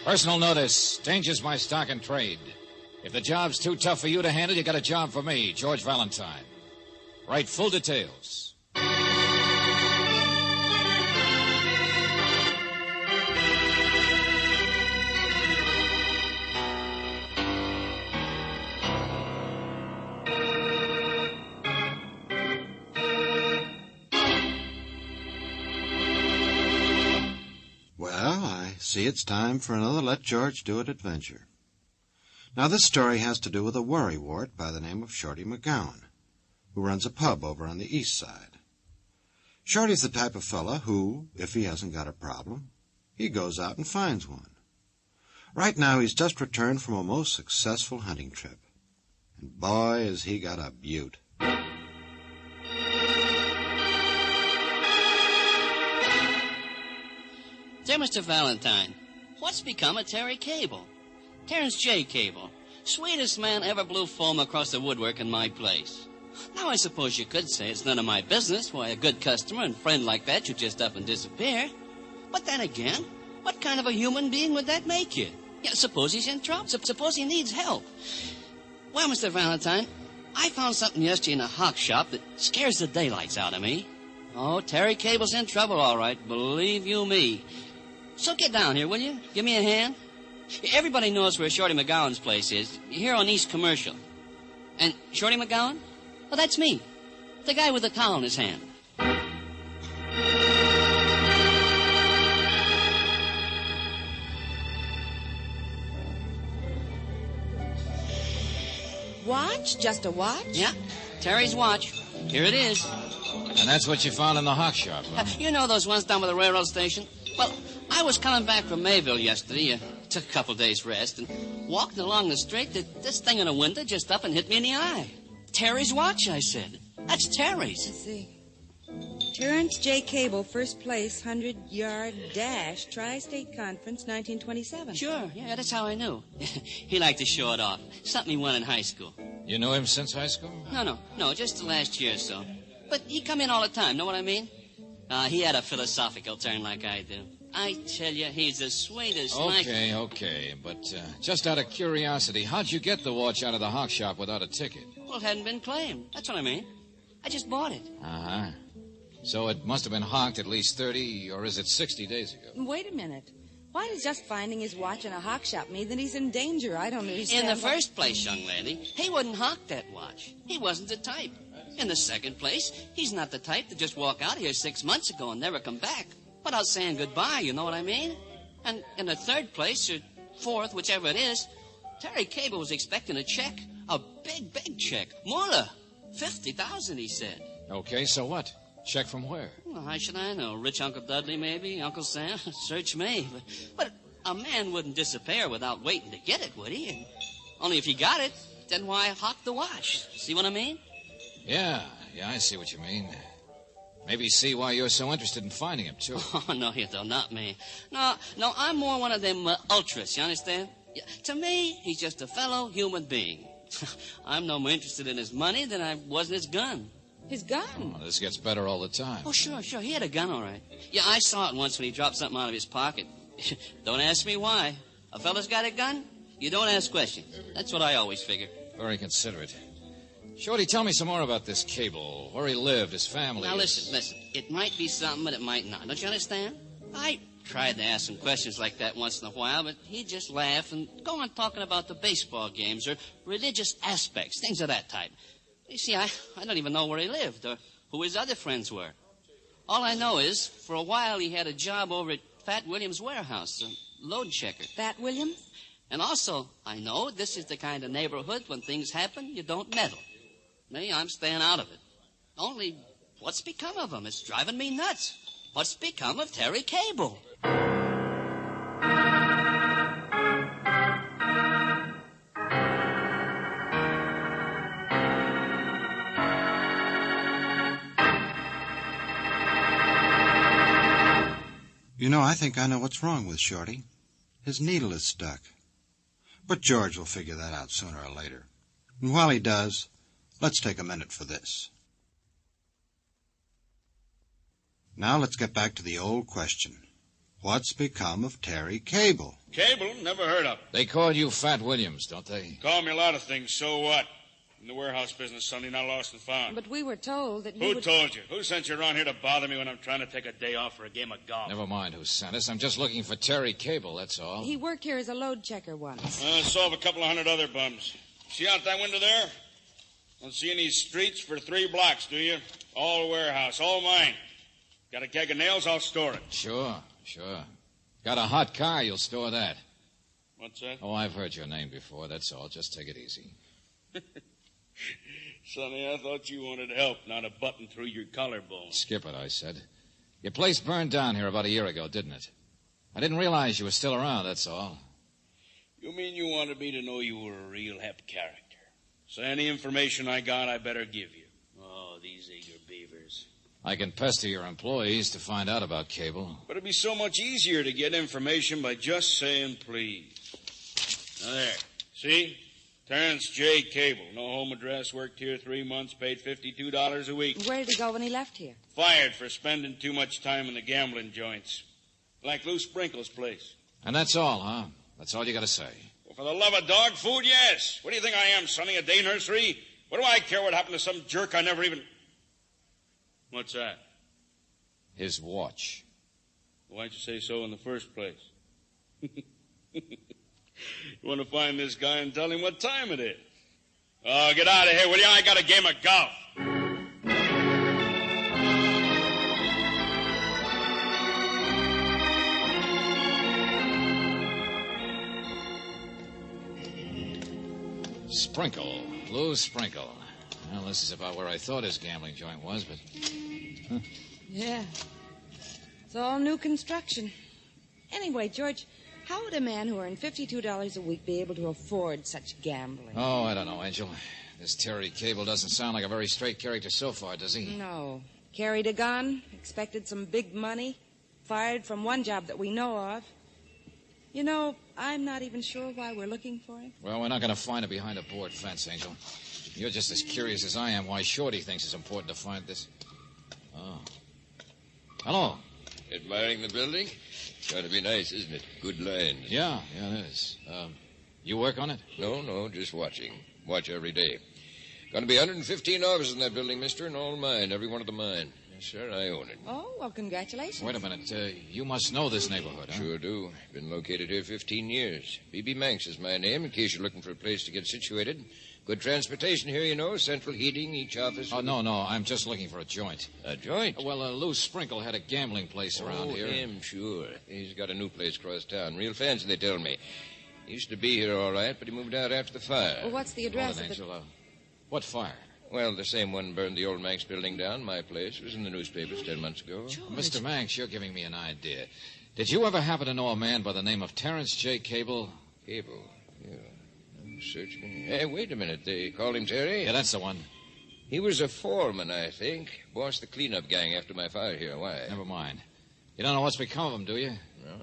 Personal notice. Danger's my stock and trade. If the job's too tough for you to handle, you got a job for me, George Valentine. Write full details. See, it's time for another Let George Do It adventure. Now, this story has to do with a worrywart by the name of Shorty McGowan, who runs a pub over on the east side. Shorty's the type of fella who, if he hasn't got a problem, he goes out and finds one. Right now, he's just returned from a most successful hunting trip. And boy, has he got a beaut. Dear Mr. Valentine, what's become of Terry Cable? Terrence J. Cable, sweetest man ever blew foam across the woodwork in my place. Now, I suppose you could say it's none of my business why a good customer and friend like that should just up and disappear. But then again, what kind of a human being would that make you? Yeah, suppose he's in trouble. Suppose he needs help. Well, Mr. Valentine, I found something yesterday in a hock shop that scares the daylights out of me. Oh, Terry Cable's in trouble, all right, believe you me. So get down here, will you? Give me a hand. Everybody knows where Shorty McGowan's place is, here on East Commercial. And Shorty McGowan? Well, that's me, the guy with the towel in his hand. Watch? Just a watch? Yeah, Terry's watch. Here it is. And that's what you found in the hock shop, huh? You know those ones down by the railroad station? Well, I was coming back from Mayville yesterday, took a couple days' rest, and walking along the street, this thing in a window just up and hit me in the eye. Terry's watch, I said. That's Terry's. Let's see. Terrence J. Cable, first place, 100-yard dash, Tri-State Conference, 1927. Sure, yeah, that's how I knew. He liked to show it off. Something he won in high school. You knew him since high school? No, just the last year or so. But he come in all the time, know what I mean? He had a philosophical turn like I do. I tell you, he's the sweetest. Okay, but just out of curiosity, how'd you get the watch out of the hock shop without a ticket? Well, it hadn't been claimed. That's what I mean. I just bought it. Uh-huh. So it must have been hocked at least 30, or is it 60 days ago? Wait a minute. Why does just finding his watch in a hock shop mean that he's in danger? I don't understand. In the first place, young lady, he wouldn't hock that watch. He wasn't the type. In the second place, he's not the type to just walk out of here 6 months ago and never come back without saying goodbye, you know what I mean? And in the third place, or fourth, whichever it is, Terry Cable was expecting a check. A big check. More. 50,000, he said. Okay, so what? Check from where? Well, how should I know? Rich Uncle Dudley, maybe? Uncle Sam? Search me. But a man wouldn't disappear without waiting to get it, would he? And only if he got it, then why hock the watch? See what I mean? Yeah, I see what you mean. Maybe see why you're so interested in finding him, too. Oh, no, you don't. Not me. No, I'm more one of them ultras, you understand? Yeah, to me, he's just a fellow human being. I'm no more interested in his money than I was in his gun. His gun? Oh, this gets better all the time. Oh, sure. He had a gun, all right. Yeah, I saw it once when he dropped something out of his pocket. Don't ask me why. A fella's got a gun, you don't ask questions. That's what I always figure. Very considerate. Shorty, tell me some more about this Cable, where he lived, his family. Now, listen. It might be something, but it might not. Don't you understand? I tried to ask him questions like that once in a while, but he'd just laugh and go on talking about the baseball games or religious aspects, things of that type. You see, I don't even know where he lived or who his other friends were. All I know is, for a while, he had a job over at Fat Williams' warehouse, a load checker. Fat Williams? And also, I know this is the kind of neighborhood when things happen, you don't meddle. Me, I'm staying out of it. Only, what's become of him? It's driving me nuts. What's become of Terry Cable? You know, I think I know what's wrong with Shorty. His needle is stuck. But George will figure that out sooner or later. And while he does, let's take a minute for this. Now let's get back to the old question. What's become of Terry Cable? Cable? Never heard of. They call you Fat Williams, don't they? Call me a lot of things, so what? In the warehouse business, Sonny, not lost and found. But we were told that you Who would... told you? Who sent you around here to bother me when I'm trying to take a day off for a game of golf? Never mind who sent us. I'm just looking for Terry Cable, that's all. He worked here as a load checker once. Solve a couple of hundred other bums. See out that window there? Don't see any streets for 3 blocks, do you? All warehouse, all mine. Got a keg of nails, I'll store it. Sure. Got a hot car, you'll store that. What's that? Oh, I've heard your name before, that's all. Just take it easy. Sonny, I thought you wanted help, not a button through your collarbone. Skip it, I said. Your place burned down here about a year ago, didn't it? I didn't realize you were still around, that's all. You mean you wanted me to know you were a real hep character? So any information I got, I better give you. Oh, these eager beavers. I can pester your employees to find out about Cable. But it'd be so much easier to get information by just saying please. Now there. See? Terrence J. Cable. No home address, worked here 3 months, paid $52 a week. Where did he go when he left here? Fired for spending too much time in the gambling joints. Like Lou Sprinkle's place. And that's all, huh? That's all you got to say. Well, for the love of dog food, yes. What do you think I am, Sonny, a day nursery? What do I care what happened to some jerk I never even... What's that? His watch. Why'd you say so in the first place? You want to find this guy and tell him what time it is? Oh, get out of here, will you? I got a game of golf. Sprinkle. Lou Sprinkle. Well, this is about where I thought his gambling joint was, but... Huh. Yeah. It's all new construction. Anyway, George, how would a man who earned $52 a week be able to afford such gambling? Oh, I don't know, Angel. This Terry Cable doesn't sound like a very straight character so far, does he? No. Carried a gun, expected some big money, fired from one job that we know of. You know, I'm not even sure why we're looking for him. Well, we're not going to find it behind a board fence, Angel. You're just as curious as I am why Shorty thinks it's important to find this. Oh. Hello. Admiring the building? Got to be nice, isn't it? Good lines. Yeah, it is. You work on it? No, just watching. Watch every day. Going to be 115 offices in that building, mister, and all mine, every one of the mine. Yes, sir, I own it. Oh, well, congratulations. Wait a minute. You must know this neighborhood, huh? Sure do. Been located here 15 years. B.B. Manx is my name, in case you're looking for a place to get situated. Good transportation here, you know. Central heating, each office. Oh, no. I'm just looking for a joint. A joint? Well, Lou Sprinkle had a gambling place around here. Oh, him, sure. He's got a new place across town. Real fancy, they tell me. He used to be here all right, but he moved out after the fire. Well, what's the address Hold on, of Angel. What fire? Well, the same one burned the old Manx building down, my place. It was in the newspapers 10 months ago. George. Mr. Manx, you're giving me an idea. Did you ever happen to know a man by the name of Terrence J. Cable? Cable? Yeah. Search me. Hey, wait a minute. They call him Terry? Yeah, that's the one. He was a foreman, I think. Bossed the cleanup gang after my fire here. Why? Never mind. You don't know what's become of him, do you?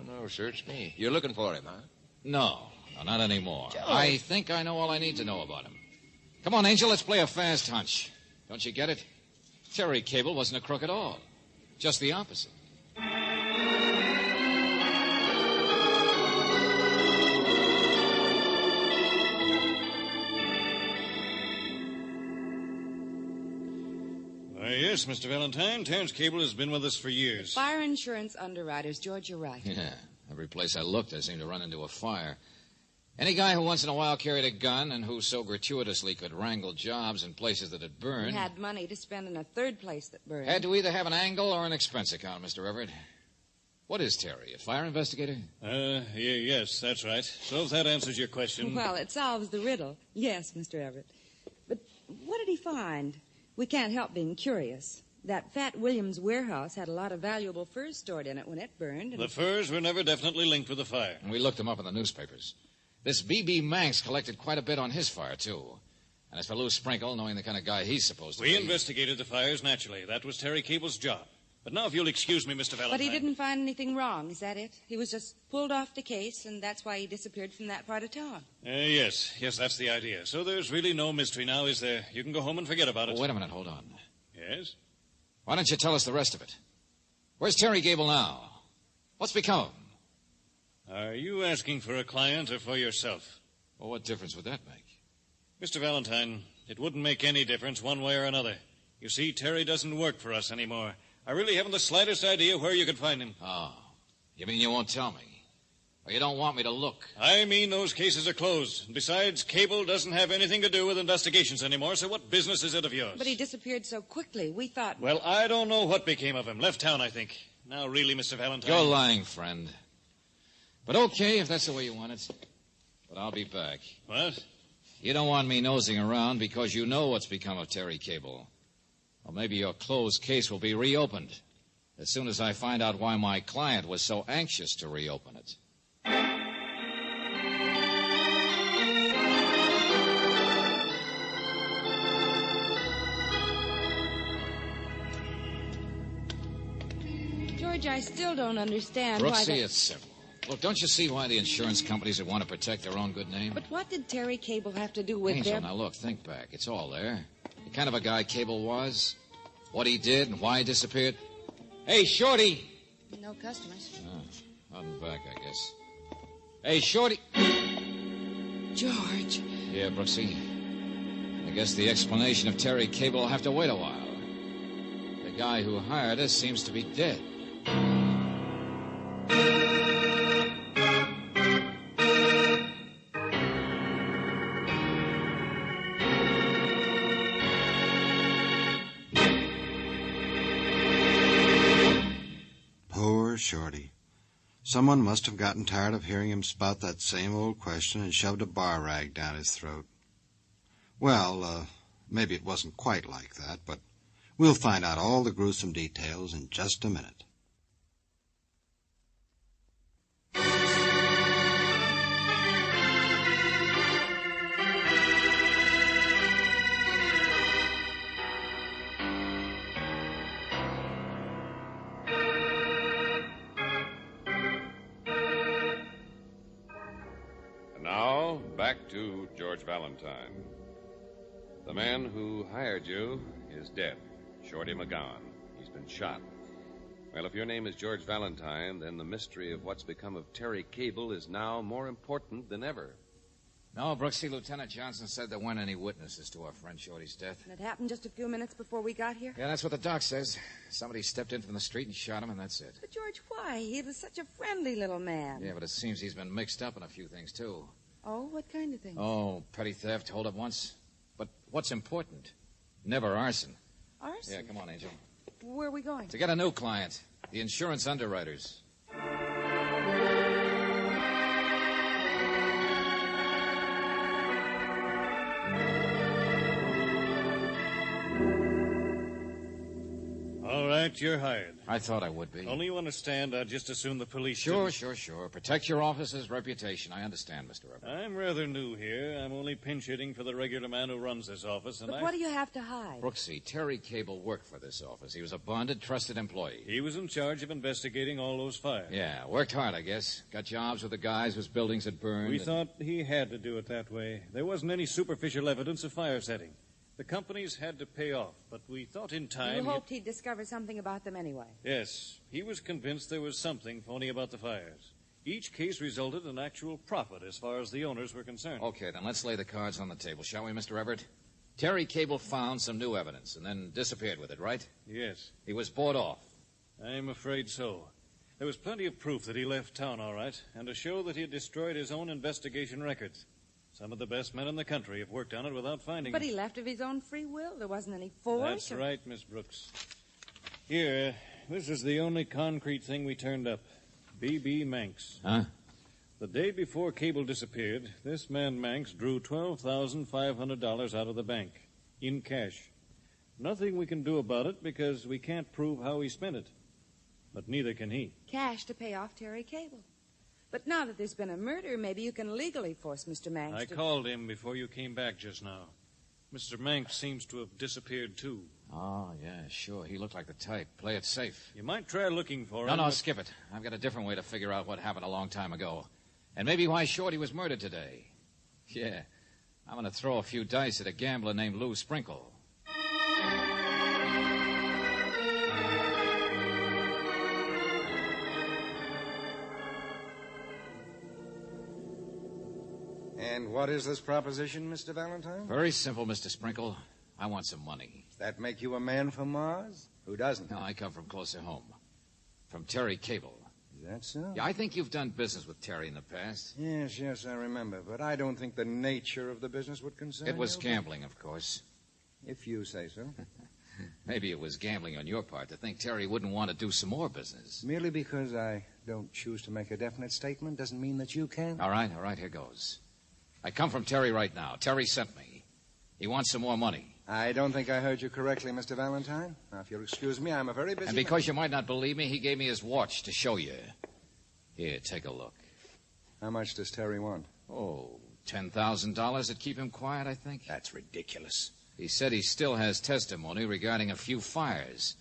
No, search me. You're looking for him, huh? No, not anymore. George. I think I know all I need to know about him. Come on, Angel, let's play a fast hunch. Don't you get it? Terry Cable wasn't a crook at all. Just the opposite. Yes, Mr. Valentine. Terrence Cable has been with us for years. Fire insurance underwriters. George, you're right. Yeah, every place I looked, I seemed to run into a fire. Any guy who once in a while carried a gun and who so gratuitously could wrangle jobs in places that had burned... He had money to spend in a third place that burned. Had to either have an angle or an expense account, Mr. Everett. What is Terry, a fire investigator? Yes, that's right. So if that answers your question... Well, it solves the riddle. Yes, Mr. Everett. But what did he find? We can't help being curious. That Fat Williams warehouse had a lot of valuable furs stored in it when it burned. And... The furs were never definitely linked with the fire. And we looked them up in the newspapers. This B.B. Manx collected quite a bit on his fire, too. And as for Lou Sprinkle, knowing the kind of guy he's supposed to be... We investigated the fires, naturally. That was Terry Cable's job. But now, if you'll excuse me, Mr. Valentine... But he didn't find anything wrong, is that it? He was just pulled off the case, and that's why he disappeared from that part of town. Yes, that's the idea. So there's really no mystery now, is there? You can go home and forget about it. Oh, wait a minute, hold on. Yes? Why don't you tell us the rest of it? Where's Terry Gable now? What's become of him? Are you asking for a client or for yourself? Well, what difference would that make? Mr. Valentine, it wouldn't make any difference one way or another. You see, Terry doesn't work for us anymore. I really haven't the slightest idea where you could find him. Oh, you mean you won't tell me? Or you don't want me to look? I mean those cases are closed. Besides, Cable doesn't have anything to do with investigations anymore, so what business is it of yours? But he disappeared so quickly, we thought... Well, I don't know what became of him. Left town, I think. Now, really, Mr. Valentine... You're lying, friend. But okay, if that's the way you want it. But I'll be back. What? You don't want me nosing around because you know what's become of Terry Cable. Well, maybe your closed case will be reopened as soon as I find out why my client was so anxious to reopen it. George, I still don't understand why... Brooksy, it's simple. Look, don't you see why the insurance companies would want to protect their own good name? But what did Terry Cable have to do with Angel, their... now look, think back. It's all there. The kind of a guy Cable was, what he did, and why he disappeared. Hey, Shorty! No customers. Oh, I'm back, I guess. Hey, Shorty! George. Yeah, Brooksy. I guess the explanation of Terry Cable will have to wait a while. The guy who hired us seems to be dead. Shorty. Someone must have gotten tired of hearing him spout that same old question and shoved a bar rag down his throat. Well, maybe it wasn't quite like that, but we'll find out all the gruesome details in just a minute. Now, back to George Valentine. The man who hired you is dead, Shorty McGowan. He's been shot. Well, if your name is George Valentine, then the mystery of what's become of Terry Cable is now more important than ever. No, Brooksy, Lieutenant Johnson said there weren't any witnesses to our friend Shorty's death. And it happened just a few minutes before we got here? Yeah, that's what the doc says. Somebody stepped in from the street and shot him, and that's it. But, George, why? He was such a friendly little man. Yeah, but it seems he's been mixed up in a few things, too. Oh, what kind of things? Oh, petty theft, hold up once. But what's important? Never arson. Arson? Yeah, come on, Angel. Where are we going? To get a new client. The insurance underwriters. All right, you're hired. I thought I would be. Only you understand, I'd just assume the police... Sure. didn't. Protect your office's reputation. I understand, Mr. Everett. I'm rather new here. I'm only pinch hitting for the regular man who runs this office, and But what do you have to hide? Brooksy, Terry Cable worked for this office. He was a bonded, trusted employee. He was in charge of investigating all those fires. Yeah, worked hard, I guess. Got jobs with the guys whose buildings had burned. We thought he had to do it that way. There wasn't any superficial evidence of fire setting. The companies had to pay off, but we thought in time... You hoped he'd discover something about them anyway. Yes, he was convinced there was something phony about the fires. Each case resulted in actual profit as far as the owners were concerned. Okay, then let's lay the cards on the table, shall we, Mr. Everett? Terry Cable found some new evidence and then disappeared with it, right? Yes. He was bought off. I'm afraid so. There was plenty of proof that he left town all right, and to show that he had destroyed his own investigation records. Some of the best men in the country have worked on it without finding But him. he left of his own free will. There wasn't any force. That's right, Miss Brooks. Here, this is the only concrete thing we turned up. B.B. Manx. Huh? The day before Cable disappeared, this man Manx drew $12,500 out of the bank, in cash. Nothing we can do about it because we can't prove how he spent it. But neither can he. Cash to pay off Terry Cable. But now that there's been a murder, maybe you can legally force Mr. Manx I called him before you came back just now. Mr. Manx seems to have disappeared, too. Oh, yeah, sure. He looked like the type. Play it safe. You might try looking for him. No, skip it. I've got a different way to figure out what happened a long time ago. And maybe why Shorty was murdered today. Yeah, I'm going to throw a few dice at a gambler named Lou Sprinkle. And what is this proposition, Mr. Valentine? Very simple, Mr. Sprinkle. I want some money. Does that make you a man from Mars? Who doesn't? No, I come from closer home. From Terry Cable. Is that so? Yeah, I think you've done business with Terry in the past. Yes, I remember. But I don't think the nature of the business would concern you. It was gambling, of course. If you say so. Maybe it was gambling on your part to think Terry wouldn't want to do some more business. Merely because I don't choose to make a definite statement doesn't mean that you can. All right, here goes. I come from Terry right now. Terry sent me. He wants some more money. I don't think I heard you correctly, Mr. Valentine. Now, if you'll excuse me, I'm a very busy And because you might not believe me, he gave me his watch to show you. Here, take a look. How much does Terry want? Oh, $10,000 to keep him quiet, I think. That's ridiculous. He said he still has testimony regarding a few fires,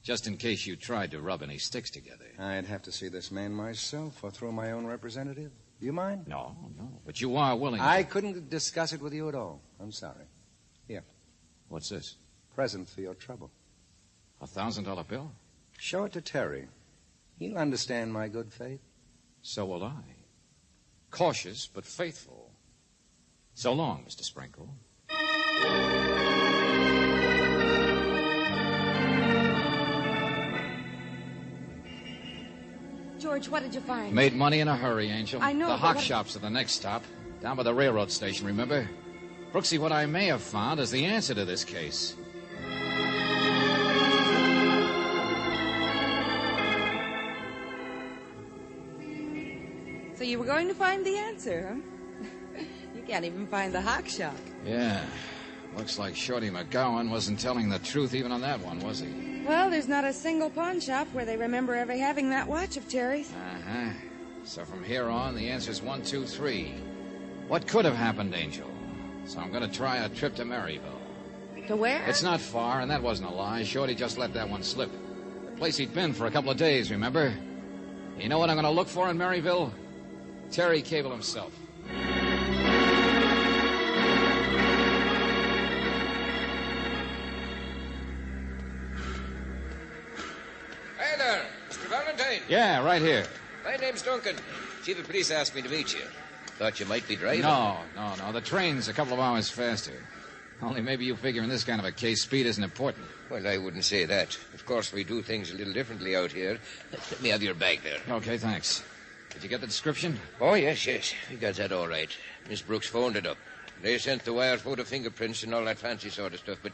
just in case you tried to rub any sticks together. I'd have to see this man myself or through my own representative. Do you mind? No, but you are willing to... I couldn't discuss it with you at all. I'm sorry. Here. What's this? Present for your trouble. $1,000 bill? Show it to Terry. He'll understand my good faith. So will I. Cautious, but faithful. So long, Mr. Sprinkle. George, what did you find? Made money in a hurry, Angel. I know, The but hock what- shop's at the next stop, down by the railroad station, remember? Brooksy, what I may have found is the answer to this case. So you were going to find the answer, huh? You can't even find the hock shop. Yeah. Looks like Shorty McGowan wasn't telling the truth even on that one, was he? Well, there's not a single pawn shop where they remember ever having that watch of Terry's. Uh-huh. So from here on, the answer's 1, 2, 3. What could have happened, Angel? So I'm going to try a trip to Maryville. To where? It's not far, and that wasn't a lie. Shorty just let that one slip. The place he'd been for a couple of days, remember? You know what I'm going to look for in Maryville? Terry Cable himself. Hi there, Mr. Valentine. Yeah, right here. My name's Duncan. Chief of Police asked me to meet you. Thought you might be driving. No. The train's a couple of hours faster. Only maybe you figure in this kind of a case, speed isn't important. Well, I wouldn't say that. Of course, we do things a little differently out here. Let me have your bag there. Okay, thanks. Did you get the description? Oh, yes. We got that all right. Miss Brooks phoned it up. They sent the wire photo fingerprints and all that fancy sort of stuff, but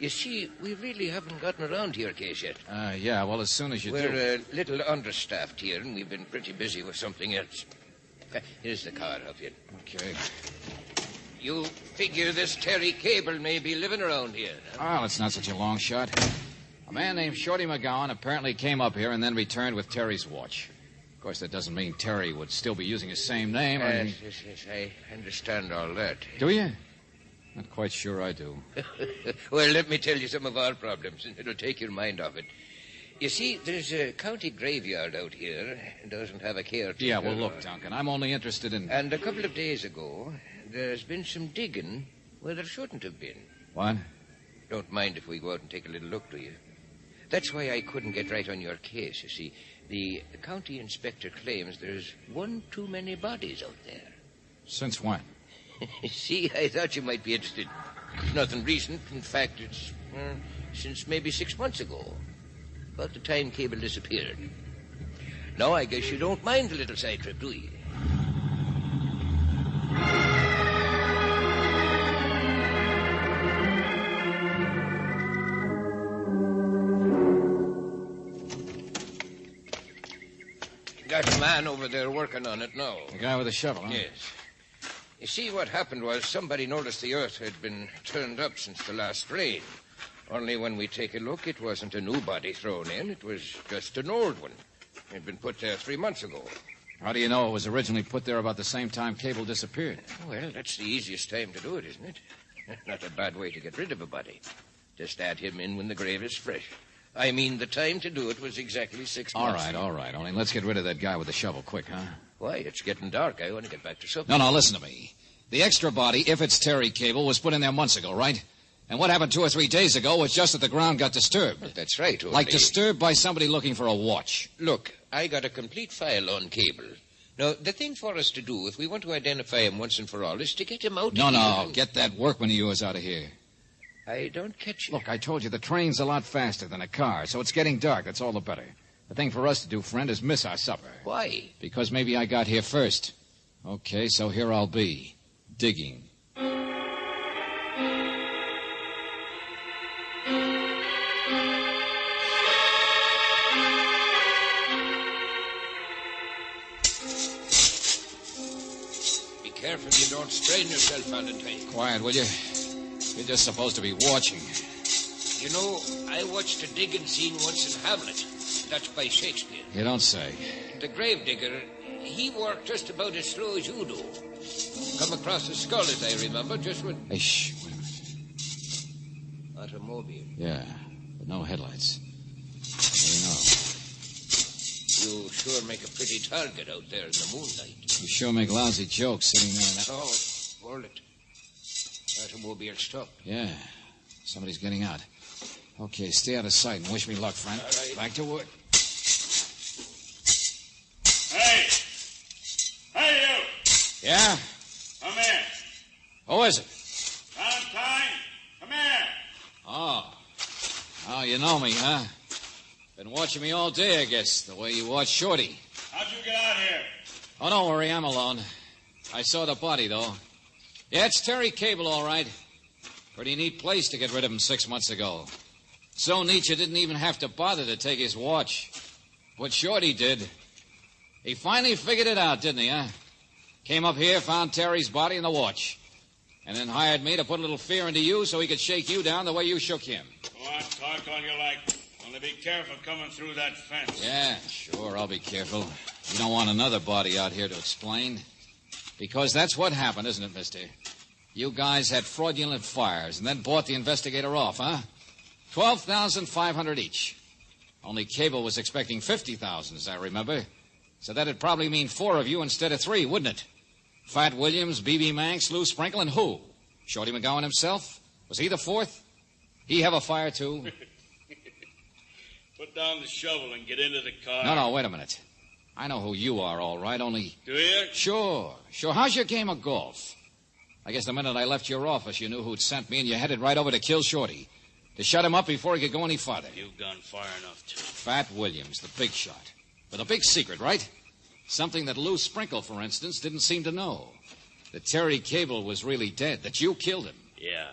you see, we really haven't gotten around to your case yet. Yeah, well, as soon as you do. We're a little understaffed here, and we've been pretty busy with something else. Here's the card of you. Okay. You figure this Terry Cable may be living around here, huh? Well, it's not such a long shot. A man named Shorty McGowan apparently came up here and then returned with Terry's watch. Of course, that doesn't mean Terry would still be using his same name. Yes, I understand all that. Do you? Not quite sure I do. Well, let me tell you some of our problems, and it'll take your mind off it. You see, there's a county graveyard out here. It doesn't have a caretaker. Yeah, well, look, Duncan, I'm only interested in... And a couple of days ago, there's been some digging where there shouldn't have been. What? Don't mind if we go out and take a little look, do you? That's why I couldn't get right on your case, you see. The county inspector claims there's one too many bodies out there. Since when? See, I thought you might be interested. It's nothing recent. In fact, it's since maybe 6 months ago. About the time Cable disappeared. Now, I guess you don't mind a little side trip, do you? that man over there working on it now. The guy with the shovel, huh? Yes. You see, what happened was somebody noticed the earth had been turned up since the last rain. Only when we take a look, it wasn't a new body thrown in. It was just an old one. It had been put there 3 months ago. How do you know it was originally put there about the same time Cable disappeared? Well, that's the easiest time to do it, isn't it? Not a bad way to get rid of a body. Just add him in when the grave is fresh. I mean, the time to do it was exactly 6 months. All right. Only let's get rid of that guy with the shovel quick, huh? Why, it's getting dark. I want to get back to supper. No, listen to me. The extra body, if it's Terry Cable, was put in there months ago, right? And what happened 2 or 3 days ago was just that the ground got disturbed. Well, that's right. Like disturbed by somebody looking for a watch. Look, I got a complete file on Cable. Now, the thing for us to do, if we want to identify him once and for all, is to get him out of here. No. Get that workman of yours out of here. I don't catch you. Look, I told you the train's a lot faster than a car, so it's getting dark. That's all the better. The thing for us to do, friend, is miss our supper. Why? Because maybe I got here first. Okay, so here I'll be, digging. Be careful you don't strain yourself, Valentine. Quiet, will you? You're just supposed to be watching. You know, I watched a digging scene once in Hamlet. That's by Shakespeare. You don't say. The grave digger, he worked just about as slow as you do. Come across a Scarlett, I remember, just when... Hey, shh, wait a minute. Automobile. Yeah, but no headlights. You sure make a pretty target out there in the moonlight. You sure make lousy jokes sitting there in that... Oh, hold it. Automobile stopped. Yeah, somebody's getting out. Okay, stay out of sight and wish me luck, friend. All right. Back to work. Hey! Hey, you! Yeah? Come here. Who is it? Valentine, come here. Oh, you know me, huh? Been watching me all day, I guess, the way you watch Shorty. How'd you get out here? Oh, don't worry, I'm alone. I saw the body, though. Yeah, it's Terry Cable, all right. Pretty neat place to get rid of him 6 months ago. So neat you didn't even have to bother to take his watch. What Shorty did. He finally figured it out, didn't he, huh? Came up here, found Terry's body and the watch. And then hired me to put a little fear into you so he could shake you down the way you shook him. Go on, talk all you like. Only be careful coming through that fence. Yeah, sure, I'll be careful. You don't want another body out here to explain. Because that's what happened, isn't it, mister? You guys had fraudulent fires and then bought the investigator off, huh? $12,500 each. Only Cable was expecting $50,000, as I remember. So that'd probably mean 4 of you instead of 3, wouldn't it? Fat Williams, B.B. Manx, Lou Sprinkle, and who? Shorty McGowan himself? Was he the 4th? He have a fire, too? Put down the shovel and get into the car. No, wait a minute. I know who you are, all right, only... Do you? Sure. How's your game of golf? I guess the minute I left your office, you knew who'd sent me, and you headed right over to kill Shorty. To shut him up before he could go any farther. You've gone far enough, too. Fat Williams, the big shot. With a big secret, right? Something that Lou Sprinkle, for instance, didn't seem to know. That Terry Cable was really dead, that you killed him. Yeah.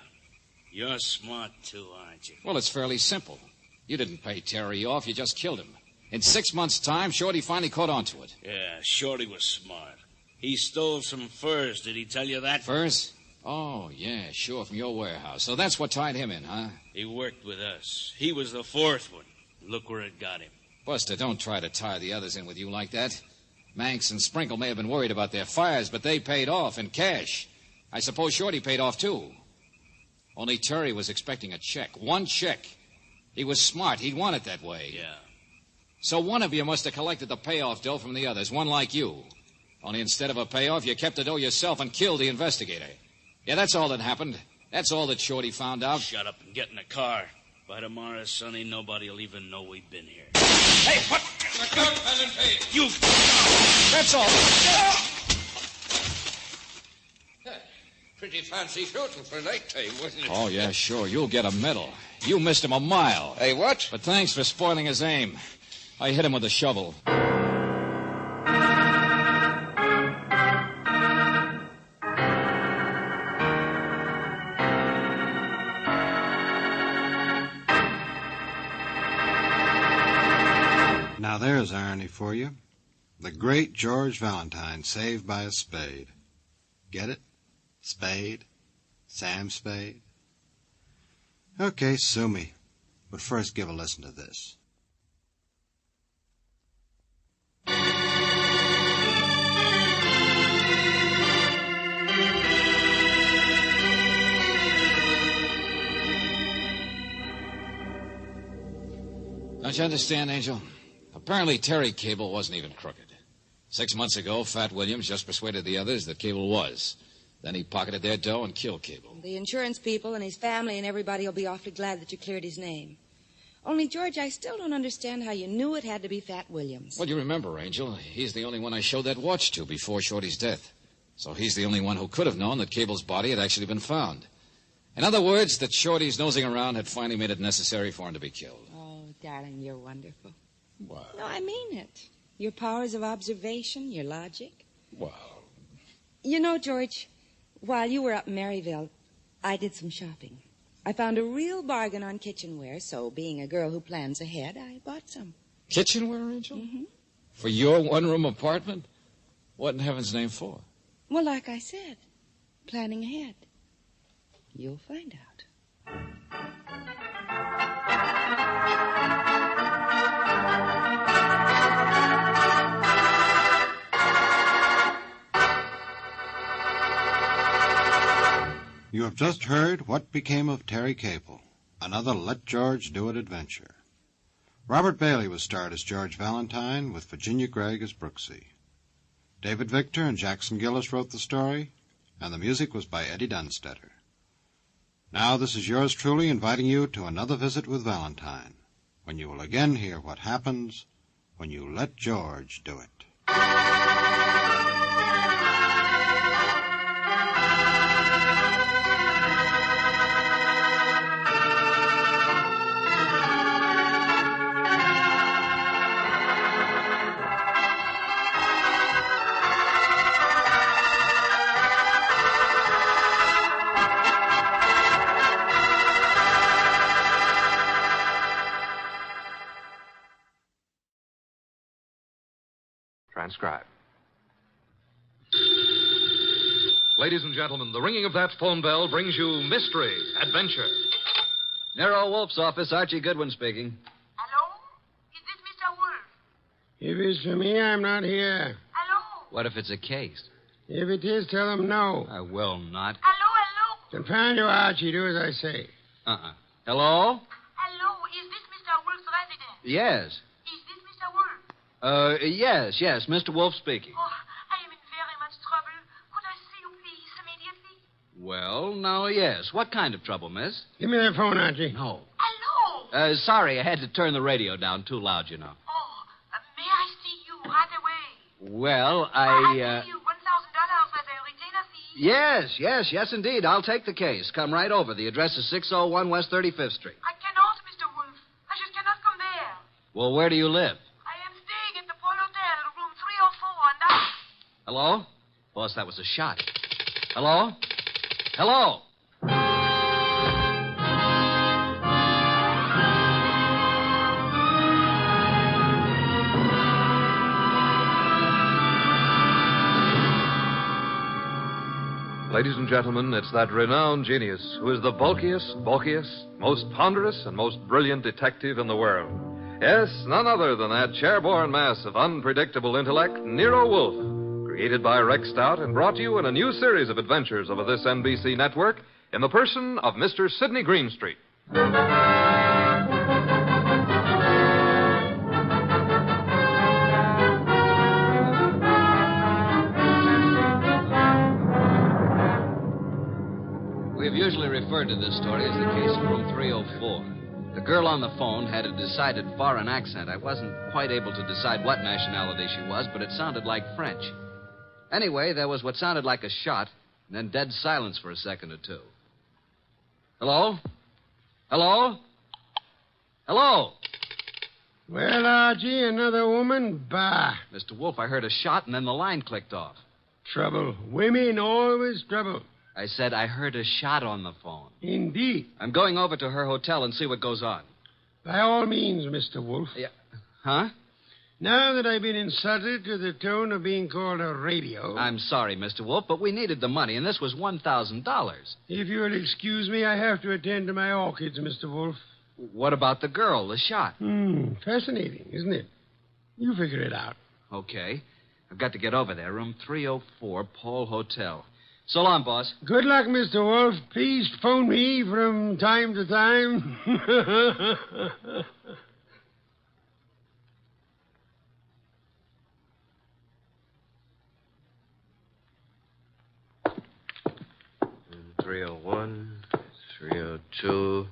You're smart, too, aren't you? Well, it's fairly simple. You didn't pay Terry off, you just killed him. In 6 months' time, Shorty finally caught on to it. Yeah, Shorty was smart. He stole some furs. Did he tell you that? Furs? Oh, yeah, sure, from your warehouse. So that's what tied him in, huh? He worked with us. He was the 4th one. Look where it got him. Buster, don't try to tie the others in with you like that. Manx and Sprinkle may have been worried about their fires, but they paid off in cash. I suppose Shorty paid off, too. Only Terry was expecting a check. 1 check. He was smart. He'd want it that way. Yeah. So one of you must have collected the payoff dough from the others, one like you. Only instead of a payoff, you kept the dough yourself and killed the investigator. Yeah, that's all that happened. That's all that Shorty found out. Shut up and get in the car. By tomorrow, Sonny, nobody will even know we've been here. Hey, what? Look out, Valentine. You... That's all. Pretty fancy shooting for nighttime, wasn't it? Oh, yeah, sure. You'll get a medal. You missed him a mile. Hey, what? But thanks for spoiling his aim. I hit him with a shovel. Now there's irony for you. The great George Valentine saved by a spade. Get it? Spade. Sam Spade. Okay, sue me. But first give a listen to this. Don't you understand, Angel? Apparently Terry Cable wasn't even crooked. 6 months ago, Fat Williams just persuaded the others that Cable was. Then he pocketed their dough and killed Cable. The insurance people and his family and everybody will be awfully glad that you cleared his name. Only, George, I still don't understand how you knew it had to be Fat Williams. Well, you remember, Angel, he's the only one I showed that watch to before Shorty's death. So he's the only one who could have known that Cable's body had actually been found. In other words, that Shorty's nosing around had finally made it necessary for him to be killed. Oh, darling, you're wonderful. Wow. No, I mean it. Your powers of observation, your logic. Wow. You know, George, while you were up in Maryville, I did some shopping. I found a real bargain on kitchenware, so being a girl who plans ahead, I bought some. Kitchenware, Angel? Mm-hmm. For your one-room apartment? What in heaven's name for? Well, like I said, planning ahead. You'll find out. You have just heard What Became of Terry Cable, another Let George Do It adventure. Robert Bailey was starred as George Valentine, with Virginia Gregg as Brooksy. David Victor and Jackson Gillis wrote the story, and the music was by Eddie Dunstetter. Now this is yours truly inviting you to another visit with Valentine, when you will again hear what happens when you let George do it. Transcribe. Ladies and gentlemen, the ringing of that phone bell brings you mystery, adventure. Nero Wolf's office, Archie Goodwin speaking. Hello? Is this Mr. Wolf? If it's for me, I'm not here. Hello? What if it's a case? If it is, tell them no. I will not. Hello? Confound you, Archie. Do as I say. Hello? Hello? Is this Mr. Wolf's residence? Yes. Is this Mr. Wolf? Yes, Mr. Wolf speaking. Oh, I am in very much trouble. Could I see you, please, immediately? Well, now, yes. What kind of trouble, miss? Give me that phone, Archie. No. Hello? Sorry, I had to turn the radio down too loud, you know. Oh, may I see you right away? Well, I pay you $1,000 as a retainer fee. Yes, indeed. I'll take the case. Come right over. The address is 601 West 35th Street. I cannot, Mr. Wolf. I just cannot come there. Well, where do you live? I am staying at the Pole Hotel, room 304, and I... Hello? Boss, that was a shot. Hello? Hello? Ladies and gentlemen, it's that renowned genius who is the bulkiest, most ponderous, and most brilliant detective in the world. Yes, none other than that chairborne mass of unpredictable intellect, Nero Wolfe, created by Rex Stout and brought to you in a new series of adventures over this NBC network in the person of Mr. Sidney Greenstreet. We've usually referred to this story as the case of room 304. The girl on the phone had a decided foreign accent. I wasn't quite able to decide what nationality she was, but it sounded like French. Anyway, there was what sounded like a shot, and then dead silence for a second or two. Hello? Hello? Hello? Well, Archie, another woman? Bah. Mr. Wolf, I heard a shot, and then the line clicked off. Trouble. Women always trouble. I said I heard a shot on the phone. Indeed. I'm going over to her hotel and see what goes on. By all means, Mr. Wolf. Yeah. Huh? Now that I've been insulted to the tone of being called a radio... I'm sorry, Mr. Wolf, but we needed the money, and this was $1,000. If you'll excuse me, I have to attend to my orchids, Mr. Wolf. What about the girl, the shot? Fascinating, isn't it? You figure it out. Okay. I've got to get over there. Room 304, Paul Hotel. So long, boss. Good luck, Mr. Wolf. Please phone me from time to time. 301, 302,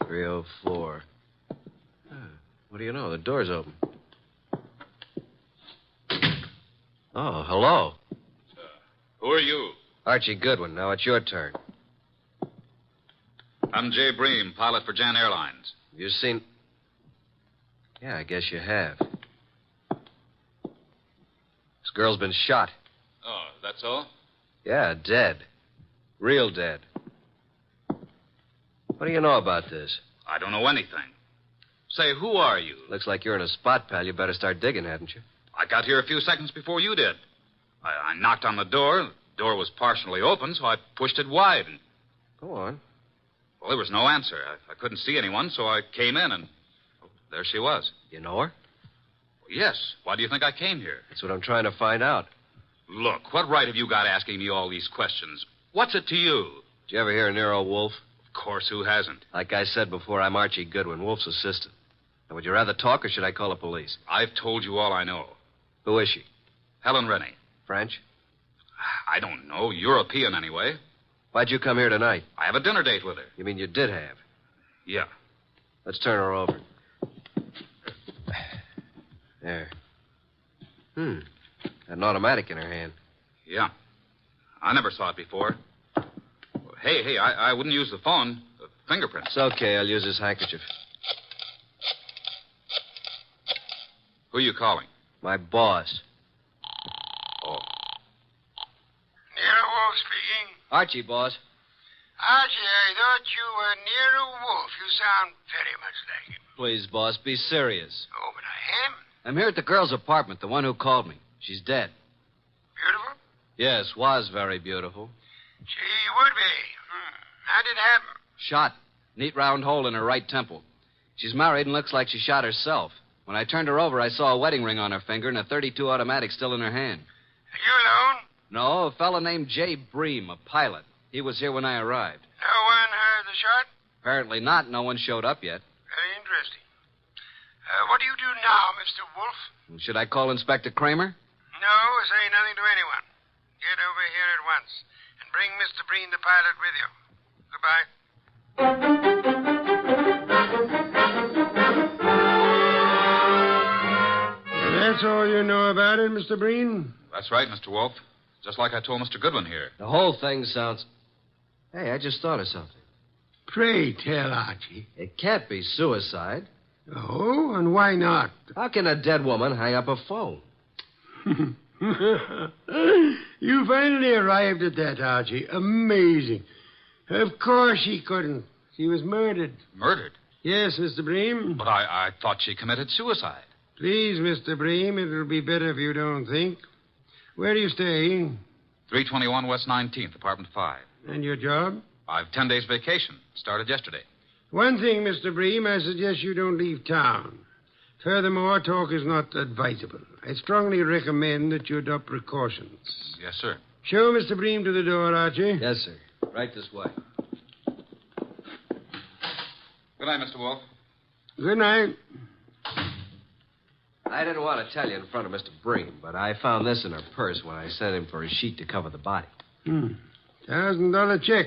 304. What do you know? The door's open. Oh, hello. Who are you? Archie Goodwin. Now it's your turn. I'm Jay Bream, pilot for Jan Airlines. You seen... Yeah, I guess you have. This girl's been shot. Oh, that's all? Yeah, dead. Real dead. What do you know about this? I don't know anything. Say, who are you? Looks like you're in a spot, pal. You better start digging, hadn't you? I got here a few seconds before you did. I knocked on the door. The door was partially open, so I pushed it wide. And... Go on. Well, there was no answer. I couldn't see anyone, so I came in, and there she was. You know her? Well, yes. Why do you think I came here? That's what I'm trying to find out. Look, what right have you got asking me all these questions? What's it to you? Did you ever hear of Nero Wolf? Of course, who hasn't? Like I said before, I'm Archie Goodwin, Wolf's assistant. Now, would you rather talk, or should I call the police? I've told you all I know. Who is she? Helen Rennie. French? I don't know. European, anyway. Why'd you come here tonight? I have a dinner date with her. You mean you did have? Yeah. Let's turn her over. There. Got an automatic in her hand. Yeah. I never saw it before. Hey, I wouldn't use the phone. Fingerprints. It's okay. I'll use this handkerchief. Who are you calling? My boss. Oh. Nero Wolf speaking. Archie, boss. Archie, I thought you were Nero Wolf. You sound very much like him. Please, boss, be serious. Oh, but I am? I'm here at the girl's apartment, the one who called me. She's dead. Beautiful? Yes, was very beautiful. She would be. How did it happen? Shot. Neat round hole in her right temple. She's married and looks like she shot herself. When I turned her over, I saw a wedding ring on her finger and a .32 automatic still in her hand. Are you alone? No, a fellow named Jay Bream, a pilot. He was here when I arrived. No one heard the shot? Apparently not. No one showed up yet. Very interesting. What do you do now, Mr. Wolf? Should I call Inspector Kramer? No, say nothing to anyone. Get over here at once and bring Mr. Breen, the pilot, with you. Goodbye. That's all you know about it, Mr. Breen? That's right, Mr. Wolf. Just like I told Mr. Goodwin here. The whole thing sounds... Hey, I just thought of something. Pray tell, Archie. It can't be suicide. Oh, and why not? How can a dead woman hang up a phone? You finally arrived at that, Archie. Amazing. Of course she couldn't. She was murdered. Murdered? Yes, Mr. Bream. But I thought she committed suicide. Please, Mr. Bream, it'll be better if you don't think. Where do you stay? 321 West 19th, apartment 5. And your job? I've 10 days vacation. Started yesterday. One thing, Mr. Bream, I suggest you don't leave town. Furthermore, talk is not advisable. I strongly recommend that you adopt precautions. Yes, sir. Show Mr. Bream to the door, Archie. Yes, sir. Right this way. Good night, Mr. Wolf. Good night. I didn't want to tell you in front of Mr. Bream, but I found this in her purse when I sent him for a sheet to cover the body. $1,000 check.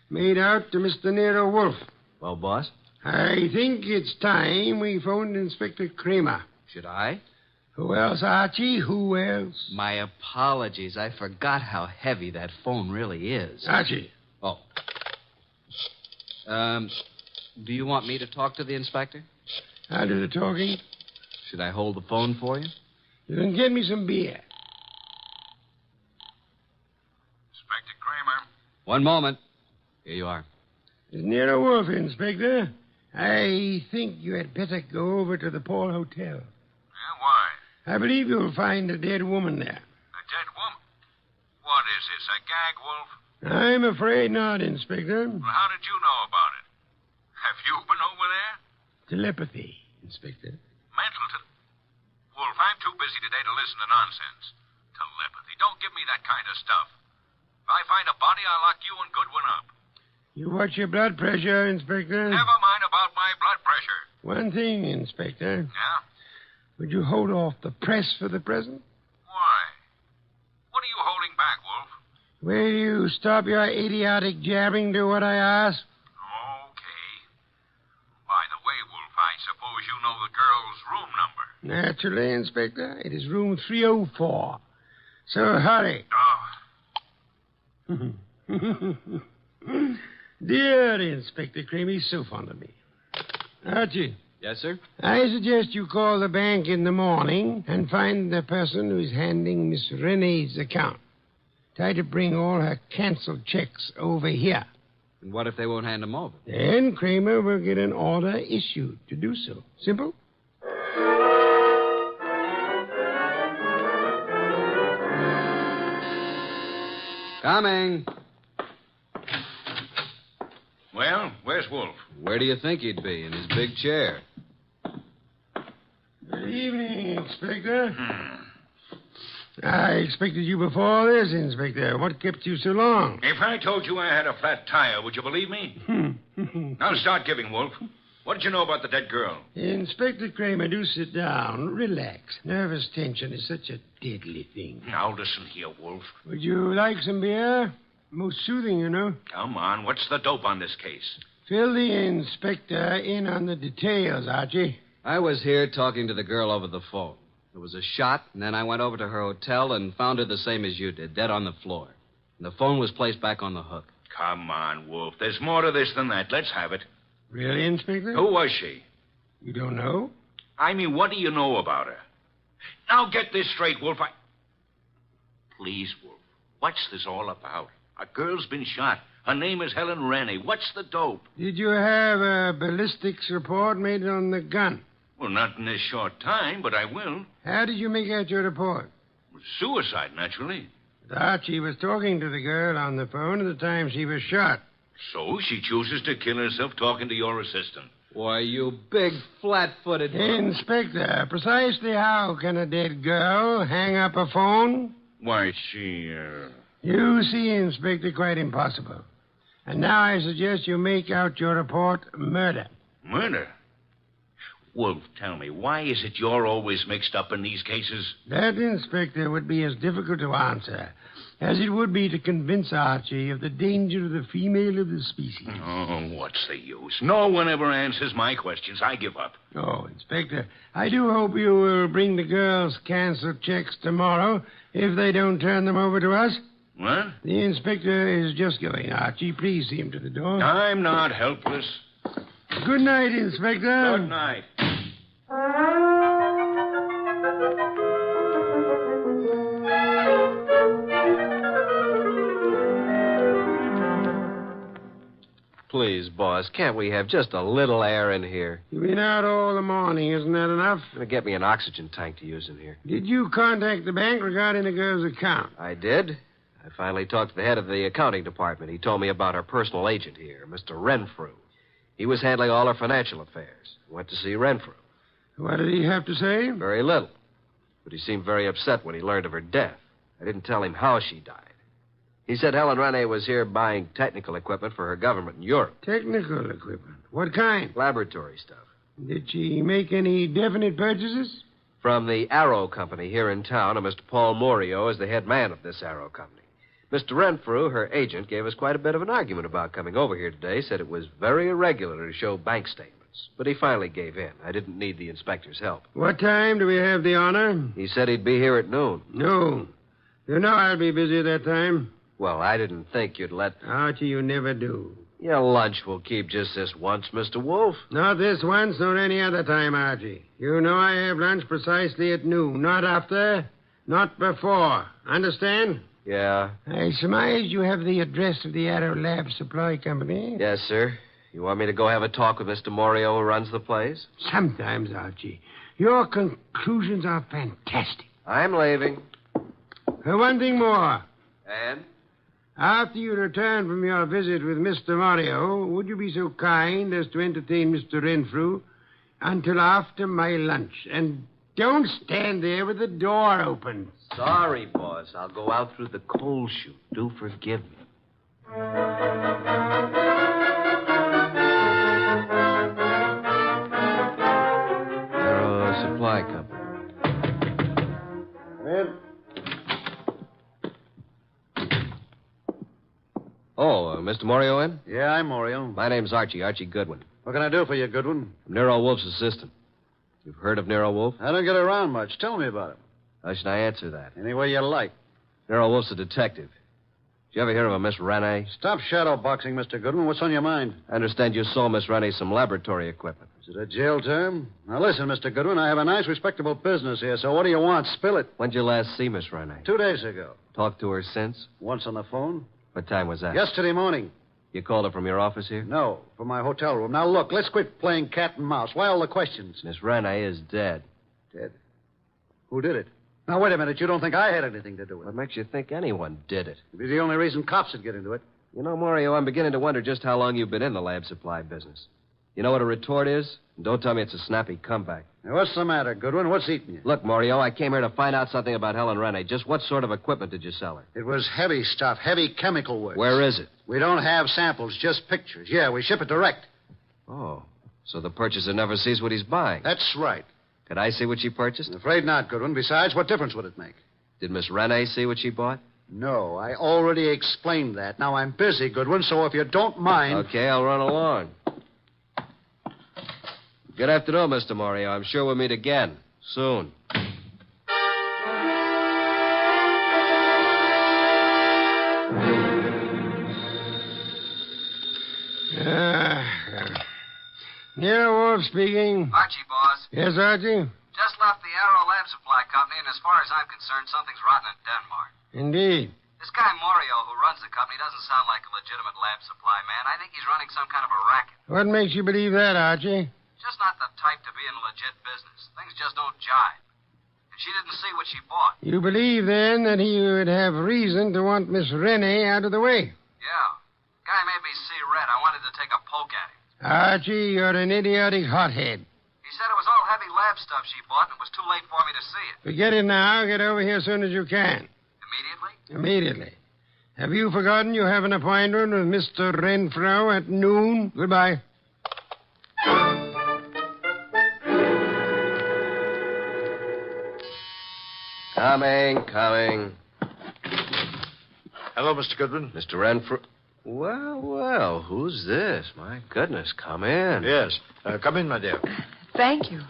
Made out to Mr. Nero Wolf. Well, boss? I think it's time we phoned Inspector Kramer. Should I? Who else, Archie? Who else? My apologies. I forgot how heavy that phone really is. Archie. Oh. Do you want me to talk to the inspector? I'll do the talking. Should I hold the phone for you? You can get me some beer. Inspector Kramer. One moment. Here you are. It's Nero Wolf, Inspector. I think you had better go over to the Paul Hotel. Yeah, I believe you'll find a dead woman there. A dead woman? What is this, a gag, Wolf? I'm afraid not, Inspector. Well, how did you know about it? Have you been over there? Telepathy, Inspector. Mentalton? Wolf, I'm too busy today to listen to nonsense. Telepathy. Don't give me that kind of stuff. If I find a body, I'll lock you and Goodwin up. You watch your blood pressure, Inspector. Never mind about my blood pressure. One thing, Inspector. Yeah? Would you hold off the press for the present? Why? What are you holding back, Wolf? Will you stop your idiotic jabbing to what I ask? Okay. By the way, Wolf, I suppose you know the girl's room number. Naturally, Inspector. It is room 304. So hurry. Oh. Dear Inspector Creamy, so fond of me. Archie. Yes, sir? I suggest you call the bank in the morning and find the person who is handling Miss Renee's account. Try to bring all her canceled checks over here. And what if they won't hand them over? Then Kramer will get an order issued to do so. Simple? Coming. Well, where's Wolf? Where do you think he'd be? In his big chair. Good evening, Inspector. I expected you before this, Inspector. What kept you so long? If I told you I had a flat tire, would you believe me? Now start giving, Wolf. What did you know about the dead girl? Inspector Kramer, do sit down. Relax. Nervous tension is such a deadly thing. Now listen here, Wolf. Would you like some beer? Most soothing, you know. Come on, what's the dope on this case? Fill the inspector in on the details, Archie. I was here talking to the girl over the phone. There was a shot, and then I went over to her hotel and found her the same as you did, dead on the floor. And the phone was placed back on the hook. Come on, Wolf. There's more to this than that. Let's have it. Really, Inspector? Who was she? You don't know? I mean, what do you know about her? Now get this straight, Wolf. Please, Wolf. What's this all about? A girl's been shot. Her name is Helen Rennie. What's the dope? Did you have a ballistics report made on the gun? Well, not in this short time, but I will. How did you make out your report? Suicide, naturally. Archie was talking to the girl on the phone at the time she was shot. So she chooses to kill herself talking to your assistant. Why, you big, flat-footed... Inspector, precisely how can a dead girl hang up a phone? Why, she, You see, Inspector, quite impossible. And now I suggest you make out your report murder. Murder? Wolf, tell me, why is it you're always mixed up in these cases? That, Inspector, would be as difficult to answer as it would be to convince Archie of the danger of the female of the species. Oh, what's the use? No one ever answers my questions. I give up. Oh, Inspector, I do hope you will bring the girls' canceled checks tomorrow if they don't turn them over to us. What? The inspector is just going, Archie. Please see him to the door. I'm not helpless. Good night, Inspector. Good night. Please, boss, can't we have just a little air in here? You've been out all the morning. Isn't that enough? Gonna get me an oxygen tank to use in here. Did you contact the bank regarding the girl's account? I did. I finally talked to the head of the accounting department. He told me about our personal agent here, Mr. Renfrew. He was handling all our financial affairs. Went to see Renfrew. What did he have to say? Very little. But he seemed very upset when he learned of her death. I didn't tell him how she died. He said Helen Rennie was here buying technical equipment for her government in Europe. Technical equipment? What kind? Laboratory stuff. Did she make any definite purchases? From the Arrow Company here in town, and Mr. Paul Morio is the head man of this Arrow Company. Mr. Renfrew, her agent, gave us quite a bit of an argument about coming over here today, said it was very irregular to show bank statements. But he finally gave in. I didn't need the inspector's help. What time do we have the honor? He said he'd be here at noon. No. You know I'll be busy at that time. Well, I didn't think you'd let... Archie, you never do. Your lunch will keep just this once, Mr. Wolf. Not this once, nor any other time, Archie. You know I have lunch precisely at noon. Not after, not before. Understand? Yeah. I surmise you have the address of the Arrow Lab Supply Company? Yes, sir. You want me to go have a talk with Mr. Morio who runs the place? Sometimes, Archie. Your conclusions are fantastic. I'm leaving. One thing more. And? After you return from your visit with Mr. Morio, would you be so kind as to entertain Mr. Renfrew until after my lunch? And don't stand there with the door open. Sorry, boss. I'll go out through the coal chute. Do forgive me. They're a supply company. Come in. Oh, Mr. Morio in? Yeah, I'm Morio. My name's Archie Goodwin. What can I do for you, Goodwin? I'm Nero Wolf's assistant. You've heard of Nero Wolf? I don't get around much. Tell me about him. How should I answer that? Any way you like. Nero Wolf's a detective. Did you ever hear of a Miss Rene? Stop shadowboxing, Mr. Goodwin. What's on your mind? I understand you sold Miss Rene some laboratory equipment. Is it a jail term? Now, listen, Mr. Goodwin, I have a nice, respectable business here, so what do you want? Spill it. When'd you last see Miss Rene? 2 days ago. Talked to her since? Once on the phone. What time was that? Yesterday morning. You called her from your office here? No, from my hotel room. Now, look, let's quit playing cat and mouse. Why all the questions? Miss Rene is dead. Dead? Who did it? Now, wait a minute. You don't think I had anything to do with it? What makes you think anyone did it? It'd be the only reason cops would get into it. You know, Mario, I'm beginning to wonder just how long you've been in the lab supply business. You know what a retort is? And don't tell me it's a snappy comeback. Now, what's the matter, Goodwin? What's eating you? Look, Mario, I came here to find out something about Helen Rene. Just what sort of equipment did you sell her? It was heavy stuff, heavy chemical work. Where is it? We don't have samples, just pictures. Yeah, we ship it direct. Oh, so the purchaser never sees what he's buying. That's right. Could I see what she purchased? I'm afraid not, Goodwin. Besides, what difference would it make? Did Miss Rene see what she bought? No, I already explained that. Now, I'm busy, Goodwin, so if you don't mind... Okay, I'll run along. Good afternoon, Mr. Mario. I'm sure we'll meet again. Soon. Nero Wolf speaking. Archie, boss. Yes, Archie? Just left the Arrow Lab Supply Company, and as far as I'm concerned, something's rotten in Denmark. Indeed. This guy Morio, who runs the company, doesn't sound like a legitimate lab supply man. I think he's running some kind of a racket. What makes you believe that, Archie? Just not the type to be in a legit business. Things just don't jive. And she didn't see what she bought. You believe, then, that he would have reason to want Miss Rene out of the way? Yeah. Guy made me see red. I wanted to take a poke at him. Archie, you're an idiotic hothead. He said it was all heavy lab stuff she bought, and it was too late for me to see it. Forget it now. Get over here as soon as you can. Immediately? Immediately. Have you forgotten you have an appointment with Mr. Renfrew at noon? Goodbye. Coming. Hello, Mr. Goodwin. Mr. Renfrew. Well, who's this? My goodness, come in. Yes. Come in, my dear. Thank you.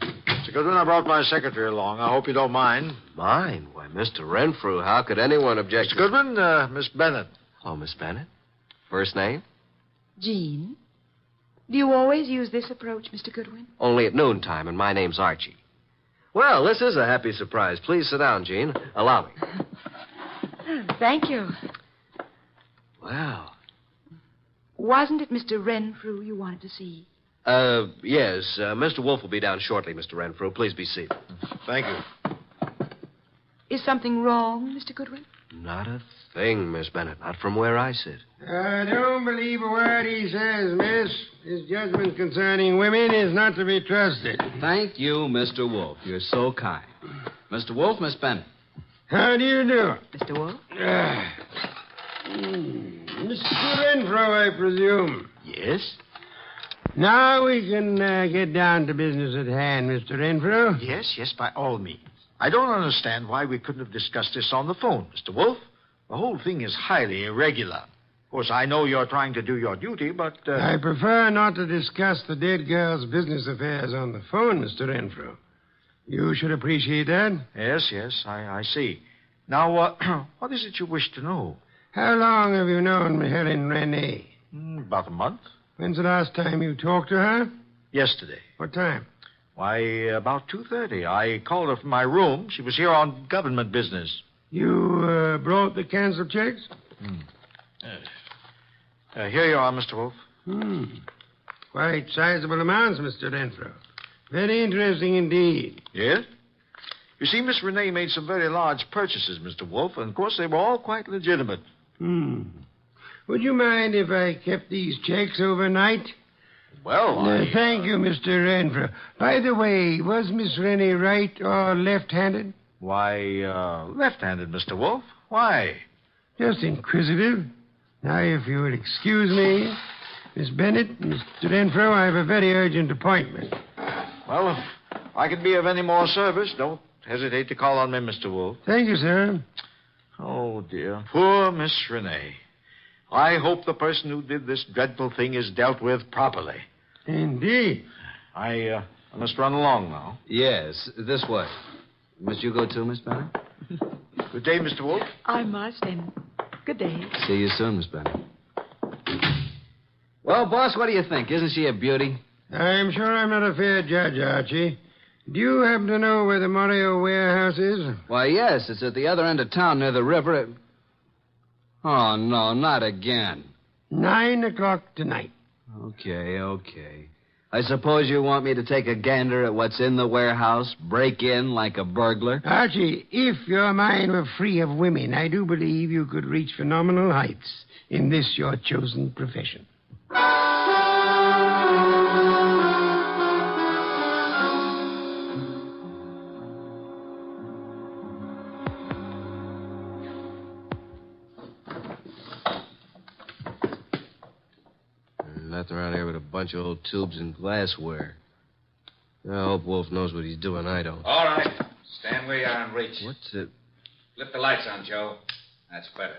Mr. Goodwin, I brought my secretary along. I hope you don't mind. Mine? Why, Mr. Renfrew, how could anyone object Mr. Goodwin, Miss Bennett. Oh, Miss Bennett? First name? Jean. Do you always use this approach, Mr. Goodwin? Only at noontime, and my name's Archie. Well, this is a happy surprise. Please sit down, Jean. Allow me. Thank you. Well. Wasn't it Mr. Renfrew you wanted to see? Yes. Mr. Wolf will be down shortly, Mr. Renfrew. Please be seated. Thank you. Is something wrong, Mr. Goodwin? Not a thing, Miss Bennett. Not from where I sit. Don't believe a word he says, miss. His judgment concerning women is not to be trusted. Thank you, Mr. Wolf. You're so kind. Mr. Wolf, Miss Bennett. How do you do? Mr. Wolf? Mr. Renfrew, I presume. Yes? Now we can get down to business at hand, Mr. Renfrew. Yes, by all means. I don't understand why we couldn't have discussed this on the phone, Mr. Wolf. The whole thing is highly irregular. Of course, I know you're trying to do your duty, but... I prefer not to discuss the dead girl's business affairs on the phone, Mr. Renfrew. You should appreciate that. Yes, I see. Now, what is it you wish to know? How long have you known Helen Rene? About a month. When's the last time you talked to her? Yesterday. What time? Why, about 2:30. I called her from my room. She was here on government business. You brought the canceled checks? Here you are, Mr. Wolf. Quite sizable amounts, Mr. Renfrew. Very interesting indeed. Yes? You see, Miss Renee made some very large purchases, Mr. Wolf, and of course they were all quite legitimate. Would you mind if I kept these checks overnight? Well, Thank you, Mr. Renfrew. By the way, was Miss Rennie right or left-handed? Why, left-handed, Mr. Wolf. Why? Just inquisitive. Now, if you would excuse me, Miss Bennett, Mr. Renfrew, I have a very urgent appointment. Well, if I can be of any more service, don't hesitate to call on me, Mr. Wolf. Thank you, sir. Oh, dear. Poor Miss Renee. I hope the person who did this dreadful thing is dealt with properly. Indeed. I must run along now. Yes, this way. Must you go too, Miss Bennett? Good day, Mr. Wolf. I must, and good day. See you soon, Miss Bennett. Well, boss, what do you think? Isn't she a beauty? I'm sure I'm not a fair judge, Archie. Do you happen to know where the Morio warehouse is? Why, yes, it's at the other end of town near the river. Oh, no, not again. 9 o'clock tonight. Okay. I suppose you want me to take a gander at what's in the warehouse, break in like a burglar? Archie, if your mind were free of women, I do believe you could reach phenomenal heights in this your chosen profession. Nothing around here but a bunch of old tubes and glassware. I hope Wolf knows what he's doing. I don't. All right. Stand where you are and reach. What's it? Flip the lights on, Joe. That's better.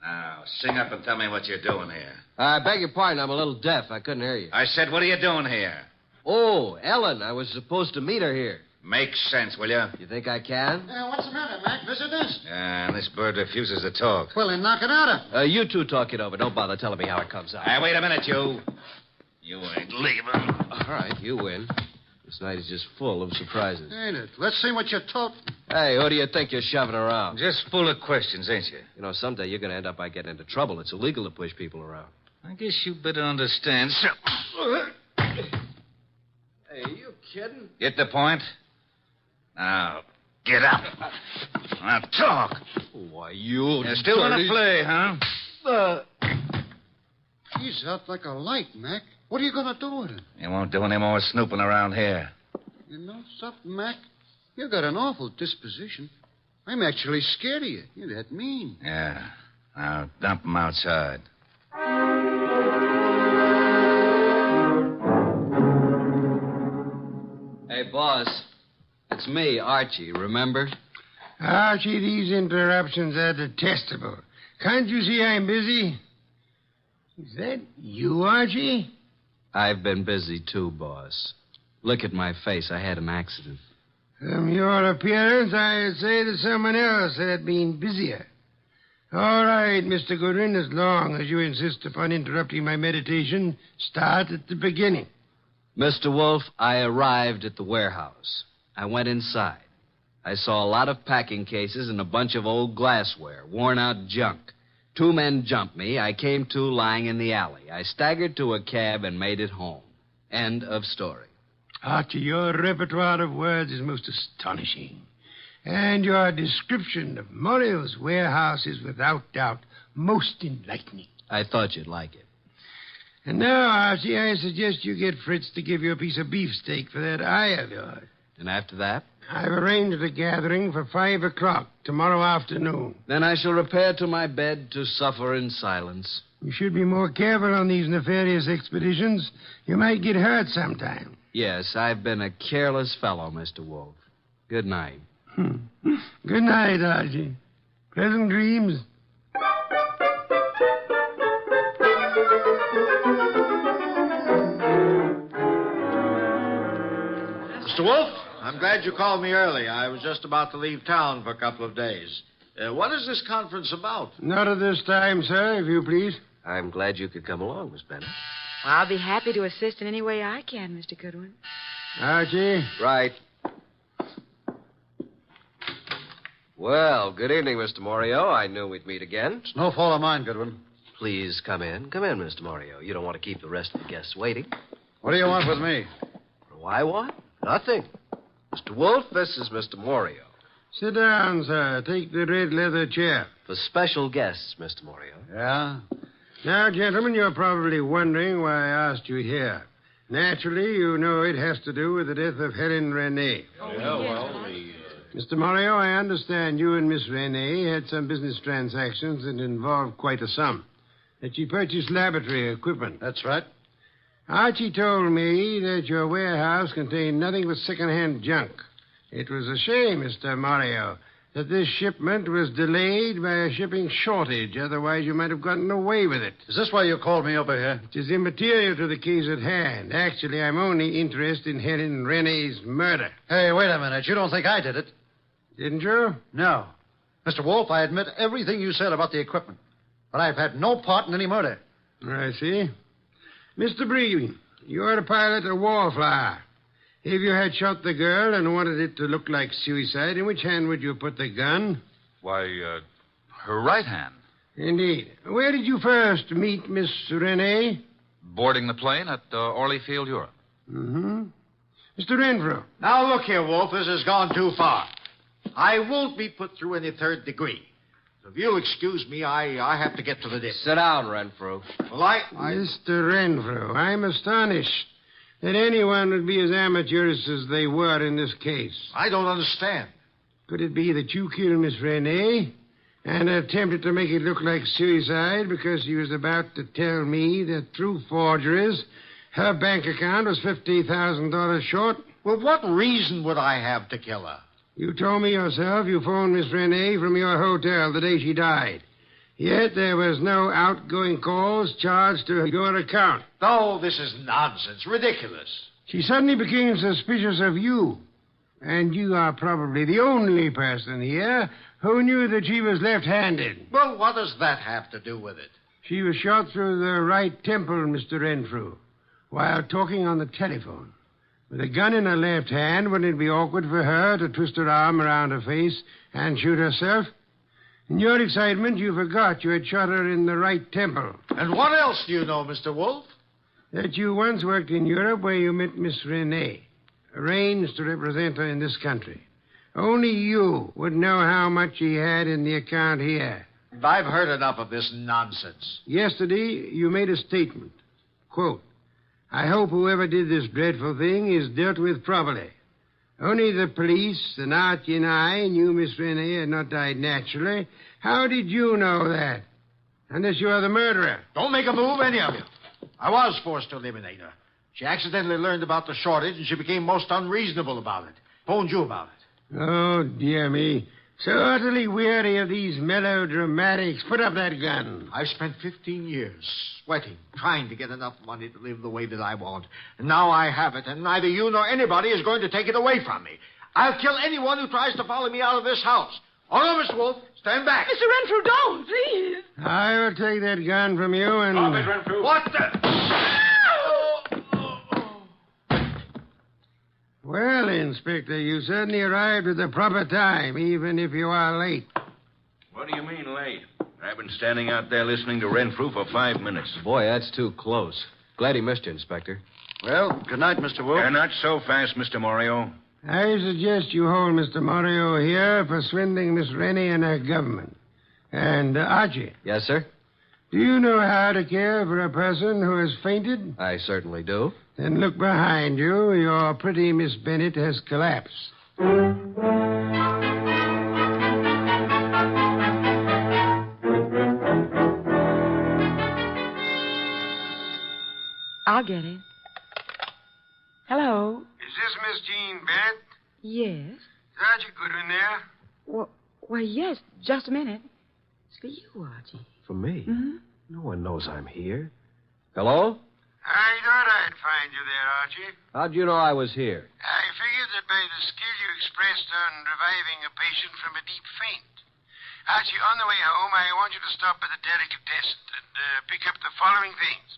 Now, sing up and tell me what you're doing here. I beg your pardon. I'm a little deaf. I couldn't hear you. I said, what are you doing here? Oh, Ellen. I was supposed to meet her here. Make sense, will you? You think I can? What's the matter, Mac? Visitors? And this bird refuses to talk. Well, then knock it out of. You two talk it over. Don't bother telling me how it comes out. Hey, wait a minute, you. You ain't leaving. All right, you win. This night is just full of surprises. Ain't it? Let's see what you're talking. Hey, who do you think you're shoving around? Just full of questions, ain't you? You know, someday you're going to end up by getting into trouble. It's illegal to push people around. I guess you better understand. Hey, are you kidding? Get the point? Now, get up. Now, talk. Why, you... You're still going to play, huh? He's out like a light, Mac. What are you going to do with him? You won't do any more snooping around here. You know something, Mac? You got an awful disposition. I'm actually scared of you. You're that mean. Yeah. Now, dump him outside. Hey, boss. It's me, Archie, remember? Archie, these interruptions are detestable. Can't you see I'm busy? Is that you, Archie? I've been busy, too, boss. Look at my face. I had an accident. From your appearance, I'd say that someone else had been busier. All right, Mr. Goodwin, as long as you insist upon interrupting my meditation, start at the beginning. Mr. Wolf, I arrived at the warehouse. I went inside. I saw a lot of packing cases and a bunch of old glassware, worn-out junk. 2 men jumped me. I came to lying in the alley. I staggered to a cab and made it home. End of story. Archie, your repertoire of words is most astonishing. And your description of Morrill's warehouse is without doubt most enlightening. I thought you'd like it. And now, Archie, I suggest you get Fritz to give you a piece of beefsteak for that eye of yours. And after that? I've arranged a gathering for 5 o'clock tomorrow afternoon. Then I shall repair to my bed to suffer in silence. You should be more careful on these nefarious expeditions. You might get hurt sometime. Yes, I've been a careless fellow, Mr. Wolf. Good night. Good night, Archie. Pleasant dreams. Mr. Wolf, I'm glad you called me early. I was just about to leave town for a couple of days. What is this conference about? Not at this time, sir, if you please. I'm glad you could come along, Miss Bennett. I'll be happy to assist in any way I can, Mr. Goodwin. Archie? Right. Well, good evening, Mr. Morio. I knew we'd meet again. It's no fault of mine, Goodwin. Please come in. Come in, Mr. Morio. You don't want to keep the rest of the guests waiting. What do you want with me? For Why, what? Nothing. Mr. Wolf, this is Mr. Morio. Sit down, sir. Take the red leather chair. For special guests, Mr. Morio. Yeah? Now, gentlemen, you're probably wondering why I asked you here. Naturally, you know it has to do with the death of Helen Renee. Mr. Morio, I understand you and Miss Renee had some business transactions that involved quite a sum. That she purchased laboratory equipment. That's right. Archie told me that your warehouse contained nothing but second-hand junk. It was a shame, Mr. Morio, that this shipment was delayed by a shipping shortage. Otherwise, you might have gotten away with it. Is this why you called me over here? It is immaterial to the case at hand. Actually, I'm only interested in Helen Renee's murder. Hey, wait a minute. You don't think I did it? Didn't you? No. Mr. Wolf, I admit everything you said about the equipment. But I've had no part in any murder. I see. Mr. Bree, you're a pilot of Wallflower. If you had shot the girl and wanted it to look like suicide, in which hand would you put the gun? Why, her right hand. Indeed. Where did you first meet Miss Renee? Boarding the plane at Orlyfield, Europe. Mm-hmm. Mr. Renfrew. Now, look here, Wolf. This has gone too far. I won't be put through any third degree. So if you'll excuse me, I have to get to the dip. Sit down, Renfrew. Well, Mr. Renfrew, I'm astonished that anyone would be as amateurish as they were in this case. I don't understand. Could it be that you killed Miss Renee and attempted to make it look like suicide because she was about to tell me that through forgeries her bank account was $50,000 short? Well, what reason would I have to kill her? You told me yourself you phoned Miss Renee from your hotel the day she died. Yet there was no outgoing calls charged to your account. Oh, this is nonsense. Ridiculous. She suddenly became suspicious of you. And you are probably the only person here who knew that she was left-handed. Well, what does that have to do with it? She was shot through the right temple, Mr. Renfrew, while talking on the telephone. With a gun in her left hand, wouldn't it be awkward for her to twist her arm around her face and shoot herself? In your excitement, you forgot you had shot her in the right temple. And what else do you know, Mr. Wolf? That you once worked in Europe where you met Miss Renee, arranged to represent her in this country. Only you would know how much she had in the account here. I've heard enough of this nonsense. Yesterday, you made a statement. Quote, I hope whoever did this dreadful thing is dealt with properly. Only the police, and Archie and I knew Miss Renee had not died naturally. How did you know that? Unless you are the murderer. Don't make a move, any of you. I was forced to eliminate her. She accidentally learned about the shortage, and she became most unreasonable about it. Phoned you about it. Oh, dear me. So utterly weary of these melodramatics. Put up that gun. I've spent 15 years sweating, trying to get enough money to live the way that I want. And now I have it, and neither you nor anybody is going to take it away from me. I'll kill anyone who tries to follow me out of this house. Oh, no, Mr. Wolf. Stand back. Mr. Renfrew, don't, please. I will take that gun from you and... Stop it, Renfrew. What the... Well, Inspector, you certainly arrived at the proper time, even if you are late. What do you mean, late? I've been standing out there listening to Renfrew for 5 minutes. Boy, that's too close. Glad he missed you, Inspector. Well, good night, Mr. Wolf. Not so fast, Mr. Morio. I suggest you hold Mr. Morio here for swindling Miss Rennie and her government. And, Archie. Yes, sir? Do you know how to care for a person who has fainted? I certainly do. Then look behind you. Your pretty Miss Bennett has collapsed. I'll get it. Hello? Is this Miss Jean Bennett? Yes. Is Archie Goodwin there? Well, why, yes. Just a minute. It's for you, Archie. For me? Mm-hmm. No one knows I'm here. Hello? I thought I'd find you there, Archie. How'd you know I was here? I figured that by the skill you expressed on reviving a patient from a deep faint. Archie, on the way home, I want you to stop at the delicatessen and pick up the following things.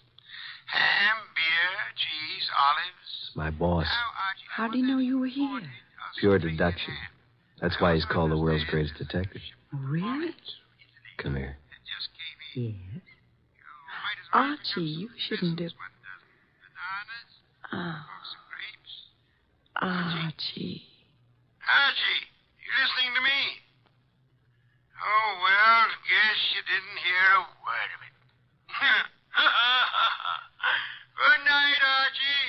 Ham, beer, cheese, olives. My boss. Now, Archie, How do you know you were here? Pure deduction. That's why he's called the world's greatest detective. Really? Come here. Yes. Archie, you shouldn't have... Oh. Archie. Archie, you listening to me? Oh, well, guess you didn't hear a word of it. Good night, Archie.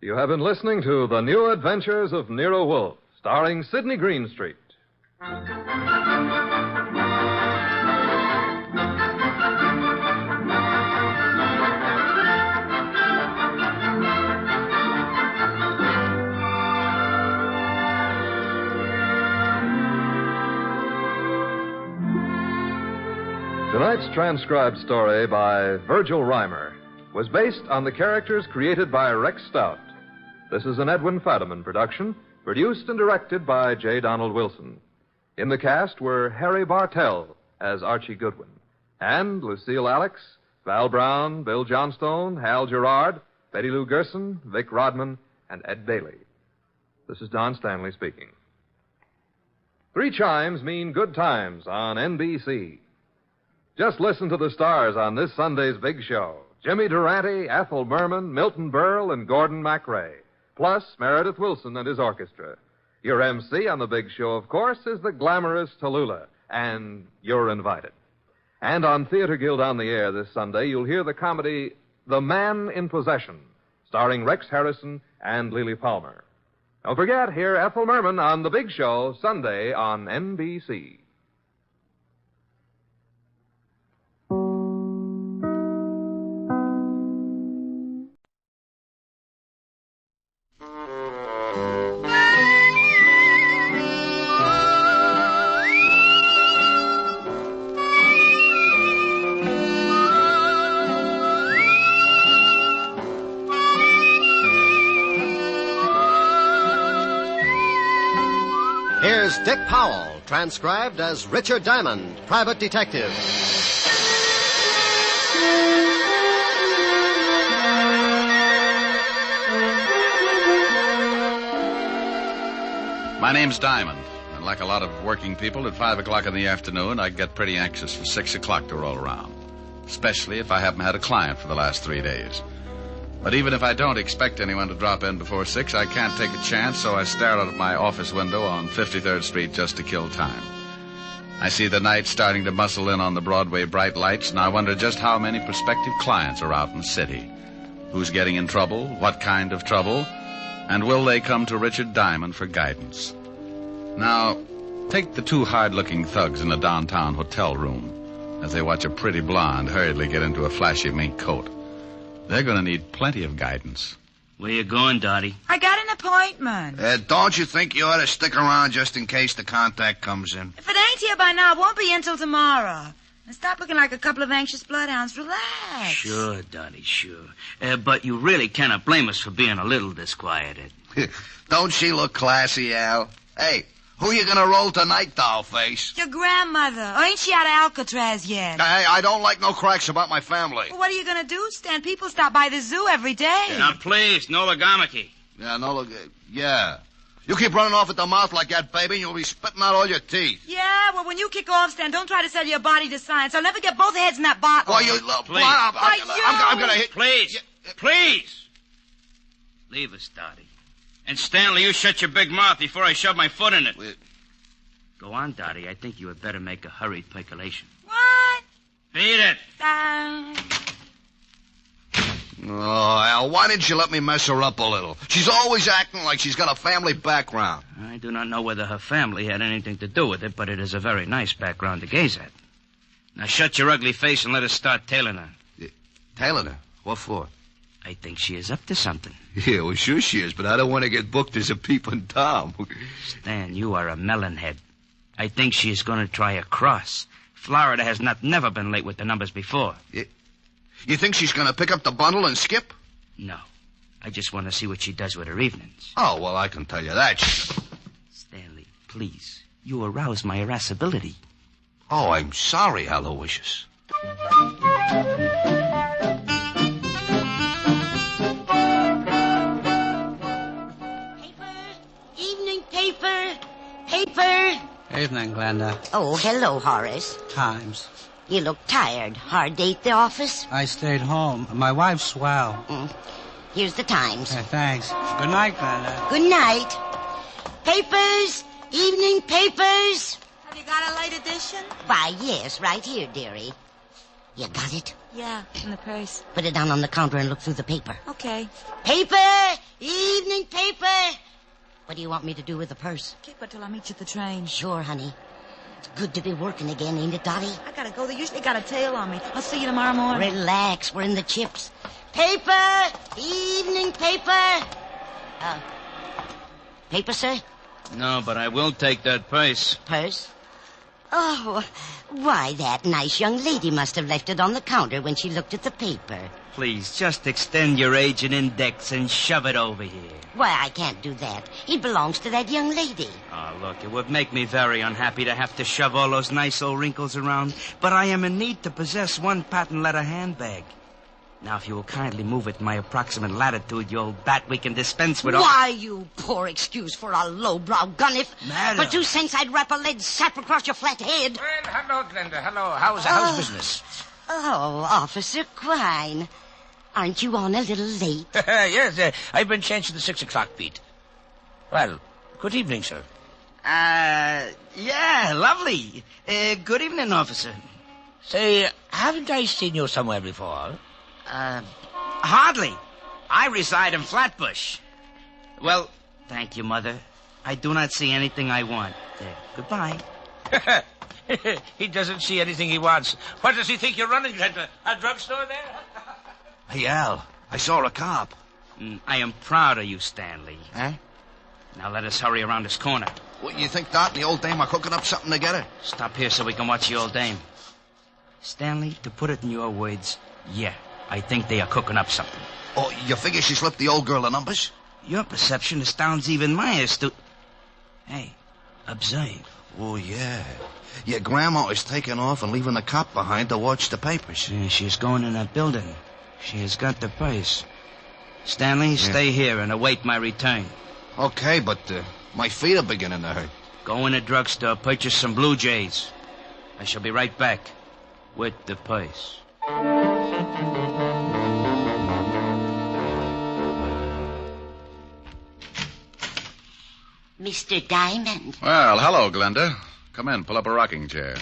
You have been listening to The New Adventures of Nero Wolfe, starring Sidney Greenstreet. Tonight's transcribed story by Virgil Reimer was based on the characters created by Rex Stout. This is an Edwin Fadiman production, produced and directed by J. Donald Wilson. In the cast were Harry Bartell as Archie Goodwin, and Lucille Alex, Val Brown, Bill Johnstone, Hal Gerard, Betty Lou Gerson, Vic Rodman, and Ed Daly. This is Don Stanley speaking. 3 chimes mean good times on NBC. Just listen to the stars on this Sunday's big show. Jimmy Durante, Ethel Merman, Milton Berle, and Gordon MacRae. Plus Meredith Wilson and his orchestra. Your MC on the big show, of course, is the glamorous Tallulah, and you're invited. And on Theater Guild on the Air this Sunday, you'll hear the comedy The Man in Possession, starring Rex Harrison and Lily Palmer. Don't forget, hear Ethel Merman on the big show Sunday on NBC. Here's Dick Powell, transcribed as Richard Diamond, private detective. My name's Diamond, and like a lot of working people, at 5 o'clock in the afternoon, I get pretty anxious for 6 o'clock to roll around, especially if I haven't had a client for the last 3 days. But even if I don't expect anyone to drop in before 6, I can't take a chance, so I stare out of my office window on 53rd Street just to kill time. I see the night starting to muscle in on the Broadway bright lights, and I wonder just how many prospective clients are out in the city. Who's getting in trouble, what kind of trouble, and will they come to Richard Diamond for guidance? Now, take the 2 hard-looking thugs in a downtown hotel room as they watch a pretty blonde hurriedly get into a flashy mink coat. They're going to need plenty of guidance. Where you going, Dottie? I got an appointment. Don't you think you ought to stick around just in case the contact comes in? If it ain't here by now, it won't be until tomorrow. And stop looking like a couple of anxious bloodhounds. Relax. Sure, Dottie, sure. But you really cannot blame us for being a little disquieted. Don't she look classy, Al? Hey, who you gonna roll tonight, dollface? Your grandmother. Or ain't she out of Alcatraz yet? Hey, I don't like no cracks about my family. Well, what are you going to do, Stan? People stop by the zoo every day. Now, please, no logomachy. Yeah. You keep running off at the mouth like that, baby, and you'll be spitting out all your teeth. Yeah, well, when you kick off, Stan, don't try to sell your body to science. I'll never get both heads in that bottle. Well, Please. I'm gonna hit... Please. Please. Leave us, Dottie. And Stanley, you shut your big mouth before I shove my foot in it. Go on, Dottie. I think you had better make a hurried percolation. What? Beat it. Oh, Al, why didn't you let me mess her up a little? She's always acting like she's got a family background. I do not know whether her family had anything to do with it, but it is a very nice background to gaze at. Now shut your ugly face and let us start tailing her. Tailing her? What for? I think she is up to something. Yeah, well, sure she is, but I don't want to get booked as a peeping Tom. Stan, you are a melonhead. I think she is going to try a cross. Florida has never been late with the numbers before. You think she's going to pick up the bundle and skip? No. I just want to see what she does with her evenings. Oh, well, I can tell you that. Stanley, please. You arouse my irascibility. Oh, I'm sorry, Aloysius. Evening paper. Paper! Evening, Glenda. Oh, hello, Horace. Times. You look tired. Hard day at the office? I stayed home. My wife's swell. Here's the Times. Thanks. Good night, Glenda. Good night. Papers! Evening papers! Have you got a late edition? Why, yes, right here, dearie. You got it? Yeah, in the purse. Put it down on the counter and look through the paper. Okay. Paper! Evening paper! What do you want me to do with the purse? Keep it till I meet you at the train. Sure, honey. It's good to be working again, ain't it, Dottie? I gotta go. They usually got a tail on me. I'll see you tomorrow morning. Relax. We're in the chips. Paper! Evening paper! Paper, sir? No, but I will take that purse. Purse? Oh, why, that nice young lady must have left it on the counter when she looked at the paper. Please, just extend your agent index and shove it over here. Why, I can't do that. It belongs to that young lady. Oh, look, it would make me very unhappy to have to shove all those nice old wrinkles around, but I am in need to possess one patent leather handbag. Now, if you will kindly move it in my approximate latitude, you old bat, we can dispense with all... Why, you poor excuse for a lowbrow gunnif. Madam. For 2 cents, I'd wrap a lead sap across your flat head. Well, hello, Glenda. Hello. How's business? Oh, Officer Quine. Aren't you on a little late? Yes, I've been changed to the 6 o'clock beat. Well, good evening, sir. Yeah, lovely. Good evening, officer. Say, haven't I seen you somewhere before? Hardly. I reside in Flatbush. Well, thank you, Mother. I do not see anything I want. There, goodbye. He doesn't see anything he wants. What does he think you're running? A drugstore there? Hey, Al, I saw a cop. I am proud of you, Stanley. Huh? Now let us hurry around this corner. What, you think Dot and the old dame are cooking up something together? Stop here so we can watch the old dame. Stanley, to put it in your words, yeah, I think they are cooking up something. Oh, you figure she slipped the old girl the numbers? Your perception astounds even my Hey, observe. Oh, yeah. Your grandma is taking off and leaving the cop behind to watch the papers. Yeah, she is going in that building. She has got the purse. Stanley, stay here and await my return. Okay, but my feet are beginning to hurt. Go in a drugstore, purchase some Blue Jays. I shall be right back with the purse. Mr. Diamond. Well, hello, Glenda. Come in, pull up a rocking chair.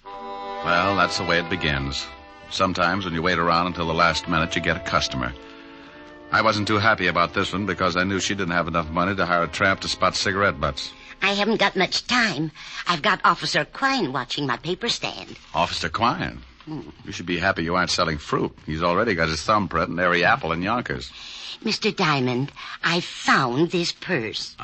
Well, that's the way it begins. Sometimes when you wait around until the last minute, you get a customer. I wasn't too happy about this one because I knew she didn't have enough money to hire a tramp to spot cigarette butts. I haven't got much time. I've got Officer Quine watching my paper stand. Officer Quine? You should be happy you aren't selling fruit. He's already got his thumbprint in every apple in Yonkers. Mr. Diamond, I found this purse.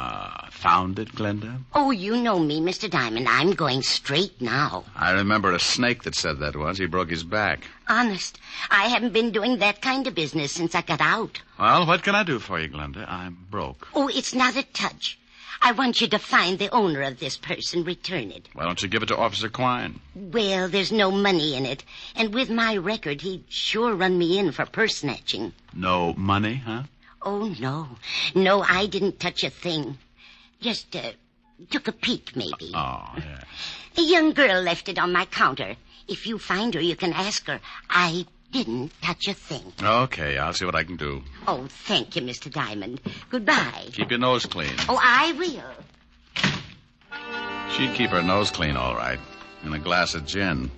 Found it, Glenda? Oh, you know me, Mr. Diamond. I'm going straight now. I remember a snake that said that once. He broke his back. Honest, I haven't been doing that kind of business since I got out. Well, what can I do for you, Glenda? I'm broke. Oh, it's not a touch. I want you to find the owner of this purse and return it. Why don't you give it to Officer Quine? Well, there's no money in it. And with my record, he'd sure run me in for purse snatching. No money, huh? Oh, no. No, I didn't touch a thing. Just took a peek, maybe. Oh, yeah. A young girl left it on my counter. If you find her, you can ask her. I didn't touch a thing. Okay, I'll see what I can do. Oh, thank you, Mr. Diamond. Goodbye. Keep your nose clean. Oh, I will. She'd keep her nose clean, all right. And a glass of gin.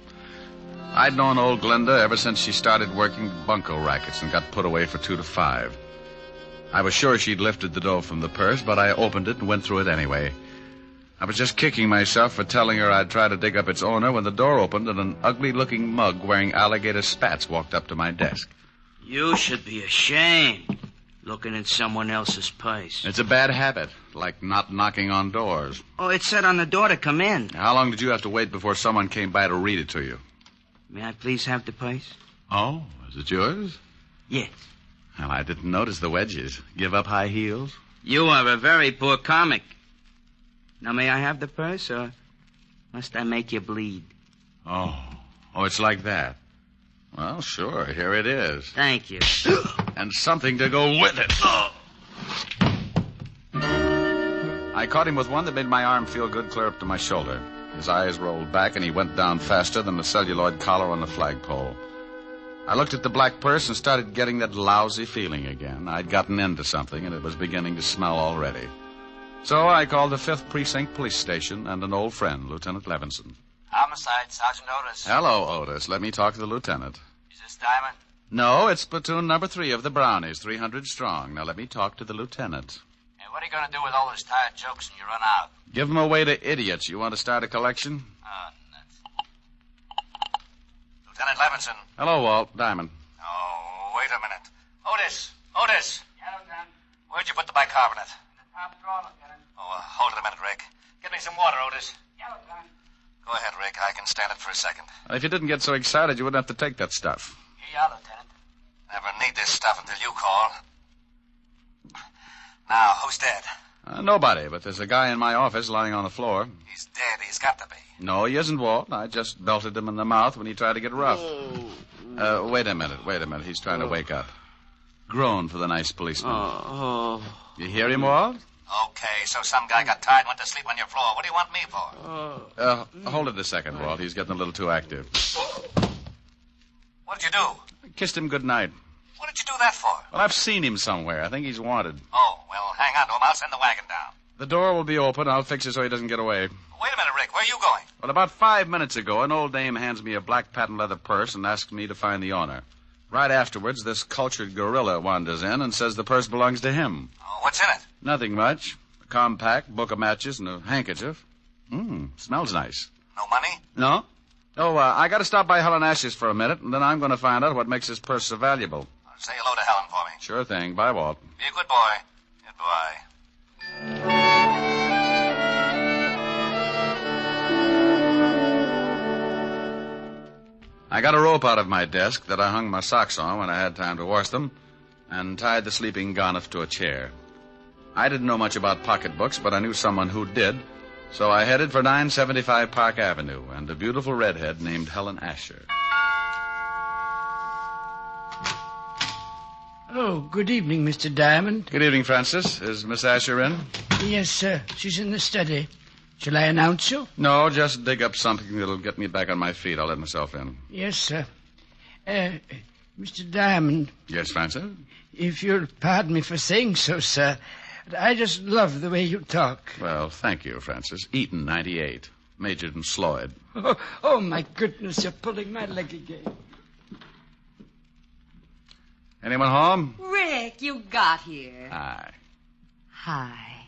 I'd known old Glenda ever since she started working bunco rackets and got put away for 2 to 5. I was sure she'd lifted the dough from the purse, but I opened it and went through it anyway. I was just kicking myself for telling her I'd try to dig up its owner when the door opened and an ugly-looking mug wearing alligator spats walked up to my desk. You should be ashamed, looking in someone else's purse. It's a bad habit, like not knocking on doors. Oh, it said on the door to come in. How long did you have to wait before someone came by to read it to you? May I please have the purse? Oh, is it yours? Yes. Well, I didn't notice the wedges. Give up high heels? You are a very poor comic. Now, may I have the purse, or must I make you bleed? Oh, it's like that. Well, sure, here it is. Thank you. And something to go with it. Oh. I caught him with one that made my arm feel good clear up to my shoulder. His eyes rolled back, and he went down faster than the celluloid collar on the flagpole. I looked at the black purse and started getting that lousy feeling again. I'd gotten into something, and it was beginning to smell already. So I called the 5th Precinct Police Station and an old friend, Lieutenant Levinson. Homicide, Sergeant Otis. Hello, Otis. Let me talk to the lieutenant. Is this Diamond? No, it's platoon number 3 of the Brownies, 300 strong. Now let me talk to the lieutenant. Hey, what are you going to do with all those tired jokes when you run out? Give them away to idiots. You want to start a collection? Oh, nuts. Lieutenant Levinson. Hello, Walt. Diamond. Oh, wait a minute. Otis! Yeah, Lieutenant. Where'd you put the bicarbonate? In the top drawer, Lieutenant. Oh, hold it a minute, Rick. Get me some water, Otis. Yeah, Lieutenant. Go ahead, Rick. I can stand it for a second. If you didn't get so excited, you wouldn't have to take that stuff. Here you are, Lieutenant. Never need this stuff until you call. Now, who's dead? Nobody, but there's a guy in my office lying on the floor. He's dead. He's got to be. No, he isn't, Walt. I just belted him in the mouth when he tried to get rough. Wait a minute. He's trying to wake up. Groan for the nice policeman. You hear him, Walt? Okay, so some guy got tired and went to sleep on your floor. What do you want me for? Hold it a second, Walt. He's getting a little too active. What did you do? I kissed him good night. What did you do that for? Well, I've seen him somewhere. I think he's wanted. Oh, well, hang on to him. I'll send the wagon down. The door will be open. I'll fix it so he doesn't get away. Wait a minute, Rick. Where are you going? Well, about 5 minutes ago, an old dame hands me a black patent leather purse and asks me to find the owner. Right afterwards, this cultured gorilla wanders in and says the purse belongs to him. Oh, what's in it? Nothing much. A compact, book of matches, and a handkerchief. Smells nice. No money? No. Oh, I got to stop by Helen Ash's for a minute, and then I'm going to find out what makes this purse so valuable. Say hello to Helen for me. Sure thing. Bye, Walt. Be a good boy. Goodbye. I got a rope out of my desk that I hung my socks on when I had time to wash them, and tied the sleeping Garniff to a chair. I didn't know much about pocketbooks, but I knew someone who did, so I headed for 975 Park Avenue and a beautiful redhead named Helen Asher. Oh, good evening, Mr. Diamond. Good evening, Francis. Is Miss Asher in? Yes, sir. She's in the study. Shall I announce you? No, just dig up something that'll get me back on my feet. I'll let myself in. Yes, sir. Mr. Diamond. Yes, Francis? If you'll pardon me for saying so, sir, I just love the way you talk. Well, thank you, Francis. Eaton, 98. Majored in Sloyd. Oh, my goodness, you're pulling my leg again. Anyone home? Rick, you got here. Hi. Hi.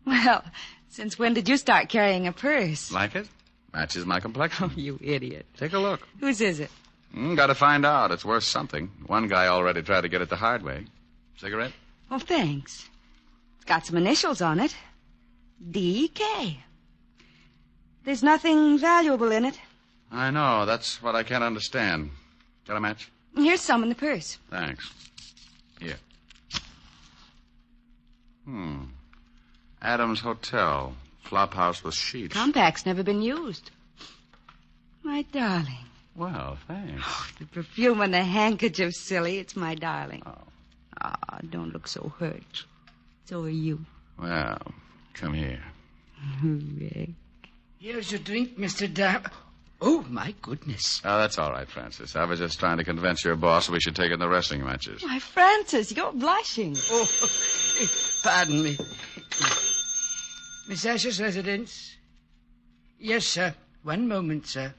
Well, since when did you start carrying a purse? Like it? Matches my complexion. Oh, you idiot. Take a look. Whose is it? Got to find out. It's worth something. One guy already tried to get it the hard way. Cigarette? Oh, thanks. It's got some initials on it. D.K. There's nothing valuable in it. I know. That's what I can't understand. Got a match? Here's some in the purse. Thanks. Here. Adams Hotel. Flophouse with sheets. Compact's never been used. My darling. Well, thanks. Oh, the perfume and the handkerchief, silly. It's my darling. Don't look so hurt. So are you. Well, come here. Rick. Here's your drink, Mr. Diamond. Oh, my goodness. Oh, that's all right, Francis. I was just trying to convince your boss we should take it in the wrestling matches. Why, Francis, you're blushing. Oh, pardon me. Miss Asher's residence? Yes, sir. One moment, sir.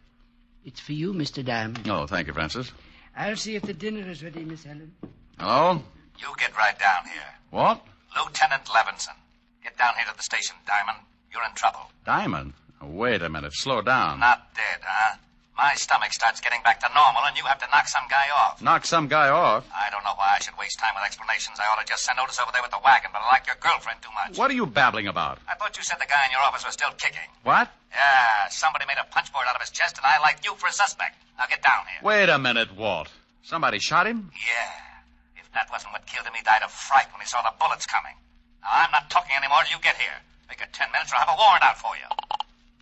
It's for you, Mr. Diamond. Oh, thank you, Francis. I'll see if the dinner is ready, Miss Helen. Hello? You get right down here. What? Lieutenant Levinson. Get down here to the station, Diamond. You're in trouble. Diamond? Wait a minute. Slow down. Not dead, huh? My stomach starts getting back to normal, and you have to knock some guy off. Knock some guy off? I don't know why I should waste time with explanations. I ought to just send Otis over there with the wagon, but I like your girlfriend too much. What are you babbling about? I thought you said the guy in your office was still kicking. What? Yeah, somebody made a punch board out of his chest, and I liked you for a suspect. Now get down here. Wait a minute, Walt. Somebody shot him? Yeah. If that wasn't what killed him, he died of fright when he saw the bullets coming. Now, I'm not talking anymore till you get here. Make it 10 minutes or I'll have a warrant out for you.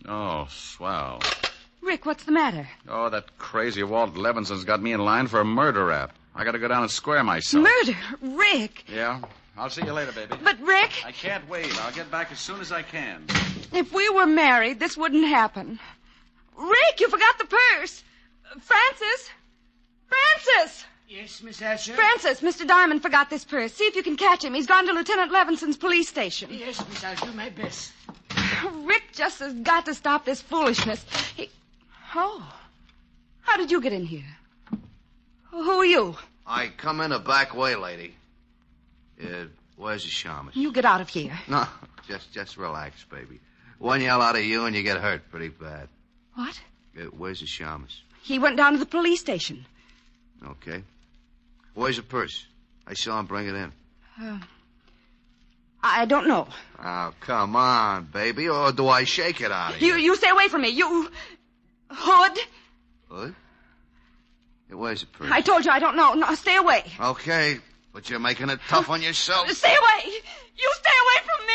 Oh, swell. Rick, what's the matter? Oh, that crazy Walt Levinson's got me in line for a murder rap. I got to go down and square myself. Murder? Rick? Yeah? I'll see you later, baby. But, Rick... I can't wait. I'll get back as soon as I can. If we were married, this wouldn't happen. Rick, you forgot the purse. Francis? Francis! Yes, Miss Asher? Francis, Mr. Diamond forgot this purse. See if you can catch him. He's gone to Lieutenant Levinson's police station. Yes, Miss, I'll do my best. Rick just has got to stop this foolishness. Oh. How did you get in here? Who are you? I come in a back way, lady. Where's the shamus? You get out of here. No, just relax, baby. One yell out of you and you get hurt pretty bad. What? Where's the shamus? He went down to the police station. Okay. Where's the purse? I saw him bring it in. I don't know. Oh, come on, baby. Or do I shake it out of you? You stay away from me. You... Hood? Hood? Where's the purse? I told you I don't know. No, stay away. Okay, but you're making it tough on yourself. Stay away. You stay away from me.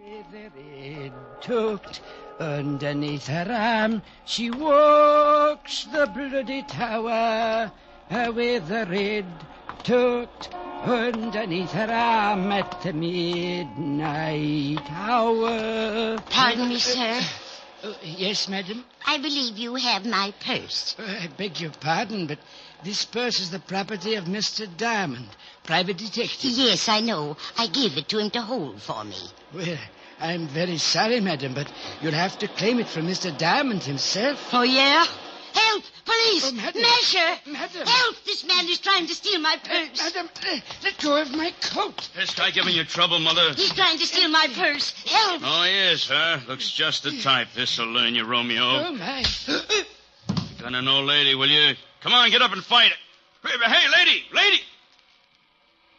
With her head tucked underneath her arm, she walks the bloody tower. With her head tucked underneath her arm at the midnight hour. Pardon me, sir. Yes, madam? I believe you have my purse. I beg your pardon, but this purse is the property of Mr. Diamond, private detective. Yes, I know. I gave it to him to hold for me. Well, I'm very sorry, madam, but you'll have to claim it from Mr. Diamond himself. Oh, yeah? Help! Police! Oh, madam. Masher! Madam! Help! This man is trying to steal my purse. Madam, let go of my coat. This guy giving you trouble, Mother? He's trying to steal my purse. Help! Oh, yes, huh? Looks just the type. This'll learn you, Romeo. Oh, my. Gun an old lady, will you? Come on, get up and fight it. Hey, lady!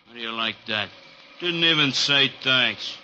How do you like that? Didn't even say thanks.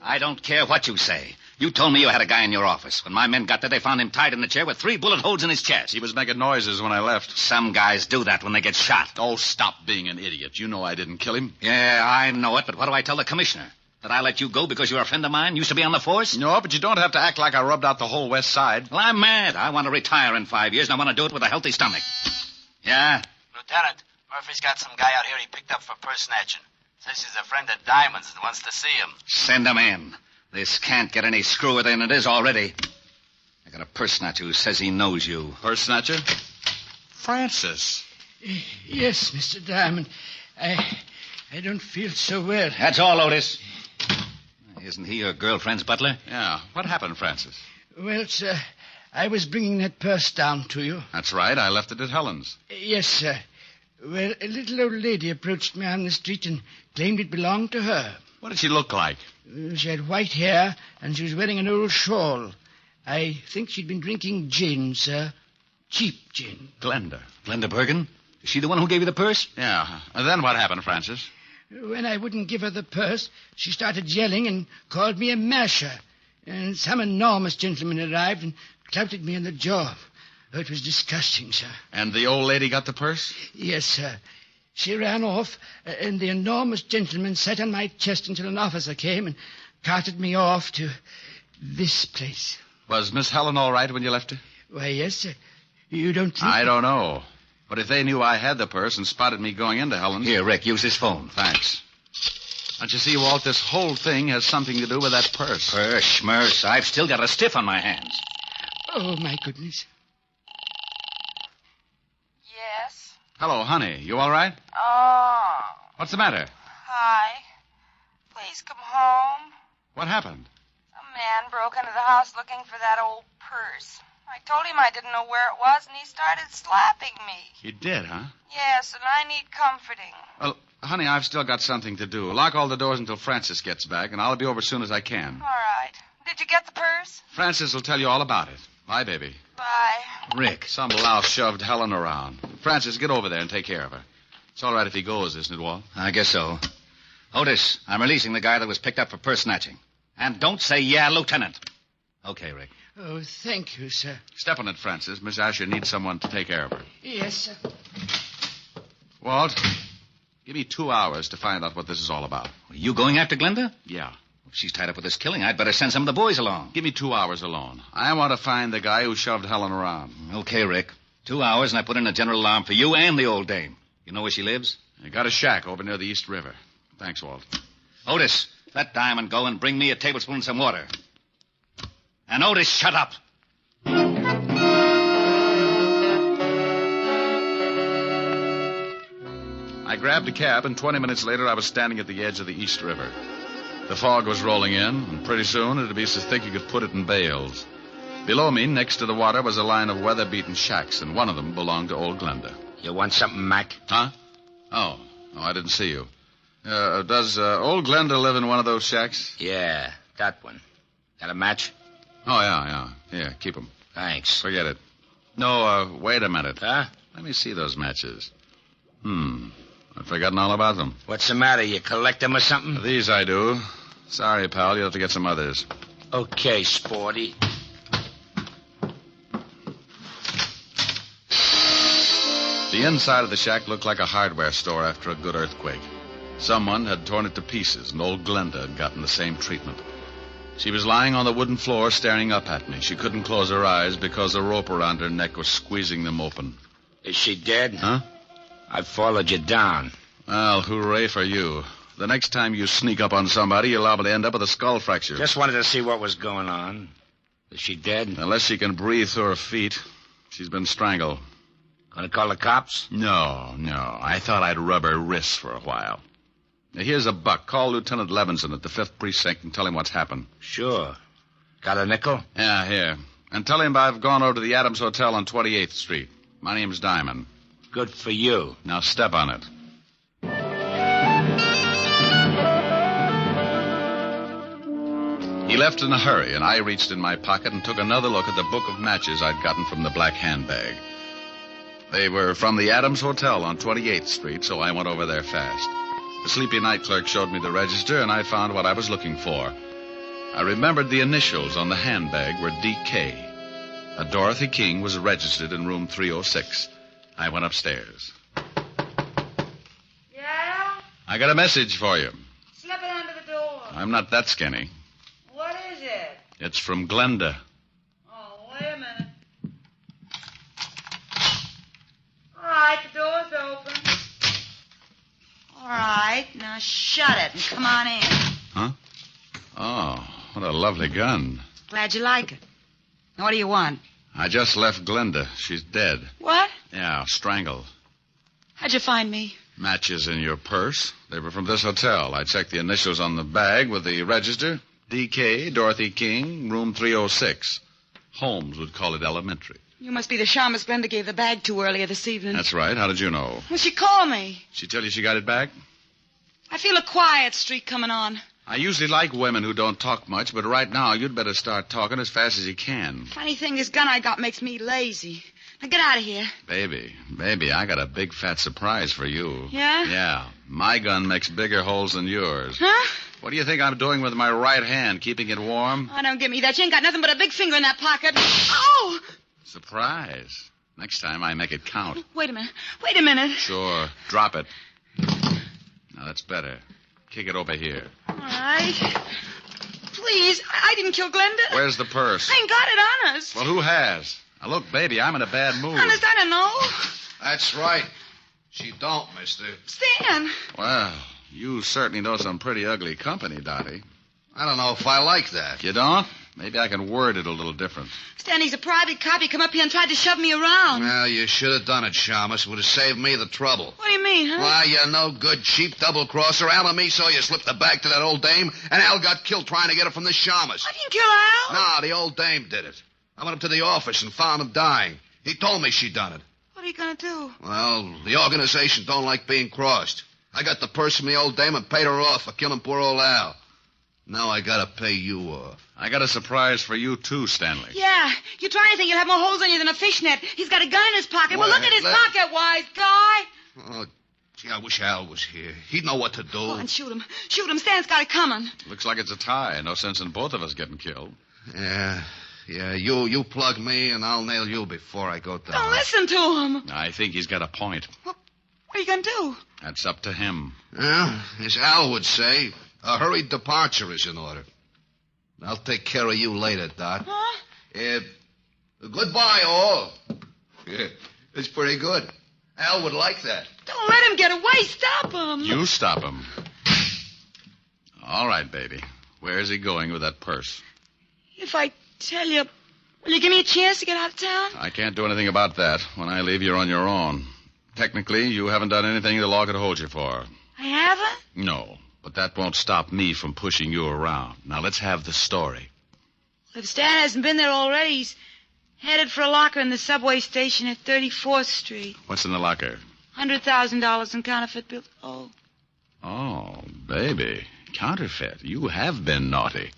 I don't care what you say. You told me you had a guy in your office. When my men got there, they found him tied in the chair with 3 bullet holes in his chest. He was making noises when I left. Some guys do that when they get shot. Oh, stop being an idiot. You know I didn't kill him. Yeah, I know it, but what do I tell the commissioner? That I let you go because you're a friend of mine? Used to be on the force? No, but you don't have to act like I rubbed out the whole West Side. Well, I'm mad. I want to retire in 5 years, and I want to do it with a healthy stomach. Yeah? Lieutenant, Murphy's got some guy out here he picked up for purse snatching. Says he's a friend of Diamond's and wants to see him. Send him in. This can't get any screwier than it is already. I got a purse snatcher who says he knows you. Purse snatcher? Francis. Yes, Mr. Diamond. I don't feel so well. That's all, Otis. Isn't he your girlfriend's butler? Yeah. What happened, Francis? Well, sir, I was bringing that purse down to you. That's right. I left it at Helen's. Yes, sir. Well, a little old lady approached me on the street and claimed it belonged to her. What did she look like? She had white hair, and she was wearing an old shawl. I think she'd been drinking gin, sir. Cheap gin. Glenda. Glenda Bergen? Is she the one who gave you the purse? Yeah. And then what happened, Francis? When I wouldn't give her the purse, she started yelling and called me a masher. And some enormous gentleman arrived and clouted me in the jaw. Oh, it was disgusting, sir. And the old lady got the purse? Yes, sir. She ran off, and the enormous gentleman sat on my chest until an officer came and carted me off to this place. Was Miss Helen all right when you left her? Why, yes, sir. You don't think... I don't know. But if they knew I had the purse and spotted me going into Helen's... Here, Rick, use his phone. Thanks. Don't you see, Walt, this whole thing has something to do with that purse. Purse, schmurse. I've still got a stiff on my hands. Oh, my goodness. Yes? Hello, honey. You all right? Oh. What's the matter? Hi. Please come home. What happened? A man broke into the house looking for that old purse. I told him I didn't know where it was, and he started slapping me. He did, huh? Yes, and I need comforting. Well, honey, I've still got something to do. Lock all the doors until Francis gets back, and I'll be over as soon as I can. All right. Did you get the purse? Francis will tell you all about it. Bye, baby. Bye. Rick. Some louse shoved Helen around. Francis, get over there and take care of her. It's all right if he goes, isn't it, Walt? I guess so. Otis, I'm releasing the guy that was picked up for purse snatching. And don't say, yeah, Lieutenant. Okay, Rick. Oh, thank you, sir. Step on it, Francis. Miss Asher needs someone to take care of her. Yes, sir. Walt, Give me 2 hours to find out what this is all about. Are you going after Glenda? Yeah. If she's tied up with this killing, I'd better send some of the boys along. Give me 2 hours alone. I want to find the guy who shoved Helen around. Okay, Rick. 2 hours, and I put in a general alarm for you and the old dame. You know where she lives? I got a shack over near the East River. Thanks, Walt. Otis, let Diamond go and bring me a tablespoon and some water. And Otis, shut up. I grabbed a cab, and 20 minutes later I was standing at the edge of the East River. The fog was rolling in, and pretty soon it'd be so thick you could put it in bales. Below me, next to the water, was a line of weather-beaten shacks, and one of them belonged to old Glenda. You want something, Mac? Huh? Oh, I didn't see you. Does old Glenda live in one of those shacks? Yeah, that one. Got a match? Oh, yeah. Here, keep them. Thanks. Forget it. No, wait a minute. Huh? Let me see those matches. I've forgotten all about them. What's the matter? You collect them or something? These I do. Sorry, pal. You'll have to get some others. Okay, Sporty. The inside of the shack looked like a hardware store after a good earthquake. Someone had torn it to pieces, and old Glenda had gotten the same treatment. She was lying on the wooden floor staring up at me. She couldn't close her eyes because the rope around her neck was squeezing them open. Is she dead? Huh? I followed you down. Well, hooray for you. The next time you sneak up on somebody, you're liable to end up with a skull fracture. Just wanted to see what was going on. Is she dead? Unless she can breathe through her feet. She's been strangled. Gonna call the cops? No. I thought I'd rub her wrists for a while. Now, here's a buck. Call Lieutenant Levinson at the 5th Precinct and tell him what's happened. Sure. Got a nickel? Yeah, here. And tell him I've gone over to the Adams Hotel on 28th Street. My name's Diamond. Good for you. Now step on it. He left in a hurry, and I reached in my pocket and took another look at the book of matches I'd gotten from the black handbag. They were from the Adams Hotel on 28th Street, so I went over there fast. The sleepy night clerk showed me the register, and I found what I was looking for. I remembered the initials on the handbag were D.K. A Dorothy King was registered in room 306. I went upstairs. Yeah? I got a message for you. Slip it under the door. I'm not that skinny. What is it? It's from Glenda. Oh, wait a minute. All right, the door's open. All right, now shut it and come on in. Huh? Oh, what a lovely gun. Glad you like it. Now, what do you want? I just left Glenda. She's dead. What? Yeah, strangled. How'd you find me? Matches in your purse. They were from this hotel. I checked the initials on the bag with the register. D.K., Dorothy King, room 306. Holmes would call it elementary. You must be the shamus Glenda gave the bag to earlier this evening. That's right. How did you know? Well, she called me. She tell you she got it back? I feel a quiet streak coming on. I usually like women who don't talk much, but right now you'd better start talking as fast as you can. Funny thing, this gun I got makes me lazy. Now get out of here. Baby, I got a big fat surprise for you. Yeah? Yeah. My gun makes bigger holes than yours. Huh? What do you think I'm doing with my right hand, keeping it warm? Oh, don't give me that. You ain't got nothing but a big finger in that pocket. Oh! Surprise. Next time I make it count. Wait a minute. Sure. Drop it. Now, that's better. Kick it over here. All right. Please, I didn't kill Glenda. Where's the purse? I ain't got it on us. Well, who has? Now, look, baby, I'm in a bad mood. Honest, I don't know. That's right. She don't, mister. Stan. Well, you certainly know some pretty ugly company, Dottie. I don't know if I like that. You don't? Maybe I can word it a little different. Stan, he's a private cop. He come up here and tried to shove me around. Well, you should have done it, Shamus. Would have saved me the trouble. What do you mean, huh? Why, you no good, cheap double-crosser. Al and me saw you slip the bag to that old dame, and Al got killed trying to get it from the Shamus. I didn't kill Al. No, the old dame did it. I went up to the office and found him dying. He told me she done it. What are you going to do? Well, the organization don't like being crossed. I got the purse from the old dame and paid her off for killing poor old Al. Now I gotta pay you off. I got a surprise for you, too, Stanley. Yeah. You try anything, you'll have more holes on you than a fishnet. He's got a gun in his pocket. Well, look at his pocket, wise guy. Oh, gee, I wish Al was here. He'd know what to do. Go on, shoot him. Shoot him. Stan's got it coming. Looks like it's a tie. No sense in both of us getting killed. Yeah, you plug me, and I'll nail you before I go down. Don't listen to him. I think he's got a point. Well, are you going to do? That's up to him. Well, as Al would say, a hurried departure is in order. I'll take care of you later, Dot. Huh? Goodbye, all. Yeah, that's pretty good. Al would like that. Don't let him get away. Stop him. You stop him. All right, baby. Where's he going with that purse? If I tell you, will you give me a chance to get out of town? I can't do anything about that. When I leave, you're on your own. Technically, you haven't done anything the law could hold you for. I haven't? No, but that won't stop me from pushing you around. Now, let's have the story. If Stan hasn't been there already, he's headed for a locker in the subway station at 34th Street. What's in the locker? $100,000 in counterfeit bills. Oh, baby. Counterfeit. You have been naughty.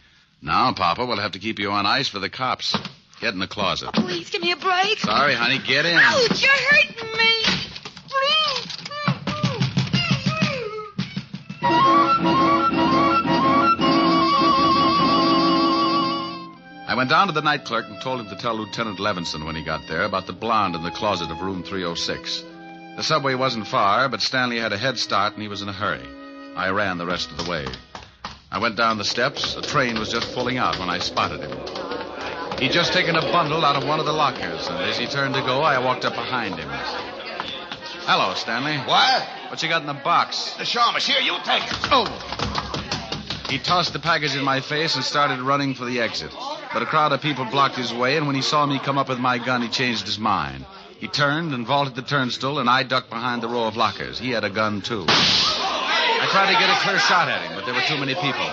Now, Papa, we'll have to keep you on ice for the cops. Get in the closet. Please, give me a break. Sorry, honey. Get in. Ouch, you're hurting me. I went down to the night clerk and told him to tell Lieutenant Levinson when he got there about the blonde in the closet of room 306. The subway wasn't far, but Stanley had a head start and he was in a hurry. I ran the rest of the way. I went down the steps. A train was just pulling out when I spotted him. He'd just taken a bundle out of one of the lockers, and as he turned to go, I walked up behind him. Hello, Stanley. What? What you got in the box? The Sharmas. Here, you take it. Oh! He tossed the package in my face and started running for the exit. But a crowd of people blocked his way, and when he saw me come up with my gun, he changed his mind. He turned and vaulted the turnstile, and I ducked behind the row of lockers. He had a gun, too. I tried to get a clear shot at him, but there were too many people.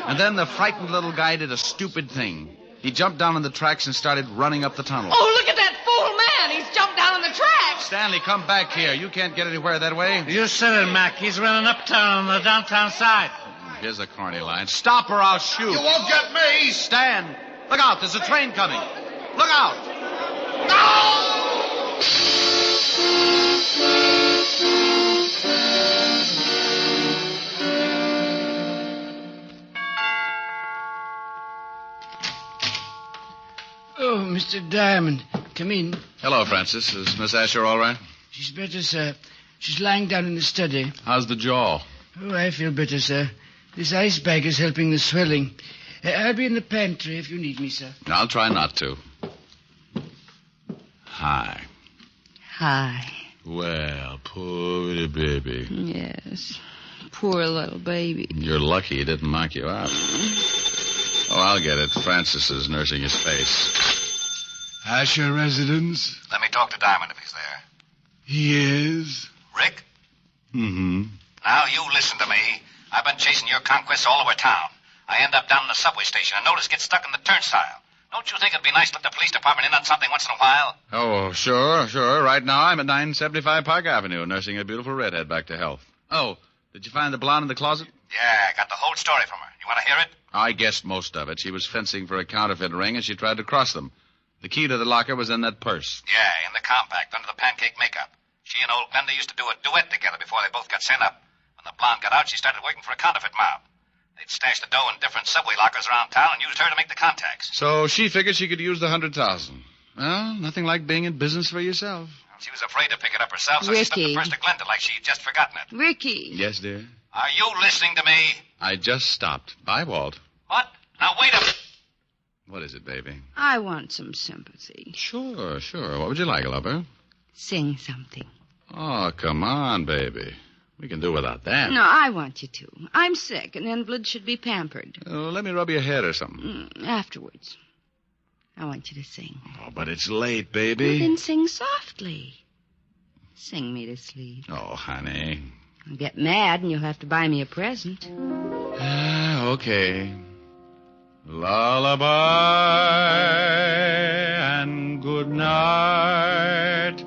And then the frightened little guy did a stupid thing. He jumped down on the tracks and started running up the tunnel. Oh, look at that fool man. He's jumped down on the tracks. Stanley, come back here. You can't get anywhere that way. You said it, Mac. He's running uptown on the downtown side. Here's a corny line. Stop or I'll shoot. You won't get me. Stand. Look out. There's a train coming. Look out. No! Oh, Mr. Diamond, come in. Hello, Francis. Is Miss Asher all right? She's better, sir. She's lying down in the study. How's the jaw? Oh, I feel better, sir. This ice bag is helping the swelling. I'll be in the pantry if you need me, sir. I'll try not to. Hi. Hi. Well, poor little baby. Yes. Poor little baby. You're lucky he didn't knock you out. Oh, I'll get it. Francis is nursing his face. Asher residence? Let me talk to Diamond if he's there. He is. Rick? Mm-hmm. Now, you listen to me. I've been chasing your conquests all over town. I end up down in the subway station and notice get stuck in the turnstile. Don't you think it'd be nice to let the police department in on something once in a while? Oh, sure. Right now I'm at 975 Park Avenue, nursing a beautiful redhead back to health. Oh, did you find the blonde in the closet? Yeah, I got the whole story from her. You want to hear it? I guessed most of it. She was fencing for a counterfeit ring, and she tried to cross them. The key to the locker was in that purse. Yeah, in the compact, under the pancake makeup. She and old Glenda used to do a duet together before they both got sent up. When the blonde got out, she started working for a counterfeit mob. They'd stashed the dough in different subway lockers around town and used her to make the contacts. So she figured she could use the 100,000. Well, nothing like being in business for yourself. Well, she was afraid to pick it up herself, so she slipped the purse to Glenda like she'd just forgotten it. Ricky. Yes, dear? Are you listening to me? I just stopped. Bye, Walt. What? Now, wait a minute. What is it, baby? I want some sympathy. Sure. What would you like, lover? Sing something. Oh, come on, baby. We can do without that. No, I want you to. I'm sick. An invalid should be pampered. Let me rub your head or something. Afterwards. I want you to sing. Oh, but it's late, baby. Well, then sing softly. Sing me to sleep. Oh, honey. I'll get mad and you'll have to buy me a present. Okay. Lullaby and good night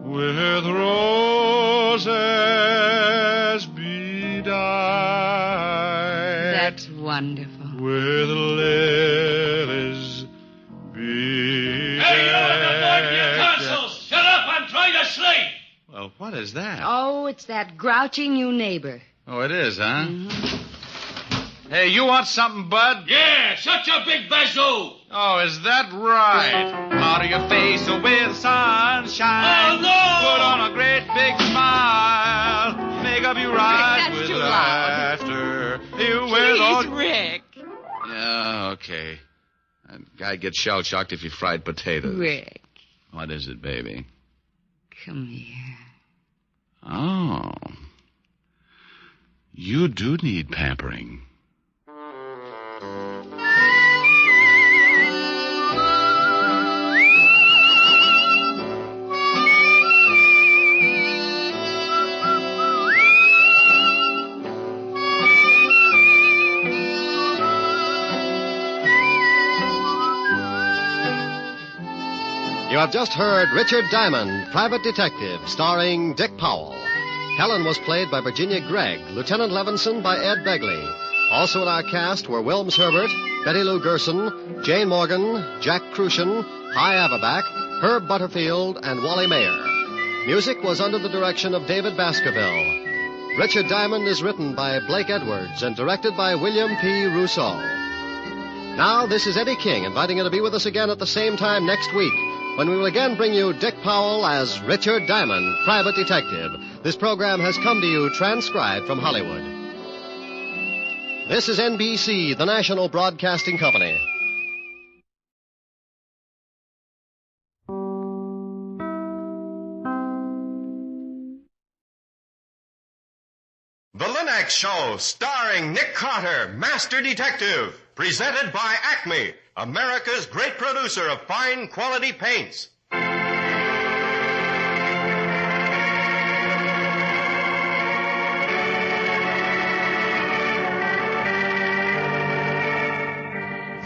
with roses bedight. That's wonderful. With lilies bedecked. Hey, you in the morning utensils! Shut up, I'm trying to sleep! Well, what is that? Oh, it's that grouchy new neighbor. Oh, it is, huh? Mm-hmm. Hey, you want something, Bud? Yeah, shut your big bazoo! Oh, is that right? Powder your face with sunshine. Oh, no! Put on a great big smile. Rick. Yeah, okay. That guy gets shell-shocked if you fried potatoes. Rick. What is it, baby? Come here. Oh. You do need pampering. You have just heard Richard Diamond, Private Detective, starring Dick Powell. Helen was played by Virginia Gregg, Lieutenant Levinson by Ed Begley. Also in our cast were Wilms Herbert, Betty Lou Gerson, Jane Morgan, Jack Crucian, Hy Averback, Herb Butterfield, and Wally Mayer. Music was under the direction of David Baskerville. Richard Diamond is written by Blake Edwards and directed by William P. Rousseau. Now, this is Eddie King inviting you to be with us again at the same time next week, when we will again bring you Dick Powell as Richard Diamond, Private Detective. This program has come to you transcribed from Hollywood. This is NBC, the national broadcasting company. The Linux Show, starring Nick Carter, Master Detective, presented by Acme, America's great producer of fine quality paints.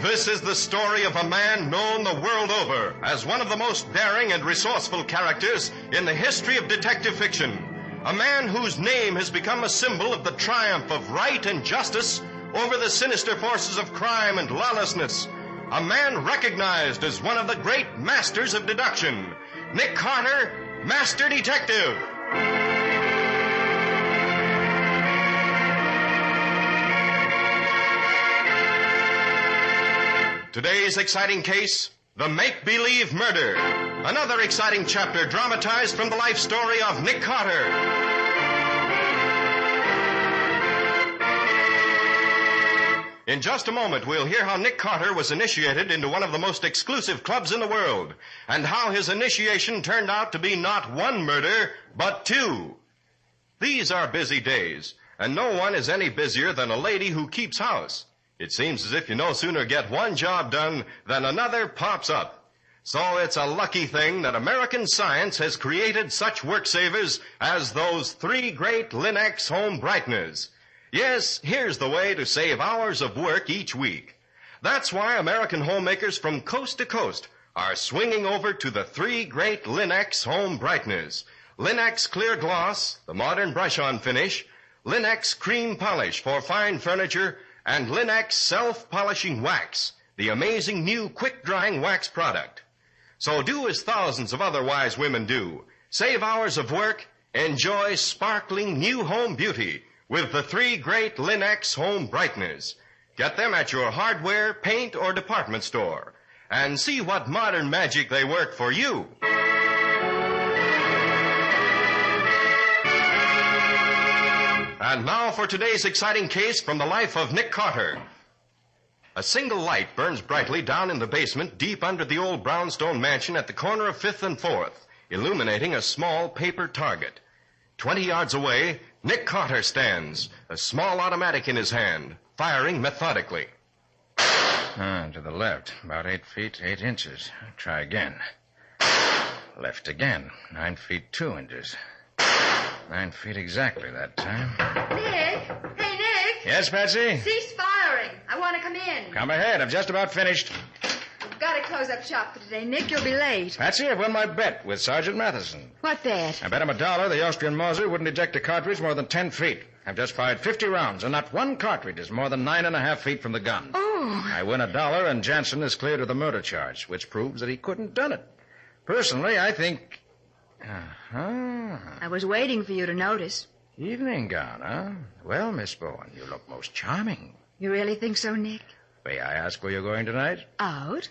This is the story of a man known the world over as one of the most daring and resourceful characters in the history of detective fiction. A man whose name has become a symbol of the triumph of right and justice over the sinister forces of crime and lawlessness. A man recognized as one of the great masters of deduction. Nick Carter, Master Detective. Today's exciting case, the make-believe murder. Another exciting chapter dramatized from the life story of Nick Carter. In just a moment, we'll hear how Nick Carter was initiated into one of the most exclusive clubs in the world, and how his initiation turned out to be not one murder, but two. These are busy days, and no one is any busier than a lady who keeps house. It seems as if you no sooner get one job done than another pops up. So it's a lucky thing that American science has created such work savers as those three great Linux home brighteners. Yes, here's the way to save hours of work each week. That's why American homemakers from coast to coast are swinging over to the three great Linux home brighteners. Linux Clear Gloss, the modern brush-on finish, Linux Cream Polish for fine furniture, and Linux Self-Polishing Wax, the amazing new quick-drying wax product. So do as thousands of other wise women do. Save hours of work, enjoy sparkling new home beauty with the three great Linux home brighteners. Get them at your hardware, paint, or department store. And see what modern magic they work for you. And now for today's exciting case from the life of Nick Carter. A single light burns brightly down in the basement deep under the old brownstone mansion at the corner of 5th and 4th, illuminating a small paper target. 20 yards away, Nick Carter stands, a small automatic in his hand, firing methodically. To the left, about 8 feet, 8 inches. Try again. Left again, 9 feet, 2 inches. 9 feet exactly that time. Nick! Hey, Nick! Yes, Patsy? Cease firing. I want to come in. Come ahead. I've just about finished. We've got to close up shop for today, Nick. You'll be late. Patsy, I've won my bet with Sergeant Matheson. What bet? I bet him $1 the Austrian Mauser wouldn't eject a cartridge more than 10 feet. I've just fired 50 rounds, and not one cartridge is more than 9.5 feet from the gun. Oh. I win $1, and Jansen is cleared of the murder charge, which proves that he couldn't have done it. Personally, I think... I was waiting for you to notice. Evening gown, huh? Well, Miss Bowen, you look most charming. You really think so, Nick? May I ask where you're going tonight? Out?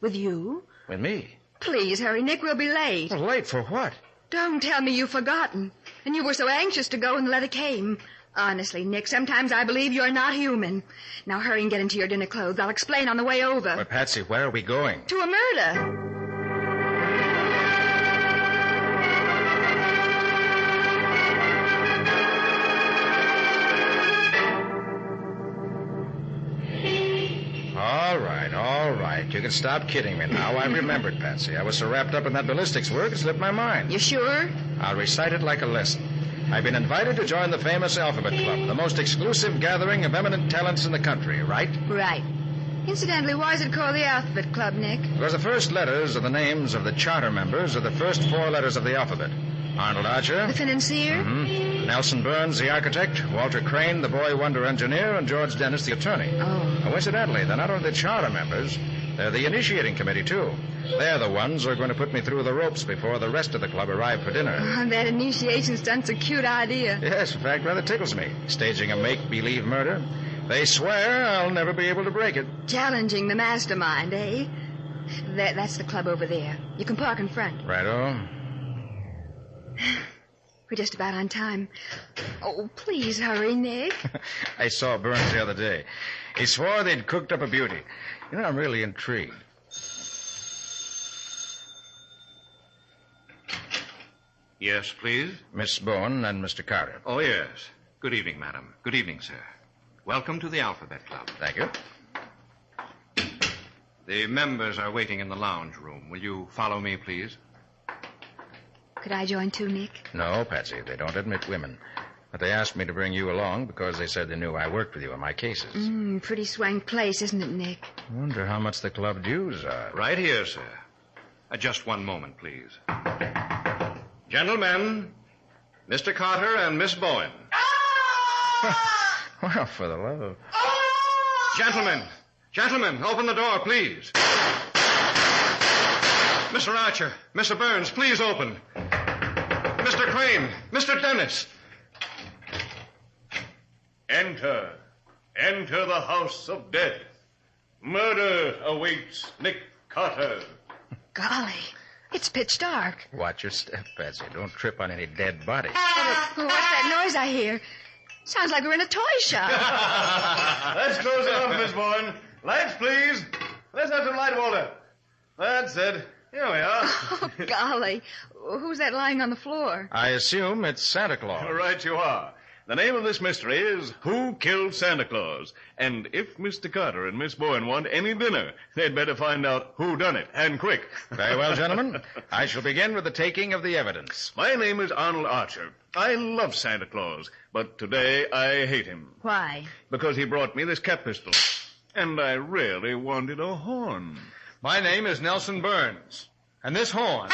With you? With me? Please hurry, Nick. We'll be late. Well, late for what? Don't tell me you've forgotten. And you were so anxious to go, and the letter came. Honestly, Nick, sometimes I believe you're not human. Now hurry and get into your dinner clothes. I'll explain on the way over. But, Patsy, where are we going? To a murder. All right. You can stop kidding me now. I remembered, Patsy. I was so wrapped up in that ballistics work, it slipped my mind. You sure? I'll recite it like a lesson. I've been invited to join the famous Alphabet Club, the most exclusive gathering of eminent talents in the country, right? Right. Incidentally, why is it called the Alphabet Club, Nick? Because the first letters of the names of the charter members are the first 4 letters of the alphabet. Arnold Archer. The financier? Mm-hmm. Nelson Burns, the architect. Walter Crane, the boy wonder engineer. And George Dennis, the attorney. Oh. Coincidentally, they're not only the charter members, they're the initiating committee, too. They're the ones who are going to put me through the ropes before the rest of the club arrive for dinner. Oh, that initiation stunt's a cute idea. Yes, in fact, rather tickles me. Staging a make-believe murder. They swear I'll never be able to break it. Challenging the mastermind, eh? That's the club over there. You can park in front. Righto. We're just about on time. Oh, please hurry, Nick. I saw Burns the other day. He swore they'd cooked up a beauty. You know, I'm really intrigued. Yes, please? Miss Bowen and Mr. Carter. Oh, yes. Good evening, madam. Good evening, sir. Welcome to the Alphabet Club. Thank you. The members are waiting in the lounge room. Will you follow me, please? Could I join too, Nick? No, Patsy, they don't admit women. But they asked me to bring you along because they said they knew I worked with you in my cases. Pretty swank place, isn't it, Nick? I wonder how much the club dues are. Right here, sir. Just one moment, please. Gentlemen, Mr. Carter and Miss Bowen. Well, for the love of... Gentlemen, open the door, please. Mr. Archer, Mr. Burns, please open. Mr. Crane, Mr. Dennis. Enter the house of death. Murder awaits Nick Carter. Golly, it's pitch dark. Watch your step, Patsy. Don't trip on any dead body. What's that noise I hear? Sounds like we're in a toy shop. Let's close it up, Miss Bowen. Lights, please. Let's have some light water. That's it. Here we are. Oh, golly. Who's that lying on the floor? I assume it's Santa Claus. Right you are. The name of this mystery is Who Killed Santa Claus? And if Mr. Carter and Miss Bowen want any dinner, they'd better find out who done it, and quick. Very well, gentlemen. I shall begin with the taking of the evidence. My name is Arnold Archer. I love Santa Claus, but today I hate him. Why? Because he brought me this cat pistol. And I really wanted a horn. My name is Nelson Burns, and this horn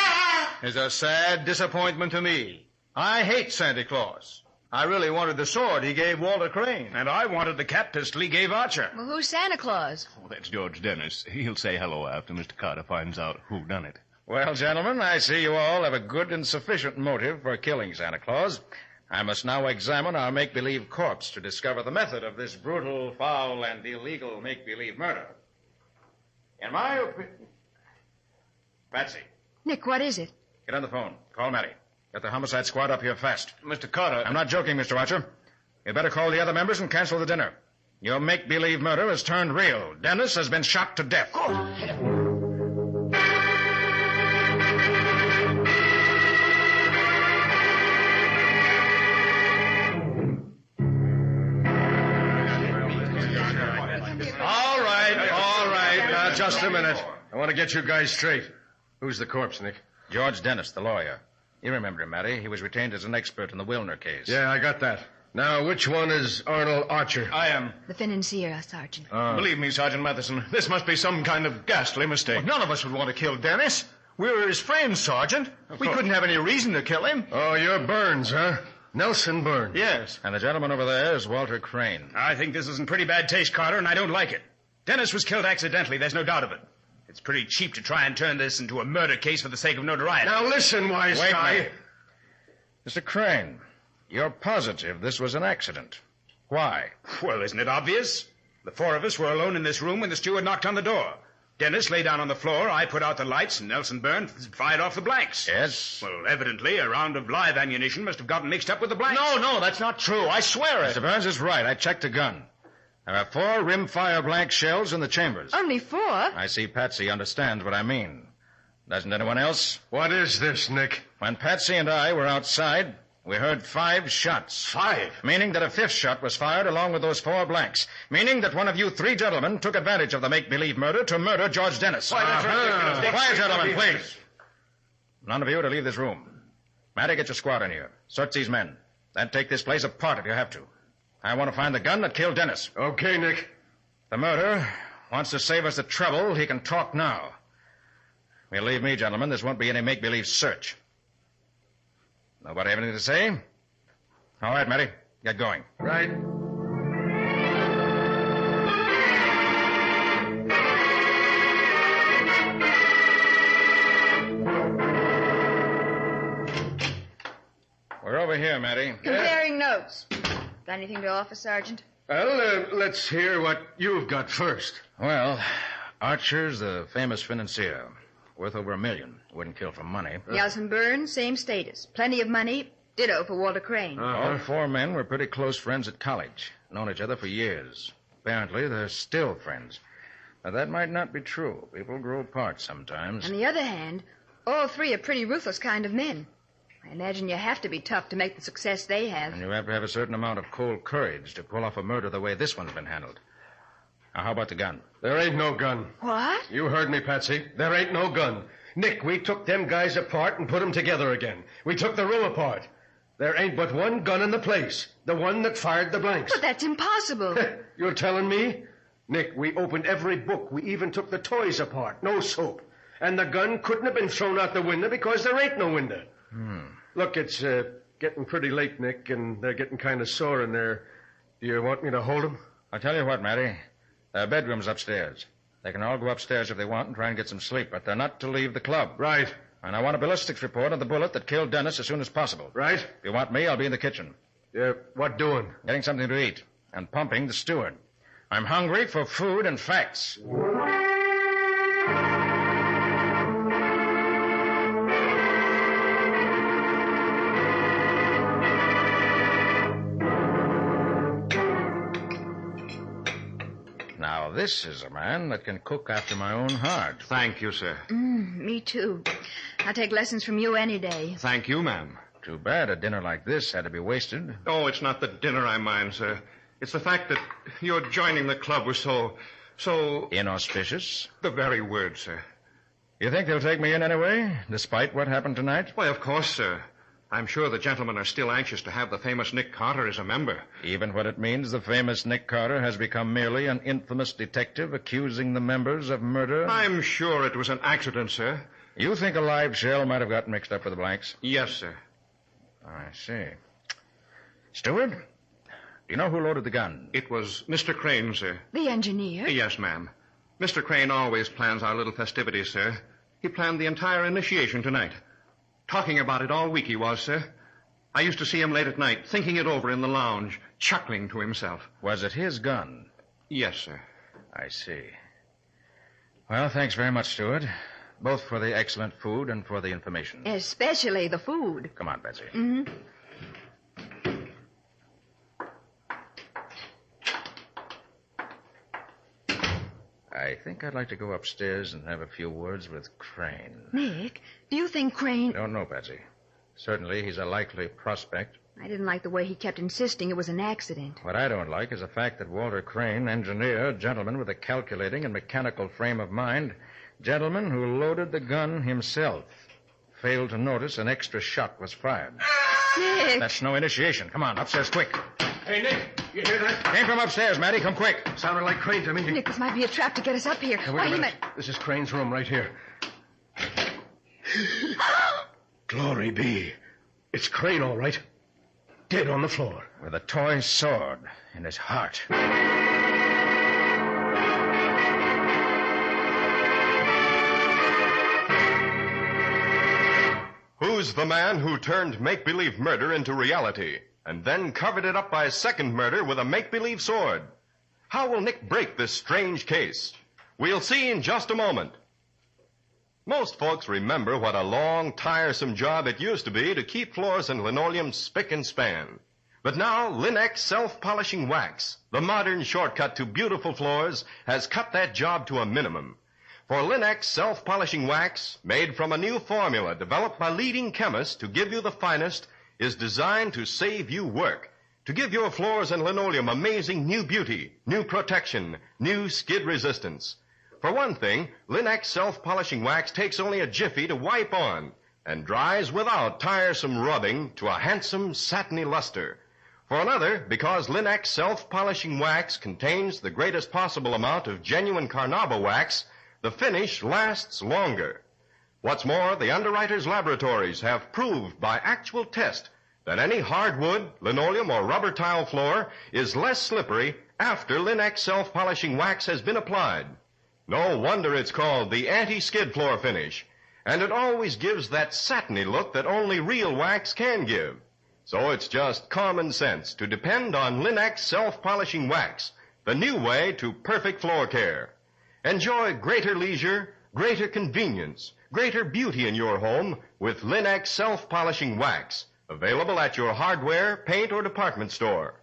is a sad disappointment to me. I hate Santa Claus. I really wanted the sword he gave Walter Crane. And I wanted the cat pistol he gave Archer. Well, who's Santa Claus? Oh, that's George Dennis. He'll say hello after Mr. Carter finds out who done it. Well, gentlemen, I see you all have a good and sufficient motive for killing Santa Claus. I must now examine our make-believe corpse to discover the method of this brutal, foul, and illegal make-believe murder. In my opinion... Patsy, Nick, what is it? get on the phone. Call Matty. Get the homicide squad up here fast. Mr. Carter... I'm not joking, Mr. Archer. You'd better call the other members and cancel the dinner. Your make-believe murder has turned real. Dennis has been shot to death. All right. Now, just a minute. I want to get you guys straight. Who's the corpse, Nick? George Dennis, the lawyer. You remember him, Matty. He was retained as an expert in the Wilner case. Yeah, I got that. Now, which one is Arnold Archer? I am. The financier, Sergeant. Believe me, Sergeant Matheson, this must be some kind of ghastly mistake. Well, none of us would want to kill Dennis. We were his friends, Sergeant. We couldn't have any reason to kill him. Oh, you're Burns, huh? Nelson Burns. Yes. And the gentleman over there is Walter Crane. I think this is in pretty bad taste, Carter, and I don't like it. Dennis was killed accidentally, there's no doubt of it. It's pretty cheap to try and turn this into a murder case for the sake of notoriety. Now listen, wise Wait, guy. Matty. Mr. Crane, you're positive this was an accident. Why? Well, isn't it obvious? The 4 of us were alone in this room when the steward knocked on the door. Dennis lay down on the floor, I put out the lights, and Nelson Burns fired off the blanks. Yes? Well, evidently, a round of live ammunition must have gotten mixed up with the blanks. No, that's not true. I swear it. Mr. Burns is right. I checked the gun. There are 4 rim-fire blank shells in the chambers. Only 4? I see Patsy understands what I mean. Doesn't anyone else? What is this, Nick? When Patsy and I were outside, we heard 5 shots. 5? Meaning that a 5th shot was fired along with those 4 blanks. Meaning that one of you 3 gentlemen took advantage of the make-believe murder to murder George Dennis. Why, that's ridiculous. Quiet, gentlemen, please. None of you to leave this room. Matty, get your squad in here. Search these men. Then take this place apart if you have to. I want to find the gun that killed Dennis. Okay, Nick. The murderer wants to save us the trouble. He can talk now. Believe me, gentlemen, this won't be any make-believe search. Nobody have anything to say? All right, Matty. Get going. Right. We're over here, Matty. Comparing notes. Got anything to offer, Sergeant? Well, let's hear what you've got first. Well, Archer's the famous financier. Worth over $1 million. Wouldn't kill for money. Nelson Burns, same status. Plenty of money. Ditto for Walter Crane. All 4 men were pretty close friends at college. Known each other for years. Apparently, they're still friends. Now, that might not be true. People grow apart sometimes. On the other hand, all 3 are pretty ruthless kind of men. I imagine you have to be tough to make the success they have. And you have to have a certain amount of cold courage to pull off a murder the way this one's been handled. Now, how about the gun? There ain't no gun. What? You heard me, Patsy. There ain't no gun. Nick, we took them guys apart and put them together again. We took the room apart. There ain't but one gun in the place. The one that fired the blanks. But that's impossible. You're telling me? Nick, we opened every book. We even took the toys apart. No soap. And the gun couldn't have been thrown out the window because there ain't no window. Look, it's getting pretty late, Nick, and they're getting kind of sore in there. Do you want me to hold them? I'll tell you what, Matty. There are bedrooms upstairs. They can all go upstairs if they want and try and get some sleep, but they're not to leave the club. Right. And I want a ballistics report on the bullet that killed Dennis as soon as possible. Right. If you want me, I'll be in the kitchen. Yeah, what doing? Getting something to eat and pumping the steward. I'm hungry for food and facts. Now, this is a man that can cook after my own heart. Thank you, sir. Me too. I'll take lessons from you any day. Thank you, ma'am. Too bad a dinner like this had to be wasted. Oh, it's not the dinner I mind, sir. It's the fact that your joining the club was so... Inauspicious? The very word, sir. You think they'll take me in anyway, despite what happened tonight? Why, of course, sir. I'm sure the gentlemen are still anxious to have the famous Nick Carter as a member. Even when it means the famous Nick Carter has become merely an infamous detective accusing the members of murder? I'm sure it was an accident, sir. You think a live shell might have gotten mixed up with the blanks? Yes, sir. I see. Steward, do you know who loaded the gun? It was Mr. Crane, sir. The engineer? Yes, ma'am. Mr. Crane always plans our little festivities, sir. He planned the entire initiation tonight. Talking about it all week he was, sir. I used to see him late at night, thinking it over in the lounge, chuckling to himself. Was it his gun? Yes, sir. I see. Well, thanks very much, Steward. Both for the excellent food and for the information. Especially the food. Come on, Betsy. Mm-hmm. I think I'd like to go upstairs and have a few words with Crane. Nick, do you think Crane... Don't know, Betsy. Certainly, he's a likely prospect. I didn't like the way he kept insisting it was an accident. What I don't like is the fact that Walter Crane, engineer, gentleman with a calculating and mechanical frame of mind, gentleman who loaded the gun himself, failed to notice an extra shot was fired. Nick! That's no initiation. Come on, upstairs quick. Hey, Nick, you hear that? Came from upstairs, Matty. Come quick. Sounded like Crane to me. Nick, this might be a trap to get us up here. Hey, wait a minute. This is Crane's room right here. Glory be. It's Crane, all right. Dead on the floor. With a toy sword in his heart. Who's the man who turned make-believe murder into reality and then covered it up by a second murder with a make-believe sword? How will Nick break this strange case? We'll see in just a moment. Most folks remember what a long, tiresome job it used to be to keep floors and linoleum spick and span. But now, Linex self-polishing wax, the modern shortcut to beautiful floors, has cut that job to a minimum. For Linex self-polishing wax, made from a new formula developed by leading chemists to give you the finest, is designed to save you work, to give your floors and linoleum amazing new beauty, new protection, new skid resistance. For one thing, Linex self-polishing wax takes only a jiffy to wipe on and dries without tiresome rubbing to a handsome satiny luster. For another, because Linex self-polishing wax contains the greatest possible amount of genuine carnauba wax, the finish lasts longer. What's more, the underwriters' laboratories have proved by actual test that any hardwood, linoleum, or rubber tile floor is less slippery after Linex self-polishing wax has been applied. No wonder it's called the anti-skid floor finish, and it always gives that satiny look that only real wax can give. So it's just common sense to depend on Linex self-polishing wax, the new way to perfect floor care. Enjoy greater leisure, greater convenience, greater beauty in your home with Linex self-polishing wax, available at your hardware, paint, or department store.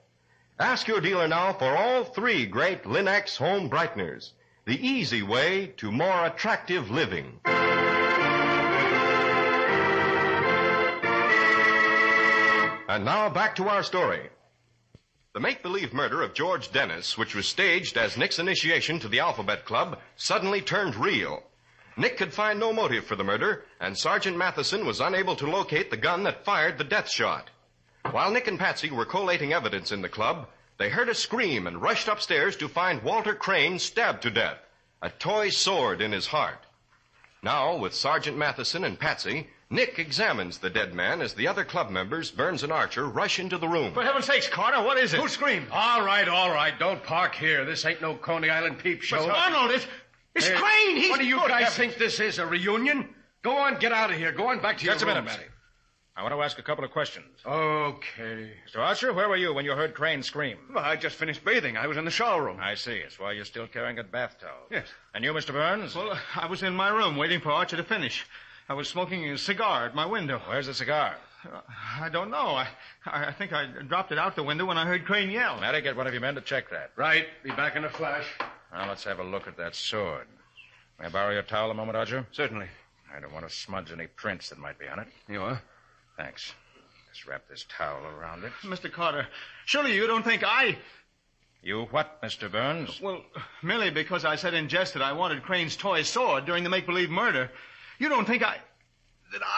Ask your dealer now for all three great Linex home brighteners, the easy way to more attractive living. And now back to our story. The make-believe murder of George Dennis, which was staged as Nick's initiation to the Alphabet Club, suddenly turned real. Nick could find no motive for the murder, and Sergeant Matheson was unable to locate the gun that fired the death shot. While Nick and Patsy were collating evidence in the club, they heard a scream and rushed upstairs to find Walter Crane stabbed to death, a toy sword in his heart. Now, with Sergeant Matheson and Patsy, Nick examines the dead man as the other club members, Burns and Archer, rush into the room. For heaven's sakes, Carter, what is it? Who screamed? All right. Don't park here. This ain't no Coney Island peep show. But Arnold, it's Crane. What do you guys think this is, a reunion? Go on, get out of here. Go on back to your Just a rooms. minute, Matty. I want to ask a couple of questions. Okay. Mr. Archer, where were you when you heard Crane scream? Well, I just finished bathing. I was in the shower room. I see. It's why you're still carrying a bath towel. Yes. And you, Mr. Burns? Well, I was in my room waiting for Archer to finish. I was smoking a cigar at my window. Where's the cigar? I don't know. I think I dropped it out the window when I heard Crane yell. Matty, get one of your men to check that. Right. Be back in a flash. Now, let's have a look at that sword. May I borrow your towel a moment, Archer? Certainly. I don't want to smudge any prints that might be on it. You are? Thanks. Just wrap this towel around it. Mr. Carter, surely you don't think I... You what, Mr. Burns? Well, merely because I said in jest that I wanted Crane's toy sword during the make-believe murder. You don't think that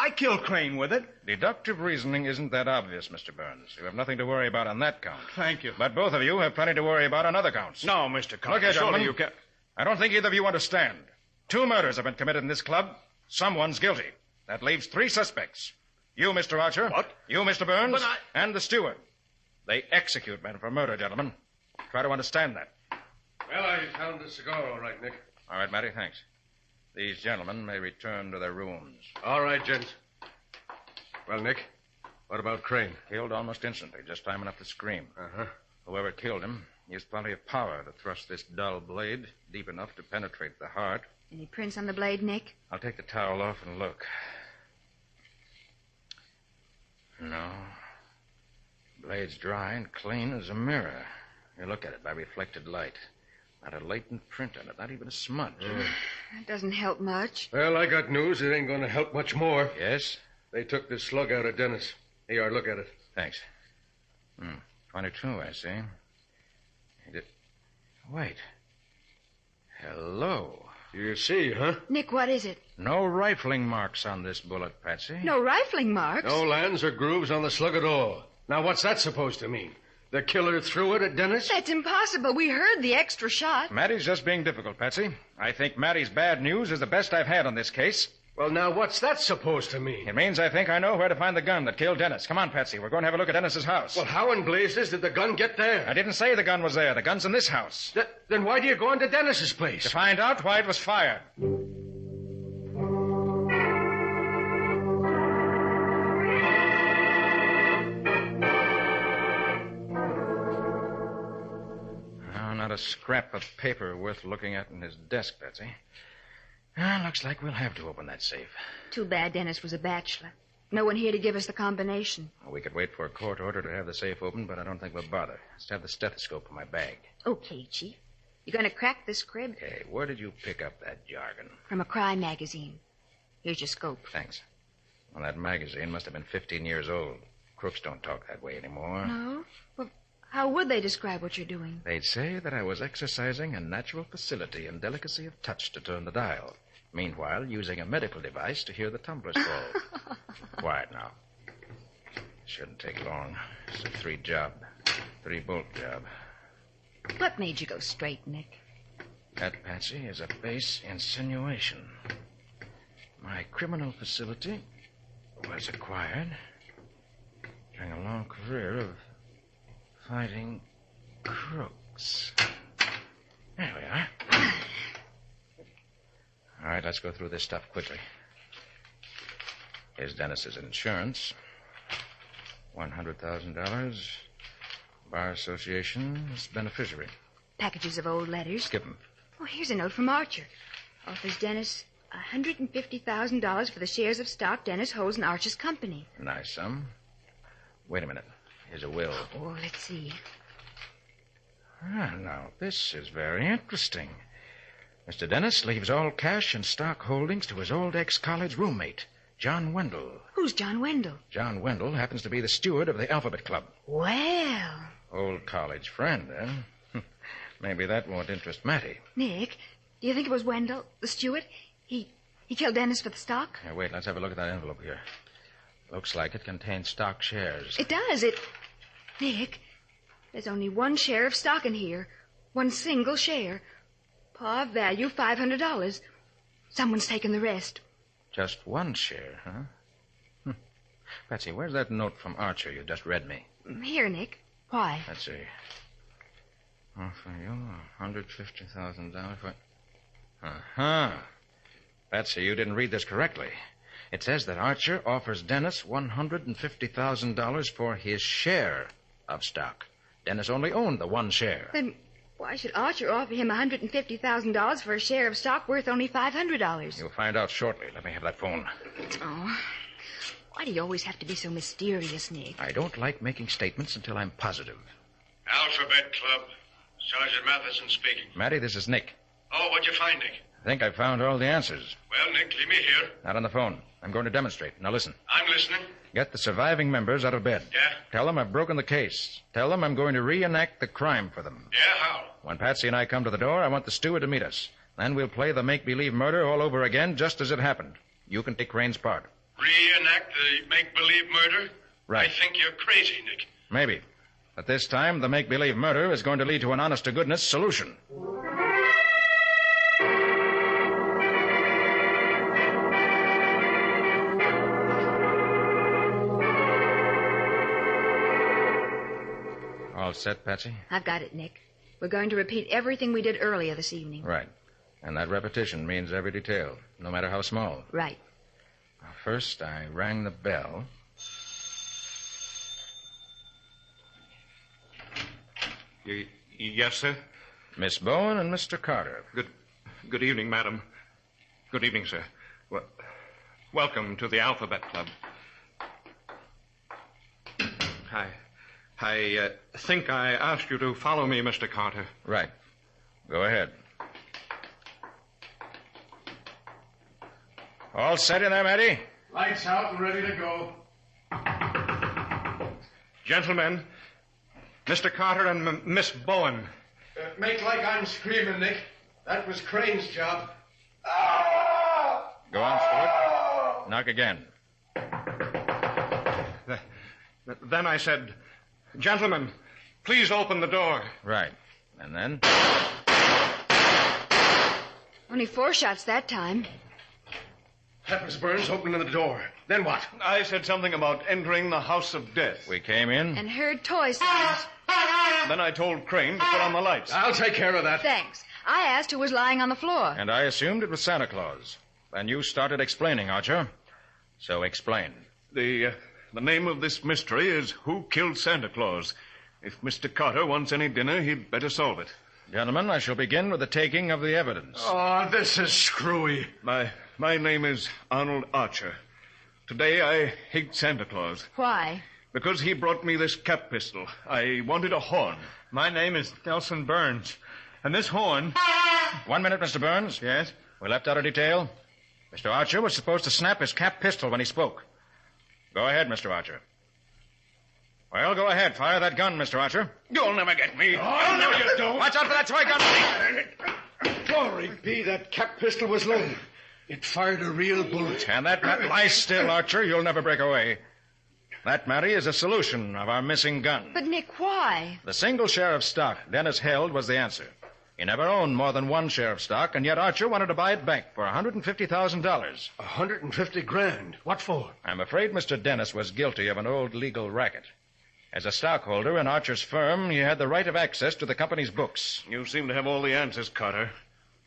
I killed Crane with it? Deductive reasoning isn't that obvious, Mr. Burns. You have nothing to worry about on that count. Thank you. But both of you have plenty to worry about on other counts. No, Mr. Carter. Look here, surely gentlemen. you can... I don't think either of you understand. 2 murders have been committed in this club. Someone's guilty. That leaves 3 suspects. You, Mr. Archer. What? You, Mr. Burns. But And the steward. They execute men for murder, gentlemen. Try to understand that. Well, I found the cigar all right, Nick. All right, Matty, thanks. These gentlemen may return to their rooms. All right, gents. Well, Nick, what about Crane? Killed almost instantly, just time enough to scream. Uh-huh. Whoever killed him used plenty of power to thrust this dull blade deep enough to penetrate the heart. Any prints on the blade, Nick? I'll take the towel off and look. No. Blade's dry and clean as a mirror. You look at it by reflected light. Not a latent print on it, not even a smudge. That doesn't help much. Well, I got news. It ain't going to help much more. Yes? They took this slug out of Dennis. Here, look at it. Thanks. 22, I see. Wait. Hello. You see, huh? Nick, what is it? No rifling marks on this bullet, Patsy. No rifling marks? No lands or grooves on the slug at all. Now, what's that supposed to mean? The killer threw it at Dennis? That's impossible. We heard the extra shot. Matty's just being difficult, Patsy. I think Matty's bad news is the best I've had on this case. Well, now, what's that supposed to mean? It means I think I know where to find the gun that killed Dennis. Come on, Patsy. We're going to have a look at Dennis's house. Well, how in blazes did the gun get there? I didn't say the gun was there. The gun's in this house. Then why do you go into Dennis's place? To find out why it was fired. Not a scrap of paper worth looking at in his desk, Betsy. Looks like we'll have to open that safe. Too bad Dennis was a bachelor. No one here to give us the combination. Well, we could wait for a court order to have the safe open, but I don't think we'll bother. Just have the stethoscope in my bag. Okay, Chief. You going to crack this crib? Hey, where did you pick up that jargon? From a crime magazine. Here's your scope. Thanks. Well, that magazine must have been 15 years old. Crooks don't talk that way anymore. No? Well, how would they describe what you're doing? They'd say that I was exercising a natural facility and delicacy of touch to turn the dial. Meanwhile, using a medical device to hear the tumblers fall. Quiet now. Shouldn't take long. It's a 3-bolt job. What made you go straight, Nick? That, Patsy, is a base insinuation. My criminal facility was acquired during a long career of fighting crooks. There we are. All right, let's go through this stuff quickly. Here's Dennis's insurance. $100,000. Bar Association's beneficiary. Packages of old letters. Skip 'em. Oh, here's a note from Archer. Offers Dennis $150,000 for the shares of stock Dennis holds in Archer's company. Nice sum. Wait a minute. Here's a will. Oh, let's see. Now, this is very interesting. Mr. Dennis leaves all cash and stock holdings to his old ex-college roommate, John Wendell. Who's John Wendell? John Wendell happens to be the steward of the Alphabet Club. Well. Old college friend, eh? Maybe that won't interest Mattie. Nick, do you think it was Wendell, the steward? He killed Dennis for the stock? Here, wait, let's have a look at that envelope here. Looks like it contains stock shares. It does. Nick, there's only one share of stock in here. One single share. Par value $500. Someone's taken the rest. Just one share, huh? Patsy, where's that note from Archer you just read me? Here, Nick. Why? Let's see. For you, $150,000 for... Uh-huh. Patsy, you didn't read this correctly. It says that Archer offers Dennis $150,000 for his share of stock. Dennis only owned the one share. Then why should Archer offer him $150,000 for a share of stock worth only $500? You'll find out shortly. Let me have that phone. Oh, why do you always have to be so mysterious, Nick? I don't like making statements until I'm positive. Alphabet Club. Sergeant Matheson speaking. Mattie, this is Nick. Oh, what'd you find, Nick? I think I found all the answers. Well, Nick, leave me here. Not on the phone. I'm going to demonstrate. Now listen. I'm listening. Get the surviving members out of bed. Yeah? Tell them I've broken the case. Tell them I'm going to reenact the crime for them. Yeah, how? When Patsy and I come to the door, I want the steward to meet us. Then we'll play the make-believe murder all over again, just as it happened. You can take Crane's part. Reenact the make-believe murder? Right. I think you're crazy, Nick. Maybe. But this time, the make-believe murder is going to lead to an honest-to-goodness solution. All set, Patsy? I've got it, Nick. We're going to repeat everything we did earlier this evening. Right. And that repetition means every detail, no matter how small. Right. First, I rang the bell. Yes, sir? Miss Bowen and Mr. Carter. Good evening, madam. Good evening, sir. Welcome to the Alphabet Club. I think I asked you to follow me, Mr. Carter. Right. Go ahead. All set in there, Mattie? Lights out and ready to go. Gentlemen, Mr. Carter and Miss Bowen. Make like I'm screaming, Nick. That was Crane's job. Go on, Stuart. Knock again. Then I said, gentlemen, please open the door. Right. And then? Only 4 shots that time. That was Burns opening the door. Then what? I said something about entering the house of death. We came in. And heard toy sounds. Then I told Crane to put on the lights. I'll take care of that. Thanks. I asked who was lying on the floor. And I assumed it was Santa Claus. Then you started explaining, Archer. So explain. The name of this mystery is Who Killed Santa Claus? If Mr. Carter wants any dinner, he'd better solve it. Gentlemen, I shall begin with the taking of the evidence. Oh, this is screwy. My name is Arnold Archer. Today I hate Santa Claus. Why? Because he brought me this cap pistol. I wanted a horn. My name is Nelson Burns. And this horn... 1 minute, Mr. Burns. Yes? We left out a detail. Mr. Archer was supposed to snap his cap pistol when he spoke. Go ahead, Mr. Archer. Well, go ahead. Fire that gun, Mr. Archer. You'll never get me. Oh, no, you don't. Watch out for that toy gun. Glory be, that cap pistol was loaded. It fired a real bullet. And that lie still, Archer. You'll never break away. That, Mary, is a solution of our missing gun. But, Nick, why? The single share of stock Dennis held was the answer. He never owned more than one share of stock, and yet Archer wanted to buy it back for $150,000. $150,000? What for? I'm afraid Mr. Dennis was guilty of an old legal racket. As a stockholder in Archer's firm, he had the right of access to the company's books. You seem to have all the answers, Carter.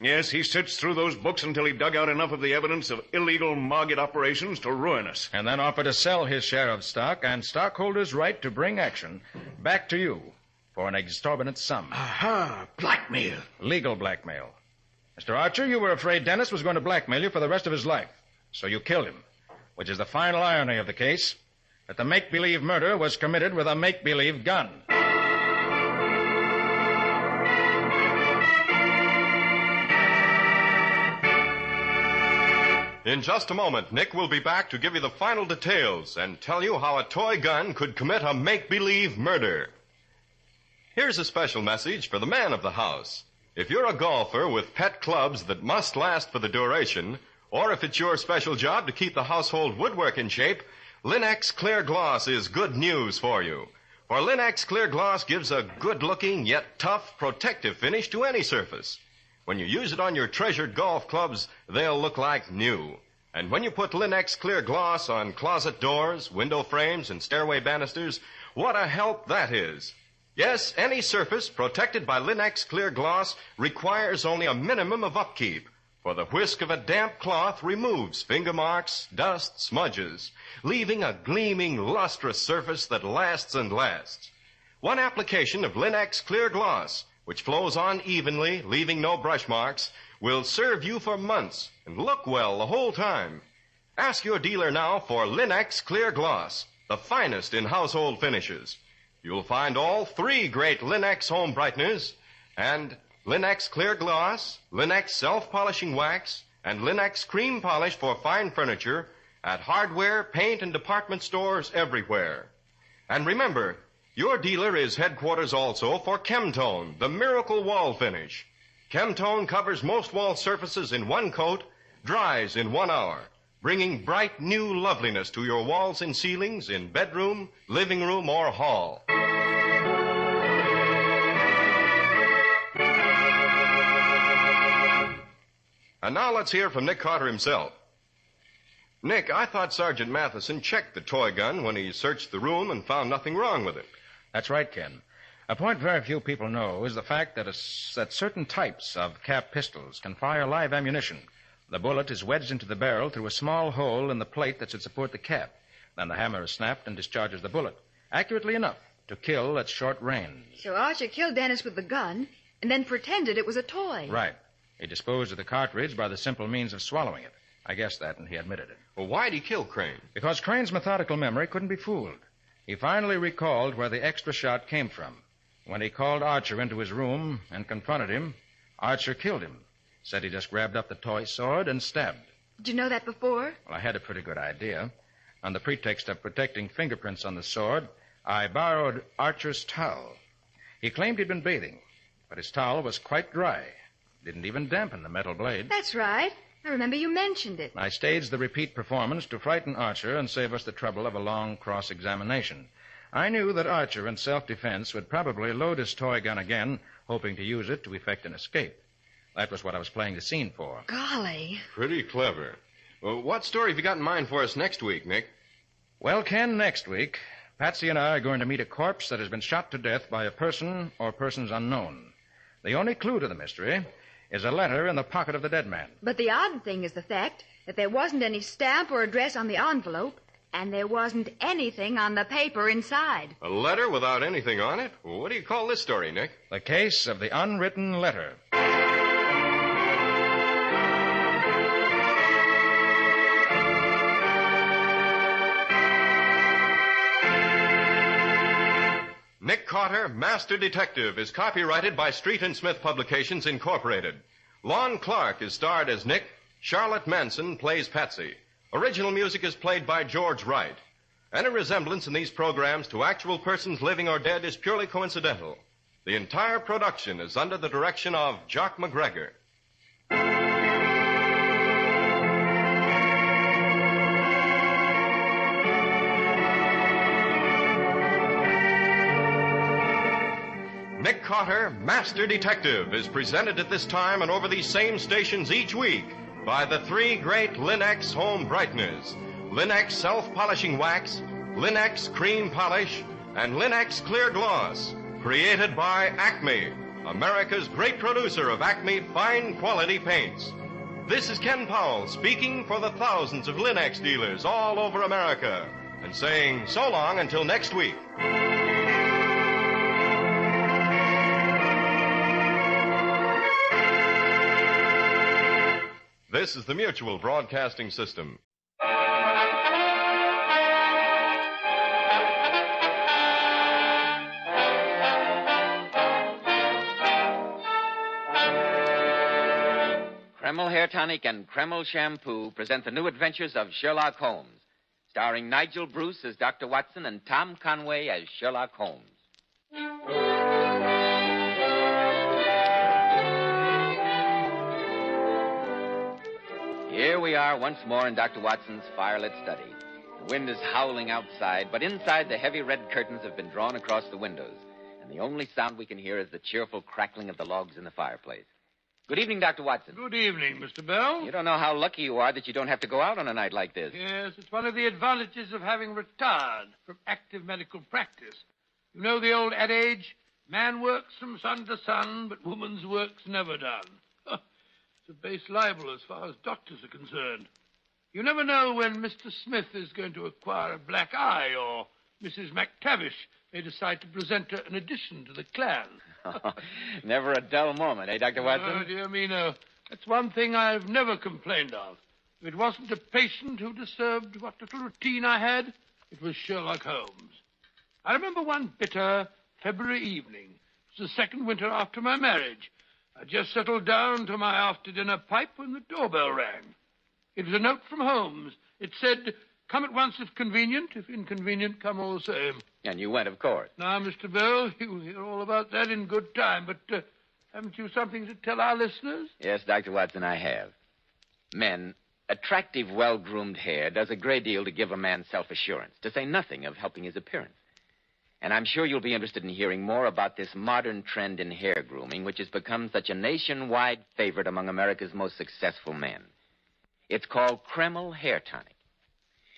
Yes, he sits through those books until he dug out enough of the evidence of illegal market operations to ruin us. And then offered to sell his share of stock and stockholders' right to bring action back to you for an exorbitant sum. Aha, blackmail. Legal blackmail. Mr. Archer, you were afraid Dennis was going to blackmail you for the rest of his life. So you killed him, which is the final irony of the case, that the make-believe murder was committed with a make-believe gun. In just a moment, Nick will be back to give you the final details and tell you how a toy gun could commit a make-believe murder. Here's a special message for the man of the house. If you're a golfer with pet clubs that must last for the duration, or if it's your special job to keep the household woodwork in shape, Linex Clear Gloss is good news for you. For Linex Clear Gloss gives a good-looking yet tough protective finish to any surface. When you use it on your treasured golf clubs, they'll look like new. And when you put Linex Clear Gloss on closet doors, window frames, and stairway banisters, what a help that is. Yes, any surface protected by Linex Clear Gloss requires only a minimum of upkeep, for the whisk of a damp cloth removes finger marks, dust, smudges, leaving a gleaming, lustrous surface that lasts and lasts. One application of Linex Clear Gloss, which flows on evenly, leaving no brush marks, will serve you for months and look well the whole time. Ask your dealer now for Linex Clear Gloss, the finest in household finishes. You'll find all three great Linex home brighteners and Linex Clear Gloss, Linex Self-Polishing Wax, and Linex Cream Polish for fine furniture at hardware, paint, and department stores everywhere. And remember, your dealer is headquarters also for Chemtone, the miracle wall finish. Chemtone covers most wall surfaces in one coat, dries in 1 hour, bringing bright new loveliness to your walls and ceilings in bedroom, living room, or hall. And now let's hear from Nick Carter himself. Nick, I thought Sergeant Matheson checked the toy gun when he searched the room and found nothing wrong with it. That's right, Ken. A point very few people know is the fact that certain types of cap pistols can fire live ammunition. The bullet is wedged into the barrel through a small hole in the plate that should support the cap. Then the hammer is snapped and discharges the bullet, accurately enough to kill at short range. So Archer killed Dennis with the gun and then pretended it was a toy. Right. He disposed of the cartridge by the simple means of swallowing it. I guessed that, and he admitted it. Well, why'd he kill Crane? Because Crane's methodical memory couldn't be fooled. He finally recalled where the extra shot came from. When he called Archer into his room and confronted him, Archer killed him. Said he just grabbed up the toy sword and stabbed. Did you know that before? Well, I had a pretty good idea. On the pretext of protecting fingerprints on the sword, I borrowed Archer's towel. He claimed he'd been bathing, but his towel was quite dry. Didn't even dampen the metal blade. That's right. I remember you mentioned it. I staged the repeat performance to frighten Archer and save us the trouble of a long cross-examination. I knew that Archer, in self-defense, would probably load his toy gun again, hoping to use it to effect an escape. That was what I was playing the scene for. Golly. Pretty clever. Well, what story have you got in mind for us next week, Nick? Well, Ken, next week, Patsy and I are going to meet a corpse that has been shot to death by a person or persons unknown. The only clue to the mystery is a letter in the pocket of the dead man. But the odd thing is the fact that there wasn't any stamp or address on the envelope, And there wasn't anything on the paper inside. A letter without anything on it? What do you call this story, Nick? The case of the unwritten letter. Nick Carter, Master Detective, is copyrighted by Street and Smith Publications, Incorporated. Lon Clark is starred as Nick. Charlotte Manson plays Patsy. Original music is played by George Wright. Any resemblance in these programs to actual persons living or dead is purely coincidental. The entire production is under the direction of Jock McGregor. Nick Carter, Master Detective, is presented at this time and over these same stations each week by the three great Linex home brighteners: Linex self-polishing wax, Linex cream polish, and Linex clear gloss, created by Acme, America's great producer of Acme fine quality paints. This is Ken Powell speaking for the thousands of Linex dealers all over America and saying so long until next week. This is the Mutual Broadcasting System. Kreml Hair Tonic and Kreml Shampoo present the new adventures of Sherlock Holmes, starring Nigel Bruce as Dr. Watson and Tom Conway as Sherlock Holmes. Here we are once more in Dr. Watson's firelit study. The wind is howling outside, but inside the heavy red curtains have been drawn across the windows, and the only sound we can hear is the cheerful crackling of the logs in the fireplace. Good evening, Dr. Watson. Good evening, Mr. Bell. You don't know how lucky you are that you don't have to go out on a night like this. Yes, it's one of the advantages of having retired from active medical practice. You know the old adage, man works from sun to sun, but woman's work's never done. It's a base libel as far as doctors are concerned. You never know when Mr. Smith is going to acquire a black eye, or Mrs. McTavish may decide to present her an addition to the clan. Never a dull moment, eh, Dr. Watson? Oh, dear me, no. That's one thing I've never complained of. If it wasn't a patient who disturbed what little routine I had, it was Sherlock Holmes. I remember one bitter February evening. It was the second winter after my marriage. I just settled down to my after-dinner pipe when the doorbell rang. It was a note from Holmes. It said, "Come at once if convenient. If inconvenient, come all the same." And you went, of course. Now, Mr. Bell, you'll hear all about that in good time, but haven't you something to tell our listeners? Yes, Dr. Watson, I have. Men, attractive, well-groomed hair does a great deal to give a man self-assurance, to say nothing of helping his appearance. And I'm sure you'll be interested in hearing more about this modern trend in hair grooming, which has become such a nationwide favorite among America's most successful men. It's called Kreml Hair Tonic.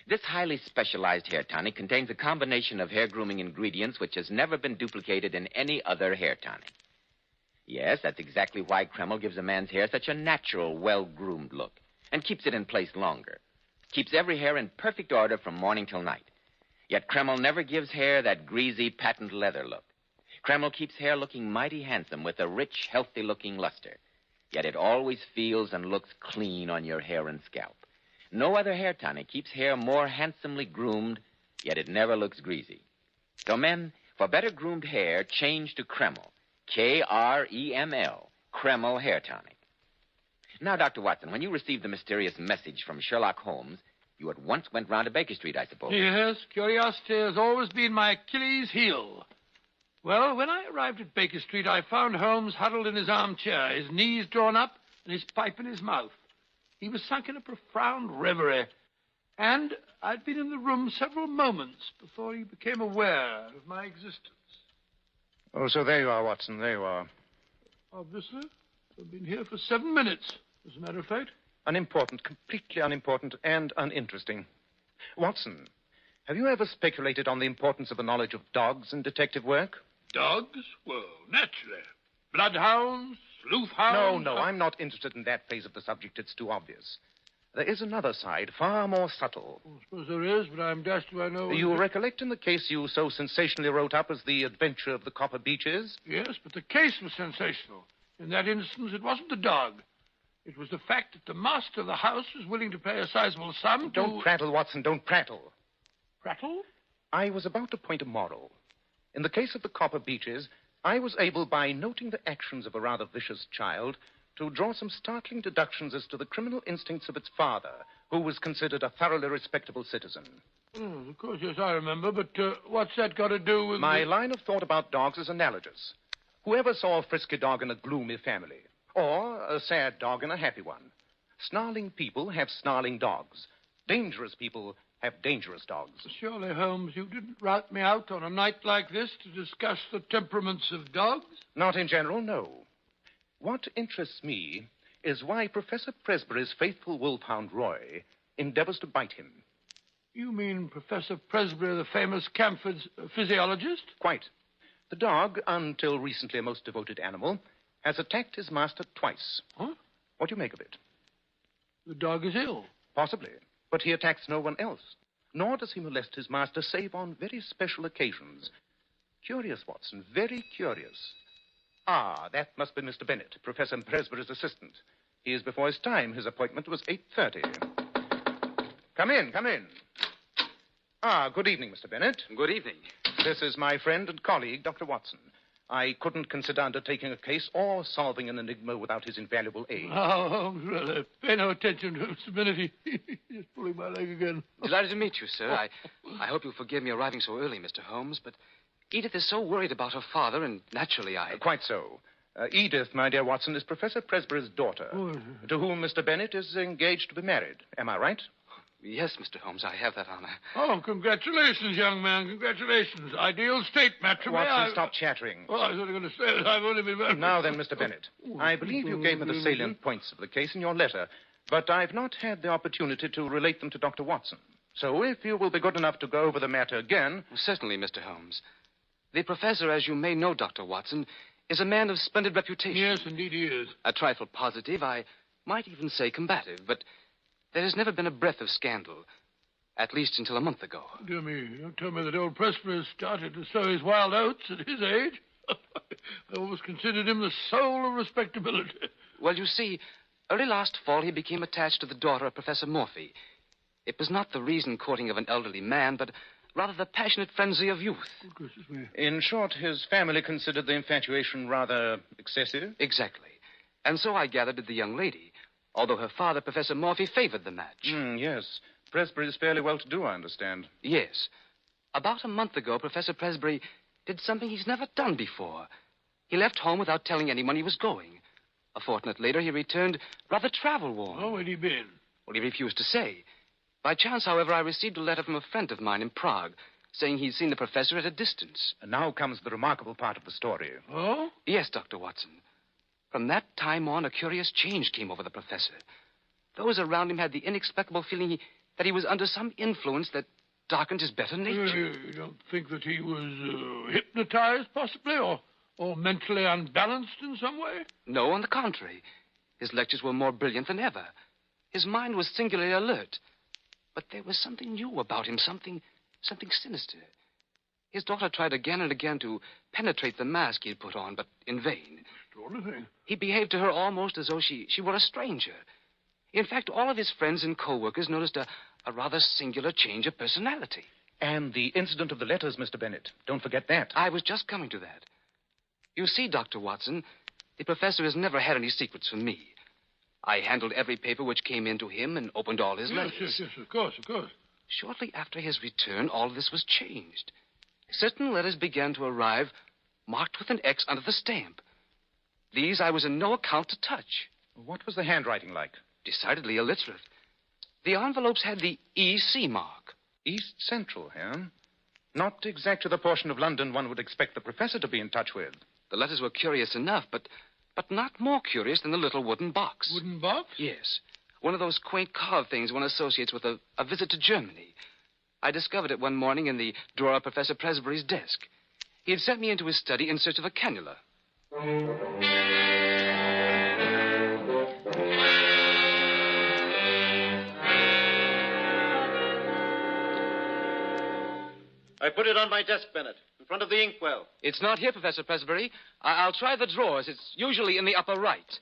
This highly specialized hair tonic contains a combination of hair grooming ingredients which has never been duplicated in any other hair tonic. Yes, that's exactly why Kreml gives a man's hair such a natural, well-groomed look and keeps it in place longer. Keeps every hair in perfect order from morning till night. Yet Kreml never gives hair that greasy, patent leather look. Kreml keeps hair looking mighty handsome with a rich, healthy-looking luster. Yet it always feels and looks clean on your hair and scalp. No other hair tonic keeps hair more handsomely groomed, yet it never looks greasy. So, men, for better groomed hair, change to Kreml. K-R-E-M-L. Kreml Hair Tonic. Now, Dr. Watson, when you received the mysterious message from Sherlock Holmes, you at once went round to Baker Street, I suppose. Yes, curiosity has always been my Achilles' heel. Well, when I arrived at Baker Street, I found Holmes huddled in his armchair, his knees drawn up and his pipe in his mouth. He was sunk in a profound reverie, and I'd been in the room several moments before he became aware of my existence. Oh, so there you are, Watson, there you are. Obviously. I've been here for 7 minutes, as a matter of fact. Unimportant, completely unimportant and uninteresting. Watson, have you ever speculated on the importance of a knowledge of dogs in detective work? Dogs? Well, naturally. Bloodhounds, sleuth hounds... No, I'm not interested in that phase of the subject. It's too obvious. There is another side, far more subtle. I suppose there is, but I'm dashed if I know. You recollect in the case you so sensationally wrote up as The Adventure of the Copper Beeches? Yes, but the case was sensational. In that instance, it wasn't the dog. It was the fact that the master of the house was willing to pay a sizable sum to... Don't prattle, Watson, don't prattle. Prattle? I was about to point a moral. In the case of the Copper Beeches, I was able, by noting the actions of a rather vicious child, to draw some startling deductions as to the criminal instincts of its father, who was considered a thoroughly respectable citizen. Oh, of course, yes, I remember, but what's that got to do with... My line of thought about dogs is analogous. Whoever saw a frisky dog in a gloomy family, or a sad dog in a happy one? Snarling people have snarling dogs. Dangerous people have dangerous dogs. Surely, Holmes, you didn't rout me out on a night like this to discuss the temperaments of dogs? Not in general, no. What interests me is why Professor Presbury's faithful wolfhound Roy endeavors to bite him. You mean Professor Presbury, the famous Camford physiologist? Quite. The dog, until recently a most devoted animal, has attacked his master twice. Huh? What do you make of it? The dog is ill. Possibly. But he attacks no one else. Nor does he molest his master save on very special occasions. Curious, Watson, very curious. Ah, that must be Mr. Bennett, Professor Presbury's assistant. He is before his time. His appointment was 8:30. Come in, come in. Ah, good evening, Mr. Bennett. Good evening. This is my friend and colleague, Dr. Watson. I couldn't consider undertaking a case or solving an enigma without his invaluable aid. Oh, Holmes, brother, pay no attention to Mr. Bennett. He's pulling my leg again. Delighted to meet you, sir. I hope you'll forgive me arriving so early, Mr. Holmes, but Edith is so worried about her father, and naturally Quite so. Edith, my dear Watson, is Professor Presbury's daughter, to whom Mr. Bennett is engaged to be married. Am I right? Yes, Mr. Holmes, I have that honor. Oh, congratulations, young man, congratulations. Ideal state matrimony. Watson, stop chattering. Oh, I was only going to say that I've only been... Now then, Mr. Bennett, I believe you gave me the salient points of the case in your letter, but I've not had the opportunity to relate them to Dr. Watson. So if you will be good enough to go over the matter again... Certainly, Mr. Holmes. The professor, as you may know, Dr. Watson, is a man of splendid reputation. Yes, indeed he is. A trifle positive, I might even say combative, but there has never been a breath of scandal, at least until a month ago. Dear me, don't tell me that old Presbury has started to sow his wild oats at his age. I always considered him the soul of respectability. Well, you see, early last fall he became attached to the daughter of Professor Morphy. It was not the reasoned courting of an elderly man, but rather the passionate frenzy of youth. In short, his family considered the infatuation rather excessive? Exactly. And so I gathered did the young lady, although her father, Professor Morphy, favored the match. Yes. Presbury is fairly well-to-do, I understand. Yes. About a month ago, Professor Presbury did something he's never done before. He left home without telling anyone he was going. A fortnight later, he returned rather travel-worn. Oh, where'd he been? Well, he refused to say. By chance, however, I received a letter from a friend of mine in Prague, saying he'd seen the professor at a distance. And now comes the remarkable part of the story. Oh? Yes, Dr. Watson. From that time on, a curious change came over the professor. Those around him had the inexplicable feeling that he was under some influence that darkened his better nature. You don't think that he was hypnotized, possibly, or mentally unbalanced in some way? No, on the contrary. His lectures were more brilliant than ever. His mind was singularly alert. But there was something new about him, something sinister. His daughter tried again and again to penetrate the mask he had put on, but in vain. Extraordinary. He behaved to her almost as though she were a stranger. In fact, all of his friends and co-workers noticed a rather singular change of personality. And the incident of the letters, Mr. Bennett. Don't forget that. I was just coming to that. You see, Dr. Watson, the professor has never had any secrets from me. I handled every paper which came in to him and opened all his letters. Yes, of course. Shortly after his return, all of this was changed. Certain letters began to arrive, marked with an X under the stamp. These I was in no account to touch. What was the handwriting like? Decidedly illiterate. The envelopes had the EC mark. East Central, eh? Not exactly the portion of London one would expect the professor to be in touch with. The letters were curious enough, but not more curious than the little wooden box. Wooden box? Yes. One of those quaint carved things one associates with a visit to Germany. I discovered it one morning in the drawer of Professor Presbury's desk. He had sent me into his study in search of a cannula. put it on my desk, Bennett, in front of the inkwell. It's not here, Professor Presbury. I'll try the drawers. It's usually in the upper right.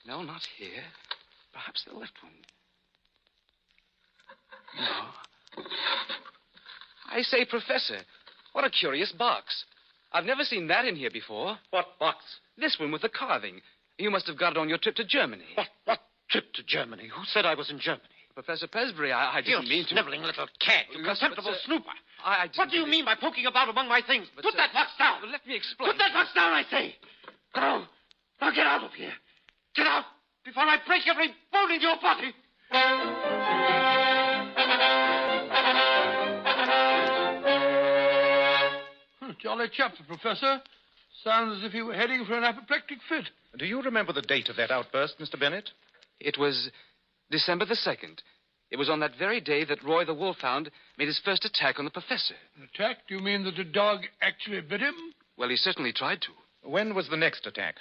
No, not here. Perhaps the left one. No. I say, Professor, what a curious box. I've never seen that in here before. What box? This one with the carving. You must have got it on your trip to Germany. What trip to Germany? Who said I was in Germany? Professor Presbury, I didn't mean to... You sniveling little cad. You contemptible snooper. I didn't... What do you mean by poking about among my things? Put that box down. Let me explain. Put that box down, I say. Go. Now get out of here. Get out before I break every bone in your body. Jolly chap, the Professor. Sounds as if he were heading for an apoplectic fit. Do you remember the date of that outburst, Mr. Bennett? It was December the 2nd. It was on that very day that Roy the Wolfhound made his first attack on the Professor. An attack? Do you mean that the dog actually bit him? Well, he certainly tried to. When was the next attack?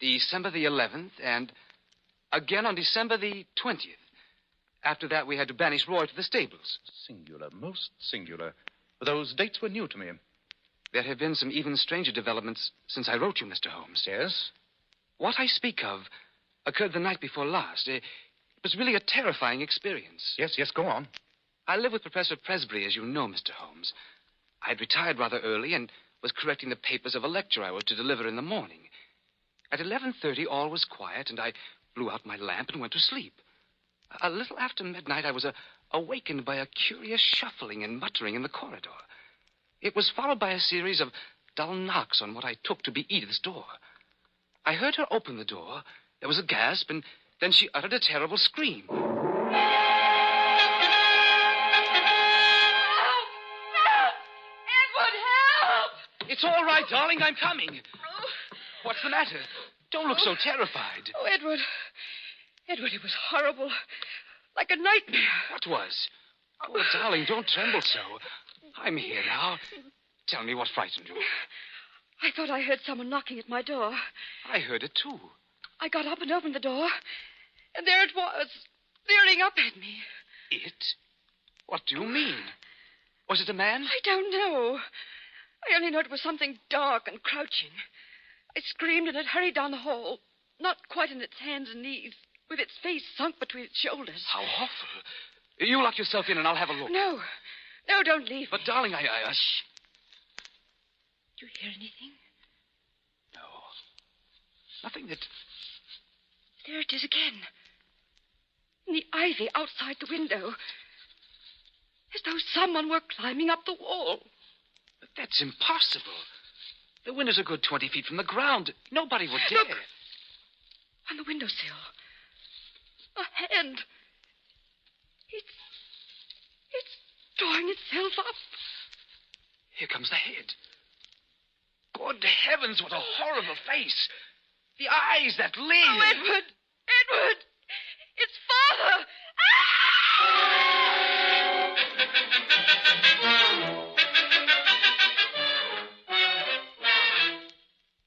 December the 11th, and again on December the 20th. After that, we had to banish Roy to the stables. Singular, most singular. Those dates were new to me. There have been some even stranger developments since I wrote you, Mr. Holmes. Yes? What I speak of occurred the night before last. It was really a terrifying experience. Yes, go on. I live with Professor Presbury, as you know, Mr. Holmes. I'd retired rather early and was correcting the papers of a lecture I was to deliver in the morning. At 11:30, all was quiet, and I blew out my lamp and went to sleep. A little after midnight, I was awakened by a curious shuffling and muttering in the corridor. It was followed by a series of dull knocks on what I took to be Edith's door. I heard her open the door. There was a gasp, and then she uttered a terrible scream. Edward, help! It's all right, darling. I'm coming. What's the matter? Don't look so terrified. Oh, Edward. Edward, it was horrible. Like a nightmare. What was? Oh, darling, don't tremble so. I'm here now. Tell me what frightened you. I thought I heard someone knocking at my door. I heard it, too. I got up and opened the door, and there it was, leering up at me. It? What do you mean? Was it a man? I don't know. I only know it was something dark and crouching. I screamed, and it hurried down the hall, not quite on its hands and knees, with its face sunk between its shoulders. How awful. You lock yourself in, and I'll have a look. No, don't leave. But, darling, Shh. Do you hear anything? No. Nothing that... There it is again. In the ivy outside the window. As though someone were climbing up the wall. But that's impossible. The window's a good 20 feet from the ground. Nobody would dare. Look. On the windowsill. A hand. It's drawing itself up. Here comes the head. Good heavens, what a horrible face. The eyes that leer. Oh, Edward! Edward! It's Father!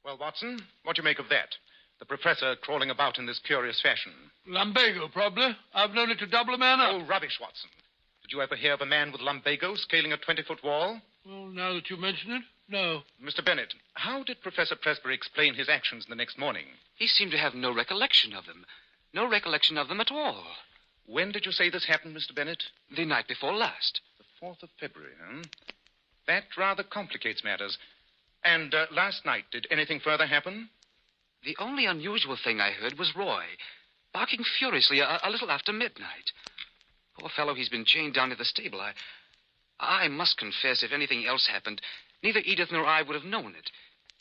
Well, Watson, what do you make of that? The professor crawling about in this curious fashion. Lumbago, probably. I've known it to double a man up. Oh, rubbish, Watson. Did you ever hear of a man with lumbago scaling a 20-foot wall? Well, now that you mention it, no. Mr. Bennett, how did Professor Presbury explain his actions the next morning? He seemed to have no recollection of them. No recollection of them at all. When did you say this happened, Mr. Bennett? The night before last. The 4th of February, huh? That rather complicates matters. And last night, did anything further happen? The only unusual thing I heard was Roy, barking furiously a little after midnight. Poor fellow, he's been chained down to the stable. I must confess, if anything else happened, neither Edith nor I would have known it.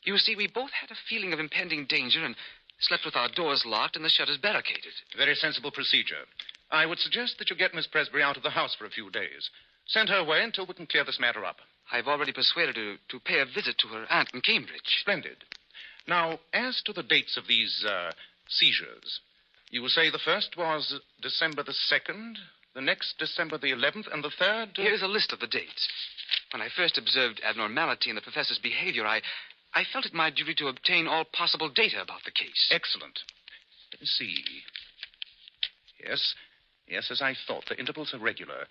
You see, we both had a feeling of impending danger and slept with our doors locked and the shutters barricaded. Very sensible procedure. I would suggest that you get Miss Presbury out of the house for a few days. Send her away until we can clear this matter up. I've already persuaded her to pay a visit to her aunt in Cambridge. Splendid. Now, as to the dates of these seizures, you will say the first was December the 2nd, the next December the 11th, and the third... Here's a list of the dates. When I first observed abnormality in the professor's behavior, I felt it my duty to obtain all possible data about the case. Excellent. Let me see. Yes, as I thought, the intervals are regular.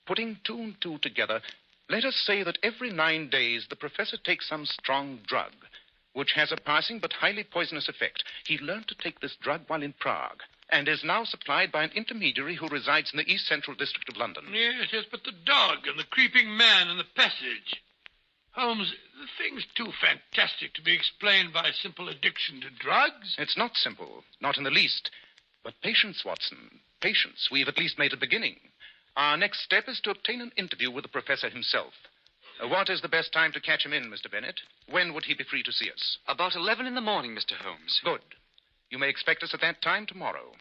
Putting two and two together, let us say that every 9 days the professor takes some strong drug, which has a passing but highly poisonous effect. He learned to take this drug while in Prague, and is now supplied by an intermediary who resides in the East Central District of London. Yes, but the dog and the creeping man in the passage. Holmes, the thing's too fantastic to be explained by simple addiction to drugs. It's not simple, not in the least. But patience, Watson, patience. We've at least made a beginning. Our next step is to obtain an interview with the professor himself. What is the best time to catch him in, Mr. Bennett? When would he be free to see us? About 11 in the morning, Mr. Holmes. Good. You may expect us at that time tomorrow.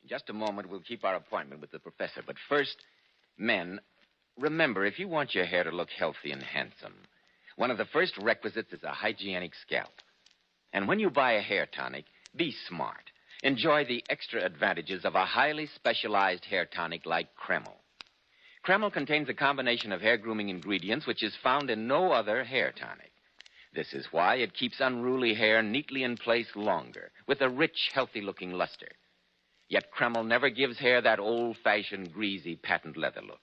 In just a moment, we'll keep our appointment with the professor. But first, men, remember, if you want your hair to look healthy and handsome, one of the first requisites is a hygienic scalp. And when you buy a hair tonic, be smart. Enjoy the extra advantages of a highly specialized hair tonic like Kreml. Kreml contains a combination of hair grooming ingredients which is found in no other hair tonic. This is why it keeps unruly hair neatly in place longer, with a rich, healthy-looking luster. Yet Kreml never gives hair that old-fashioned, greasy, patent leather look.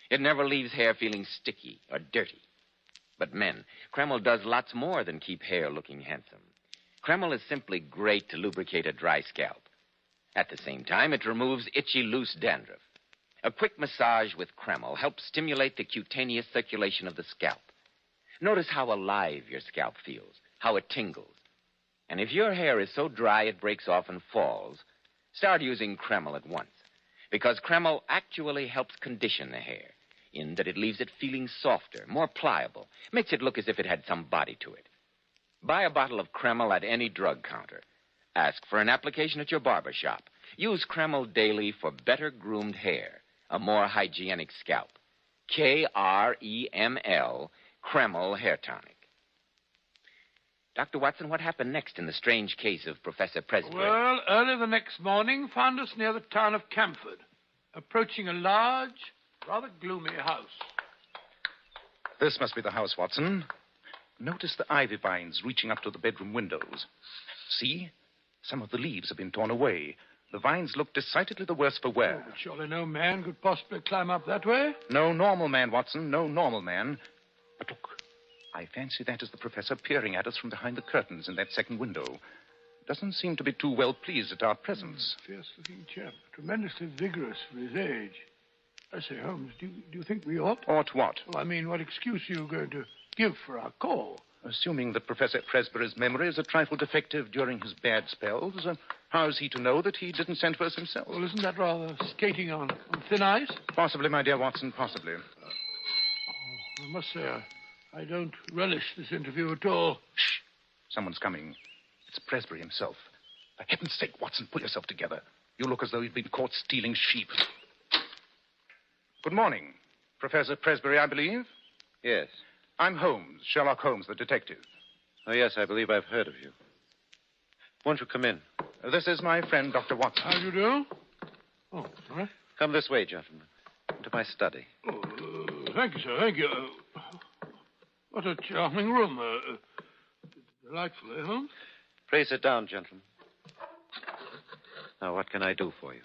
It never leaves hair feeling sticky or dirty. But men, Kreml does lots more than keep hair looking handsome. Kreml is simply great to lubricate a dry scalp. At the same time, it removes itchy, loose dandruff. A quick massage with Kreml helps stimulate the cutaneous circulation of the scalp. Notice how alive your scalp feels, how it tingles. And if your hair is so dry it breaks off and falls, start using Kreml at once. Because Kreml actually helps condition the hair, in that it leaves it feeling softer, more pliable, makes it look as if it had some body to it. Buy a bottle of Kreml at any drug counter. Ask for an application at your barber shop. Use Kreml daily for better groomed hair, a more hygienic scalp. Kreml, Kreml Hair Tonic. Dr. Watson, what happened next in the strange case of Professor Presbury? Well, early the next morning found us near the town of Camford, approaching a large, rather gloomy house. This must be the house, Watson. Notice the ivy vines reaching up to the bedroom windows. See? Some of the leaves have been torn away. The vines look decidedly the worse for wear. Oh, but surely no man could possibly climb up that way. No normal man, Watson. No normal man. But look, I fancy that is the professor peering at us from behind the curtains in that second window. Doesn't seem to be too well pleased at our presence. Fierce-looking chap. Tremendously vigorous for his age. I say, Holmes, do you think we ought? Ought what? Well, I mean, what excuse are you going to give for our call? Assuming that Professor Presbury's memory is a trifle defective during his bad spells, how is he to know that he didn't send for us himself? Well, isn't that rather skating on thin ice? Possibly, my dear Watson, possibly. I must say, I don't relish this interview at all. Shh! Someone's coming. It's Presbury himself. For heaven's sake, Watson, pull yourself together. You look as though you'd been caught stealing sheep. Good morning. Professor Presbury, I believe? Yes. I'm Holmes, Sherlock Holmes, the detective. Oh, yes, I believe I've heard of you. Won't you come in? This is my friend, Dr. Watson. How do you do? Oh, all right. Come this way, gentlemen. Into my study. Oh, thank you, sir, thank you. What a charming room. Delightful, eh, Holmes? Pray sit down, gentlemen. Now, what can I do for you?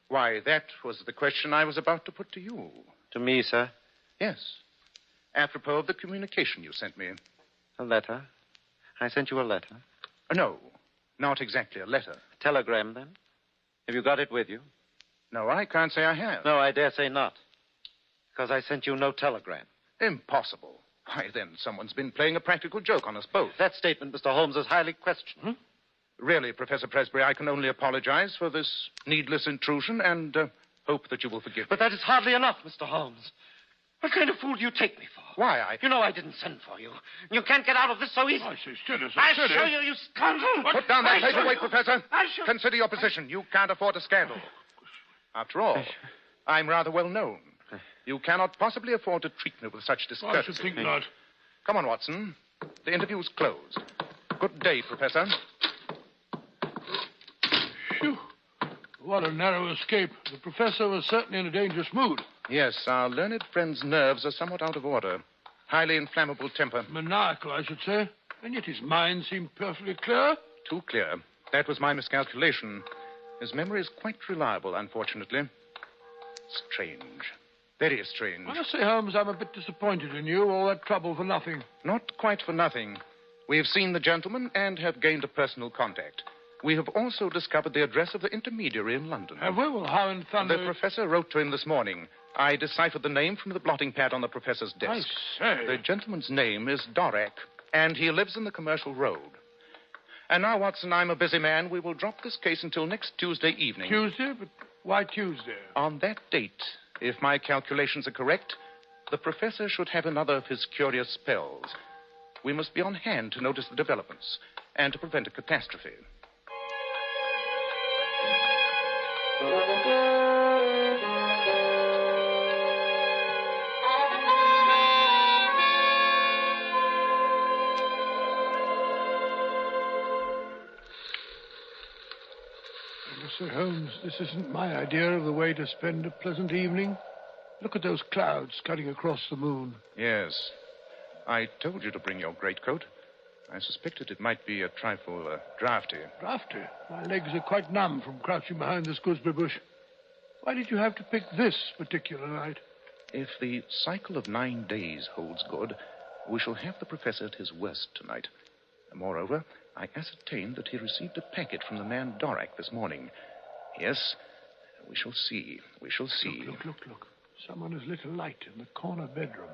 Why, that was the question I was about to put to you. To me, sir? Yes. Apropos of the communication you sent me. A letter? I sent you a letter? No, not exactly a letter. Telegram, then? Have you got it with you? No, I can't say I have. No, I dare say not. Because I sent you no telegram. Impossible. Why, then, someone's been playing a practical joke on us both. That statement, Mr. Holmes, is highly questionable. Really, Professor Presbury, I can only apologize for this needless intrusion and hope that you will forgive me. But that is hardly enough, Mr. Holmes. What kind of fool do you take me for? Why, You know I didn't send for you. You can't get out of this so easily. I say, steady, sir, I'll steady. show you, you scoundrel. Put down that paperweight, Professor. Consider your position. You can't afford a scandal. After all, I'm rather well known. You cannot possibly afford to treat me with such discourtesy. I should think not. Come on, Watson. The interview's closed. Good day, Professor. Phew. What a narrow escape. The professor was certainly in a dangerous mood. Yes, our learned friend's nerves are somewhat out of order. highly inflammable temper. Maniacal, I should say. And yet his mind seemed perfectly clear. Too clear. That was my miscalculation. His memory is quite reliable, unfortunately. Strange. Very strange. I must say, Holmes, I'm a bit disappointed in you. All that trouble for nothing. Not quite for nothing. We have seen the gentleman and have gained a personal contact. We have also discovered the address of the intermediary in London. Have we? Well, how in thunder... The professor wrote to him this morning. I deciphered the name from the blotting pad on the professor's desk. I say. The gentleman's name is Dorak, and he lives in the Commercial Road. And now, Watson, I'm a busy man. We will drop this case until next Tuesday evening. Tuesday? But why Tuesday? On that date, if my calculations are correct, the professor should have another of his curious spells. We must be on hand to notice the developments and to prevent a catastrophe. Mr. Holmes, this isn't my idea of the way to spend a pleasant evening. Look at those clouds cutting across the moon. Yes. I told you to bring your greatcoat. I suspected it might be a trifle drafty. Drafty? My legs are quite numb from crouching behind this gooseberry bush. Why did you have to pick this particular night? If the cycle of 9 days holds good, we shall have the professor at his worst tonight. Moreover, I ascertained that he received a packet from the man Dorak this morning. Yes, we shall see. We shall see. Look. Someone has lit a light in the corner bedroom.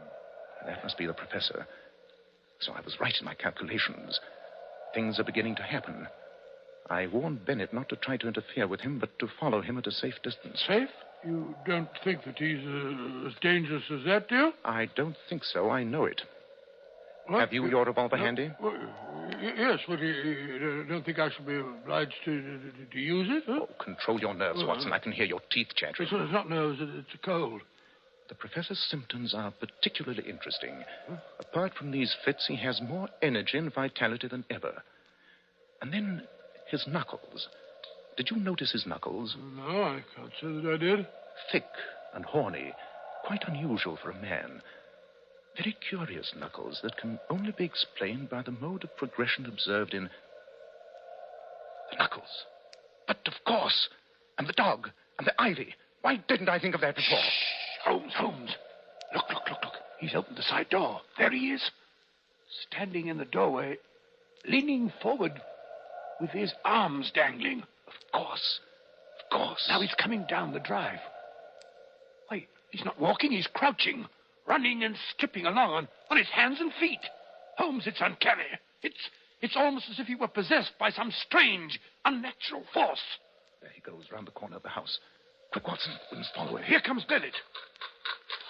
That must be the professor. So I was right in my calculations. Things are beginning to happen. I warned Bennett not to try to interfere with him, but to follow him at a safe distance. Safe? You don't think that he's as dangerous as that, do you? I don't think so. I know it. What? Have you your revolver handy? Well, yes, but you don't think I should be obliged to use it? Huh? Oh, control your nerves, Watson. I can hear your teeth chattering. It's not nerves. It's a cold. The professor's symptoms are particularly interesting. Apart from these fits, he has more energy and vitality than ever. And then his knuckles. Did you notice his knuckles? No, I can't say that I did. Thick and horny. Quite unusual for a man. Very curious knuckles that can only be explained by the mode of progression observed in... The knuckles. But, of course. And the dog. And the ivy. Why didn't I think of that before? Holmes. Look. He's opened the side door. There he is. Standing in the doorway, leaning forward with his arms dangling. Of course. Now he's coming down the drive. Wait, he's not walking, he's crouching. Running and skipping along on his hands and feet. Holmes, it's uncanny. It's almost as if he were possessed by some strange, unnatural force. There he goes, round the corner of the house. Quick, Watson, we must follow him. Here comes Bennett.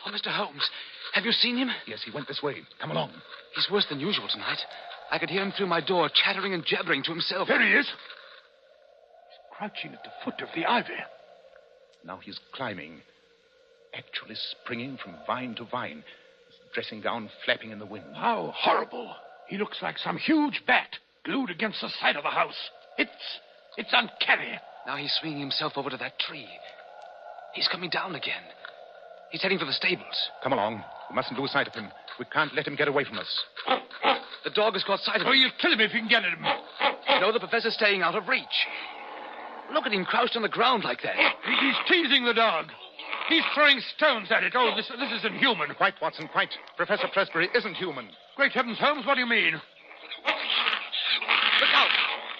Oh, Mr. Holmes, have you seen him? Yes, he went this way. Come along. He's worse than usual tonight. I could hear him through my door, chattering and jabbering to himself. There he is. He's crouching at the foot of the ivy. Now he's climbing. Actually springing from vine to vine. His dressing gown flapping in the wind. How horrible. He looks like some huge bat glued against the side of the house. It's uncanny. Now he's swinging himself over to that tree. He's coming down again. He's heading for the stables. Come along. We mustn't lose sight of him. We can't let him get away from us. The dog has caught sight of him. Oh, you'll kill him if you can get at him. No, the professor's staying out of reach. Look at him crouched on the ground like that. He's teasing the dog. He's throwing stones at it. Oh, this isn't human. Quite, Watson, quite. Professor Presbury isn't human. Great heavens, Holmes, what do you mean? Look out.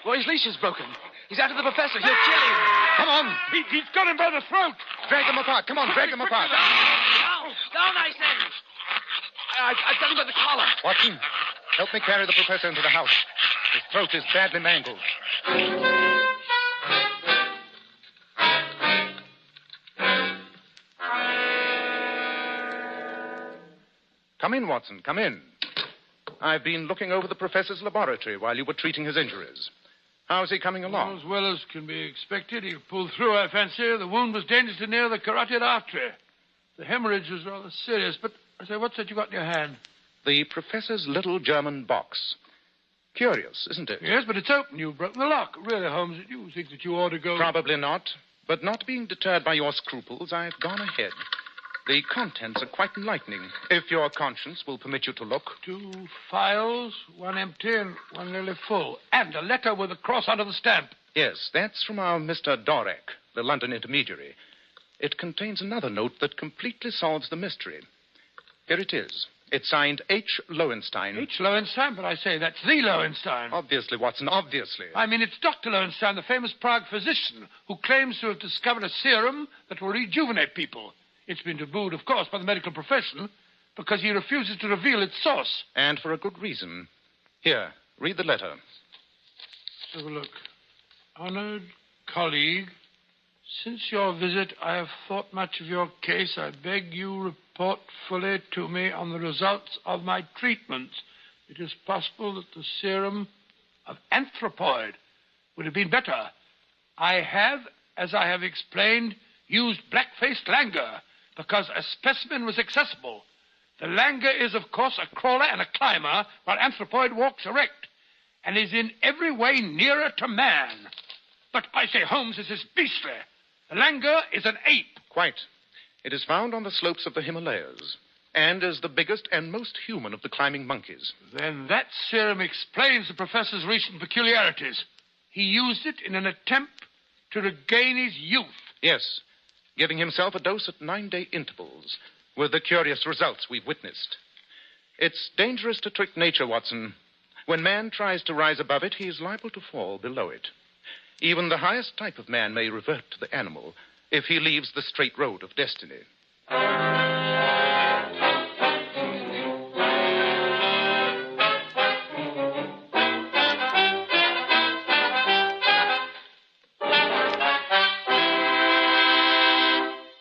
Roy's leash is broken. He's after the professor. He'll kill him. Come on. He's got him by the throat. Drag them apart. Come on, drag them apart. Down, I said. I've got him by the collar. Watson, help me carry the professor into the house. His throat is badly mangled. Come in, Watson, come in. I've been looking over the professor's laboratory while you were treating his injuries. How's he coming along? As well as can be expected. He pulled through, I fancy. The wound was dangerously near the carotid artery. The hemorrhage was rather serious, but, I say, what's that you got in your hand? The professor's little German box. Curious, isn't it? Yes, but it's open. You've broken the lock. Really, Holmes, you think that you ought to go... Probably not. But not being deterred by your scruples, I've gone ahead. The contents are quite enlightening, if your conscience will permit you to look. 2 files, one empty and one nearly full. And a letter with a cross under the stamp. Yes, that's from our Mr. Dorek, the London intermediary. It contains another note that completely solves the mystery. Here it is. It's signed H. Lowenstein. H. Lowenstein? But I say, that's the Lowenstein. Obviously, Watson, obviously. I mean, it's Dr. Lowenstein, the famous Prague physician, who claims to have discovered a serum that will rejuvenate people. It's been tabooed, of course, by the medical profession, because he refuses to reveal its source. And for a good reason. Here, read the letter. Have a look. Honored colleague, since your visit, I have thought much of your case. I beg you report fully to me on the results of my treatments. It is possible that the serum of anthropoid would have been better. I have, as I have explained, used black-faced langur because a specimen was accessible. The langur is, of course, a crawler and a climber, while anthropoid walks erect and is in every way nearer to man. But I say, Holmes, this is beastly. The langur is an ape. Quite. It is found on the slopes of the Himalayas and is the biggest and most human of the climbing monkeys. Then that serum explains the professor's recent peculiarities. He used it in an attempt to regain his youth. Yes, giving himself a dose at 9-day intervals, with the curious results we've witnessed. It's dangerous to trick nature, Watson. When man tries to rise above it, he is liable to fall below it. Even the highest type of man may revert to the animal if he leaves the straight road of destiny.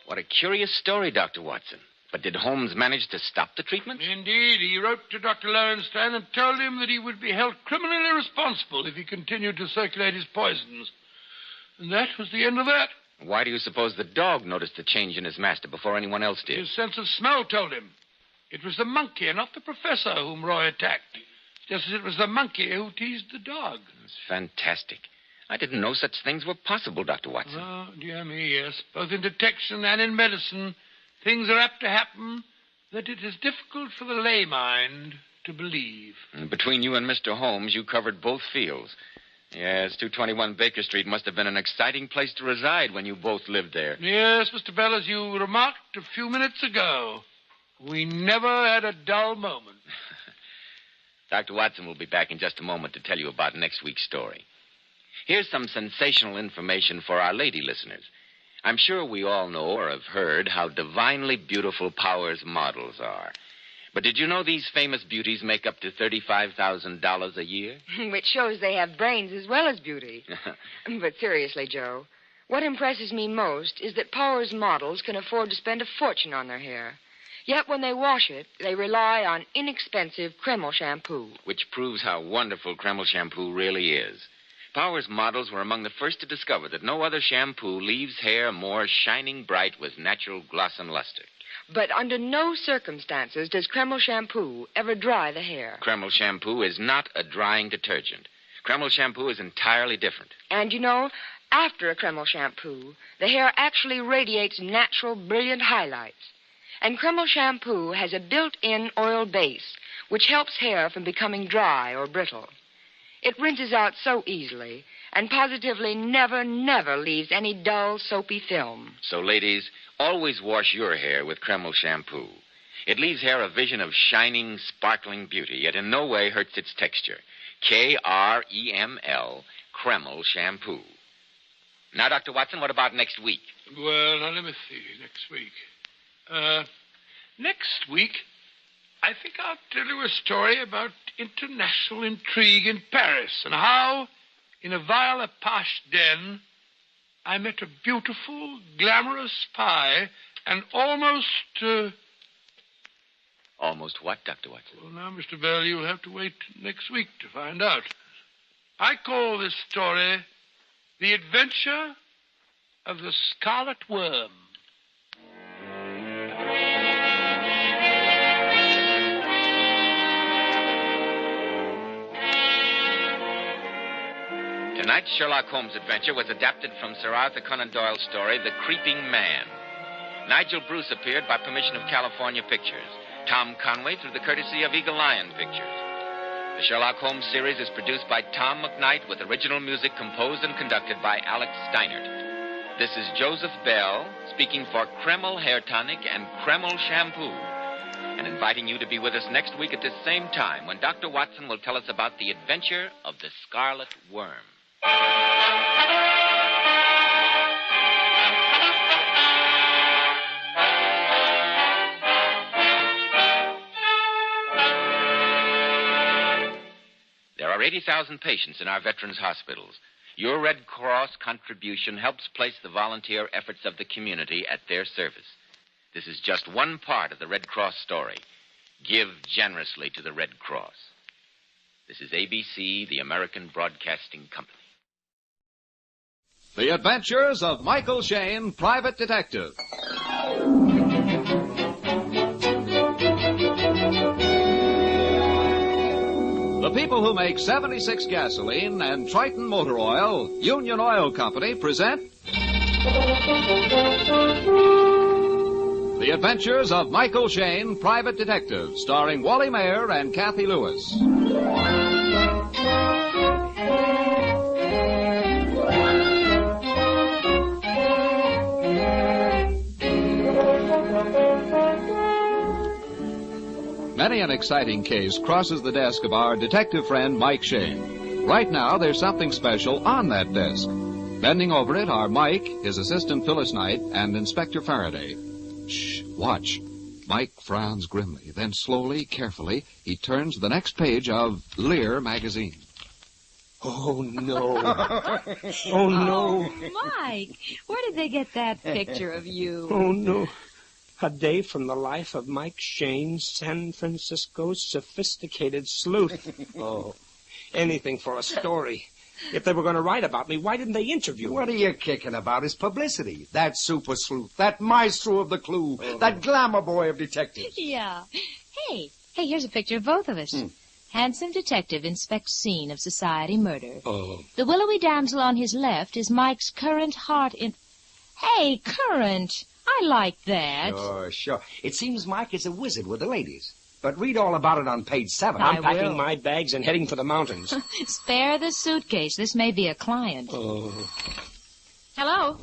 What a curious story, Dr. Watson. But did Holmes manage to stop the treatment? Indeed. He wrote to Dr. Lowenstein and told him that he would be held criminally responsible if he continued to circulate his poisons. And that was the end of that. Why do you suppose the dog noticed the change in his master before anyone else did? His sense of smell told him. It was the monkey and not the professor whom Roy attacked, just as it was the monkey who teased the dog. It's fantastic. I didn't know such things were possible, Dr. Watson. Oh, dear me, yes. Both in detection and in medicine, things are apt to happen that it is difficult for the lay mind to believe. And between you and Mr. Holmes, you covered both fields. Yes, 221 Baker Street must have been an exciting place to reside when you both lived there. Yes, Mr. Bell, as you remarked a few minutes ago, we never had a dull moment. Dr. Watson will be back in just a moment to tell you about next week's story. Here's some sensational information for our lady listeners. I'm sure we all know or have heard how divinely beautiful Powers models are. But did you know these famous beauties make up to $35,000 a year? Which shows they have brains as well as beauty. But seriously, Joe, what impresses me most is that Powers models can afford to spend a fortune on their hair. Yet when they wash it, they rely on inexpensive Kreml shampoo. Which proves how wonderful Kreml shampoo really is. Powers models were among the first to discover that no other shampoo leaves hair more shining bright with natural gloss and luster. But under no circumstances does Kreml shampoo ever dry the hair. Kreml shampoo is not a drying detergent. Kreml shampoo is entirely different. And you know, after a Kreml shampoo, the hair actually radiates natural, brilliant highlights. And Kreml shampoo has a built-in oil base, which helps hair from becoming dry or brittle. It rinses out so easily and positively never leaves any dull, soapy film. So, ladies, always wash your hair with Kreml shampoo. It leaves hair a vision of shining, sparkling beauty, yet in no way hurts its texture. Kreml, Kreml shampoo. Now, Dr. Watson, what about next week? Well, now, let me see. Next week. Next week, I think I'll tell you a story about international intrigue in Paris and how, in a vile apache den, I met a beautiful, glamorous spy and almost... Almost what, Dr. Watson? Well, now, Mr. Bell, you'll have to wait next week to find out. I call this story The Adventure of the Scarlett Worm. Tonight's Sherlock Holmes adventure was adapted from Sir Arthur Conan Doyle's story, The Creeping Man. Nigel Bruce appeared by permission of California Pictures. Tom Conway through the courtesy of Eagle Lion Pictures. The Sherlock Holmes series is produced by Tom McKnight with original music composed and conducted by Alex Steinert. This is Joseph Bell speaking for Kreml Hair Tonic and Kreml Shampoo, and inviting you to be with us next week at this same time when Dr. Watson will tell us about the adventure of the Scarlett Worm. There are 80,000 patients in our veterans' hospitals. Your Red Cross contribution helps place the volunteer efforts of the community at their service. This is just one part of the Red Cross story. Give generously to the Red Cross. This is ABC, the American Broadcasting Company. The Adventures of Michael Shayne, Private Detective. The people who make 76 gasoline and Triton Motor Oil, Union Oil Company, present The Adventures of Michael Shayne, Private Detective, starring Wally Mayer and Kathy Lewis. Many an exciting case crosses the desk of our detective friend Mike Shayne. Right now, there's something special on that desk. Bending over it are Mike, his assistant Phyllis Knight, and Inspector Faraday. Shh, watch. Mike frowns grimly. Then slowly, carefully, he turns to the next page of Lear magazine. Oh, no. Oh, no. Mike, where did they get that picture of you? Oh, no. A day from the life of Mike Shayne, San Francisco's sophisticated sleuth. Oh, anything for a story. If they were going to write about me, why didn't they interview me? What are you kicking about is publicity. That super sleuth, that maestro of the clue, that glamour boy of detectives. Yeah. Hey, here's a picture of both of us. Handsome detective inspects scene of society murder. Oh. The willowy damsel on his left is Mike's current heart in... Hey, current... I like that. Sure. It seems Mike is a wizard with the ladies. But read all about it on page 7. I'm packing my bags and heading for the mountains. Spare the suitcase. This may be a client. Oh. Hello?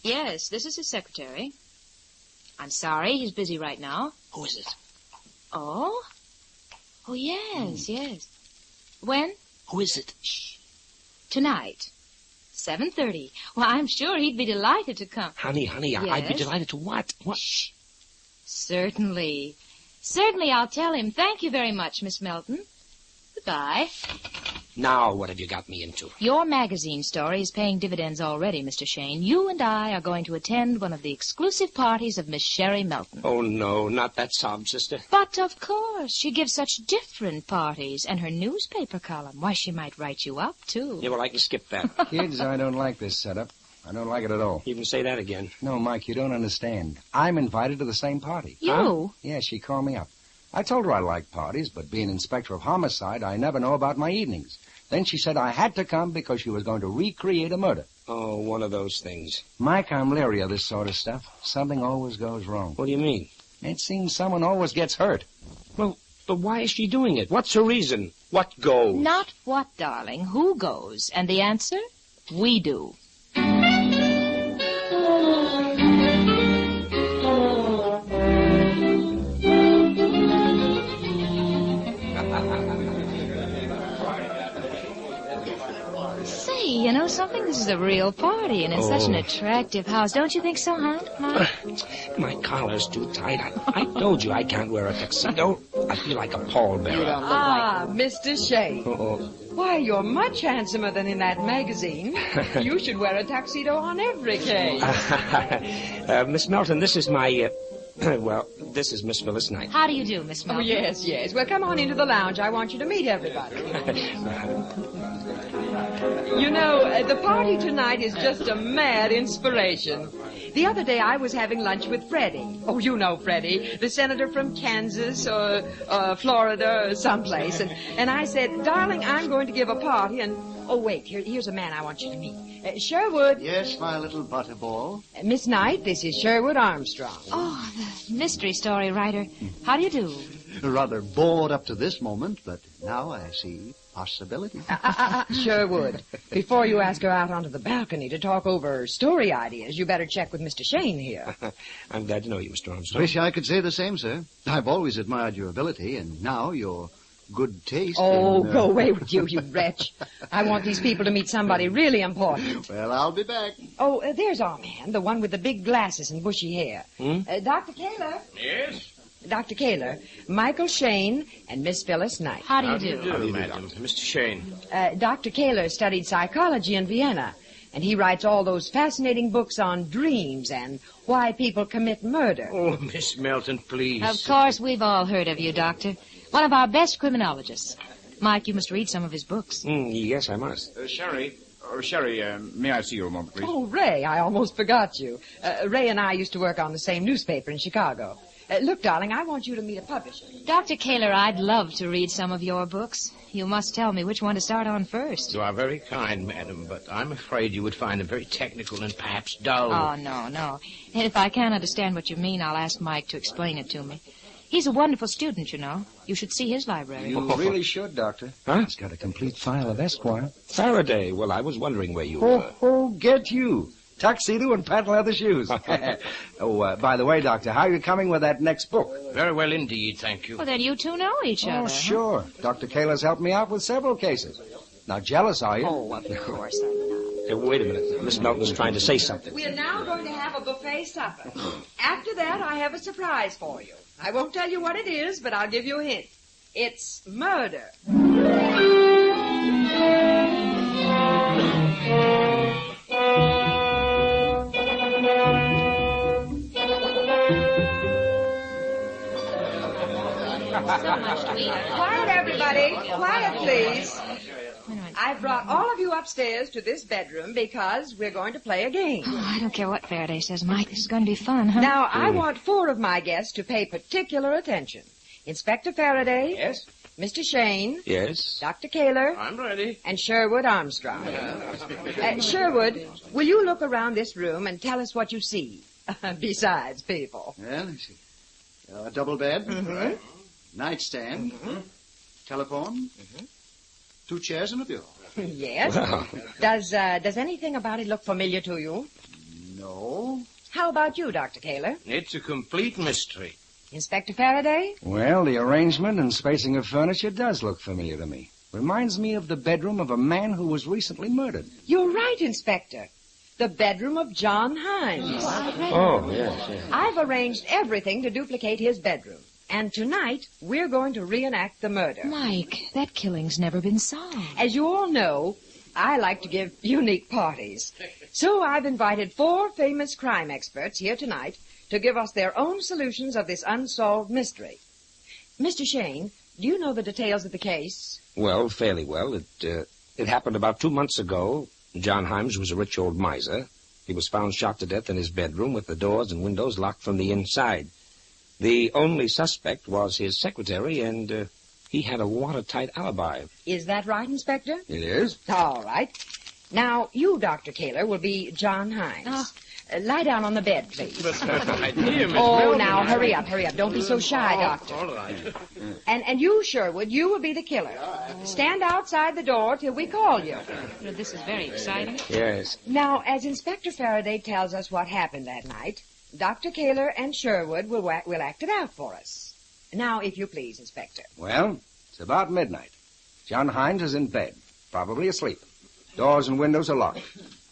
Yes, this is his secretary. I'm sorry, he's busy right now. Who is it? Oh? Oh, yes, yes. When? Who is it? Shh. Tonight. 7:30. Well, I'm sure he'd be delighted to come. Honey, yes? I'd be delighted to what? What? Shh. Certainly. Certainly, I'll tell him. Thank you very much, Miss Melton. Goodbye. Now, what have you got me into? Your magazine story is paying dividends already, Mr. Shayne. You and I are going to attend one of the exclusive parties of Miss Sherry Melton. Oh, no, not that sob sister. But, of course, she gives such different parties. And her newspaper column, why, she might write you up, too. Yeah, well, I can skip that. Kids, I don't like this setup. I don't like it at all. You can say that again. No, Mike, you don't understand. I'm invited to the same party. You? Huh? Yeah, she called me up. I told her I liked parties, but being inspector of homicide, I never know about my evenings. Then she said I had to come because she was going to recreate a murder. Oh, one of those things. Mike, I'm leery of this sort of stuff. Something always goes wrong. What do you mean? It seems someone always gets hurt. Well, but why is she doing it? What's her reason? What goes? Not what, darling. Who goes? And the answer? We do. You know something? This is a real party, and in such an attractive house. Don't you think so, huh, Mike? My collar's too tight. I told you I can't wear a tuxedo. I feel like a pallbearer. You don't look like Mr. Shayne. Why, you're much handsomer than in that magazine. You should wear a tuxedo on every case. Miss Melton, this is my... well, this is Miss Phyllis Knight. How do you do, Miss Melton? Oh, yes, yes. Well, come on into the lounge. I want you to meet everybody. You know, the party tonight is just a mad inspiration. The other day I was having lunch with Freddie. Oh, you know Freddie, the senator from Kansas or Florida or someplace. And I said, darling, I'm going to give a party and... Oh, wait, here's a man I want you to meet. Sherwood. Yes, my little butterball. Miss Knight, this is Sherwood Armstrong. Oh, the mystery story writer. How do you do? Rather bored up to this moment, but now I see possibility. Sherwood, before you ask her out onto the balcony to talk over story ideas, you better check with Mr. Shane here. I'm glad to know you, Mr. Armstrong. Wish I could say the same, sir. I've always admired your ability, and now your good taste. Oh, go away with you, you wretch. I want these people to meet somebody really important. Well, I'll be back. Oh, there's our man, the one with the big glasses and bushy hair. Dr. Kaler. Yes? Dr. Kaler, Michael Shane, and Miss Phyllis Knight. How do you do? How do you do, madam? Mr. Shane. Dr. Kaler studied psychology in Vienna, and he writes all those fascinating books on dreams and why people commit murder. Oh, Miss Melton, please. Of course, we've all heard of you, Doctor. One of our best criminologists. Mike, you must read some of his books. Yes, I must. Sherry, may I see you a moment, please? Oh, Ray, I almost forgot you. Ray and I used to work on the same newspaper in Chicago. Look, darling, I want you to meet a publisher. Dr. Kaler, I'd love to read some of your books. You must tell me which one to start on first. You are very kind, madam, but I'm afraid you would find them very technical and perhaps dull. Oh, no. If I can't understand what you mean, I'll ask Mike to explain it to me. He's a wonderful student, you know. You should see his library. You really should, Doctor. Huh? He's got a complete file of Esquire. Faraday. Well, I was wondering where you were. Oh, get you. Tuxedo and patent leather shoes. By the way, Doctor, how are you coming with that next book? Very well indeed, thank you. Well, then you two know each other. Oh, sure. Dr. Kaler's helped me out with several cases. Now, jealous, are you? Oh, of course I'm not. Hey, wait a minute. Miss Melton's trying to say something. We are now going to have a buffet supper. After that, I have a surprise for you. I won't tell you what it is, but I'll give you a hint. It's murder. So much to eat. Quiet, everybody. Quiet, please. I've brought all of you upstairs to this bedroom because we're going to play a game. Oh, I don't care what Faraday says, Mike. This is going to be fun, huh? Now, I want 4 of my guests to pay particular attention. Inspector Faraday. Yes? Mr. Shane. Yes? Dr. Kaler. I'm ready. And Sherwood Armstrong. Sherwood, will you look around this room and tell us what you see? Besides people. Well, let's see. A double bed. Right. Nightstand. Telephone. 2 chairs and a bureau. Yes. Wow. Does anything about it look familiar to you? No. How about you, Dr. Kaler? It's a complete mystery. Inspector Faraday? Well, the arrangement and spacing of furniture does look familiar to me. Reminds me of the bedroom of a man who was recently murdered. You're right, Inspector. The bedroom of John Himes. Oh, yes. I've arranged everything to duplicate his bedroom. And tonight, we're going to reenact the murder. Mike, that killing's never been solved. As you all know, I like to give unique parties. So I've invited 4 famous crime experts here tonight to give us their own solutions of this unsolved mystery. Mr. Shane, do you know the details of the case? Well, fairly well. It happened about 2 months ago. John Himes was a rich old miser. He was found shot to death in his bedroom with the doors and windows locked from the inside. The only suspect was his secretary, and he had a watertight alibi. Is that right, Inspector? It is. All right. Now, you, Dr. Kaler, will be John Himes. Lie down on the bed, please. Now, hurry up. Don't be so shy, Doctor. All right. And you, Sherwood, you will be the killer. Stand outside the door till we call you. This is very exciting. Yes. Now, as Inspector Faraday tells us what happened that night, Dr. Kaler and Sherwood will act it out for us. Now, if you please, Inspector. Well, it's about midnight. John Himes is in bed, probably asleep. Doors and windows are locked.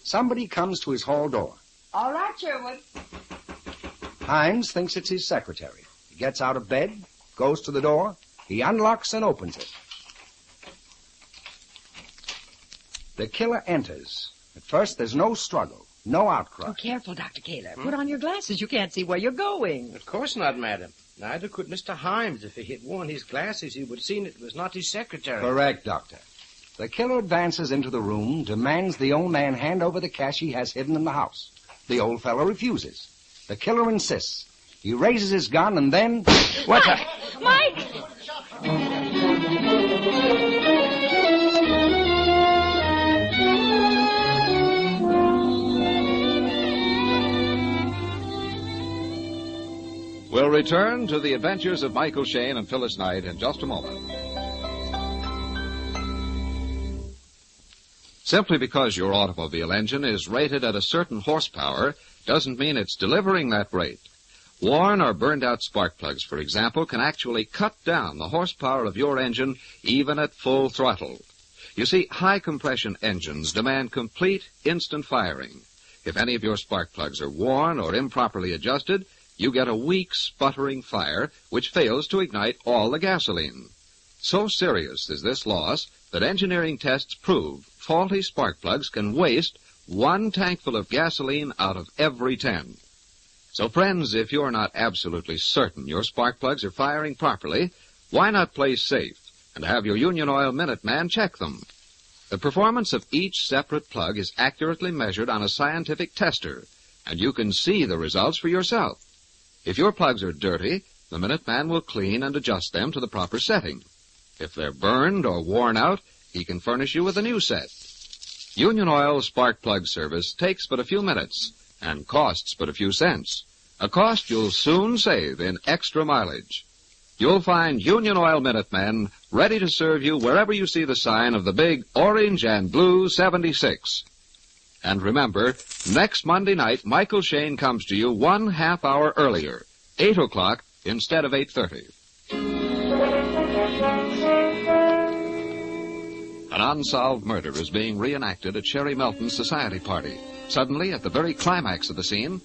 Somebody comes to his hall door. All right, Sherwood. Himes thinks it's his secretary. He gets out of bed, goes to the door, he unlocks and opens it. The killer enters. At first, there's no struggle, no outcry. Oh, careful, Dr. Kaler. Put on your glasses. You can't see where you're going. Of course not, madam. Neither could Mr. Himes. If he had worn his glasses, he would have seen it was not his secretary. Correct, Doctor. The killer advances into the room, demands the old man hand over the cash he has hidden in the house. The old fellow refuses. The killer insists. He raises his gun and then... What the... Mike! We'll return to the adventures of Michael Shayne and Phyllis Knight in just a moment. Simply because your automobile engine is rated at a certain horsepower doesn't mean it's delivering that rate. Worn or burned out spark plugs, for example, can actually cut down the horsepower of your engine even at full throttle. You see, high compression engines demand complete instant firing. If any of your spark plugs are worn or improperly adjusted, you get a weak, sputtering fire which fails to ignite all the gasoline. So serious is this loss that engineering tests prove faulty spark plugs can waste 1 tankful of gasoline out of every 10. So, friends, if you're not absolutely certain your spark plugs are firing properly, why not play safe and have your Union Oil Minuteman check them? The performance of each separate plug is accurately measured on a scientific tester, and you can see the results for yourself. If your plugs are dirty, the Minuteman will clean and adjust them to the proper setting. If they're burned or worn out, he can furnish you with a new set. Union Oil spark plug service takes but a few minutes and costs but a few cents, a cost you'll soon save in extra mileage. You'll find Union Oil Minutemen ready to serve you wherever you see the sign of the big orange and blue 76. And remember, next Monday night, Michael Shayne comes to you 1/2 hour earlier, 8 o'clock instead of 8:30. An unsolved murder is being reenacted at Sherry Melton's society party. Suddenly, at the very climax of the scene...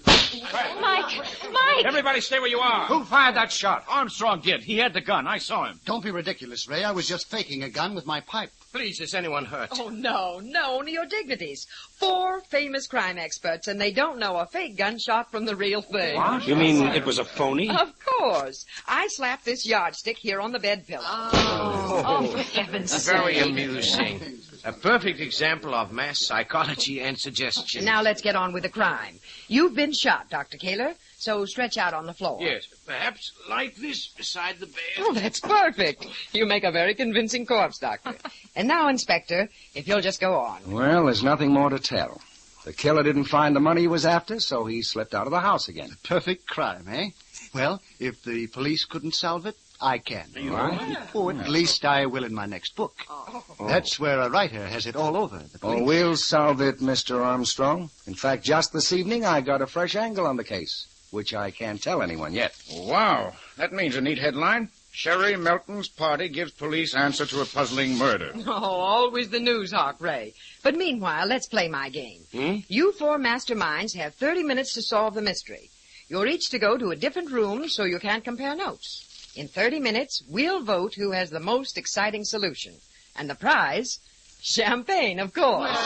Mike! Everybody stay where you are. Who fired that shot? Armstrong did. He had the gun. I saw him. Don't be ridiculous, Ray. I was just faking a gun with my pipe. Please, is anyone hurt? Oh, no, only your dignities. 4 famous crime experts, and they don't know a fake gunshot from the real thing. What? You mean it was a phony? Of course. I slapped this yardstick here on the bed pillow. Oh, for heaven's sake. Very amusing. A perfect example of mass psychology and suggestion. Now let's get on with the crime. You've been shot, Dr. Kaler, so stretch out on the floor. Yes, perhaps like this beside the bed. Oh, that's perfect. You make a very convincing corpse, Doctor. And now, Inspector, if you'll just go on. Well, there's nothing more to tell. The killer didn't find the money he was after, so he slipped out of the house again. Perfect crime, eh? Well, if the police couldn't solve it, I can. Right. Or at least I will in my next book. Oh. That's where a writer has it all over. The police. Oh, we'll solve it, Mr. Armstrong. In fact, just this evening, I got a fresh angle on the case, which I can't tell anyone yet. Wow. That means a neat headline. Sherry Melton's party gives police answer to a puzzling murder. Oh, always the news hawk, Ray. But meanwhile, let's play my game. You 4 masterminds have 30 minutes to solve the mystery. You're each to go to a different room so you can't compare notes. In 30 minutes, we'll vote who has the most exciting solution. And the prize, champagne, of course.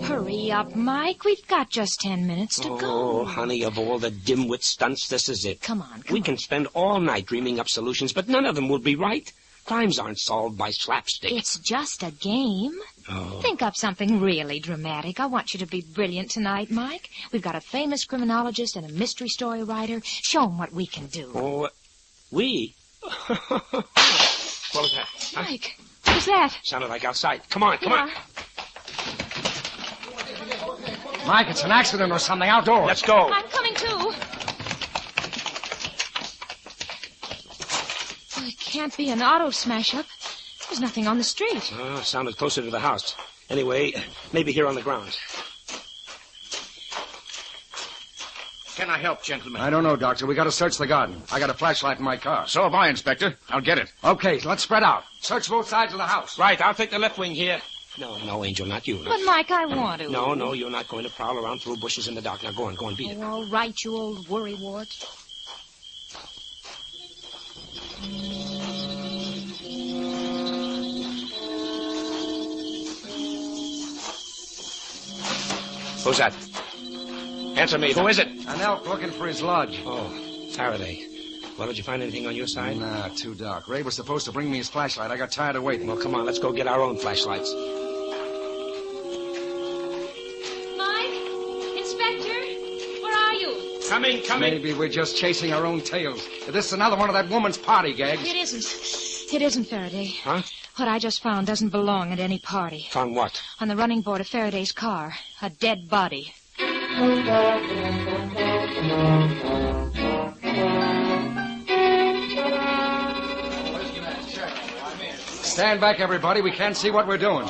Hurry up, Mike. We've got just 10 minutes to go. Oh, honey, of all the dimwit stunts, this is it. Come on. We can spend all night dreaming up solutions, but none of them will be right. Crimes aren't solved by slapstick. It's just a game. Oh. Think up something really dramatic. I want you to be brilliant tonight, Mike. We've got a famous criminologist and a mystery story writer. Show 'em what we can do. Oh, we? What was that? Mike, who's that? Sounded like outside. Come on. Mike, it's an accident or something outdoors. Let's go. I'm coming too. Well, it can't be an auto smash-up. There's nothing on the street. Sounded closer to the house. Anyway, maybe here on the grounds. Can I help, gentlemen? I don't know, Doctor. We got to search the garden. I got a flashlight in my car. So have I, Inspector. I'll get it. Okay, let's spread out. Search both sides of the house. Right, I'll take the left wing here. No, Angel, not you. But, Mike, I want to. No, you're not going to prowl around through bushes in the dark. Now, go on, beat it. Oh, all right, you old worrywart. Who's that? Answer me. Who is it? An elk looking for his lodge. Oh, Faraday. Well, did you find anything on your side? Nah, too dark. Ray was supposed to bring me his flashlight. I got tired of waiting. Well, come on, let's go get our own flashlights. Mike? Inspector? Where are you? Coming. Maybe we're just chasing our own tails. This is another one of that woman's party gags. It isn't. It isn't, Faraday. Huh? What I just found doesn't belong at any party. Found what? On the running board of Faraday's car. A dead body. Stand back, everybody. We can't see what we're doing.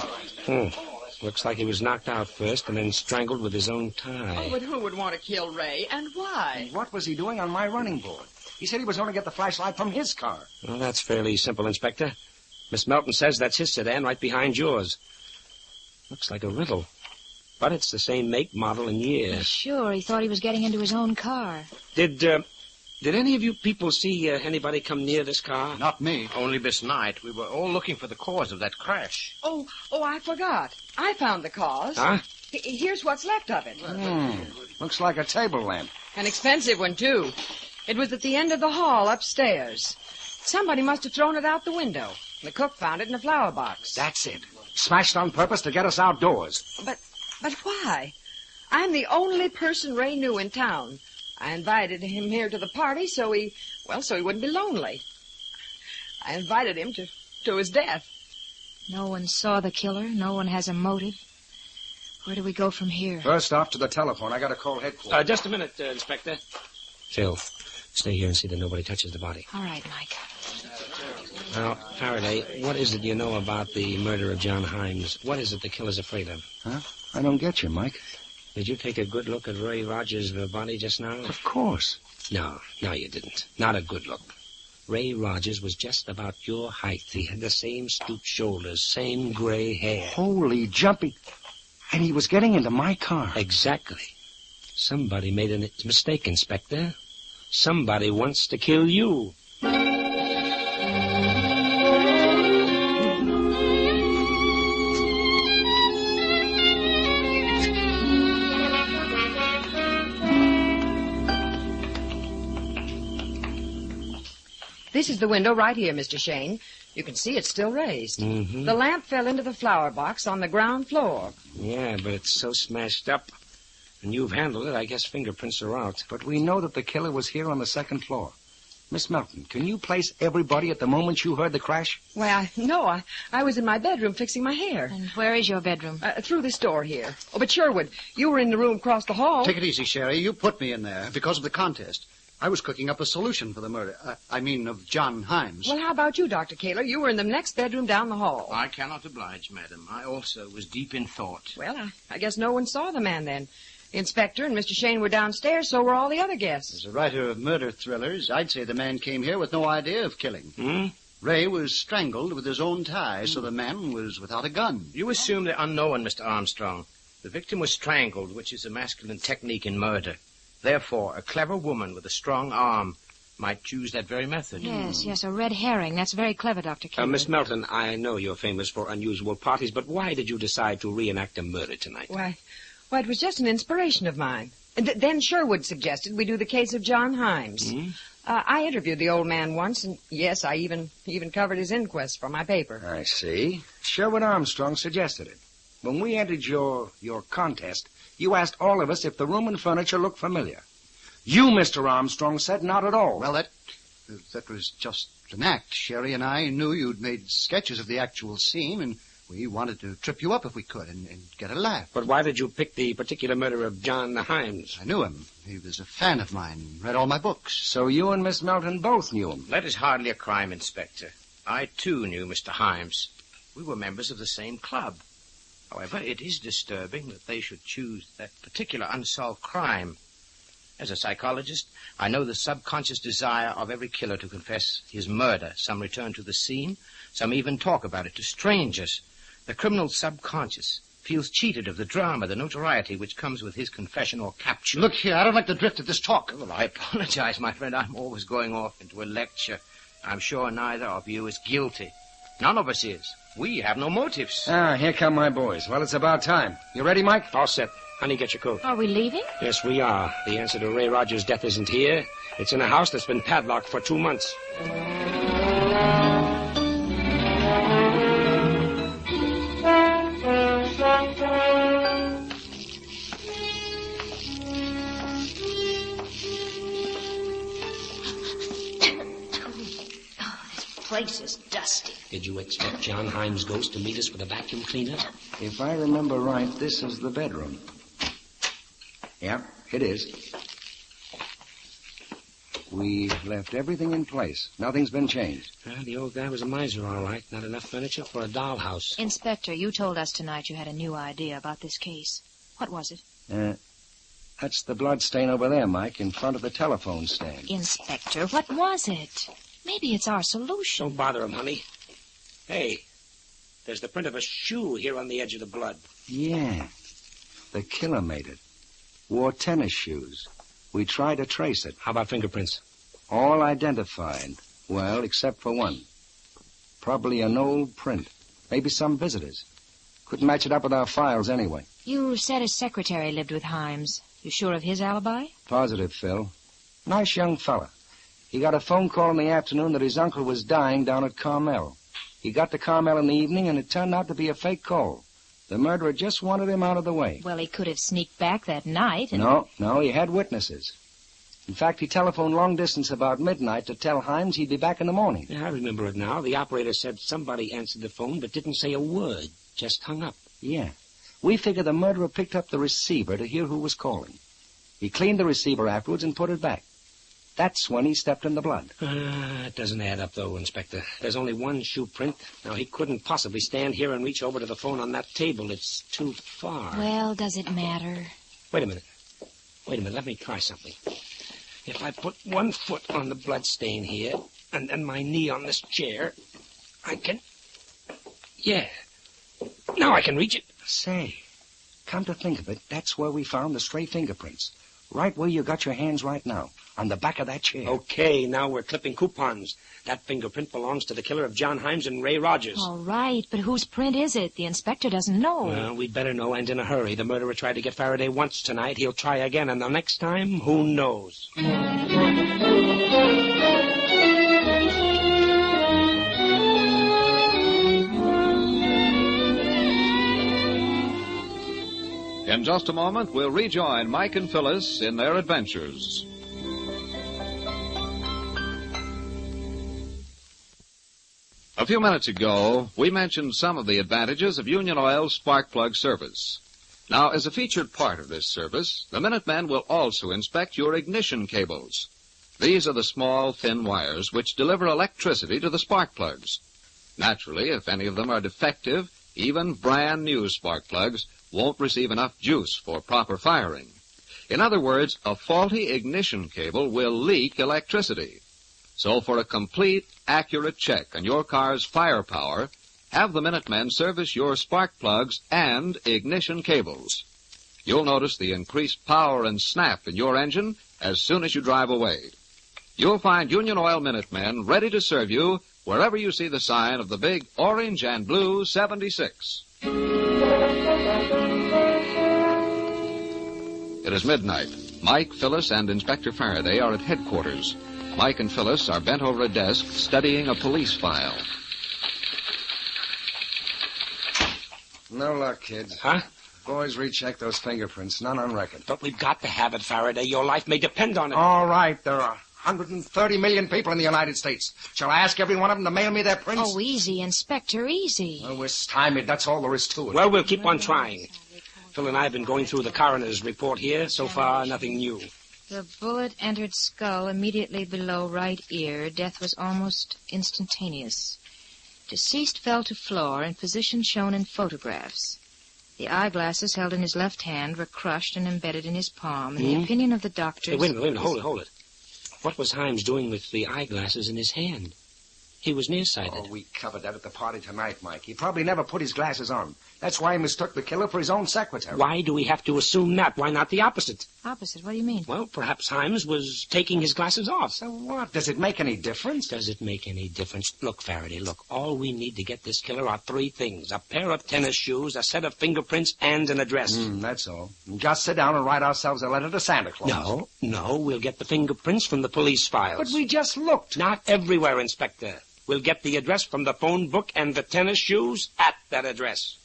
Looks like he was knocked out first and then strangled with his own tie. Oh, but who would want to kill Ray, and why? And what was he doing on my running board? He said he was going to get the flashlight from his car. Well, that's fairly simple, Inspector. Miss Melton says that's his sedan right behind yours. Looks like a rental. But it's the same make, model, and year. Sure, he thought he was getting into his own car. Did any of you people see anybody come near this car? Not me. Only this night. We were all looking for the cause of that crash. Oh, I forgot. I found the cause. Huh? Here's what's left of it. Looks like a table lamp. An expensive one, too. It was at the end of the hall upstairs. Somebody must have thrown it out the window. The cook found it in a flower box. That's it. Smashed on purpose to get us outdoors. But why? I'm the only person Ray knew in town. I invited him here to the party so he wouldn't be lonely. I invited him to his death. No one saw the killer. No one has a motive. Where do we go from here? First off to the telephone. I got to call headquarters. Just a minute, Inspector. Phil, stay here and see that nobody touches the body. All right, Mike. Now, Faraday, what is it you know about the murder of John Himes? What is it the killer's afraid of? Huh? I don't get you, Mike. Did you take a good look at Ray Rogers' body just now? Of course. No, you didn't. Not a good look. Ray Rogers was just about your height. He had the same stooped shoulders, same gray hair. Holy jumping. And he was getting into my car. Exactly. Somebody made a mistake, Inspector. Somebody wants to kill you. This is the window right here, Mr. Shane. You can see it's still raised. Mm-hmm. The lamp fell into the flower box on the ground floor. Yeah, but it's so smashed up. And you've handled it. I guess fingerprints are out. But we know that the killer was here on the second floor. Miss Melton, can you place everybody at the moment you heard the crash? Why, no. I was in my bedroom fixing my hair. And where is your bedroom? Through this door here. Oh, but Sherwood, you were in the room across the hall. Take it easy, Sherry. You put me in there because of the contest. I was cooking up a solution for the murder. Of John Himes. Well, how about you, Dr. Kaler? You were in the next bedroom down the hall. I cannot oblige, madam. I also was deep in thought. Well, I guess no one saw the man then. The inspector and Mr. Shane were downstairs, so were all the other guests. As a writer of murder thrillers, I'd say the man came here with no idea of killing. Ray was strangled with his own tie, so the man was without a gun. You assume the unknown, Mr. Armstrong. The victim was strangled, which is a masculine technique in murder. Therefore, a clever woman with a strong arm might choose that very method. Yes, a red herring. That's very clever, Dr. Kaler. Miss Melton, I know you're famous for unusual parties, but why did you decide to reenact a murder tonight? Why, it was just an inspiration of mine. Then Sherwood suggested we do the case of John Himes. I interviewed the old man once, and yes, I even covered his inquest for my paper. I see. Sherwood Armstrong suggested it. When we entered your contest, you asked all of us if the room and furniture looked familiar. You, Mr. Armstrong, said not at all. Well, that was just an act. Sherry and I knew you'd made sketches of the actual scene, and we wanted to trip you up if we could and get a laugh. But why did you pick the particular murder of John Himes? I knew him. He was a fan of mine, read all my books. So you and Miss Melton both knew him? That is hardly a crime, Inspector. I, too, knew Mr. Himes. We were members of the same club. However, it is disturbing that they should choose that particular unsolved crime. As a psychologist, I know the subconscious desire of every killer to confess his murder. Some return to the scene. Some even talk about it to strangers. The criminal subconscious feels cheated of the drama, the notoriety which comes with his confession or capture. Look here, I don't like the drift of this talk. Well, I apologize, my friend. I'm always going off into a lecture. I'm sure neither of you is guilty. None of us is. We have no motives. Here come my boys. Well, it's about time. You ready, Mike? All set. Honey, get your coat. Are we leaving? Yes, we are. The answer to Ray Rogers' death isn't here. It's in a house that's been padlocked for 2 months. Place is dusty. Did you expect John Himes' ghost to meet us with a vacuum cleaner? If I remember right, this is the bedroom. Yeah, it is. We left everything in place. Nothing's been changed. Well, the old guy was a miser, all right. Not enough furniture for a dollhouse. Inspector, you told us tonight you had a new idea about this case. What was it? That's the blood stain over there, Mike, in front of the telephone stand. Inspector, what was it? Maybe it's our solution. Don't bother him, honey. Hey, there's the print of a shoe here on the edge of the blood. Yeah. The killer made it. Wore tennis shoes. We tried to trace it. How about fingerprints? All identified. Well, except for one. Probably an old print. Maybe some visitors. Couldn't match it up with our files anyway. You said his secretary lived with Himes. You sure of his alibi? Positive, Phil. Nice young fella. He got a phone call in the afternoon that his uncle was dying down at Carmel. He got to Carmel in the evening, and it turned out to be a fake call. The murderer just wanted him out of the way. Well, he could have sneaked back that night and... No, he had witnesses. In fact, he telephoned long distance about midnight to tell Himes he'd be back in the morning. Yeah, I remember it now. The operator said somebody answered the phone but didn't say a word. Just hung up. Yeah. We figured the murderer picked up the receiver to hear who was calling. He cleaned the receiver afterwards and put it back. That's when he stepped in the blood. It doesn't add up, though, Inspector. There's only one shoe print. Now, he couldn't possibly stand here and reach over to the phone on that table. It's too far. Well, does it matter? Wait a minute. Let me try something. If I put one foot on the blood stain here and then my knee on this chair, I can... Yeah. Now I can reach it. Say, come to think of it, that's where we found the stray fingerprints. Right where you got your hands right now. On the back of that chair. Okay, now we're clipping coupons. That fingerprint belongs to the killer of John Himes and Ray Rogers. All right, but whose print is it? The inspector doesn't know. Well, we'd better know, and in a hurry. The murderer tried to get Faraday once tonight. He'll try again, and the next time, who knows? In just a moment, we'll rejoin Mike and Phyllis in their adventures. A few minutes ago, we mentioned some of the advantages of Union Oil's spark plug service. Now, as a featured part of this service, the Minutemen will also inspect your ignition cables. These are the small, thin wires which deliver electricity to the spark plugs. Naturally, if any of them are defective, even brand new spark plugs won't receive enough juice for proper firing. In other words, a faulty ignition cable will leak electricity. So for a complete, accurate check on your car's firepower, have the Minutemen service your spark plugs and ignition cables. You'll notice the increased power and snap in your engine as soon as you drive away. You'll find Union Oil Minutemen ready to serve you wherever you see the sign of the big orange and blue 76. It is midnight. Mike, Phyllis, and Inspector Faraday are at headquarters. Mike and Phyllis are bent over a desk studying a police file. No luck, kids. Huh? Boys recheck those fingerprints. None on record. But we've got to have it, Faraday. Your life may depend on it. All right. There are 130 million people in the United States. Shall I ask every one of them to mail me their prints? Oh, easy, Inspector, easy. Well, we're stymied. That's all there is to it. Well, we'll keep on trying. Phil and I have been going through the coroner's report here. So far, nothing new. The bullet entered skull immediately below right ear. Death was almost instantaneous. Deceased fell to floor in position shown in photographs. The eyeglasses held in his left hand were crushed and embedded in his palm. In the opinion of the doctors... Hey, wait a minute. Hold it. What was Himes doing with the eyeglasses in his hand? He was nearsighted. Oh, we covered that at the party tonight, Mike. He probably never put his glasses on. That's why he mistook the killer for his own secretary. Why do we have to assume that? Why not the opposite? Opposite? What do you mean? Well, perhaps Himes was taking his glasses off. So what? Does it make any difference? Does it make any difference? Look, Faraday, look. All we need to get this killer are three things. A pair of tennis shoes, a set of fingerprints, and an address. That's all. Just sit down and write ourselves a letter to Santa Claus. No. We'll get the fingerprints from the police files. But we just looked. Not everywhere, Inspector. We'll get the address from the phone book and the tennis shoes at that address.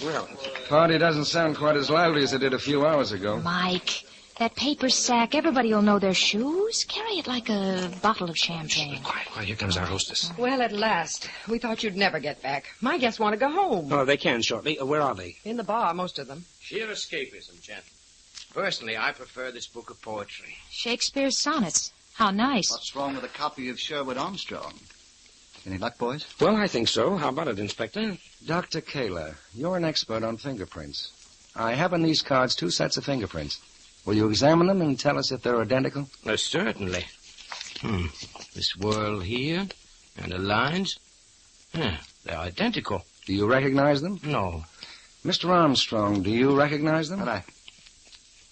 Well, party doesn't sound quite as lively as it did a few hours ago. Mike, that paper sack, everybody will know their shoes. Carry it like a bottle of champagne. Quiet. Here comes our hostess. Well, at last. We thought you'd never get back. My guests want to go home. Oh, they can shortly. Where are they? In the bar, most of them. Sheer escapism, gentlemen. Personally, I prefer this book of poetry. Shakespeare's sonnets. How nice. What's wrong with a copy of Sherwood Armstrong? Any luck, boys? Well, I think so. How about it, Inspector? Dr. Kaler, you're an expert on fingerprints. I have in these cards 2 sets of fingerprints. Will you examine them and tell us if they're identical? Certainly. This whirl here and the lines. They're identical. Do you recognize them? No. Mr. Armstrong, do you recognize them?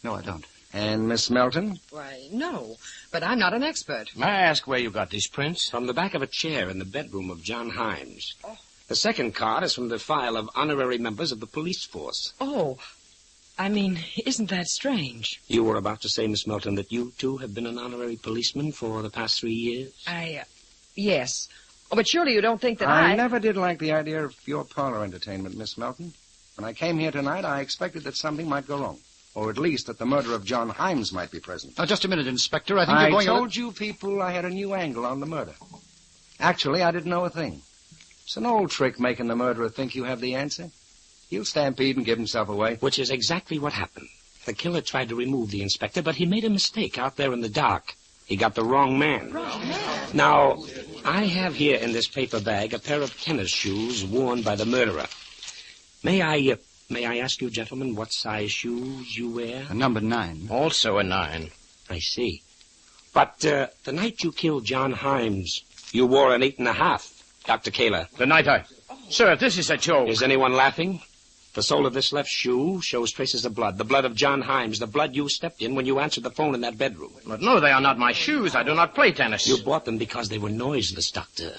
No, I don't. And Miss Melton? Why, no. But I'm not an expert. May I ask where you got these prints? From the back of a chair in the bedroom of John Himes. Oh. The second card is from the file of honorary members of the police force. Oh, I mean, isn't that strange? You were about to say, Miss Melton, that you, too, have been an honorary policeman for the past 3 years? Yes. Oh, but surely you don't think that I never did like the idea of your parlor entertainment, Miss Melton. When I came here tonight, I expected that something might go wrong. Or at least that the murder of John Himes might be present. Now, just a minute, Inspector. I think you're going... I told you people I had a new angle on the murder. Actually, I didn't know a thing. It's an old trick making the murderer think you have the answer. He'll stampede and give himself away. Which is exactly what happened. The killer tried to remove the inspector, but he made a mistake out there in the dark. He got the wrong man. Now, I have here in this paper bag a pair of tennis shoes worn by the murderer. May I ask you, gentlemen, what size shoes you wear? A number 9. Also a 9. I see. But the night you killed John Himes, you wore an 8.5, Dr. Kaler. The night I... Sir, this is a joke. Is anyone laughing? The sole of this left shoe shows traces of blood. The blood of John Himes, the blood you stepped in when you answered the phone in that bedroom. But no, they are not my shoes. I do not play tennis. You bought them because they were noiseless, Doctor.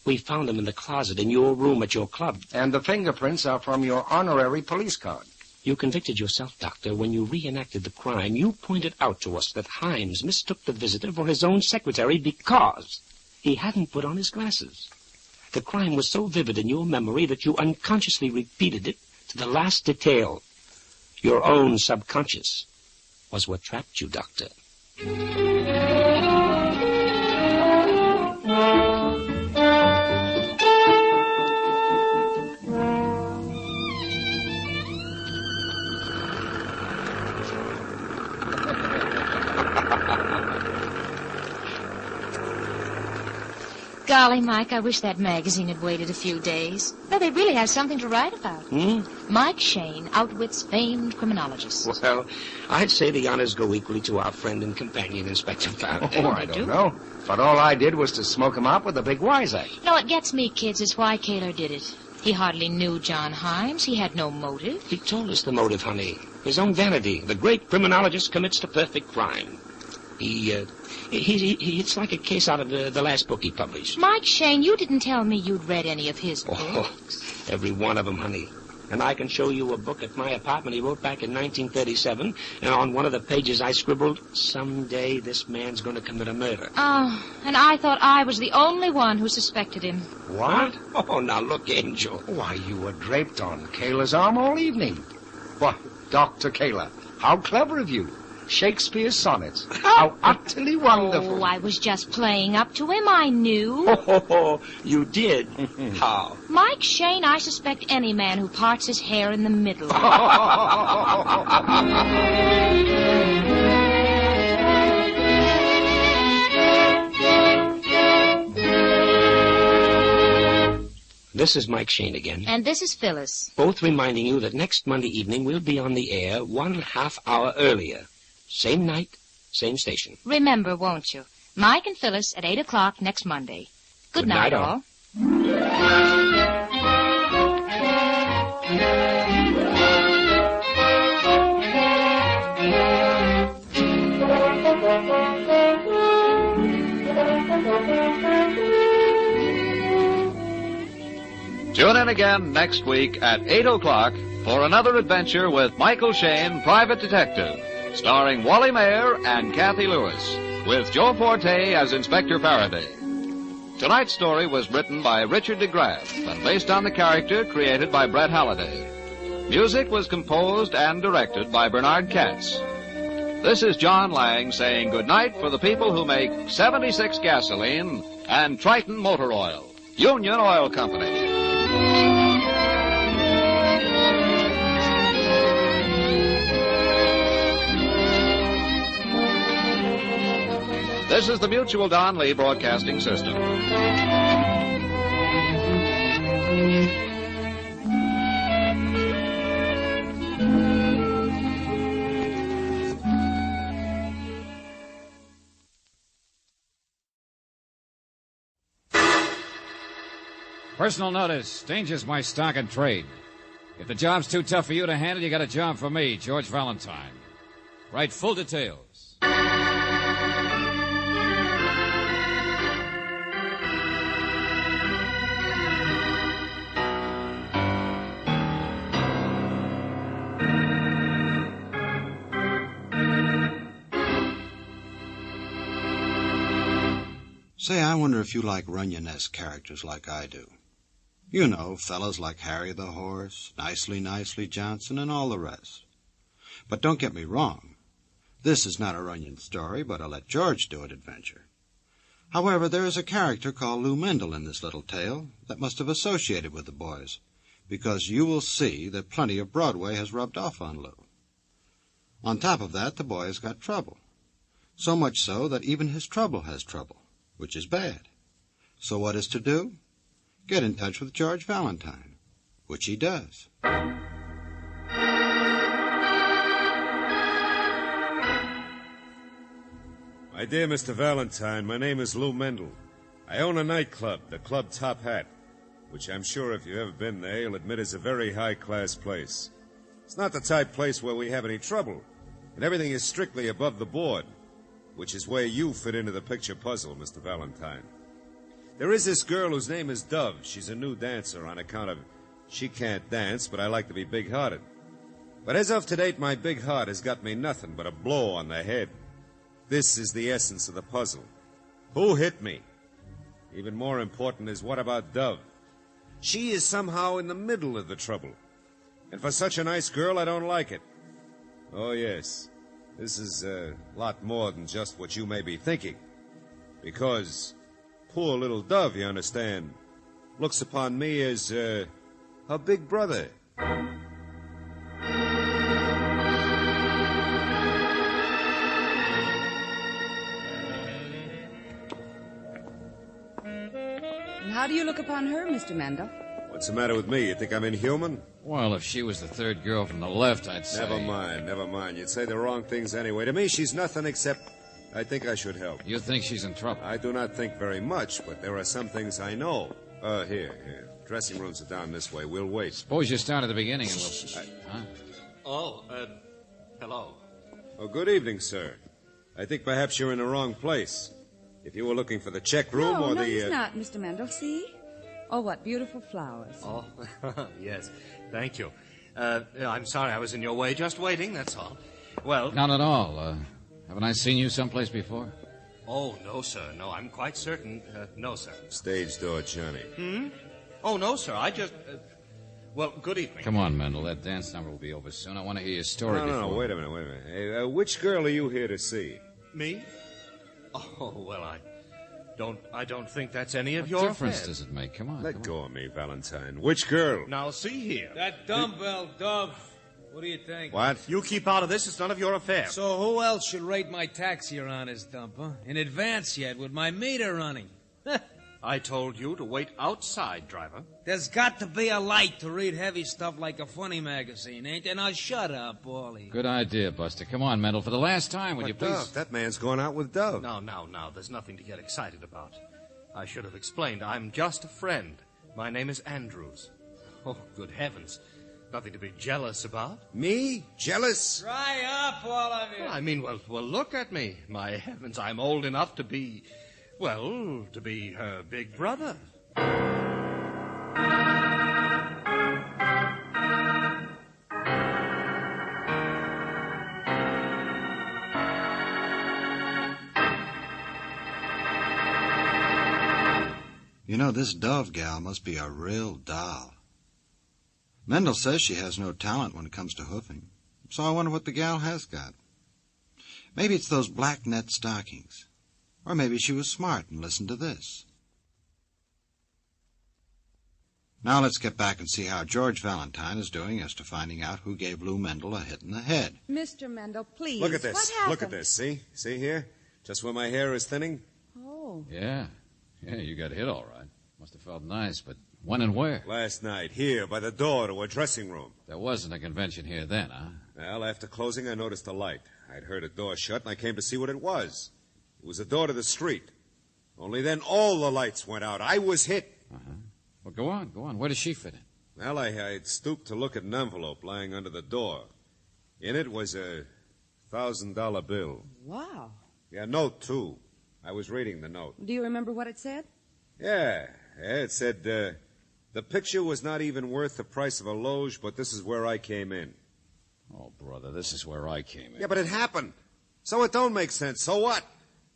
We found them in the closet in your room at your club. And the fingerprints are from your honorary police card. You convicted yourself, Doctor. When you reenacted the crime, you pointed out to us that Himes mistook the visitor for his own secretary because he hadn't put on his glasses. The crime was so vivid in your memory that you unconsciously repeated it to the last detail. Your own subconscious was what trapped you, Doctor. Golly, Mike, I wish that magazine had waited a few days. Well, they really have something to write about. Mike Shane outwits famed criminologists. Well, I'd say the honors go equally to our friend and companion, Inspector Faraday. Oh, I don't know. But all I did was to smoke him out with a big wiseack. No, it gets me, kids, is why Kaler did it. He hardly knew John Himes. He had no motive. He told us the motive, honey. His own vanity. The great criminologist commits the perfect crime. It's like a case out of the last book he published. Mike Shane, you didn't tell me you'd read any of his books. Oh, every one of them, honey. And I can show you a book at my apartment he wrote back in 1937. And on one of the pages I scribbled, someday this man's going to commit a murder. Oh, and I thought I was the only one who suspected him. What? Oh, now look, Angel. Why, you were draped on Kaler's arm all evening. Why, Dr. Kaler, how clever of you. Shakespeare's sonnets. How utterly wonderful. Oh, I was just playing up to him. I knew. Oh, you did? How? Mike Shane, I suspect any man who parts his hair in the middle. This is Mike Shane again. And this is Phyllis. Both reminding you that next Monday evening we'll be on the air 1/2 hour earlier. Same night, same station. Remember, won't you? Mike and Phyllis at 8 o'clock next Monday. Good night, all. Tune in again next week at 8 o'clock for another adventure with Michael Shane, Private Detective, starring Wally Mayer and Kathy Lewis, with Joe Forte as Inspector Faraday. Tonight's story was written by Richard DeGraff and based on the character created by Brett Halliday. Music was composed and directed by Bernard Katz. This is John Lang saying goodnight for the people who make 76 gasoline and Triton Motor Oil, Union Oil Company. This is the Mutual Don Lee Broadcasting System. Personal notice. Danger's my stock and trade. If the job's too tough for you to handle, you got a job for me, George Valentine. Write full details. Say, I wonder if you like Runyon-esque characters like I do. You know, fellows like Harry the Horse, Nicely Johnson, and all the rest. But don't get me wrong. This is not a Runyon story, but a Let George Do It adventure. However, there is a character called Lou Mendel in this little tale that must have associated with the boys, because you will see that plenty of Broadway has rubbed off on Lou. On top of that, the boy has got trouble. So much so that even his trouble has trouble, which is bad. So what is to do? Get in touch with George Valentine, which he does. My dear Mr. Valentine, my name is Lou Mendel. I own a nightclub, the Club Top Hat, which I'm sure if you've ever been there, you'll admit is a very high-class place. It's not the type place where we have any trouble, and everything is strictly above the board, which is where you fit into the picture puzzle, Mr. Valentine. There is this girl whose name is Dove. She's a new dancer on account of she can't dance, but I like to be big-hearted. But as of to date, my big heart has got me nothing but a blow on the head. This is the essence of the puzzle. Who hit me? Even more important is, what about Dove? She is somehow in the middle of the trouble. And for such a nice girl, I don't like it. Oh, yes. This is a lot more than just what you may be thinking. Because poor little Dove, you understand, looks upon me as her big brother. And how do you look upon her, Mr. Mendel? What's the matter with me? You think I'm inhuman? Well, if she was the third girl from the left, I'd say... Never mind. You'd say the wrong things anyway. To me, she's nothing except I think I should help. You think she's in trouble? I do not think very much, but there are some things I know. Here. Dressing rooms are down this way. We'll wait. Suppose you start at the beginning and we'll... Hello. Oh, good evening, sir. I think perhaps you're in the wrong place. If you were looking for the check room No, the... he's not, Mr. Mendel. See? Oh, what beautiful flowers. Oh, yes. Thank you. I'm sorry I was in your way. Just waiting, that's all. Well... Not at all. Haven't I seen you someplace before? Oh, no, sir. No, I'm quite certain. No, sir. Stage door, Johnny. Oh, no, sir. I just... well, good evening. Come on, Mendel. That dance number will be over soon. I want to hear your story before... No, wait a minute. Hey, which girl are you here to see? Me? Oh, well, I don't think that's any of What your difference affairs. does it make? Come on. Let go of me, Valentine. Which girl? Now, see here. That dumbbell, Dove. What do you think? What? You keep out of this. It's none of your affair. So who else should rate my tax, Your Honor's dump, huh? In advance yet, with my meter running. I told you to wait outside, driver. There's got to be a light to read heavy stuff like a funny magazine, ain't there? Now shut up, Paulie. Good idea, Buster. Come on, Mendel, for the last time, will you please? Dove, that man's going out with Dove. No. There's nothing to get excited about. I should have explained. I'm just a friend. My name is Andrews. Oh, good heavens. Nothing to be jealous about. Me? Jealous? Dry up, all of you. Well, I mean, well, look at me. My heavens, I'm old enough to be, well, to be her big brother. You know, this Dove gal must be a real doll. Mendel says she has no talent when it comes to hoofing, so I wonder what the gal has got. Maybe it's those black net stockings. Or maybe she was smart and listened to this. Now let's get back and see how George Valentine is doing as to finding out who gave Lou Mendel a hit in the head. Mr. Mendel, please. Look at this. What happened? Look at this. See? See here? Just where my hair is thinning? Oh. Yeah, you got hit all right. Must have felt nice, but when and where? Last night, here, by the door to her dressing room. There wasn't a convention here then, huh? Well, after closing, I noticed a light. I'd heard a door shut, and I came to see what it was. It was a door to the street. Only then all the lights went out. I was hit. Uh-huh. Well, go on. Where does she fit in? Well, I'd stooped to look at an envelope lying under the door. In it was a $1,000 bill. Wow. Yeah, note, too. I was reading the note. Do you remember what it said? Yeah, it said, the picture was not even worth the price of a loge, but this is where I came in. Oh, brother, this is where I came in. Yeah, but it happened. So it don't make sense. So what?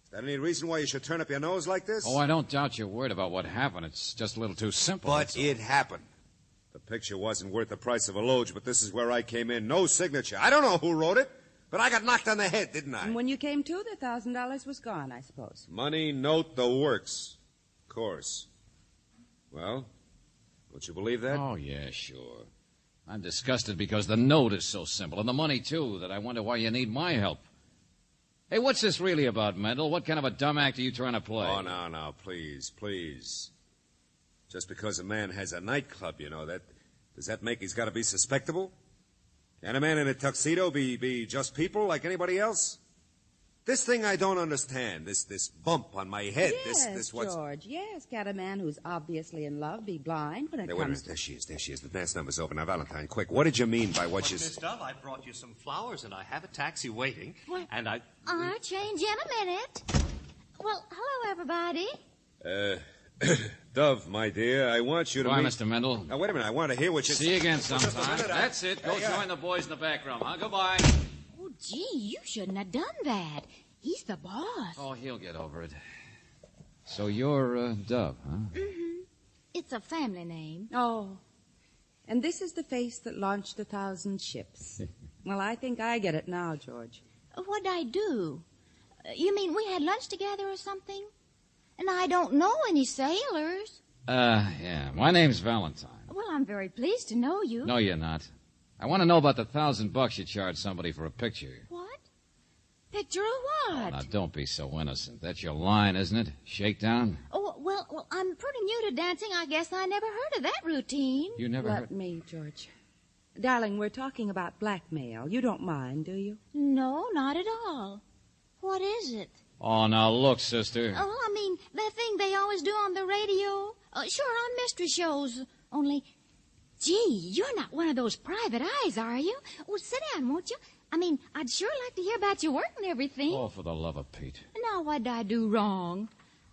Is that any reason why you should turn up your nose like this? Oh, I don't doubt your word about what happened. It's just a little too simple. But it happened. The picture wasn't worth the price of a loge, but this is where I came in. No signature. I don't know who wrote it, but I got knocked on the head, didn't I? And when you came to, the $1,000 was gone, I suppose. Money, note, the works. Of course. Well, don't you believe that? Oh, yeah, sure. I'm disgusted because the note is so simple, and the money, too, that I wonder why you need my help. Hey, what's this really about, Mendel? What kind of a dumb act are you trying to play? Oh, no, please. Just because a man has a nightclub, you know, does that make he's got to be suspectable? Can a man in a tuxedo be just people like anybody else? This thing I don't understand, this bump on my head, yes, this what's... George, yes. Got a man who's obviously in love be blind when it Wait a minute, comes there she is. The dance number's over. Now, Valentine, quick, what did you mean by what you... Miss Dove, I brought you some flowers, and I have a taxi waiting. What? And I... I'll change in a minute. Well, hello, everybody. Dove, my dear, I want you to Bye, meet... Mr. Mendel. Now, wait a minute, I want to hear what you... See you again Just a sometime. minute, That's it. Go join the boys in the back room, huh? Goodbye. Oh, gee, you shouldn't have done that. He's the boss. Oh, he'll get over it. So you're, Dove, huh? Mm-hmm. It's a family name. Oh. And this is the face that launched 1,000 ships. Well, I think I get it now, George. What'd I do? You mean we had lunch together or something? And I don't know any sailors. Yeah. My name's Valentine. Well, I'm very pleased to know you. No, you're not. I want to know about the $1,000 you charged somebody for a picture. What? Picture of what? Oh, now, don't be so innocent. That's your line, isn't it? Shakedown? Oh, well, I'm pretty new to dancing. I guess I never heard of that routine. You never Let heard... me, George. Darling, we're talking about blackmail. You don't mind, do you? No, not at all. What is it? Oh, now, look, sister. Oh, I mean, that thing they always do on the radio. Sure, on mystery shows. Only, gee, you're not one of those private eyes, are you? Well, sit down, won't you? I mean, I'd sure like to hear about your work and everything. Oh, for the love of Pete. Now, what'd I do wrong?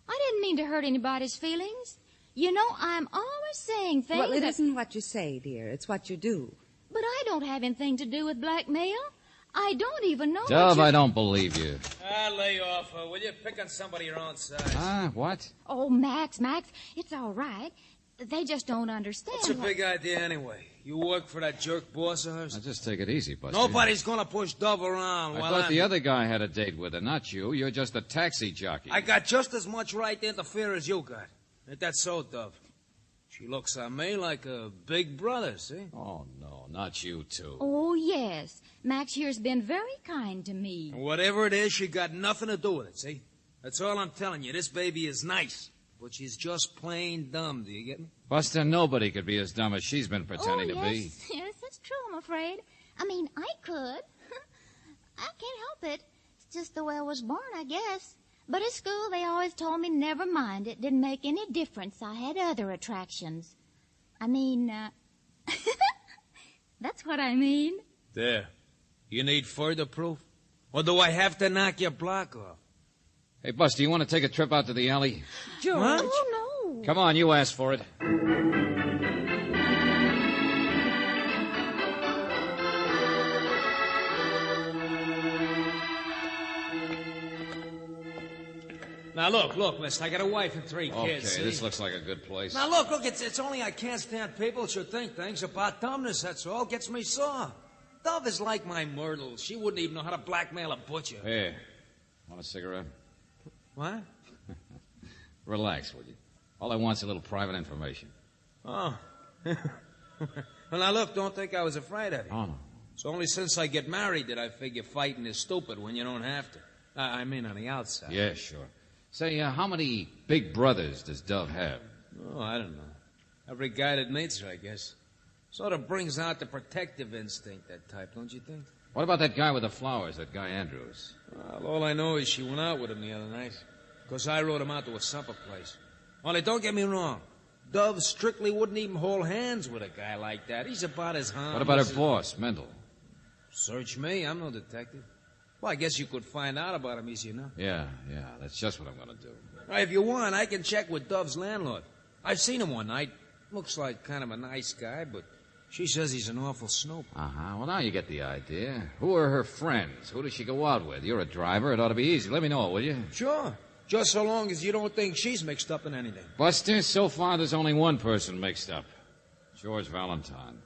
I didn't mean to hurt anybody's feelings. You know, I'm always saying things Well, it isn't what you say, dear. It's what you do. But I don't have anything to do with blackmail. I don't even know Dove, I don't believe you. Lay off. Will you pick on somebody your own size? Huh? What? Oh, Max, it's all right. They just don't understand. What's your big idea anyway? You work for that jerk boss of hers? Now, just take it easy, Buster. Nobody's gonna push Dove around. I while thought the other guy had a date with her, not you. You're just a taxi jockey. I got just as much right to interfere as you got. Ain't that so, Dove? She looks on me like a big brother, see? Oh, no, not you, too. Oh, yes. Max here's been very kind to me. Whatever it is, she got nothing to do with it, see? That's all I'm telling you. This baby is nice. But she's just plain dumb, do you get me? Buster, nobody could be as dumb as she's been pretending to be. Yes, that's true, I'm afraid. I mean, I could. I can't help it. It's just the way I was born, I guess. But at school, they always told me never mind. It didn't make any difference. I had other attractions. I mean, that's what I mean. There. You need further proof? Or do I have to knock your block off? Hey, Buster, you want to take a trip out to the alley? George. Huh? Oh, no. Come on, you asked for it. Now, look, mister, I got a wife and 3 kids. Okay, see? this looks like a good place. Now, look, it's only I can't stand people should think things about dumbness, that's all. Gets me sore. Dove is like my Myrtle. She wouldn't even know how to blackmail a butcher. Here, want a cigarette? What? Relax, will you? All I want's a little private information. Oh. Well, now, look, don't think I was afraid of you. Oh, no. It's only since I get married that I figure fighting is stupid when you don't have to. I mean, on the outside. Yeah, sure. Say, how many big brothers does Dove have? Oh, I don't know. Every guy that meets her, I guess. Sort of brings out the protective instinct, that type, don't you think? What about that guy with the flowers, that guy Andrews? Well, all I know is she went out with him the other night. Because I rode him out to a supper place. Only don't get me wrong. Dove strictly wouldn't even hold hands with a guy like that. He's about as harmless. What about her boss, Mendel? Search me. I'm no detective. Well, I guess you could find out about him easy enough. Yeah, that's just what I'm going to do. Right, if you want, I can check with Dove's landlord. I've seen him one night. Looks like kind of a nice guy, but she says he's an awful snoop. Uh-huh. Well, now you get the idea. Who are her friends? Who does she go out with? You're a driver. It ought to be easy. Let me know, will you? Sure. Just so long as you don't think she's mixed up in anything. Buster, so far there's only one person mixed up. George Valentine.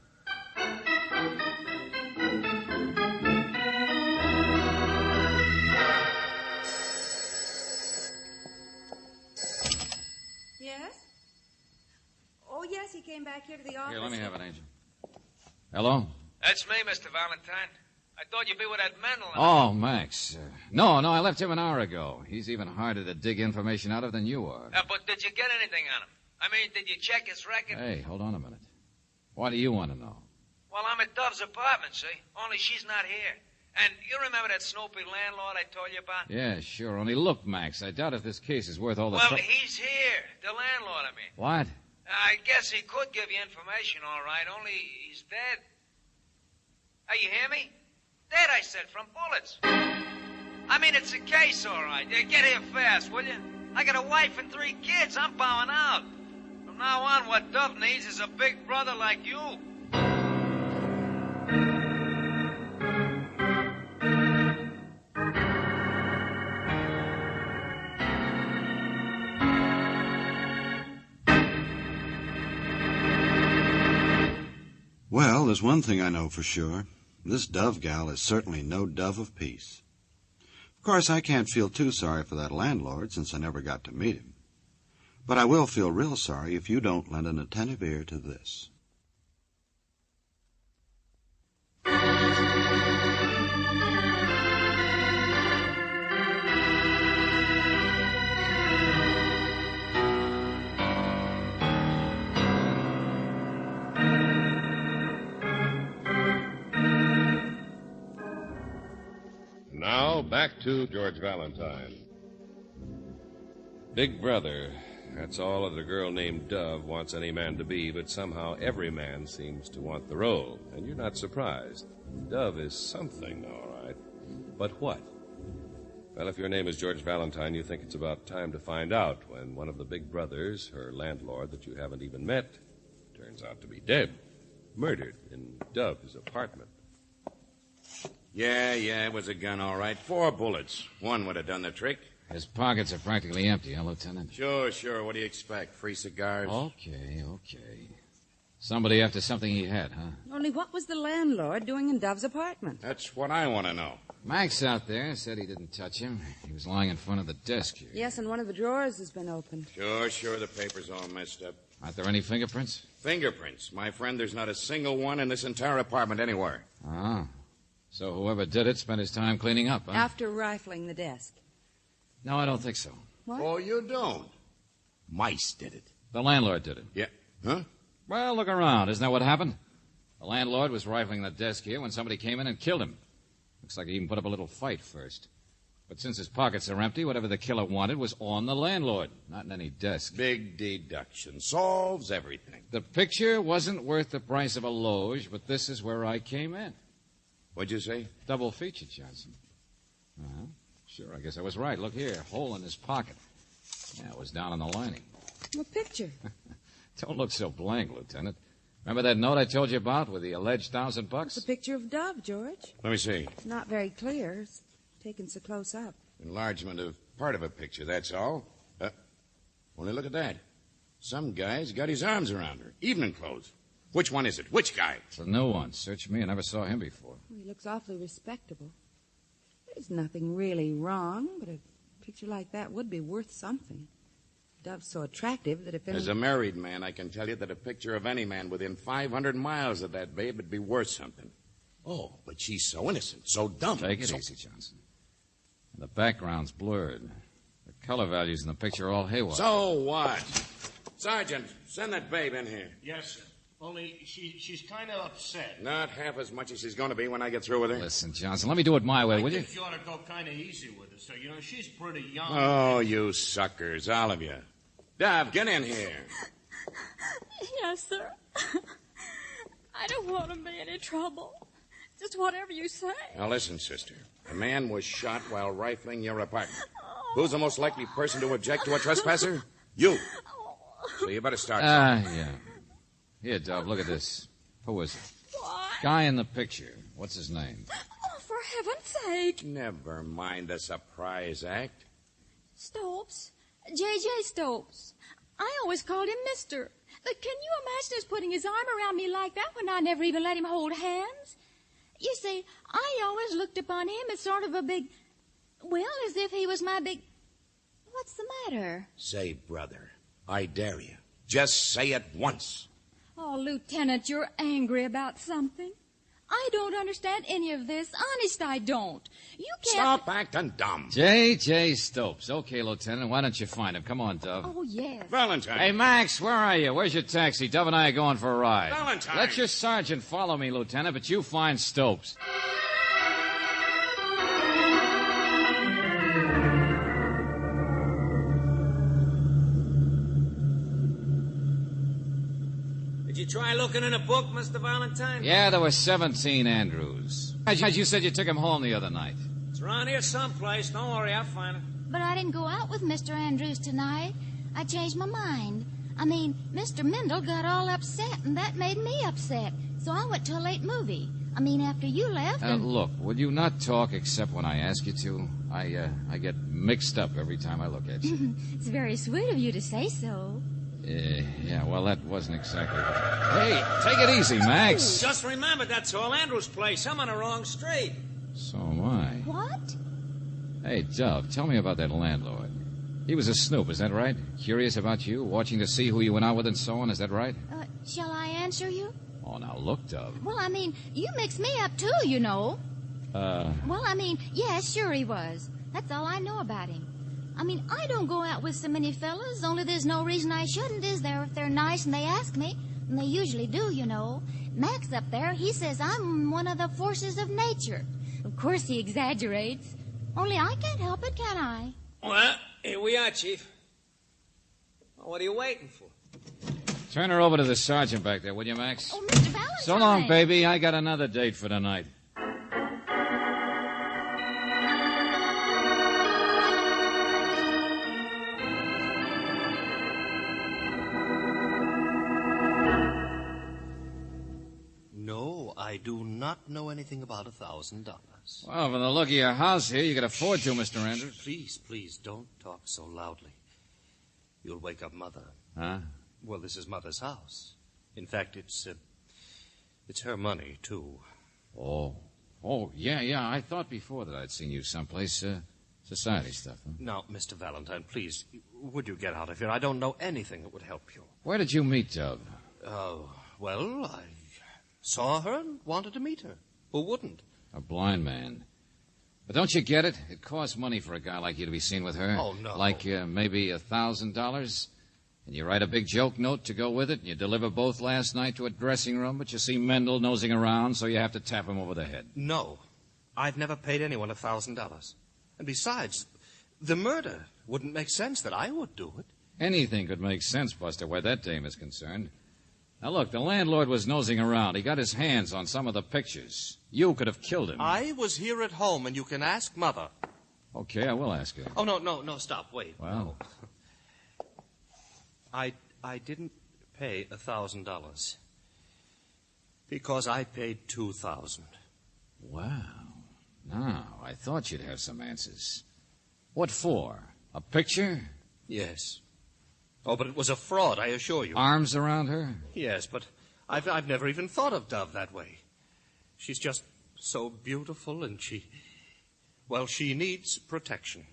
Yes? Oh, yes, he came back here to the office. Here, let me have it, Angel. Hello? That's me, Mr. Valentine. I thought you'd be with that Mendel. Oh, Max. No, I left him an hour ago. He's even harder to dig information out of than you are. But did you get anything on him? I mean, did you check his record? Hey, hold on a minute. Why do you want to know? Well, I'm at Dove's apartment, see? Only she's not here. And you remember that snoopy landlord I told you about? Yeah, sure. Only look, Max, I doubt if this case is worth all the trouble. Well, he's here. The landlord, I mean. What? I guess he could give you information, all right, only he's dead. Hey, you hear me? Dead, I said, from bullets. I mean, it's a case, all right. Get here fast, will you? I got a wife and 3 kids. I'm bowing out. From now on, what Dove needs is a big brother like you. Well, there's one thing I know for sure. This Dove gal is certainly no dove of peace. Of course, I can't feel too sorry for that landlord since I never got to meet him. But I will feel real sorry if you don't lend an attentive ear to this. Now, back to George Valentine. Big brother. That's all that a girl named Dove wants any man to be, but somehow every man seems to want the role. And you're not surprised. Dove is something, all right. But what? Well, if your name is George Valentine, you think it's about time to find out when one of the big brothers, her landlord that you haven't even met, turns out to be dead. Murdered in Dove's apartment. Yeah, it was a gun, all right. 4 bullets. One would have done the trick. His pockets are practically empty, huh, Lieutenant? Sure. What do you expect? Free cigars? Okay. Somebody after something he had, huh? Only what was the landlord doing in Dove's apartment? That's what I want to know. Max out there said he didn't touch him. He was lying in front of the desk here. Yes, and one of the drawers has been opened. Sure. The paper's all messed up. Aren't there any fingerprints? Fingerprints? My friend, there's not a single one in this entire apartment anywhere. Oh. So whoever did it spent his time cleaning up, huh? After rifling the desk. No, I don't think so. What? Oh, you don't? Mice did it. The landlord did it. Yeah. Huh? Well, look around. Isn't that what happened? The landlord was rifling the desk here when somebody came in and killed him. Looks like he even put up a little fight first. But since his pockets are empty, whatever the killer wanted was on the landlord, not in any desk. Big deduction. Solves everything. The picture wasn't worth the price of a loge, but this is where I came in. What'd you say? Double feature, Johnson. Uh-huh. Sure, I guess I was right. Look here, hole in his pocket. Yeah, it was down on the lining. What picture? Don't look so blank, Lieutenant. Remember that note I told you about with the alleged $1,000? It's a picture of Dove, George. Let me see. It's not very clear. It's taken so close up. Enlargement of part of a picture, that's all. Only look at that. Some guy's got his arms around her. Evening clothes. Which one is it? Which guy? It's a new one. Search me. I never saw him before. He looks awfully respectable. There's nothing really wrong, but a picture like that would be worth something. Dove's so attractive that if As a married man, I can tell you that a picture of any man within 500 miles of that babe would be worth something. Oh, but she's so innocent, so dumb. Take it easy, Johnson. The background's blurred. The color values in the picture are all haywire. So what? Sergeant, send that babe in here. Yes, sir. Only she's kind of upset. Not half as much as she's going to be when I get through with her. Listen, Johnson, let me do it my way, will you? I think you ought to go kind of easy with her, sir. You know, she's pretty young. Oh, you suckers, all of you. Dove, get in here. Yes, sir. I don't want to be any trouble. Just whatever you say. Now listen, sister. A man was shot while rifling your apartment. Who's the most likely person to object to a trespasser? You. So you better start. Yeah. Here, Dove, look at this. Who is it? What? Guy in the picture. What's his name? Oh, for heaven's sake. Never mind the surprise act. Stopes. J.J. Stopes. I always called him Mister. But can you imagine us putting his arm around me like that when I never even let him hold hands? You see, I always looked upon him as sort of a big... Well, as if he was my big... What's the matter? Say, brother, I dare you. Just say it once. Oh, Lieutenant, you're angry about something. I don't understand any of this. Honest, I don't. You can't... Stop acting dumb. J.J. Stopes. Okay, Lieutenant, why don't you find him? Come on, Dove. Oh, yes. Valentine. Hey, Max, where are you? Where's your taxi? Dove and I are going for a ride. Valentine. Let your sergeant follow me, Lieutenant, but you find Stopes. Did you try looking in a book, Mr. Valentine? Yeah, there were 17 Andrews. As you said you took him home the other night. It's around here someplace. Don't worry, I'll find it. But I didn't go out with Mr. Andrews tonight. I changed my mind. I mean, Mr. Mendel got all upset, and that made me upset. So I went to a late movie. I mean, after you left. Look, would you not talk except when I ask you to? I get mixed up every time I look at you. It's very sweet of you to say so. Yeah, well, that wasn't exactly... Hey, take it easy, Max. Just remember, that's all Andrew's place. I'm on the wrong street. So am I. What? Hey, Dove, tell me about that landlord. He was a snoop, is that right? Curious about you, watching to see who you went out with and so on, is that right? Shall I answer you? Oh, now look, Dove. Well, I mean, you mixed me up too, you know. Well, I mean, yes, sure he was. That's all I know about him. I mean, I don't go out with so many fellas, only there's no reason I shouldn't, is there, if they're nice and they ask me. And they usually do, you know. Max up there, he says I'm one of the forces of nature. Of course he exaggerates. Only I can't help it, can I? Well, here we are, Chief. Well, what are you waiting for? Turn her over to the sergeant back there, will you, Max? Oh, Mr. Valentine. So long, baby. I got another date for tonight. No, I do not know anything about $1,000. Well, from the look of your house here, you can afford to, Mr. Andrews. Please, don't talk so loudly. You'll wake up Mother. Huh? Well, this is Mother's house. In fact, it's her money, too. Oh, yeah. I thought before that I'd seen you someplace. Society stuff, huh? Now, Mr. Valentine, please, would you get out of here? I don't know anything that would help you. Where did you meet Dove? Well, I saw her and wanted to meet her. Who wouldn't? A blind man. But don't you get it? It costs money for a guy like you to be seen with her. Oh, no. Like maybe $1,000. And you write a big joke note to go with it, and you deliver both last night to a dressing room, but you see Mendel nosing around, so you have to tap him over the head. No. I've never paid anyone $1,000. And besides, the murder wouldn't make sense that I would do it. Anything could make sense, Buster, where that dame is concerned. Now, look, the landlord was nosing around. He got his hands on some of the pictures. You could have killed him. I was here at home, and you can ask Mother. Okay, I will ask her. Oh, no, stop, wait. Well? No. I didn't pay $1,000 because I paid $2,000. Wow. Now, I thought you'd have some answers. What for? A picture? Yes. Oh, but it was a fraud, I assure you. Arms around her? Yes, but I've never even thought of Dove that way. She's just so beautiful, and she needs protection.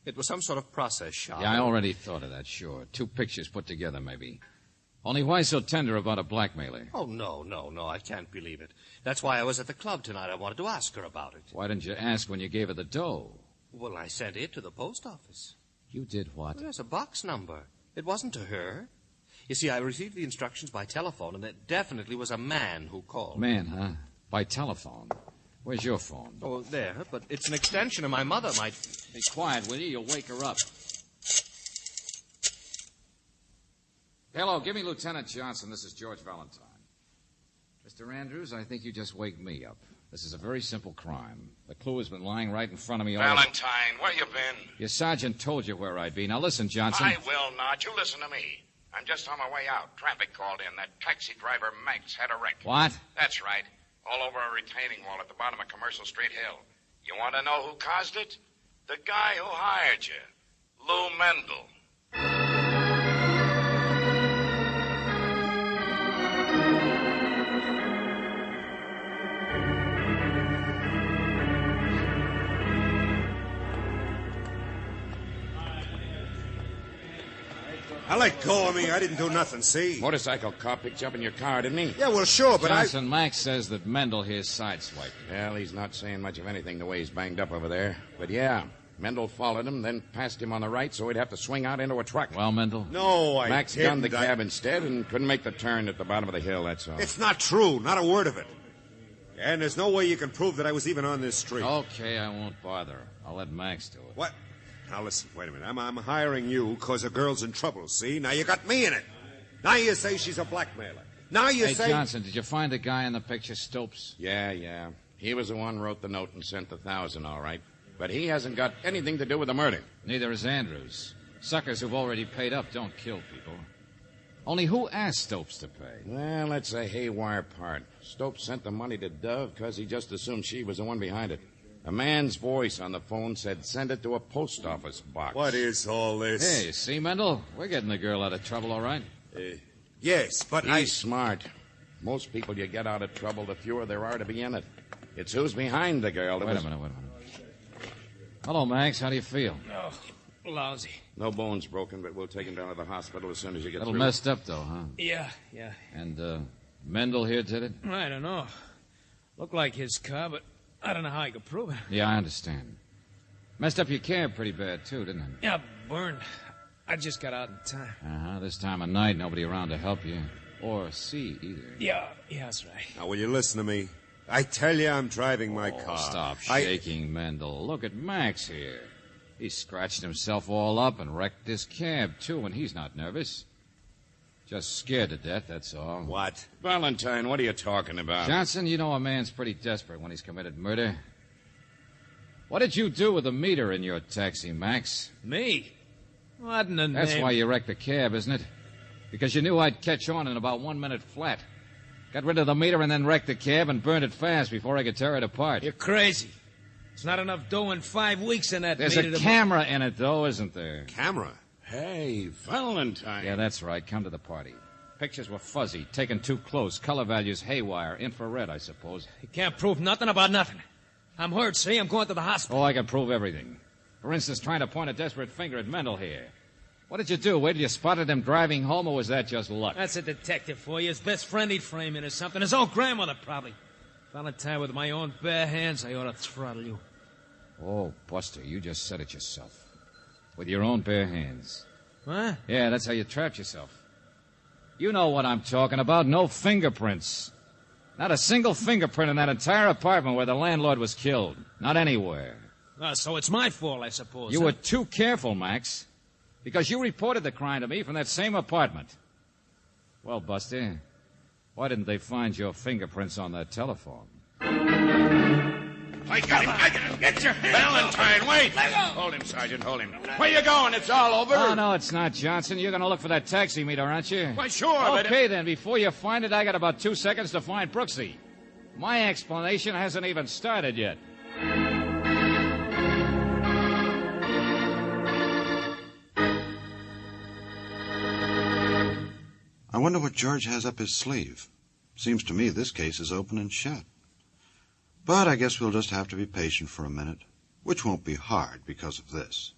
It was some sort of process shot. Yeah, I already thought of that, sure. 2 pictures put together, maybe. Only why so tender about a blackmailer? Oh, no, I can't believe it. That's why I was at the club tonight. I wanted to ask her about it. Why didn't you ask when you gave her the dough? Well, I sent it to the post office. You did what? Well, there's a box number. It wasn't to her. You see, I received the instructions by telephone, and it definitely was a man who called. Man, huh? By telephone. Where's your phone? Oh, there, but it's an extension, and my mother might... Be quiet, will you? You'll wake her up. Hello, give me Lieutenant Johnson. This is George Valentine. Mr. Andrews, I think you just waked me up. This is a very simple crime. The clue has been lying right in front of me all... Valentine, where you been? Your sergeant told you where I'd be. Now listen, Johnson. I will not. You listen to me. I'm just on my way out. Traffic called in. That taxi driver, Max, had a wreck. What? That's right. All over a retaining wall at the bottom of Commercial Street Hill. You want to know who caused it? The guy who hired you, Lou Mendel. Now let go of me. I didn't do nothing, see? Motorcycle cop picked you up in your car, didn't he? Yeah, well, sure, but Johnson, Max says that Mendel here's sideswiped. Well, he's not saying much of anything the way he's banged up over there. But yeah, Mendel followed him, then passed him on the right, so he'd have to swing out into a truck. Well, Mendel? No, I Max didn't. gunned the cab instead and couldn't make the turn at the bottom of the hill, that's all. It's not true. Not a word of it. And there's no way you can prove that I was even on this street. Okay, I won't bother. I'll let Max do it. What? Now, listen, wait a minute. I'm hiring you because a girl's in trouble, see? Now you got me in it. Now you say she's a blackmailer. Now you say... Hey, Johnson, did you find the guy in the picture, Stopes? Yeah. He was the one who wrote the note and sent the $1,000, all right. But he hasn't got anything to do with the murder. Neither is Andrews. Suckers who've already paid up don't kill people. Only who asked Stopes to pay? Well, that's a haywire part. Stopes sent the money to Dove because he just assumed she was the one behind it. A man's voice on the phone said send it to a post office box. What is all this? Hey, see, Mendel? We're getting the girl out of trouble, all right? Yes, but He's smart. Most people you get out of trouble, the fewer there are to be in it. It's who's behind the girl. Wait a minute. Hello, Max. How do you feel? Oh, lousy. No bones broken, but we'll take him down to the hospital as soon as you get A little through. messed up, though, huh? Yeah. And, Mendel here did it? I don't know. Looked like his car, but I don't know how I could prove it. Yeah, I understand. Messed up your cab pretty bad, too, didn't it? Yeah, burned. I just got out in time. Uh-huh. This time of night, nobody around to help you. Or see, either. Yeah, that's right. Now, will you listen to me? I tell you, I'm driving my car. Stop shaking, Mendel. Look at Max here. He scratched himself all up and wrecked this cab, too, and he's not nervous. Just scared to death, that's all. What? Valentine, what are you talking about? Johnson, you know a man's pretty desperate when he's committed murder. What did you do with the meter in your taxi, Max? Me? What in the That's name... why you wrecked the cab, isn't it? Because you knew I'd catch on in about 1 minute flat. Got rid of the meter and then wrecked the cab and burned it fast before I could tear it apart. You're crazy. There's not enough dough in 5 weeks in that There's meter a camera in it, though, isn't there? Camera? Hey, Valentine. Yeah, that's right. Come to the party. Pictures were fuzzy, taken too close, color values haywire, infrared, I suppose. You can't prove nothing about nothing. I'm hurt, see? I'm going to the hospital. Oh, I can prove everything. For instance, trying to point a desperate finger at Mendel here. What did you do? Wait till you spotted him driving home, or was that just luck? That's a detective for you. His best friend he'd frame in or something. His own grandmother, probably. Valentine, with my own bare hands, I ought to throttle you. Oh, Buster, you just said it yourself. With your own bare hands. What? Yeah, that's how you trapped yourself. You know what I'm talking about. No fingerprints. Not a single fingerprint in that entire apartment where the landlord was killed. Not anywhere. So it's my fault, I suppose. You were too careful, Max. Because you reported the crime to me from that same apartment. Well, Buster, why didn't they find your fingerprints on that telephone? I got him. Get your hand. Valentine, wait. Hold him, Sergeant. Hold him. Where you going? It's all over. Oh, no, it's not, Johnson. You're going to look for that taxi meter, aren't you? Why, sure. Okay, then. Before you find it, I got about 2 seconds to find Brooksy. My explanation hasn't even started yet. I wonder what George has up his sleeve. Seems to me this case is open and shut. But I guess we'll just have to be patient for a minute, which won't be hard because of this.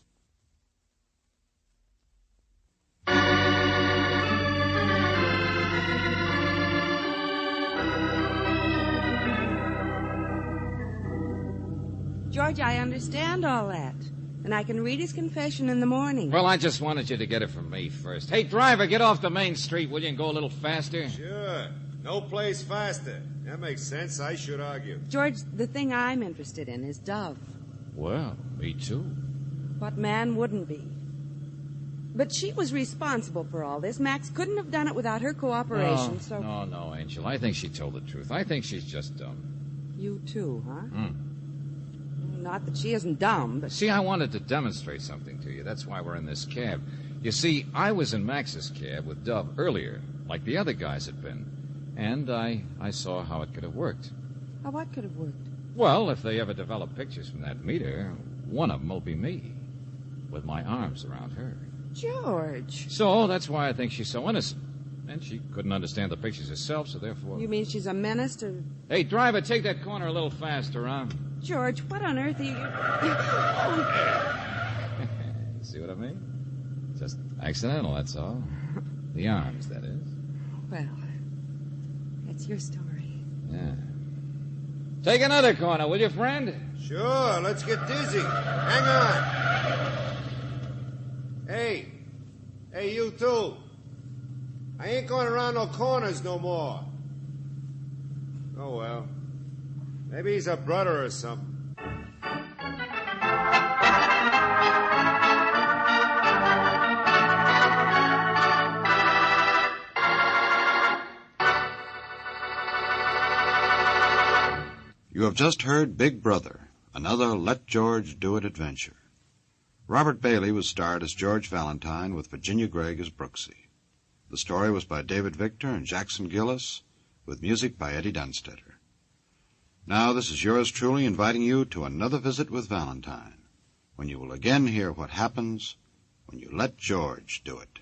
George, I understand all that. And I can read his confession in the morning. Well, I just wanted you to get it from me first. Hey, driver, get off the main street, will you, and go a little faster? Sure. No place faster. That makes sense. I should argue. George, the thing I'm interested in is Dove. Well, me too. What man wouldn't be? But she was responsible for all this. Max couldn't have done it without her cooperation, so... No, Angel. I think she told the truth. I think she's just dumb. You too, huh? Not that she isn't dumb, but... See, I wanted to demonstrate something to you. That's why we're in this cab. You see, I was in Max's cab with Dove earlier, like the other guys had been. And I saw how it could have worked. How what could have worked? Well, if they ever develop pictures from that meter, one of them will be me, with my arms around her. George. So that's why I think she's so innocent. And she couldn't understand the pictures herself, so therefore... You mean she's a menace to... Hey, driver, take that corner a little faster, huh? George, what on earth are you... See what I mean? Just accidental, that's all. The arms, that is. Well, that's your story. Yeah. Take another corner, will you, friend? Sure, let's get dizzy. Hang on. Hey, you two. I ain't going around no corners no more. Oh, well. Maybe he's a brother or something. You have just heard Big Brother, another Let George Do It adventure. Robert Bailey was starred as George Valentine with Virginia Gregg as Brooksy. The story was by David Victor and Jackson Gillis, with music by Eddie Dunstetter. Now, this is yours truly inviting you to another visit with Valentine, when you will again hear what happens when you let George do it.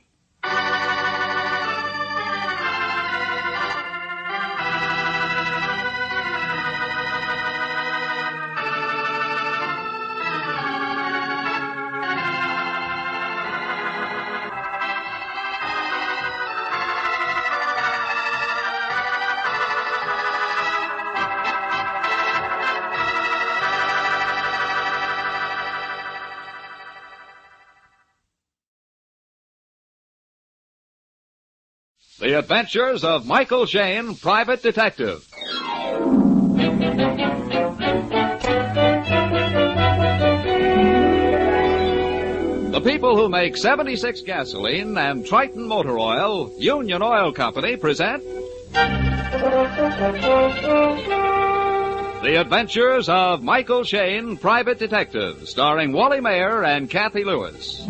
The Adventures of Michael Shayne, Private Detective. The people who make 76 gasoline and Triton Motor Oil, Union Oil Company, present The Adventures of Michael Shayne, Private Detective, starring Wally Mayer and Kathy Lewis.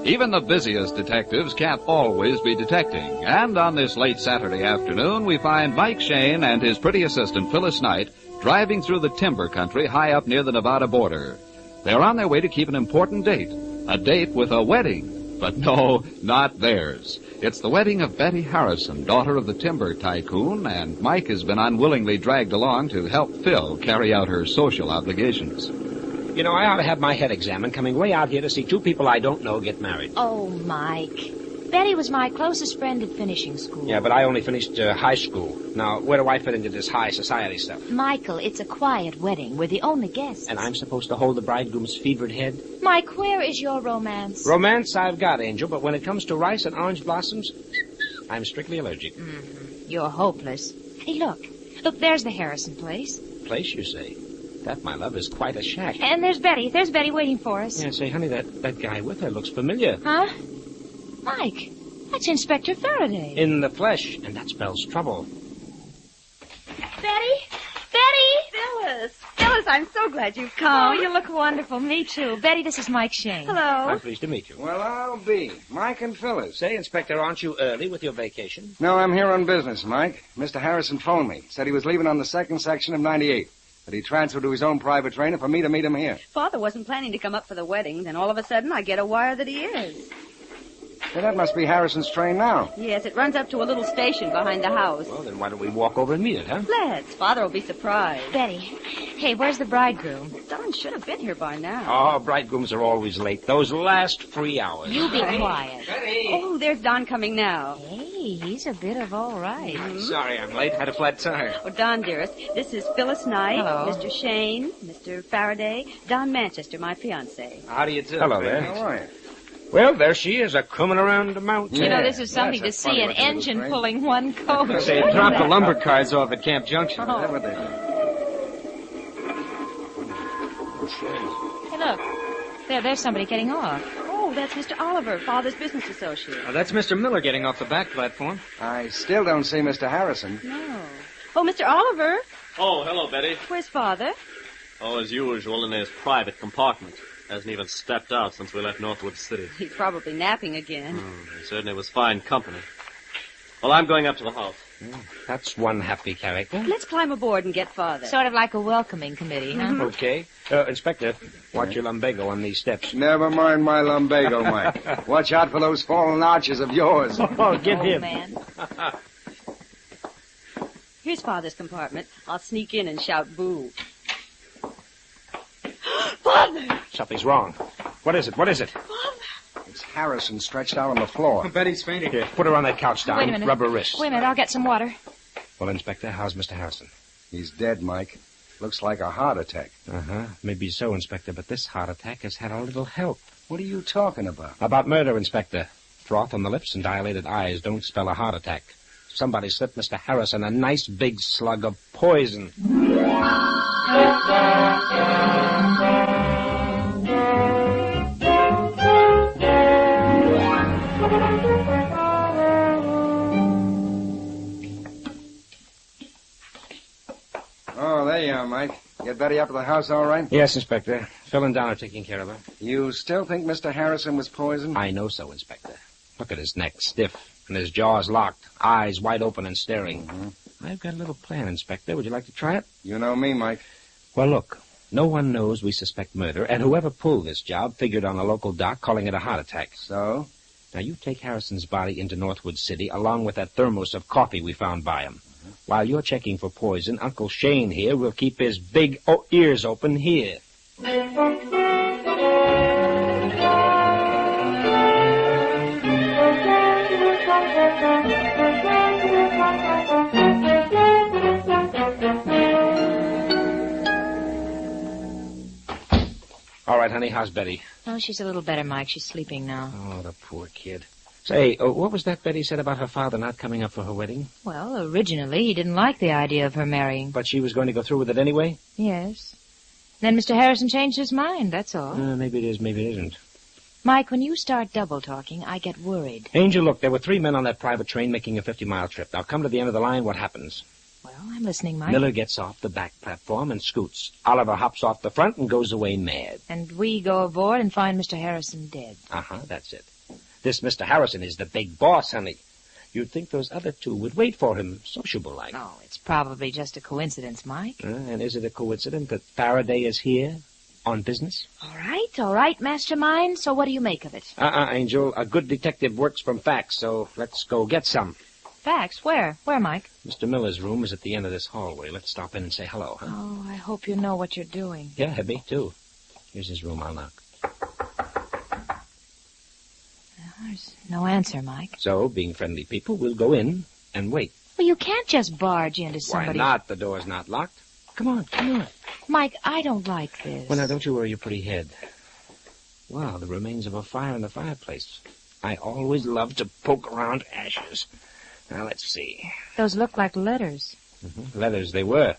Even the busiest detectives can't always be detecting. And on this late Saturday afternoon, we find Mike Shayne and his pretty assistant, Phyllis Knight, driving through the timber country high up near the Nevada border. They're on their way to keep an important date, a date with a wedding. But no, not theirs. It's the wedding of Betty Harrison, daughter of the timber tycoon, and Mike has been unwillingly dragged along to help Phil carry out her social obligations. You know, I ought to have my head examined coming way out here to see two people I don't know get married. Oh, Mike. Betty was my closest friend at finishing school. Yeah, but I only finished high school. Now, where do I fit into this high society stuff? Michael, it's a quiet wedding. We're the only guests. And I'm supposed to hold the bridegroom's fevered head? Mike, where is your romance? Romance I've got, Angel, but when it comes to rice and orange blossoms, I'm strictly allergic. Mm-hmm. You're hopeless. Hey, look. Look, there's the Harrison place. Place, you say? That, my love, is quite a shack. And there's Betty. There's Betty waiting for us. Yeah, say, honey, that guy with her looks familiar. Huh? Mike, that's Inspector Faraday. In the flesh, and that spells trouble. Betty? Phyllis! Phyllis, I'm so glad you've come. Oh, you look wonderful. Me too. Betty, this is Mike Shane. Hello. I'm pleased to meet you. Well, I'll be. Mike and Phyllis. Say, Inspector, aren't you early with your vacation? No, I'm here on business, Mike. Mr. Harrison phoned me. Said he was leaving on the second section of 98. That he transferred to his own private trainer for me to meet him here. Father wasn't planning to come up for the wedding. Then all of a sudden I get a wire that he is. Well, that must be Harrison's train now. Yes, it runs up to a little station behind the house. Well, then why don't we walk over and meet it, huh? Let's. Father will be surprised. Betty, hey, where's the bridegroom? Don should have been here by now. Oh, bridegrooms are always late. Those last 3 hours. You be quiet. Oh, there's Don coming now. Hey, he's a bit of all right. Sorry I'm late. Had a flat tire. Oh, Don, dearest, this is Phyllis Knight, Hello. Mr. Shane, Mr. Faraday, Don Manchester, my fiancé. How do you do? Hello there. How are you? Well, there she is, a-coming around the mountain. You know, this is something to see, an engine pulling one coach. They dropped the lumber cards off at Camp Junction. Is that what they do? Hey, look. There's somebody getting off. Oh, that's Mr. Oliver, Father's business associate. That's Mr. Miller getting off the back platform. I still don't see Mr. Harrison. No. Oh, Mr. Oliver, Oh, hello, Betty. where's Father? Oh, as usual, in his private compartment. Hasn't even stepped out since we left Northwood City. He's probably napping again. He certainly was fine company. Well, I'm going up to the house. That's one happy character. Let's climb aboard and get Father. Sort of like a welcoming committee, huh? Okay. Inspector, watch your lumbago on these steps. Never mind my lumbago, Mike. Watch out for those fallen arches of yours. Oh, get him. Man. Here's Father's compartment. I'll sneak in and shout boo. Father! Something's wrong. What is it? What is it? It's Harrison stretched out on the floor. Betty's fainting. Here, put her on that couch, Don. Wait a minute. Rub her wrist. Wait a minute, I'll get some water. Well, Inspector, how's Mr. Harrison? He's dead, Mike. Looks like a heart attack. Uh-huh. Maybe so, Inspector, but this heart attack has had a little help. What are you talking about? About murder, Inspector. Froth on the lips and dilated eyes don't spell a heart attack. Somebody slipped Mr. Harrison a nice big slug of poison. Oh, there you are, Mike. Get Betty up to the house all right? Yes, Inspector. Phil and Don are taking care of her. You still think Mr. Harrison was poisoned? I know so, Inspector. Look at his neck, stiff, and his jaws locked, eyes wide open and staring. Mm-hmm. I've got a little plan, Inspector. Would you like to try it? You know me, Mike. Well, look. No one knows we suspect murder, and whoever pulled this job figured on a local doc calling it a heart attack. So? Now, you take Harrison's body into Northwood City along with that thermos of coffee we found by him. While you're checking for poison, Uncle Shane here will keep his big ears open here. All right, honey, how's Betty? Oh, she's a little better, Mike. She's sleeping now. Oh, the poor kid. Say, what was that Betty said about her father not coming up for her wedding? Well, originally he didn't like the idea of her marrying. But she was going to go through with it anyway? Yes. Then Mr. Harrison changed his mind, that's all. Maybe it is, maybe it isn't. Mike, when you start double-talking, I get worried. Angel, look, there were 3 men on that private train making a 50-mile trip. Now, come to the end of the line, what happens? Well, I'm listening, Mike. Miller gets off the back platform and scoots. Oliver hops off the front and goes away mad. And we go aboard and find Mr. Harrison dead. Uh-huh, that's it. This Mr. Harrison is the big boss, honey. You'd think those other 2 would wait for him, sociable-like. No, it's probably just a coincidence, Mike. And is it a coincidence that Faraday is here on business? All right, mastermind. So what do you make of it? Angel. A good detective works from facts, so let's go get some. Facts? Where? Where, Mike? Mr. Miller's room is at the end of this hallway. Let's stop in and say hello, huh? Oh, I hope you know what you're doing. Yeah, me too. Here's his room. I'll knock. There's no answer, Mike. So, being friendly people, we'll go in and wait. Well, you can't just barge into somebody. Why not? The door's not locked. Come on, come on. Mike, I don't like this. Well, now, don't you worry your pretty head. Wow, the remains of a fire in the fireplace. I always love to poke around ashes. Now, let's see. Those look like letters. Mm-hmm. Letters they were.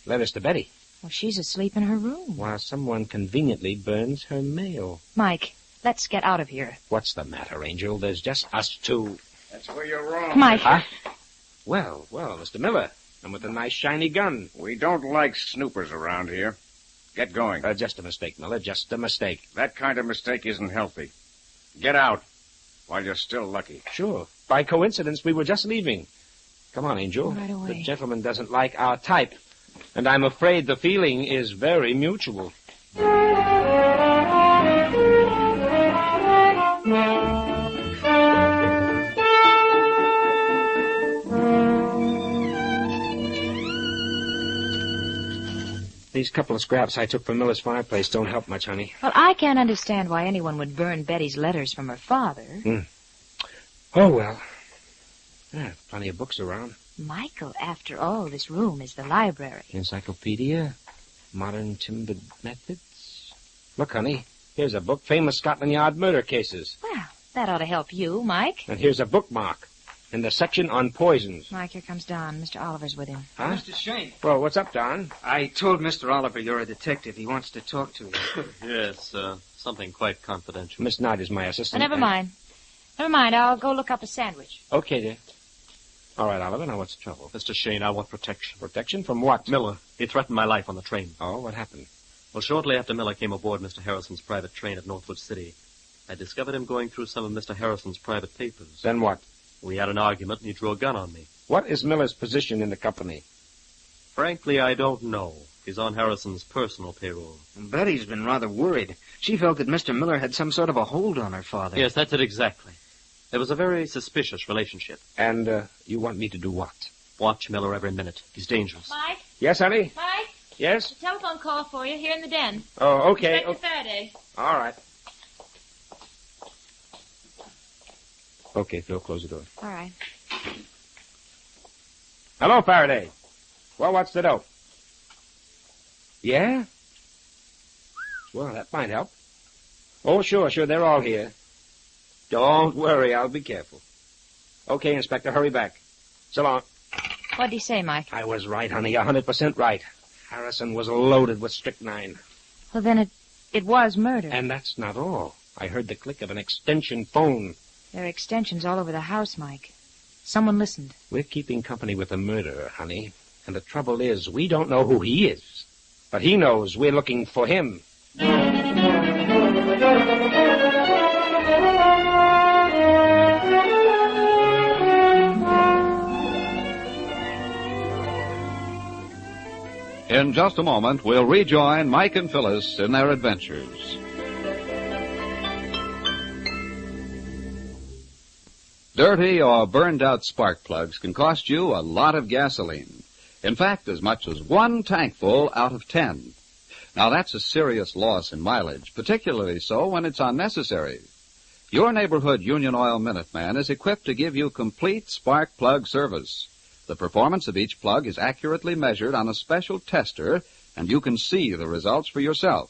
Letters to Betty. Well, she's asleep in her room. While someone conveniently burns her mail. Mike, let's get out of here. What's the matter, Angel? There's just us two. That's where you're wrong. Mike. Huh? Well, Mr. Miller. And with a nice shiny gun. We don't like snoopers around here. Get going. Just a mistake, Miller. Just a mistake. That kind of mistake isn't healthy. Get out while you're still lucky. Sure. By coincidence, we were just leaving. Come on, Angel. Right away. The gentleman doesn't like our type. And I'm afraid the feeling is very mutual. These couple of scraps I took from Miller's fireplace don't help much, honey. Well, I can't understand why anyone would burn Betty's letters from her father. Oh, well. Plenty of books around. Michael, after all, this room is the library. Encyclopedia, modern timbered methods. Look, honey, here's a book, Famous Scotland Yard Murder Cases. Well, that ought to help you, Mike. And here's a bookmark in the section on poisons. Mike, here comes Don. Mr. Oliver's with him. Huh? Mr. Shane. Well, what's up, Don? I told Mr. Oliver you're a detective. He wants to talk to you. Yes, something quite confidential. Miss Knight is my assistant. Never mind. Never mind. I'll go look up a sandwich. Okay, dear. All right, Oliver, now what's the trouble? Mr. Shane, I want protection. Protection from what? Miller. He threatened my life on the train. Oh, what happened? Well, shortly after Miller came aboard Mr. Harrison's private train at Northwood City, I discovered him going through some of Mr. Harrison's private papers. Then what? We had an argument, and he drew a gun on me. What is Miller's position in the company? Frankly, I don't know. He's on Harrison's personal payroll. Betty's been rather worried. She felt that Mr. Miller had some sort of a hold on her father. Yes, that's it exactly. There was a very suspicious relationship. And, you want me to do what? Watch Miller every minute. He's dangerous. Mike? Yes, honey? Mike? Yes? A telephone call for you here in the den. Oh, okay. Inspector Faraday. All right. Okay, Phil, close the door. All right. Hello, Faraday. Well, what's the dope? Yeah? Well, that might help. Oh, sure, they're all here. Don't worry, I'll be careful. Okay, Inspector, hurry back. So long. What'd he say, Mike? I was right, honey, 100% right. Harrison was loaded with strychnine. Well, then it was murder. And that's not all. I heard the click of an extension phone. There are extensions all over the house, Mike. Someone listened. We're keeping company with a murderer, honey. And the trouble is, we don't know who he is. But he knows we're looking for him. In just a moment, we'll rejoin Mike and Phyllis in their adventures. Dirty or burned-out spark plugs can cost you a lot of gasoline. In fact, as much as 1 tankful out of 10. Now, that's a serious loss in mileage, particularly so when it's unnecessary. Your neighborhood Union Oil Minuteman is equipped to give you complete spark plug service. The performance of each plug is accurately measured on a special tester, and you can see the results for yourself.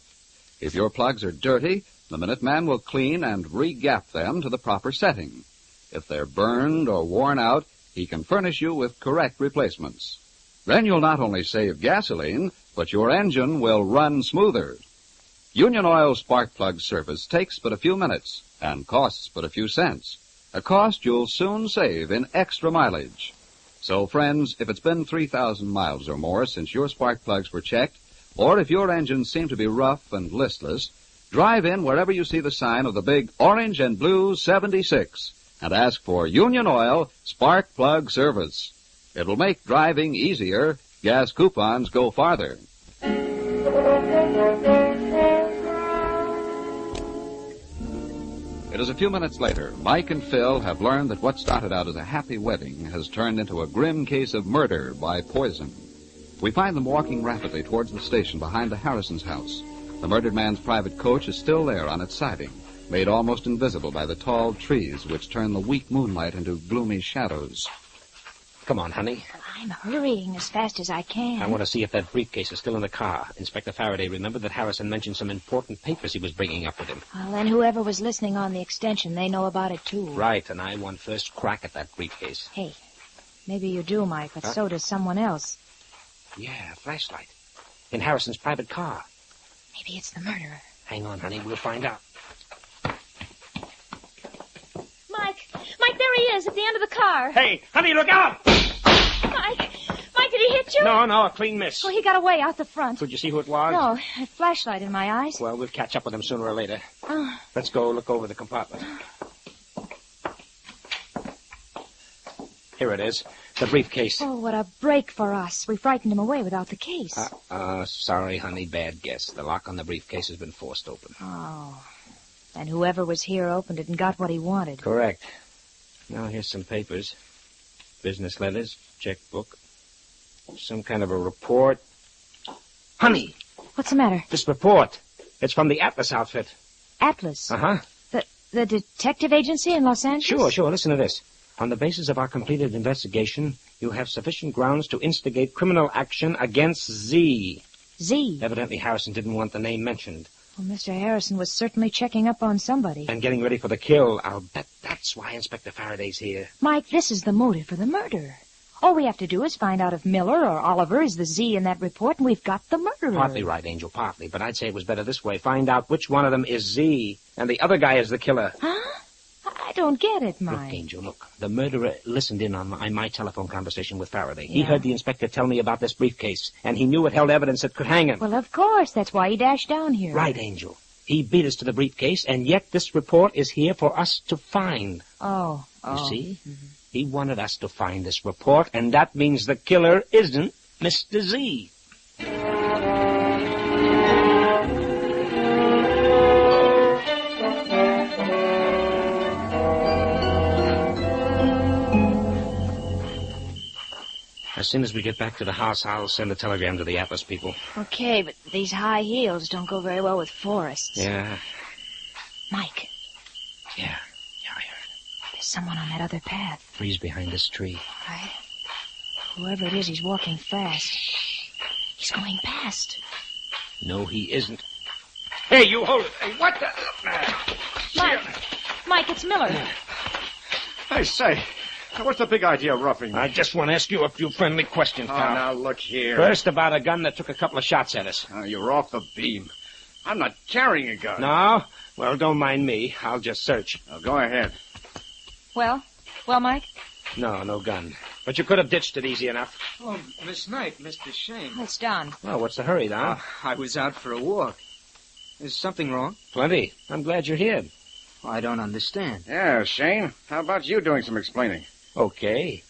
If your plugs are dirty, the Minuteman will clean and re-gap them to the proper setting. If they're burned or worn out, he can furnish you with correct replacements. Then you'll not only save gasoline, but your engine will run smoother. Union Oil spark plug service takes but a few minutes and costs but a few cents, a cost you'll soon save in extra mileage. So, friends, if it's been 3,000 miles or more since your spark plugs were checked, or if your engines seem to be rough and listless, drive in wherever you see the sign of the big orange and blue 76 and ask for Union Oil spark plug service. It will make driving easier. Gas coupons go farther. It is a few minutes later. Mike and Phil have learned that what started out as a happy wedding has turned into a grim case of murder by poison. We find them walking rapidly towards the station behind the Harrisons' house. The murdered man's private coach is still there on its siding. made almost invisible by the tall trees which turn the weak moonlight into gloomy shadows. Come on, honey. I'm hurrying as fast as I can. I want to see if that briefcase is still in the car. Inspector Faraday remembered that Harrison mentioned some important papers he was bringing up with him. Well, then whoever was listening on the extension, they know about it, too. Right, and I want first crack at that briefcase. Hey, maybe you do, Mike, but so does someone else. Yeah, a flashlight. In Harrison's private car. Maybe it's the murderer. Hang on, honey. We'll find out. Mike, there he is at the end of the car. Hey, honey, look out! Mike, did he hit you? No, a clean miss. Well, he got away out the front. Could you see who it was? No, a flashlight in my eyes. Well, we'll catch up with him sooner or later. Oh. Let's go look over the compartment. Here it is. The briefcase. Oh, what a break for us. We frightened him away without the case. Sorry, honey. Bad guess. The lock on the briefcase has been forced open. Oh. And whoever was here opened it and got what he wanted. Correct. Now, here's some papers. Business letters, checkbook, some kind of a report. Honey! What's the matter? This report. It's from the Atlas outfit. Atlas? Uh-huh. The detective agency in Los Angeles? Sure. Listen to this. On the basis of our completed investigation, you have sufficient grounds to instigate criminal action against Z. Z? Evidently, Harrison didn't want the name mentioned. Well, Mr. Harrison was certainly checking up on somebody. And getting ready for the kill. I'll bet that's why Inspector Faraday's here. Mike, this is the motive for the murder. All we have to do is find out if Miller or Oliver is the Z in that report, and we've got the murderer. Partly right, Angel, partly. But I'd say it was better this way. Find out which one of them is Z, and the other guy is the killer. Huh? I don't get it, Mike. Look, Angel, look. The murderer listened in on my telephone conversation with Faraday. He Yeah. heard the inspector tell me about this briefcase, and he knew it held evidence that could hang him. Well, of course. That's why he dashed down here. Right, Angel. He beat us to the briefcase, and yet this report is here for us to find. Oh. You see? Mm-hmm. He wanted us to find this report, and that means the killer isn't Mr. Z. As soon as we get back to the house, I'll send a telegram to the Atlas people. Okay, but these high heels don't go very well with forests. Yeah. Mike. Yeah, I heard. There's someone on that other path. He's behind this tree. Right. Whoever it is, he's walking fast. He's going past. No, he isn't. Hey, you hold it. Hey, what the... Mike, it's Miller. Hey, say, what's the big idea of roughing me? I just want to ask you a few friendly questions, Oh, pal. now look here. First, about a gun that took a couple of shots at us. Oh, you're off the beam. I'm not carrying a gun. No? Well, don't mind me. I'll just search. Oh, go ahead. Well, Mike? No gun. But you could have ditched it easy enough. Oh, Miss Knight, Mr. Shane. It's Don. Well, what's the hurry, Don? I was out for a walk. Is something wrong? Plenty. I'm glad you're here. I don't understand. Yeah, Shane. How about you doing some explaining? Okay.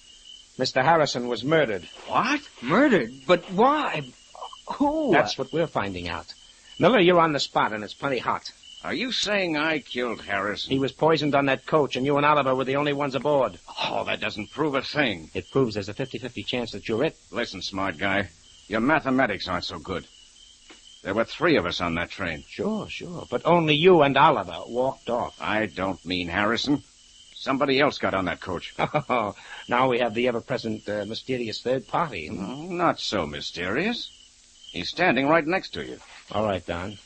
Mr. Harrison was murdered. What? Murdered? But why? Who? That's what we're finding out. Miller, you're on the spot, and it's plenty hot. Are you saying I killed Harrison? He was poisoned on that coach, and you and Oliver were the only ones aboard. Oh, that doesn't prove a thing. It proves there's a 50-50 chance that you're it. Listen, smart guy. Your mathematics aren't so good. There were 3 of us on that train. Sure. But only you and Oliver walked off. I don't mean Harrison. Somebody else got on that coach. Oh, now we have the ever-present mysterious third party. Oh, not so mysterious. He's standing right next to you. All right, Don.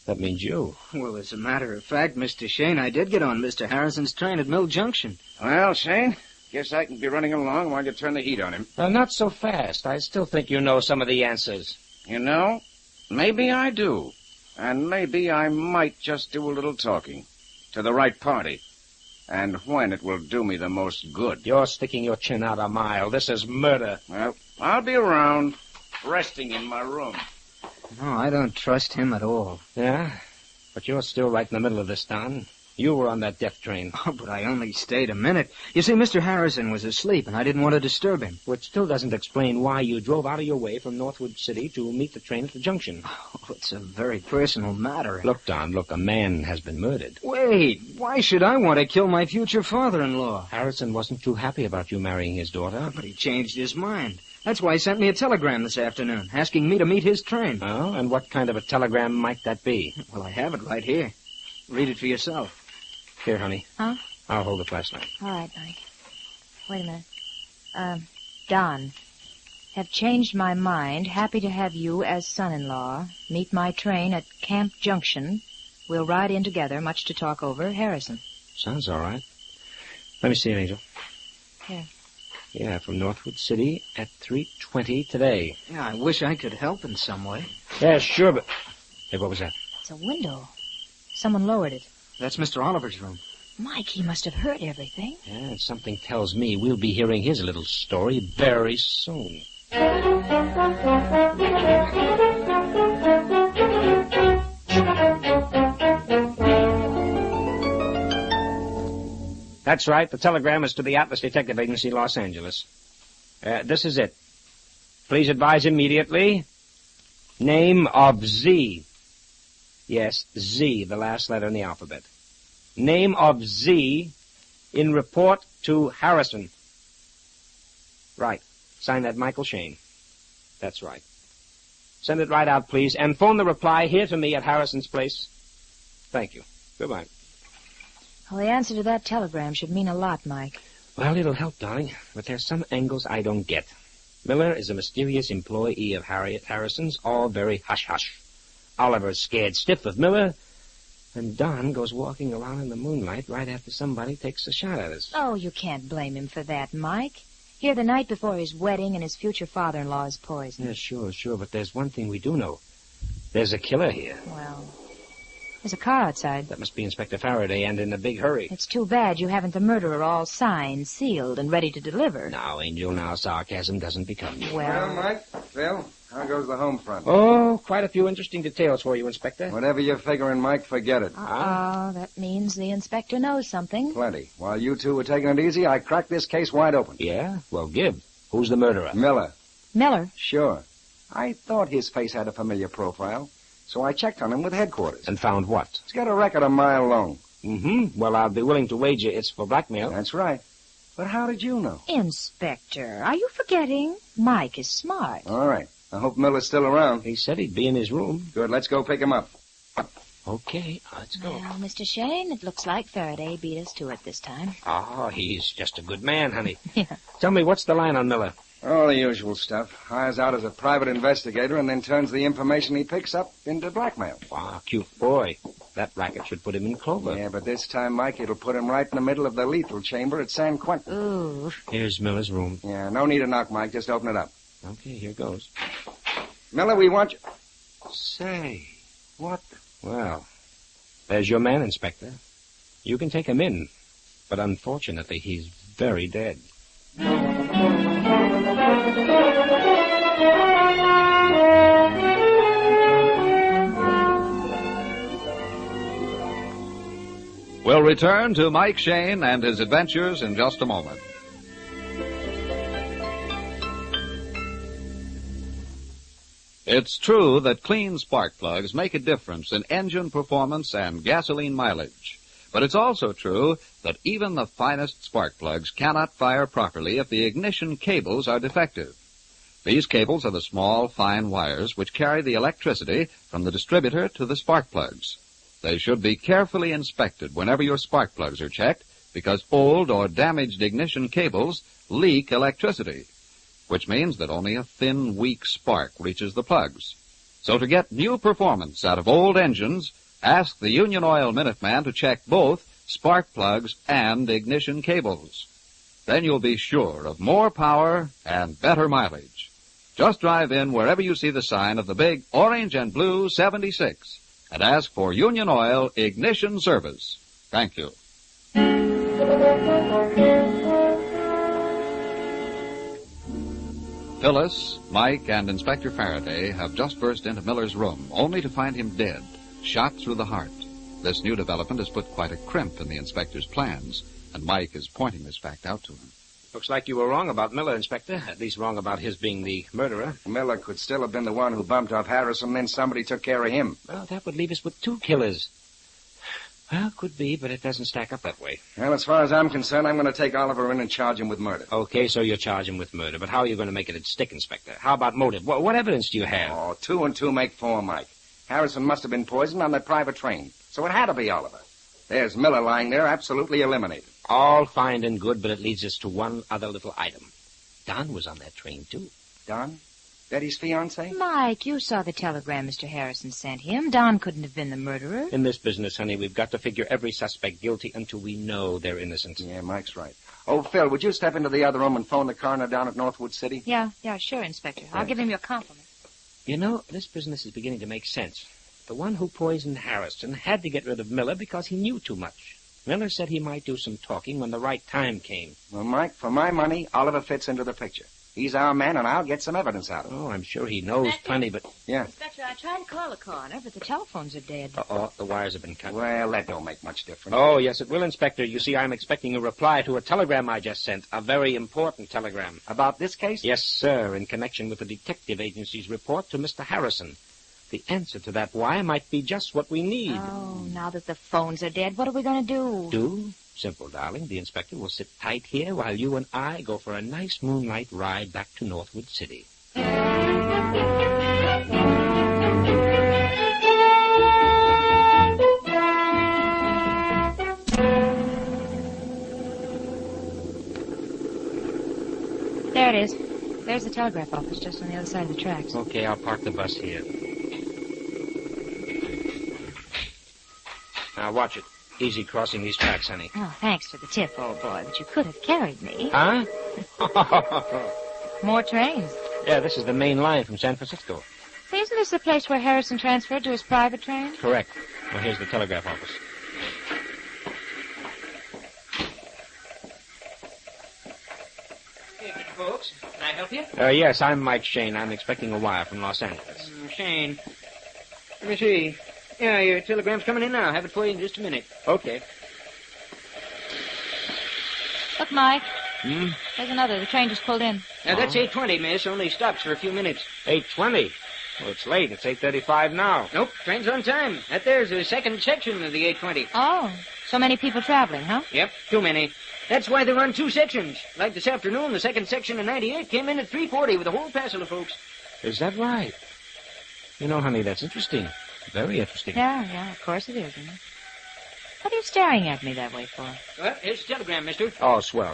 That means you. Well, as a matter of fact, Mr. Shane, I did get on Mr. Harrison's train at Mill Junction. Well, Shane, guess I can be running along while you turn the heat on him. Not so fast. I still think you know some of the answers. You know, maybe I do. And maybe I might just do a little talking. To the right party. And when it will do me the most good. You're sticking your chin out a mile. This is murder. Well, I'll be around, resting in my room. No, I don't trust him at all. Yeah? But you're still right in the middle of this, Don. You were on that death train. Oh, but I only stayed a minute. You see, Mr. Harrison was asleep, and I didn't want to disturb him. Which still doesn't explain why you drove out of your way from Northwood City to meet the train at the junction. Oh, it's a very personal matter. Look, Don, a man has been murdered. Wait, why should I want to kill my future father-in-law? Harrison wasn't too happy about you marrying his daughter. But he changed his mind. That's why he sent me a telegram this afternoon, asking me to meet his train. Oh, and what kind of a telegram might that be? Well, I have it right here. read it for yourself. Here, honey. Huh? I'll hold the flashlight. All right, Mike. Wait a minute. Don. Have changed my mind. Happy to have you as son-in-law. Meet my train at Camp Junction. We'll ride in together, much to talk over. Harrison. Sounds all right. Let me see it, Angel. Here. Yeah, from Northwood City at 3:20 today. Yeah, I wish I could help in some way. Yeah, sure, but... Hey, what was that? It's a window. Someone lowered it. That's Mr. Oliver's room. Mike, he must have heard everything. Yeah, something tells me we'll be hearing his little story very soon. That's right. The telegram is to the Atlas Detective Agency, Los Angeles. This is it. Please advise immediately. Name of Z. Yes, Z, the last letter in the alphabet. Name of Z in report to Harrison. Right. Sign that Michael Shane. That's right. Send it right out, please, and phone the reply here to me at Harrison's place. Thank you. Goodbye. Well, the answer to that telegram should mean a lot, Mike. Well, it'll help, darling, but there's some angles I don't get. Miller is a mysterious employee of Harriet Harrison's, all very hush-hush. Oliver's scared stiff of Miller, and Don goes walking around in the moonlight right after somebody takes a shot at us. Oh, you can't blame him for that, Mike. Here the night before his wedding and his future father-in-law is poisoned. Yeah, sure, but there's one thing we do know. There's a killer here. Well, there's a car outside. That must be Inspector Faraday, and in a big hurry. It's too bad you haven't the murderer all signed, sealed, and ready to deliver. Now, Angel, now sarcasm doesn't become you. Well, Mike, Phil, how goes the home front? Oh, quite a few interesting details for you, Inspector. Whatever you're figuring, Mike, forget it. Oh, that means the inspector knows something. Plenty. While you two were taking it easy, I cracked this case wide open. Yeah? Well, give. Who's the murderer? Miller. Miller? Sure. I thought his face had a familiar profile, so I checked on him with headquarters. And found what? He's got a record a mile long. Mm-hmm. Well, I'll be willing to wager it's for blackmail. That's right. But how did you know? Inspector, are you forgetting? Mike is smart. All right. I hope Miller's still around. He said he'd be in his room. Good. Let's go pick him up. Okay, let's go. Well, Mr. Shane, it looks like Faraday beat us to it this time. Oh, he's just a good man, honey. Yeah. Tell me, what's the line on Miller? All the usual stuff. Hires out as a private investigator and then turns the information he picks up into blackmail. Wow, cute boy. That racket should put him in clover. Yeah, but this time, Mike, it'll put him right in the middle of the lethal chamber at San Quentin. Ooh. Here's Miller's room. Yeah, no need to knock, Mike. Just open it up. Okay, here goes. Miller, we want you... Say, what? Well, there's your man, Inspector. You can take him in, but unfortunately, he's very dead. We'll return to Mike Shane and his adventures in just a moment. It's true that clean spark plugs make a difference in engine performance and gasoline mileage. But it's also true that even the finest spark plugs cannot fire properly if the ignition cables are defective. These cables are the small, fine wires which carry the electricity from the distributor to the spark plugs. They should be carefully inspected whenever your spark plugs are checked, because old or damaged ignition cables leak electricity, which means that only a thin, weak spark reaches the plugs. So to get new performance out of old engines, ask the Union Oil Minuteman to check both spark plugs and ignition cables. Then you'll be sure of more power and better mileage. Just drive in wherever you see the sign of the big orange and blue 76 and ask for Union Oil Ignition Service. Thank you. Phyllis, Mike, and Inspector Faraday have just burst into Miller's room, only to find him dead, shot through the heart. This new development has put quite a crimp in the inspector's plans, and Mike is pointing this fact out to him. Looks like you were wrong about Miller, Inspector. At least wrong about his being the murderer. Miller could still have been the one who bumped off Harrison, then somebody took care of him. Well, that would leave us with two killers. Well, could be, but it doesn't stack up that way. Well, as far as I'm concerned, I'm going to take Oliver in and charge him with murder. Okay, so you're charging him with murder, but how are you going to make it stick, Inspector? How about motive? What evidence do you have? Oh, 2 and 2 make 4, Mike. Harrison must have been poisoned on that private train. So it had to be Oliver. There's Miller lying there, absolutely eliminated. All fine and good, but it leads us to one other little item. Don was on that train, too. Don? Betty's fiancé? Mike, you saw the telegram Mr. Harrison sent him. Don couldn't have been the murderer. In this business, honey, we've got to figure every suspect guilty until we know they're innocent. Yeah, Mike's right. Oh, Phil, would you step into the other room and phone the coroner down at Northwood City? Yeah, sure, Inspector. I'll give him your compliment. You know, this business is beginning to make sense. The one who poisoned Harrison had to get rid of Miller because he knew too much. Miller said he might do some talking when the right time came. Well, Mike, for my money, Oliver fits into the picture. He's our man, and I'll get some evidence out of him. Oh, I'm sure he knows plenty, but... Yeah. Inspector, I tried to call the coroner, but the telephones are dead. Uh-oh, the wires have been cut. Well, that don't make much difference. Oh, yes, it will, Inspector. You see, I'm expecting a reply to a telegram I just sent. A very important telegram. About this case? Yes, sir, in connection with the detective agency's report to Mr. Harrison. The answer to that why might be just what we need. Oh, now that the phones are dead, what are we going to do? Do? Simple, darling. The inspector will sit tight here while you and I go for a nice moonlight ride back to Northwood City. There it is. There's the telegraph office just on the other side of the tracks. Okay, I'll park the bus here. Now, watch it. Easy crossing these tracks, honey. Oh, thanks for the tip, old boy, but you could have carried me. Huh? More trains. Yeah, this is the main line from San Francisco. Isn't this the place where Harrison transferred to his private train? Correct. Well, here's the telegraph office. Hey, Mr. Folks, can I help you? Yes, I'm Mike Shane. I'm expecting a wire from Los Angeles. Shane. Let me see. Yeah, your telegram's coming in now. I'll have it for you in just a minute. Okay. Look, Mike. Hmm? There's another. The train just pulled in. Now, that's 8:20, miss. Only stops for a few minutes. 8:20? Well, it's late. It's 8:35 now. Nope, train's on time. That there's the second section of the 8:20. Oh, so many people traveling, huh? Yep, too many. That's why they run two sections. Like this afternoon, the second section of 98 came in at 3:40 with a whole passel of folks. Is that right? You know, honey, that's interesting. Very interesting. Yeah, of course it is, isn't it? What are you staring at me that way for? Well, here's the telegram, mister. Oh, swell.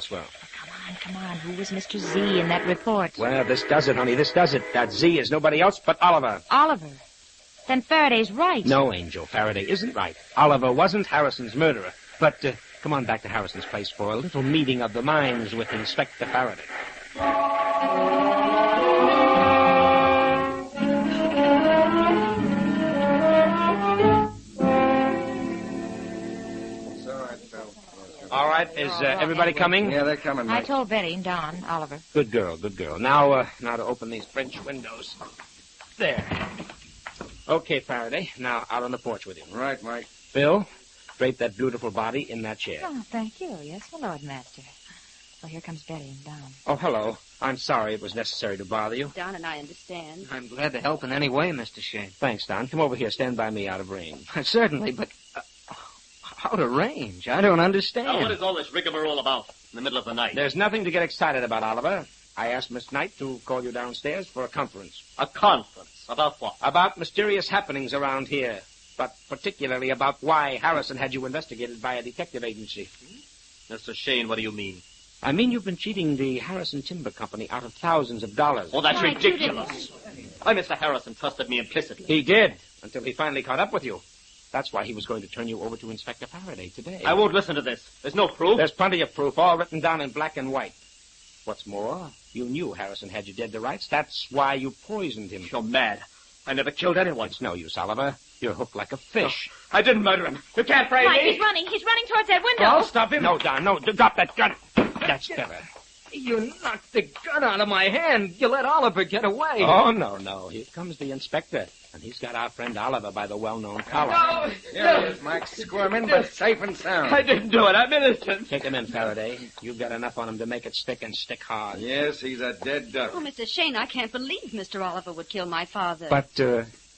Come on. Who was Mr. Z in that report? Well, this does it, honey. This does it. That Z is nobody else but Oliver. Oliver? Then Faraday's right. No, Angel. Faraday isn't right. Oliver wasn't Harrison's murderer. But come on back to Harrison's place for a little meeting of the minds with Inspector Faraday. All right, is everybody coming? Yeah, they're coming, Mike. I told Betty and Don, Oliver. Good girl. Now to open these French windows. There. Okay, Faraday. Now out on the porch with you. Right, Mike. Bill, drape that beautiful body in that chair. Oh, thank you. Yes, my Lord Master. Well, here comes Betty and Don. Oh, hello. I'm sorry it was necessary to bother you. Don and I understand. I'm glad to help in any way, Mr. Shane. Thanks, Don. Come over here. Stand by me out of range. Certainly, but out of range? I don't understand. Now, what is all this rigmarole about in the middle of the night? There's nothing to get excited about, Oliver. I asked Miss Knight to call you downstairs for a conference. A conference? About what? About mysterious happenings around here, but particularly about why Harrison had you investigated by a detective agency. Mr. Shane, what do you mean? I mean you've been cheating the Harrison Timber Company out of thousands of dollars. Oh, that's ridiculous. Why, Mr. Harrison trusted me implicitly. He did, until he finally caught up with you. That's why he was going to turn you over to Inspector Faraday today. I won't listen to this. There's no proof. There's plenty of proof, all written down in black and white. What's more, you knew Harrison had you dead to rights. That's why you poisoned him. You're mad. I never killed anyone. It's no use, Oliver. You're hooked like a fish. No, I didn't murder him. You can't frame Mike, me. he's running. He's running towards that window. I'll stop him. No, Don, no. Drop that gun. That's better. You knocked the gun out of my hand. You let Oliver get away. Oh, no. Here comes the inspector. And he's got our friend Oliver by the well-known collar. No. Here he is, Mike. Squirming, but safe and sound. I didn't do it. I'm innocent. Take him in, Faraday. You've got enough on him to make it stick and stick hard. Yes, he's a dead duck. Oh, Mr. Shane, I can't believe Mr. Oliver would kill my father. But,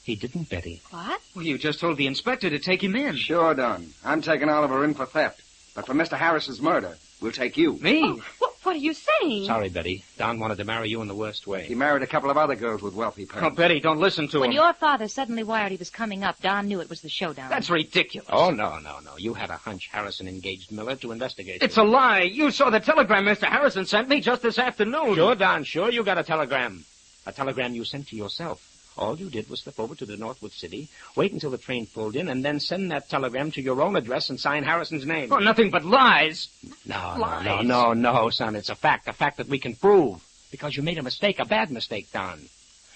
he didn't, Betty. What? Well, you just told the inspector to take him in. Sure done. I'm taking Oliver in for theft. But for Mr. Harrison's murder, we'll take you. Me? Oh, what are you saying? Sorry, Betty. Don wanted to marry you in the worst way. He married a couple of other girls with wealthy Oh, parents. Betty, don't listen to When him. your father suddenly wired he was coming up, Don knew it was the showdown. That's ridiculous. Oh, no. You had a hunch Harrison engaged Miller to investigate. It's a lie. You saw the telegram Mr. Harrison sent me just this afternoon. Sure, Don, sure. You got a telegram. A telegram you sent to yourself. All you did was slip over to the Northwood City, wait until the train pulled in, and then send that telegram to your own address and sign Harrison's name. Oh, nothing but lies. No, son. It's a fact that we can prove. Because you made a mistake, a bad mistake, Don.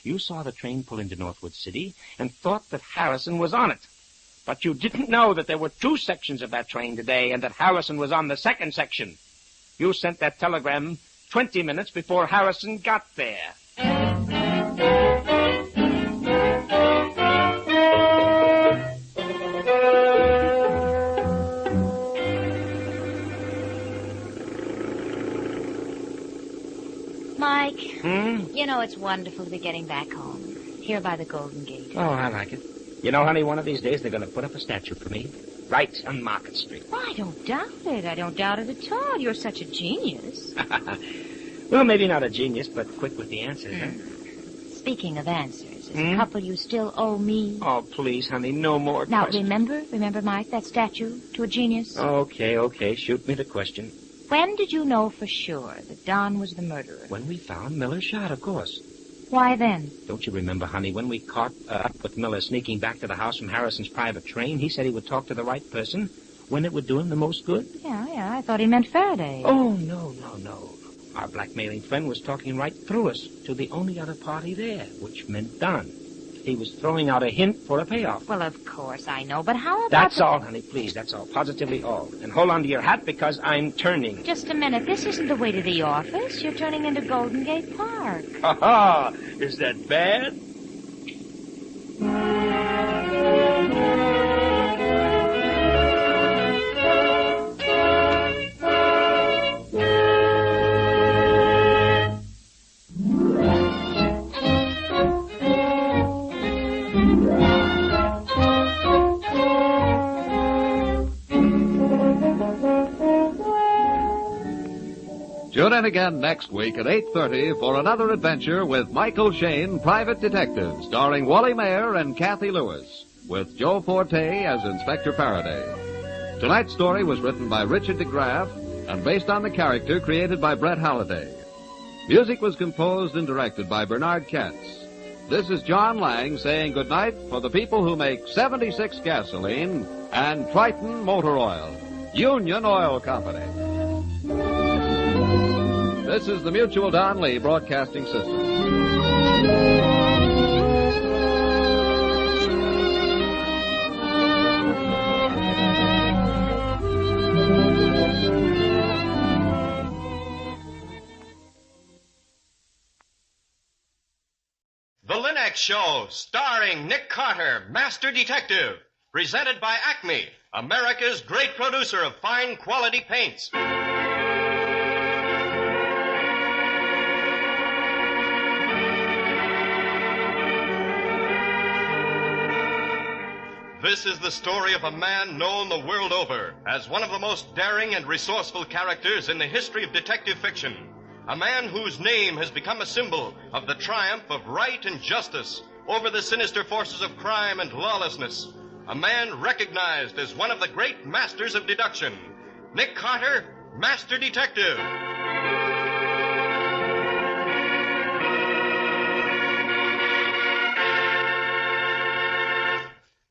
You saw the train pull into Northwood City and thought that Harrison was on it. But you didn't know that there were 2 sections of that train today and that Harrison was on the second section. You sent that telegram 20 minutes before Harrison got there. Mike, you know it's wonderful to be getting back home, here by the Golden Gate. Oh, I like it. You know, honey, one of these days they're going to put up a statue for me, right on Market Street. Well, I don't doubt it. I don't doubt it at all. You're such a genius. Well, maybe not a genius, but quick with the answers, huh? Speaking of answers, is a couple you still owe me? Oh, please, honey, no more Now, questions. remember, Mike, that statue to a genius? Okay, shoot me the question. When did you know for sure that Don was the murderer? When we found Miller shot, of course. Why then? Don't you remember, honey, when we caught up with Miller sneaking back to the house from Harrison's private train, he said he would talk to the right person when it would do him the most good? Yeah, I thought he meant Faraday. Oh, no. Our blackmailing friend was talking right through us to the only other party there, which meant Don. He was throwing out a hint for a payoff. Well, of course I know, but how about... That's all, honey, please. That's all. Positively all. And hold on to your hat because I'm turning. Just a minute. This isn't the way to the office. You're turning into Golden Gate Park. Ha-ha! Is that bad? Tune in again next week at 8:30 for another adventure with Michael Shane, Private Detective, starring Wally Mayer and Kathy Lewis, with Joe Forte as Inspector Faraday. Tonight's story was written by Richard DeGraff and based on the character created by Brett Halliday. Music was composed and directed by Bernard Katz. This is John Lang saying goodnight for the people who make 76 gasoline and Triton Motor Oil, Union Oil Company. This is the Mutual Don Lee Broadcasting System. The Linux Show, starring Nick Carter, Master Detective. Presented by Acme, America's great producer of fine quality paints. This is the story of a man known the world over as one of the most daring and resourceful characters in the history of detective fiction. A man whose name has become a symbol of the triumph of right and justice over the sinister forces of crime and lawlessness. A man recognized as one of the great masters of deduction. Nick Carter, Master Detective.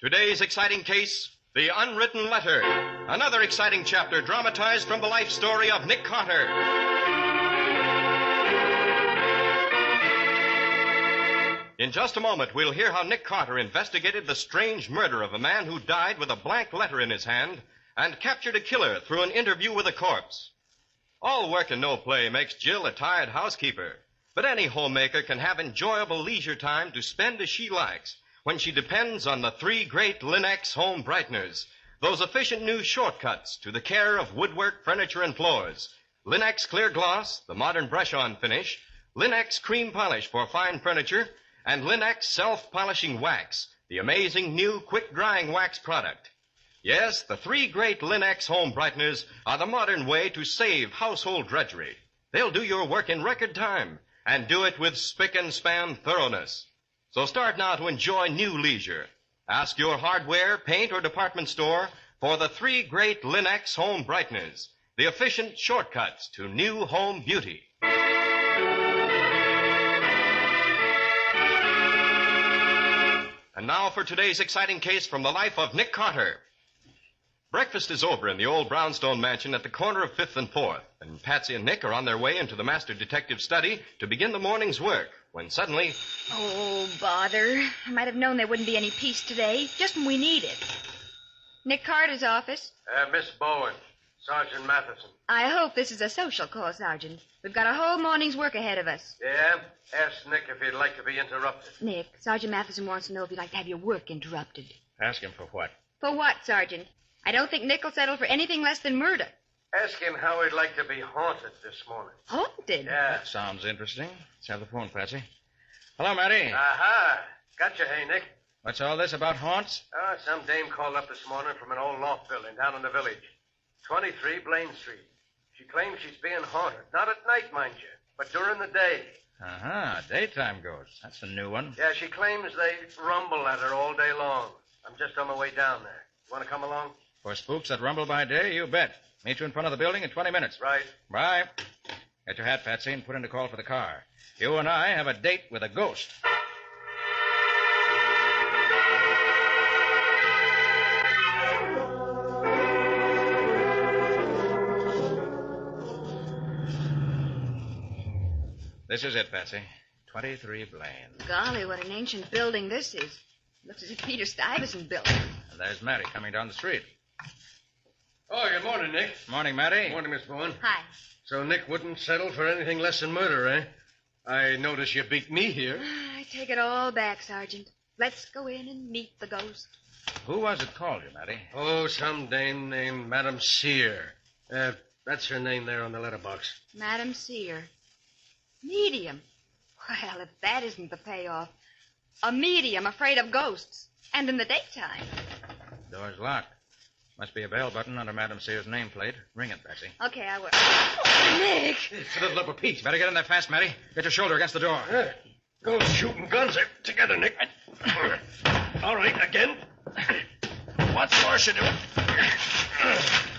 Today's exciting case, The Unwritten Letter. Another exciting chapter dramatized from the life story of Nick Carter. In just a moment, we'll hear how Nick Carter investigated the strange murder of a man who died with a blank letter in his hand and captured a killer through an interview with a corpse. All work and no play makes Jill a tired housekeeper, but any homemaker can have enjoyable leisure time to spend as she likes when she depends on the 3 great Linux home brighteners, those efficient new shortcuts to the care of woodwork, furniture, and floors. Linux Clear Gloss, the modern brush-on finish, Linux Cream Polish for fine furniture, and Linux Self-Polishing Wax, the amazing new quick-drying wax product. Yes, the 3 great Linux home brighteners are the modern way to save household drudgery. They'll do your work in record time and do it with spick and span thoroughness. So start now to enjoy new leisure. Ask your hardware, paint, or department store for the 3 great Linux home brighteners, the efficient shortcuts to new home beauty. And now for today's exciting case from the life of Nick Carter. Breakfast is over in the old brownstone mansion at the corner of 5th and 4th, and Patsy and Nick are on their way into the master detective's study to begin the morning's work, when suddenly... Oh, bother. I might have known there wouldn't be any peace today, just when we need it. Nick Carter's office. Miss Bowen, Sergeant Matheson. I hope this is a social call, Sergeant. We've got a whole morning's work ahead of us. Yeah? Ask Nick if he'd like to be interrupted. Nick, Sergeant Matheson wants to know if you'd like to have your work interrupted. Ask him for what? For what, Sergeant? I don't think Nick will settle for anything less than murder. Ask him how he'd like to be haunted this morning. Haunted? Yeah. That sounds interesting. Let's have the phone, Patsy. Hello, Matty. Aha! Gotcha, hey, Nick. What's all this about haunts? Some dame called up this morning from an old loft building down in the village. 23 Blaine Street. She claims she's being haunted. Not at night, mind you, but during the day. Daytime ghosts. That's a new one. Yeah, she claims they rumble at her all day long. I'm just on my way down there. You want to come along? For spooks that rumble by day, you bet. Meet you in front of the building in 20 minutes. Right. Bye. Get your hat, Patsy, and put in a call for the car. You and I have a date with a ghost. This is it, Patsy. 23 Blaine. Golly, what an ancient building this is. Looks as if Peter Stuyvesant built it. And there's Matty coming down the street. Oh, good morning, Nick. Morning, Matty. Morning, Miss Bowen. Hi. So Nick wouldn't settle for anything less than murder, eh? I notice you beat me here. I take it all back, Sergeant. Let's go in and meet the ghost. Who was it called you, Matty? Oh, some dame named Madame Sear. That's her name there on the letterbox. Madame Sear. Medium. Well, if that isn't the payoff. A medium afraid of ghosts. And in the daytime. Door's locked. Must be a bell button under Madame Sear's nameplate. Ring it, Patsy. Okay, I will. Oh, Nick! It's a little upper Pete. Better get in there fast, Matty. Get your shoulder against the door. Ghosts shooting guns are together, Nick. All right, again. What's more should do?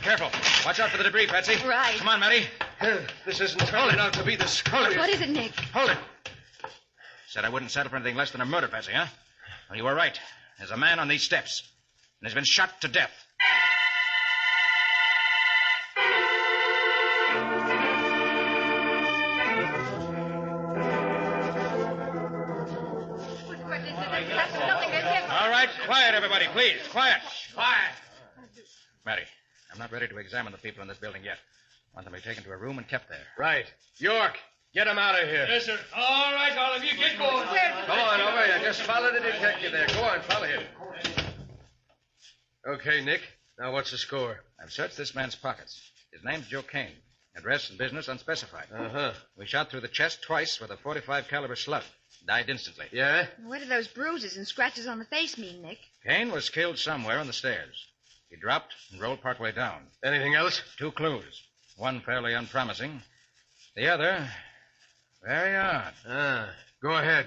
Careful. Watch out for the debris, Patsy. Right. Come on, Matty. This isn't turning out to be the Scarlett. What is it, Nick? Hold it. Said I wouldn't settle for anything less than a murder, Patsy, huh? Well, you were right. There's a man on these steps, and he's been shot to death. All right, quiet, everybody, please. Quiet. Quiet. Matty, I'm not ready to examine the people in this building yet. I want them to be taken to a room and kept there. Right. York, get him out of here. Yes, sir. All right, all of you, get going. Go on over here. Just follow the detective there. Go on, follow him. Okay, Nick. Now, what's the score? I've searched this man's pockets. His name's Joe Kane. Address and business unspecified. Uh-huh. We shot through the chest twice with a .45 caliber slug. Died instantly. Yeah? What do those bruises and scratches on the face mean, Nick? Kane was killed somewhere on the stairs. He dropped and rolled partway down. Anything else? 2 clues. One fairly unpromising. The other, very odd. Go ahead.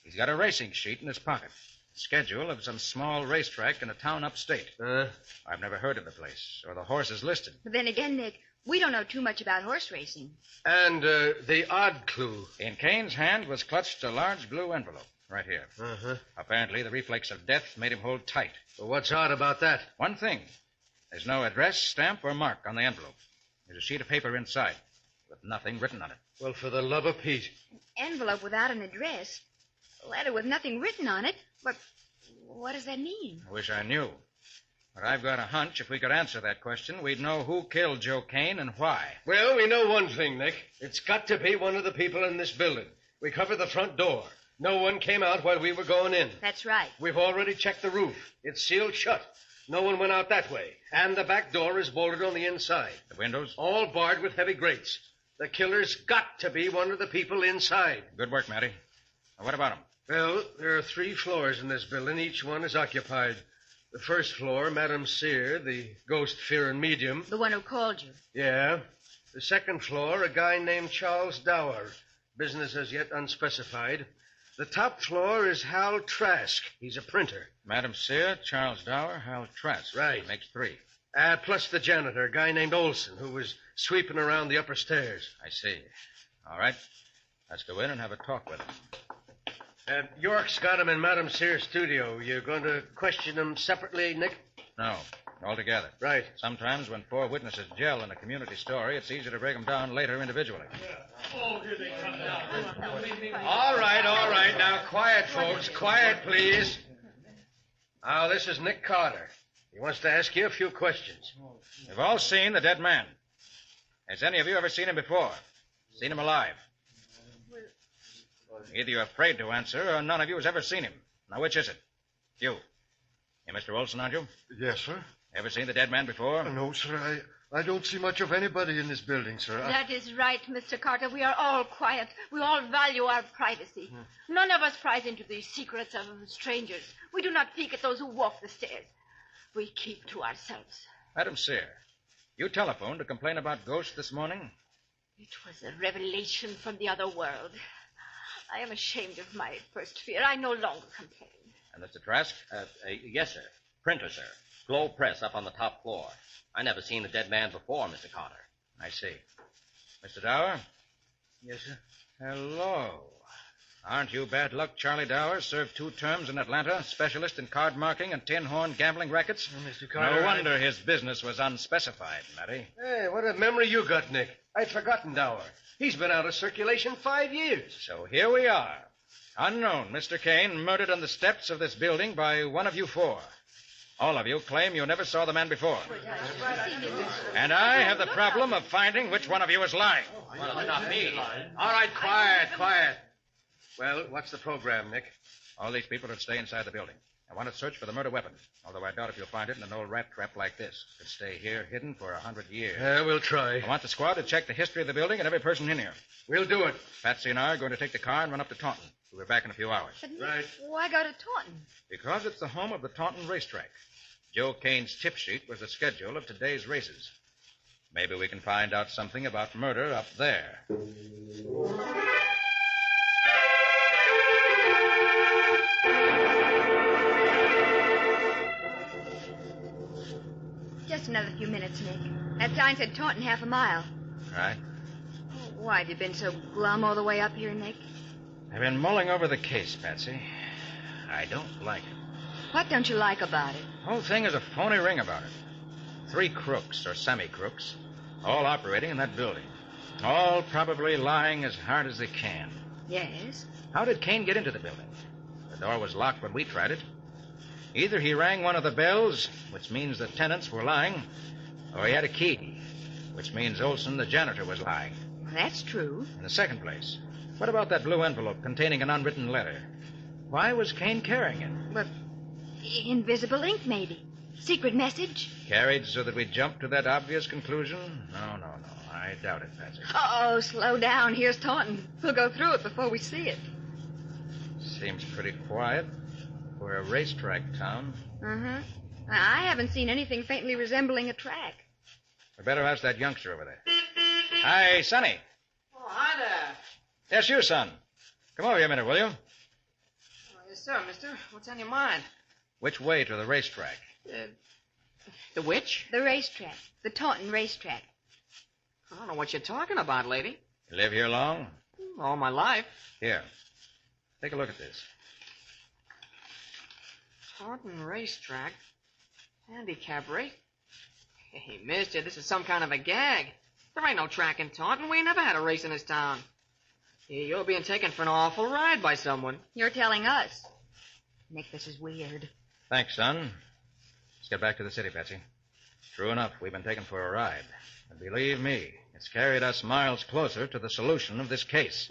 He's got a racing sheet in his pocket. Schedule of some small racetrack in a town upstate. I've never heard of the place, or the horses listed. But then again, Nick, we don't know too much about horse racing. And the odd clue. In Kane's hand was clutched a large blue envelope, right here. Uh-huh. Apparently, the reflex of death made him hold tight. Well, what's odd about that? One thing. There's no address, stamp, or mark on the envelope. There's a sheet of paper inside, with nothing written on it. Well, for the love of Pete. Envelope without an address. A letter with nothing written on it. But what does that mean? I wish I knew. But I've got a hunch if we could answer that question, we'd know who killed Joe Kane and why. Well, we know one thing, Nick. It's got to be one of the people in this building. We covered the front door. No one came out while we were going in. That's right. We've already checked the roof. It's sealed shut. No one went out that way. And the back door is bolted on the inside. The windows? All barred with heavy grates. The killer's got to be one of the people inside. Good work, Matty. Now, what about him? Well, there are 3 floors in this building. Each one is occupied. The first floor, Madame Sear, the ghost fearing medium. The one who called you. Yeah. The second floor, a guy named Charles Dower. Business as yet unspecified. The top floor is Hal Trask. He's a printer. Madam Sear, Charles Dower, Hal Trask. Right. That makes 3. Plus the janitor, a guy named Olson, who was sweeping around the upper stairs. I see. All right. Let's go in and have a talk with him. York's got him in Madam Sear's studio. You're going to question him separately, Nick? No, all together. Right. Sometimes when 4 witnesses gel in a community story, it's easier to break them down later individually. Oh, here they come now. All right. Now, quiet, folks. Quiet, please. Now, this is Nick Carter. He wants to ask you a few questions. We've all seen the dead man. Has any of you ever seen him before? Seen him alive? Either you're afraid to answer, or none of you has ever seen him. Now, which is it? You. You're Mr. Olson, aren't you? Yes, sir. Ever seen the dead man before? No, sir. I don't see much of anybody in this building, sir. That is right, Mr. Carter. We are all quiet. We all value our privacy. None of us pries into the secrets of strangers. We do not peek at those who walk the stairs. We keep to ourselves. Madam Sear, you telephoned to complain about ghosts this morning? It was a revelation from the other world. I am ashamed of my first fear. I no longer complain. And Mr. Trask? Yes, sir. Printer, sir. Glow Press up on the top floor. I never seen the dead man before, Mr. Carter. I see. Mr. Dower? Yes, sir. Hello. Aren't you bad luck, Charlie Dower? Served 2 terms in Atlanta, specialist in card marking and tin horn gambling rackets? Mr. Carter, no wonder his business was unspecified, Matty. Hey, what a memory you got, Nick. I'd forgotten Dower. He's been out of circulation 5 years. So here we are. Unknown Mr. Kane murdered on the steps of this building by one of you 4. All of you claim you never saw the man before. And I have the problem of finding which one of you is lying. Well, it's not me. All right, quiet. Well, what's the program, Nick? All these people would stay inside the building. I want to search for the murder weapon, although I doubt if you'll find it in an old rat trap like this. It could stay here hidden for 100 years. We'll try. I want the squad to check the history of the building and every person in here. We'll do it. Patsy and I are going to take the car and run up to Taunton. We'll be back in a few hours. But Nick, why go to Taunton? Because it's the home of the Taunton racetrack. Joe Kane's tip sheet was the schedule of today's races. Maybe we can find out something about murder up there. Just another few minutes, Nick. That sign said Taunton 1/2 mile. Right. Why have you been so glum all the way up here, Nick? I've been mulling over the case, Patsy. I don't like it. What don't you like about it? The whole thing is a phony ring about it. 3 crooks, or semi-crooks, all operating in that building. All probably lying as hard as they can. Yes? How did Kane get into the building? The door was locked when we tried it. Either he rang one of the bells, which means the tenants were lying, or he had a key, which means Olson, the janitor, was lying. Well, that's true. In the second place, what about that blue envelope containing an unwritten letter? Why was Kane carrying it? But invisible ink, maybe. Secret message? Carried so that we jump to that obvious conclusion? No. I doubt it, Patsy. Oh, slow down. Here's Taunton. We'll go through it before we see it. Seems pretty quiet for a racetrack town. Uh-huh. I haven't seen anything faintly resembling a track. We better ask that youngster over there. Hi, Sonny. Oh, hi there. Yes, you, son. Come over here a minute, will you? Oh, yes, sir, mister. What's on your mind? Which way to the racetrack? The which? The racetrack. The Taunton racetrack. I don't know what you're talking about, lady. You live here long? All my life. Here. Take a look at this. Taunton racetrack. Handicap race. Hey, mister, this is some kind of a gag. There ain't no track in Taunton. We ain't never had a race in this town. You're being taken for an awful ride by someone. You're telling us. Nick, this is weird. Thanks, son. Let's get back to the city, Patsy. True enough, we've been taken for a ride. And believe me, it's carried us miles closer to the solution of this case.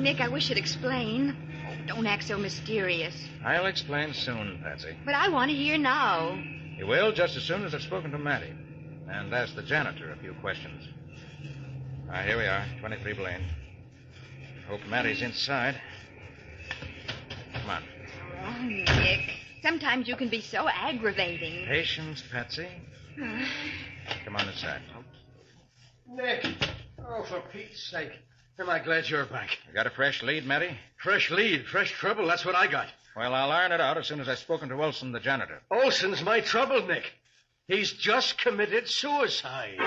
Nick, I wish you'd explain. Oh, don't act so mysterious. I'll explain soon, Patsy. But I want to hear now. You will just as soon as I've spoken to Matty. And ask the janitor a few questions. Here we are, 23 Blaine. Hope Matty's inside. Come on. Nick, sometimes you can be so aggravating. Patience, Patsy. Come on inside. Nick! Oh, for Pete's sake. Am I glad you're back? You got a fresh lead, Matty? Fresh lead, fresh trouble, that's what I got. Well, I'll iron it out as soon as I've spoken to Olson, the janitor. Olson's my trouble, Nick. He's just committed suicide.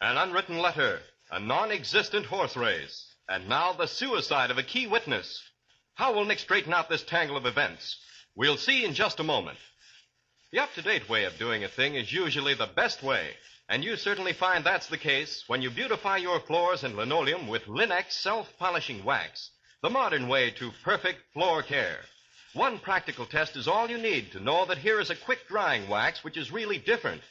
An unwritten letter, a non-existent horse race, and now the suicide of a key witness. How will Nick straighten out this tangle of events? We'll see in just a moment. The up-to-date way of doing a thing is usually the best way, and you certainly find that's the case when you beautify your floors and linoleum with Linex self-polishing wax, the modern way to perfect floor care. One practical test is all you need to know that here is a quick-drying wax which is really different.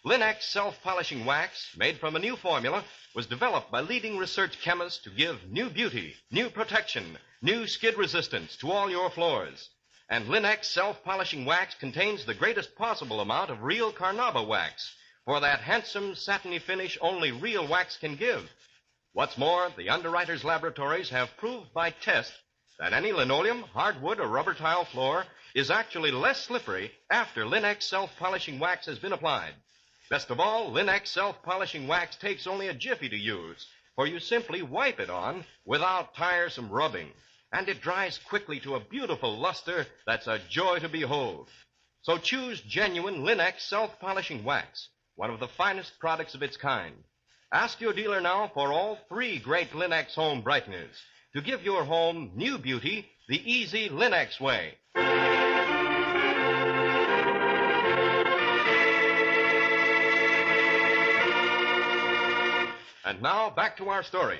Linex self-polishing wax, made from a new formula, was developed by leading research chemists to give new beauty, new protection, new skid resistance to all your floors. And Linex self-polishing wax contains the greatest possible amount of real carnauba wax for that handsome, satiny finish only real wax can give. What's more, the underwriters' laboratories have proved by test that any linoleum, hardwood, or rubber tile floor is actually less slippery after Linex self-polishing wax has been applied. Best of all, Linex self-polishing wax takes only a jiffy to use, for you simply wipe it on without tiresome rubbing, and it dries quickly to a beautiful luster that's a joy to behold. So choose genuine Linex self-polishing wax, one of the finest products of its kind. Ask your dealer now for all 3 great Linex home brighteners to give your home new beauty the easy Linex way. And now, back to our story.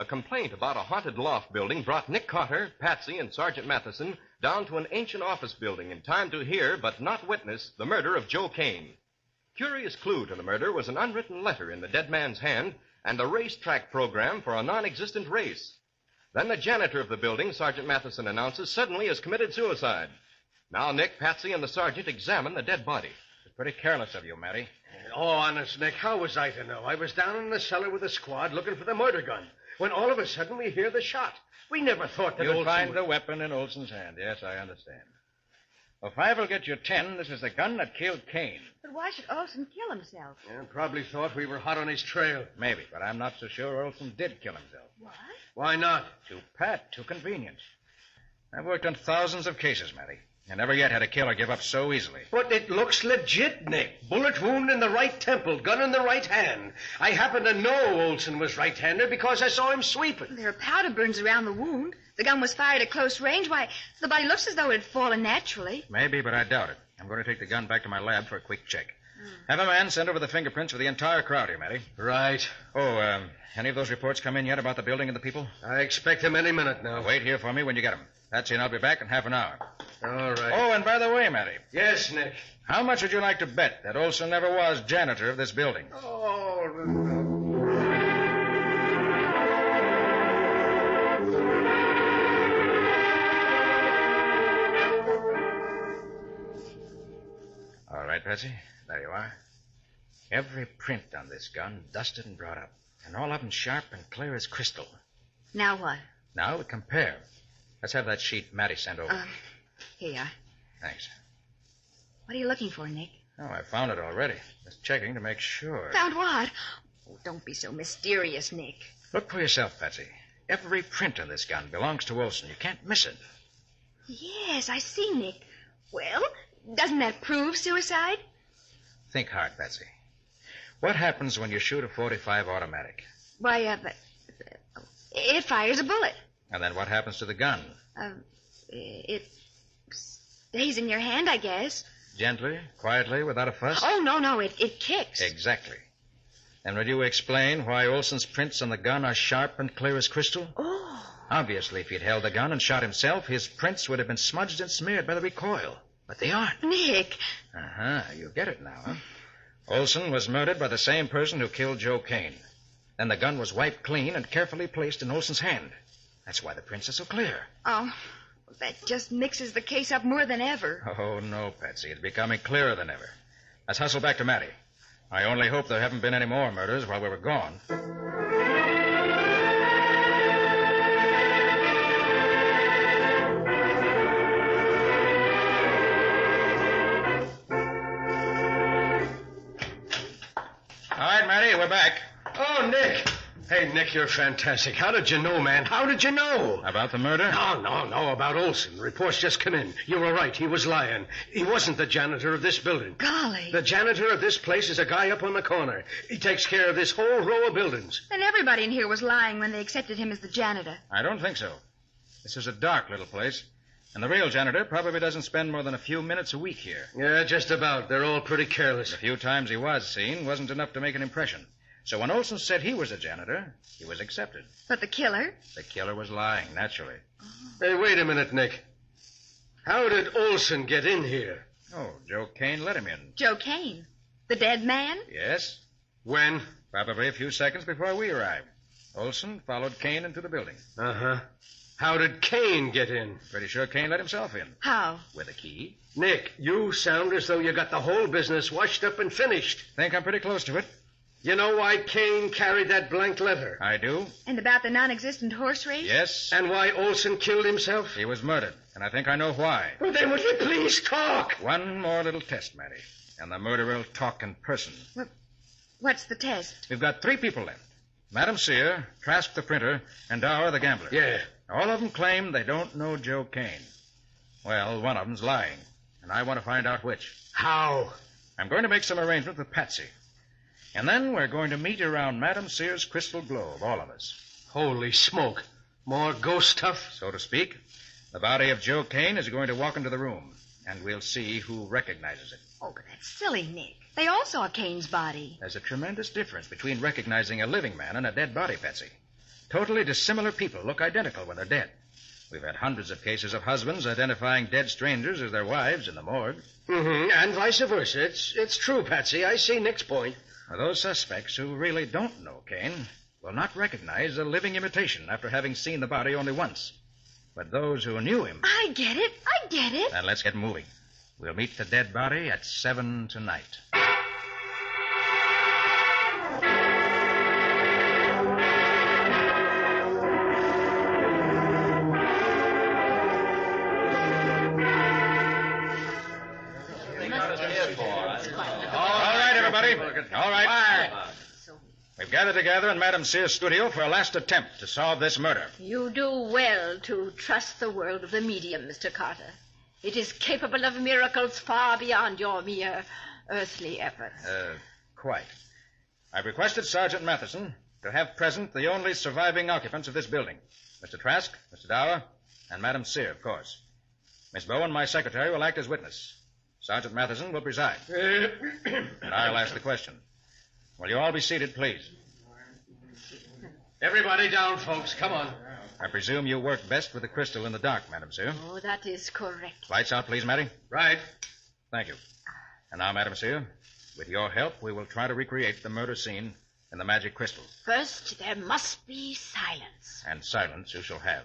A complaint about a haunted loft building brought Nick Carter, Patsy, and Sergeant Matheson down to an ancient office building in time to hear, but not witness, the murder of Joe Kane. Curious clue to the murder was an unwritten letter in the dead man's hand and a racetrack program for a non-existent race. Then the janitor of the building, Sergeant Matheson announces, suddenly has committed suicide. Now Nick, Patsy, and the sergeant examine the dead body. It's pretty careless of you, Matty. Oh, honest, Nick, how was I to know? I was down in the cellar with a squad looking for the murder gun, when all of a sudden we hear the shot. We never thought that You'll Olson find would... the weapon in Olson's hand. Yes, I understand. Well, 5 will get you 10. This is the gun that killed Kane. But why should Olson kill himself? Yeah, probably thought we were hot on his trail. Maybe, but I'm not so sure Olson did kill himself. What? Why not? Too pat, too convenient. I've worked on thousands of cases, Matty. I never yet had a killer give up so easily. But it looks legit, Nick. Bullet wound in the right temple, gun in the right hand. I happen to know Olson was right-handed because I saw him sweeping. There are powder burns around the wound. The gun was fired at close range. Why, the body looks as though it had fallen naturally. Maybe, but I doubt it. I'm going to take the gun back to my lab for a quick check. Have a man send over the fingerprints for the entire crowd here, Matty. Right. Oh, any of those reports come in yet about the building and the people? I expect them any minute now. Wait here for me when you get them. Patsy and I'll be back in half an hour. All right. Oh, and by the way, Matty. Yes, Nick. How much would you like to bet that Olson never was janitor of this building? All right, Patsy. There you are. Every print on this gun dusted and brought up. And all of them sharp and clear as crystal. Now what? Now we compare. Let's have that sheet Matty sent over. Here you are. Thanks. What are you looking for, Nick? Oh, I found it already. Just checking to make sure. Found what? Oh, don't be so mysterious, Nick. Look for yourself, Patsy. Every print on this gun belongs to Olson. You can't miss it. Yes, I see, Nick. Well, doesn't that prove suicide? Think hard, Patsy. What happens when you shoot a .45 automatic? Why, it fires a bullet. And then what happens to the gun? It stays in your hand, I guess. Gently, quietly, without a fuss? Oh, no, it kicks. Exactly. And would you explain why Olson's prints on the gun are sharp and clear as crystal? Oh. Obviously, if he'd held the gun and shot himself, his prints would have been smudged and smeared by the recoil. But they aren't. Nick. Uh-huh. You get it now, huh? Olson was murdered by the same person who killed Joe Kane. Then the gun was wiped clean and carefully placed in Olson's hand. That's why the prints are so clear. Oh, that just mixes the case up more than ever. Oh, no, Patsy. It's becoming clearer than ever. Let's hustle back to Matty. I only hope there haven't been any more murders while we were gone. All right, Matty, we're back. Oh, Nick. Hey, Nick, you're fantastic. How did you know, man? How did you know? About the murder? No, about Olson. The reports just come in. You were right. He was lying. He wasn't the janitor of this building. Golly. The janitor of this place is a guy up on the corner. He takes care of this whole row of buildings. And everybody in here was lying when they accepted him as the janitor. I don't think so. This is a dark little place, and the real janitor probably doesn't spend more than a few minutes a week here. Yeah, just about. They're all pretty careless. The few times he was seen wasn't enough to make an impression. So when Olson said he was a janitor, he was accepted. But the killer? The killer was lying, naturally. Hey, wait a minute, Nick. How did Olson get in here? Oh, Joe Kane let him in. Joe Kane? The dead man? Yes. When? Probably a few seconds before we arrived. Olson followed Kane into the building. Uh-huh. How did Kane get in? Pretty sure Kane let himself in. How? With a key. Nick, you sound as though you got the whole business washed up and finished. Think I'm pretty close to it. You know why Kane carried that blank letter? I do. And about the non-existent horse race? Yes. And why Olson killed himself? He was murdered, and I think I know why. Well, then would you please talk? One more little test, Matty, and the murderer will talk in person. What's the test? We've got 3 people left. Madam Sear, Trask the printer, and Dower the gambler. Yeah. All of them claim they don't know Joe Kane. Well, one of them's lying, and I want to find out which. How? I'm going to make some arrangements with Patsy. And then we're going to meet around Madam Sear's crystal globe, all of us. Holy smoke. More ghost stuff? So to speak. The body of Joe Kane is going to walk into the room, and we'll see who recognizes it. Oh, but that's silly, Nick. They all saw Kane's body. There's a tremendous difference between recognizing a living man and a dead body, Patsy. Totally dissimilar people look identical when they're dead. We've had hundreds of cases of husbands identifying dead strangers as their wives in the morgue. Mm-hmm. And vice versa. It's true, Patsy. I see Nick's point. Those suspects who really don't know Kane will not recognize a living imitation after having seen the body only once. But those who knew him... I get it. Then let's get moving. We'll meet the dead body at 7 tonight. All right, everybody. All right. We've gathered together in Madam Sear's studio for a last attempt to solve this murder. You do well to trust the world of the medium, Mr. Carter. It is capable of miracles far beyond your mere earthly efforts. Quite. I've requested Sergeant Matheson to have present the only surviving occupants of this building. Mr. Trask, Mr. Dower, and Madam Sear, of course. Miss Bowen, my secretary, will act as witness. Sergeant Matheson will preside. And I'll ask the question. Will you all be seated, please? Everybody down, folks. Come on. I presume you work best with the crystal in the dark, Madam Sear. Oh, that is correct. Lights out, please, Matty. Right. Thank you. And now, Madam Sear, with your help, we will try to recreate the murder scene in the magic crystal. First, there must be silence. And silence you shall have.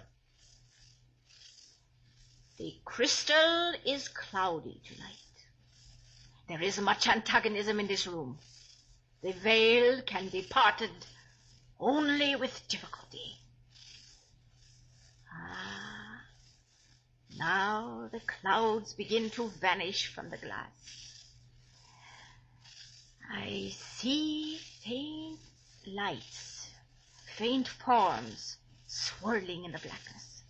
The crystal is cloudy tonight. There is much antagonism in this room. The veil can be parted only with difficulty. Now the clouds begin to vanish from the glass. I see faint lights, faint forms swirling in the blackness.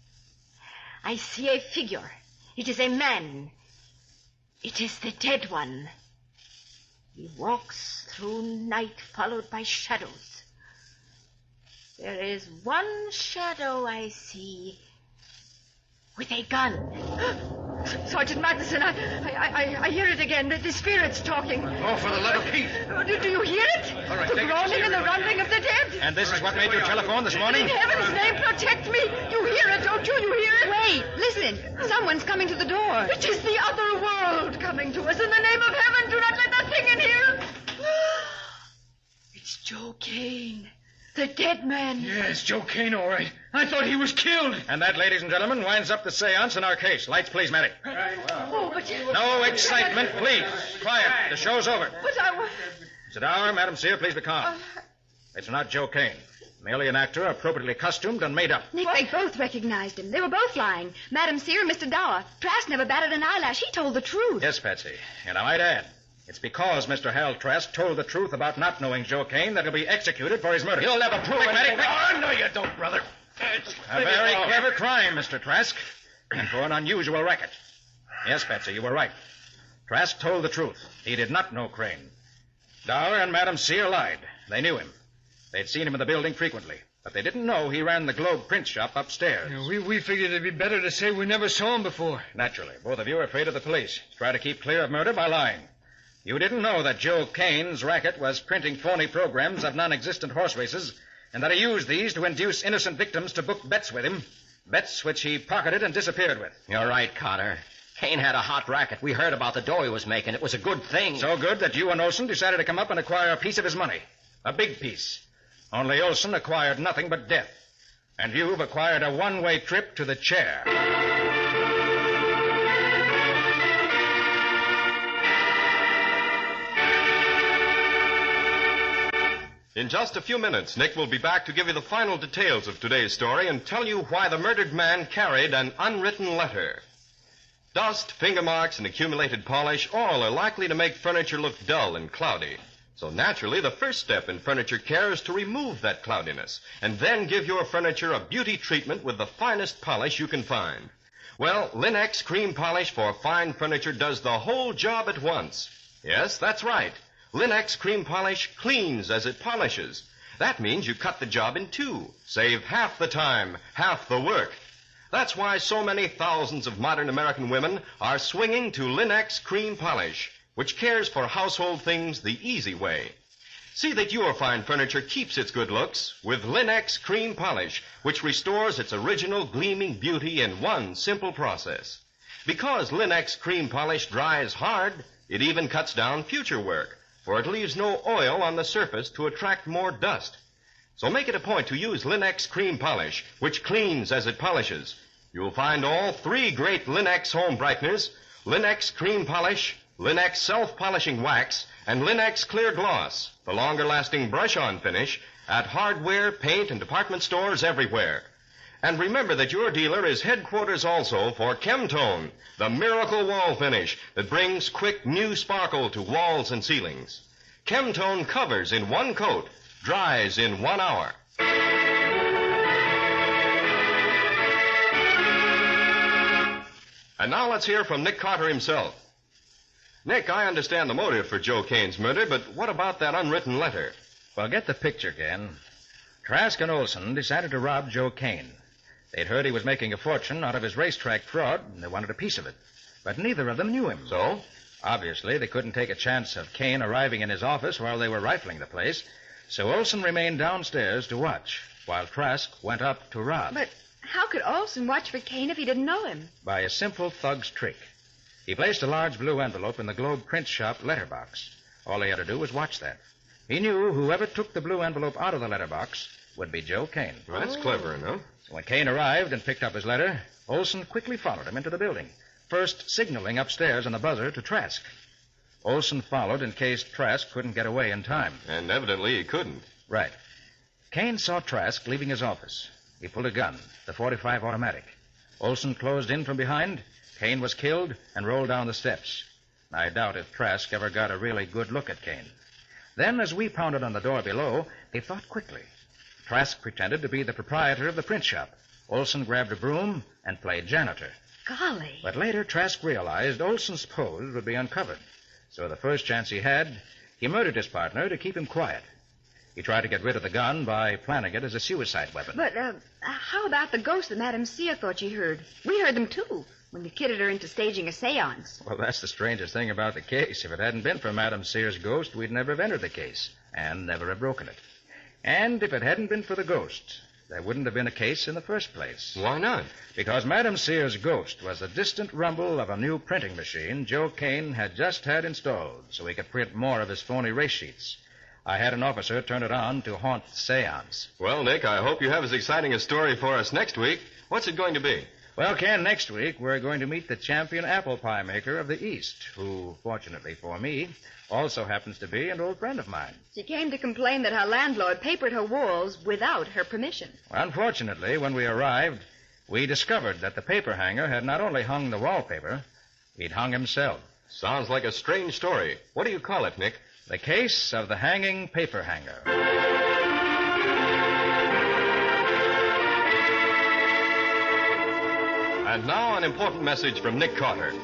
I see a figure. It is a man. It is the dead one. He walks through night followed by shadows. There is one shadow I see with a gun. Sergeant Matheson, I hear it again. The spirit's talking. Oh, for the love of Pete. Do you hear it? All right, the groaning and the rumbling of the dead. And this is what made you telephone this morning? In heaven's name, protect me. You hear it, don't you? You hear it? Wait, listen. Someone's coming to the door. It is the other world coming to us. In the name of heaven, do not let that thing in here. It's Joe Kane. The dead man. Yes, Joe Kane, all right. I thought he was killed. And that, ladies and gentlemen, winds up the seance in our case. Lights, please, Matty. Oh, but... No excitement, please. Quiet. The show's over. But Mr. Dower, Madam Sear, please be calm. It's not Joe Kane. Merely an actor appropriately costumed and made up. Nick, they both recognized him. They were both lying. Madam Sear and Mr. Dower. Trask never batted an eyelash. He told the truth. Yes, Patsy. And I might add, it's because Mr. Hal Trask told the truth about not knowing Joe Kane that he'll be executed for his murder. You'll never prove anything. Oh, no, you don't, brother. A very clever crime, Mr. Trask, and for an unusual racket. Yes, Patsy, you were right. Trask told the truth. He did not know Crane. Dower and Madam Sear lied. They knew him. They'd seen him in the building frequently, but they didn't know he ran the Globe print shop upstairs. We figured it'd be better to say we never saw him before. Naturally. Both of you are afraid of the police. Try to keep clear of murder by lying. You didn't know that Joe Kane's racket was printing phony programs of non-existent horse races, and that he used these to induce innocent victims to book bets with him, bets which he pocketed and disappeared with. You're right, Cotter. Kane had a hot racket. We heard about the dough he was making. It was a good thing. So good that you and Olson decided to come up and acquire a piece of his money. A big piece. Only Olson acquired nothing but death. And you've acquired a one-way trip to the chair. In just a few minutes, Nick will be back to give you the final details of today's story and tell you why the murdered man carried an unwritten letter. Dust, finger marks, and accumulated polish all are likely to make furniture look dull and cloudy. So naturally, the first step in furniture care is to remove that cloudiness and then give your furniture a beauty treatment with the finest polish you can find. Well, Linex Cream Polish for fine furniture does the whole job at once. Yes, that's right. Linex Cream Polish cleans as it polishes. That means you cut the job in two, save half the time, half the work. That's why so many thousands of modern American women are swinging to Linex Cream Polish, which cares for household things the easy way. See that your fine furniture keeps its good looks with Linex Cream Polish, which restores its original gleaming beauty in one simple process. Because Linex Cream Polish dries hard, it even cuts down future work, for it leaves no oil on the surface to attract more dust. So make it a point to use Linex Cream Polish, which cleans as it polishes. You'll find all three great Linex home brighteners, Linex Cream Polish, Linex Self-Polishing Wax, and Linex Clear Gloss, the longer-lasting brush-on finish, at hardware, paint, and department stores everywhere. And remember that your dealer is headquarters also for Chemtone, the miracle wall finish that brings quick new sparkle to walls and ceilings. Chemtone covers in one coat, dries in 1 hour. And now let's hear from Nick Carter himself. Nick, I understand the motive for Joe Kane's murder, but what about that unwritten letter? Well, get the picture, Ken. Trask and Olson decided to rob Joe Kane. They'd heard he was making a fortune out of his racetrack fraud, and they wanted a piece of it. But neither of them knew him. So? Obviously, they couldn't take a chance of Kane arriving in his office while they were rifling the place, so Olson remained downstairs to watch, while Trask went up to rob. But how could Olson watch for Kane if he didn't know him? By a simple thug's trick. He placed a large blue envelope in the Globe print shop letterbox. All he had to do was watch that. He knew whoever took the blue envelope out of the letterbox would be Joe Kane. Well, that's clever enough. So when Kane arrived and picked up his letter, Olson quickly followed him into the building, first signaling upstairs on the buzzer to Trask. Olson followed in case Trask couldn't get away in time. And evidently he couldn't. Right. Kane saw Trask leaving his office. He pulled a gun, the .45 automatic. Olson closed in from behind. Kane was killed and rolled down the steps. I doubt if Trask ever got a really good look at Kane. Then, as we pounded on the door below, they thought quickly. Trask pretended to be the proprietor of the print shop. Olson grabbed a broom and played janitor. Golly. But later, Trask realized Olson's pose would be uncovered. So the first chance he had, he murdered his partner to keep him quiet. He tried to get rid of the gun by planning it as a suicide weapon. But how about the ghosts that Madame Sear thought she heard? We heard them, too, when you kidded her into staging a seance. Well, that's the strangest thing about the case. If it hadn't been for Madame Sear's ghost, we'd never have entered the case and never have broken it. And if it hadn't been for the ghost, there wouldn't have been a case in the first place. Why not? Because Madame Sear's ghost was the distant rumble of a new printing machine Joe Kane had just had installed so he could print more of his phony race sheets. I had an officer turn it on to haunt the seance. Well, Nick, I hope you have as exciting a story for us next week. What's it going to be? Well, Ken, next week we're going to meet the champion apple pie maker of the East, who, fortunately for me, also happens to be an old friend of mine. She came to complain that her landlord papered her walls without her permission. Unfortunately, when we arrived, we discovered that the paper hanger had not only hung the wallpaper, he'd hung himself. Sounds like a strange story. What do you call it, Nick? The case of the hanging paper hanger. And now an important message from Nick Carter.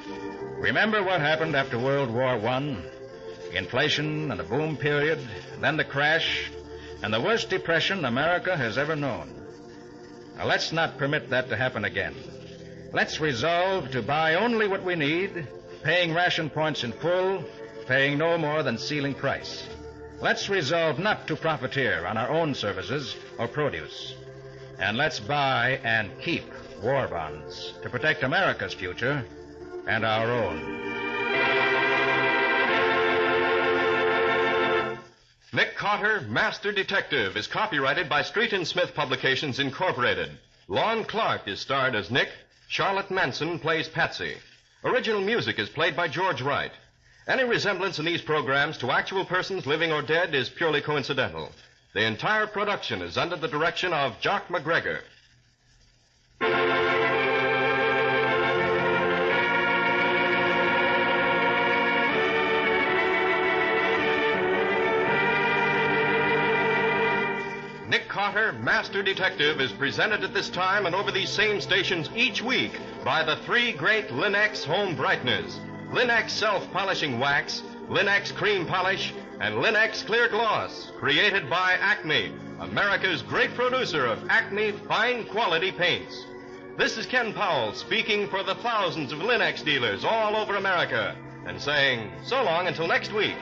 Remember what happened after World War I? Inflation and the boom period, then the crash, and the worst depression America has ever known. Now, let's not permit that to happen again. Let's resolve to buy only what we need, paying ration points in full, paying no more than ceiling price. Let's resolve not to profiteer on our own services or produce. And let's buy and keep war bonds to protect America's future and our own. Nick Carter, Master Detective, is copyrighted by Street & Smith Publications, Incorporated. Lon Clark is starred as Nick. Charlotte Manson plays Patsy. Original music is played by George Wright. Any resemblance in these programs to actual persons living or dead is purely coincidental. The entire production is under the direction of Jock McGregor. Nick Carter, Master Detective, is presented at this time and over these same stations each week by the three great Linex home brighteners: Linex self-polishing wax, Linex cream polish, and Linex clear gloss, created by Acme, America's great producer of Acme fine quality paints. This is Ken Powell speaking for the thousands of Linex dealers all over America and saying so long until next week.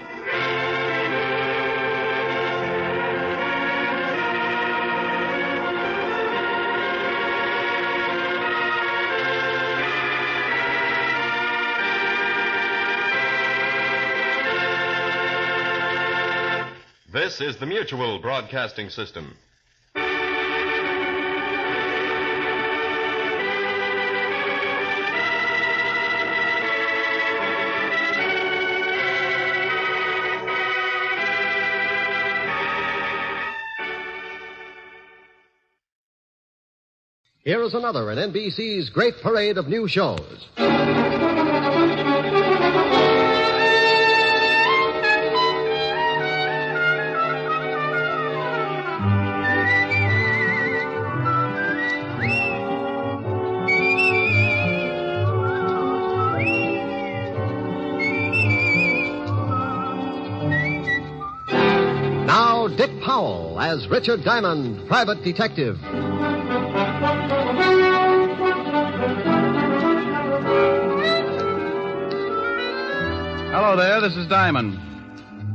This is the Mutual Broadcasting System. Here is another in NBC's great parade of new shows. Now, Dick Powell as Richard Diamond, private detective. Hello there, this is Diamond.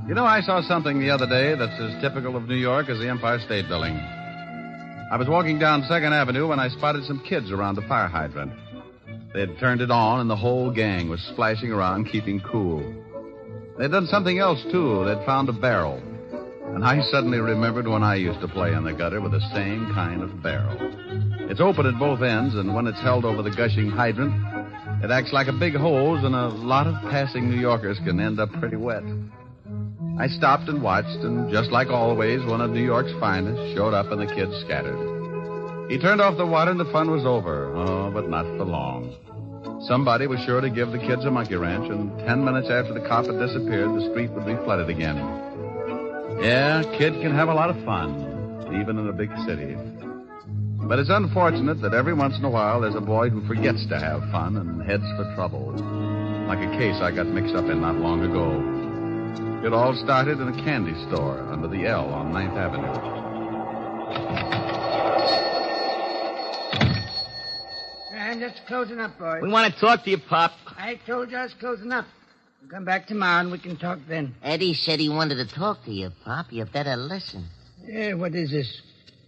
You know, I saw something the other day that's as typical of New York as the Empire State Building. I was walking down 2nd Avenue when I spotted some kids around the fire hydrant. They'd turned it on, and the whole gang was splashing around, keeping cool. They'd done something else, too. They'd found a barrel. And I suddenly remembered when I used to play in the gutter with the same kind of barrel. It's open at both ends, and when it's held over the gushing hydrant, it acts like a big hose, and a lot of passing New Yorkers can end up pretty wet. I stopped and watched, and just like always, one of New York's finest showed up and the kids scattered. He turned off the water and the fun was over. Oh, but not for long. Somebody was sure to give the kids a monkey wrench, and 10 minutes after the cop had disappeared, the street would be flooded again. Yeah, a kid can have a lot of fun, even in a big city. But it's unfortunate that every once in a while there's a boy who forgets to have fun and heads for trouble. Like a case I got mixed up in not long ago. It all started in a candy store under the L on 9th Avenue. I'm just closing up, boys. We want to talk to you, Pop. I told you I was closing up. We'll come back tomorrow and we can talk then. Eddie said he wanted to talk to you, Pop. You better listen. Yeah, what is this?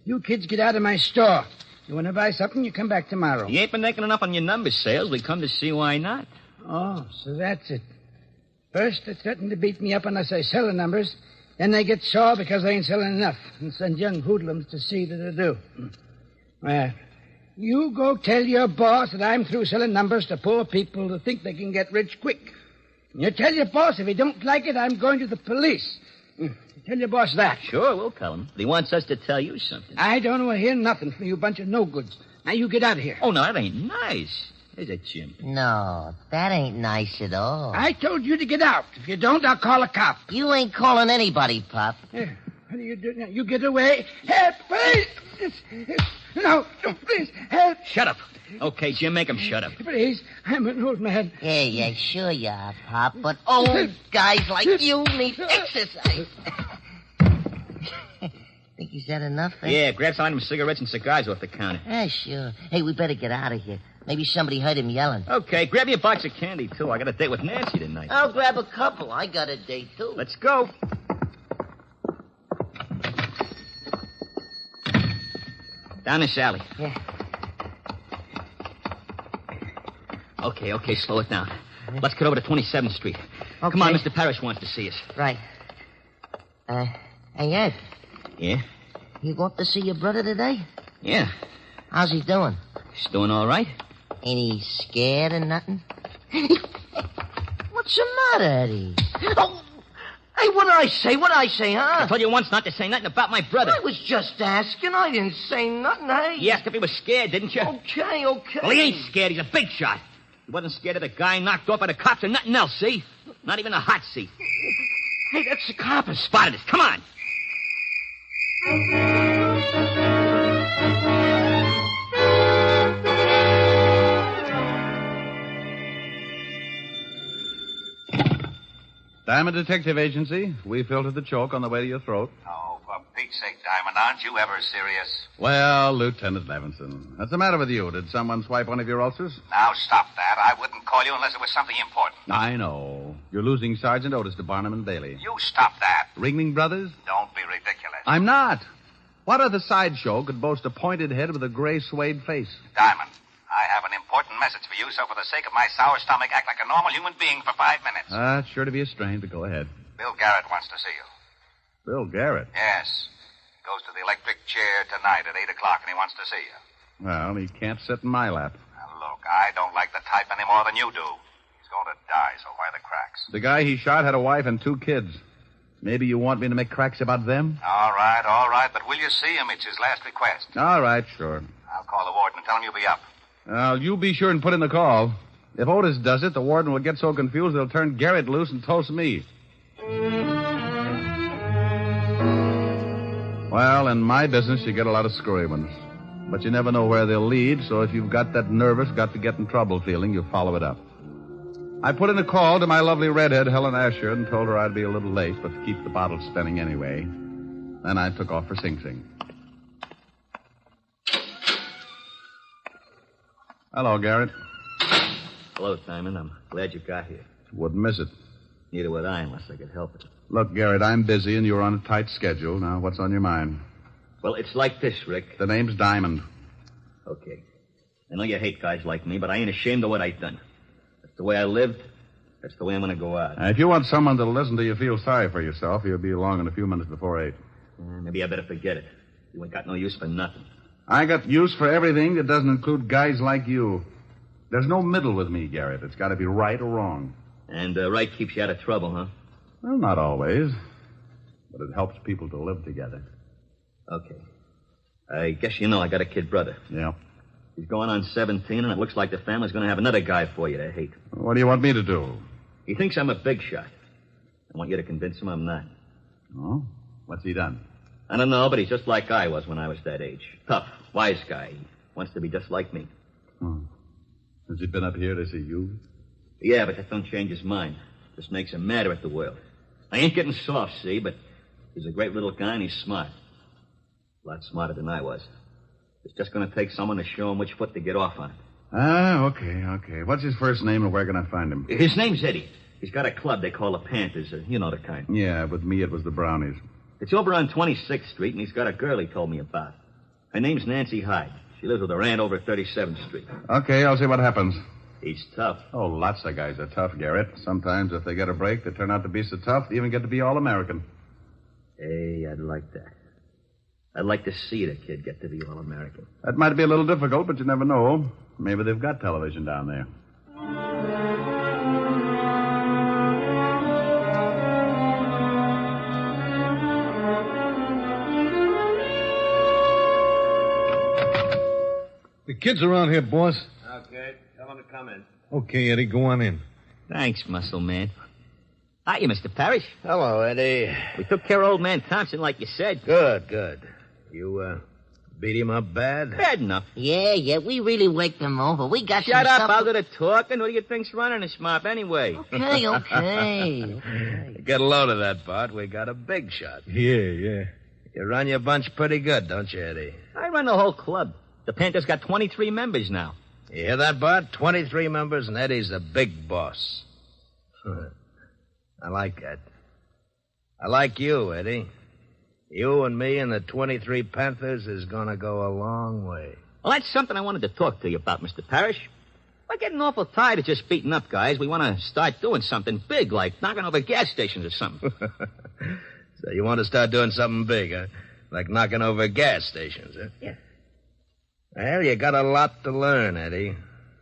You kids get out of my store. You want to buy something, you come back tomorrow. You ain't been making enough on your number sales. We come to see why not. Oh, so that's it. First, they threaten to beat me up unless I sell the numbers. Then they get sore because I ain't selling enough and send young hoodlums to see that I do. Well, You go tell your boss that I'm through selling numbers to poor people who think they can get rich quick. You tell your boss if he don't like it, I'm going to the police. Tell your boss that. Sure, we'll tell him. But he wants us to tell you something. I don't want to hear nothing from you bunch of no-goods. Now, you get out of here. Oh, no, that ain't nice. There's a chimp. No, that ain't nice at all. I told you to get out. If you don't, I'll call a cop. You ain't calling anybody, Pop. Here, what are you doing now? You get away. Help, please. No, please, help. Shut up. Okay, Jim, make him shut up. Please, I'm an old man. Yeah, sure you are, Pop. But old guys like you need exercise. Think he's had enough? Eh? Yeah, grab some of them cigarettes and cigars off the counter. Yeah, sure. Hey, we better get out of here. Maybe somebody heard him yelling. Okay, grab me a box of candy, too. I got a date with Nancy tonight. I'll grab a couple. I got a date, too. Let's go. Down this alley. Yeah. Okay, slow it down. Let's get over to 27th Street. Okay. Come on, Mr. Parrish wants to see us. Right. Hey, Ed. Yeah? You going to see your brother today? Yeah. How's he doing? He's doing all right. Ain't he scared or nothing? What's the matter, Eddie? Oh, hey, what'd I say, huh? I told you once not to say nothing about my brother. I was just asking. I didn't say nothing, hey? You asked if he was scared, didn't you? Okay. Well, he ain't scared. He's a big shot. He wasn't scared of the guy knocked off by the cops or nothing else, see? Not even a hot seat. Hey, that's the cop. Spotted us. Come on. Diamond Detective Agency. We filtered the choke on the way to your throat. Oh, for Pete's sake, Diamond, aren't you ever serious? Well, Lieutenant Levinson, what's the matter with you? Did someone swipe one of your ulcers? Now, stop that. I wouldn't call you unless it was something important. I know. You're losing Sergeant Otis to Barnum and Bailey. You stop that. Ringling Brothers? Don't be ridiculous. I'm not. What other sideshow could boast a pointed head with a gray suede face? Diamond, I have an important message for you, so for the sake of my sour stomach, act like a normal human being for 5 minutes. It's sure to be a strain, but go ahead. Bill Garrett wants to see you. Bill Garrett? Yes. Goes to the electric chair tonight at 8 o'clock, and he wants to see you. Well, he can't sit in my lap. Now, look, I don't like the type any more than you do. He's going to die, so why the cracks? The guy he shot had a wife and 2 kids. Maybe you want me to make cracks about them? All right, but will you see him? It's his last request. All right, sure. I'll call the warden and tell him you'll be up. You be sure and put in the call. If Otis does it, the warden will get so confused they'll turn Garrett loose and toast me. Well, in my business, you get a lot of screwy ones. But you never know where they'll lead, so if you've got that nervous, got-to-get-in-trouble feeling, you follow it up. I put in a call to my lovely redhead, Helen Asher, and told her I'd be a little late, but to keep the bottle spinning anyway. Then I took off for Sing Sing. Hello, Garrett. Hello, Simon. I'm glad you got here. Wouldn't miss it. Neither would I unless I could help it. Look, Garrett, I'm busy and you're on a tight schedule. Now, what's on your mind? Well, it's like this, Rick. The name's Diamond. Okay. I know you hate guys like me, but I ain't ashamed of what I've done. That's the way I lived. That's the way I'm going to go out. If you want someone to listen to you feel sorry for yourself, you'll be along in a few minutes before 8. Maybe I better forget it. You ain't got no use for nothing. I got use for everything that doesn't include guys like you. There's no middle with me, Garrett. It's got to be right or wrong. And right keeps you out of trouble, huh? Well, not always. But it helps people to live together. Okay. I guess you know I got a kid brother. Yeah. He's going on 17, and it looks like the family's going to have another guy for you to hate. What do you want me to do? He thinks I'm a big shot. I want you to convince him I'm not. Oh? What's he done? I don't know, but he's just like I was when I was that age. Tough, wise guy. He wants to be just like me. Oh. Has he been up here to see you? Yeah, but that don't change his mind. Just makes him madder at the world. I ain't getting soft, see, but he's a great little guy and he's smart. A lot smarter than I was. It's just going to take someone to show him which foot to get off on. Okay. What's his first name and where can I find him? His name's Eddie. He's got a club they call the Panthers. You know the kind. Yeah, with me it was the Brownies. It's over on 26th Street, and he's got a girl he told me about. Her name's Nancy Hyde. She lives with her aunt over at 37th Street. Okay, I'll see what happens. He's tough. Oh, lots of guys are tough, Garrett. Sometimes if they get a break, they turn out to be so tough, they even get to be All-American. Hey, I'd like that. I'd like to see the kid get to be All-American. That might be a little difficult, but you never know. Maybe they've got television down there. The kid's around here, boss. Okay, tell him to come in. Okay, Eddie, go on in. Thanks, muscle man. Hiya, Mr. Parrish. Hello, Eddie. We took care of old man Thompson like you said. Good. You, beat him up bad? Bad enough. Yeah, we really waked him over. We got Shut some up, stuff... I'll do the talking. What do you think's running this mob anyway? Okay. Get a load of that, Bart. We got a big shot. Yeah. You run your bunch pretty good, don't you, Eddie? I run the whole club. The Panthers got 23 members now. You hear that, Bart? 23 members, and Eddie's the big boss. I like that. I like you, Eddie. You and me and the 23 Panthers is gonna go a long way. Well, that's something I wanted to talk to you about, Mr. Parrish. We're getting awful tired of just beating up guys. We want to start doing something big, like knocking over gas stations or something. So you want to start doing something big, huh? Like knocking over gas stations, huh? Yeah. Well, you got a lot to learn, Eddie.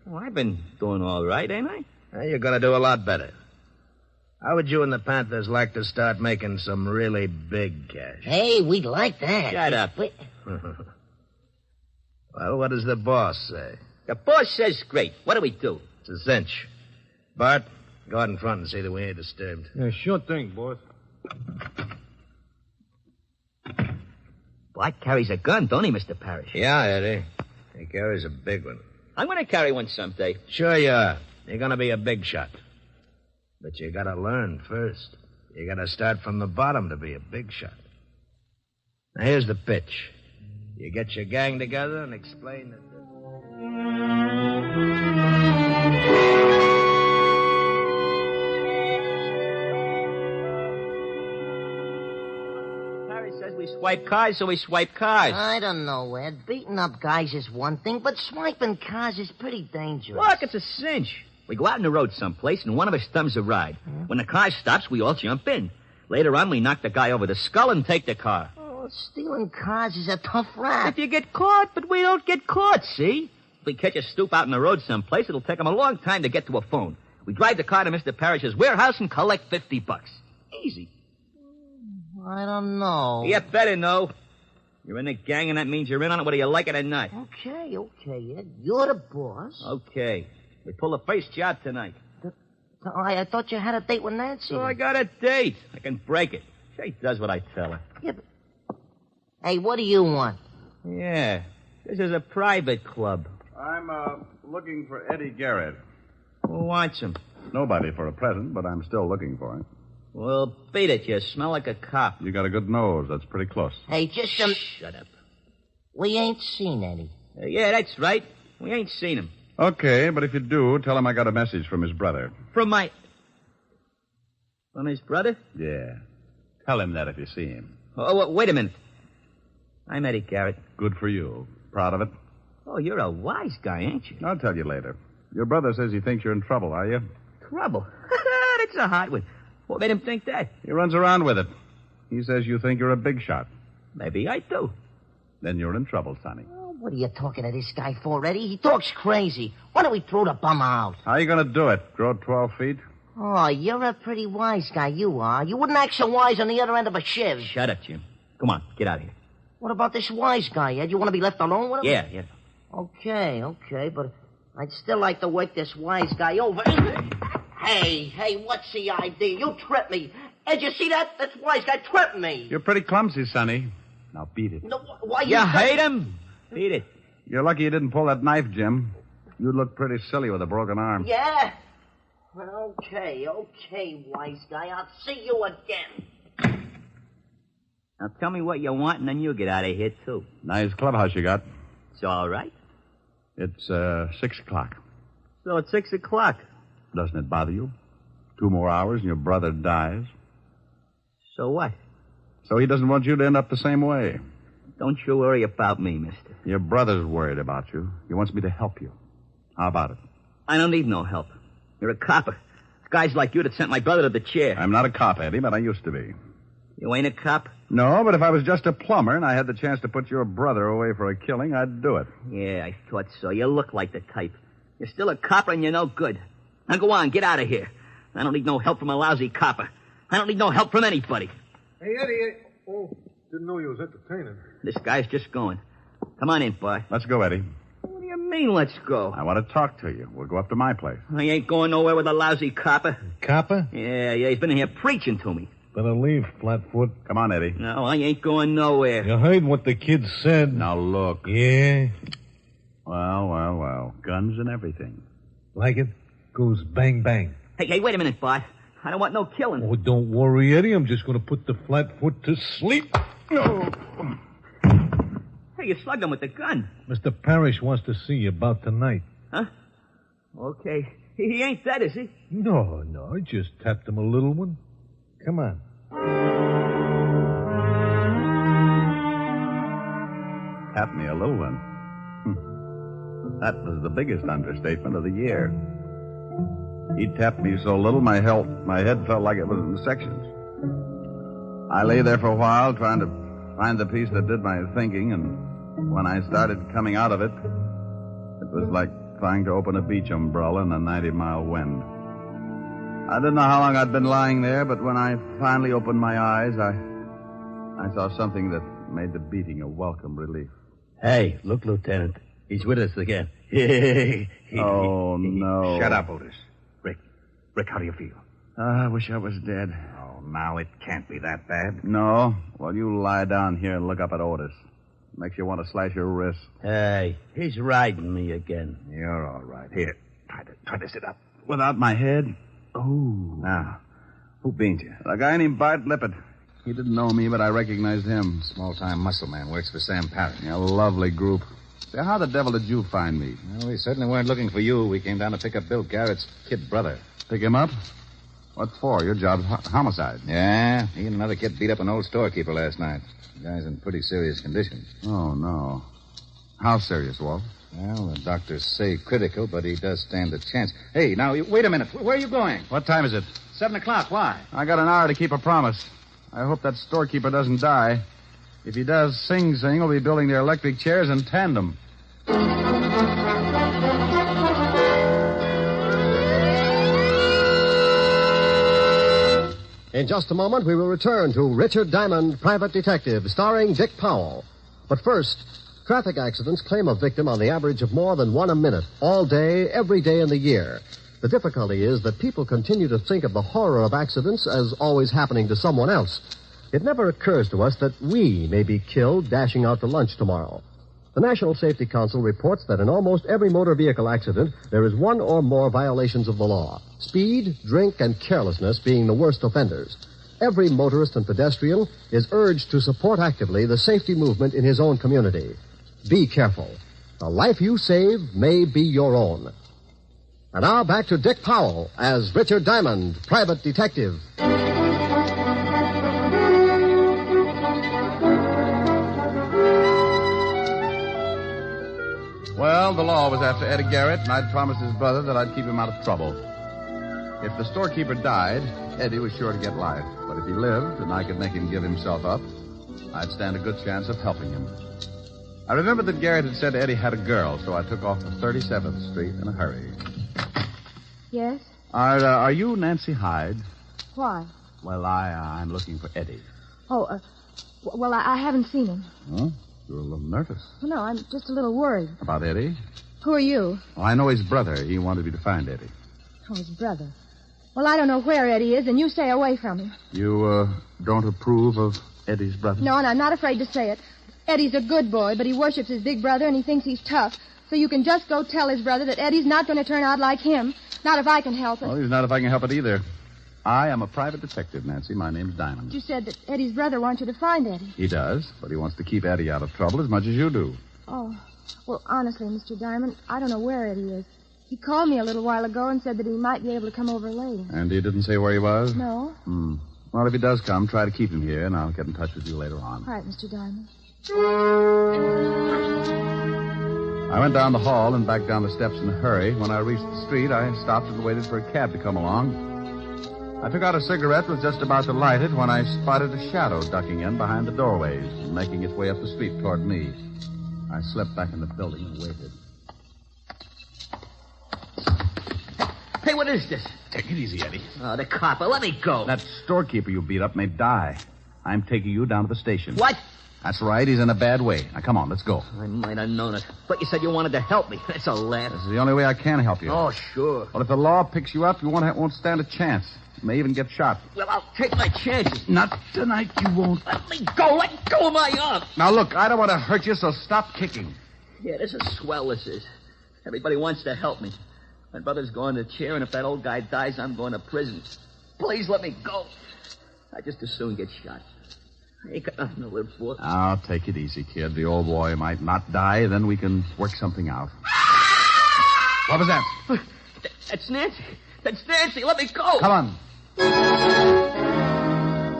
Well, I've been doing all right, ain't I? Well, you're gonna do a lot better. How would you and the Panthers like to start making some really big cash? Hey, we'd like that. Shut up. Well, what does the boss say? The boss says great. What do we do? It's a cinch. Bart, go out in front and see that we ain't disturbed. Yeah, sure thing, boss. Bart carries a gun, don't he, Mr. Parrish? Yeah, Eddie. He carries a big one. I'm going to carry one someday. Sure you are. You're going to be a big shot. But you got to learn first. You got to start from the bottom to be a big shot. Now, here's the pitch. You get your gang together and explain that... Says we swipe cars, so we swipe cars. I don't know, Ed. Beating up guys is one thing, but swiping cars is pretty dangerous. Look, it's a cinch. We go out on the road someplace, and one of us thumbs a ride. When the car stops, we all jump in. Later on, we knock the guy over the skull and take the car. Oh, stealing cars is a tough rap. If you get caught, but we don't get caught, see? If we catch a stoop out on the road someplace, it'll take him a long time to get to a phone. We drive the car to Mr. Parrish's warehouse and collect $50. Easy. I don't know. You better know. You're in the gang, and that means you're in on it whether you like it or not. Okay, Ed. You're the boss. Okay. We pull the first job tonight. I thought you had a date with Nancy. So I got a date. I can break it. She does what I tell her. Yeah, but... Hey, what do you want? Yeah. This is a private club. I'm, looking for Eddie Garrett. Who wants him? Nobody for a present, but I'm still looking for him. Well, beat it. You smell like a cop. You got a good nose. That's pretty close. Hey, just some... Shut up. We ain't seen Eddie. Yeah, that's right. We ain't seen him. Okay, but if you do, tell him I got a message from his brother. From his brother? Yeah. Tell him that if you see him. Oh, wait a minute. I'm Eddie Garrett. Good for you. Proud of it? Oh, you're a wise guy, ain't you? I'll tell you later. Your brother says he thinks you're in trouble, are you? Trouble? That's a hot one. What made him think that? He runs around with it. He says you think you're a big shot. Maybe I do. Then you're in trouble, Sonny. Oh, what are you talking to this guy for, Eddie? He talks crazy. Why don't we throw the bum out? How are you going to do it? Grow 12 feet? Oh, you're a pretty wise guy, you are. You wouldn't act so wise on the other end of a shiv. Shut up, Jim. Come on, get out of here. What about this wise guy, Ed? You want to be left alone with him? Yeah. Okay, but I'd still like to work this wise guy over. Hey, what's the idea? You tripped me. Ed, you see that? That wise guy tripped me. You're pretty clumsy, Sonny. Now beat it. No, why you hate him? Beat it. You're lucky you didn't pull that knife, Jim. You'd look pretty silly with a broken arm. Yeah? Okay, wise guy. I'll see you again. Now tell me what you want, and then you get out of here, too. Nice clubhouse you got. It's all right. It's 6 o'clock. So it's 6 o'clock. Doesn't it bother you? 2 more hours and your brother dies. So what? So he doesn't want you to end up the same way. Don't you worry about me, mister. Your brother's worried about you. He wants me to help you. How about it? I don't need no help. You're a copper. It's guys like you that sent my brother to the chair. I'm not a cop, Eddie, but I used to be. You ain't a cop? No, but if I was just a plumber and I had the chance to put your brother away for a killing, I'd do it. Yeah, I thought so. You look like the type. You're still a copper and you're no good. Now go on, get out of here. I don't need no help from a lousy copper. I don't need no help from anybody. Hey, Eddie. Oh, didn't know you was entertaining. This guy's just going. Come on in, boy. Let's go, Eddie. What do you mean, let's go? I want to talk to you. We'll go up to my place. I ain't going nowhere with a lousy copper. Copper? Yeah, he's been in here preaching to me. Better leave, Flatfoot. Come on, Eddie. No, I ain't going nowhere. You heard what the kid said. Now, look. Yeah? Well. Guns and everything. Like it? Goes bang, bang. Hey, wait a minute, Bart. I don't want no killing. Oh, don't worry, Eddie. I'm just going to put the Flatfoot to sleep. No. Hey, you slugged him with the gun. Mr. Parrish wants to see you about tonight. Huh? Okay. He ain't dead, is he? No. I just tapped him a little one. Come on. Tap me a little one. That was the biggest understatement of the year. He tapped me so little my head felt like it was in sections. I lay there for a while trying to find the piece that did my thinking, and when I started coming out of it, it was like trying to open a beach umbrella in a 90-mile wind. I didn't know how long I'd been lying there, but when I finally opened my eyes, I saw something that made the beating a welcome relief. Hey, look, Lieutenant. He's with us again. Oh, no. Shut up, Otis. Rick, how do you feel? I wish I was dead. Oh, now it can't be that bad. No? Well, you lie down here and look up at Otis. Makes you want to slash your wrist. Hey, he's riding me again. You're all right. Here, try to sit up. Without my head? Oh. Now, who beans you? A guy named Bart Lippert. He didn't know me, but I recognized him. Small-time muscle man, works for Sam Parrish. A lovely group. Say, how the devil did you find me? Well, we certainly weren't looking for you. We came down to pick up Bill Garrett's kid brother. Pick him up? What for? Your job's homicide. Yeah, he and another kid beat up an old storekeeper last night. The guy's in pretty serious condition. Oh, no. How serious, Walt? Well, the doctors say critical, but he does stand a chance. Hey, now, wait a minute. Where are you going? What time is it? 7:00. Why? I got an hour to keep a promise. I hope that storekeeper doesn't die. If he does, Sing Sing will be building their electric chairs in tandem. In just a moment, we will return to Richard Diamond, Private Detective, starring Dick Powell. But first, traffic accidents claim a victim on the average of more than one a minute, all day, every day in the year. The difficulty is that people continue to think of the horror of accidents as always happening to someone else. It never occurs to us that we may be killed dashing out to lunch tomorrow. The National Safety Council reports that in almost every motor vehicle accident, there is one or more violations of the law. Speed, drink, and carelessness being the worst offenders. Every motorist and pedestrian is urged to support actively the safety movement in his own community. Be careful. The life you save may be your own. And now back to Dick Powell as Richard Diamond, Private Detective. Well, the law was after Eddie Garrett, and I'd promised his brother that I'd keep him out of trouble. If the storekeeper died, Eddie was sure to get life. But if he lived, and I could make him give himself up, I'd stand a good chance of helping him. I remembered that Garrett had said Eddie had a girl, so I took off to 37th Street in a hurry. Yes? Are you Nancy Hyde? Why? Well, I'm looking for Eddie. Oh, well, I haven't seen him. Huh? You're a little nervous. Well, no, I'm just a little worried. About Eddie? Who are you? Well, I know his brother. He wanted me to find Eddie. Oh, his brother. Well, I don't know where Eddie is, and you stay away from him. You, don't approve of Eddie's brother? No, and I'm not afraid to say it. Eddie's a good boy, but he worships his big brother, and he thinks he's tough. So you can just go tell his brother that Eddie's not going to turn out like him. Not if I can help it. Well, he's not if I can help it either. I am a private detective, Nancy. My name's Diamond. You said that Eddie's brother wants you to find Eddie. He does, but he wants to keep Eddie out of trouble as much as you do. Oh, well, honestly, Mr. Diamond, I don't know where Eddie is. He called me a little while ago and said that he might be able to come over later. And he didn't say where he was? No. Well, if he does come, try to keep him here, and I'll get in touch with you later on. All right, Mr. Diamond. I went down the hall and back down the steps in a hurry. When I reached the street, I stopped and waited for a cab to come along. I took out a cigarette, was just about to light it when I spotted a shadow ducking in behind the doorways and making its way up the street toward me. I slipped back in the building and waited. Hey, what is this? Take it easy, Eddie. Oh, the copper. Let me go. That storekeeper you beat up may die. I'm taking you down to the station. What? That's right. He's in a bad way. Now, come on, let's go. I might have known it. But you said you wanted to help me. That's a laugh. This is the only way I can help you. Oh, sure. Well, if the law picks you up, you won't stand a chance. You may even get shot. Well, I'll take my chances. Not tonight, you won't. Let me go. Let go of my arm. Now, look, I don't want to hurt you, so stop kicking. Yeah, this is swell, this is. Everybody wants to help me. My brother's going to chair, and if that old guy dies, I'm going to prison. Please let me go. I just as soon get shot. I ain't got nothing to live for. Now, take it easy, kid. The old boy might not die, then we can work something out. What was that? That's Nancy. That's Nancy. Let me go. Come on.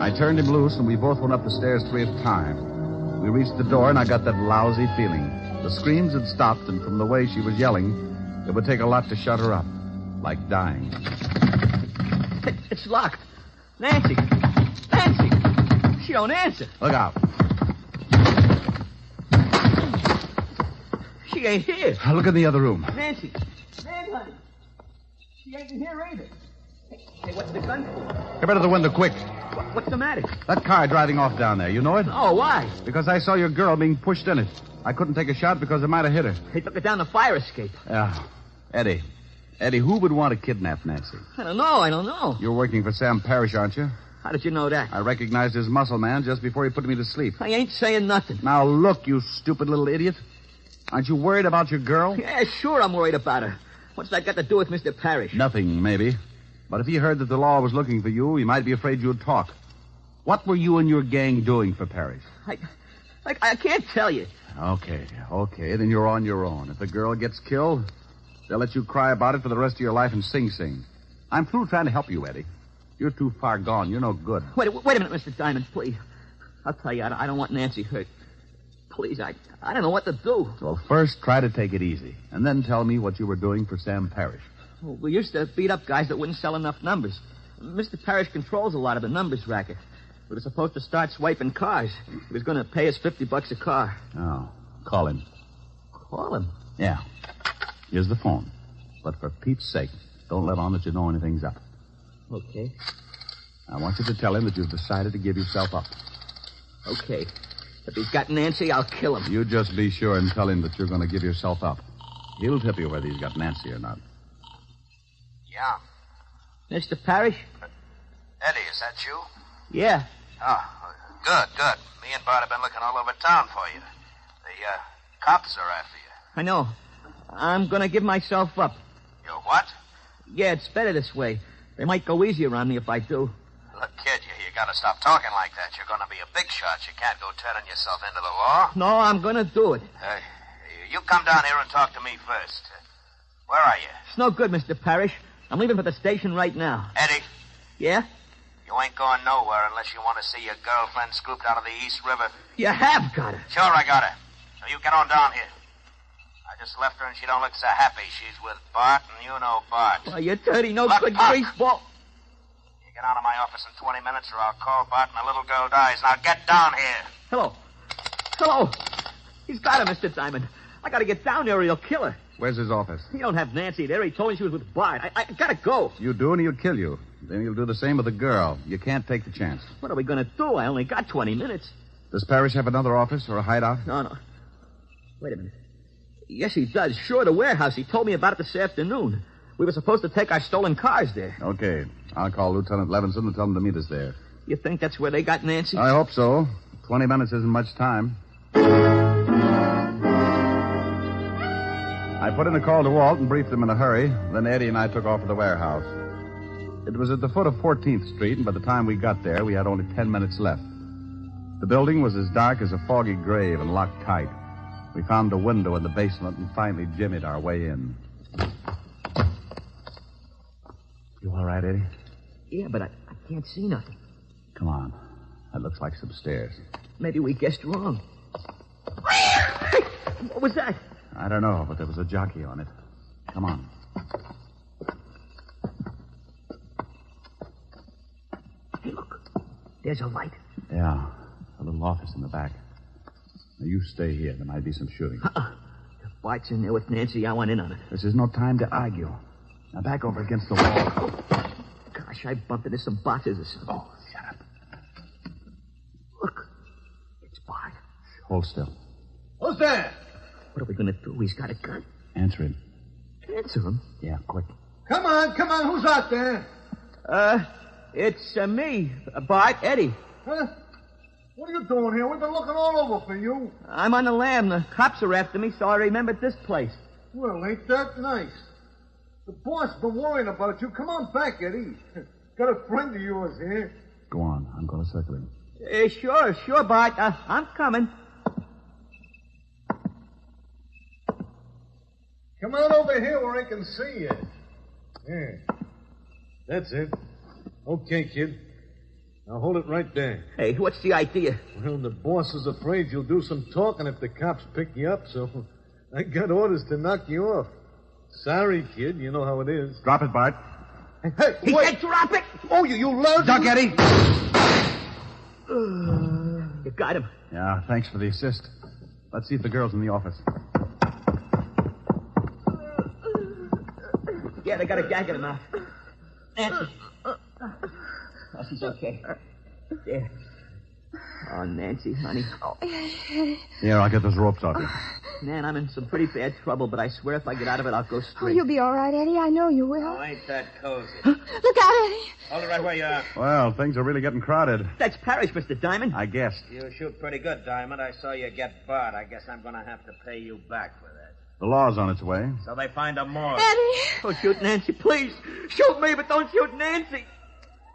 I turned him loose, and we both went up the stairs 3 at a time. We reached the door, and I got that lousy feeling. The screams had stopped, and from the way she was yelling, it would take a lot to shut her up. Like dying. It's locked. Nancy. Nancy. She don't answer. Look out. She ain't here. Look in the other room. Nancy. Man, honey. She ain't in here either. Hey, what's the gun for? Get out of the window, quick. What's the matter? That car driving off down there. You know it? Oh, why? Because I saw your girl being pushed in it. I couldn't take a shot because it might have hit her. They took her down the fire escape. Yeah. Eddie, who would want to kidnap Nancy? I don't know. You're working for Sam Parrish, aren't you? How did you know that? I recognized his muscle man just before he put me to sleep. I ain't saying nothing. Now, look, you stupid little idiot. Aren't you worried about your girl? Yeah, sure I'm worried about her. What's that got to do with Mr. Parrish? Nothing, maybe. But if he heard that the law was looking for you, he might be afraid you'd talk. What were you and your gang doing for Parrish? I can't tell you. Okay, then you're on your own. If the girl gets killed, they'll let you cry about it for the rest of your life and sing. I'm through trying to help you, Eddie. You're too far gone. You're no good. Wait a minute, Mr. Diamond, please. I'll tell you, I don't want Nancy hurt. Please, I don't know what to do. Well, first, try to take it easy, and then tell me what you were doing for Sam Parrish. Well, we used to beat up guys that wouldn't sell enough numbers. Mr. Parrish controls a lot of the numbers racket. We were supposed to start swiping cars. He was going to pay us $50 a car. Oh, call him. Call him? Yeah. Here's the phone. But for Pete's sake, don't let on that you know anything's up. Okay. I want you to tell him that you've decided to give yourself up. Okay. If he's got Nancy, I'll kill him. You just be sure and tell him that you're going to give yourself up. He'll tip you whether he's got Nancy or not. Yeah. Mr. Parrish? Eddie, is that you? Yeah. Oh, good. Me and Bart have been looking all over town for you. The cops are after you. I know. I'm going to give myself up. You what? Yeah, it's better this way. They might go easier on me if I do. Look, kid, you got to stop talking like that. You're going to be a big shot. You can't go turning yourself into the law. No, I'm going to do it. You come down here and talk to me first. Where are you? It's no good, Mr. Parrish. I'm leaving for the station right now. Eddie? Yeah? You ain't going nowhere unless you want to see your girlfriend scooped out of the East River. You have got her. Sure, I got her. So you get on down here. I just left her and she don't look so happy. She's with Bart, and you know Bart. Well, you dirty, no good greaseball. You get out of my office in 20 minutes or I'll call Bart and the little girl dies. Now get down here. Hello. He's got her, Mr. Diamond. I got to get down there or he'll kill her. Where's his office? He don't have Nancy there. He told me she was with Bart. I got to go. You do, and he'll kill you. Then he'll do the same with the girl. You can't take the chance. What are we going to do? I only got 20 minutes. Does Parrish have another office or a hideout? No. Wait a minute. Yes, he does. Sure, the warehouse. He told me about it this afternoon. We were supposed to take our stolen cars there. Okay. I'll call Lieutenant Levinson and tell him to meet us there. You think that's where they got Nancy? I hope so. 20 minutes isn't much time. I put in a call to Walt and briefed him in a hurry. Then Eddie and I took off to the warehouse. It was at the foot of 14th Street, and by the time we got there, we had only 10 minutes left. The building was as dark as a foggy grave and locked tight. We found a window in the basement and finally jimmied our way in. You all right, Eddie? Yeah, but I can't see nothing. Come on. That looks like some stairs. Maybe we guessed wrong. Hey, what was that? I don't know, but there was a jockey on it. Come on. There's a light. Yeah, a little office in the back. Now, you stay here. There might be some shooting. If Bart's in there with Nancy, I want in on it. This is no time to argue. Now, back over against the wall. Gosh, I bumped into some boxes or something. Oh, shut up. Look, it's Bart. Hold still. Who's there? What are we going to do? He's got a gun. Answer him. Answer him? Yeah, quick. Come on. Who's out there? It's me, Bart, Eddie. Huh? What are you doing here? We've been looking all over for you. I'm on the lam. The cops are after me, so I remembered this place. Well, ain't that nice? The boss been worrying about you. Come on back, Eddie. Got a friend of yours here. Go on. I'm going to circle him. Sure, Bart. I'm coming. Come on over here where I can see you. Yeah. That's it. Okay, kid. Now hold it right there. Hey, what's the idea? Well, the boss is afraid you'll do some talking if the cops pick you up, so I got orders to knock you off. Sorry, kid. You know how it is. Drop it, Bart. Hey, he said drop it! Oh, you lousy... Duck, Eddie! You got him. Yeah, thanks for the assist. Let's see if the girl's in the office. Yeah, they got a gag in her mouth. Nancy. Oh, she's okay. There. Oh, Nancy, honey. Oh. Here, I'll get those ropes off you. Man, I'm in some pretty bad trouble, but I swear if I get out of it, I'll go straight. Oh, you'll be all right, Eddie. I know you will. Oh, ain't that cozy. Look out, Eddie. Hold it right where you are. Well, things are really getting crowded. That's Parrish, Mr. Diamond. I guessed. You shoot pretty good, Diamond. I saw you get Bart. I guess I'm going to have to pay you back for that. The law's on its way. So they find a morgue. Eddie. Oh, shoot Nancy, please. Shoot me, but don't shoot Nancy.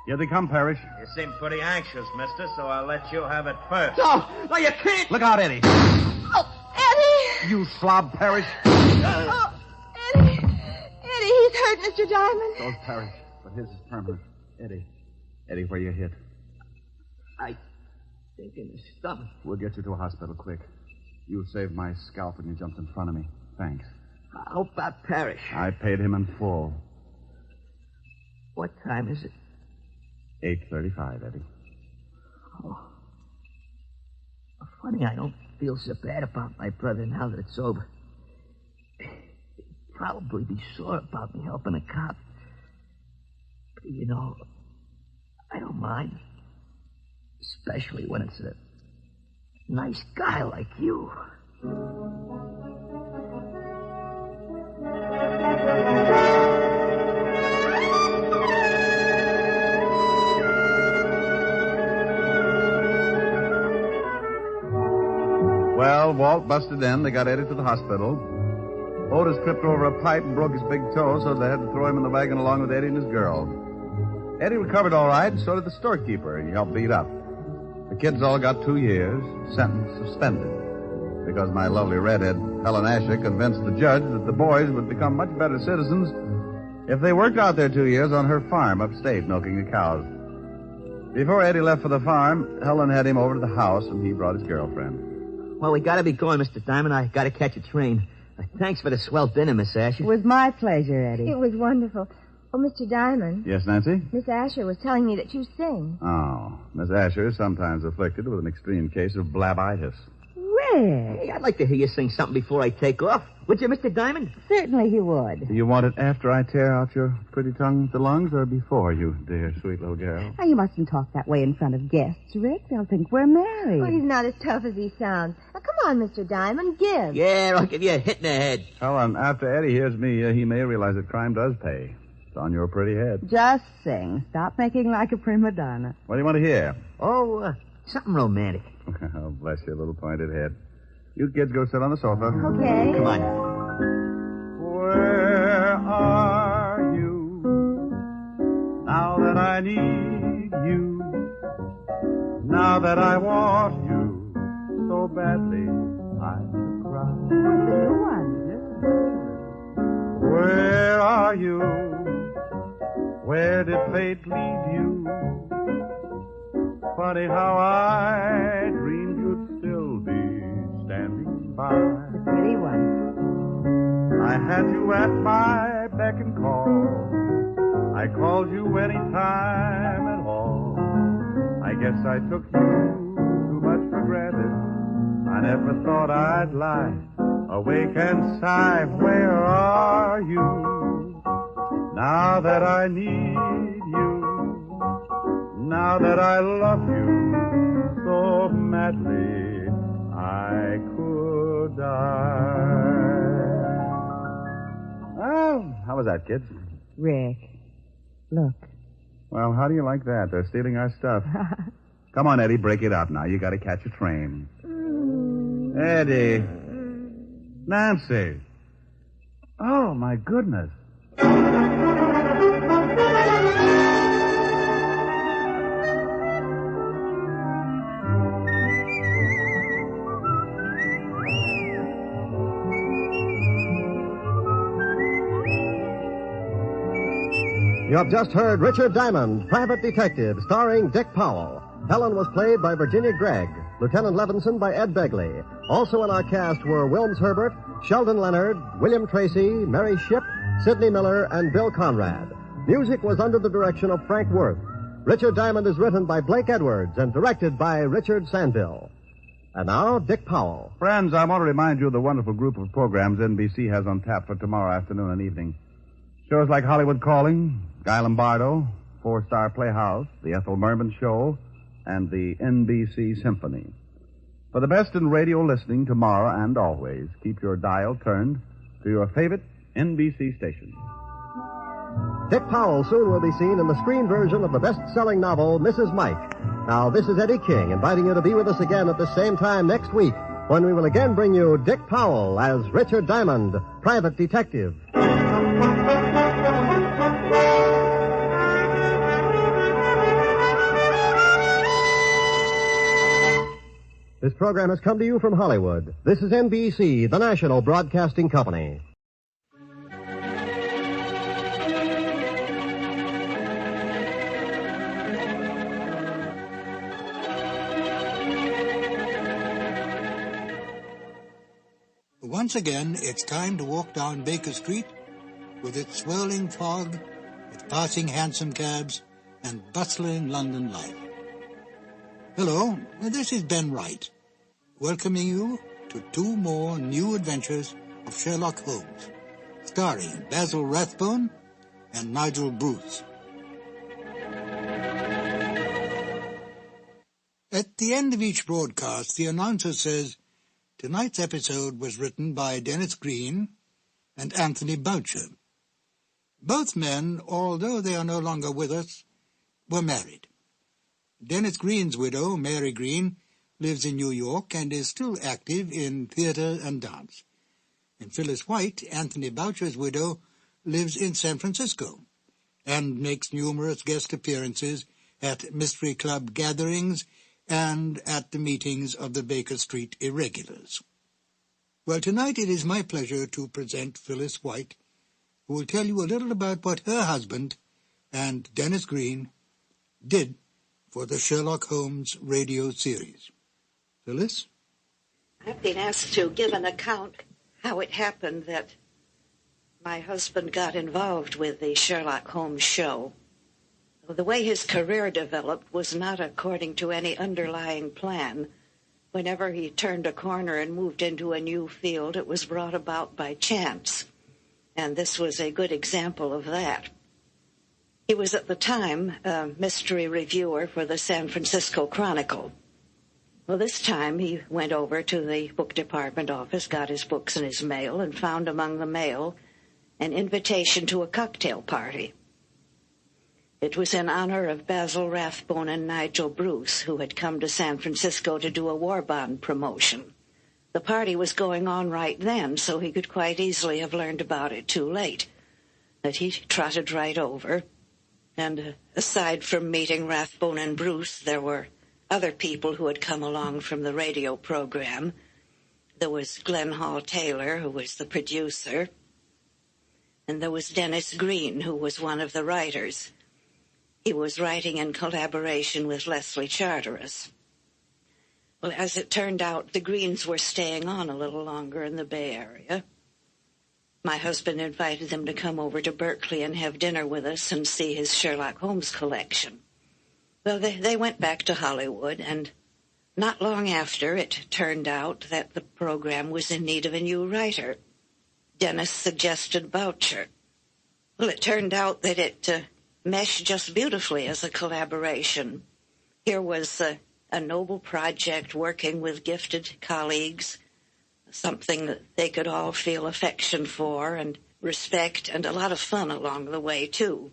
Here they come, Parrish. You seem pretty anxious, mister, so I'll let you have it first. No, you can't. Look out, Eddie. Oh, Eddie. You slob, Parrish. Oh, Eddie. Eddie, he's hurt, Mr. Diamond. So's Parrish, but his is permanent. Eddie, where you hit? I think in the stomach. We'll get you to a hospital quick. You saved my scalp when you jumped in front of me. Thanks. How about Parrish? I paid him in full. What time is it? 8:35, Eddie. Oh. Funny, I don't feel so bad about my brother now that it's over. He'd probably be sore about me helping a cop. But, you know, I don't mind. Especially when it's a nice guy like you. Well, Walt busted in. They got Eddie to the hospital. Otis tripped over a pipe and broke his big toe, so they had to throw him in the wagon along with Eddie and his girl. Eddie recovered all right, and so did the storekeeper. He helped beat up. The kids all got 2 years, sentence suspended, because my lovely redhead, Helen Asher, convinced the judge that the boys would become much better citizens if they worked out their 2 years on her farm upstate, milking the cows. Before Eddie left for the farm, Helen had him over to the house, and he brought his girlfriend. Well, we gotta be going, Mr. Diamond. I gotta catch a train. Thanks for the swell dinner, Miss Asher. It was my pleasure, Eddie. It was wonderful. Oh, Mr. Diamond. Yes, Nancy? Miss Asher was telling me that you sing. Oh, Miss Asher is sometimes afflicted with an extreme case of blabitis. Rick. Hey, I'd like to hear you sing something before I take off. Would you, Mr. Diamond? Certainly he would. Do you want it after I tear out your pretty tongue with the lungs, or before, you dear, sweet little girl? Now, you mustn't talk that way in front of guests, Rick. They'll think we're married. Oh, he's not as tough as he sounds. Now, come on, Mr. Diamond, give. Yeah, I'll give you a hit in the head. Helen, after Eddie hears me, he may realize that crime does pay. It's on your pretty head. Just sing. Stop making like a prima donna. What do you want to hear? Oh, something romantic. Oh, bless your little pointed head. You kids go sit on the sofa. Okay. Come on. Where are you now that I need you? Now that I want you so badly, I cry. What's the new one? Where are you? Where did fate leave you? Funny how I dreamed you'd still be standing by. The pretty one. I had you at my beck and call. I called you any time at all. I I guess I took you too much for granted. I never thought I'd lie, awake and sigh, where are you? Now that I need you, now that I love you so madly, I could die. Well, how was that, kids? Rick, look. Well, how do you like that? They're stealing our stuff. Come on, Eddie, break it up now. You got to catch a train. Eddie. Nancy. Oh, my goodness. You have just heard Richard Diamond, Private Detective, starring Dick Powell. Helen was played by Virginia Gregg, Lieutenant Levinson by Ed Begley. Also in our cast were Wilms Herbert, Sheldon Leonard, William Tracy, Mary Shipp, Sidney Miller, and Bill Conrad. Music was under the direction of Frank Worth. Richard Diamond is written by Blake Edwards and directed by Richard Sandville. And now, Dick Powell. Friends, I want to remind you of the wonderful group of programs NBC has on tap for tomorrow afternoon and evening. Shows like Hollywood Calling, Guy Lombardo, Four-Star Playhouse, The Ethel Merman Show, and the NBC Symphony. For the best in radio listening tomorrow and always, keep your dial turned to your favorite NBC station. Dick Powell soon will be seen in the screen version of the best-selling novel, Mrs. Mike. Now, this is Eddie King, inviting you to be with us again at the same time next week, when we will again bring you Dick Powell as Richard Diamond, Private Detective. This program has come to you from Hollywood. This is NBC, the national broadcasting company. Once again, it's time to walk down Baker Street with its swirling fog, its passing hansom cabs, and bustling London life. Hello, this is Ben Wright, welcoming you to two more new adventures of Sherlock Holmes, starring Basil Rathbone and Nigel Bruce. At the end of each broadcast, the announcer says, tonight's episode was written by Dennis Green and Anthony Boucher. Both men, although they are no longer with us, were married. Dennis Green's widow, Mary Green, lives in New York and is still active in theater and dance. And Phyllis White, Anthony Boucher's widow, lives in San Francisco and makes numerous guest appearances at Mystery Club gatherings and at the meetings of the Baker Street Irregulars. Well, tonight it is my pleasure to present Phyllis White, who will tell you a little about what her husband and Dennis Green did for the Sherlock Holmes radio series. Phyllis? I've been asked to give an account how it happened that my husband got involved with the Sherlock Holmes show. The way his career developed was not according to any underlying plan. Whenever he turned a corner and moved into a new field, it was brought about by chance. And this was a good example of that. He was at the time a mystery reviewer for the San Francisco Chronicle. Well, this time he went over to the book department office, got his books in his mail, and found among the mail an invitation to a cocktail party. It was in honor of Basil Rathbone and Nigel Bruce, who had come to San Francisco to do a war bond promotion. The party was going on right then, so he could quite easily have learned about it too late. But he trotted right over. And aside from meeting Rathbone and Bruce, there were other people who had come along from the radio program. There was Glenn Hall Taylor, who was the producer. And there was Dennis Green, who was one of the writers. He was writing in collaboration with Leslie Charteris. Well, as it turned out, the Greens were staying on a little longer in the Bay Area. My husband invited them to come over to Berkeley and have dinner with us and see his Sherlock Holmes collection. Well, they went back to Hollywood, and not long after, it turned out that the program was in need of a new writer. Dennis suggested Boucher. Well, it turned out that it meshed just beautifully as a collaboration. Here was a noble project working with gifted colleagues, something that they could all feel affection for and respect, and a lot of fun along the way, too.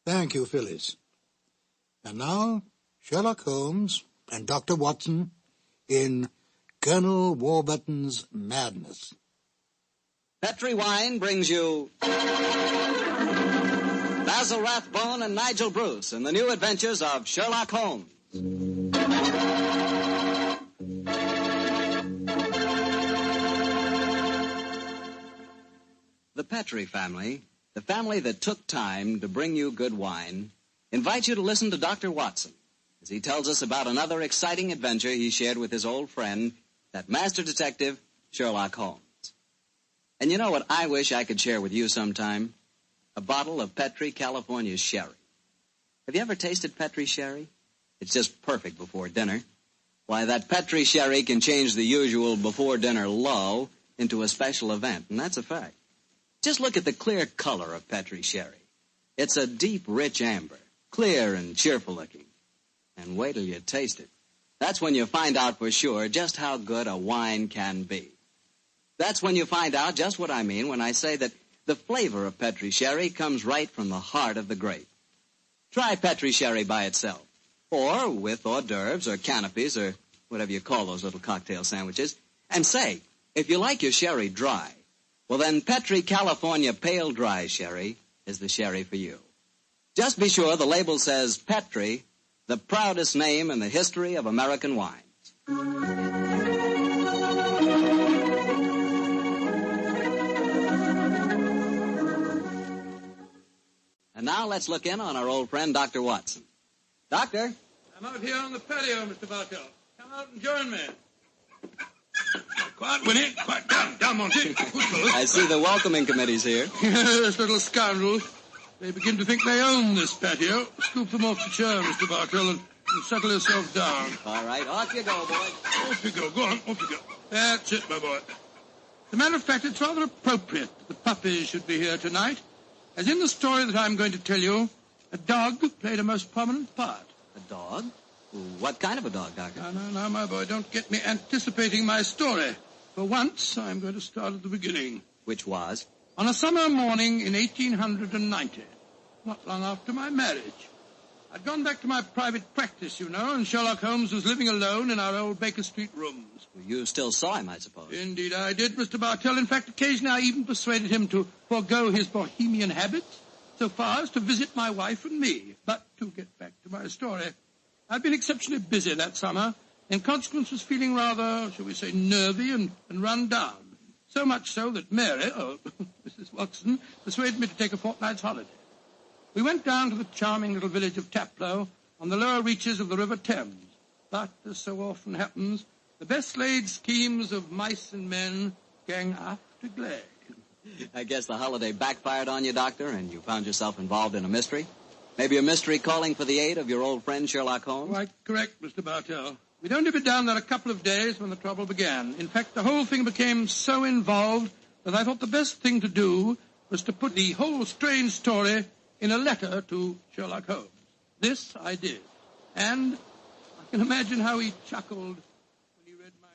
Thank you, Phyllis. And now, Sherlock Holmes and Dr. Watson in Colonel Warburton's Madness. Petri Wine brings you Basil Rathbone and Nigel Bruce in the new adventures of Sherlock Holmes. The Petri family, the family that took time to bring you good wine, invites you to listen to Dr. Watson as he tells us about another exciting adventure he shared with his old friend, that master detective, Sherlock Holmes. And you know what I wish I could share with you sometime? A bottle of Petri California sherry. Have you ever tasted Petri sherry? It's just perfect before dinner. Why, that Petri sherry can change the usual before-dinner lull into a special event, and that's a fact. Just look at the clear color of Petri sherry. It's a deep, rich amber, clear and cheerful-looking. And wait till you taste it. That's when you find out for sure just how good a wine can be. That's when you find out just what I mean when I say that the flavor of Petri sherry comes right from the heart of the grape. Try Petri sherry by itself, or with hors d'oeuvres or canopies or whatever you call those little cocktail sandwiches, and say, if you like your sherry dry, well then Petri California Pale Dry Sherry is the sherry for you. Just be sure the label says Petri, the proudest name in the history of American wines. And now let's look in on our old friend, Dr. Watson. Doctor? I'm out here on the patio, Mr. Bartell. Come out and join me. Quiet, Winnie. Quiet. Down, Monty. I see the welcoming committee's here. Yes, little scoundrels. They begin to think they own this patio. Scoop them off the chair, Mr. Bartell, and settle yourself down. All right, off you go, boy. Off you go. Go on, off you go. That's it, my boy. As a matter of fact, it's rather appropriate that the puppies should be here tonight. As in the story that I'm going to tell you, a dog played a most prominent part. A dog? What kind of a dog, Doctor? No, my boy, don't get me anticipating my story. For once, I'm going to start at the beginning. Which was? On a summer morning in 1890, not long after my marriage. I'd gone back to my private practice, you know, and Sherlock Holmes was living alone in our old Baker Street rooms. You still saw him, I suppose. Indeed I did, Mr. Bartell. In fact, occasionally I even persuaded him to forego his bohemian habits so far as to visit my wife and me. But to get back to my story, I'd been exceptionally busy that summer. In consequence, was feeling rather, shall we say, nervy and run down. So much so that Mary, Mrs. Watson, persuaded me to take a fortnight's holiday. We went down to the charming little village of Taplow on the lower reaches of the River Thames. But, as so often happens, the best-laid schemes of mice and men gang after glade. I guess the holiday backfired on you, Doctor, and you found yourself involved in a mystery? Maybe a mystery calling for the aid of your old friend Sherlock Holmes? Quite correct, Mr. Bartell. We'd only been down there a couple of days when the trouble began. In fact, the whole thing became so involved that I thought the best thing to do was to put the whole strange story in a letter to Sherlock Holmes. This I did. And I can imagine how he chuckled when he read my...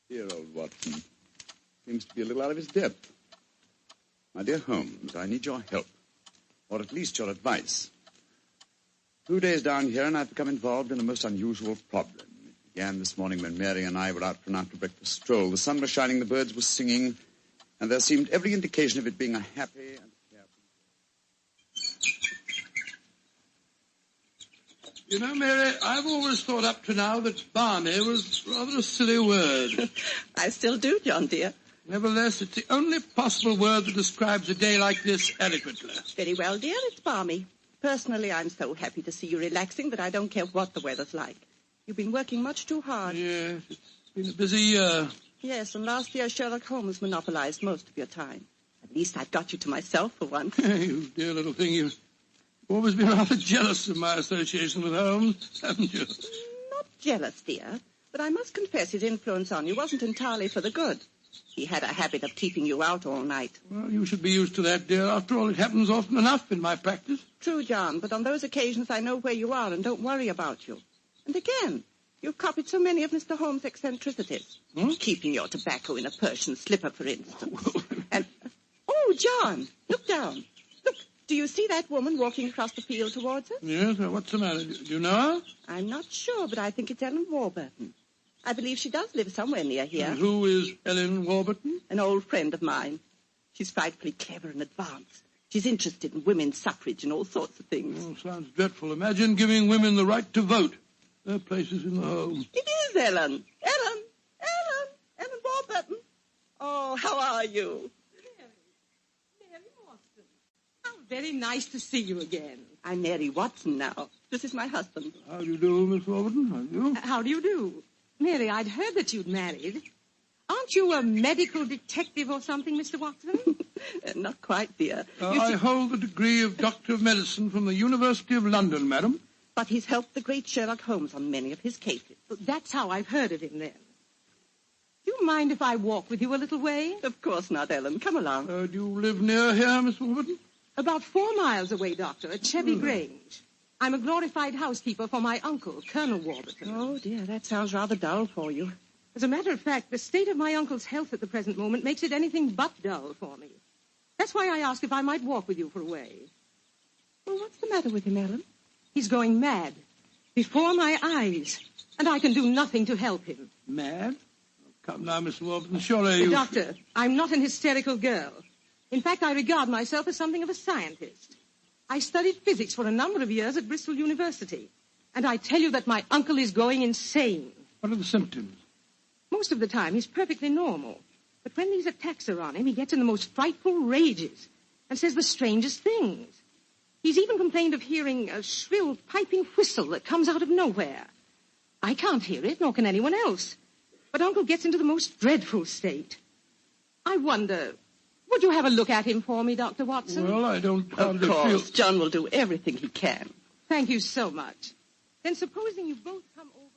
Dear old Watson. Seems to be a little out of his depth. My dear Holmes, I need your help. Or at least your advice. 2 days down here, and I've become involved in a most unusual problem. It began this morning when Mary and I were out for an after-breakfast stroll. The sun was shining, the birds were singing, and there seemed every indication of it being a happy and You know, Mary, I've always thought up to now that balmy was rather a silly word. I still do, John, dear. Nevertheless, it's the only possible word that describes a day like this adequately. Very well, dear, it's balmy. Personally, I'm so happy to see you relaxing that I don't care what the weather's like. You've been working much too hard. Yes, it's been a busy year. Yes, and last year Sherlock Holmes monopolized most of your time. At least I've got you to myself for once. You dear little thing, you've always been rather jealous of my association with Holmes, haven't you? Not jealous, dear, but I must confess his influence on you wasn't entirely for the good. He had a habit of keeping you out all night. Well, you should be used to that, dear. After all, it happens often enough in my practice. True, John, but on those occasions I know where you are and don't worry about you. And again, you've copied so many of Mr. Holmes' eccentricities. Keeping your tobacco in a Persian slipper, for instance. And, oh, John, look down. Look, do you see that woman walking across the field towards us? Yes, what's the matter? Do you know her? I'm not sure, but I think it's Ellen Warburton. I believe she does live somewhere near here. And who is Ellen Warburton? An old friend of mine. She's frightfully clever and advanced. She's interested in women's suffrage and all sorts of things. Oh, sounds dreadful. Imagine giving women the right to vote. Their place is in the home. It is Ellen. Ellen Warburton. Oh, how are you? Mary Watson. How very nice to see you again. I'm Mary Watson now. This is my husband. How do you do, Miss Warburton? How do you? How do you do? Mary, I'd heard that you'd married. Aren't you a medical detective or something, Mr. Watson? Not quite, dear. I hold the degree of Doctor of Medicine from the University of London, madam. But he's helped the great Sherlock Holmes on many of his cases. That's how I've heard of him, then. Do you mind if I walk with you a little way? Of course not, Ellen. Come along. Do you live near here, Miss Warburton? About 4 miles away, Doctor, at Chevy Grange. I'm a glorified housekeeper for my uncle, Colonel Warburton. Oh, dear, that sounds rather dull for you. As a matter of fact, the state of my uncle's health at the present moment makes it anything but dull for me. That's why I asked if I might walk with you for a way. Well, what's the matter with him, Ellen? He's going mad. Before my eyes. And I can do nothing to help him. Mad? Oh, come now, Miss Warburton, surely you... Doctor, I'm not an hysterical girl. In fact, I regard myself as something of a scientist. I studied physics for a number of years at Bristol University. And I tell you that my uncle is going insane. What are the symptoms? Most of the time, he's perfectly normal. But when these attacks are on him, he gets in the most frightful rages and says the strangest things. He's even complained of hearing a shrill piping whistle that comes out of nowhere. I can't hear it, nor can anyone else. But Uncle gets into the most dreadful state. I wonder, would you have a look at him for me, Dr. Watson? Well, I don't hardly Of course, feel... John will do everything he can. Thank you so much. Then supposing you both come over...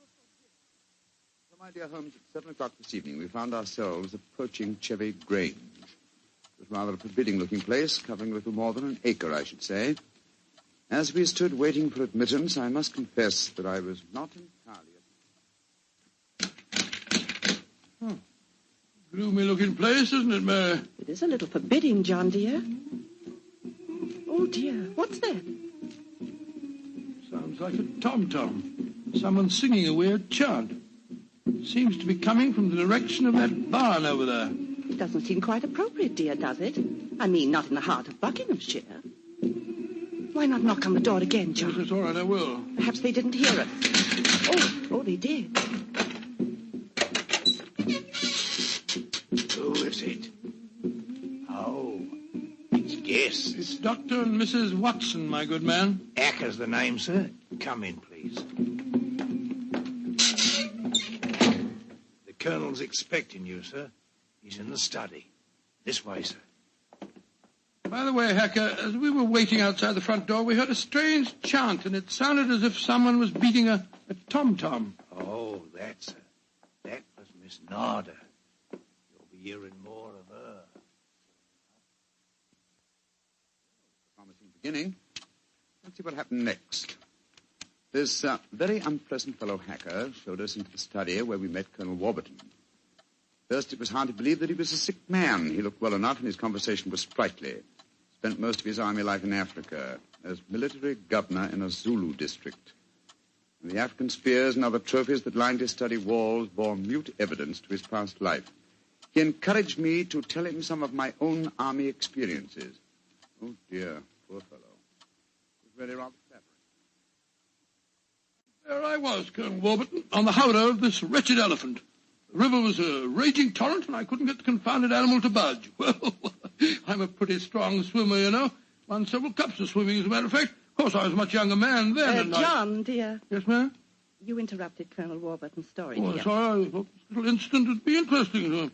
So, my dear Holmes, at 7 o'clock this evening, we found ourselves approaching Chevy Grange. It was rather a forbidding-looking place, covering a little more than an acre, I should say. As we stood waiting for admittance, I must confess that I was not entirely... Gloomy-looking place, isn't it, Mary? It is a little forbidding, John, dear. Oh, dear, what's that? Sounds like a tom-tom. Someone singing a weird chant. Seems to be coming from the direction of that barn over there. It doesn't seem quite appropriate, dear, does it? I mean, not in the heart of Buckinghamshire. Why not knock on the door again, John? Yes, it's all right, I will. Perhaps they didn't hear us. Oh, they did. Who is it? Oh, it's guests. It's Dr. and Mrs. Watson, my good man. Acker's the name, sir. Come in, please. The Colonel's expecting you, sir. He's in the study. This way, sir. By the way, Hacker, as we were waiting outside the front door, we heard a strange chant, and it sounded as if someone was beating a tom-tom. Oh, that was Miss Narda. You'll be hearing more of her. Promising beginning. Let's see what happened next. This very unpleasant fellow Hacker showed us into the study where we met Colonel Warburton. First, it was hard to believe that he was a sick man. He looked well enough, and his conversation was sprightly. Spent most of his army life in Africa as military governor in a Zulu district. And the African spears and other trophies that lined his study walls bore mute evidence to his past life. He encouraged me to tell him some of my own army experiences. Oh, dear, poor fellow. It was really rather flattering. There I was, Colonel Warburton, on the howdah of this wretched elephant. The river was a raging torrent, and I couldn't get the confounded animal to budge. Well, I'm a pretty strong swimmer, you know. Won several cups of swimming, as a matter of fact. Of course, I was a much younger man then. And John, dear. Yes, ma'am? You interrupted Colonel Warburton's story, Oh, dear. sorry. I thought this little incident would be interesting to him.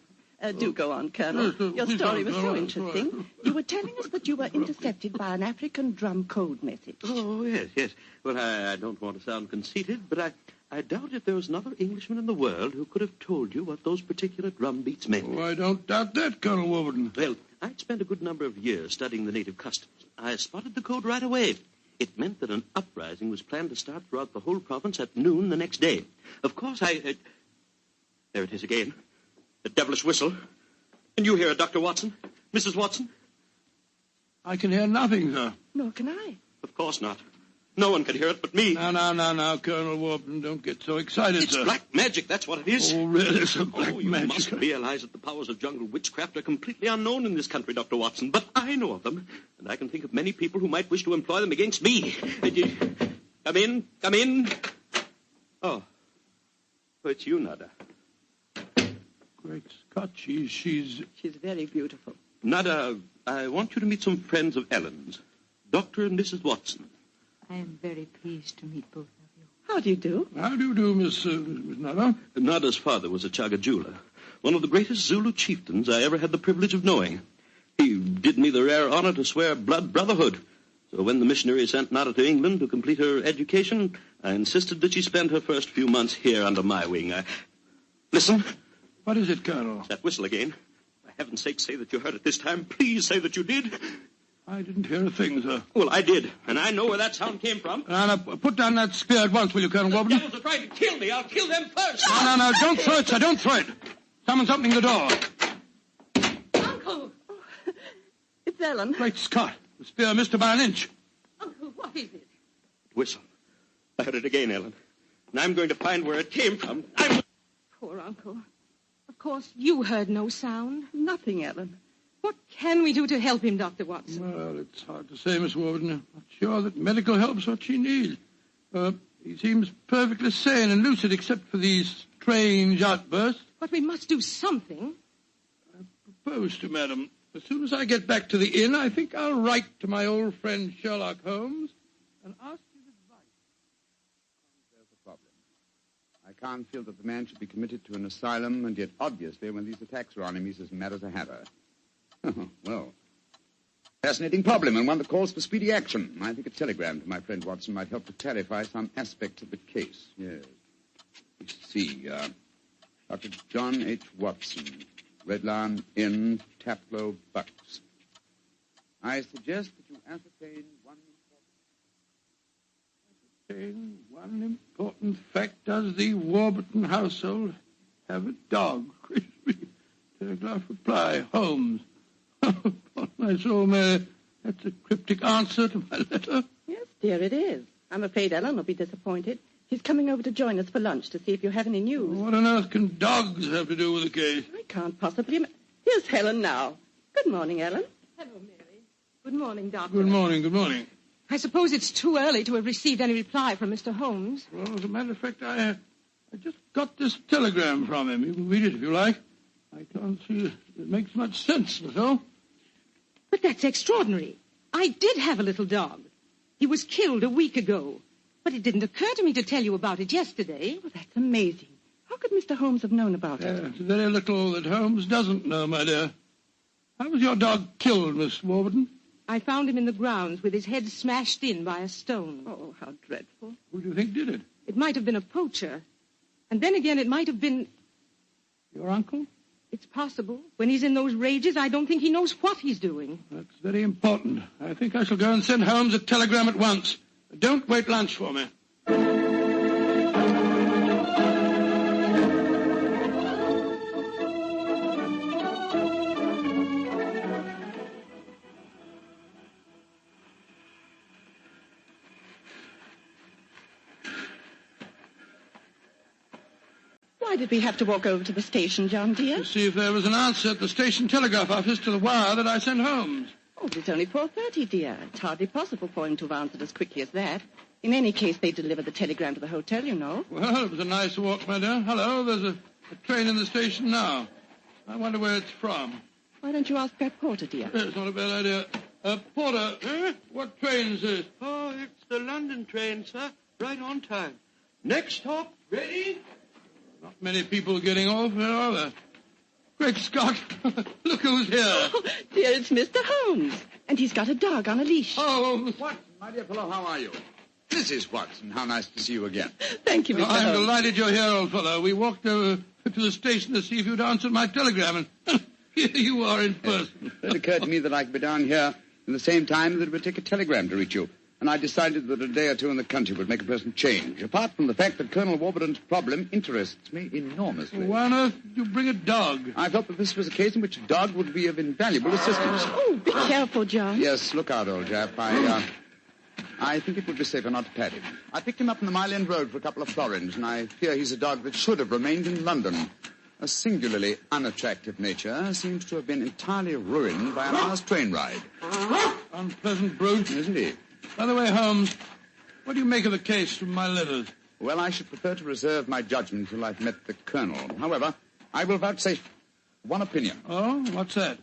Do go on, Colonel. Your story was so interesting. You were telling us that you were intercepted by an African drum code message. Oh, yes. Well, I don't want to sound conceited, but I doubt if there was another Englishman in the world who could have told you what those particular drum beats meant. Oh, I don't doubt that, Colonel Warburton. Well, I'd spent a good number of years studying the native customs. I spotted the code right away. It meant that an uprising was planned to start throughout the whole province at noon the next day. Of course, there it is again. The devilish whistle. Can you hear it, Dr. Watson? Mrs. Watson? I can hear nothing, sir. Nor can I. Of course not. No one can hear it but me. Now, Colonel Warburton, don't get so excited, it's sir. It's black magic, that's what it is. Oh, really, sir? Black you magic. must realize that the powers of jungle witchcraft are completely unknown in this country, Dr. Watson. But I know of them, and I can think of many people who might wish to employ them against me. Come in. Oh, it's you, Nada. Great Scott, she's very beautiful. Nada, I want you to meet some friends of Ellen's, Dr. and Mrs. Watson. I am very pleased to meet both of you. How do you do? How do you do, Miss Nada? Nada's father was a Chagajula, one of the greatest Zulu chieftains I ever had the privilege of knowing. He did me the rare honor to swear blood brotherhood. So when the missionary sent Nada to England to complete her education, I insisted that she spend her first few months here under my wing. Listen. What is it, Colonel? It's that whistle again. For heaven's sake, say that you heard it this time. Please say that you did. I didn't hear a thing, sir. Well, I did, and I know where that sound came from. Now, put down that spear at once, will you, Colonel Warburton? The devils are trying to kill me. I'll kill them first. No, don't throw it, sir. Don't throw it. Someone's opening the door. Uncle! Oh, it's Ellen. Great Scott. The spear missed her by an inch. Uncle, what is it? Whistle. I heard it again, Ellen. And I'm going to find where it came from. Poor Uncle. Of course, you heard no sound. Nothing, Ellen. What can we do to help him, Dr. Watson? Well, it's hard to say, Miss Warburton. I'm not sure that medical help's what she needs. He seems perfectly sane and lucid except for these strange outbursts. But we must do something. I propose to, madam. As soon as I get back to the inn, I think I'll write to my old friend Sherlock Holmes and ask his advice. There's a problem. I can't feel that the man should be committed to an asylum, and yet obviously when these attacks are on him, he's as mad as a hatter. Well, fascinating problem, and one that calls for speedy action. I think a telegram to my friend Watson might help to clarify some aspects of the case. Yes. Let's see. Dr. John H. Watson, Red Lion Inn, Taplow, Bucks. I suggest that you ascertain one important fact. Does the Warburton household have a dog? Telegraph reply, Holmes. Upon my soul, Mary, that's a cryptic answer to my letter. Yes, dear, it is. I'm afraid Ellen will be disappointed. She's coming over to join us for lunch to see if you have any news. What on earth can dogs have to do with the case? I can't possibly... Here's Helen now. Good morning, Ellen. Hello, Mary. Good morning, Doctor. Good morning. I suppose it's too early to have received any reply from Mr. Holmes. Well, as a matter of fact, I just got this telegram from him. You can read it if you like. I can't see it makes much sense, so. But that's extraordinary. I did have a little dog. He was killed a week ago. But it didn't occur to me to tell you about it yesterday. Oh, that's amazing. How could Mr. Holmes have known about it? It's very little that Holmes doesn't know, my dear. How was your dog killed, Miss Warburton? I found him in the grounds with his head smashed in by a stone. Oh, how dreadful. Who do you think did it? It might have been a poacher. And then again, it might have been... Your uncle? It's possible. When he's in those rages, I don't think he knows what he's doing. That's very important. I think I shall go and send Holmes a telegram at once. Don't wait lunch for me. Why did we have to walk over to the station, John, dear? To see if there was an answer at the station telegraph office to the wire that I sent Holmes. Oh, but it's only 4:30, dear. It's hardly possible for him to have answered as quickly as that. In any case, they delivered the telegram to the hotel, you know. Well, it was a nice walk, my dear. Hello, there's a train in the station now. I wonder where it's from. Why don't you ask that porter, dear? It's not a bad idea. Porter, what train is this? Oh, it's the London train, sir. Right on time. Next stop, ready? Not many people getting off, are there? Great Scott. Look who's here. Oh, dear, it's Mr. Holmes. And he's got a dog on a leash. Oh, Watson, my dear fellow, how are you? Mrs. Watson, how nice to see you again. Thank you, Mr. I'm Holmes. delighted you're here, old fellow. We walked over to the station to see if you'd answered my telegram, and here you are in person. It occurred to me that I could be down here at the same time that it would take a telegram to reach you. And I decided that a day or two in the country would make a pleasant change, apart from the fact that Colonel Warburton's problem interests me enormously. Why on earth did you bring a dog? I felt that this was a case in which a dog would be of invaluable assistance. Oh, be careful, John. Yes, look out, old chap. I think it would be safer not to pat him. I picked him up on the Mile End Road for a couple of florins, and I fear he's a dog that should have remained in London. A singularly unattractive nature seems to have been entirely ruined by an hour's train ride. Unpleasant brute. Isn't he? By the way, Holmes, what do you make of the case from my letters? Well, I should prefer to reserve my judgment until I've met the Colonel. However, I will vouchsafe one opinion. Oh, what's that?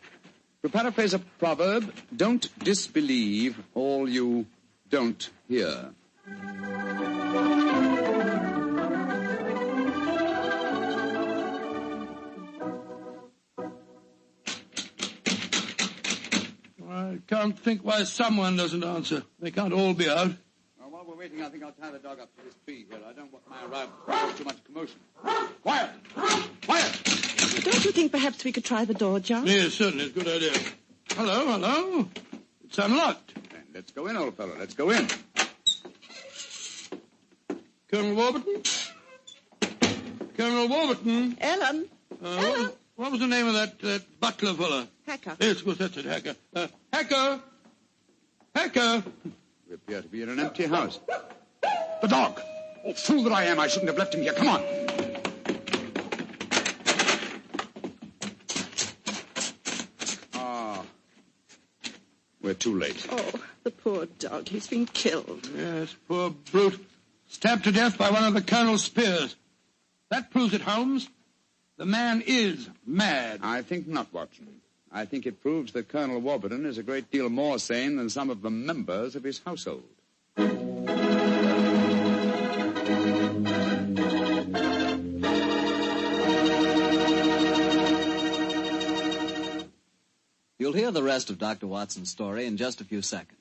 To paraphrase a proverb, don't disbelieve all you don't hear. I can't think why someone doesn't answer. They can't all be out. While we're waiting, I think I'll tie the dog up to this tree here. I don't want my arrival to cause too much commotion. Quiet! Quiet! Don't you think perhaps we could try the door, John? Yes, certainly. It's a good idea. Hello. It's unlocked. Then let's go in, old fellow. Let's go in. Colonel Warburton? Colonel Warburton? Ellen? Ellen? What was the name of that butler fella? Hacker. Yes, of course, that's it, Hacker. Hacker! Hacker! We appear to be in an empty house. The dog! Oh, fool that I am, I shouldn't have left him here. Come on! We're too late. Oh, the poor dog. He's been killed. Yes, poor brute. Stabbed to death by one of the Colonel's spears. That proves it, Holmes. The man is mad. I think not, Watson. I think it proves that Colonel Warburton is a great deal more sane than some of the members of his household. You'll hear the rest of Dr. Watson's story in just a few seconds.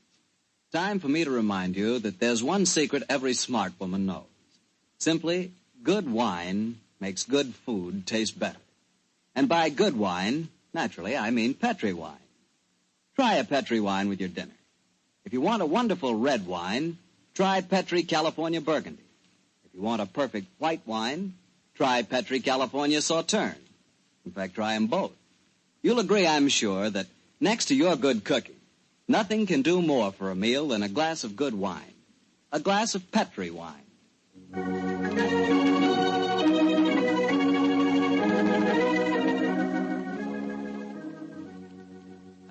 Time for me to remind you that there's one secret every smart woman knows. Simply, good wine makes good food taste better. And by good wine, naturally, I mean Petri wine. Try a Petri wine with your dinner. If you want a wonderful red wine, try Petri California Burgundy. If you want a perfect white wine, try Petri California Sauterne. In fact, try them both. You'll agree, I'm sure, that next to your good cooking, nothing can do more for a meal than a glass of good wine. A glass of Petri wine.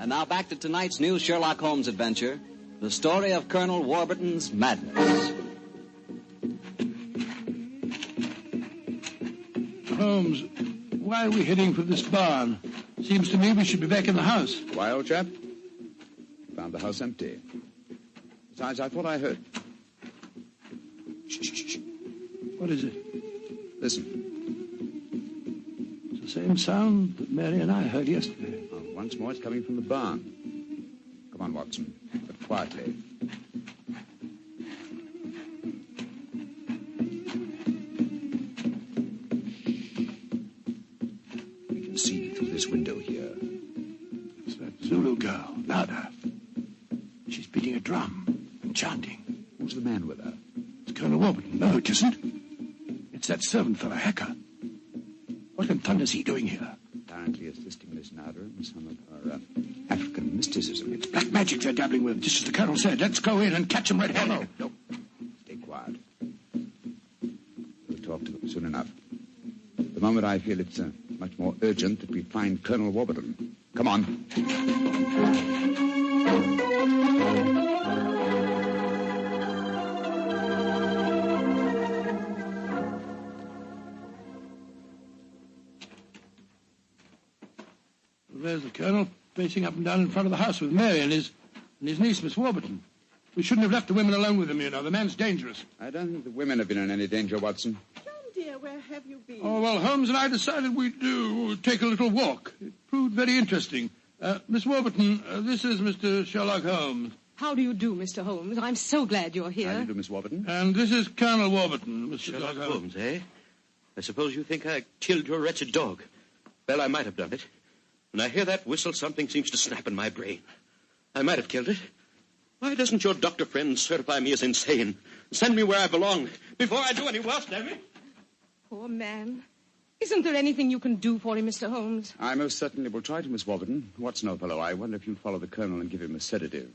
And now back to tonight's new Sherlock Holmes adventure, the story of Colonel Warburton's madness. Holmes, why are we heading for this barn? Seems to me we should be back in the house. Why, old chap? Found the house empty. Besides, I thought I heard. Shh. What is it? Listen. It's the same sound that Mary and I heard yesterday. Oh, once more, it's coming from the barn. Come on, Watson, but quietly. We can see through this window here. It's that Zulu girl, louder. She's beating a drum and chanting. Who's the man with her? It's Colonel Warburton. No, it isn't. It's that servant fellow, Hacker. What in thunder's he doing here? Apparently assisting Miss Nada in some of her African mysticism. It's black magic they're dabbling with, just as the Colonel said. Let's go in and catch them red-handed. No. Stay quiet. We'll talk to them soon enough. At the moment, I feel it's much more urgent that we find Colonel Warburton. Come on. There's the Colonel, pacing up and down in front of the house with Mary and his niece, Miss Warburton. We shouldn't have left the women alone with him, you know. The man's dangerous. I don't think the women have been in any danger, Watson. John, dear, where have you been? Oh, well, Holmes and I decided we'd take a little walk. It proved very interesting. Miss Warburton, this is Mr. Sherlock Holmes. How do you do, Mr. Holmes? I'm so glad you're here. How do you do, Miss Warburton? And this is Colonel Warburton, Mr. Sherlock Holmes. Holmes, eh? I suppose you think I killed your wretched dog. Well, I might have done it. When I hear that whistle, something seems to snap in my brain. I might have killed it. Why doesn't your doctor friend certify me as insane? Send me where I belong before I do any worse, damn it. Poor man. Isn't there anything you can do for him, Mr. Holmes? I most certainly will try to, Miss Warburton. Watson, old fellow, I wonder if you'll follow the colonel and give him a sedative.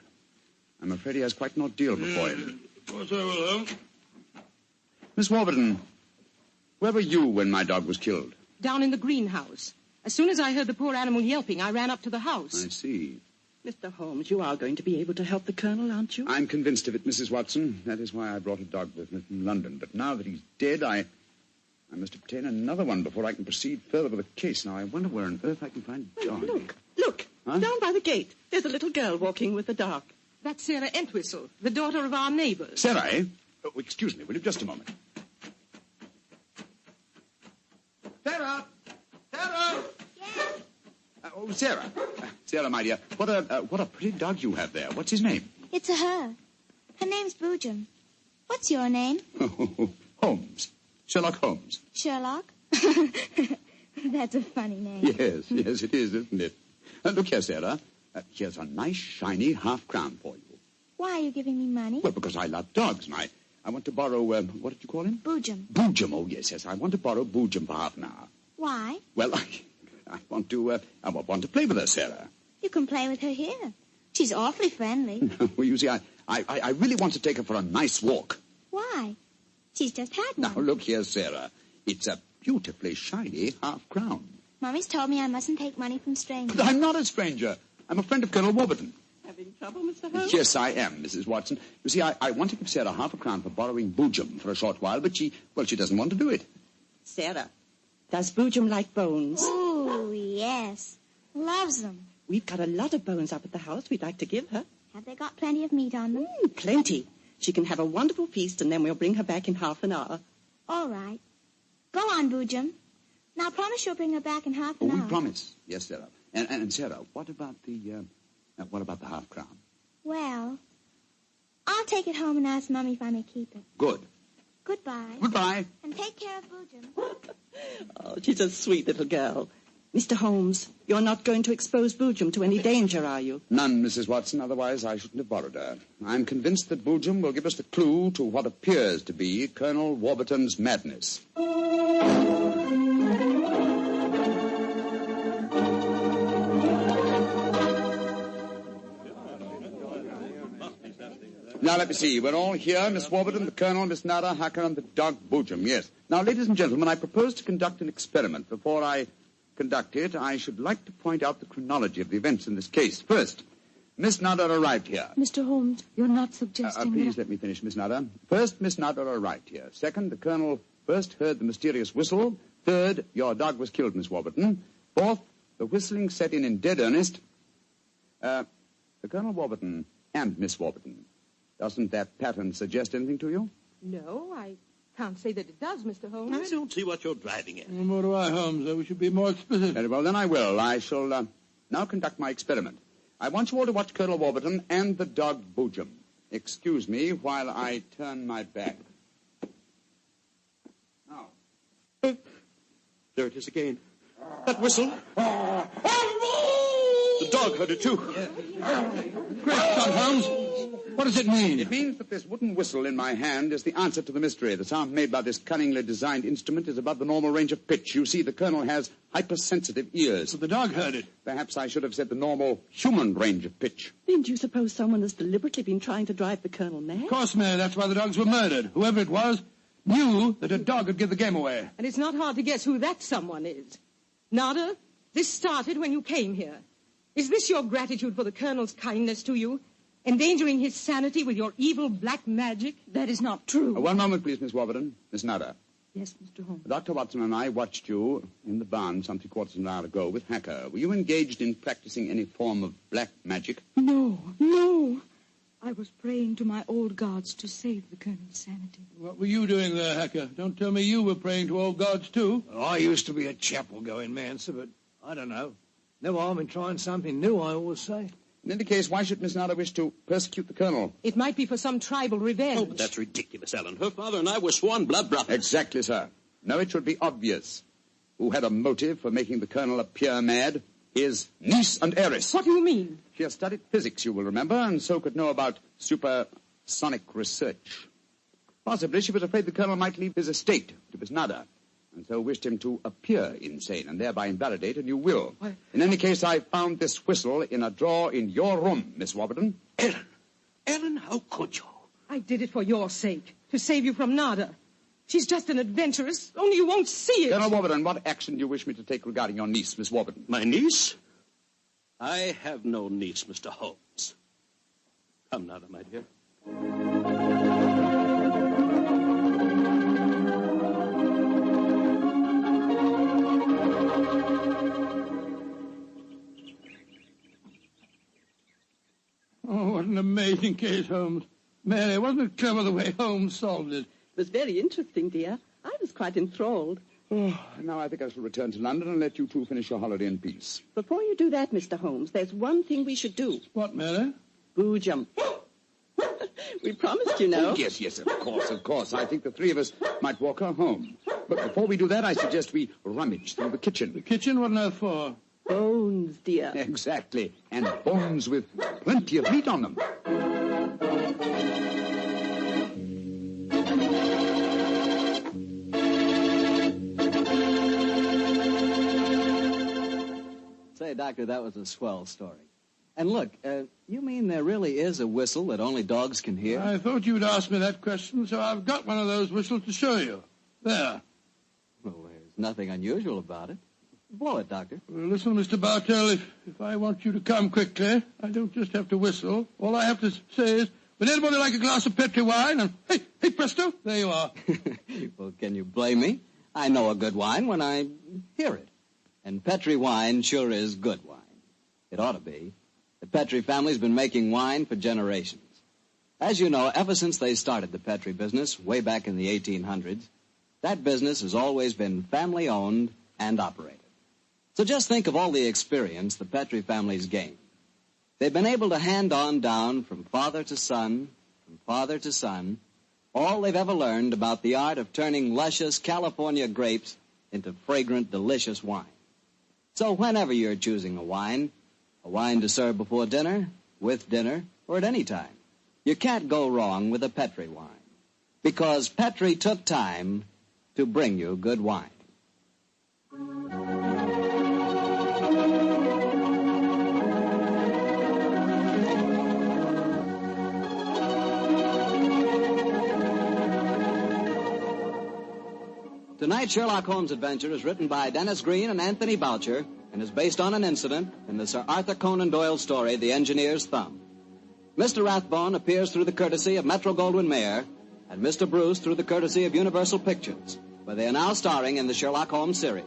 I'm afraid he has quite an ordeal before him. Of course I will, Holmes. Miss Warburton, where were you when my dog was killed? Down in the greenhouse. As soon as I heard the poor animal yelping, I ran up to the house. I see. Mr. Holmes, you are going to be able to help the Colonel, aren't you? I'm convinced of it, Mrs. Watson. That is why I brought a dog with me from London. But now that he's dead, I must obtain another one before I can proceed further with the case. Now, I wonder where on earth I can find a dog. Look. Huh? Down by the gate. There's a little girl walking with the dog. That's Sarah Entwistle, the daughter of our neighbors. Sarah, eh? Oh, excuse me, will you? Just a moment. Sarah! Sarah! Yes? Sarah. Sarah, my dear, what a pretty dog you have there. What's his name? It's a her. Her name's Boojum. What's your name? Holmes. Sherlock Holmes. Sherlock? That's a funny name. Yes, it is, isn't it? Look here, Sarah. Here's a nice, shiny half-crown for you. Why are you giving me money? Well, because I love dogs, and I want to borrow, what did you call him? Boojum. Boojum, oh, yes. I want to borrow Boojum for half an hour. Why? Well, I want to play with her, Sarah. You can play with her here. She's awfully friendly. Well, you see, I really want to take her for a nice walk. Why? She's just had one. Now, look here, Sarah. It's a beautifully shiny half-crown. Mommy's told me I mustn't take money from strangers. But I'm not a stranger. I'm a friend of Colonel Warburton. Having trouble, Mr. Holmes? Yes, I am, Mrs. Watson. You see, I want to give Sarah half a crown for borrowing Boojum for a short while, but she doesn't want to do it. Sarah, does Boojum like bones? Oh, yes. Loves them. We've got a lot of bones up at the house we'd like to give her. Have they got plenty of meat on them? Plenty. She can have a wonderful feast, and then we'll bring her back in half an hour. All right. Go on, Boojum. Now, promise you'll bring her back in half an hour. We promise. Yes, Sarah. And Sarah, what about the half crown? Well, I'll take it home and ask Mummy if I may keep it. Good. Goodbye. Goodbye. And take care of Boojum. Oh, she's a sweet little girl. Mr. Holmes, you're not going to expose Boojum to any danger, are you? None, Mrs. Watson. Otherwise, I shouldn't have borrowed her. I'm convinced that Boojum will give us the clue to what appears to be Colonel Warburton's madness. Now, let me see. We're all here. Miss Warburton, the Colonel, Miss Nada, Hacker, and the dog Boojum. Yes. Now, ladies and gentlemen, I propose to conduct an experiment. Before I conduct it, I should like to point out the chronology of the events in this case. First, Miss Nada arrived here. Mr. Holmes, you're not suggesting Please let me finish, Miss Nada. First, Miss Nada arrived here. Second, the Colonel first heard the mysterious whistle. Third, your dog was killed, Miss Warburton. Fourth, the whistling set in dead earnest. The Colonel Warburton and Miss Warburton. Doesn't that pattern suggest anything to you? No, I can't say that it does, Mr. Holmes. I don't see what you're driving at. Nor do I, Holmes. We should be more explicit. Very well, then I will. I shall now conduct my experiment. I want you all to watch Colonel Warburton and the dog Boojum. Excuse me while I turn my back. Now. There it is again. That whistle. The dog heard it, too. Great Scott, Holmes. What does it mean? It means that this wooden whistle in my hand is the answer to the mystery. The sound made by this cunningly designed instrument is above the normal range of pitch. You see, the Colonel has hypersensitive ears. But the dog heard it. Perhaps I should have said the normal human range of pitch. Didn't you suppose someone has deliberately been trying to drive the Colonel mad? Of course, Mary. That's why the dogs were murdered. Whoever it was knew that a dog would give the game away. And it's not hard to guess who that someone is. Nada, this started when you came here. Is this your gratitude for the Colonel's kindness to you? Endangering his sanity with your evil black magic? That is not true. One moment, please, Miss Warburton. Miss Nada. Yes, Mr. Holmes. Dr. Watson and I watched you in the barn some 3/4 of an hour ago with Hacker. Were you engaged in practicing any form of black magic? No. I was praying to my old gods to save the Colonel's sanity. What were you doing there, Hacker? Don't tell me you were praying to old gods, too. Well, I used to be a chapel-going man, sir, but I don't know. No harm in trying something new, I always say. In any case, why should Miss Nada wish to persecute the Colonel? It might be for some tribal revenge. Oh, but that's ridiculous, Ellen. Her father and I were sworn blood brothers. Exactly, sir. No, it should be obvious. Who had a motive for making the Colonel appear mad? His niece and heiress. What do you mean? She has studied physics, you will remember, and so could know about supersonic research. Possibly she was afraid the Colonel might leave his estate to Miss Nada, and so wished him to appear insane and thereby invalidate a new will. What? In any case, I found this whistle in a drawer in your room, Miss Warburton. Ellen, how could you? I did it for your sake, to save you from Nada. She's just an adventuress, only you won't see it. Colonel Warburton, what action do you wish me to take regarding your niece, Miss Warburton? My niece? I have no niece, Mr. Holmes. Come, Nada, my dear. Oh, what an amazing case, Holmes. Mary, wasn't it clever the way Holmes solved it? It was very interesting, dear. I was quite enthralled. Oh, now I think I shall return to London and let you two finish your holiday in peace. Before you do that, Mr. Holmes, there's one thing we should do. What, Mary? Boojum. We promised, you know. Oh, yes, of course. I think the three of us might walk her home. But before we do that, I suggest we rummage through the kitchen. The kitchen? What on earth for? Bones, dear. Exactly. And bones with plenty of meat on them. Say, Doctor, that was a swell story. And look, you mean there really is a whistle that only dogs can hear? I thought you'd ask me that question, so I've got one of those whistles to show you. There. Well, there's nothing unusual about it. Blow it, Doctor. Well, listen, Mr. Bartell, if I want you to come quickly, I don't just have to whistle. All I have to say is, would anybody like a glass of Petri wine? And hey, presto, there you are. Well, can you blame me? I know a good wine when I hear it. And Petri wine sure is good wine. It ought to be. The Petri family's been making wine for generations. As you know, ever since they started the Petri business way back in the 1800s, that business has always been family-owned and operated. So just think of all the experience the Petri family's gained. They've been able to hand on down from father to son, all they've ever learned about the art of turning luscious California grapes into fragrant, delicious wine. So whenever you're choosing a wine to serve before dinner, with dinner, or at any time, you can't go wrong with a Petri wine. Because Petri took time to bring you good wine. Tonight's Sherlock Holmes adventure is written by Dennis Green and Anthony Boucher and is based on an incident in the Sir Arthur Conan Doyle story, The Engineer's Thumb. Mr. Rathbone appears through the courtesy of Metro-Goldwyn-Mayer and Mr. Bruce through the courtesy of Universal Pictures, where they are now starring in the Sherlock Holmes series.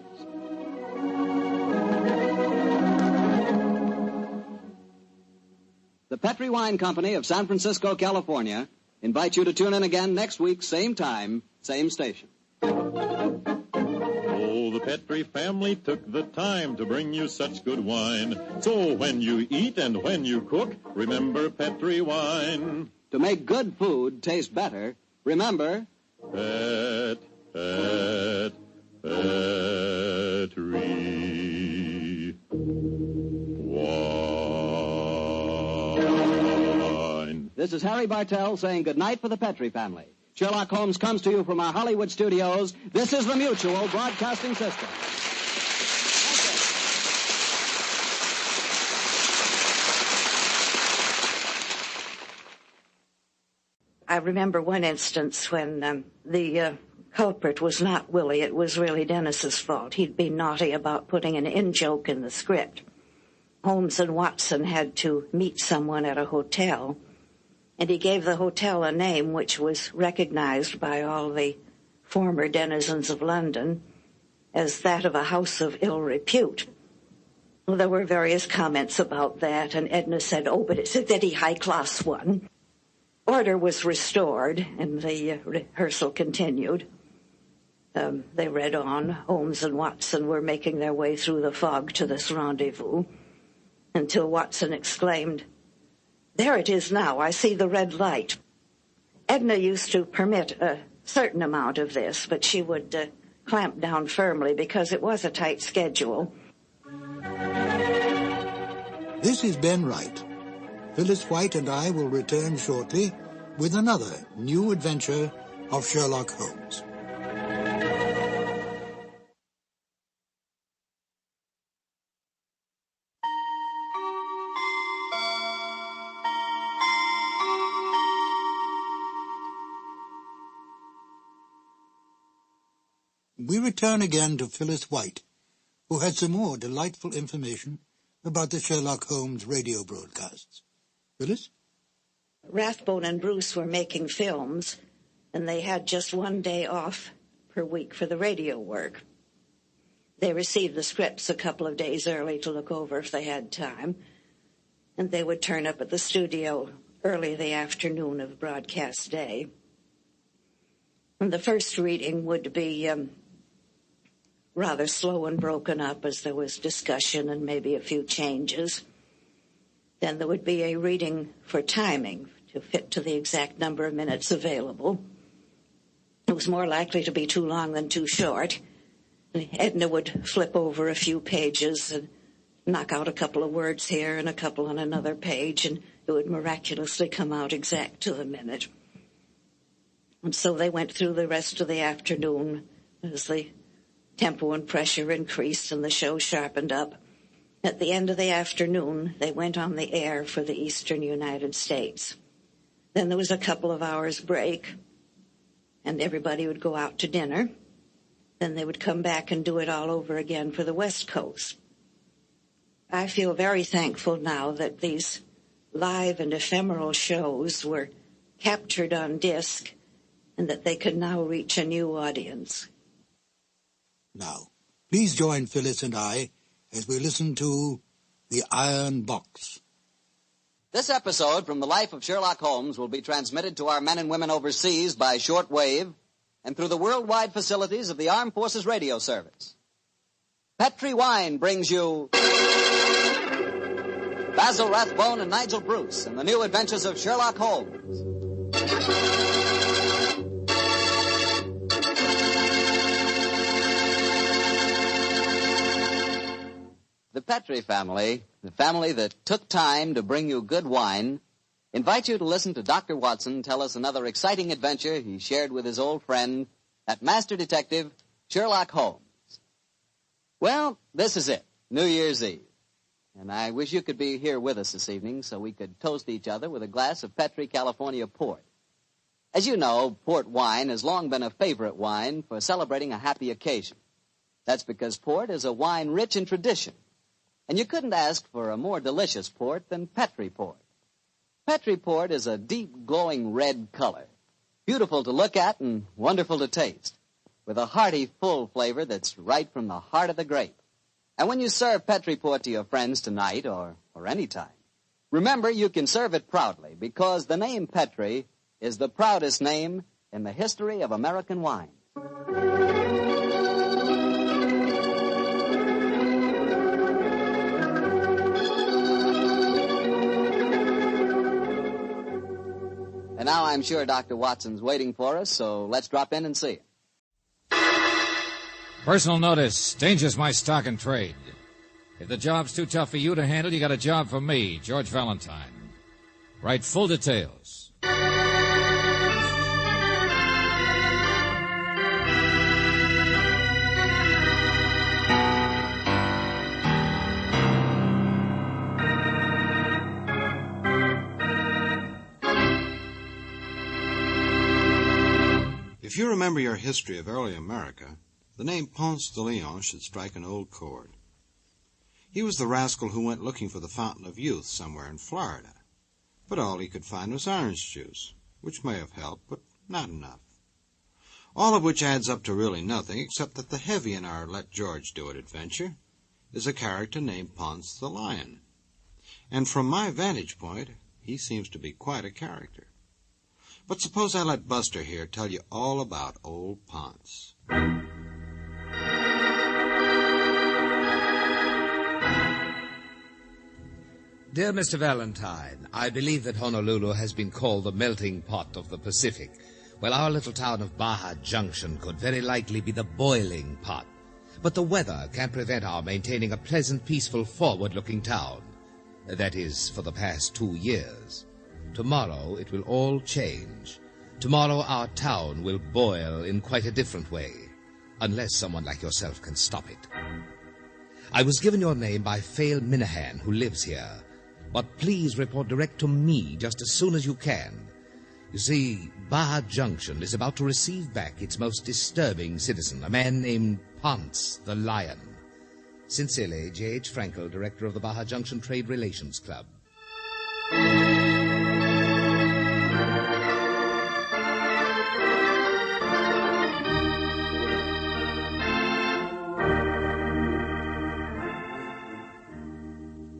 The Petri Wine Company of San Francisco, California, invites you to tune in again next week, same time, same station. Oh, the Petri family took the time to bring you such good wine. So when you eat and when you cook, remember Petri wine. To make good food taste better, remember... Petri wine. This is Harry Bartell saying goodnight for the Petri family. Sherlock Holmes comes to you from our Hollywood studios. This is the Mutual Broadcasting System. I remember one instance when the culprit was not Willie. It was really Dennis's fault. He'd been naughty about putting an in-joke in the script. Holmes and Watson had to meet someone at a hotel, and he gave the hotel a name which was recognized by all the former denizens of London as that of a house of ill repute. Well, there were various comments about that, and Edna said, oh, but it's a very high-class one. order was restored, and the rehearsal continued. They read on. Holmes and Watson were making their way through the fog to this rendezvous, until Watson exclaimed, "There it is now. I see the red light." Edna used to permit a certain amount of this, but she would clamp down firmly because it was a tight schedule. This is Ben Wright. Phyllis White and I will return shortly with another new adventure of Sherlock Holmes. We return again to Phyllis White, who had some more delightful information about the Sherlock Holmes radio broadcasts. Phyllis? Rathbone and Bruce were making films, and they had just one day off per week for the radio work. They received the scripts a couple of days early to look over if they had time, and they would turn up at the studio early the afternoon of broadcast day. And the first reading would be rather slow and broken up, as there was discussion and maybe a few changes. Then there would be a reading for timing to fit to the exact number of minutes available. It was more likely to be too long than too short. And Edna would flip over a few pages and knock out a couple of words here and a couple on another page, and it would miraculously come out exact to the minute. And so they went through the rest of the afternoon as the tempo and pressure increased and the show sharpened up. At the end of the afternoon, they went on the air for the eastern United States. Then there was a couple of hours break, and everybody would go out to dinner. Then they would come back and do it all over again for the West Coast. I feel very thankful now that these live and ephemeral shows were captured on disc and that they could now reach a new audience. Now, please join Phyllis and I as we listen to The Iron Box. This episode from the life of Sherlock Holmes will be transmitted to our men and women overseas by short wave and through the worldwide facilities of the Armed Forces Radio Service. Petri Wine brings you Basil Rathbone and Nigel Bruce in the new adventures of Sherlock Holmes. The Petri family, the family that took time to bring you good wine, invite you to listen to Dr. Watson tell us another exciting adventure he shared with his old friend, that master detective, Sherlock Holmes. Well, this is it, New Year's Eve. And I wish you could be here with us this evening so we could toast each other with a glass of Petri California port. As you know, port wine has long been a favorite wine for celebrating a happy occasion. That's because port is a wine rich in tradition. And you couldn't ask for a more delicious port than Petri port. Petri port is a deep, glowing red color, beautiful to look at and wonderful to taste, with a hearty, full flavor that's right from the heart of the grape. And when you serve Petri port to your friends tonight or any time, remember you can serve it proudly because the name Petri is the proudest name in the history of American wine. And now I'm sure Dr. Watson's waiting for us, so let's drop in and see him. Personal notice. Danger's my stock and trade. If the job's too tough for you to handle, you got a job for me, George Valentine. Write full details. If you remember your history of early America, the name Ponce de Leon should strike an old chord. He was the rascal who went looking for the fountain of youth somewhere in Florida, but all he could find was orange juice, which may have helped, but not enough. All of which adds up to really nothing, except that the heavy in our Let George Do It adventure is a character named Ponce the Lion. And from my vantage point, he seems to be quite a character. But suppose I let Buster here tell you all about old Ponce. Dear Mr. Valentine, I believe that Honolulu has been called the melting pot of the Pacific. Well, our little town of Baja Junction could very likely be the boiling pot. But the weather can't prevent our maintaining a pleasant, peaceful, forward-looking town. That is, for the past 2 years. Tomorrow it will all change. Tomorrow our town will boil in quite a different way, unless someone like yourself can stop it. I was given your name by Phale Minahan, who lives here. But please report direct to me just as soon as you can. You see, Baja Junction is about to receive back its most disturbing citizen, a man named Ponce the Lion. Sincerely, J.H. Frankel, Director of the Baja Junction Trade Relations Club.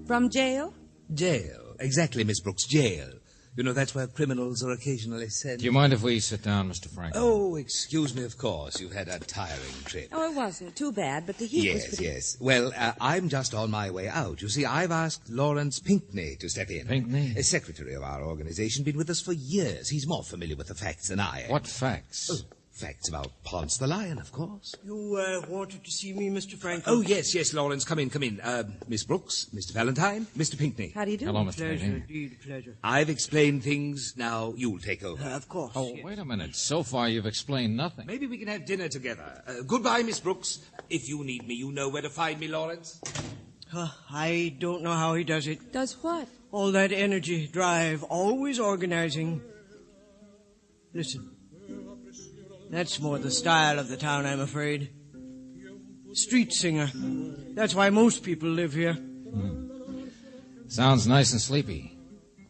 From jail? Jail. Exactly, Miss Brooks, jail. You know, that's where criminals are occasionally sent. Do you mind if we sit down, Mr. Franklin? Oh, excuse me, of course. You've had a tiring trip. Oh, it wasn't too bad, but the heat was pretty... Yes. Well, I'm just on my way out. You see, I've asked Lawrence Pinckney to step in. Pinckney? A secretary of our organization, been with us for years. He's more familiar with the facts than I am. What facts? Oh, facts about Ponce the Lion, of course. You wanted to see me, Mr. Franklin? Oh, yes, Lawrence. Come in. Miss Brooks, Mr. Valentine, Mr. Pinckney. How do you do? Hello, Mr. Pleasure, Pinckney. indeed, pleasure. I've explained things. Now you'll take over. Of course. Oh, yes. wait a minute. So far, you've explained nothing. Maybe we can have dinner together. Goodbye, Miss Brooks. If you need me, you know where to find me, Lawrence. I don't know how he does it. Does what? All that energy, drive, always organizing. Listen. That's more the style of the town, I'm afraid. Street singer. That's why most people live here. Sounds nice and sleepy,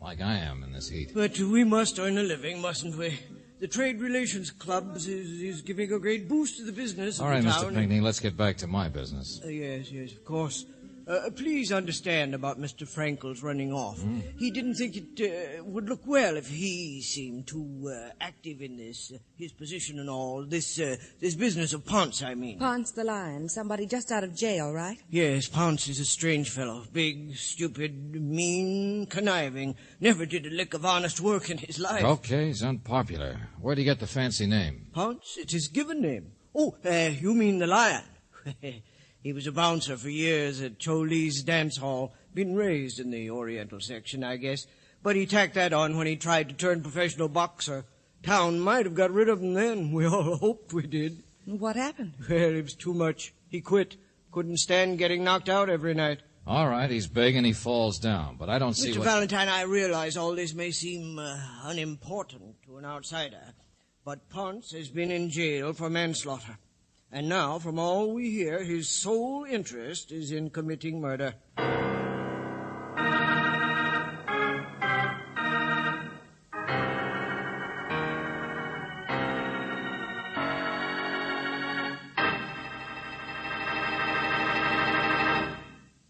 like I am in this heat. But we must earn a living, mustn't we? The Trade Relations Club is giving a great boost to the business All of right, the Mr. town. Pinckney, let's get back to my business. Yes, of course. Please understand about Mr. Frankel's running off. He didn't think it would look well if he seemed too active in this, his position and all. This business of Ponce, I mean. Ponce the Lion, somebody just out of jail, right? Yes, Ponce is a strange fellow. Big, stupid, mean, conniving. Never did a lick of honest work in his life. Okay, he's unpopular. Where'd he get the fancy name? Ponce? It's his given name. Oh, you mean the Lion. He was a bouncer for years at Choli's dance hall. Been raised in the Oriental section, I guess. But he tacked that on when he tried to turn professional boxer. Town might have got rid of him then. We all hoped we did. What happened? Well, it was too much. He quit. Couldn't stand getting knocked out every night. All right, he's big and he falls down, but I don't see Mr. what... Valentine, I realize all this may seem unimportant to an outsider, but Ponce has been in jail for manslaughter. And now, from all we hear, his sole interest is in committing murder.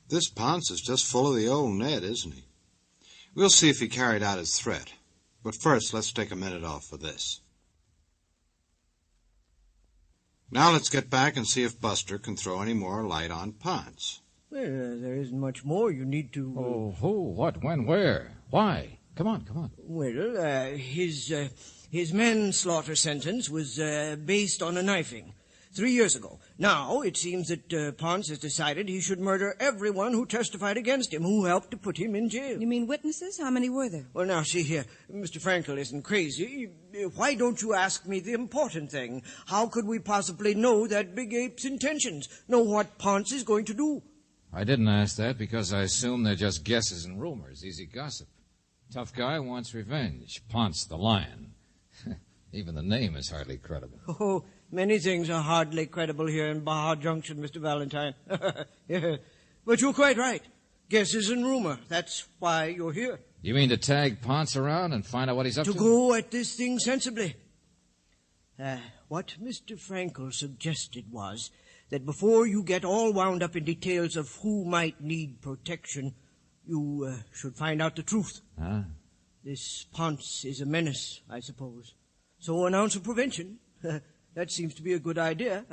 This Ponce is just full of the old Ned, isn't he? We'll see if he carried out his threat. But first, let's take a minute off for this. Now let's get back and see if Buster can throw any more light on Ponce. Well, there isn't much more you need to... Oh, who, what, when, where, why? Come on. Well, his manslaughter sentence was based on a knifing 3 years ago. Now, it seems that Ponce has decided he should murder everyone who testified against him, who helped to put him in jail. You mean witnesses? How many were there? Well, now, see here. Mr. Frankel isn't crazy. Why don't you ask me the important thing? How could we possibly know that big ape's intentions? Know what Ponce is going to do? I didn't ask that because I assume they're just guesses and rumors, easy gossip. Tough guy wants revenge. Ponce the Lion. Even the name is hardly credible. Oh, many things are hardly credible here in Baja Junction, Mr. Valentine. Yeah. But you're quite right. Guesses and rumor. That's why you're here. You mean to tag Ponce around and find out what he's up to? To go at this thing sensibly. What Mr. Frankel suggested was that before you get all wound up in details of who might need protection, you should find out the truth. Huh? This Ponce is a menace, I suppose. So an ounce of prevention. That seems to be a good idea.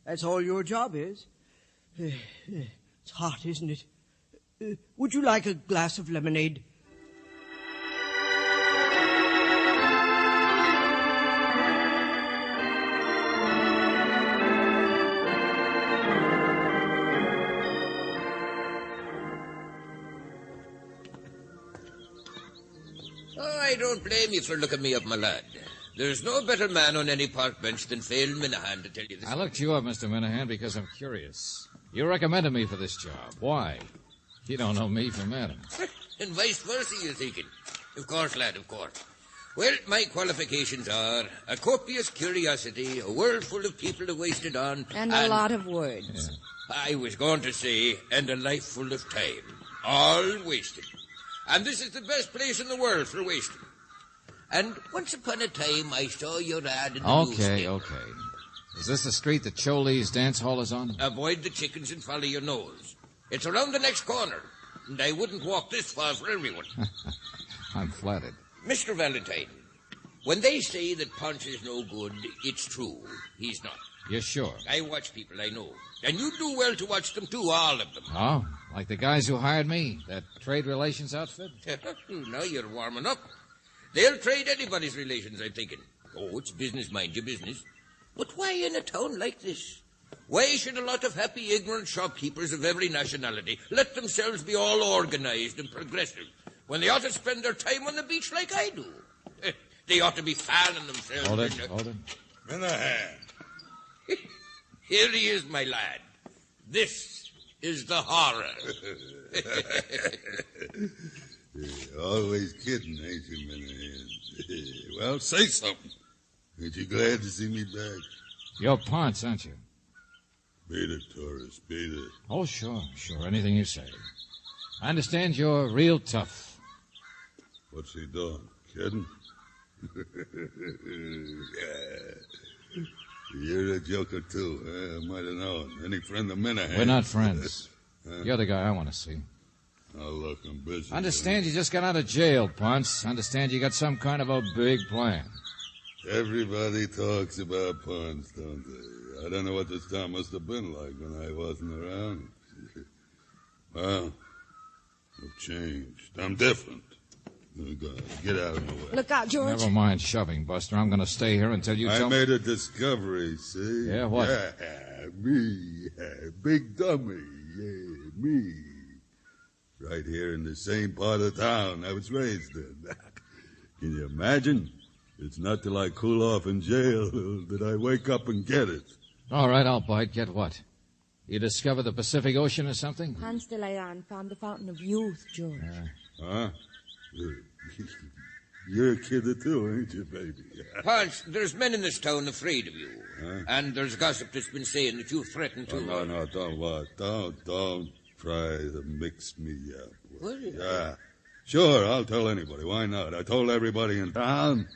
That's all your job is. It's hot, isn't it? Would you like a glass of lemonade? I don't blame you for looking me up, my lad. There's no better man on any park bench than Phil Minahan, to tell you this. I looked you up, Mr. Minahan, because I'm curious. You recommended me for this job. Why? You don't know me from Adam. And vice versa, you're thinking. Of course, lad, of course. Well, my qualifications are a copious curiosity, a world full of people to waste it on. And a lot of words. Yeah. I was going to say, and a life full of time. All wasted. And this is the best place in the world for wasting. And once upon a time, I saw your ad in the newspaper. Okay. Is this the street that Choli's dance hall is on? Avoid the chickens and follow your nose. It's around the next corner, and I wouldn't walk this far for everyone. I'm flattered. Mr. Valentine, when they say that Ponce is no good, it's true. He's not. You're sure? I watch people I know. And you do well to watch them, too, all of them. Oh, like the guys who hired me, that trade relations outfit? Now you're warming up. They'll trade anybody's relations, I'm thinking. Oh, it's business, mind your business. But why in a town like this? Why should a lot of happy, ignorant shopkeepers of every nationality let themselves be all organized and progressive when they ought to spend their time on the beach like I do? They ought to be fanning themselves. Hold it. Minahan. Here he is, my lad. This is the horror. Always kidding, ain't you, Minahan? Well, say something. Ain't you glad to see me back? You're Ponce, aren't you? Beat it, tourist, beat it. Oh, sure. Anything you say. I understand you're real tough. What's he doing? Kidding? You're a joker, too. I might have known. Any friend of Minahan? We're not friends. You're the guy I want to see. Oh, look, I'm busy. Understand you just got out of jail, Ponce. Understand you got some kind of a big plan. Everybody talks about Ponce, don't they? I don't know what this town must have been like when I wasn't around. Well, I've changed. I'm different. Get out of my way. Look out, George. Never mind shoving, Buster. I'm going to stay here until you tell me. I made a discovery, see? Yeah, what? Yeah, me. Big dummy. Yeah, me. Right here in the same part of town I was raised in. Can you imagine? It's not till I cool off in jail that I wake up and get it. All right, I'll bite. Get what? You discovered the Pacific Ocean or something? Ponce de Leon found the Fountain of Youth, George. Huh? You're a kid too, ain't you, baby? Ponce, there's men in this town afraid of you. Huh? And there's gossip that's been saying that you threatened to... Oh, no, don't what? Don't try to mix me up. What? Yeah. Sure, I'll tell anybody. Why not? I told everybody in town.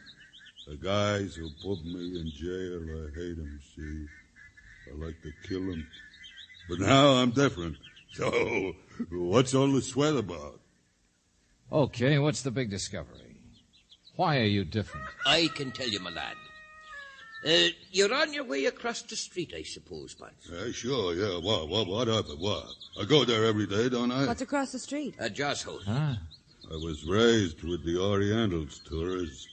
The guys who put me in jail, I hate them, see? I like to kill them. But now I'm different. So, what's all the sweat about? Okay, what's the big discovery? Why are you different? I can tell you, my lad. You're on your way across the street, I suppose, Ponce. Sure, yeah. What happened? What? I go there every day, don't I? What's across the street? At Joss' house. Huh? I was raised with the Orientals, tourists.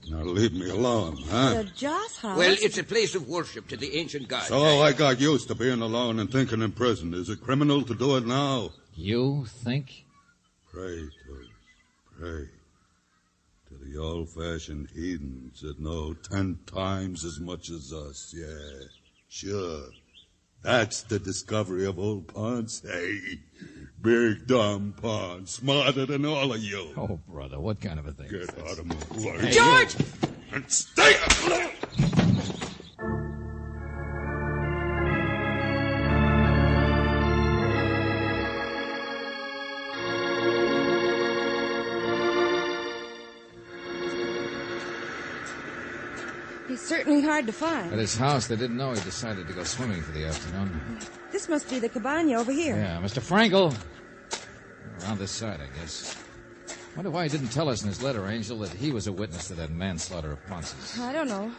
Now leave me alone, huh? The Joss house? Well, it's a place of worship to the ancient gods. So I got used to being alone and thinking in prison. Is it criminal to do it now? You think? Pray, tourists, pray. To the old-fashioned heathens that know 10 times as much as us, yeah. Sure. That's the discovery of old Ponce. Hey, big dumb Ponce, smarter than all of you. Oh, brother, what kind of a thing? Get out of my way. George! And stay alone! He's certainly hard to find. At his house, they didn't know he decided to go swimming for the afternoon. This must be the cabana over here. Yeah, Mr. Frankel. Around this side, I guess. Wonder why he didn't tell us in his letter, Angel, that he was a witness to that manslaughter of Ponce's. I don't know.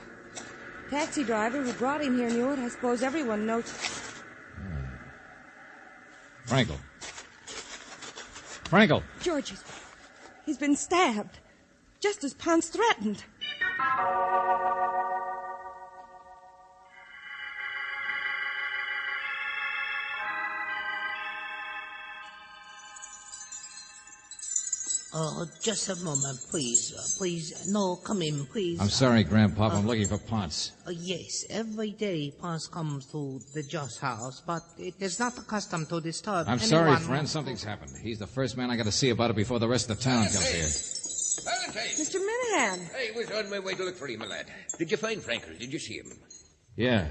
Taxi driver who brought him here knew it. I suppose everyone knows. Frankel. Frankel! George, he's been stabbed. Just as Ponce threatened. Oh, just a moment, please. Please, no, come in, please. I'm sorry, Grandpop. I'm looking for Ponce. Yes, every day Ponce comes to the Joss house, but it is not accustomed to disturb I'm anyone. sorry, friend. Something's happened. He's the first man I got to see about it before the rest of the town comes here. Valentine! Mr. Minahan! I was on my way to look for him, my lad. Did you find Frankel? Did you see him? Yeah.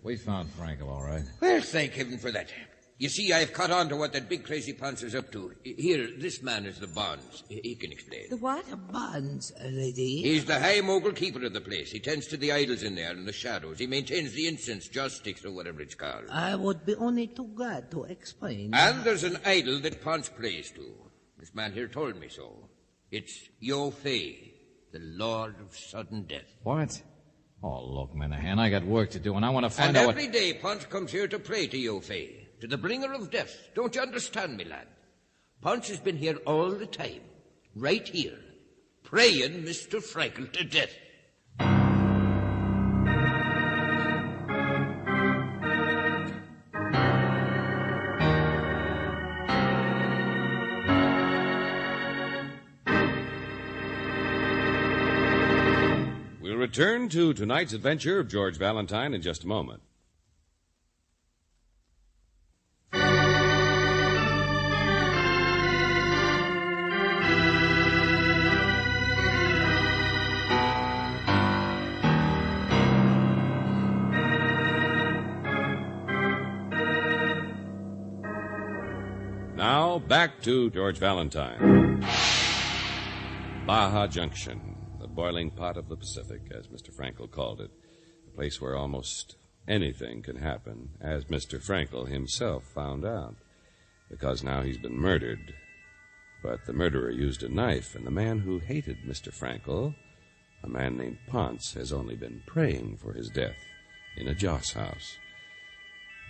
We found Frankel, all right. Well, thank heaven for that. You see, I've caught on to what that big crazy Ponce is up to. Here, this man is the Bonds. He can explain. The what? The Bonds, lady. He's the high mogul keeper of the place. He tends to the idols in there and the shadows. He maintains the incense, joss sticks, or whatever it's called. I would be only too glad to explain. And there's an idol that Ponce prays to. This man here told me so. It's Yo Fei, the Lord of Sudden Death. What? Oh, look, Minahan, I got work to do, and I want to find and out every day Ponce comes here to pray to Yo Fei, to the bringer of death. Don't you understand me, lad? Ponce has been here all the time, right here, praying Mr. Frankel to death. We'll return to tonight's adventure of George Valentine in just a moment. Now, back to George Valentine. Baja Junction, the boiling pot of the Pacific, as Mr. Frankel called it. A place where almost anything can happen, as Mr. Frankel himself found out. Because now he's been murdered. But the murderer used a knife, and the man who hated Mr. Frankel, a man named Ponce, has only been praying for his death in a joss house.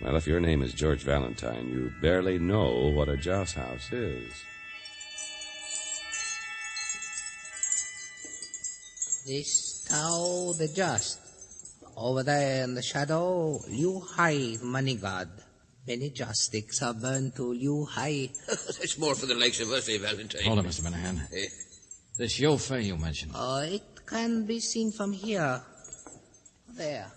Well, if your name is George Valentine, you barely know what a joss house is. This Tao the Just. Over there in the shadow, Liu Hai, money god. Many joss sticks are burned to Liu Hai. That's more for the likes of us, Valentine? Hold on, Mr. Minahan. This Yo Fei you mentioned. It can be seen from here. There.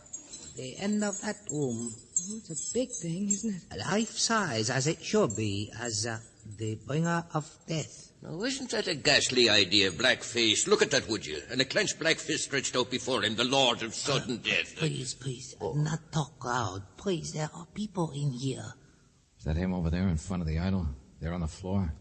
The end of that room. Oh, it's a big thing, isn't it? Life-size, as it should be, as the bringer of death. Now, isn't that a ghastly idea, black face? Look at that, would you? And a clenched black fist stretched out before him, the Lord of Sudden Death. Please, not talk loud. Please, there are people in here. Is that him over there in front of the idol? There on the floor?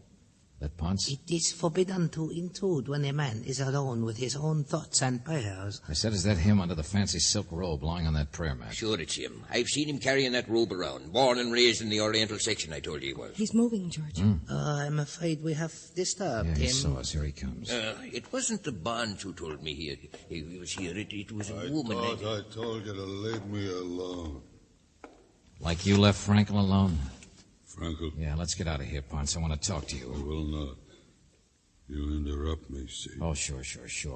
That Ponce? It is forbidden to intrude when a man is alone with his own thoughts and prayers. I said, is that him under the fancy silk robe lying on that prayer mat? Sure, it's him. I've seen him carrying that robe around. Born and raised in the Oriental section, I told you he was. He's moving, George. I'm afraid we have disturbed he him. saw us. Here he comes. It wasn't the Bonds who told me he was here. It was a woman. I told you to leave me alone. Like you left Frankel alone? Frankel? Yeah, let's get out of here, Ponce. I want to talk to you. I will not. You interrupt me, see? Oh, sure.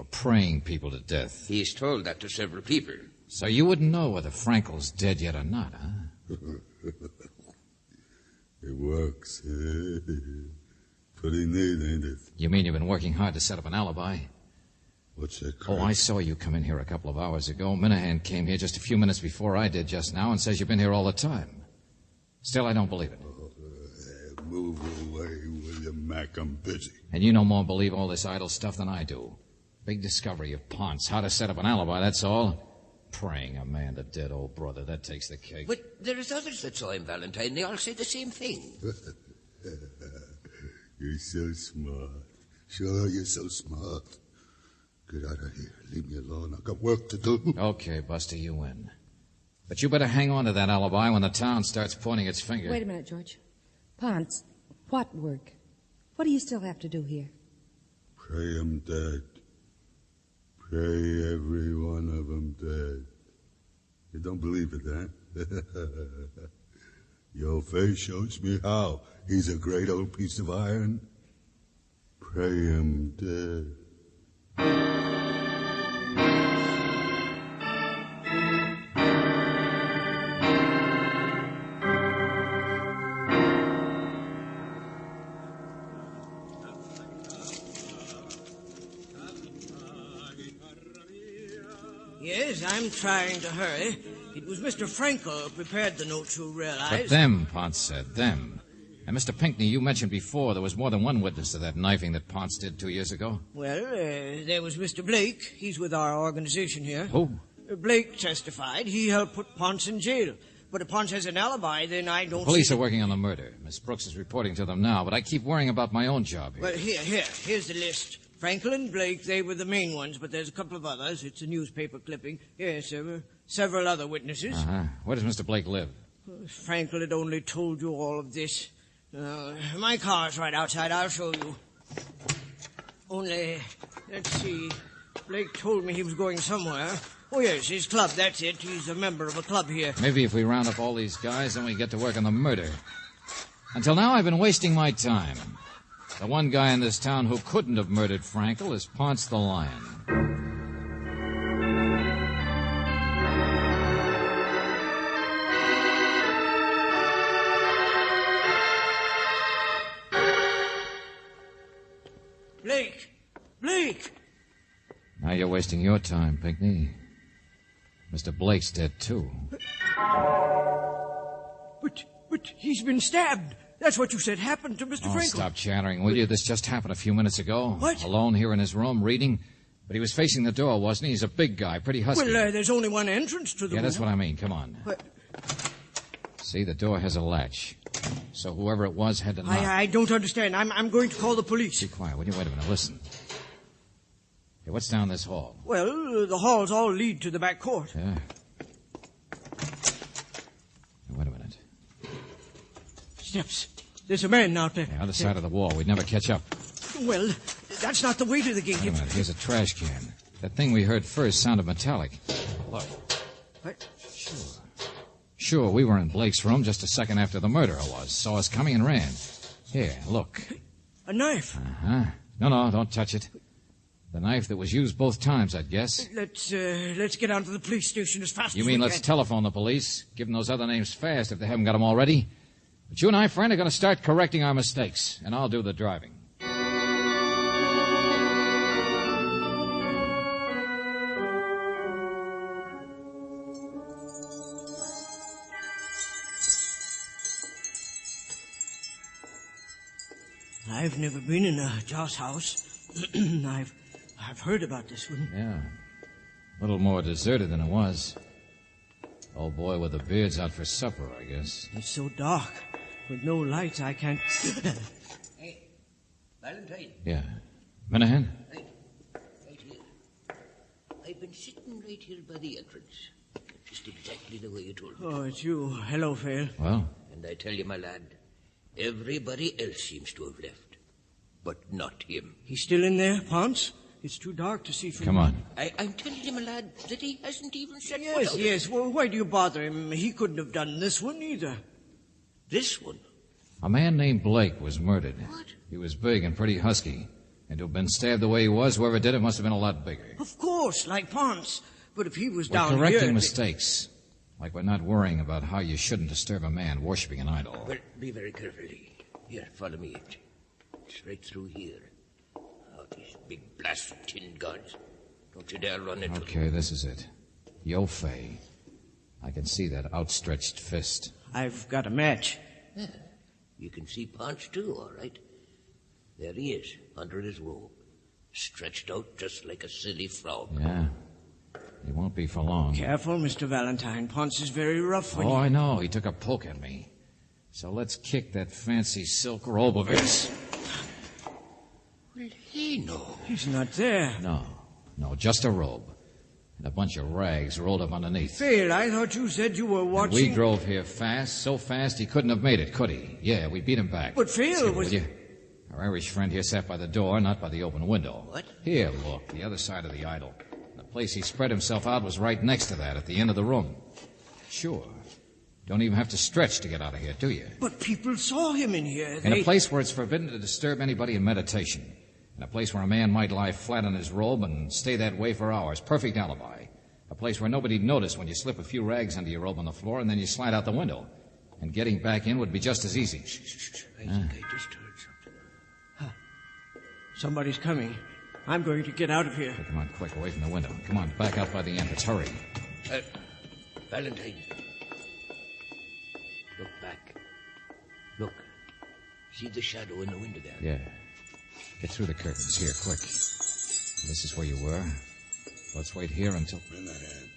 Praying people to death. He's told that to several people. So you wouldn't know whether Frankel's dead yet or not, huh? It works. Pretty neat, ain't it? You mean you've been working hard to set up an alibi? What's that? Oh, I saw you come in here a couple of hours ago. Minahan came here just a few minutes before I did just now and says you've been here all the time. Still, I don't believe it. Move away, will you, Mac? I'm busy. And you no more believe all this idle stuff than I do. Big discovery of Ponce. How to set up an alibi, that's all. Praying a man to dead old brother, that takes the cake. But there's others that saw him, Valentine. They all say the same thing. You're so smart. Sure, you're so smart. Get out of here. Leave me alone. I've got work to do. Okay, Buster, you win. But you better hang on to that alibi when the town starts pointing its finger. Wait a minute, George. Ponce, what work? What do you still have to do here? Pray 'em dead. Pray every one of 'em dead. You don't believe it, huh? Your face shows me how. He's a great old piece of iron. Pray him dead. Yes, I'm trying to hurry. It was Mr. Frankel who prepared the note, you realize. But them, Ponce said, them. And Mr. Pinckney, you mentioned before there was more than one witness to that knifing that Ponce did 2 years ago. Well, there was Mr. Blake. He's with our organization here. Who? Blake testified. He helped put Ponce in jail. But if Ponce has an alibi, then I don't... The police are working on the murder. Miss Brooks is reporting to them now, but I keep worrying about my own job here. Well, here's the list. Frankel and Blake, they were the main ones, but there's a couple of others. It's a newspaper clipping. Yes, there were several other witnesses. Uh-huh. Where does Mr. Blake live? Frankel had only told you all of this. My car's right outside. I'll show you. Only, let's see. Blake told me he was going somewhere. Oh, yes, his club, that's it. He's a member of a club here. Maybe if we round up all these guys, then we get to work on the murder. Until now, I've been wasting my time. The one guy in this town who couldn't have murdered Frankel is Ponce the Lion. Blake! Now you're wasting your time, Pinckney. Mr. Blake's dead, too. But he's been stabbed. That's what you said happened to Mr. Frankel. Stop chattering, will you? This just happened a few minutes ago. What? Alone here in his room, reading. But he was facing the door, wasn't he? He's a big guy, pretty husky. Well, there's only one entrance to the room. Yeah, that's what I mean. Come on. What? See, the door has a latch. So whoever it was had to knock. I don't understand. I'm going to call the police. Be quiet, will you? Wait a minute. Listen. Hey, what's down this hall? Well, the halls all lead to the back court. Yeah. Wait a minute. Steps. There's a man out there. The other side of the wall. We'd never catch up. Well, that's not the way to the gate. Wait a minute. Here's a trash can. That thing we heard first sounded metallic. Look. What? Sure, we were in Blake's room just a second after the murderer was. Saw us coming and ran. Here, look. A knife. Uh-huh. No, don't touch it. The knife that was used both times, I'd guess. Let's get on to the police station as fast as we can. You mean let's telephone the police? Give them those other names fast if they haven't got them already? But you and I, friend, are going to start correcting our mistakes, and I'll do the driving. I've never been in a joss house. I've heard about this one. Yeah. A little more deserted than it was. Old boy with the beard's out for supper, I guess. It's so dark. With no lights, I can't... Hey, Valentine. Yeah. Minahan? Right here. I've been sitting right here by the entrance. Just exactly the way you told me. Oh, it's you. Hello, Phil. Well? And I tell you, my lad, everybody else seems to have left. But not him. He's still in there, Ponce? It's too dark to see from... Come on. I'm telling you, my lad, that he hasn't even set foot out. Yes. Well, why do you bother him? He couldn't have done this one either. This one? A man named Blake was murdered. What? He was big and pretty husky. And to have been stabbed the way he was, whoever did it must have been a lot bigger. Of course, like Ponce. But if he was We're down here... correcting mistakes. Like we're not worrying about how you shouldn't disturb a man worshipping an idol. Well, be very careful, Lee. Here, follow me. It's right through here. Oh, these big blasted tin gods. Don't you dare run into them. Okay, this is it. Yo Fei. I can see that outstretched fist. I've got a match. Yeah. You can see Ponce, too, all right. There he is, under his robe. Stretched out just like a silly frog. Yeah. He won't be for long. Careful, Mr. Valentine. Ponce is very rough when I know. He took a poke at me. So let's kick that fancy silk robe of his. Well, he knows. He's not there. No, just a robe. And a bunch of rags rolled up underneath. Phil, I thought you said you were watching... And we drove here fast, so fast he couldn't have made it, could he? Yeah, we beat him back. But Phil Skip, was... Will you? Our Irish friend here sat by the door, not by the open window. What? Here, look, the other side of the idol. The place he spread himself out was right next to that, at the end of the room. Sure. Don't even have to stretch to get out of here, do you? But people saw him in here. In a place where it's forbidden to disturb anybody in meditation. In a place where a man might lie flat on his robe and stay that way for hours. Perfect alibi. A place where nobody'd notice when you slip a few rags under your robe on the floor and then you slide out the window. And getting back in would be just as easy. I think I just heard something. Huh. Somebody's coming. I'm going to get out of here. Hey, come on, quick, away from the window. Come on, back out by the entrance. Hurry. Valentine. Look back. Look. See the shadow in the window there? Yeah. Get through the curtains. Here, quick. This is where you were. Let's wait here until... Minahan.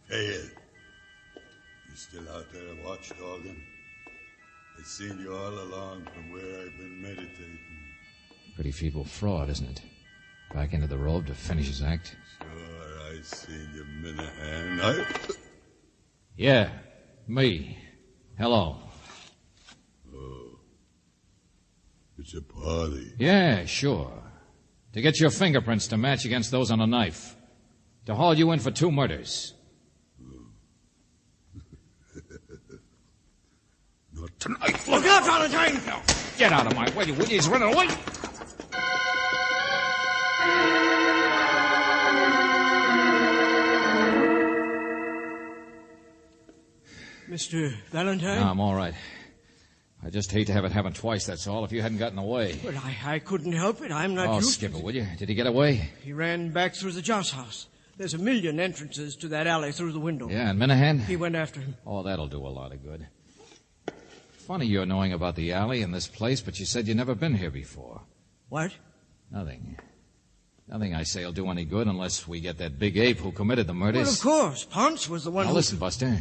Hey, you still out there watchdogging? I've seen you all along from where I've been meditating. Pretty feeble fraud, isn't it? Back into the robe to finish his act. Sure, I seen you, Minahan. Yeah, me. Hello. Oh. It's a party. Yeah, sure. To get your fingerprints to match against those on a knife. To haul you in for 2 murders. Not tonight. Look out, Valentine! Get out of my way, will you? He's running away. Mr. Valentine? No, I'm all right. I just hate to have it happen twice, that's all, if you hadn't gotten away. But I couldn't help it. I'm not Oh, used skip to it, will you? Did he get away? He ran back through the Joss house. There's a million entrances to that alley through the window. Yeah, and Minahan? He went after him. Oh, that'll do a lot of good. Funny you're knowing about the alley and this place, but you said you'd never been here before. What? Nothing. Nothing I say will do any good unless we get that big ape who committed the murders. Well, of course. Ponce was the one Now who... listen, Buster.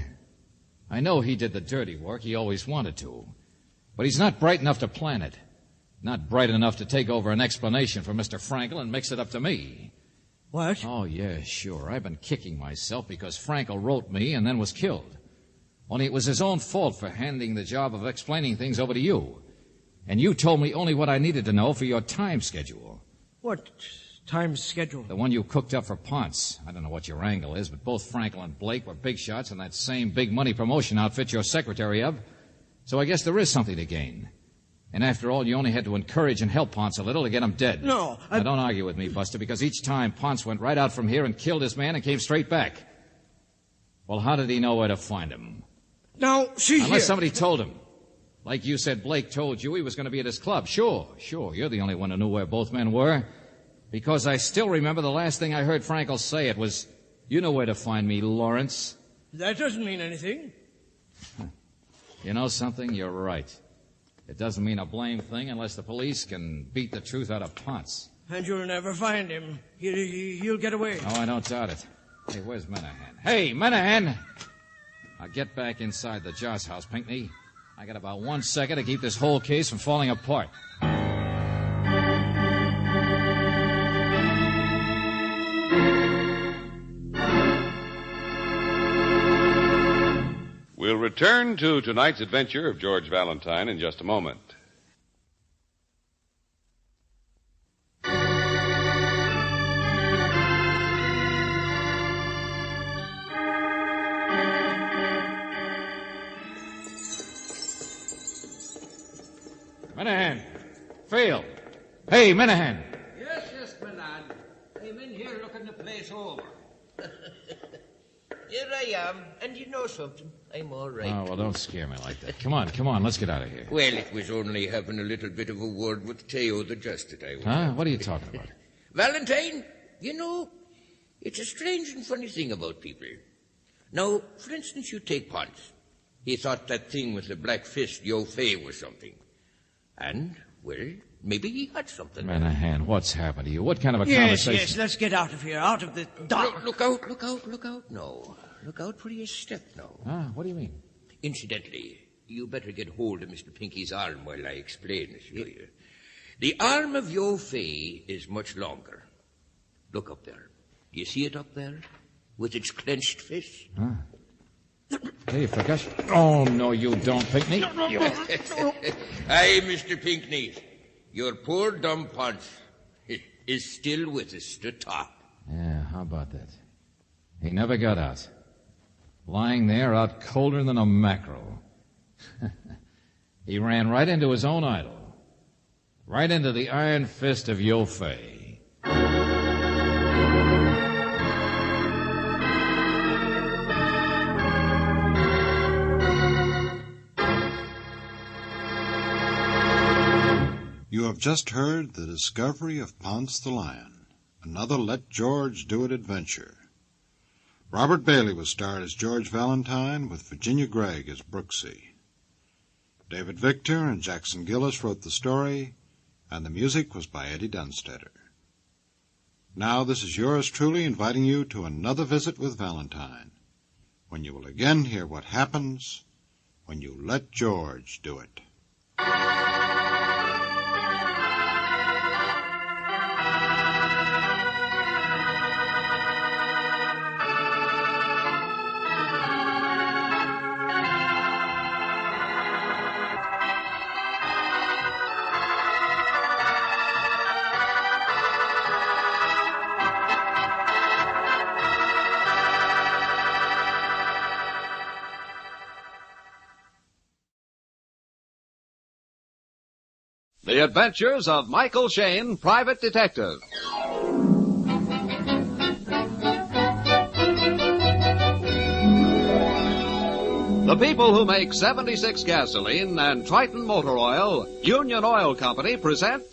I know he did the dirty work. He always wanted to. But he's not bright enough to plan it. Not bright enough to take over an explanation for Mr. Frankel and mix it up to me. What? Oh, yeah, sure. I've been kicking myself because Frankel wrote me and then was killed. Only it was his own fault for handing the job of explaining things over to you. And you told me only what I needed to know for your time schedule. What time schedule? The one you cooked up for Ponce. I don't know what your angle is, but both Frankel and Blake were big shots in that same big money promotion outfit you're secretary of. So I guess there is something to gain. And after all, you only had to encourage and help Ponce a little to get him dead. No, Now, don't argue with me, Buster, because each time Ponce went right out from here and killed his man and came straight back. Well, how did he know where to find him? Now, see Unless here. somebody told him. Like you said Blake told you he was going to be at his club. Sure. You're the only one who knew where both men were. Because I still remember the last thing I heard Frankel say. It was, you know where to find me, Lawrence. That doesn't mean anything. You know something? You're right. It doesn't mean a blame thing unless the police can beat the truth out of Ponce. And you'll never find him. He'll get away. Oh, I don't doubt it. Hey, where's Minahan? Hey, Minahan! Now get back inside the Joss house, Pinckney. I got about 1 second to keep this whole case from falling apart. We'll return to tonight's adventure of George Valentine in just a moment. Minahan! Field! Hey, Minahan! Yes, my lad. I'm in here looking the place over. Here I am, and you know something, I'm all right. Oh, well, don't scare me like that. Come on, let's get out of here. Well, it was only having a little bit of a word with Teo the Just that I was. Huh? What are you talking about? Valentine, you know, it's a strange and funny thing about people. Now, for instance, you take Ponce. He thought that thing with the black fist, Yo Fei, was something. And, well, maybe he had something. Minahan, what's happened to you? What kind of a Yes, conversation? let's get out of here, out of the dark. Look out. No. Look out for your step now. Ah, what do you mean? Incidentally, you better get hold of Mr. Pinky's arm while I explain this to you. The arm of Yo Fei is much longer. Look up there. Do you see it up there? With its clenched fist? Huh? Hey, percussion. Oh, no, you don't, Pinckney. Aye, Mr. Pinckney. Your poor dumb Ponce is still with us to talk. Yeah, how about that? He never got out. Lying there out colder than a mackerel. He ran right into his own idol. Right into the iron fist of Yo Fei. You have just heard The Discovery of Ponce the Lion, another Let George Do It adventure. Robert Bailey was starred as George Valentine, with Virginia Gregg as Brooksy. David Victor and Jackson Gillis wrote the story, and the music was by Eddie Dunstetter. Now this is yours truly inviting you to another visit with Valentine, when you will again hear what happens when you let George do it. The Adventures of Michael Shayne, Private Detective. The people who make 76 gasoline and Triton Motor Oil, Union Oil Company, present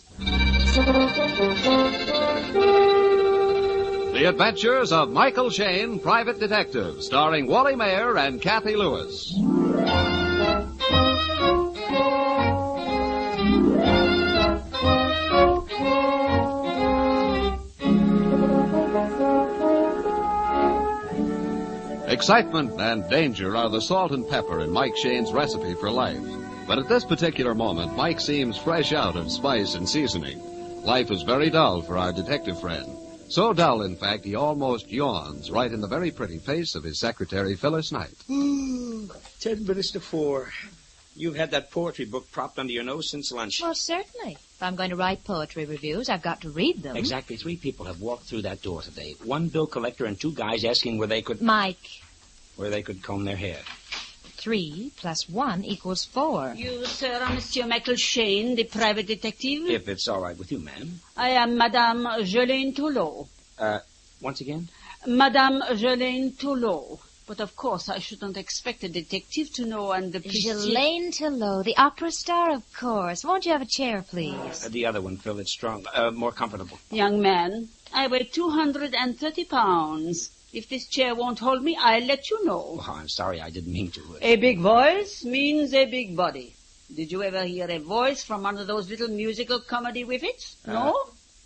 The Adventures of Michael Shayne, Private Detective, starring Wally Mayer and Kathy Lewis. Excitement and danger are the salt and pepper in Mike Shayne's recipe for life. But at this particular moment, Mike seems fresh out of spice and seasoning. Life is very dull for our detective friend. So dull, in fact, he almost yawns right in the very pretty face of his secretary, Phyllis Knight. Ooh, 10 minutes to 4. You've had that poetry book propped under your nose since lunch. Well, certainly. If I'm going to write poetry reviews, I've got to read them. Exactly. 3 people have walked through that door today. 1 bill collector and 2 guys asking where they could... Mike. Where they could comb their hair. 3 + 1 = 4. You, sir, are Monsieur Michael Shayne, the private detective? If it's all right with you, ma'am. I am Madame Jelaine Toulot. Once again? Madame Jelaine Toulot. But of course I shouldn't expect a detective to know and the... Jelaine Toulot, the opera star, of course. Won't you have a chair, please? The other one, Phil, it's strong. More comfortable. Young man, I weigh 230 pounds. If this chair won't hold me, I'll let you know. Oh, I'm sorry, I didn't mean to. A big voice means a big body. Did you ever hear a voice from one of those little musical comedy whiffets? No?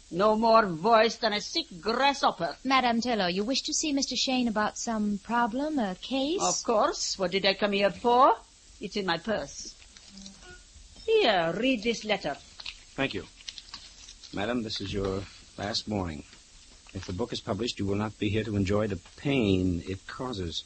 No more voice than a sick grasshopper. Madame Toulot, you wish to see Mr. Shayne about some problem, a case? Of course. What did I come here for? It's in my purse. Here, read this letter. Thank you. Madam, this is your last warning. If the book is published, you will not be here to enjoy the pain it causes.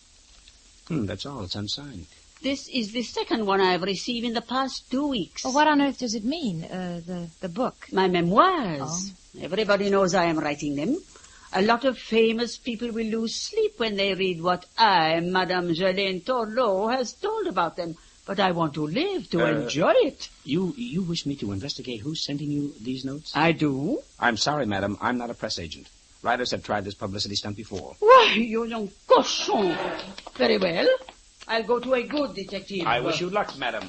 That's all. It's unsigned. This is the second one I've received in the past 2 weeks. Well, what on earth does it mean, the book? My memoirs. Oh. Everybody knows I am writing them. A lot of famous people will lose sleep when they read what I, Madame Jelaine Toulot, has told about them. But I want to live, to enjoy it. You wish me to investigate who's sending you these notes? I do. I'm sorry, madam. I'm not a press agent. Writers have tried this publicity stunt before. Why, you young cochon. Very well. I'll go to a good detective. I wish you luck, madam.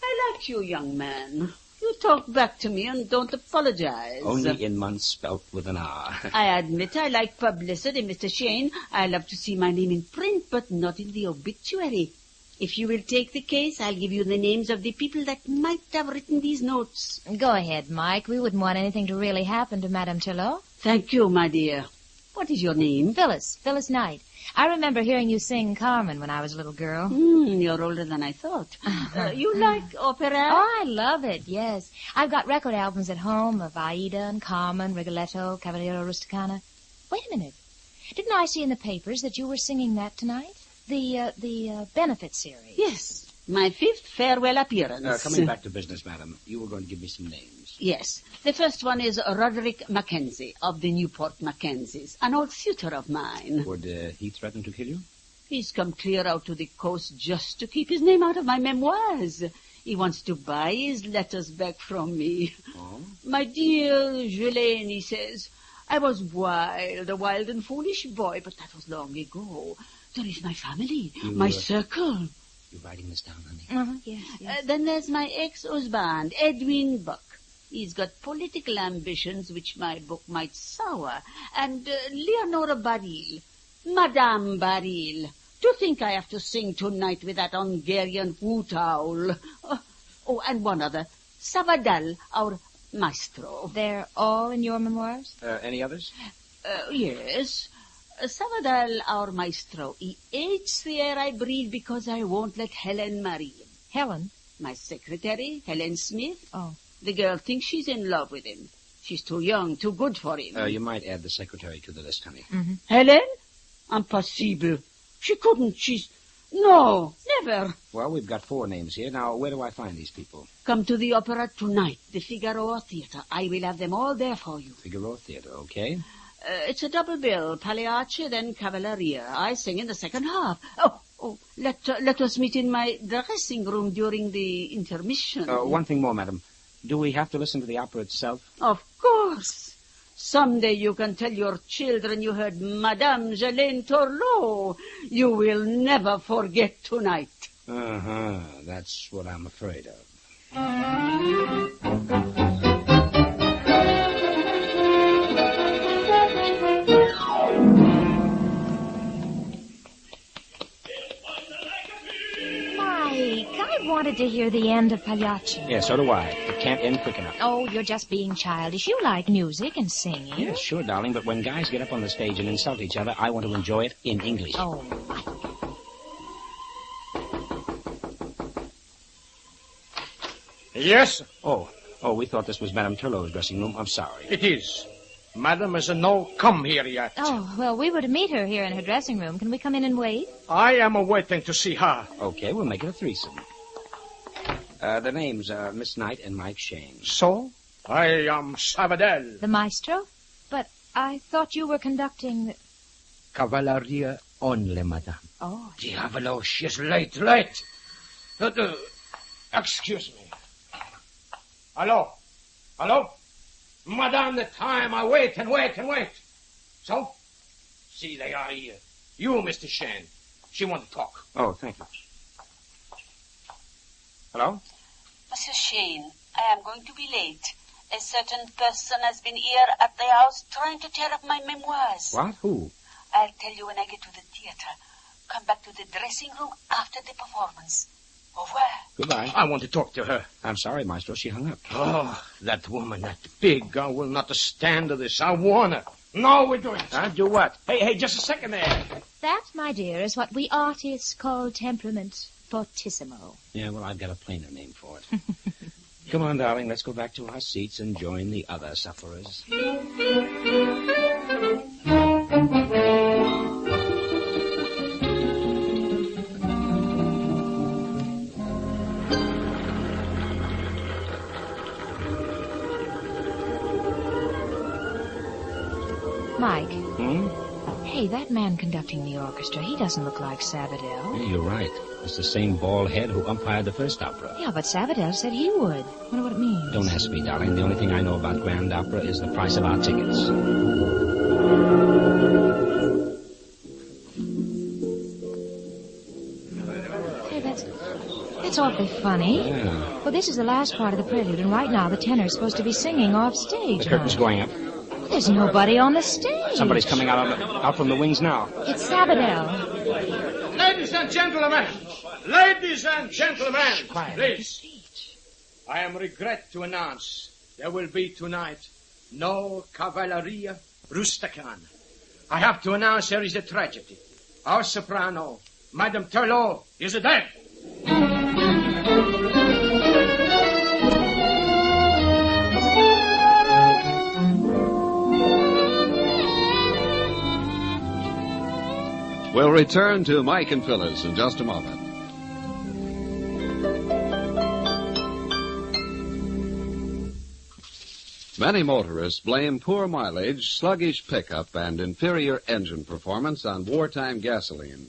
I like you, young man. You talk back to me and don't apologize. Only in months spelt with an R. I admit I like publicity, Mr. Shayne. I love to see my name in print, but not in the obituary. If you will take the case, I'll give you the names of the people that might have written these notes. Go ahead, Mike. We wouldn't want anything to really happen to Madame Toulot. Thank you, my dear. What is your name? Phyllis Knight. I remember hearing you sing Carmen when I was a little girl. You're older than I thought. You like opera? Oh, I love it, yes. I've got record albums at home of Aida and Carmen, Rigoletto, Cavaliere Rusticana. Wait a minute. Didn't I see in the papers that you were singing that tonight? The benefit series. Yes, my 5th farewell appearance. Coming back to business, madam, you were going to give me some names. Yes. The first one is Roderick Mackenzie of the Newport Mackenzies, an old suitor of mine. Would he threaten to kill you? He's come clear out to the coast just to keep his name out of my memoirs. He wants to buy his letters back from me. Oh? My dear Ghislaine, he says, I was a wild and foolish boy, but that was long ago. There is my family, my circle. You writing this down, honey? Yes. Then there's my ex-husband, Edwin Buck. He's got political ambitions which my book might sour. And Leonora Baril, Madame Baril. To think I have to sing tonight with that Hungarian hoot owl. Oh, and one other, Savadal, our maestro. They're all in your memoirs? Any others? Yes. Savadal, our maestro, he hates the air I breathe because I won't let Helen marry him. Helen? My secretary, Helen Smith. Oh. The girl thinks she's in love with him. She's too young, too good for him. You might add the secretary to the list, honey. Mm-hmm. Helen? Impossible. She couldn't. No, never. Well, we've got 4 names here. Now, where do I find these people? Come to the opera tonight, the Figaro Theatre. I will have them all there for you. Figaro Theatre, okay. It's a double bill, Pagliacci, then Cavalleria. I sing in the second half. Let us meet in my dressing room during the intermission. One thing more, madam. Do we have to listen to the opera itself? Of course. Someday you can tell your children you heard Madame Ghislaine Torlot. You will never forget tonight. Uh-huh. That's what I'm afraid of. I wanted to hear the end of Pagliacci. Yeah, so do I. It can't end quick enough. Oh, you're just being childish. You like music and singing. Yeah, sure, darling, but when guys get up on the stage and insult each other, I want to enjoy it in English. Oh, Yes? Oh, we thought this was Madame Turlot's dressing room. I'm sorry. It is. Madam has no come here yet. Oh, well, we were to meet her here in her dressing room. Can we come in and wait? I am waiting to see her. Okay, we'll make it a threesome. The names are Miss Knight and Mike Shane. So? I am Savadell. The maestro? But I thought you were conducting... Cavalleria only, madame. Oh. Diavolo, she's late. Excuse me. Hello? Madame, the time. I wait. So? See, they are here. You, Mr. Shane. She want to talk. Oh, thank you. Hello? Monsieur Shane, I am going to be late. A certain person has been here at the house trying to tear up my memoirs. What? Who? I'll tell you when I get to the theater. Come back to the dressing room after the performance. Au revoir. Goodbye. I want to talk to her. I'm sorry, Maestro. She hung up. Oh, that woman, that pig. I will not stand to this. I warn her. No, we're doing it. Do what? Hey, just a second there. That, my dear, is what we artists call temperament fortissimo. Yeah, well, I've got a plainer name for it. Come on, darling. Let's go back to our seats and join the other sufferers. Mike. Hmm? Hey, that man conducting the orchestra, he doesn't look like Savadell. Yeah, you're right. It's the same bald head who umpired the first opera. Yeah, but Savadell said he would. Wonder what it means. Don't ask me, darling. The only thing I know about grand opera is the price of our tickets. Hey, that's awfully funny. Yeah. Well, this is the last part of the prelude, and right now the tenor's supposed to be singing off stage. The curtain's going up. There's nobody on the stage. Somebody's coming out from the wings now. It's Savadell. Ladies and gentlemen, please. I am regret to announce there will be tonight no Cavalleria Rusticana. I have to announce there is a tragedy. Our soprano, Madame Turlot, is dead. We'll return to Mike and Phyllis in just a moment. Many motorists blame poor mileage, sluggish pickup, and inferior engine performance on wartime gasoline.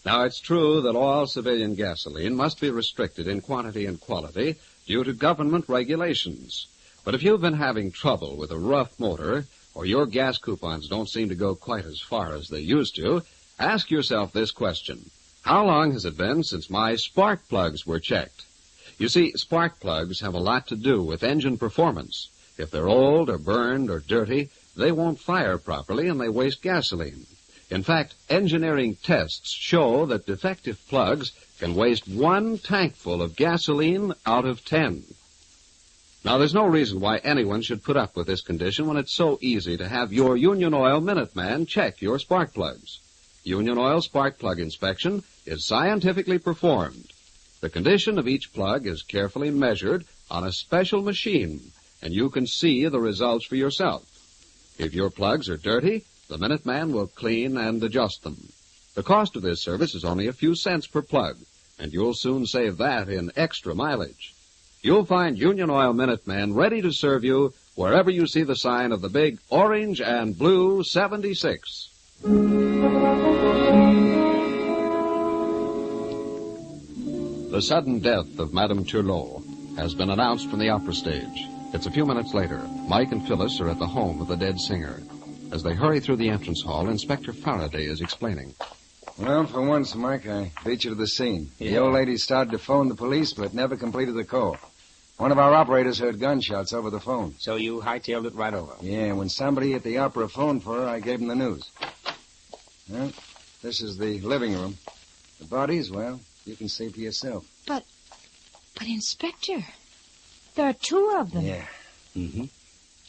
Now, it's true that all civilian gasoline must be restricted in quantity and quality due to government regulations. But if you've been having trouble with a rough motor, or your gas coupons don't seem to go quite as far as they used to, ask yourself this question. How long has it been since my spark plugs were checked? You see, spark plugs have a lot to do with engine performance. If they're old or burned or dirty, they won't fire properly and they waste gasoline. In fact, engineering tests show that defective plugs can waste 1 tankful of gasoline out of 10. Now, there's no reason why anyone should put up with this condition when it's so easy to have your Union Oil Minuteman check your spark plugs. Union Oil spark plug inspection is scientifically performed. The condition of each plug is carefully measured on a special machine, and you can see the results for yourself. If your plugs are dirty, the Minuteman will clean and adjust them. The cost of this service is only a few cents per plug, and you'll soon save that in extra mileage. You'll find Union Oil Minuteman ready to serve you wherever you see the sign of the big orange and blue 76. The sudden death of Madame Turlot has been announced from the opera stage. It's a few minutes later. Mike and Phyllis are at the home of the dead singer. As they hurry through the entrance hall, Inspector Faraday is explaining. Well, for once, Mike, I beat you to the scene. Yeah. The old lady started to phone the police, but never completed the call. One of our operators heard gunshots over the phone. So you hightailed it right over? Yeah, when somebody at the opera phoned for her, I gave him the news. Well, this is the living room. The bodies, well, you can see for yourself. But, Inspector, there are 2 of them. Yeah. Mm-hmm.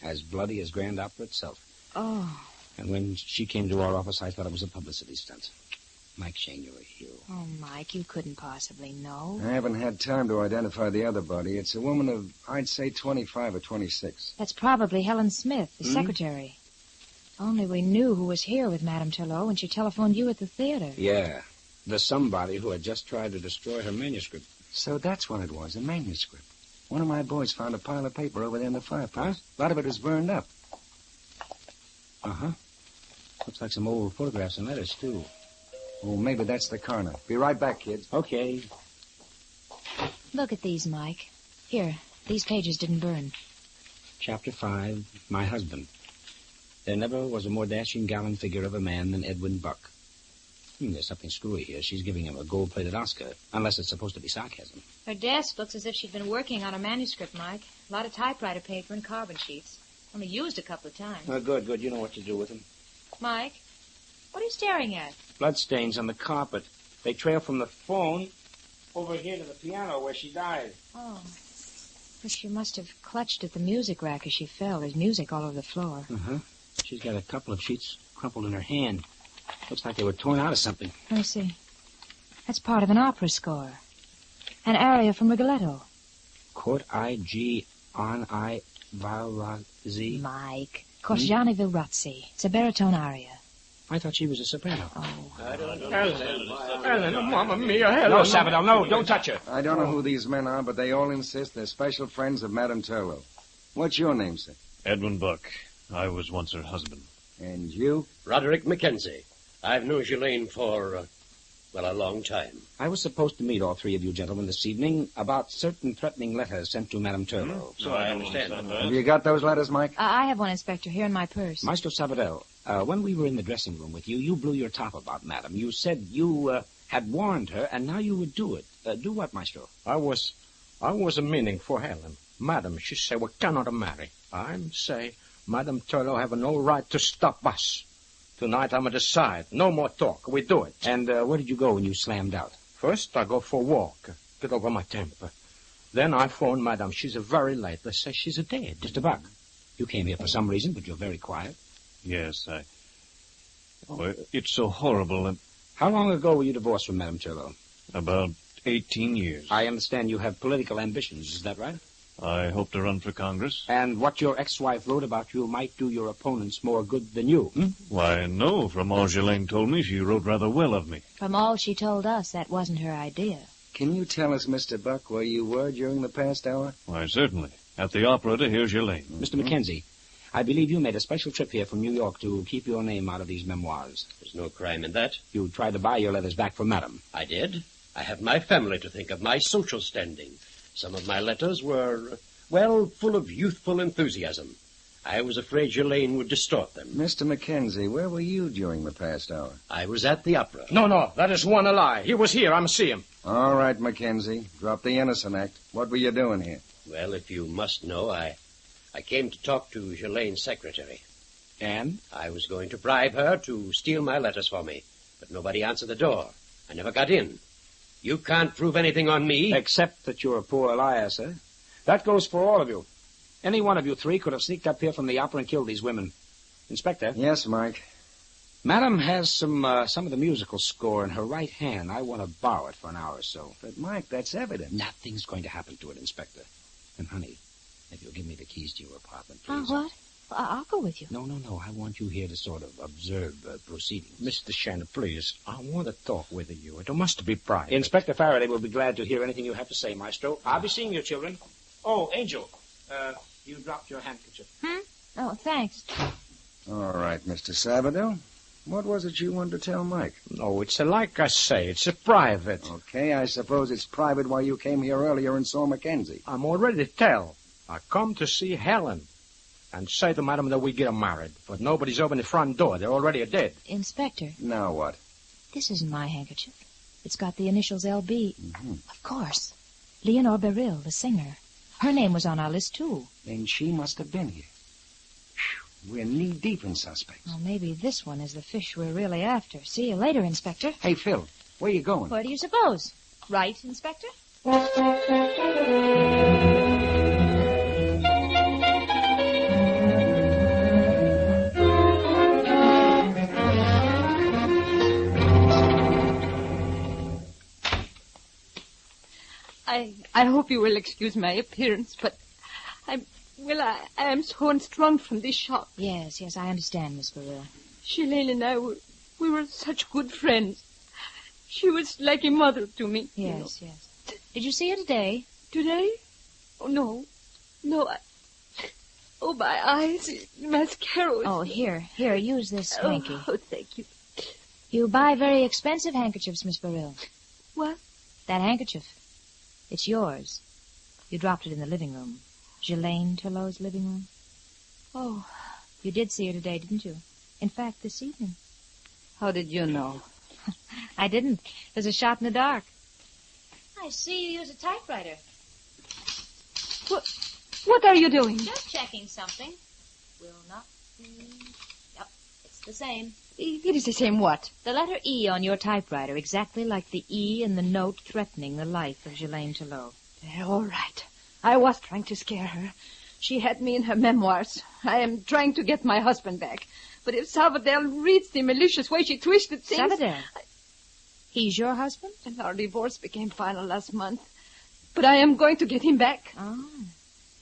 As bloody as Grand Opera itself. Oh. And when she came to our office, I thought it was a publicity stunt. Mike Shane, you're a hero. Oh, Mike, you couldn't possibly know. I haven't had time to identify the other body. It's a woman of, I'd say, 25 or 26. That's probably Helen Smith, the secretary. If only we knew who was here with Madame Turlot when she telephoned you at the theater. Yeah. The somebody who had just tried to destroy her manuscript. So that's what it was, a manuscript. One of my boys found a pile of paper over there in the fireplace. A lot of it was burned up. Uh-huh. Looks like some old photographs and letters, too. Oh, maybe that's the coroner. Be right back, kids. Okay. Look at these, Mike. Here, these pages didn't burn. Chapter 5, My Husband. There never was a more dashing, gallant figure of a man than Edwin Buck. There's something screwy here. She's giving him a gold-plated Oscar, unless it's supposed to be sarcasm. Her desk looks as if she'd been working on a manuscript, Mike. A lot of typewriter paper and carbon sheets. Only used a couple of times. Good. You know what to do with them. Mike, what are you staring at? Bloodstains on the carpet. They trail from the phone over here to the piano where she died. Oh. Well, she must have clutched at the music rack as she fell. There's music all over the floor. Uh-huh. She's got a couple of sheets crumpled in her hand. Looks like they were torn out of something. Let me see. That's part of an opera score. An aria from Rigoletto. Court I-G on I Valrazzi. Mike. Corsiani Vilrazzi. It's a baritone aria. I thought she was a soprano. Oh. Helen, Mamma Mia, Helen. No, Sabadell, no, don't touch her. I don't know who these men are, but they all insist they're special friends of Madame Turlot. What's your name, sir? Edwin Buck. I was once her husband. And you? Roderick Mackenzie. I've known Ghislaine for, a long time. I was supposed to meet all 3 of you gentlemen this evening about certain threatening letters sent to Madame Turlot. So I understand. Have you got those letters, Mike? I have one, Inspector, here in my purse. Maestro Sabadell, when we were in the dressing room with you, you blew your top about Madame. You said you had warned her, and now you would do it. Do what, Maestro? I was meaning for Helen. Madam, she say we cannot marry. I'm say Madame Turlot have no right to stop us. Tonight I'm decide. No more talk. We do it. And where did you go when you slammed out? First I go for a walk. Get over my temper. Then I phone Madame. She's very late. They say she's dead. Mr. Buck, you came here for some reason, but you're very quiet. Yes, it's so horrible. And how long ago were you divorced from Madame Turlot? About 18 years. I understand you have political ambitions. Is that right? I hope to run for Congress. And what your ex-wife wrote about you might do your opponents more good than you, hmm? Why, no. From all Ghislaine told me, she wrote rather well of me. From all she told us, that wasn't her idea. Can you tell us, Mr. Buck, where you were during the past hour? Why, certainly. At the opera to hear Ghislaine. Mr. Mackenzie, I believe you made a special trip here from New York to keep your name out of these memoirs. There's no crime in that. You tried to buy your letters back from Madam. I did. I have my family to think of, my social standing. Some of my letters were, well, full of youthful enthusiasm. I was afraid Ghislaine would distort them. Mr. Mackenzie, where were you during the past hour? I was at the opera. No, that is one a lie. He was here. I see him. All right, Mackenzie. Drop the innocent act. What were you doing here? Well, if you must know, I came to talk to Ghislaine's secretary. And? I was going to bribe her to steal my letters for me, but nobody answered the door. I never got in. You can't prove anything on me. Except that you're a poor liar, sir. That goes for all of you. Any one of you three could have sneaked up here from the opera and killed these women. Inspector? Yes, Mike? Madam has some of the musical score in her right hand. I want to borrow it for an hour or so. But, Mike, that's evidence. Nothing's going to happen to it, Inspector. And, honey, if you'll give me the keys to your apartment, please. What? I'll go with you. No. I want you here to sort of observe proceedings. Mr. Shannon, please. I want to talk with you. It must be private. Inspector Faraday will be glad to hear anything you have to say, Maestro. I'll be seeing you, children. Oh, Angel, you dropped your handkerchief. Oh, thanks. All right, Mr. Sabadell. What was it you wanted to tell Mike? No, it's like I say, it's a private. Okay, I suppose it's private why you came here earlier and saw Mackenzie. I'm all ready to tell. I come to see Helen and say to Madam that we get her married. But nobody's opened the front door. They're already dead. Inspector. Now what? This isn't my handkerchief. It's got the initials L.B. Mm-hmm. Of course. Leonore Beryl, the singer. Her name was on our list, too. Then she must have been here. Whew, we're knee-deep in suspects. Well, maybe this one is the fish we're really after. See you later, Inspector. Hey, Phil, where you going? Where do you suppose? Right, Inspector? I hope you will excuse my appearance, but I am so unstrung from this shock. Yes, I understand, Miss Beryl. Ghislaine and I we were such good friends. She was like a mother to me. Yes. Did you see her today? Today? Oh, no. Oh, my eyes. Mascara. Oh, here, use this hanky. Oh, thank you. You buy very expensive handkerchiefs, Miss Beryl. What? That handkerchief. It's yours. You dropped it in the living room. Ghislaine Turlot's living room. Oh. You did see her today, didn't you? In fact, this evening. How did you know? I didn't. It was a shot in the dark. I see you use a typewriter. What are you doing? Just checking something. Will not be... Yep, it's the same. It is the same what? The letter E on your typewriter, exactly like the E in the note threatening the life of Ghislaine Turlot. All right. I was trying to scare her. She had me in her memoirs. I am trying to get my husband back. But if Sabadell reads the malicious way she twisted things... Sabadell? He's your husband? And our divorce became final last month. But I am going to get him back. Oh.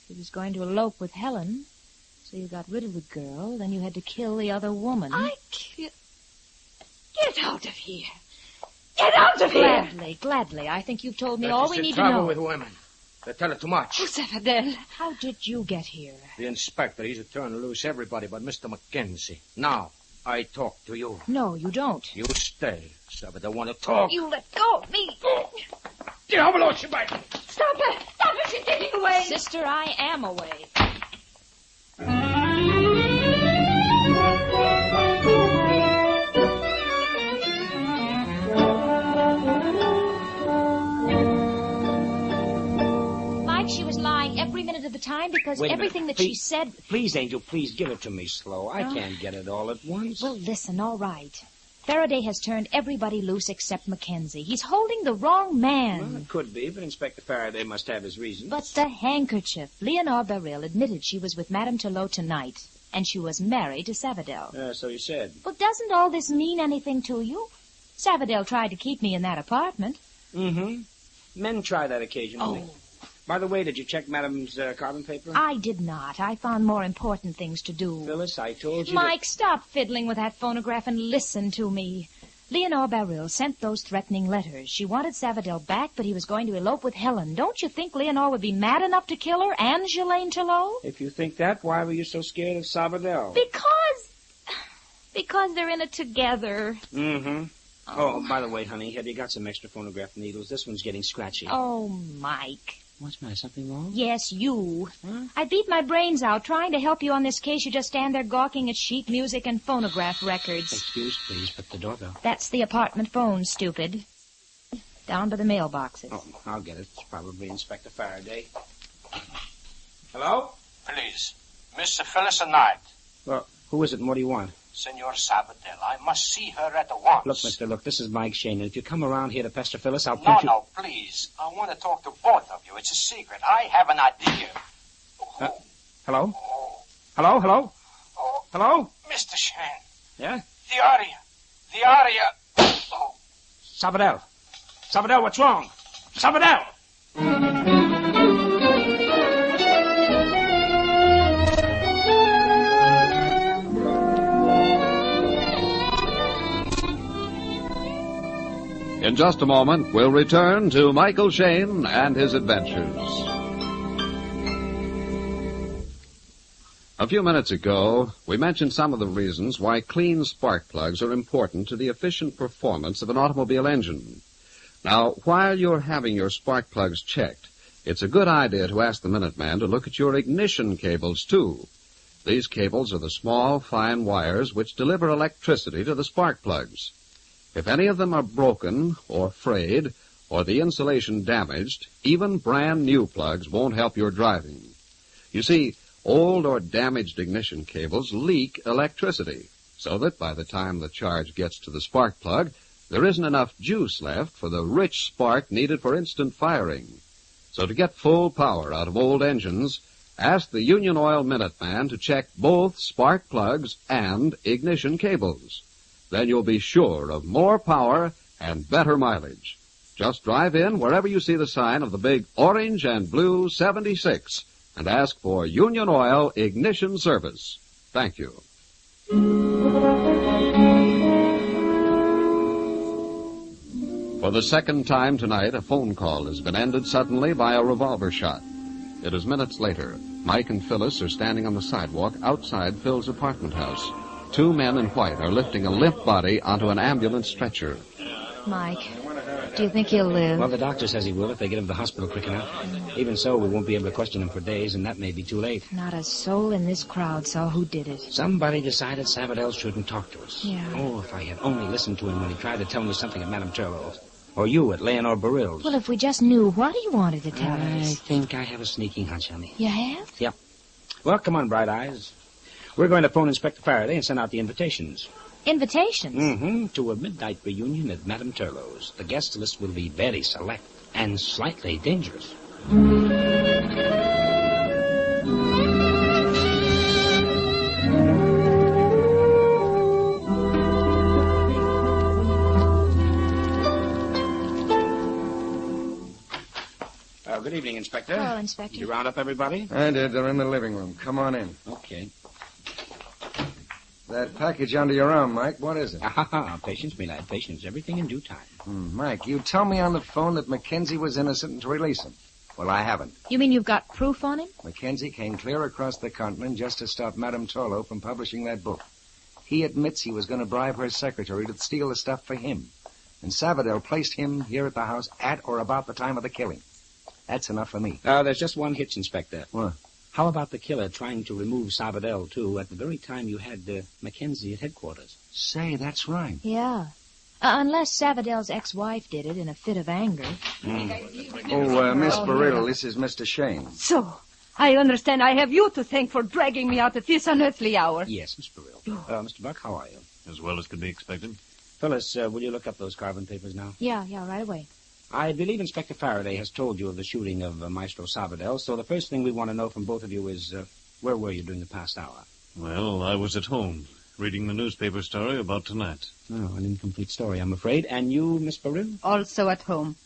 He was going to elope with Helen. So you got rid of the girl, then you had to kill the other woman. Get out of here. Get out of here! Gladly. I think you've told me That all is we the need to know. trouble with women. They tell her too much. Oh, Sabadell. How did you get here? The inspector, he's a turn loose everybody but Mr. Mackenzie. Now, I talk to you. No, you don't. You stay. Sabadell want to talk. You let go of me. Diavolo, she bite. Stop her. Stop her. She's getting away. Sister, I am away. She was lying every minute of the time because everything that she said... Please, Angel, please give it to me slow. I can't get it all at once. Well, listen, all right. Faraday has turned everybody loose except Mackenzie. He's holding the wrong man. Well, it could be, but Inspector Faraday must have his reasons. But the handkerchief. Leonore Beryl admitted she was with Madame Turlot tonight, and she was married to Sabadell. So you said. Well, doesn't all this mean anything to you? Sabadell tried to keep me in that apartment. Mm-hmm. Men try that occasionally. Oh. By the way, did you check Madame's carbon paper? I did not. I found more important things to do. Phyllis, I told you Mike, stop fiddling with that phonograph and listen to me. Leonore Beryl sent those threatening letters. She wanted Savadell back, but he was going to elope with Helen. Don't you think Leonore would be mad enough to kill her and Ghislaine Tillot? If you think that, why were you so scared of Savadell? Because they're in it together. Mm-hmm. Oh, by the way, honey, have you got some extra phonograph needles? This one's getting scratchy. Oh, Mike. What's the matter? Something wrong? Yes, you. Huh? I beat my brains out trying to help you on this case. You just stand there gawking at sheet music and phonograph records. Excuse, please, but the doorbell. That's the apartment phone, stupid. Down by the mailboxes. Oh, I'll get it. It's probably Inspector Faraday. Hello? Please, Mr. Phyllis Knight. Well, who is it and what do you want? Senor Sabadell, I must see her at once. Look, mister, look, this is Mike Shane, and if you come around here to pester Phyllis, I'll punch you... No, please. I want to talk to both of you. It's a secret. I have an idea. Hello? Hello, hello? Hello? Mr. Shane. Yeah? The aria. Oh. Sabadell. Sabadell, what's wrong? Sabadell! In just a moment, we'll return to Michael Shane and his adventures. A few minutes ago, we mentioned some of the reasons why clean spark plugs are important to the efficient performance of an automobile engine. Now, while you're having your spark plugs checked, it's a good idea to ask the Minuteman to look at your ignition cables, too. These cables are the small, fine wires which deliver electricity to the spark plugs. If any of them are broken or frayed or the insulation damaged, even brand new plugs won't help your driving. You see, old or damaged ignition cables leak electricity, so that by the time the charge gets to the spark plug, there isn't enough juice left for the rich spark needed for instant firing. So to get full power out of old engines, ask the Union Oil Minuteman to check both spark plugs and ignition cables. Then you'll be sure of more power and better mileage. Just drive in wherever you see the sign of the big orange and blue 76 and ask for Union Oil Ignition Service. Thank you. For the second time tonight, a phone call has been ended suddenly by a revolver shot. It is minutes later. Mike and Phyllis are standing on the sidewalk outside Phil's apartment house. Two men in white are lifting a limp body onto an ambulance stretcher. Mike, do you think he'll live? Well, the doctor says he will if they get him to the hospital quick enough. Even so, we won't be able to question him for days, and that may be too late. Not a soul in this crowd saw who did it. Somebody decided Savadell shouldn't talk to us. Yeah. Oh, if I had only listened to him when he tried to tell me something at Madame Turlot's. Or you at Leonore Beryl's. Well, if we just knew what he wanted to tell us. I think I have a sneaking hunch, honey. You have? Yep. Well, come on, Bright Eyes. We're going to phone Inspector Faraday and send out the invitations. Invitations? Mm-hmm. To a midnight reunion at Madame Turlot's. The guest list will be very select and slightly dangerous. Good evening, Inspector. Hello, Inspector. Did you round up everybody? I did. They're in the living room. Come on in. Okay. That package under your arm, Mike, what is it? Patience, me lad, patience. Everything in due time. Mike, you tell me on the phone that Mackenzie was innocent and to release him. Well, I haven't. You mean you've got proof on him? Mackenzie came clear across the continent just to stop Madame Turlot from publishing that book. He admits he was going to bribe her secretary to steal the stuff for him. And Savadell placed him here at the house at or about the time of the killing. That's enough for me. There's just one hitch, Inspector. What? How about the killer trying to remove Savadell, too, at the very time you had Mackenzie at headquarters? Say, that's right. Yeah. Unless Savadell's ex-wife did it in a fit of anger. Miss Beryl, this is Mr. Shane. So, I understand I have you to thank for dragging me out at this unearthly hour. Yes, Miss Beryl. Mr. Buck, how are you? As well as could be expected. Phyllis, will you look up those carbon papers now? Yeah, right away. I believe Inspector Faraday has told you of the shooting of Maestro Savadell, so the first thing we want to know from both of you is, where were you during the past hour? Well, I was at home, reading the newspaper story about tonight. Oh, an incomplete story, I'm afraid. And you, Miss Beryl? Also at home.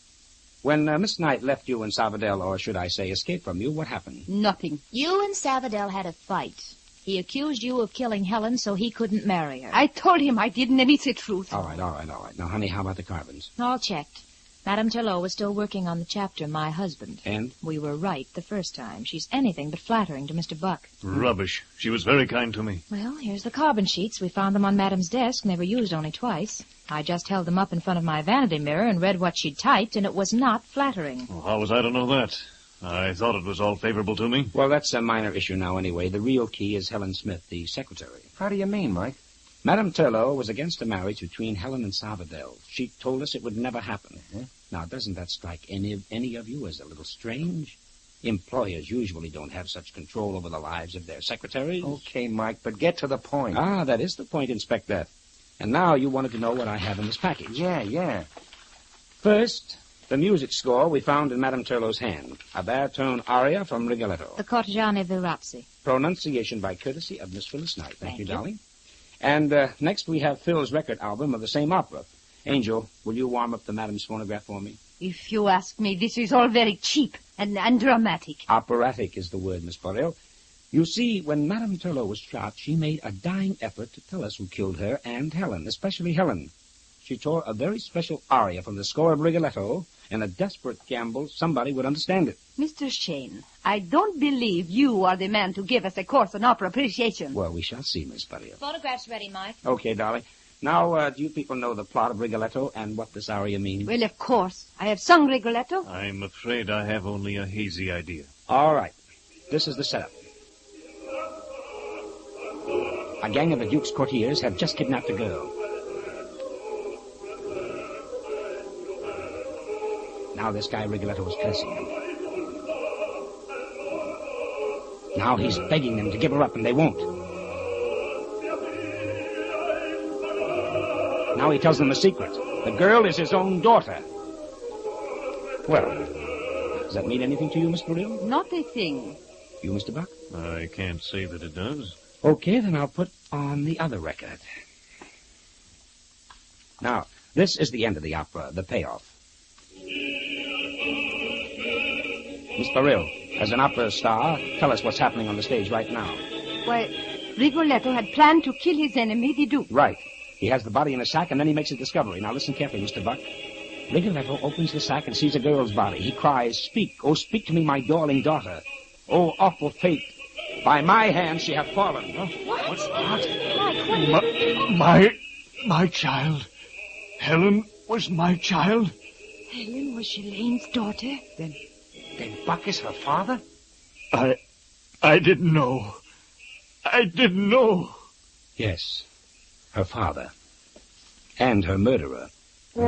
When Miss Knight left you and Salvador, or should I say escaped from you, what happened? Nothing. You and Savadell had a fight. He accused you of killing Helen so he couldn't marry her. I told him I didn't, and it's the truth. All right. Now, honey, how about the carbons? All checked. Madame Turlot was still working on the chapter, My Husband. And? We were right the first time. She's anything but flattering to Mr. Buck. Rubbish. She was very kind to me. Well, here's the carbon sheets. We found them on Madame's desk. They were used only twice. I just held them up in front of my vanity mirror and read what she'd typed, and it was not flattering. Well, how was I to know that? I thought it was all favorable to me. Well, that's a minor issue now anyway. The real key is Helen Smith, the secretary. How do you mean, Mike? Madame Turlot was against a marriage between Helen and Salvador. She told us it would never happen. Now, doesn't that strike any of you as a little strange? Employers usually don't have such control over the lives of their secretaries. Okay, Mike, but get to the point. Ah, that is the point, Inspector. And now you wanted to know what I have in this package. Yeah. First, the music score we found in Madame Turlot's hand. A baritone aria from Rigoletto. The Cortegiane Virazzi. Pronunciation by courtesy of Miss Phyllis Knight. Thank you, darling. And next we have Phil's record album of the same opera. Angel, will you warm up the Madame's phonograph for me? If you ask me, this is all very cheap and dramatic. Operatic is the word, Miss Borel. You see, when Madame Turlot was shot, she made a dying effort to tell us who killed her and Helen, especially Helen. She tore a very special aria from the score of Rigoletto. In a desperate gamble, somebody would understand it. Mr. Shane, I don't believe you are the man to give us a course on opera appreciation. Well, we shall see, Miss Borel. Photograph's ready, Mike. Okay, darling. Now, do you people know the plot of Rigoletto and what this aria means? Well, of course. I have sung Rigoletto. I'm afraid I have only a hazy idea. All right. This is the setup. A gang of the Duke's courtiers have just kidnapped a girl. Now this guy Rigoletto is cursing them. Now he's begging them to give her up, and they won't. Now he tells them a secret. The girl is his own daughter. Well, does that mean anything to you, Miss Burrell? Not a thing. You, Mr. Buck? I can't say that it does. Okay, then I'll put on the other record. Now, this is the end of the opera, the payoff. Miss Burrell, as an opera star, tell us what's happening on the stage right now. Why, Rigoletto had planned to kill his enemy, the Duke. Right. He has the body in a sack, and then he makes a discovery. Now, listen carefully, Mr. Buck. Rigoletto opens the sack and sees a girl's body. He cries, "Speak, oh, speak to me, my darling daughter. Oh, awful fate. By my hand she hath fallen." What? What's that? My child. Helen was my child. Helen was Shalaine's daughter? Then Buck is her father? I didn't know. I didn't know. Yes, her father. And her murderer. There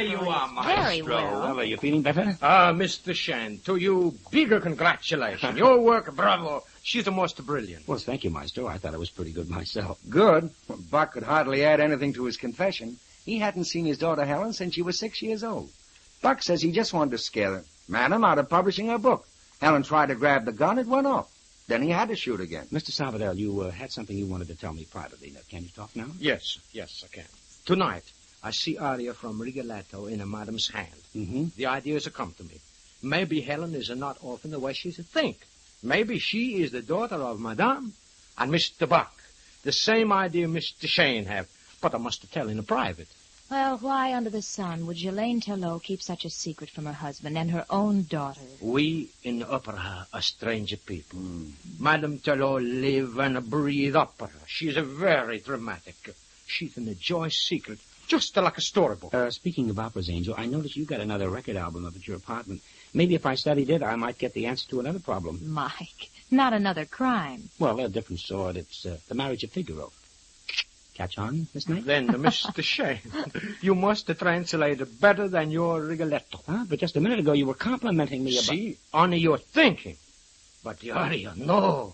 you are, Maestro. Very well. Are you feeling better? Mr. Shan, to you, bigger congratulations. Your work, bravo. She's the most brilliant. Well, thank you, Maestro. I thought it was pretty good myself. Good? Well, Buck could hardly add anything to his confession. He hadn't seen his daughter Helen since she was 6 years old. Buck says he just wanted to scare her, Madam out of publishing her book. Helen tried to grab the gun, it went off. Then he had to shoot again. Mr. Salvador, you had something you wanted to tell me privately. Now, can you talk now? Yes, I can. Tonight, I see aria from Rigoletto in a madam's hand. Mm-hmm. The ideas have come to me. Maybe Helen is not orphan the way she should think. Maybe she is the daughter of Madame and Mr. Buck. The same idea Mr. Shane have, but I must tell in private. Well, why under the sun would Jelaine Turlot keep such a secret from her husband and her own daughter? We in opera are strange people. Madame Turlot live and breathe opera. She's a very dramatic. She's in a joyous secret, just like a storybook. Speaking of operas, Angel, I noticed you got another record album up at your apartment. Maybe if I studied it, I might get the answer to another problem. Mike, not another crime. Well, a different sort. It's The Marriage of Figaro. Catch on, Miss Knight? Then, Mr. Shane, you must translate it better than your Rigoletto. But just a minute ago you were complimenting me about... See, only your thinking. But the aria, no.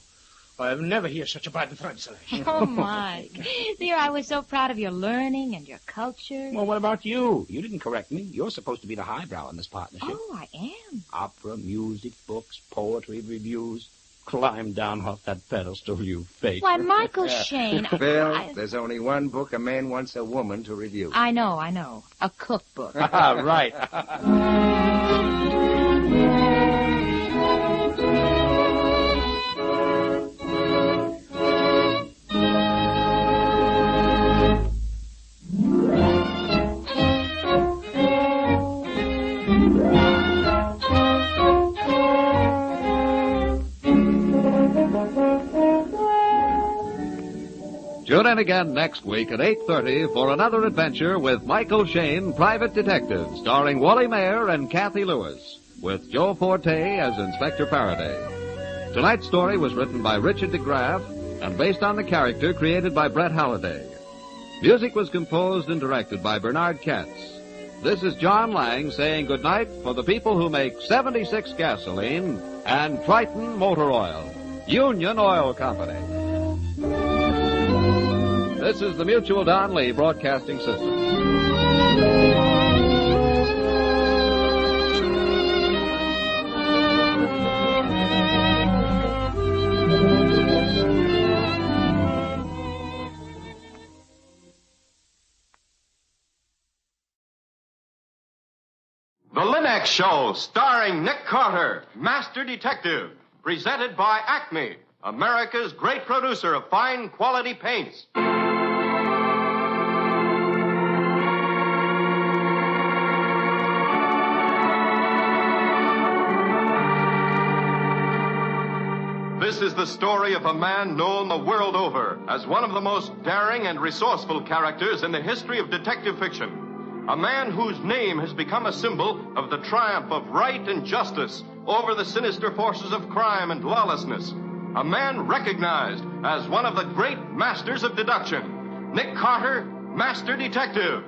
I've never heard such a bad translation. Oh, Mike. Dear, I was so proud of your learning and your culture. Well, what about you? You didn't correct me. You're supposed to be the highbrow in this partnership. Oh, I am. Opera, music, books, poetry, reviews. Climb down off that pedestal, you fake. Why, Michael Shane. Phil, there's only one book a man wants a woman to review. I know. A cookbook. Right. Tune in again next week at 8:30 for another adventure with Michael Shane, Private Detective, starring Wally Mayer and Kathy Lewis, with Joe Forte as Inspector Faraday. Tonight's story was written by Richard DeGraff and based on the character created by Brett Halliday. Music was composed and directed by Bernard Katz. This is John Lang saying goodnight for the people who make 76 gasoline and Triton Motor Oil, Union Oil Company. This is the Mutual Don Lee Broadcasting System. The Linux Show, starring Nick Carter, Master Detective, presented by Acme, America's great producer of fine quality paints. This is the story of a man known the world over as one of the most daring and resourceful characters in the history of detective fiction. A man whose name has become a symbol of the triumph of right and justice over the sinister forces of crime and lawlessness. A man recognized as one of the great masters of deduction. Nick Carter, Master Detective.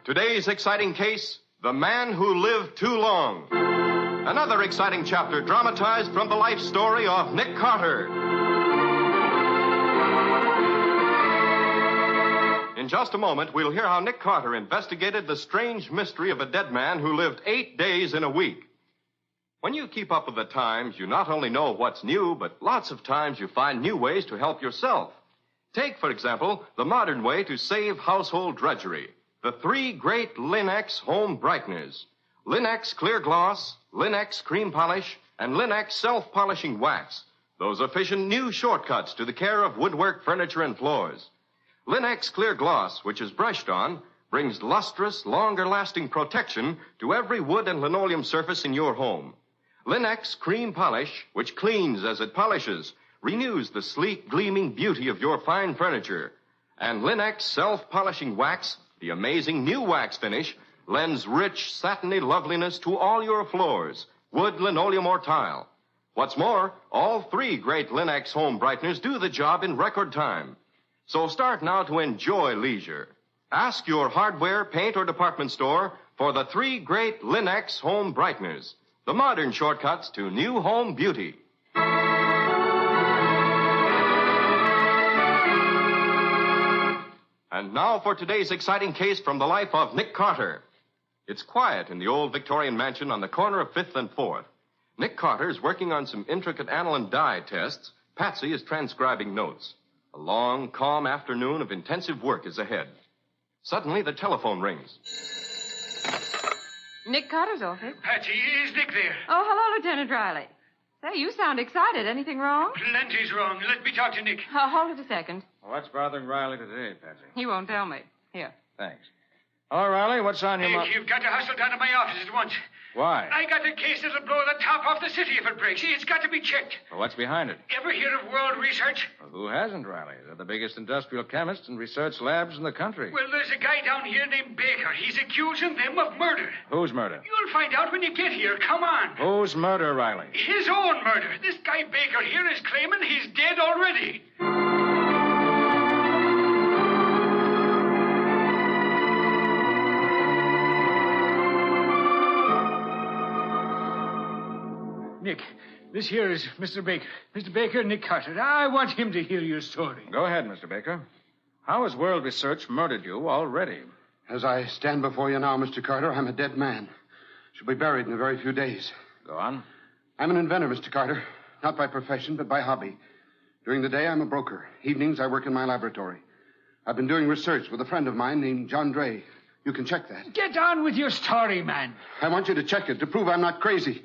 Today's exciting case, The Man Who Lived Too Long. Another exciting chapter dramatized from the life story of Nick Carter. In just a moment, we'll hear how Nick Carter investigated the strange mystery of a dead man who lived 8 days in a week. When you keep up with the times, you not only know what's new, but lots of times you find new ways to help yourself. Take, for example, the modern way to save household drudgery. The 3 great Linux home brighteners. Linux Clear Gloss, Linux Cream Polish, and Linux Self-Polishing Wax. Those efficient new shortcuts to the care of woodwork, furniture, and floors. Linux Clear Gloss, which is brushed on, brings lustrous, longer-lasting protection to every wood and linoleum surface in your home. Linux Cream Polish, which cleans as it polishes, renews the sleek, gleaming beauty of your fine furniture. And Linux Self-Polishing Wax, the amazing new wax finish, lends rich, satiny loveliness to all your floors, wood, linoleum, or tile. What's more, all 3 great Linux home brighteners do the job in record time. So start now to enjoy leisure. Ask your hardware, paint, or department store for the 3 great Linux home brighteners, the modern shortcuts to new home beauty. And now for today's exciting case from the life of Nick Carter. It's quiet in the old Victorian mansion on the corner of 5th and 4th. Nick Carter is working on some intricate aniline dye tests. Patsy is transcribing notes. A long, calm afternoon of intensive work is ahead. Suddenly, the telephone rings. Nick Carter's office. Patsy, is Nick there? Oh, hello, Lieutenant Riley. Say, you sound excited. Anything wrong? Plenty's wrong. Let me talk to Nick. Hold it a second. What's bothering Riley today, Patsy? He won't tell me. Here. Thanks. Hello, Riley. What's on your mind? Nick, you've got to hustle down to my office at once. Why? I got a case that'll blow the top off the city if it breaks. It's got to be checked. Well, what's behind it? Ever hear of World Research? Well, who hasn't, Riley? They're the biggest industrial chemists and research labs in the country. Well, there's a guy down here named Baker. He's accusing them of murder. Whose murder? You'll find out when you get here. Come on. Whose murder, Riley? His own murder. This guy Baker here is claiming he's dead already. Nick, this here is Mr. Baker. Mr. Baker, Nick Carter. I want him to hear your story. Go ahead, Mr. Baker. How has World Research murdered you already? As I stand before you now, Mr. Carter, I'm a dead man. Shall be buried in a very few days. Go on. I'm an inventor, Mr. Carter. Not by profession, but by hobby. During the day, I'm a broker. Evenings, I work in my laboratory. I've been doing research with a friend of mine named John Dray. You can check that. Get on with your story, man. I want you to check it to prove I'm not crazy.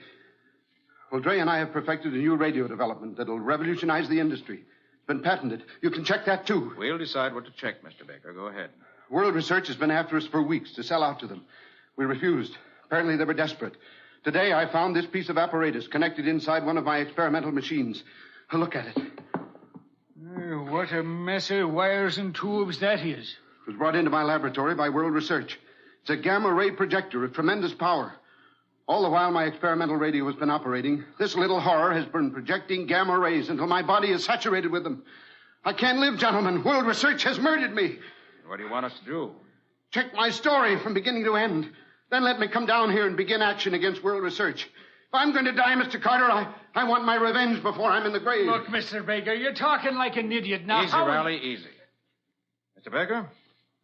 Well, Dray and I have perfected a new radio development that'll revolutionize the industry. It's been patented. You can check that, too. We'll decide what to check, Mr. Baker. Go ahead. World Research has been after us for weeks to sell out to them. We refused. Apparently, they were desperate. Today, I found this piece of apparatus connected inside one of my experimental machines. Look at it. What a mess of wires and tubes that is. It was brought into my laboratory by World Research. It's a gamma-ray projector of tremendous power. All the while my experimental radio has been operating, this little horror has been projecting gamma rays until my body is saturated with them. I can't live, gentlemen. World Research has murdered me. What do you want us to do? Check my story from beginning to end. Then let me come down here and begin action against World Research. If I'm going to die, Mr. Carter, I want my revenge before I'm in the grave. Look, Mr. Baker, you're talking like an idiot now. Easy, Riley, easy. Mr. Baker,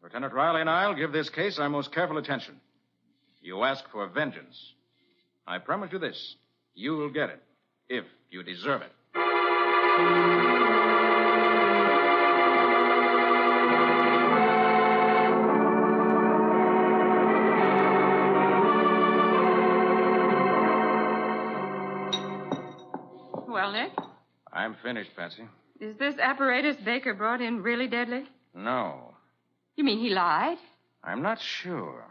Lieutenant Riley and I'll give this case our most careful attention. You ask for vengeance. I promise you this. You will get it, if you deserve it. Well, Nick, I'm finished, Patsy. is this apparatus Baker brought in really deadly? No, You mean he lied? I'm not sure.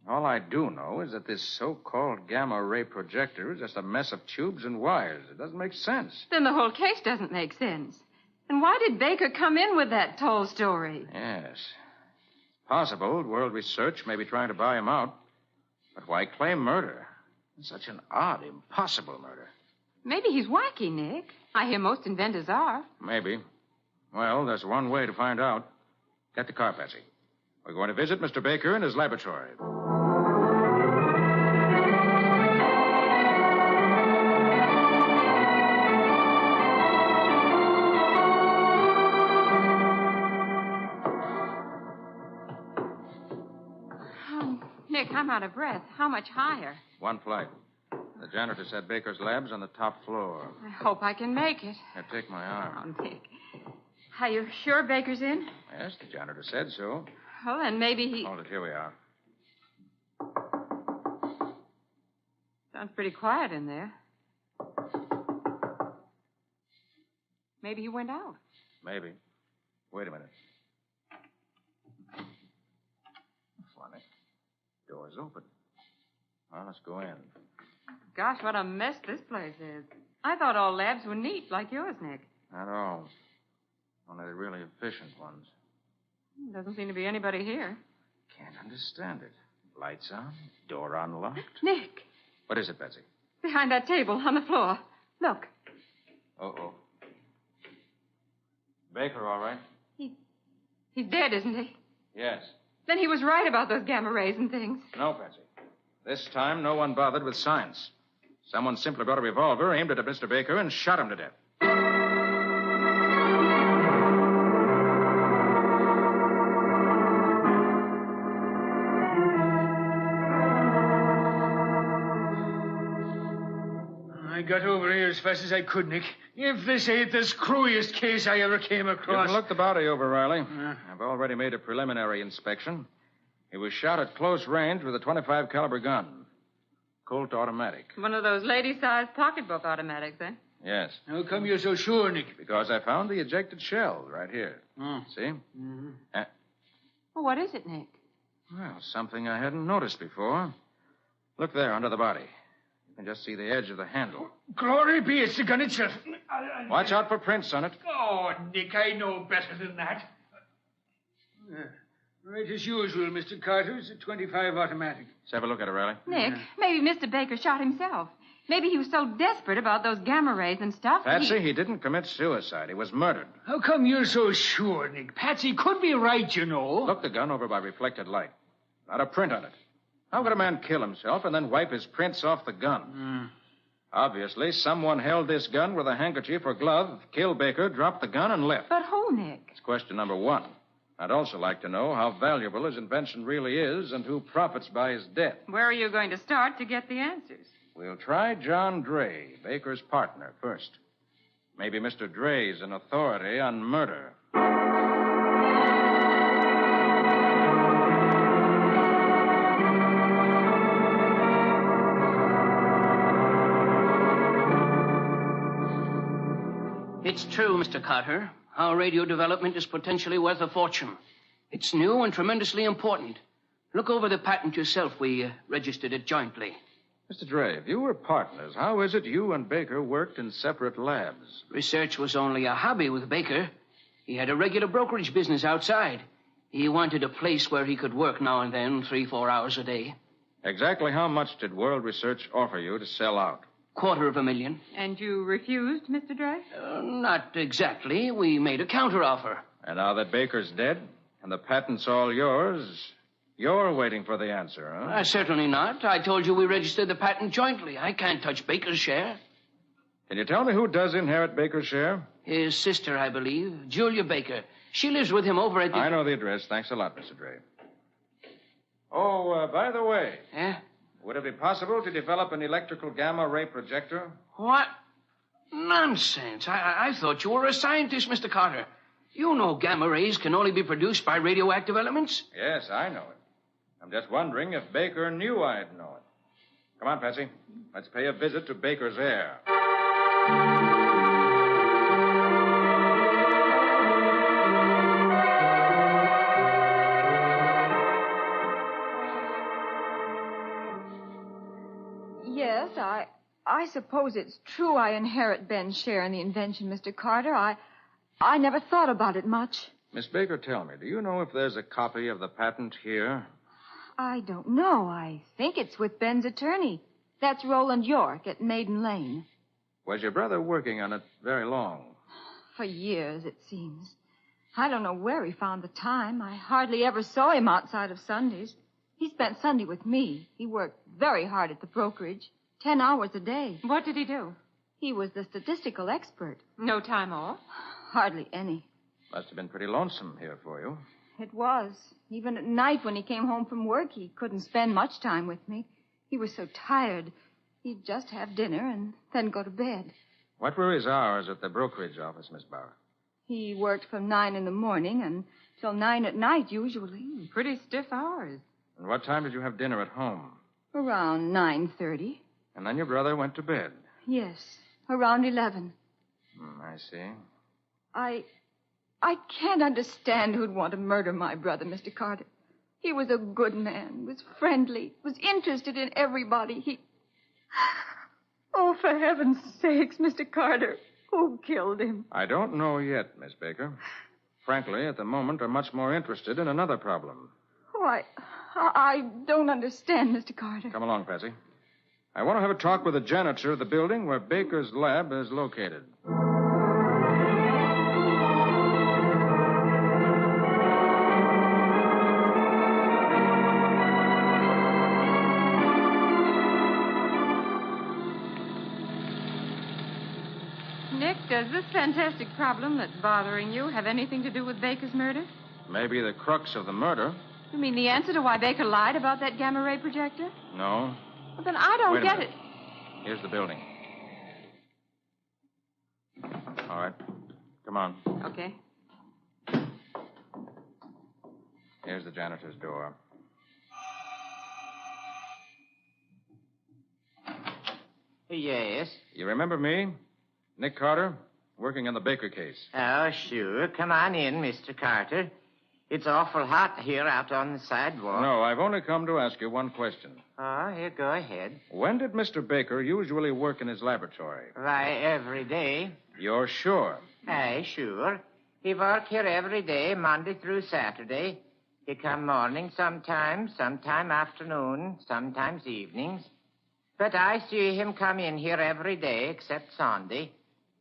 All I do know is that this so-called gamma-ray projector is just a mess of tubes and wires. It doesn't make sense. Then the whole case doesn't make sense. And why did Baker come in with that tall story? Yes. It's possible World Research may be trying to buy him out. But why claim murder? It's such an odd, impossible murder. Maybe he's wacky, Nick. I hear most inventors are. Maybe. Well, there's one way to find out. Get the car, Patsy. We're going to visit Mr. Baker in his laboratory. Oh, Nick, I'm out of breath. How much higher? One flight. The janitor said Baker's lab's on the top floor. I hope I can make it. Here, take my arm. Oh, Nick. Are you sure Baker's in? Yes, the janitor said so. Well, then maybe he... Hold it. Here we are. Sounds pretty quiet in there. Maybe he went out. Maybe. Wait a minute. Funny. Door's open. Well, let's go in. Gosh, what a mess this place is. I thought all labs were neat, like yours, Nick. Not all. Only the really efficient ones. Doesn't seem to be anybody here. Can't understand it. Lights on, door unlocked. Nick, What is it, Betsy? behind that table on the floor. Look. Uh-oh. Baker, all right? He's dead, isn't he? Yes. Then he was right about those gamma rays and things. No, Betsy. This time, no one bothered with science. Someone simply brought a revolver, aimed it at Mr. Baker, and shot him to death. I got over here as fast as I could, Nick. If this ain't the screwiest case I ever came You across. can look the body over, Riley. I've already made a preliminary inspection. He was shot at close range with a .25 caliber gun. Colt automatic. One of those lady-sized pocketbook automatics, eh? Yes. How come you're so sure, Nick? Because I found the ejected shell right here. See? Mm-hmm. Well, what is it, Nick? Well, something I hadn't noticed before. Look there, under the body. You can just see the edge of the handle. Glory be, it's the gun itself. Watch out for prints on it. Oh, Nick, I know better than that. Right as usual, Mr. Carter. It's a .25 automatic. Let's have a look at it, Riley. Nick, maybe Mr. Baker shot himself. Maybe he was so desperate about those gamma rays and stuff. Patsy, he didn't commit suicide. He was murdered. How come you're so sure, Nick? Patsy could be right, you know. Look the gun over by reflected light. Not a print on it. How could a man kill himself and then wipe his prints off the gun? Obviously, someone held this gun with a handkerchief or glove, killed Baker, dropped the gun, and left. But who, Nick? It's question number one. I'd also like to know how valuable his invention really is and who profits by his death. Where are you going to start to get the answers? We'll try John Dray, Baker's partner, first. Maybe Mr. Dray's an authority on murder. It's true, Mr. Carter. Our radio development is potentially worth a fortune. It's new and tremendously important. Look over the patent yourself. We registered it jointly. Mr. Dray, if you were partners, how is it you and Baker worked in separate labs? Research was only a hobby with Baker. He had a regular brokerage business outside. He wanted a place where he could work now and then, 3-4 hours a day. Exactly how much did World Research offer you to sell out? $250,000. And you refused, Mr. Dray? Not exactly. We made a counteroffer. And now that Baker's dead and the patent's all yours, you're waiting for the answer, huh? Certainly not. I told you we registered the patent jointly. I can't touch Baker's share. Can you tell me who does inherit Baker's share? His sister, I believe, Julia Baker. She lives with him over at the... I know the address. Thanks a lot, Mr. Dray. Oh, by the way... Yeah? Would it be possible to develop an electrical gamma ray projector? What? Nonsense. I thought you were a scientist, Mr. Carter. You know gamma rays can only be produced by radioactive elements. Yes, I know it. I'm just wondering if Baker knew I'd know it. Come on, Patsy. Let's pay a visit to Baker's heir. Yes, I suppose it's true I inherit Ben's share in the invention, Mr. Carter. I never thought about it much. Miss Baker, tell me, do you know if there's a copy of the patent here? I don't know. I think it's with Ben's attorney. That's Roland York at Maiden Lane. Was your brother working on it very long? For years, it seems. I don't know where he found the time. I hardly ever saw him outside of Sundays. He spent Sunday with me. He worked very hard at the brokerage, 10 hours a day. What did he do? He was the statistical expert. No time off? Hardly any. Must have been pretty lonesome here for you. It was. Even at night when he came home from work, he couldn't spend much time with me. He was so tired. He'd just have dinner and then go to bed. What were his hours at the brokerage office, Miss Bauer? He worked from 9 in the morning until 9 at night, usually. Pretty stiff hours. And what time did you have dinner at home? Around 9:30. And then your brother went to bed? Yes, around 11. I see. I can't understand who'd want to murder my brother, Mr. Carter. He was a good man, was friendly, was interested in everybody. Oh, for heaven's sakes, Mr. Carter, who killed him? I don't know yet, Miss Baker. Frankly, at the moment, I'm much more interested in another problem. Oh, I don't understand, Mr. Carter. Come along, Patsy. I want to have a talk with the janitor of the building where Baker's lab is located. Nick, does this fantastic problem that's bothering you have anything to do with Baker's murder? Maybe the crux of the murder. You mean the answer to why Baker lied about that gamma ray projector? No. Well, then I don't Wait a get minute. Here's the building. All right. Come on. it. Okay. Here's the janitor's door. Yes. You remember me? Nick Carter, working on the Baker case. Oh, sure. Come on in, Mr. Carter. It's awful hot here out on the sidewalk. No, I've only come to ask you one question. Oh, here, go ahead. When did Mr. Baker usually work in his laboratory? Why, every day. You're sure? Aye, sure. He work here every day, Monday through Saturday. He come morning sometime afternoon, sometimes evenings. But I see him come in here every day except Sunday.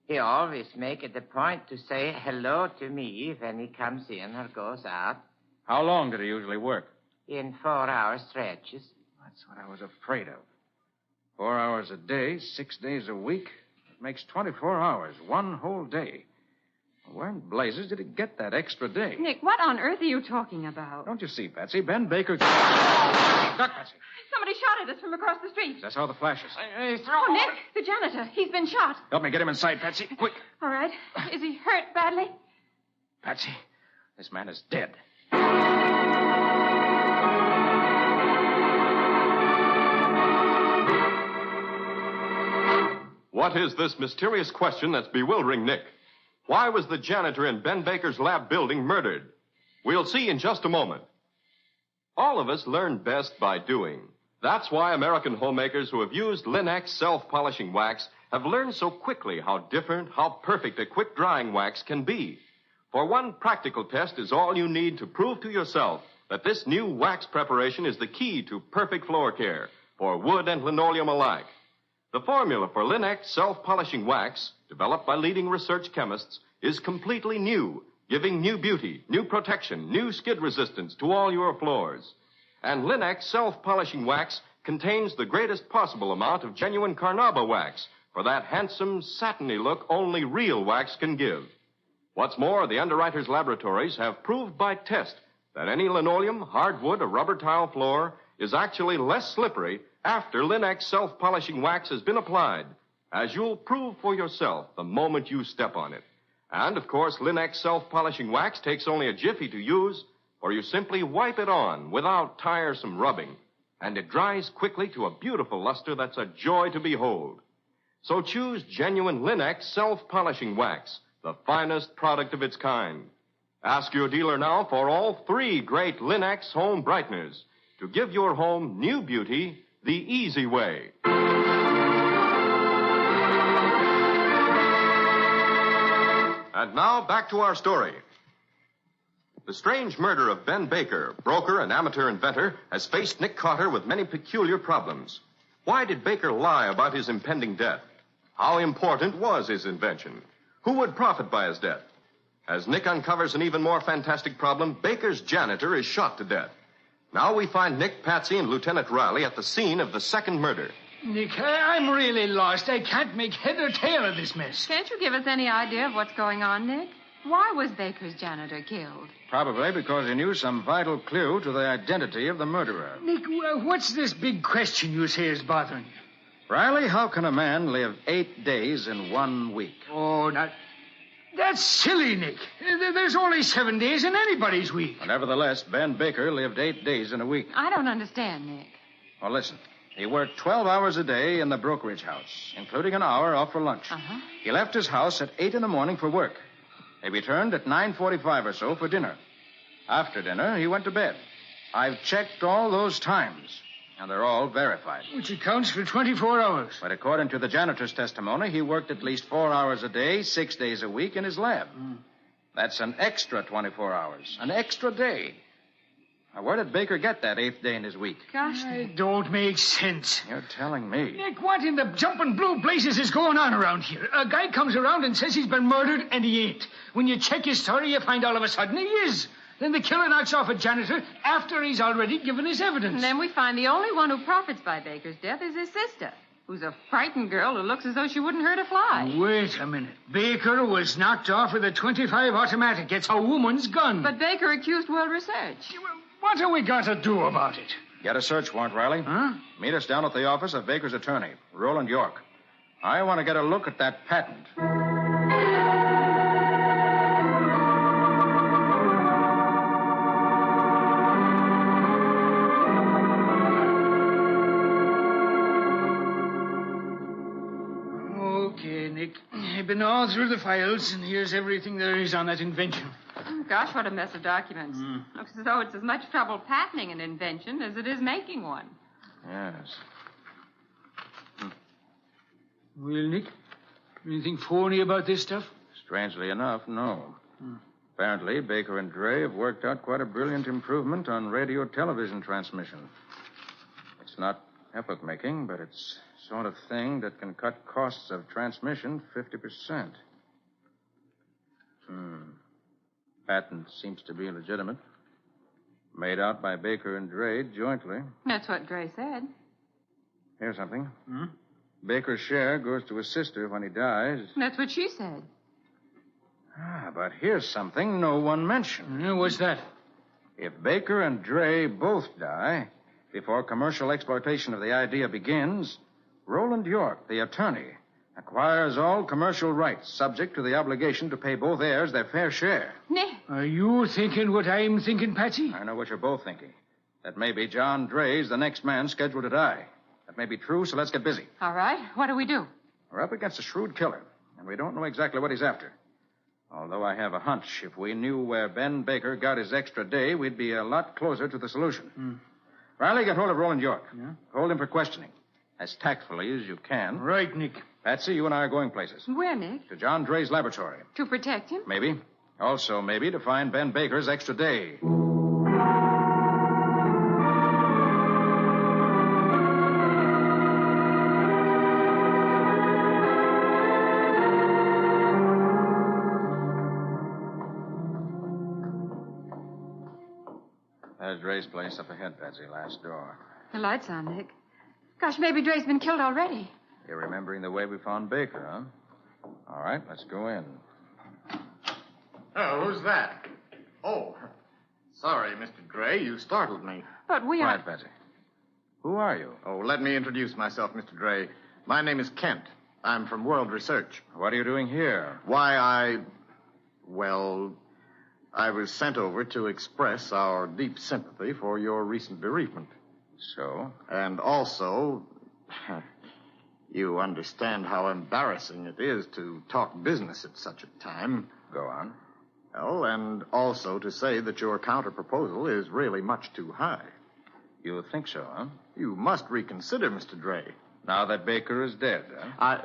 He always make it a point to say hello to me when he comes in or goes out. How long did he usually work? In 4-hour stretches. That's what I was afraid of. 4 hours a day, 6 days a week. It makes 24 hours, one whole day. Where in blazes did he get that extra day? Nick, what on earth are you talking about? Don't you see, Patsy? Ben Baker... Duck, Patsy. Somebody shot at us from across the street. I saw the flashes. Oh, Nick, the janitor. He's been shot. Help me get him inside, Patsy. Quick. All right. Is he hurt badly? Patsy, this man is dead. What is this mysterious question that's bewildering Nick? Why was the janitor in Ben Baker's lab building murdered? We'll see in just a moment. All of us learn best by doing. That's why American homemakers who have used Linex self-polishing wax have learned so quickly how different, how perfect a quick-drying wax can be. For one practical test is all you need to prove to yourself that this new wax preparation is the key to perfect floor care for wood and linoleum alike. The formula for Linex self-polishing wax, developed by leading research chemists, is completely new, giving new beauty, new protection, new skid resistance to all your floors. And Linex self-polishing wax contains the greatest possible amount of genuine Carnauba wax for that handsome, satiny look only real wax can give. What's more, the underwriters' laboratories have proved by test that any linoleum, hardwood, or rubber tile floor is actually less slippery after Linex self-polishing wax has been applied, as you'll prove for yourself the moment you step on it. And, of course, Linex self-polishing wax takes only a jiffy to use, or you simply wipe it on without tiresome rubbing, and it dries quickly to a beautiful luster that's a joy to behold. So choose genuine Linex self-polishing wax, the finest product of its kind. Ask your dealer now for all 3 great Linex home brighteners to give your home new beauty the easy way. And now, back to our story. The strange murder of Ben Baker, broker and amateur inventor, has faced Nick Carter with many peculiar problems. Why did Baker lie about his impending death? How important was his invention? Who would profit by his death? As Nick uncovers an even more fantastic problem, Baker's janitor is shot to death. Now we find Nick, Patsy, and Lieutenant Riley at the scene of the second murder. Nick, I'm really lost. I can't make head or tail of this mess. Can't you give us any idea of what's going on, Nick? Why was Baker's janitor killed? Probably because he knew some vital clue to the identity of the murderer. Nick, what's this big question you say is bothering you? Riley, how can a man live 8 days in 1 week? Oh, now, that's silly, Nick. There's only 7 days in anybody's week. Well, nevertheless, Ben Baker lived 8 days in a week. I don't understand, Nick. Well, listen. He worked 12 hours a day in the brokerage house, including an hour off for lunch. Uh-huh. He left his house at 8 in the morning for work. He returned at 9:45 or so for dinner. After dinner, he went to bed. I've checked all those times, and they're all verified. Which accounts for 24 hours. But according to the janitor's testimony, he worked at least 4 hours a day, 6 days a week in his lab. That's an extra 24 hours, an extra day. Now, where did Baker get that 8th day in his week? Gosh, It don't make sense. You're telling me. Nick, what in the jumping blue blazes is going on around here? A guy comes around and says he's been murdered, and he ain't. When you check his story, you find all of a sudden he is. Then the killer knocks off a janitor after he's already given his evidence. And then we find the only one who profits by Baker's death is his sister, who's a frightened girl who looks as though she wouldn't hurt a fly. Wait a minute. Baker was knocked off with a .25 automatic. It's a woman's gun. But Baker accused World Research. What have we got to do about it? Get a search warrant, Riley. Huh? Meet us down at the office of Baker's attorney, Roland York. I want to get a look at that patent. Okay, Nick. I've been all through the files, and here's everything there is on that invention. Oh, gosh, what a mess of documents. Looks as though it's as much trouble patenting an invention as it is making one. Yes. Well, Nick, anything phony about this stuff? Strangely enough, no. Apparently, Baker and Dre have worked out quite a brilliant improvement on radio-television transmission. It's not epoch-making, but it's the sort of thing that can cut costs of transmission 50%. Patent seems to be legitimate. Made out by Baker and Dre jointly. That's what Dre said. Here's something. Baker's share goes to his sister when he dies. That's what she said. But here's something no one mentioned. What's that? If Baker and Dre both die before commercial exploitation of the idea begins, Roland York, the attorney, acquires all commercial rights subject to the obligation to pay both heirs their fair share. Nick. Are you thinking what I'm thinking, Patsy? I know what you're both thinking. That maybe John Dre's the next man scheduled to die. That may be true, so let's get busy. All right. What do we do? We're up against a shrewd killer, and we don't know exactly what he's after. Although I have a hunch, if we knew where Ben Baker got his extra day, we'd be a lot closer to the solution. Riley, get hold of Roland York. Yeah? Hold him for questioning, as tactfully as you can. Right, Nick. Patsy, you and I are going places. Where, Nick? To John Dre's laboratory. To protect him? Maybe. Also, maybe to find Ben Baker's extra day. There's Dre's place up ahead, Patsy. Last door. The light's on, Nick. Gosh, maybe Dre's been killed already. You're remembering the way we found Baker, huh? All right, let's go in. Oh, who's that? Oh, sorry, Mr. Dre. You startled me. But we are... Quiet, Patsy. Who are you? Oh, let me introduce myself, Mr. Dre. My name is Kent. I'm from World Research. What are you doing here? Why, well, I was sent over to express our deep sympathy for your recent bereavement. So? And also, you understand how embarrassing it is to talk business at such a time. Go on. Well, and also to say that your counter-proposal is really much too high. You think so, huh? You must reconsider, Mr. Dre. Now that Baker is dead, huh?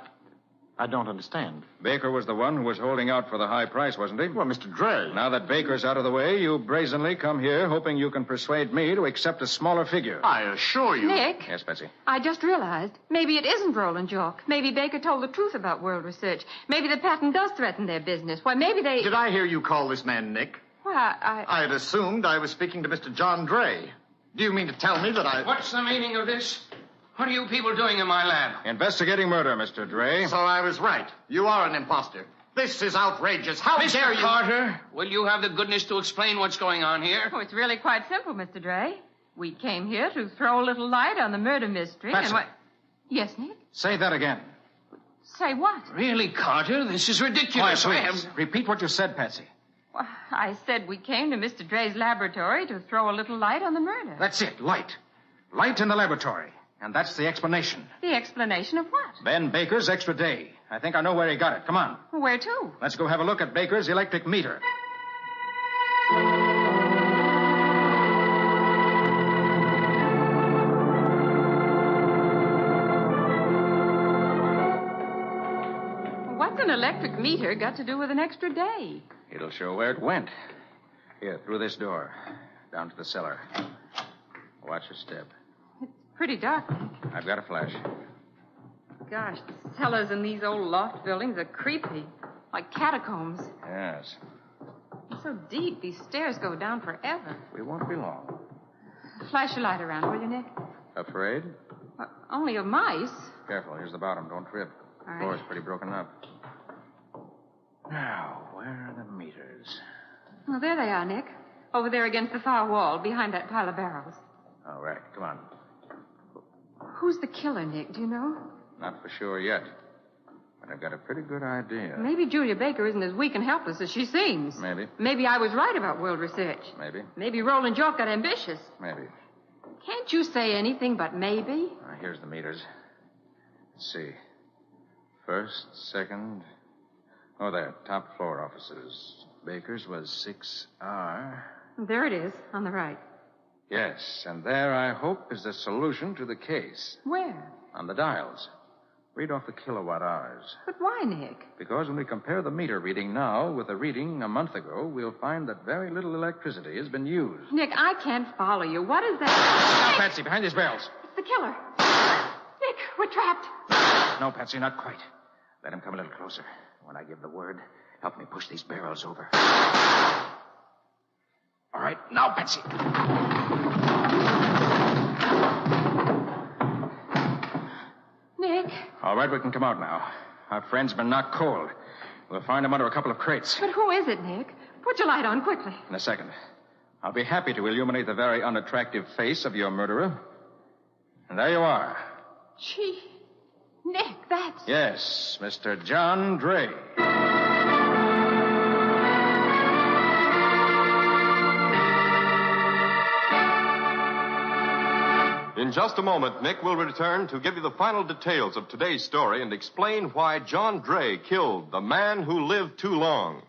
I don't understand. Baker was the one who was holding out for the high price, wasn't he? Well, Mr. Dre. Now that Baker's out of the way, you brazenly come here hoping you can persuade me to accept a smaller figure. I assure you. Nick. Yes, Betsy. I just realized maybe it isn't Roland York. Maybe Baker told the truth about World Research. Maybe the patent does threaten their business. Why, maybe they... Did I hear you call this man Nick? Well, I had assumed I was speaking to Mr. John Dre. Do you mean to tell me that I... What's the meaning of this? What are you people doing in my lab? Investigating murder, Mr. Dre. So I was right. You are an imposter. This is outrageous. How dare you... Mr. Carter, will you have the goodness to explain what's going on here? Oh, it's really quite simple, Mr. Dre. We came here to throw a little light on the murder mystery. Patsy. And what... Yes, Nick? Say that again. Say what? Really, Carter? This is ridiculous. Quiet, please. Repeat what you said, Patsy. Well, I said we came to Mr. Dre's laboratory to throw a little light on the murder. That's it, light. Light in the laboratory. And that's the explanation. The explanation of what? Ben Baker's extra day. I think I know where he got it. Come on. Where to? Let's go have a look at Baker's electric meter. What's an electric meter got to do with an extra day? It'll show where it went. Here, through this door. Down to the cellar. Watch your step. Pretty dark. I've got a flash. Gosh, the cellars in these old loft buildings are creepy. Like catacombs. Yes. It's so deep, these stairs go down forever. We won't be long. Flash your light around, will you, Nick? Afraid? Only of mice. Careful, here's the bottom. Don't trip. All right. Floor's pretty broken up. Now, where are the meters? Well, there they are, Nick. Over there against the far wall, behind that pile of barrels. All right, come on. Who's the killer, Nick? Do you know? Not for sure yet. But I've got a pretty good idea. Maybe Julia Baker isn't as weak and helpless as she seems. Maybe. Maybe I was right about World Research. Maybe. Maybe Roland York got ambitious. Maybe. Can't you say anything but maybe? Here's the meters. Let's see. First, second. Oh, there. Top floor offices. Baker's was 6R. There it is, on the right. Yes, and there, I hope, is the solution to the case. Where? On the dials. Read off the kilowatt hours. But why, Nick? Because when we compare the meter reading now with the reading a month ago, we'll find that very little electricity has been used. Nick, I can't follow you. What is that? Now, Patsy, behind these barrels. It's the killer. Nick, we're trapped. No, Patsy, not quite. Let him come a little closer. When I give the word, help me push these barrels over. All right, now, Patsy. All right, we can come out now. Our friend's been knocked cold. We'll find him under a couple of crates. But who is it, Nick? Put your light on quickly. In a second. I'll be happy to illuminate the very unattractive face of your murderer. And there you are. Gee, Nick, that's... Yes, Mr. John Dray. In just a moment, Nick will return to give you the final details of today's story and explain why John Dray killed the man who lived too long.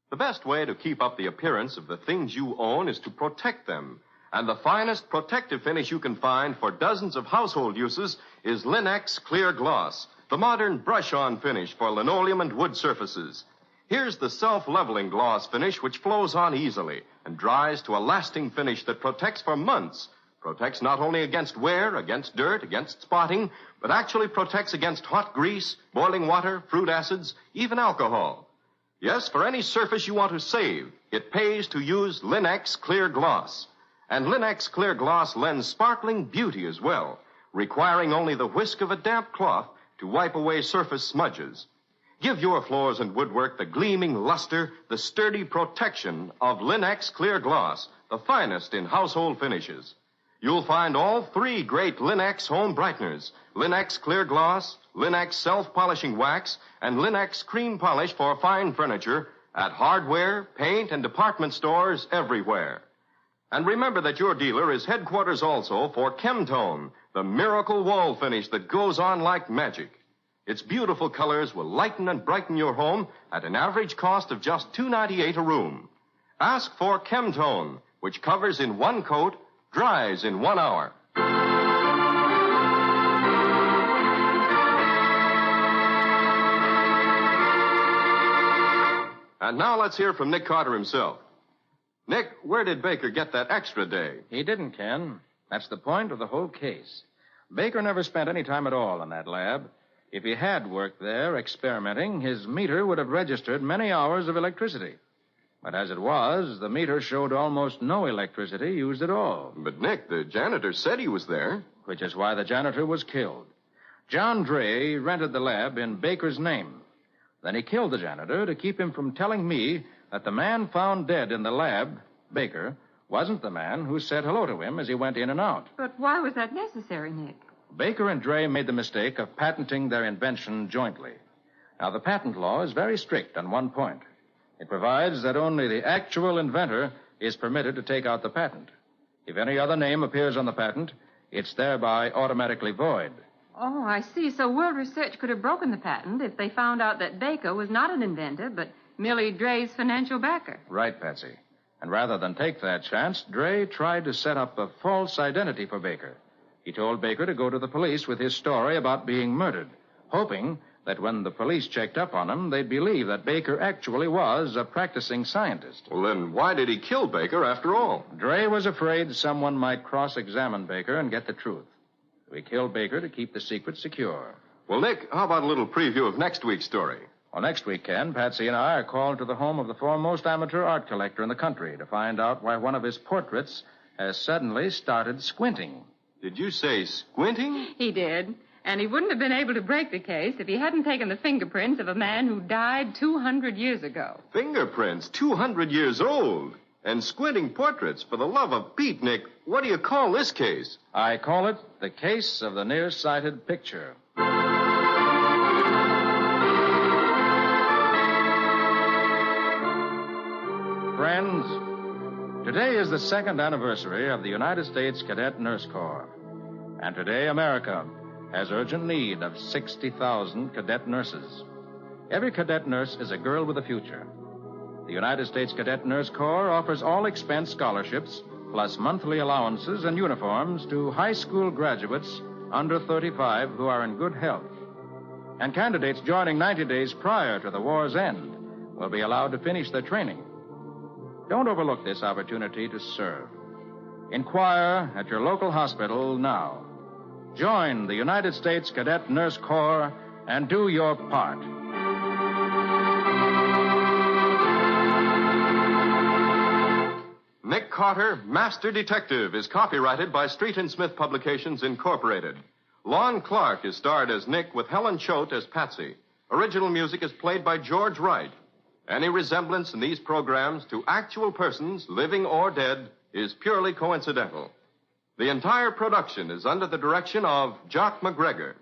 The best way to keep up the appearance of the things you own is to protect them. And the finest protective finish you can find for dozens of household uses is Linex Clear Gloss, the modern brush-on finish for linoleum and wood surfaces. Here's the self-leveling gloss finish which flows on easily and dries to a lasting finish that protects for months. Protects not only against wear, against dirt, against spotting, but actually protects against hot grease, boiling water, fruit acids, even alcohol. Yes, for any surface you want to save, it pays to use Linex Clear Gloss. And Linex Clear Gloss lends sparkling beauty as well, requiring only the whisk of a damp cloth to wipe away surface smudges. Give your floors and woodwork the gleaming luster, the sturdy protection of Linex Clear Gloss, the finest in household finishes. You'll find all three great Linex home brighteners, Linex Clear Gloss, Linex Self-Polishing Wax, and Linex Cream Polish for fine furniture at hardware, paint, and department stores everywhere. And remember that your dealer is headquarters also for Chemtone, the miracle wall finish that goes on like magic. Its beautiful colors will lighten and brighten your home at an average cost of just $2.98 a room. Ask for Chemtone, which covers in one coat, dries in 1 hour. And now let's hear from Nick Carter himself. Nick, where did Baker get that extra day? He didn't, Ken. That's the point of the whole case. Baker never spent any time at all in that lab. If he had worked there experimenting, his meter would have registered many hours of electricity. But as it was, the meter showed almost no electricity used at all. But, Nick, the janitor said he was there. Which is why the janitor was killed. John Dray rented the lab in Baker's name. Then he killed the janitor to keep him from telling me that the man found dead in the lab, Baker, wasn't the man who said hello to him as he went in and out. But why was that necessary, Nick? Baker and Dray made the mistake of patenting their invention jointly. Now, the patent law is very strict on one point. It provides that only the actual inventor is permitted to take out the patent. If any other name appears on the patent, it's thereby automatically void. Oh, I see. So World Research could have broken the patent if they found out that Baker was not an inventor, but merely Dray's financial backer. Right, Patsy. And rather than take that chance, Dray tried to set up a false identity for Baker. He told Baker to go to the police with his story about being murdered, hoping that when the police checked up on him, they'd believe that Baker actually was a practicing scientist. Well, then why did he kill Baker after all? Dray was afraid someone might cross-examine Baker and get the truth. So he killed Baker to keep the secret secure. Well, Nick, how about a little preview of next week's story? Well, next week, Ken, Patsy and I are called to the home of the foremost amateur art collector in the country to find out why one of his portraits has suddenly started squinting. Did you say squinting? He did. And he wouldn't have been able to break the case if he hadn't taken the fingerprints of a man who died 200 years ago. Fingerprints? 200 years old? And squinting portraits? For the love of Pete, Nick, what do you call this case? I call it the case of the nearsighted picture. Friends, today is the second anniversary of the United States Cadet Nurse Corps. And today, America has urgent need of 60,000 cadet nurses. Every cadet nurse is a girl with a future. The United States Cadet Nurse Corps offers all-expense scholarships, plus monthly allowances and uniforms to high school graduates under 35 who are in good health. And candidates joining 90 days prior to the war's end will be allowed to finish their training. Don't overlook this opportunity to serve. Inquire at your local hospital now. Join the United States Cadet Nurse Corps and do your part. Nick Carter, Master Detective, is copyrighted by Street and Smith Publications, Incorporated. Lon Clark is starred as Nick with Helen Choate as Patsy. Original music is played by George Wright. Any resemblance in these programs to actual persons, living or dead, is purely coincidental. The entire production is under the direction of Jock McGregor.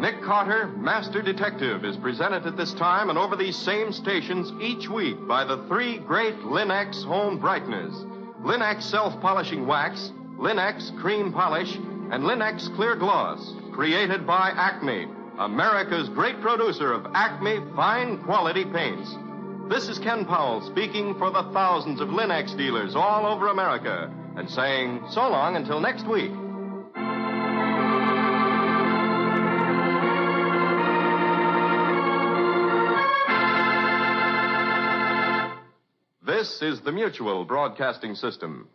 Nick Carter, Master Detective, is presented at this time and over these same stations each week by the three great Linex home brighteners: Linex self-polishing wax, Linex cream polish, and Linex clear gloss, created by Acme, America's great producer of Acme fine quality paints. This is Ken Powell speaking for the thousands of Linex dealers all over America and saying so long until next week. This is the Mutual Broadcasting System.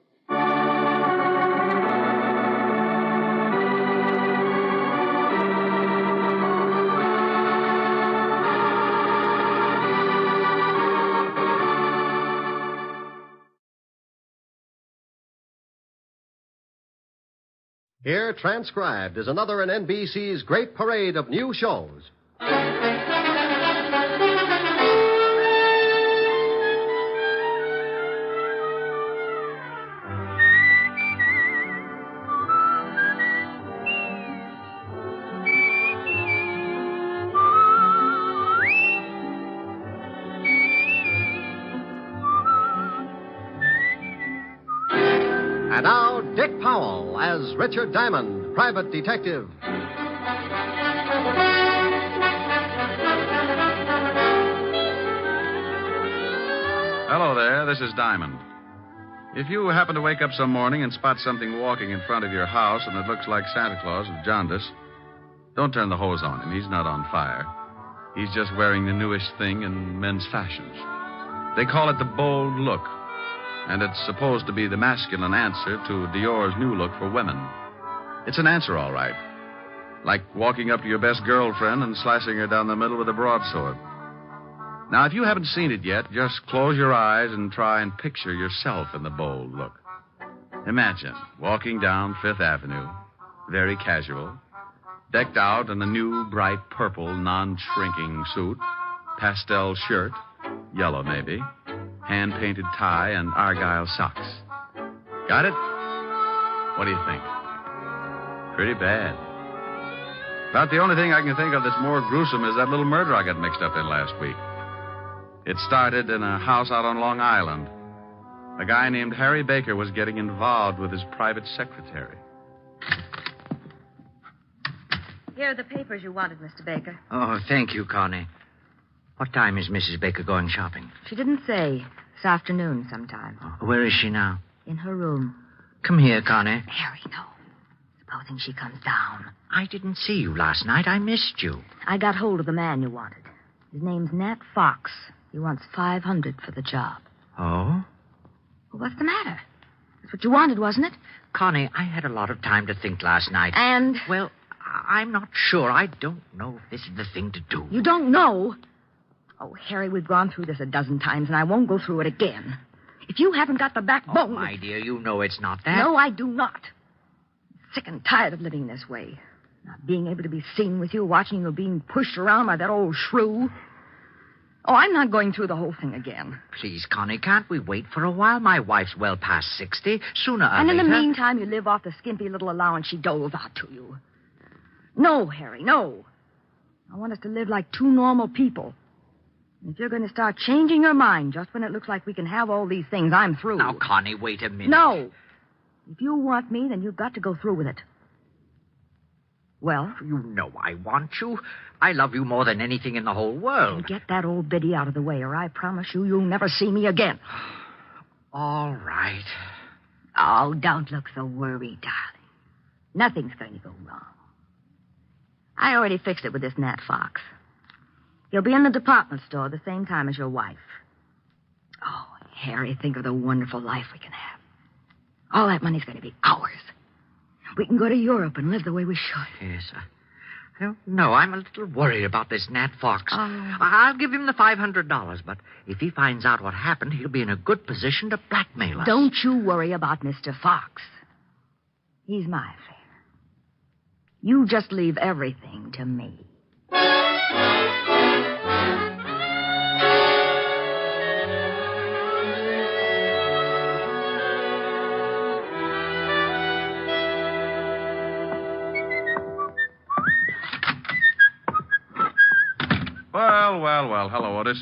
Here, transcribed, is another in NBC's great parade of new shows. And now, Dick Powell as Richard Diamond, private detective. Hello there, this is Diamond. If you happen to wake up some morning and spot something walking in front of your house and it looks like Santa Claus with jaundice, don't turn the hose on him. He's not on fire. He's just wearing the newest thing in men's fashions. They call it the bold look, and it's supposed to be the masculine answer to Dior's new look for women. It's an answer, all right. Like walking up to your best girlfriend and slicing her down the middle with a broadsword. Now, if you haven't seen it yet, just close your eyes and try and picture yourself in the bold look. Imagine walking down Fifth Avenue, very casual, decked out in a new, bright purple, non-shrinking suit, pastel shirt, yellow maybe, hand-painted tie, and argyle socks. Got it? What do you think? Pretty bad. About the only thing I can think of that's more gruesome is that little murder I got mixed up in last week. It started in a house out on Long Island. A guy named Harry Baker was getting involved with his private secretary. Here are the papers you wanted, Mr. Baker. Oh, thank you, Connie. What time is Mrs. Baker going shopping? She didn't say. This afternoon sometime. Oh, where is she now? In her room. Come here, Connie. Harry, no. Supposing she comes down. I didn't see you last night. I missed you. I got hold of the man you wanted. His name's Nat Fox. He wants $500 for the job. Oh? Well, what's the matter? That's what you wanted, wasn't it? Connie, I had a lot of time to think last night. And? Well, I'm not sure. I don't know if this is the thing to do. You don't know? Oh, Harry, we've gone through this a dozen times, and I won't go through it again. If you haven't got the backbone... Oh, my dear, you know it's not that. No, I do not. I'm sick and tired of living this way. Not being able to be seen with you, watching you being pushed around by that old shrew. Oh, I'm not going through the whole thing again. Please, Connie, can't we wait for a while? My wife's well past 60. Sooner or and later... in the meantime, you live off the skimpy little allowance she doles out to you. No, Harry, no. I want us to live like two normal people. And if you're going to start changing your mind just when it looks like we can have all these things, I'm through. Now, Connie, wait a minute. No. If you want me, then you've got to go through with it. Well? You know I want you. I love you more than anything in the whole world. Get that old biddy out of the way, or I promise you'll never see me again. All right. Oh, don't look so worried, darling. Nothing's going to go wrong. I already fixed it with this Nat Fox. He'll be in the department store the same time as your wife. Oh, Harry, think of the wonderful life we can have. All that money's going to be ours. We can go to Europe and live the way we should. Yes, No, I'm a little worried about this Nat Fox. I'll give him the $500, but if he finds out what happened, he'll be in a good position to blackmail us. Don't you worry about Mr. Fox. He's my affair. You just leave everything to me. Well. Hello, Otis.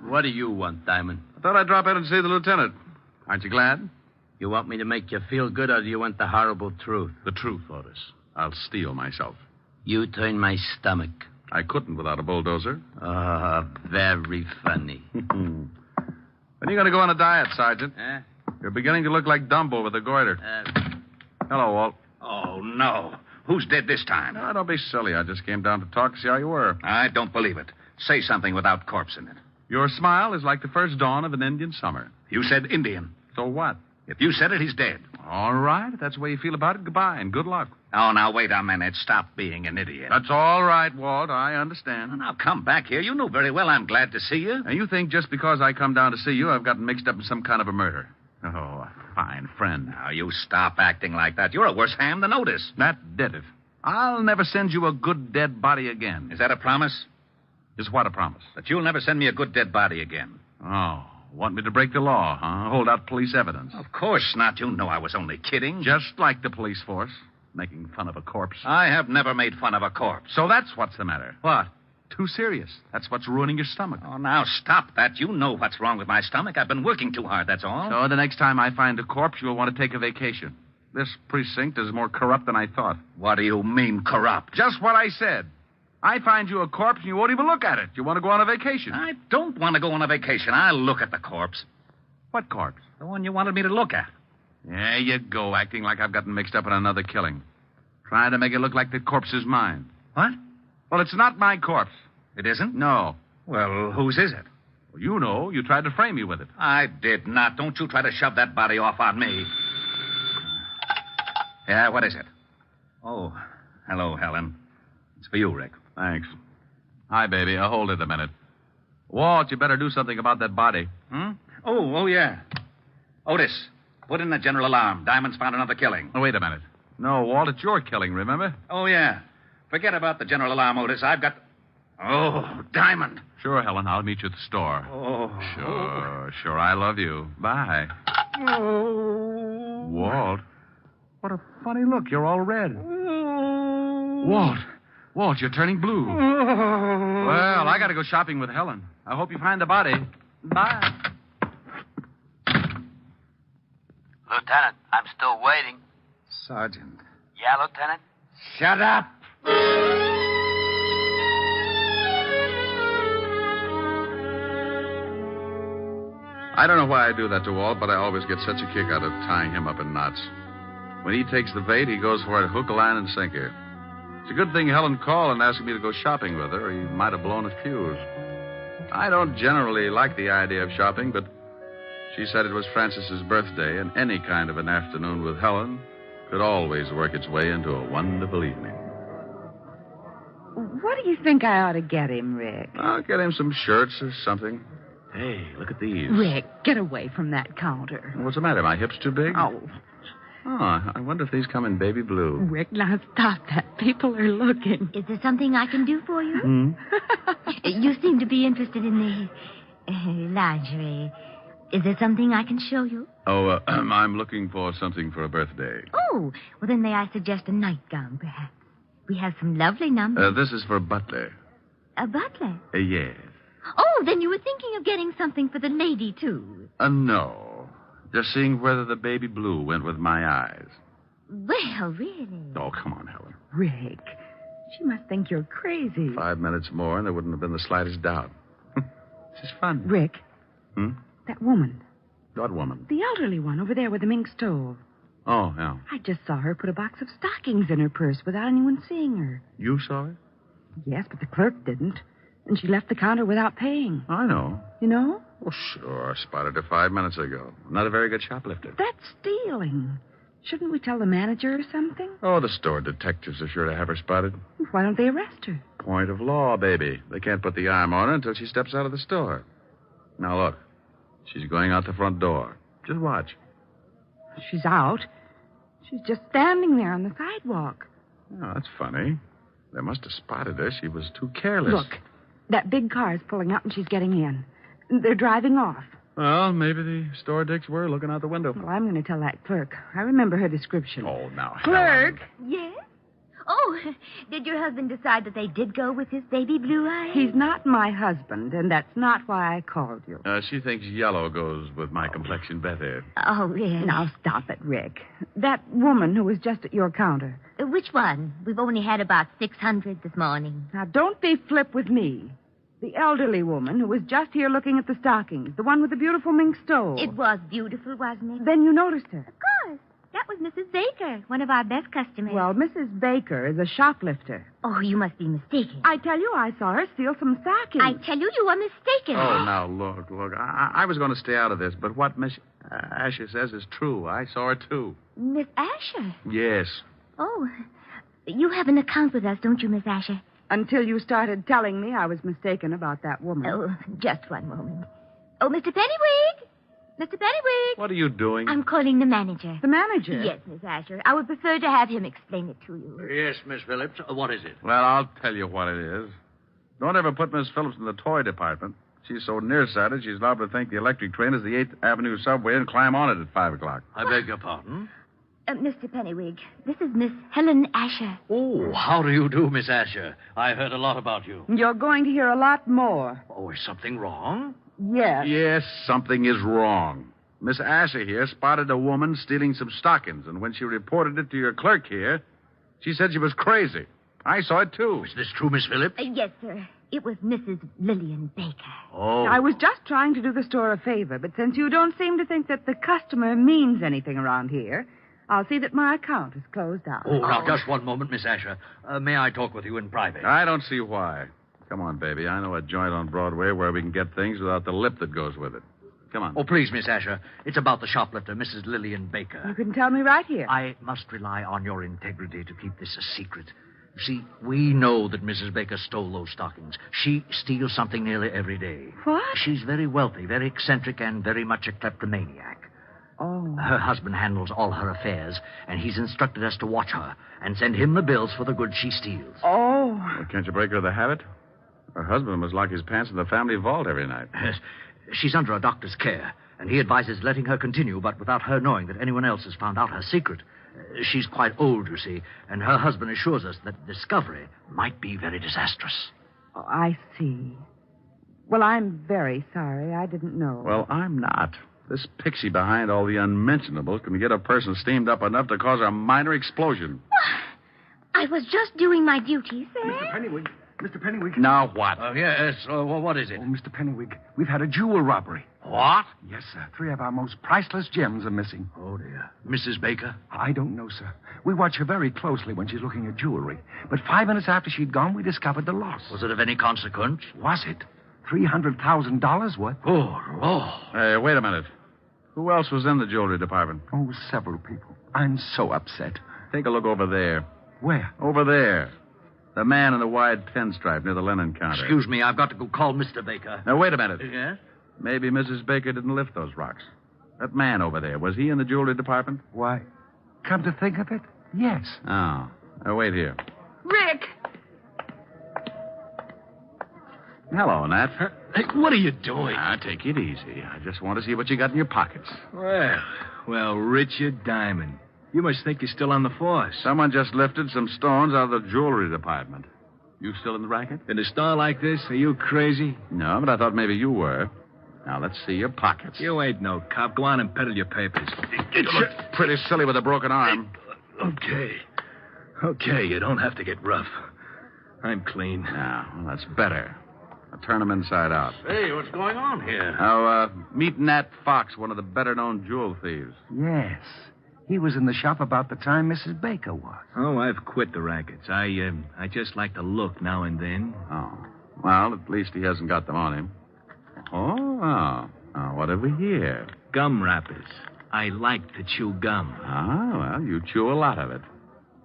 What do you want, Diamond? I thought I'd drop in and see the lieutenant. Aren't you glad? You want me to make you feel good, or do you want the horrible truth? The truth, Otis. I'll steel myself. You turn my stomach. I couldn't without a bulldozer. Very funny. When are you going to go on a diet, Sergeant? You're beginning to look like Dumbo with a goiter. Hello, Walt. Oh, no. Who's dead this time? No, don't be silly. I just came down to talk to see how you were. I don't believe it. Say something without corpse in it. Your smile is like the first dawn of an Indian summer. You said Indian. So what? If you said it, he's dead. All right. If that's the way you feel about it, goodbye and good luck. Oh, now, wait a minute. Stop being an idiot. That's all right, Walt. I understand. Well, now, come back here. You know very well I'm glad to see you. And you think just because I come down to see you, I've gotten mixed up in some kind of a murder. Oh, a fine friend. Now, you stop acting like that. You're a worse ham than Otis. That did it. I'll never send you a good dead body again. Is that a promise? Is what a promise? That you'll never send me a good dead body again. Oh, want me to break the law, huh? Hold out police evidence. Of course not. You know I was only kidding. Just like the police force, making fun of a corpse. I have never made fun of a corpse. So that's what's the matter. What? Too serious. That's what's ruining your stomach. Oh, now stop that. You know what's wrong with my stomach. I've been working too hard, that's all. So the next time I find a corpse, you'll want to take a vacation. This precinct is more corrupt than I thought. What do you mean, corrupt? Just what I said. I find you a corpse and you won't even look at it. You want to go on a vacation. I don't want to go on a vacation. I'll look at the corpse. What corpse? The one you wanted me to look at. There you go, acting like I've gotten mixed up in another killing. Trying to make it look like the corpse is mine. What? Well, it's not my corpse. It isn't? No. Well, whose is it? Well, you know. You tried to frame me with it. I did not. Don't you try to shove that body off on me. Yeah, what is it? Oh, hello, Helen. It's for you, Rick. Thanks. Hi, baby. Hold it a minute. Walt, you better do something about that body. Oh, yeah. Otis, put in the general alarm. Diamond's found another killing. Oh, wait a minute. No, Walt, it's your killing, remember? Oh, yeah. Forget about the general alarm, Otis. I've got... Oh, Diamond. Sure, Helen. I'll meet you at the store. Oh. Sure. I love you. Bye. Oh. Walt. What a funny look. You're all red. Walt, you're turning blue. Well, I got to go shopping with Helen. I hope you find the body. Bye. Lieutenant, I'm still waiting. Sergeant. Yeah, Lieutenant? Shut up. I don't know why I do that to Walt, but I always get such a kick out of tying him up in knots. When he takes the bait, he goes for it hook, line, and sinker. It's a good thing Helen called and asked me to go shopping with her, or he might have blown his fuse. I don't generally like the idea of shopping, but she said it was Frances's birthday, and any kind of an afternoon with Helen could always work its way into a wonderful evening. What do you think I ought to get him, Rick? I'll get him some shirts or something. Hey, look at these. Rick, get away from that counter. What's the matter? My hips too big? Oh, I wonder if these come in baby blue. Rick, now stop that. People are looking. Is there something I can do for you? You seem to be interested in the lingerie. Is there something I can show you? Oh, I'm looking for something for a birthday. Oh, well, then may I suggest a nightgown, perhaps? We have some lovely numbers. This is for a butler. A butler? Yes. Oh, then you were thinking of getting something for the lady, too. No. Just seeing whether the baby blue went with my eyes. Well, really? Oh, come on, Helen. Rick, she must think you're crazy. 5 minutes more, and there wouldn't have been the slightest doubt. This is fun. Rick. That woman. What woman? The elderly one over there with the mink stove. Oh, yeah. I just saw her put a box of stockings in her purse without anyone seeing her. You saw it? Yes, but the clerk didn't. And she left the counter without paying. I know. You know? Oh, sure. Spotted her 5 minutes ago. Not a very good shoplifter. That's stealing. Shouldn't we tell the manager or something? Oh, the store detectives are sure to have her spotted. Why don't they arrest her? Point of law, baby. They can't put the arm on her until she steps out of the store. Now, look. She's going out the front door. Just watch. She's out. She's just standing there on the sidewalk. Oh, that's funny. They must have spotted her. She was too careless. Look, that big car is pulling up and she's getting in. They're driving off. Well, maybe the store dicks were looking out the window. Well, I'm going to tell that clerk. I remember her description. Oh, now, Clerk! Yes? Oh, did your husband decide that they did go with his baby blue eyes? He's not my husband, and that's not why I called you. She thinks yellow goes with my complexion better. Oh, yes. Now, stop it, Rick. That woman who was just at your counter. Which one? We've only had about 600 this morning. Now, don't be flip with me. The elderly woman who was just here looking at the stockings. The one with the beautiful mink stole. It was beautiful, wasn't it? Then you noticed her. Of course. That was Mrs. Baker, one of our best customers. Well, Mrs. Baker is a shoplifter. Oh, you must be mistaken. I tell you, I saw her steal some stockings. I tell you, you are mistaken. Oh, now, look. I was going to stay out of this, but what Miss Asher says is true. I saw her, too. Miss Asher? Yes. Oh, you have an account with us, don't you, Miss Asher? Until you started telling me I was mistaken about that woman. Oh, just one moment. Oh, Mr. Pennywig! Mr. Pennywig! What are you doing? I'm calling the manager. The manager? Yes, Miss Asher. I would prefer to have him explain it to you. Yes, Miss Phillips. What is it? Well, I'll tell you what it is. Don't ever put Miss Phillips in the toy department. She's so nearsighted, she's liable to think the electric train is the 8th Avenue subway and climb on it at 5 o'clock. I beg your pardon? Mr. Pennywig, this is Miss Helen Asher. Oh, how do you do, Miss Asher? I heard a lot about you. You're going to hear a lot more. Oh, is something wrong? Yes. Yes, something is wrong. Miss Asher here spotted a woman stealing some stockings, and when she reported it to your clerk here, she said she was crazy. I saw it, too. Is this true, Miss Phillips? Yes, sir. It was Mrs. Lillian Baker. Oh. I was just trying to do the store a favor, but since you don't seem to think that the customer means anything around here, I'll see that my account is closed out. Oh, now, just one moment, Miss Asher. May I talk with you in private? I don't see why. Come on, baby. I know a joint on Broadway where we can get things without the lip that goes with it. Come on. Oh, please, Miss Asher. It's about the shoplifter, Mrs. Lillian Baker. You can tell me right here. I must rely on your integrity to keep this a secret. You see, we know that Mrs. Baker stole those stockings. She steals something nearly every day. What? She's very wealthy, very eccentric, and very much a kleptomaniac. Oh. Her husband handles all her affairs, and he's instructed us to watch her and send him the bills for the goods she steals. Oh. Well, can't you break her of the habit? Her husband must lock his pants in the family vault every night. Yes. She's under a doctor's care, and he advises letting her continue, but without her knowing that anyone else has found out her secret. She's quite old, you see, and her husband assures us that discovery might be very disastrous. Oh, I see. Well, I'm very sorry. I didn't know. Well, I'm not. This pixie behind all the unmentionables can get a person steamed up enough to cause a minor explosion. I was just doing my duty, sir. Mr. Pennywig. Mr. Pennywig. Now what? Yes, what is it? Oh, Mr. Pennywig, we've had a jewel robbery. What? Yes, sir. 3 of our most priceless gems are missing. Oh, dear. Mrs. Baker? I don't know, sir. We watch her very closely when she's looking at jewelry. But 5 minutes after she'd gone, we discovered the loss. Was it of any consequence? Was it? $300,000 worth. Oh. Hey, wait a minute. Who else was in the jewelry department? Oh, several people. I'm so upset. Take a look over there. Where? Over there. The man in the wide pinstripe near the linen counter. Excuse me, I've got to go call Mr. Baker. Now, wait a minute. Yes? Maybe Mrs. Baker didn't lift those rocks. That man over there, was he in the jewelry department? Why, come to think of it, yes. Oh. Now, wait here. Rick! Hello, Nat. Hey, what are you doing? Now, take it easy. I just want to see what you got in your pockets. Well, Richard Diamond. You must think you're still on the force. Someone just lifted some stones out of the jewelry department. You still in the racket? In a store like this? Are you crazy? No, but I thought maybe you were. Now, let's see your pockets. You ain't no cop. Go on and peddle your papers. You look pretty silly with a broken arm. Okay, you don't have to get rough. I'm clean. Now, well, that's better. Now, turn them inside out. Hey, what's going on here? Now, meet Nat Fox, one of the better-known jewel thieves. Yes. He was in the shop about the time Mrs. Baker was. Oh, I've quit the rackets. I just like to look now and then. Oh. Well, at least he hasn't got them on him. Oh. Now, what have we here? Gum wrappers. I like to chew gum. Ah, well, you chew a lot of it.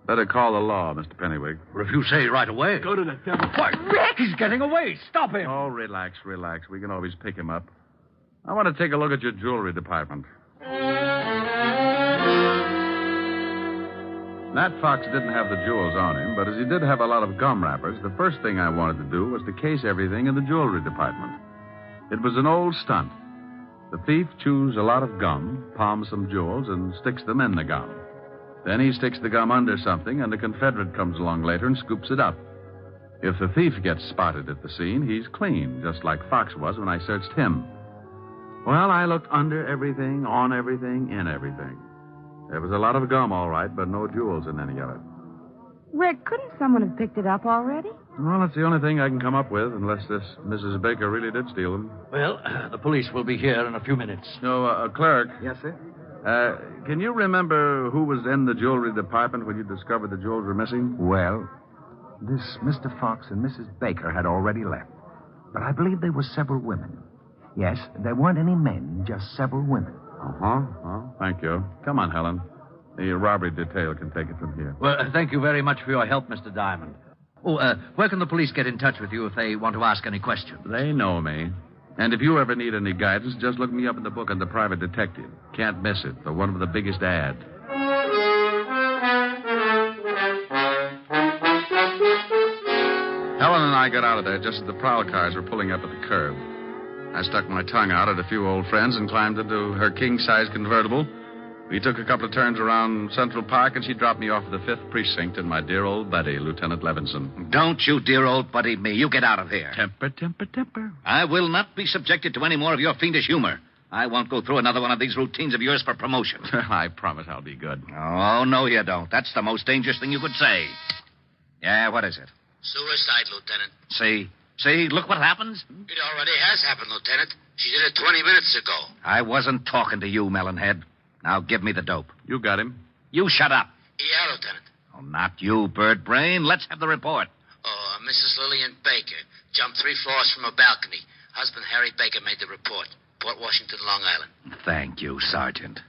Better call the law, Mr. Pennywig. Well, if you say right away. Go to the devil. Why, Rick, he's getting away. Stop him. Oh, relax. We can always pick him up. I want to take a look at your jewelry department. Nat Fox didn't have the jewels on him, but as he did have a lot of gum wrappers, the first thing I wanted to do was to case everything in the jewelry department. It was an old stunt. The thief chews a lot of gum, palms some jewels, and sticks them in the gum. Then he sticks the gum under something, and a Confederate comes along later and scoops it up. If the thief gets spotted at the scene, he's clean, just like Fox was when I searched him. Well, I looked under everything, on everything, in everything. There was a lot of gum, all right, but no jewels in any of it. Rick, couldn't someone have picked it up already? Well, that's the only thing I can come up with, unless this Mrs. Baker really did steal them. Well, the police will be here in a few minutes. So, clerk. Yes, sir? Can you remember who was in the jewelry department when you discovered the jewels were missing? Well, this Mr. Fox and Mrs. Baker had already left. But I believe there were several women. Yes, there weren't any men, just several women. Uh-huh. Well, thank you. Come on, Helen. The robbery detail can take it from here. Well, thank you very much for your help, Mr. Diamond. Oh, where can the police get in touch with you if they want to ask any questions? They know me. And if you ever need any guidance, just look me up in the book on the private detective. Can't miss it. The one with the biggest ad. Helen and I got out of there just as the prowl cars were pulling up at the curb. I stuck my tongue out at a few old friends and climbed into her king-size convertible. We took a couple of turns around Central Park, and she dropped me off at the 5th Precinct in my dear old buddy, Lieutenant Levinson. Don't you dear old buddy me. You get out of here. Temper. I will not be subjected to any more of your fiendish humor. I won't go through another one of these routines of yours for promotion. I promise I'll be good. Oh, no, you don't. That's the most dangerous thing you could say. Yeah, what is it? Suicide, Lieutenant. See, look what happens. It already has happened, Lieutenant. She did it 20 minutes ago. I wasn't talking to you, Melonhead. Now give me the dope. You got him. You shut up. Yeah, Lieutenant. Oh, not you, Bird Brain. Let's have the report. Oh, Mrs. Lillian Baker jumped 3 floors from a balcony. Husband Harry Baker made the report. Port Washington, Long Island. Thank you, Sergeant.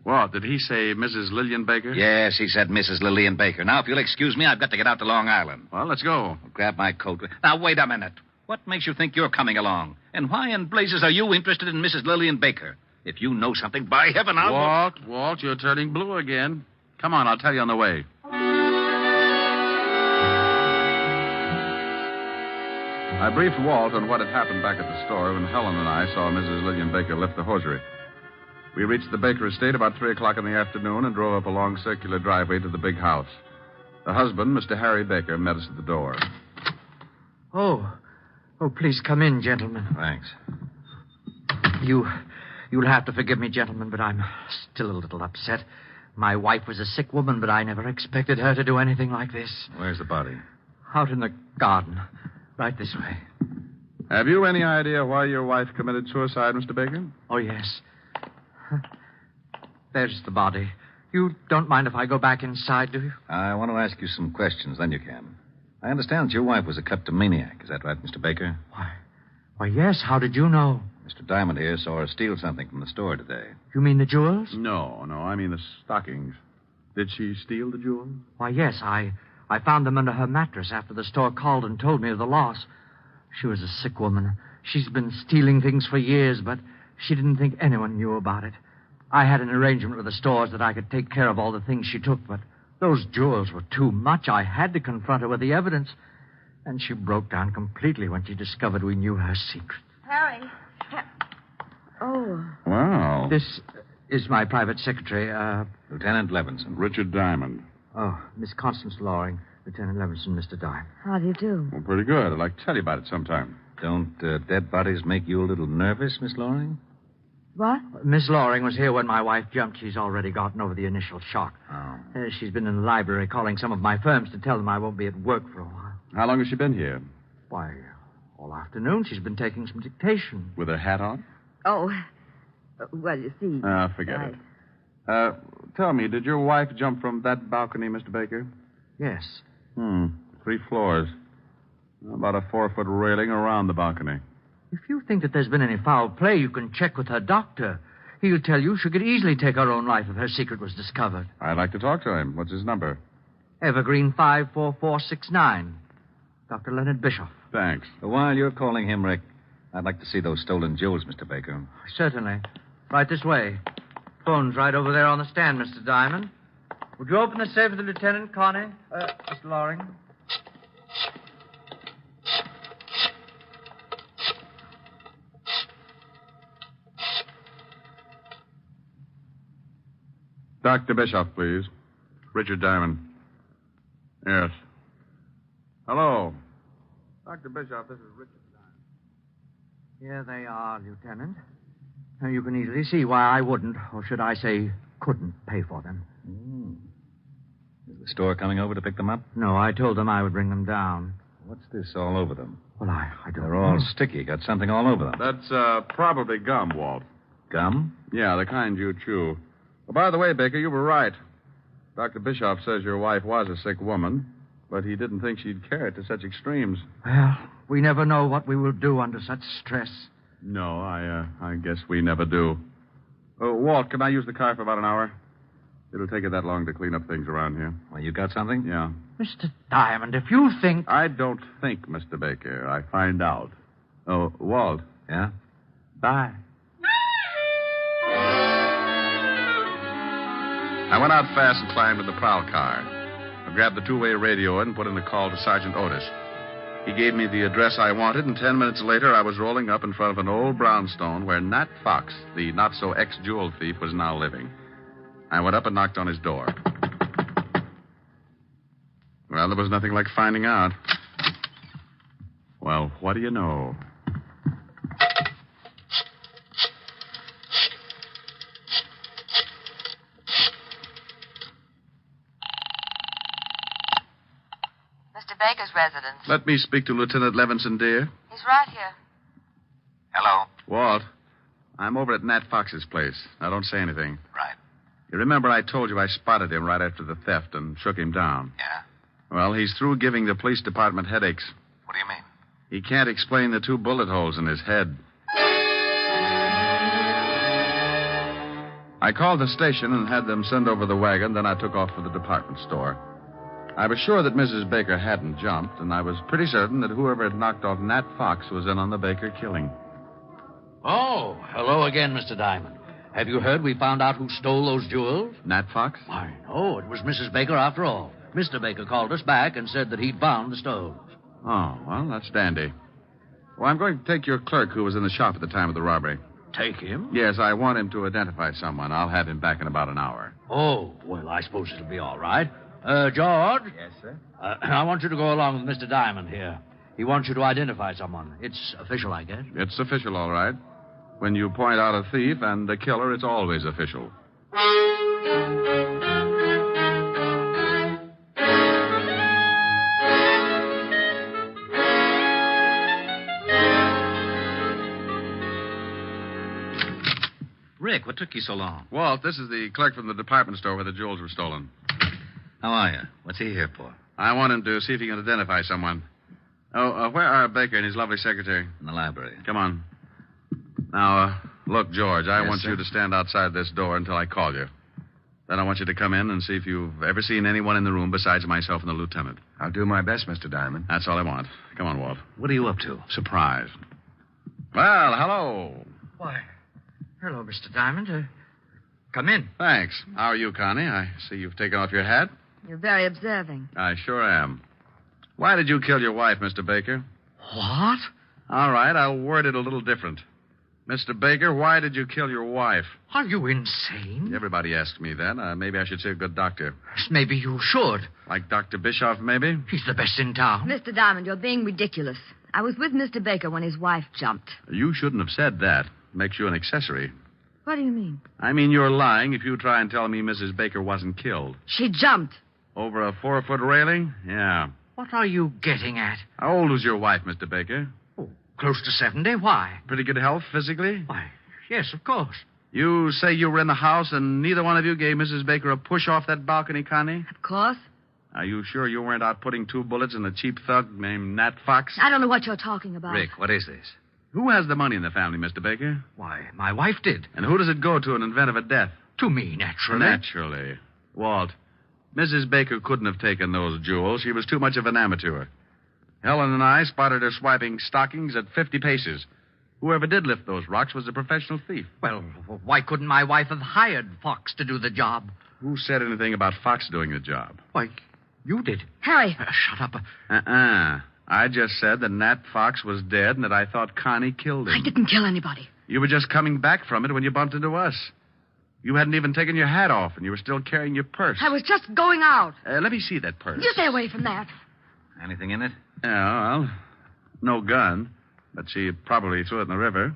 What, did he say Mrs. Lillian Baker? Yes, he said Mrs. Lillian Baker. Now, if you'll excuse me, I've got to get out to Long Island. Well, let's go. I'll grab my coat. Now, wait a minute. What makes you think you're coming along? And why in blazes are you interested in Mrs. Lillian Baker? If you know something, by heaven, I'll... Walt, you're turning blue again. Come on, I'll tell you on the way. I briefed Walt on what had happened back at the store when Helen and I saw Mrs. Lillian Baker lift the hosiery. We reached the Baker estate about 3 o'clock in the afternoon and drove up a long circular driveway to the big house. The husband, Mr. Harry Baker, met us at the door. Oh, please come in, gentlemen. Thanks. You'll have to forgive me, gentlemen, but I'm still a little upset. My wife was a sick woman, but I never expected her to do anything like this. Where's the body? Out in the garden. Right this way. Have you any idea why your wife committed suicide, Mr. Baker? Oh, yes. There's the body. You don't mind if I go back inside, do you? I want to ask you some questions, then you can. I understand that your wife was a kleptomaniac. Is that right, Mr. Baker? Why, yes. How did you know? Mr. Diamond here saw her steal something from the store today. You mean the jewels? No, I mean the stockings. Did she steal the jewels? Why, yes. I found them under her mattress after the store called and told me of the loss. She was a sick woman. She's been stealing things for years, but she didn't think anyone knew about it. I had an arrangement with the stores that I could take care of all the things she took, but those jewels were too much. I had to confront her with the evidence. And she broke down completely when she discovered we knew her secret. Harry. Oh. Wow. This is my private secretary, Lieutenant Levinson. Richard Diamond. Oh, Miss Constance Loring, Lieutenant Levinson, Mr. Diamond. How do you do? Well, pretty good. I'd like to tell you about it sometime. Don't dead bodies make you a little nervous, Miss Loring? What? Miss Loring was here when my wife jumped. She's already gotten over the initial shock. Oh. She's been in the library calling some of my firms to tell them I won't be at work for a while. How long has she been here? Why, all afternoon she's been taking some dictation. With her hat on? Oh, well, you see... forget it. Tell me, did your wife jump from that balcony, Mr. Baker? Yes. 3 floors. About a 4-foot railing around the balcony. If you think that there's been any foul play, you can check with her doctor. He'll tell you she could easily take her own life if her secret was discovered. I'd like to talk to him. What's his number? Evergreen 54469. Dr. Leonard Bischoff. Thanks. While you're calling him, Rick, I'd like to see those stolen jewels, Mr. Baker. Certainly. Right this way. Phone's right over there on the stand, Mr. Diamond. Would you open the safe for the lieutenant, Connie? Mr. Loring? Dr. Bischoff, please. Richard Diamond. Yes. Hello. Dr. Bischoff, this is Richard Diamond. Here they are, Lieutenant. Now, you can easily see why I wouldn't, or should I say, couldn't pay for them. Is the store coming over to pick them up? No, I told them I would bring them down. What's this all over them? Well, I don't They're know. all sticky. Got something all over them. That's probably gum, Walt. Gum? Yeah, the kind you chew. Oh, by the way, Baker, you were right. Dr. Bischoff says your wife was a sick woman, but he didn't think she'd carry it to such extremes. Well, we never know what we will do under such stress. No, I guess we never do. Walt, can I use the car for about an hour? It'll take it that long to clean up things around here. Well, you got something? Yeah. Mr. Diamond, if you think... I don't think, Mr. Baker. I find out. Oh, Walt. Yeah? Bye. I went out fast and climbed in the prowl car. I grabbed the two-way radio and put in a call to Sergeant Otis. He gave me the address I wanted, and 10 minutes later I was rolling up in front of an old brownstone where Nat Fox, the not-so-ex-jewel thief, was now living. I went up and knocked on his door. Well, there was nothing like finding out. Well, what do you know? Mr. Baker's residence. Let me speak to Lieutenant Levinson, dear. He's right here. Hello? Walt, I'm over at Nat Fox's place. Now, don't say anything. Right. You remember I told you I spotted him right after the theft and shook him down? Yeah? Well, he's through giving the police department headaches. What do you mean? He can't explain the 2 bullet holes in his head. I called the station and had them send over the wagon, then I took off for the department store. I was sure that Mrs. Baker hadn't jumped, and I was pretty certain that whoever had knocked off Nat Fox was in on the Baker killing. Oh, hello again, Mr. Diamond. Have you heard we found out who stole those jewels? Nat Fox? I know. It was Mrs. Baker after all. Mr. Baker called us back and said that he'd found the stones. Oh, well, that's dandy. Well, I'm going to take your clerk who was in the shop at the time of the robbery. Take him? Yes, I want him to identify someone. I'll have him back in about an hour. Oh, well, I suppose it'll be all right. George? Yes, sir? I want you to go along with Mr. Diamond here. He wants you to identify someone. It's official, I guess. It's official, all right. When you point out a thief and the killer, it's always official. Rick, what took you so long? Walt, this is the clerk from the department store where the jewels were stolen. How are you? What's he here for? I want him to see if he can identify someone. Oh, where are Baker and his lovely secretary? In the library. Come on. Now, look, George, I Yes, want sir? you to stand outside this door until I call you. Then I want you to come in and see if you've ever seen anyone in the room besides myself and the lieutenant. I'll do my best, Mr. Diamond. That's all I want. Come on, Walt. What are you up to? Surprise. Well, hello. Why, hello, Mr. Diamond. Come in. Thanks. How are you, Connie? I see you've taken off your hat. You're very observing. I sure am. Why did you kill your wife, Mr. Baker? What? All right, I'll word it a little different. Mr. Baker, why did you kill your wife? Are you insane? Everybody asks me that. Maybe I should see a good doctor. Maybe you should. Like Dr. Bischoff, maybe? He's the best in town. Mr. Diamond, you're being ridiculous. I was with Mr. Baker when his wife jumped. You shouldn't have said that. Makes you an accessory. What do you mean? I mean, you're lying if you try and tell me Mrs. Baker wasn't killed. She jumped. Over a 4-foot railing? Yeah. What are you getting at? How old was your wife, Mr. Baker? Close to 70. Why? Pretty good health physically? Why, yes, of course. You say you were in the house and neither one of you gave Mrs. Baker a push off that balcony, Connie? Of course. Are you sure you weren't out putting 2 bullets in a cheap thug named Nat Fox? I don't know what you're talking about. Rick, what is this? Who has the money in the family, Mr. Baker? Why, my wife did. And who does it go to in event of a death? To me, naturally. Naturally. Walt, Mrs. Baker couldn't have taken those jewels. She was too much of an amateur. Helen and I spotted her swiping stockings at 50 paces. Whoever did lift those rocks was a professional thief. Well, why couldn't my wife have hired Fox to do the job? Who said anything about Fox doing the job? Why, you did. Harry. Shut up. I just said that Nat Fox was dead and that I thought Connie killed him. I didn't kill anybody. You were just coming back from it when you bumped into us. You hadn't even taken your hat off, and you were still carrying your purse. I was just going out. Let me see that purse. You stay away from that. Anything in it? Yeah, well, no gun. But she probably threw it in the river.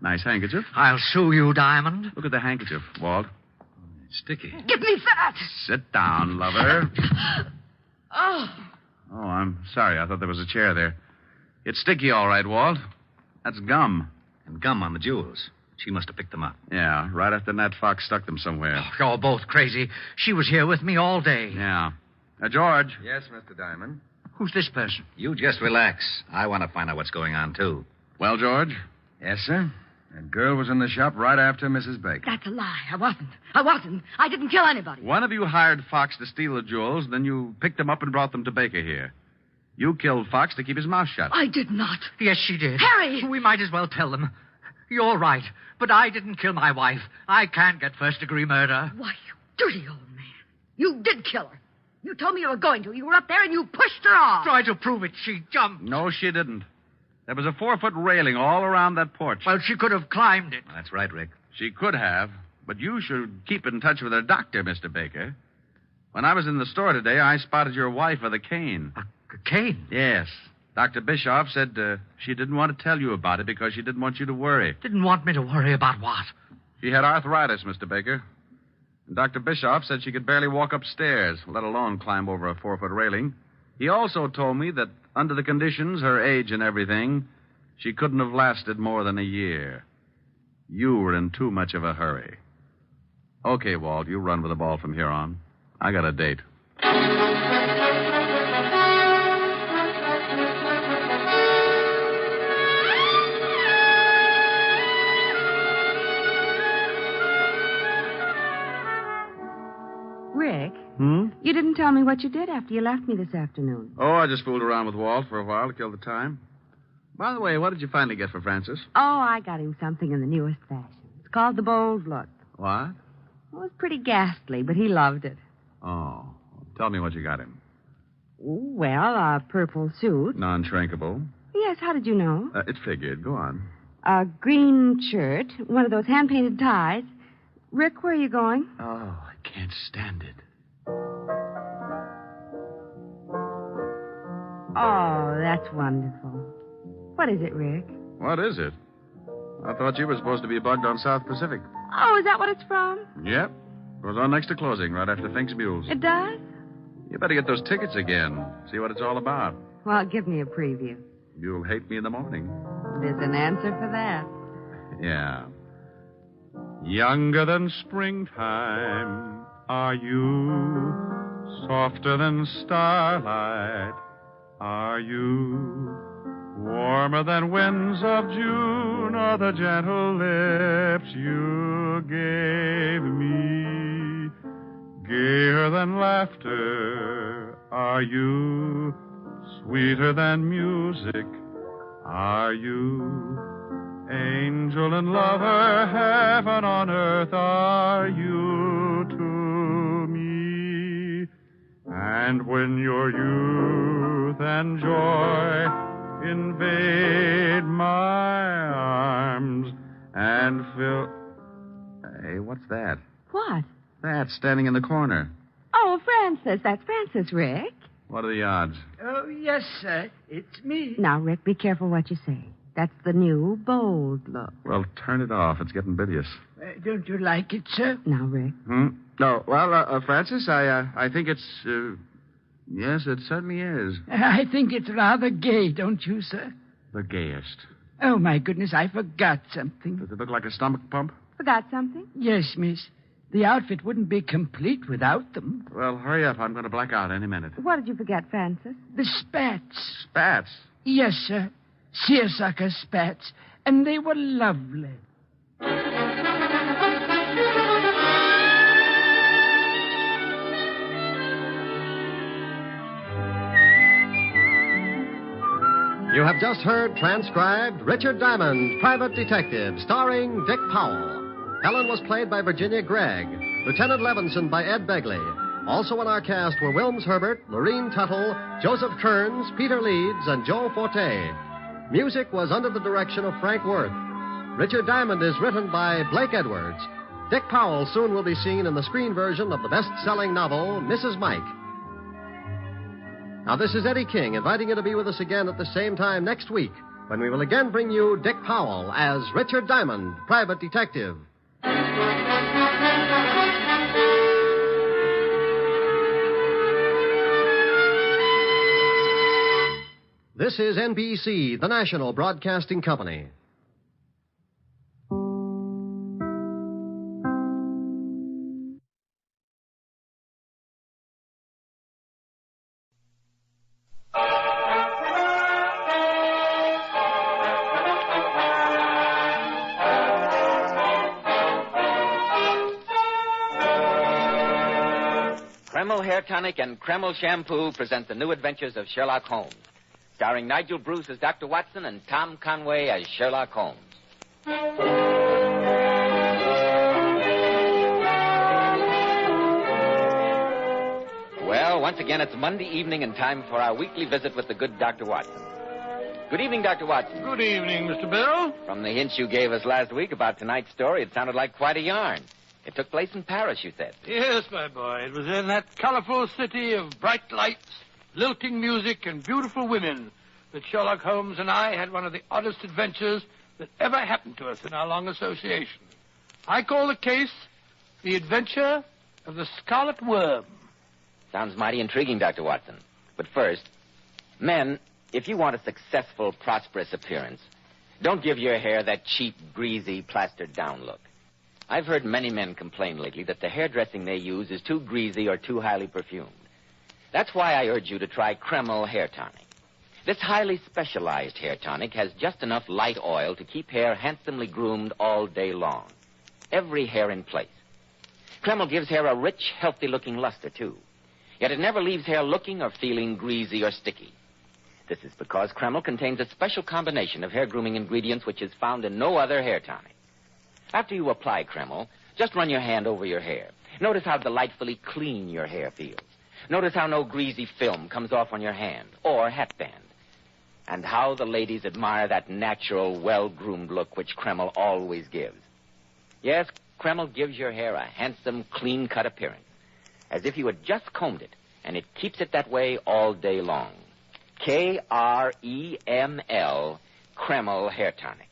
Nice handkerchief. I'll sue you, Diamond. Look at the handkerchief, Walt. It's sticky. Give me that. Sit down, lover. Oh. Oh, I'm sorry. I thought there was a chair there. It's sticky, all right, Walt. That's gum. And gum on the jewels. She must have picked them up. Yeah, right after Nat Fox stuck them somewhere. Oh, you're both crazy. She was here with me all day. Yeah. George. Yes, Mr. Diamond. Who's this person? You just relax. I want to find out what's going on, too. Well, George? Yes, sir. That girl was in the shop right after Mrs. Baker. That's a lie. I wasn't. I didn't kill anybody. One of you hired Fox to steal the jewels, then you picked them up and brought them to Baker here. You killed Fox to keep his mouth shut. I did not. Yes, she did. Harry! We might as well tell them. You're right, but I didn't kill my wife. I can't get first-degree murder. Why, you dirty old man. You did kill her. You told me you were going to. You were up there and you pushed her off. Try to prove it. She jumped. No, she didn't. There was a 4-foot railing all around that porch. Well, she could have climbed it. That's right, Rick. She could have, but you should keep in touch with her doctor, Mr. Baker. When I was in the store today, I spotted your wife with a cane. A cane? Yes. Dr. Bischoff said she didn't want to tell you about it because she didn't want you to worry. Didn't want me to worry about what? She had arthritis, Mr. Baker. And Dr. Bischoff said she could barely walk upstairs, let alone climb over a 4-foot railing. He also told me that under the conditions, her age and everything, she couldn't have lasted more than a year. You were in too much of a hurry. Okay, Walt, you run with the ball from here on. I got a date. Rick, Hmm? you didn't tell me what you did after you left me this afternoon. Oh, I just fooled around with Walt for a while to kill the time. By the way, what did you finally get for Francis? Oh, I got him something in the newest fashion. It's called the Bold Look. What? It was pretty ghastly, but he loved it. Oh. Tell me what you got him. Well, a purple suit. Non-shrinkable. Yes, how did you know? It figured. Go on. A green shirt, one of those hand-painted ties. Rick, where are you going? Oh, I can't stand it. Oh, that's wonderful. What is it, Rick? What is it? I thought you were supposed to be bugged on South Pacific. Oh, is that what it's from? Yep. Goes on next to closing, right after Fink's Mules. It does? You better get those tickets again. See what it's all about. Well, give me a preview. You'll hate me in the morning. There's an answer for that. Yeah. Younger than springtime are you, softer than starlight are you, warmer than winds of June are the gentle lips you gave me, gayer than laughter are you, sweeter than music are you, angel and lover, heaven on earth are you to me. And when your youth and joy invade my arms and fill... Hey, what's that? What? That standing in the corner. Oh, Francis. That's Francis, Rick. What are the odds? Oh, yes, sir. It's me. Now, Rick, be careful what you say. That's the new Bold Look. Well, turn it off. It's getting bilious. Don't you like it, sir? Now, Rick. No. Well, Francis, I think it's... yes, it certainly is. I think it's rather gay, don't you, sir? The gayest. Oh, my goodness, I forgot something. Does it look like a stomach pump? Forgot something? Yes, miss. The outfit wouldn't be complete without them. Well, hurry up. I'm going to black out any minute. What did you forget, Francis? The spats. Spats? Yes, sir. seersucker spats, and they were lovely. You have just heard transcribed Richard Diamond, Private Detective, starring Dick Powell. Helen was played by Virginia Gregg, Lieutenant Levinson by Ed Begley. Also in our cast were Wilms Herbert, Lorene Tuttle, Joseph Kearns, Peter Leeds, and Joe Forte. Music was under the direction of Frank Worth. Richard Diamond is written by Blake Edwards. Dick Powell soon will be seen in the screen version of the best-selling novel, Mrs. Mike. Now, this is Eddie King inviting you to be with us again at the same time next week when we will again bring you Dick Powell as Richard Diamond, Private Detective. This is NBC, the national broadcasting company. Kreml Hair Tonic and Kreml Shampoo present the new adventures of Sherlock Holmes, starring Nigel Bruce as Dr. Watson and Tom Conway as Sherlock Holmes. Well, once again, it's Monday evening and time for our weekly visit with the good Dr. Watson. Good evening, Dr. Watson. Good evening, Mr. Bell. From the hints you gave us last week about tonight's story, it sounded like quite a yarn. It took place in Paris, you said. Yes, my boy. It was in that colorful city of bright lights, lilting music, and beautiful women that Sherlock Holmes and I had one of the oddest adventures that ever happened to us in our long association. I call the case The Adventure of the Scarlett Worm. Sounds mighty intriguing, Dr. Watson. But first, men, if you want a successful, prosperous appearance, don't give your hair that cheap, greasy, plastered-down look. I've heard many men complain lately that the hairdressing they use is too greasy or too highly perfumed. That's why I urge you to try Kreml Hair Tonic. This highly specialized hair tonic has just enough light oil to keep hair handsomely groomed all day long. Every hair in place. Kreml gives hair a rich, healthy-looking luster, too. Yet it never leaves hair looking or feeling greasy or sticky. This is because Kreml contains a special combination of hair grooming ingredients which is found in no other hair tonic. After you apply Kreml, just run your hand over your hair. Notice how delightfully clean your hair feels. Notice how no greasy film comes off on your hand or hatband. And how the ladies admire that natural, well-groomed look which Kreml always gives. Yes, Kreml gives your hair a handsome, clean-cut appearance, as if you had just combed it, and it keeps it that way all day long. Kreml, Kreml Hair Tonic.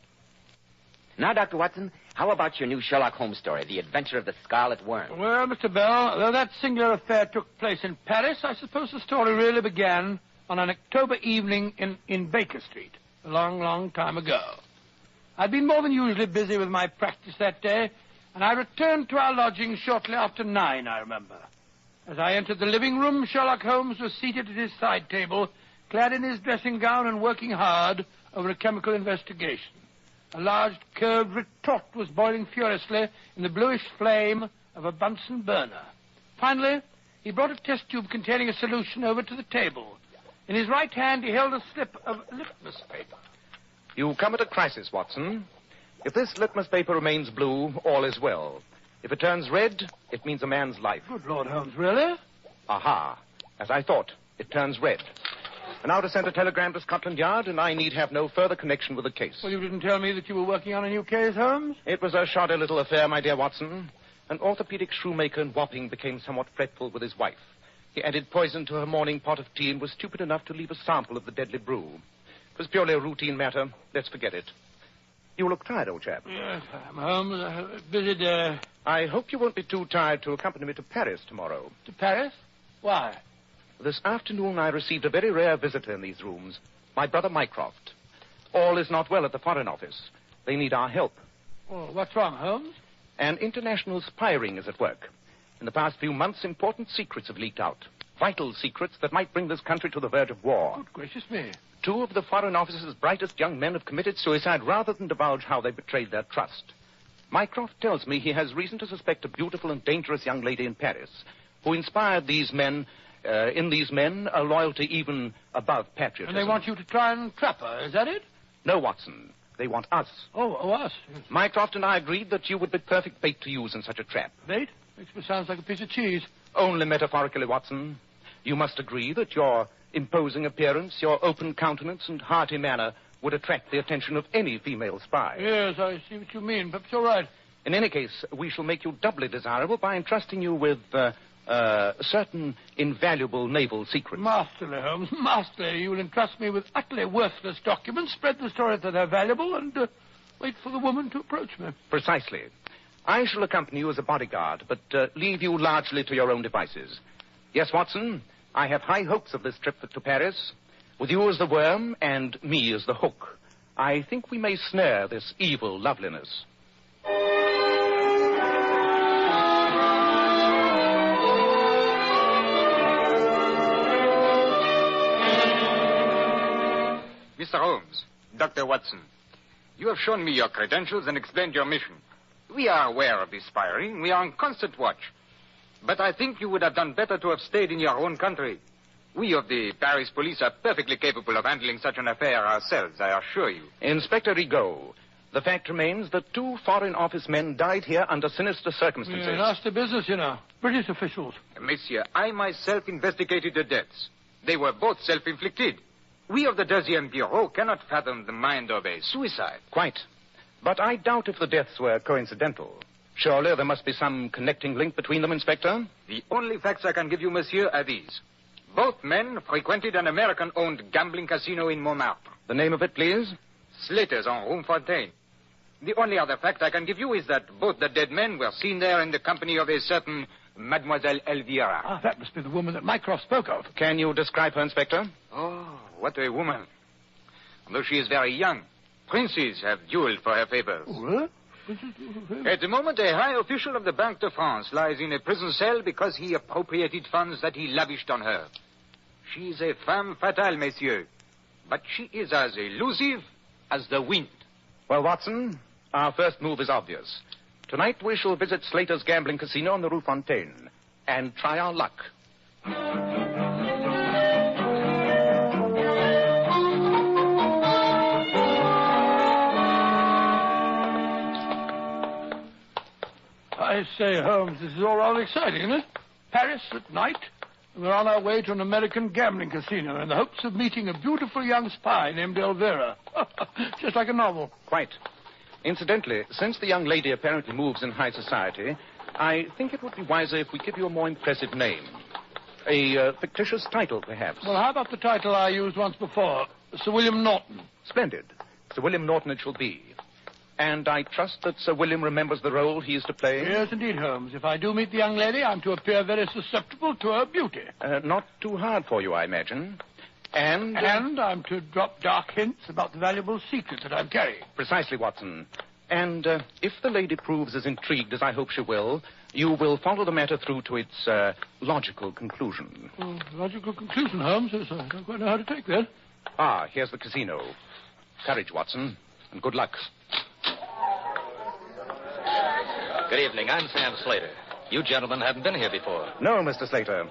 Now, Dr. Watson, how about your new Sherlock Holmes story, The Adventure of the Scarlet Worm? Well, Mr. Bell, though that singular affair took place in Paris, I suppose the story really began on an October evening in Baker Street, a long, long time ago. I'd been more than usually busy with my practice that day, and I returned to our lodgings shortly after 9, I remember. As I entered the living room, Sherlock Holmes was seated at his side table, clad in his dressing gown and working hard over a chemical investigation. A large curved retort was boiling furiously in the bluish flame of a Bunsen burner. Finally, he brought a test tube containing a solution over to the table. In his right hand, he held a slip of litmus paper. You come at a crisis, Watson. If this litmus paper remains blue, all is well. If it turns red, it means a man's life. Good Lord, Holmes, really? Aha. As I thought, it turns red. And now to send a telegram to Scotland Yard, and I need have no further connection with the case. Well, you didn't tell me that you were working on a new case, Holmes? It was a shoddy little affair, my dear Watson. An orthopedic shoemaker in Wapping became somewhat fretful with his wife. He added poison to her morning pot of tea and was stupid enough to leave a sample of the deadly brew. It was purely a routine matter. Let's forget it. You look tired, old chap. Yes, I'm Holmes. A busy day. I hope you won't be too tired to accompany me to Paris tomorrow. To Paris? Why? This afternoon I received a very rare visitor in these rooms, my brother Mycroft. All is not well at the Foreign Office. They need our help. Well, what's wrong, Holmes? An international spy ring is at work. In the past few months, important secrets have leaked out. Vital secrets that might bring this country to the verge of war. Good gracious me. two of the Foreign Office's brightest young men have committed suicide rather than divulge how they betrayed their trust. Mycroft tells me he has reason to suspect a beautiful and dangerous young lady in Paris who inspired these men, a loyalty even above patriotism. And they want you to try and trap her, is that it? No, Watson. They want us. Oh, us? Yes. Mycroft and I agreed that you would be perfect bait to use in such a trap. Bait? Makes me sound like a piece of cheese. Only metaphorically, Watson. You must agree that your imposing appearance, your open countenance and hearty manner would attract the attention of any female spy. Yes, I see what you mean. Perhaps you're right. In any case, we shall make you doubly desirable by entrusting you with certain invaluable naval secrets. Masterly, Holmes, masterly. You will entrust me with utterly worthless documents, spread the story that they're valuable, and wait for the woman to approach me. Precisely. I shall accompany you as a bodyguard, but leave you largely to your own devices. Yes, Watson, I have high hopes of this trip to Paris. With you as the worm and me as the hook, I think we may snare this evil loveliness. Mr. Holmes, Dr. Watson, you have shown me your credentials and explained your mission. We are aware of this spy ring. We are on constant watch. But I think you would have done better to have stayed in your own country. We of the Paris police are perfectly capable of handling such an affair ourselves, I assure you. Inspector Rigaud, the fact remains that 2 Foreign Office men died here under sinister circumstances. Yeah, nasty business, you know. British officials. Monsieur, I myself investigated the deaths. They were both self-inflicted. We of the 2nd Bureau cannot fathom the mind of a suicide. Quite. But I doubt if the deaths were coincidental. Surely there must be some connecting link between them, Inspector? The only facts I can give you, monsieur, are these. Both men frequented an American-owned gambling casino in Montmartre. The name of it, please? Slater's on Rue Fontaine. The only other fact I can give you is that both the dead men were seen there in the company of a certain Mademoiselle Elvira. Ah, that must be the woman that Mycroft spoke of. Can you describe her, Inspector? Oh, what a woman. Although she is very young, princes have dueled for her favors. What? At the moment, a high official of the Banque de France lies in a prison cell because he appropriated funds that he lavished on her. She is a femme fatale, messieurs. But she is as elusive as the wind. Well, Watson, our first move is obvious. Tonight we shall visit Slater's gambling casino on the Rue Fontaine and try our luck. I say, Holmes, this is all rather exciting, isn't it? Paris at night. We're on our way to an American gambling casino in the hopes of meeting a beautiful young spy named Elvira. Just like a novel. Quite. Incidentally, since the young lady apparently moves in high society, I think it would be wiser if we give you a more impressive name. A fictitious title, perhaps. Well, how about the title I used once before? Sir William Norton. Splendid. Sir William Norton it shall be. And I trust that Sir William remembers the role he is to play? Yes, indeed, Holmes. If I do meet the young lady, I'm to appear very susceptible to her beauty. Not too hard for you, I imagine. And I'm to drop dark hints about the valuable secret that I'm carrying. Precisely, Watson. And if the lady proves as intrigued as I hope she will, you will follow the matter through to its logical conclusion. Logical conclusion, Holmes? Yes, I don't quite know how to take that. Ah, here's the casino. Courage, Watson, and good luck. Good evening. I'm Sam Slater. You gentlemen haven't been here before. No, Mr. Slater.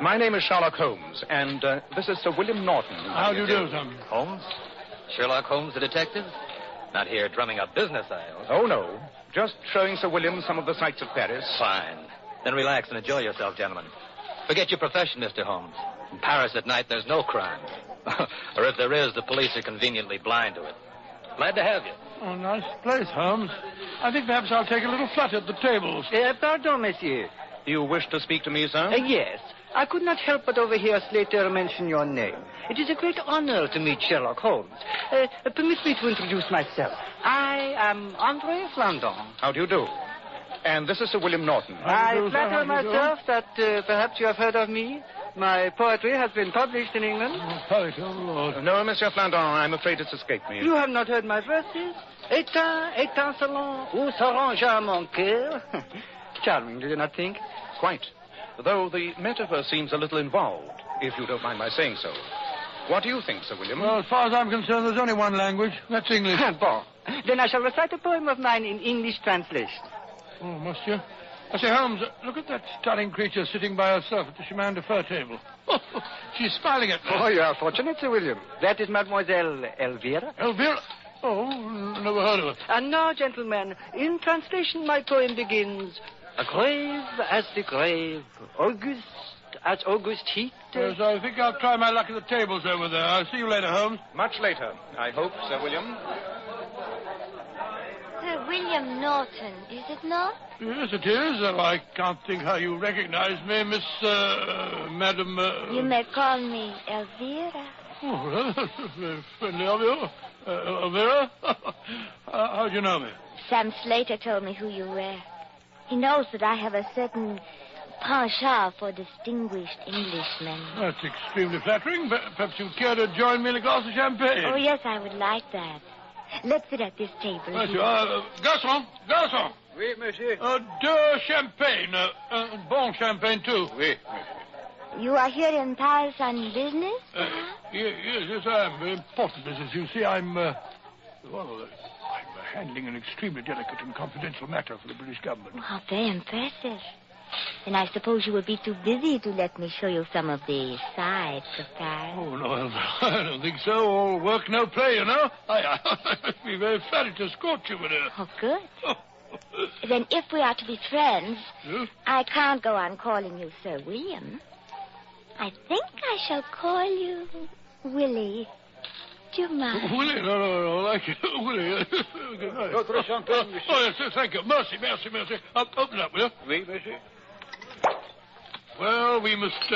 My name is Sherlock Holmes, and this is Sir William Norton. How do you do, Sam? Holmes? Sherlock Holmes, the detective? Not here drumming up business, I hope. Oh, no. Just showing Sir William some of the sights of Paris. Fine. Then relax and enjoy yourself, gentlemen. Forget your profession, Mr. Holmes. In Paris at night, there's no crime. Or if there is, the police are conveniently blind to it. Glad to have you. Oh, nice place, Holmes. I think perhaps I'll take a little flat at the tables. Pardon, monsieur. You wish to speak to me, sir? Yes. I could not help but overhear Slater mention your name. It is a great honor to meet Sherlock Holmes. Permit me to introduce myself. I am André Flandon. How do you do? And this is Sir William Norton. I flatter myself that perhaps you have heard of me. My poetry has been published in England. Poetry, oh, Lord. No, Monsieur Flandon, I'm afraid it's escaped me. You have not heard my verses? Étincelant, où s'arrangea mon cœur. Charming, do you not think? Quite. Though the metaphor seems a little involved, if you don't mind my saying so. What do you think, Sir William? Well, as far as I'm concerned, there's only one language. That's English. Bon. Then I shall recite a poem of mine in English translation. Oh, monsieur. I say, Holmes, look at that stunning creature sitting by herself at the chemin de fer table. She's smiling at me. Oh, you are fortunate, Sir William. That is Mademoiselle Elvira. Elvira? Oh, never heard of her. And now, gentlemen, in translation, my poem begins, grave as the grave, August as August heat. Yes, I think I'll try my luck at the tables over there. I'll see you later, Holmes. Much later, I hope, Sir William. Sir William Norton, is it not? Yes, it is. I can't think how you recognize me, Miss, Madam... You may call me Elvira. Oh, very friendly of you. Elvira? How'd you know me? Sam Slater told me who you were. He knows that I have a certain penchant for distinguished Englishmen. That's extremely flattering. Perhaps you'd care to join me in a glass of champagne. Oh, yes, I would like that. Let's sit at this table. Right, you are. Garçon. Oui, monsieur. Deux champagne. Bon champagne, too. Oui. You are here in Paris on business? Yes, I am. Very important business. You see, I'm handling an extremely delicate and confidential matter for the British government. Oh, very impressive. Then I suppose you will be too busy to let me show you some of the sights of Paris. Oh, no, I don't think so. All work, no play, you know. I'd be very flattered to escort you, madame. Oh, good. Then if we are to be friends, Yes? I can't go on calling you Sir William. I think I shall call you Willie. Do you mind? Willie? No, like you. Willie. Good night. Oh, yes, thank you. Mercy. Open up, will you? Oui, monsieur. Well, we must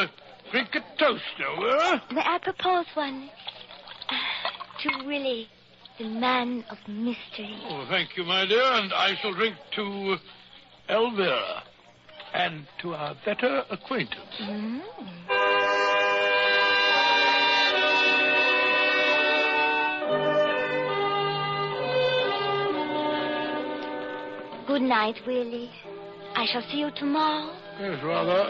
drink a toast, Elvira. May I propose one? To Willie, the man of mystery. Oh, thank you, my dear. And I shall drink to Elvira and to our better acquaintance. Mm. Good night, Willie. I shall see you tomorrow. Yes, rather.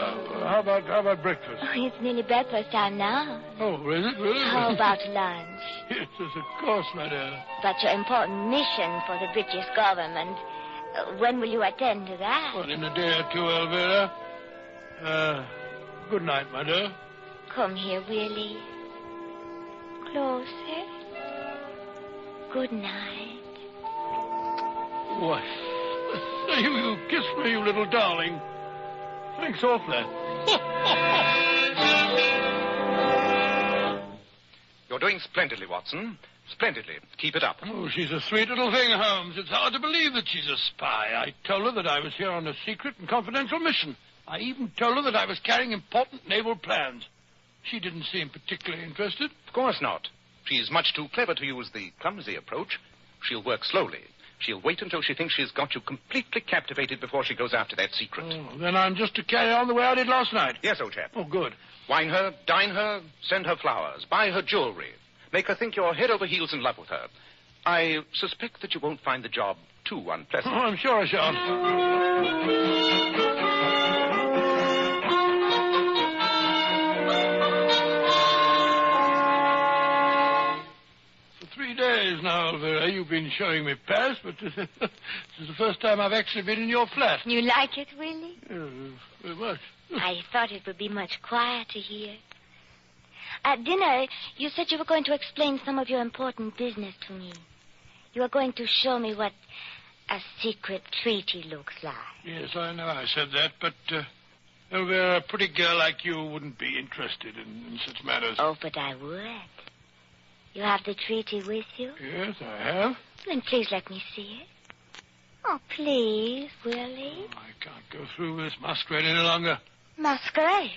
How about breakfast? Oh, it's nearly breakfast time now. Oh, is it really? How about lunch? Yes, of course, my dear. But your important mission for the British government, when will you attend to that? Well, in a day or two, Elvira. Good night, my dear. Come here, Willie. Closer. Good night. What? You kissed me, you little darling. Thanks awfully. You're doing splendidly, Watson. Splendidly. Keep it up. Oh, she's a sweet little thing, Holmes. It's hard to believe that she's a spy. I told her that I was here on a secret and confidential mission. I even told her that I was carrying important naval plans. She didn't seem particularly interested. Of course not. She's much too clever to use the clumsy approach. She'll work slowly. She'll wait until she thinks she's got you completely captivated before she goes after that secret. Oh, then I'm just to carry on the way I did last night. Yes, old chap. Oh, good. Wine her, dine her, send her flowers, buy her jewelry. Make her think you're head over heels in love with her. I suspect that you won't find the job too unpleasant. Oh, I'm sure I shan't. For 3 days now, Elvira, you've been showing me Paris, but this is the first time I've actually been in your flat. You like it, Willie? Yes, very much. I thought it would be much quieter here. At dinner, you said you were going to explain some of your important business to me. You were going to show me what a secret treaty looks like. Yes, I know I said that, but Elvira, a pretty girl like you wouldn't be interested in such matters. Oh, but I would. You have the treaty with you? Yes, I have. Then please let me see it. Oh, please, Willie. I can't go through with this masquerade any longer. Masquerade?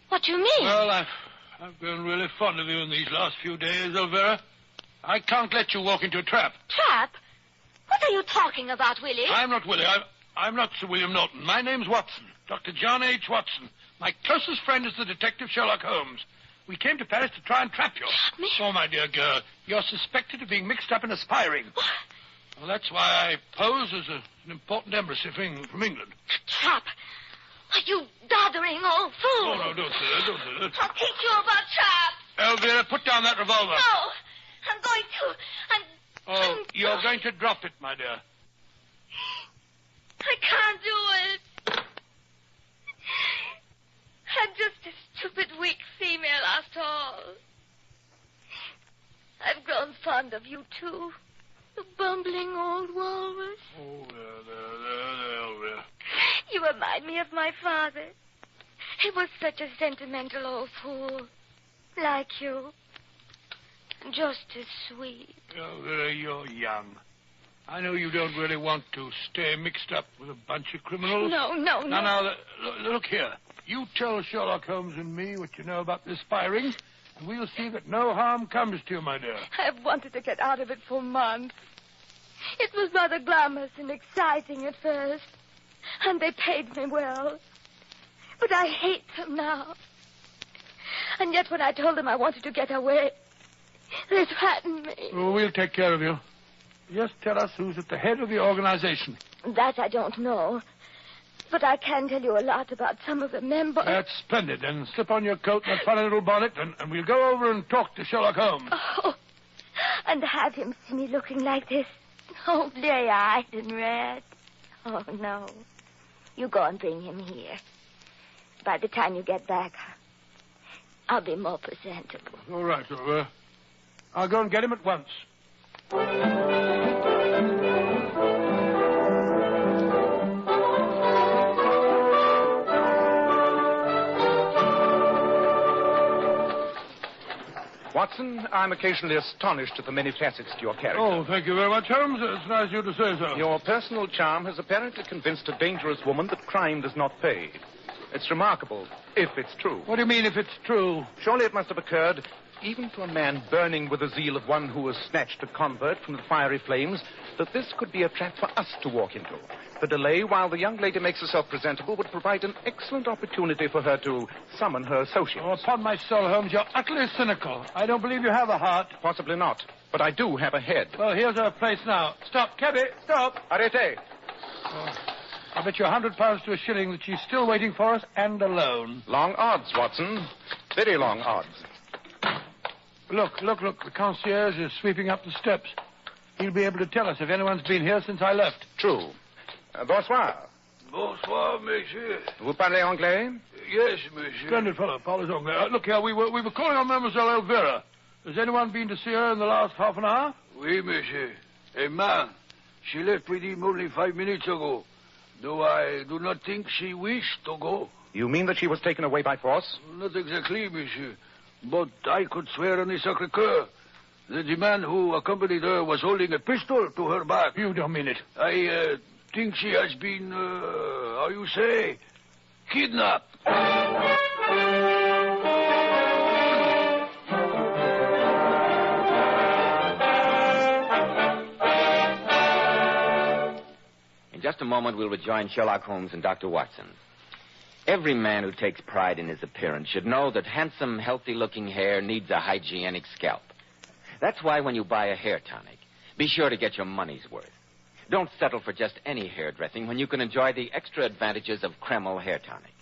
What do you mean? Well, I've grown really fond of you in these last few days, Elvira. I can't let you walk into a trap. Trap? What are you talking about, Willie? I'm not Willie. I'm not Sir William Norton. My name's Watson. Dr. John H. Watson. My closest friend is the detective Sherlock Holmes. We came to Paris to try and trap you. Me? Oh, my dear girl, you're suspected of being mixed up in a spy ring. What? Well, that's why I pose as an important embassy from England. Trap? Are you doddering old fool? Oh, no, don't say that. I'll teach you about traps. Elvira, put down that revolver. No, I'm going to. Oh, you're going to drop it, my dear. I can't do it. I'm just a stupid, weak female after all. I've grown fond of you, too. The bumbling old walrus. Oh, there. You remind me of my father. He was such a sentimental old fool. Like you. Just as sweet. Elvira, you're young. I know you don't really want to stay mixed up with a bunch of criminals. No. Now, look here. You tell Sherlock Holmes and me what you know about this spying, and we'll see that no harm comes to you, my dear. I've wanted to get out of it for months. It was rather glamorous and exciting at first, and they paid me well. But I hate them now. And yet when I told them I wanted to get away, they threatened me. Oh, we'll take care of you. Just tell us who's at the head of the organization. That I don't know. But I can tell you a lot about some of the members. That's splendid. And slip on your coat and that funny little bonnet, and we'll go over and talk to Sherlock Holmes. Oh, and have him see me looking like this. Oh, bleary-eyed and red. Oh, no. You go and bring him here. By the time you get back, I'll be more presentable. All right, I'll go and get him at once. Watson, I'm occasionally astonished at the many facets to your character. Oh, thank you very much, Holmes. It's nice of you to say so. Your personal charm has apparently convinced a dangerous woman that crime does not pay. It's remarkable, if it's true. What do you mean, if it's true? Surely it must have occurred, even to a man burning with the zeal of one who has snatched a convert from the fiery flames, that this could be a trap for us to walk into. The delay while the young lady makes herself presentable would provide an excellent opportunity for her to summon her associates. Oh, upon my soul, Holmes, you're utterly cynical. I don't believe you have a heart. Possibly not. But I do have a head. Well, here's our place now. Stop, cabby, stop. Arrête. Oh, I bet you £100 to a shilling that she's still waiting for us and alone. Long odds, Watson. Very long odds. Look. The concierge is sweeping up the steps. He'll be able to tell us if anyone's been here since I left. True. Bonsoir. Bonsoir, monsieur. Vous parlez anglais? Yes, monsieur. Splendid fellow, parlez anglais. Look here, we were calling on Mademoiselle Elvira. Has anyone been to see her in the last half an hour? Oui, monsieur. A man. She left with him only 5 minutes ago. Though I do not think she wished to go. You mean that she was taken away by force? Not exactly, monsieur. But I could swear on the Sacré-Cœur that the man who accompanied her was holding a pistol to her back. You don't mean it. I think she has been, how you say, kidnapped. In just a moment, we'll rejoin Sherlock Holmes and Dr. Watson. Every man who takes pride in his appearance should know that handsome, healthy-looking hair needs a hygienic scalp. That's why when you buy a hair tonic, be sure to get your money's worth. Don't settle for just any hairdressing when you can enjoy the extra advantages of Kreml Hair Tonic.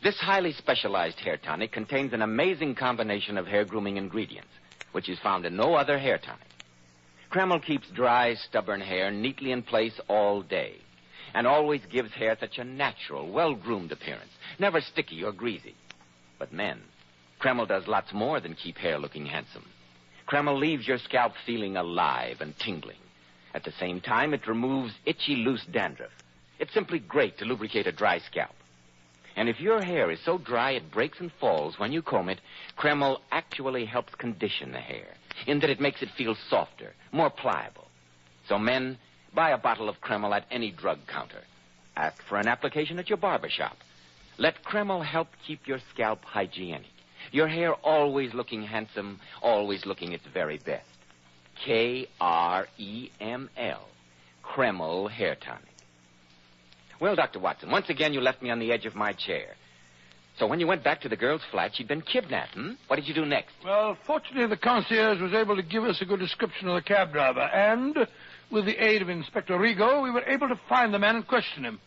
This highly specialized hair tonic contains an amazing combination of hair grooming ingredients, which is found in no other hair tonic. Kreml keeps dry, stubborn hair neatly in place all day and always gives hair such a natural, well-groomed appearance, never sticky or greasy. But men, Kreml does lots more than keep hair looking handsome. Kreml leaves your scalp feeling alive and tingling. At the same time, it removes itchy, loose dandruff. It's simply great to lubricate a dry scalp. And if your hair is so dry it breaks and falls when you comb it, Kreml actually helps condition the hair, in that it makes it feel softer, more pliable. So men, buy a bottle of Kreml at any drug counter. Ask for an application at your barber shop. Let Kreml help keep your scalp hygienic. Your hair always looking handsome, always looking its very best. Kreml, Kreml Hair Tonic. Well, Dr. Watson, once again you left me on the edge of my chair. So when you went back to the girl's flat, she'd been kidnapped, What did you do next? Well, fortunately, the concierge was able to give us a good description of the cab driver, and with the aid of Inspector Rigaud, we were able to find the man and question him.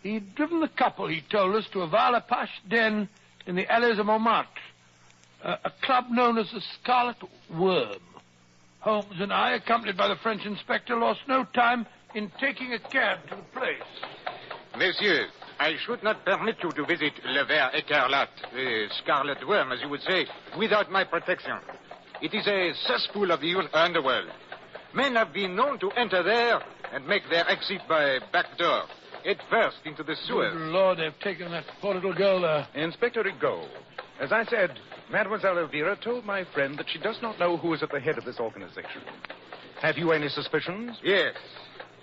He'd driven the couple, he told us, to a Vala Pache den in the alleys of Montmartre. A club known as the Scarlett Worm. Holmes and I, accompanied by the French inspector, lost no time in taking a cab to the place. Monsieur, I should not permit you to visit Le Ver Écarlate, the Scarlet Worm, as you would say, without my protection. It is a cesspool of the underworld. Men have been known to enter there and make their exit by back door. Head first into the sewers. Good Lord, they've taken that poor little girl there. Inspector Rigaud, as I said, Mademoiselle Elvira told my friend that she does not know who is at the head of this organization. Have you any suspicions? Yes,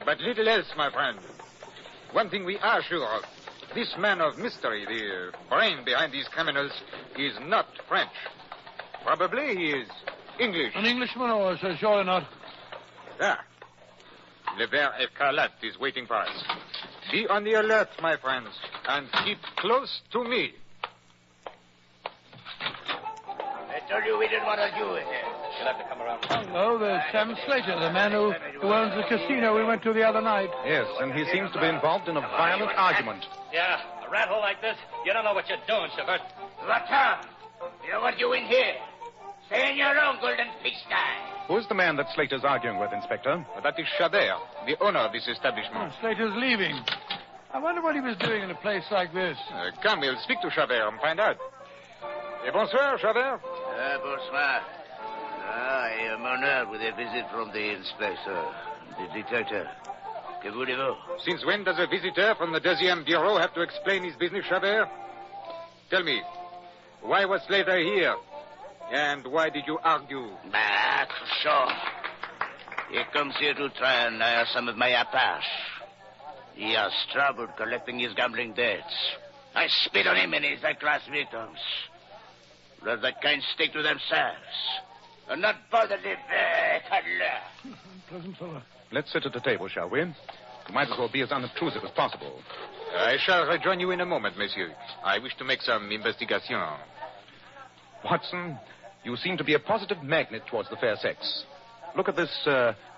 but little else, my friend. One thing we are sure of. This man of mystery, the brain behind these criminals, is not French. Probably he is English. An Englishman, or so surely not. Ah. Le Ver Écarlate is waiting for us. Be on the alert, my friends, and keep close to me. I told you we didn't want to do it. You'll have to come around. Oh, there's Sam Slater, the man who owns the casino we went to the other night. Yes, and he seems to be involved in a violent argument. Yeah, a rat hole like this, you don't know what you're doing, Chavert. Latam, you know what you in here? Stay in your own golden pigsty. Who's the man that Slater's arguing with, Inspector? That is Chabert, the owner of this establishment. Slater's leaving. I wonder what he was doing in a place like this. Come, we'll speak to Chabert and find out. Bonsoir, Chabert. Bonsoir. I am honored with a visit from the inspector, the detective. Que voulez-vous? Since when does a visitor from the Deuxième Bureau have to explain his business, Chabert? Tell me, why was Slater here? And why did you argue? Bah, sure. He comes here to try and hire some of my apache. He has trouble collecting his gambling debts. I spit on him and his class victims. Let that kind stick to themselves. And not bother the Pleasant fellow. Let's sit at the table, shall we? You might as well be as unobtrusive as possible. I shall rejoin you in a moment, monsieur. I wish to make some investigation. Watson, you seem to be a positive magnet towards the fair sex. Look at this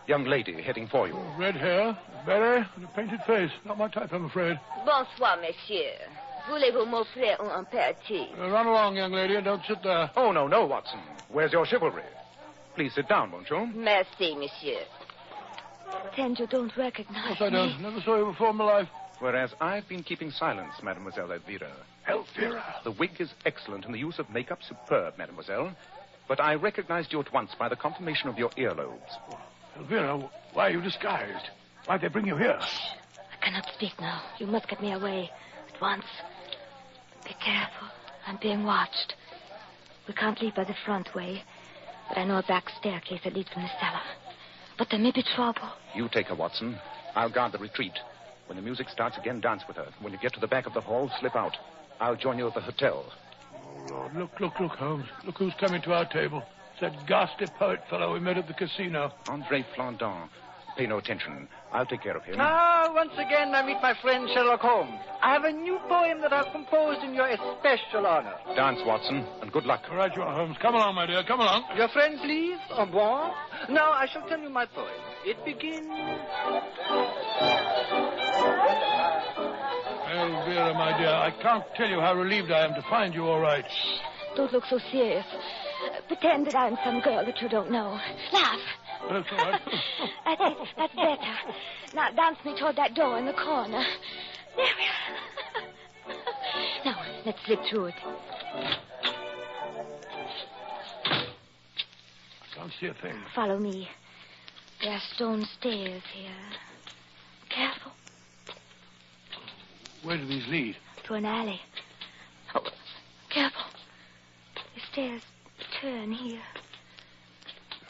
young lady heading for you. Red hair, beret, and a painted face. Not my type, I'm afraid. Bonsoir, monsieur. Voulez-vous m'offrir un apéritif? Run along, young lady, and don't sit there. Oh, no, Watson. Where's your chivalry? Please sit down, won't you? Merci, monsieur. Pretend you don't recognize Of course I don't. Never saw you before in my life. Whereas I've been keeping silence, Mademoiselle Elvira. Elvira? The wig is excellent and the use of makeup superb, Mademoiselle. But I recognized you at once by the conformation of your earlobes. Elvira, why are you disguised? Why'd they bring you here? I cannot speak now. You must get me away at once. Be careful. I'm being watched. We can't leave by the front way, but I know a back staircase that leads from the cellar. But there may be trouble. You take her, Watson. I'll guard the retreat. When the music starts again, dance with her. When you get to the back of the hall, slip out. I'll join you at the hotel. Oh, Lord. Look, Holmes. Look who's coming to our table. It's that ghastly poet fellow we met at the casino. André Flandin. Pay no attention. I'll take care of him. Once again, I meet my friend Sherlock Holmes. I have a new poem that I've composed in your especial honor. Dance, Watson, and good luck. All right, you are, Holmes. Come along, my dear. Come along. Your friend, please. Au revoir. Now, I shall tell you my poem. It begins... Elvira, my dear, I can't tell you how relieved I am to find you all right. Don't look so serious. Pretend that I'm some girl that you don't know. Laugh. That's all right. That's it. That's better. Now dance me toward that door in the corner. There we are. Now, let's slip through it. I don't see a thing. Follow me. There are stone stairs here. Careful. Where do these lead? To an alley. Oh, careful. The stairs turn here.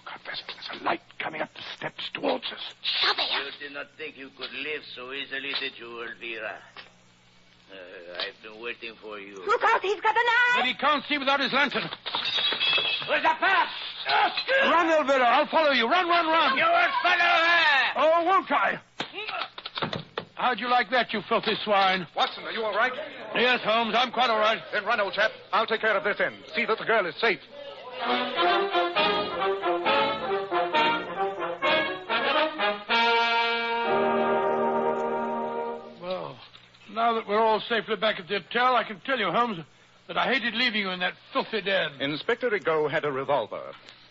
God, there's a light coming up the steps towards us. You did not think you could live so easily, did you, Elvira? I've been waiting for you. Look out, he's got a knife! But he can't see without his lantern. Where's the path? Run, Elvira, I'll follow you. Run. You won't follow her! Oh, won't I? How'd you like that, you filthy swine? Watson, are you all right? Yes, Holmes, I'm quite all right. Then run, old chap. I'll take care of this end. See that the girl is safe. Well, now that we're all safely back at the hotel, I can tell you, Holmes, that I hated leaving you in that filthy den. Inspector Rigaud had a revolver.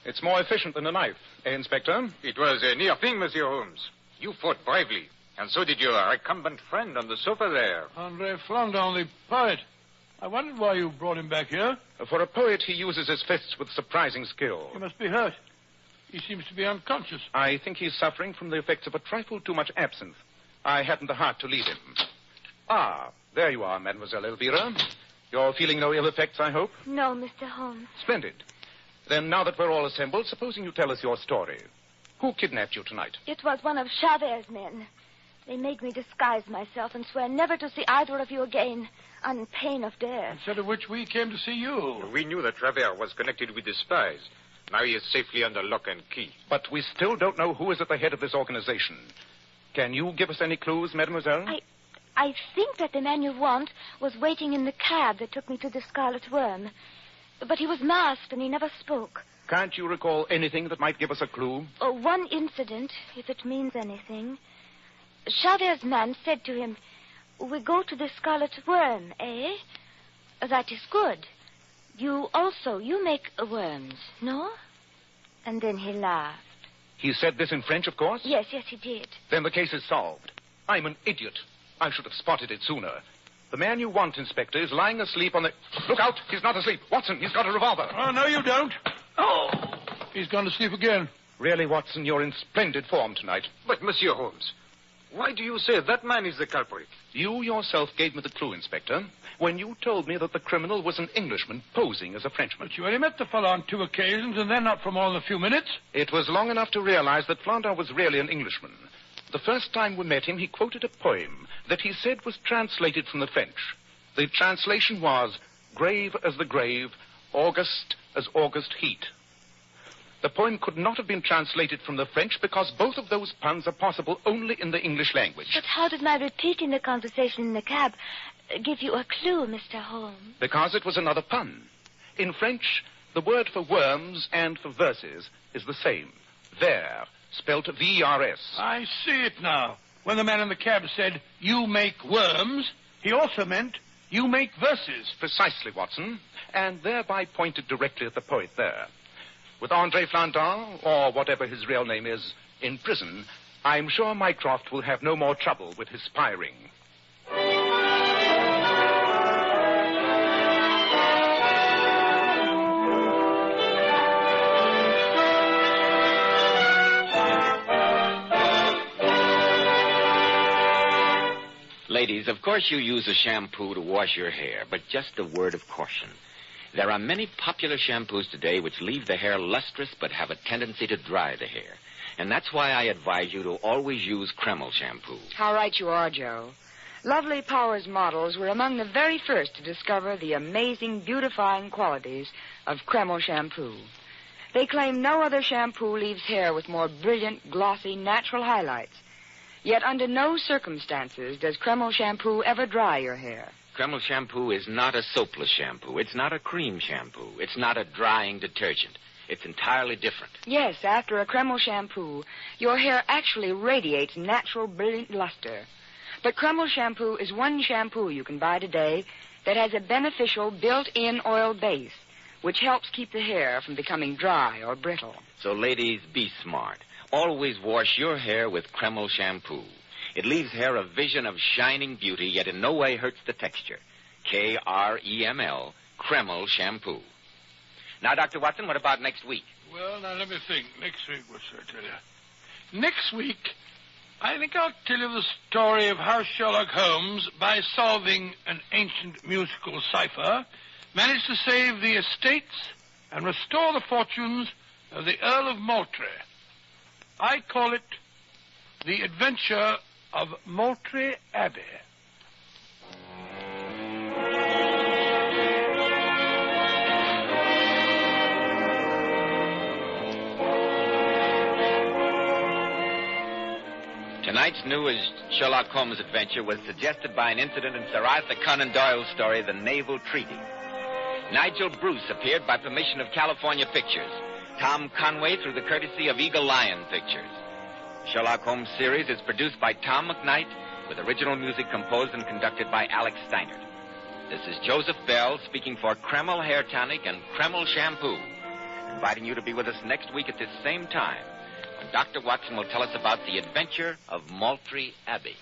It's more efficient than a knife, Inspector? It was a near thing, Monsieur Holmes. You fought bravely, and so did your recumbent friend on the sofa there. Andre Flandin, the poet. I wondered why you brought him back here. For a poet, he uses his fists with surprising skill. He must be hurt. He seems to be unconscious. I think he's suffering from the effects of a trifle too much absinthe. I hadn't the heart to leave him. Ah, there you are, Mademoiselle Elvira. You're feeling no ill effects, I hope? No, Mr. Holmes. Splendid. Then, now that we're all assembled, supposing you tell us your story. Who kidnapped you tonight? It was one of Chavert's men. They made me disguise myself and swear never to see either of you again, on pain of death. Instead of which we came to see you. We knew that Travers was connected with the spies. Now he is safely under lock and key. But we still don't know who is at the head of this organization. Can you give us any clues, mademoiselle? I think that the man you want was waiting in the cab that took me to the Scarlett Worm. But he was masked and he never spoke. Can't you recall anything that might give us a clue? Oh, one incident, if it means anything. Chavert's man said to him, "We go to the Scarlet Worm, eh? That is good. You make worms, no?" And then he laughed. He said this in French, of course? Yes, he did. Then the case is solved. I'm an idiot. I should have spotted it sooner. The man you want, Inspector, is lying asleep on the... Look out! He's not asleep. Watson, he's got a revolver. Oh, no, you don't. Oh! He's gone to sleep again. Really, Watson, you're in splendid form tonight. But, Monsieur Holmes, why do you say that man is the culprit? You yourself gave me the clue, Inspector, when you told me that the criminal was an Englishman posing as a Frenchman. But you only met the fellow on 2 occasions, and then not for more than a few minutes. It was long enough to realize that Flandin was really an Englishman. The first time we met him, he quoted a poem that he said was translated from the French. The translation was, "Grave as the grave, August as August heat." The poem could not have been translated from the French because both of those puns are possible only in the English language. But how did my repeating the conversation in the cab give you a clue, Mr. Holmes? Because it was another pun. In French, the word for worms and for verses is the same. Ver, spelt V-R-S. I see it now. When the man in the cab said, "You make worms," he also meant, "You make verses." Precisely, Watson. And thereby pointed directly at the poet there. With Andre Flandin, or whatever his real name is, in prison, I'm sure Mycroft will have no more trouble with his spying. Ladies, of course you use a shampoo to wash your hair, but just a word of caution. There are many popular shampoos today which leave the hair lustrous but have a tendency to dry the hair. And that's why I advise you to always use Kreml shampoo. How right you are, Joe. Lovely Powers models were among the very first to discover the amazing beautifying qualities of Kreml shampoo. They claim no other shampoo leaves hair with more brilliant, glossy, natural highlights. Yet under no circumstances does Kreml shampoo ever dry your hair. Kreml shampoo is not a soapless shampoo. It's not a cream shampoo. It's not a drying detergent. It's entirely different. Yes, after a Kreml shampoo, your hair actually radiates natural, brilliant luster. But Kreml shampoo is one shampoo you can buy today that has a beneficial built-in oil base, which helps keep the hair from becoming dry or brittle. So, ladies, be smart. Always wash your hair with Kreml shampoo. It leaves hair a vision of shining beauty, yet in no way hurts the texture. Kreml, Kreml shampoo. Now, Dr. Watson, what about next week? Well, now, let me think. Next week, what should I tell you? Next week, I think I'll tell you the story of how Sherlock Holmes, by solving an ancient musical cipher, managed to save the estates and restore the fortunes of the Earl of Moultrie. I call it The Adventure of Moultrie Abbey. Tonight's newest Sherlock Holmes adventure was suggested by an incident in Sir Arthur Conan Doyle's story, The Naval Treaty. Nigel Bruce appeared by permission of California Pictures. Tom Conway through the courtesy of Eagle Lion Pictures. Sherlock Holmes series is produced by Tom McKnight with original music composed and conducted by Alex Steinert. This is Joseph Bell speaking for Kreml Hair Tonic and Kreml Shampoo, inviting you to be with us next week at this same time, when Dr. Watson will tell us about the adventure of Moultrie Abbey.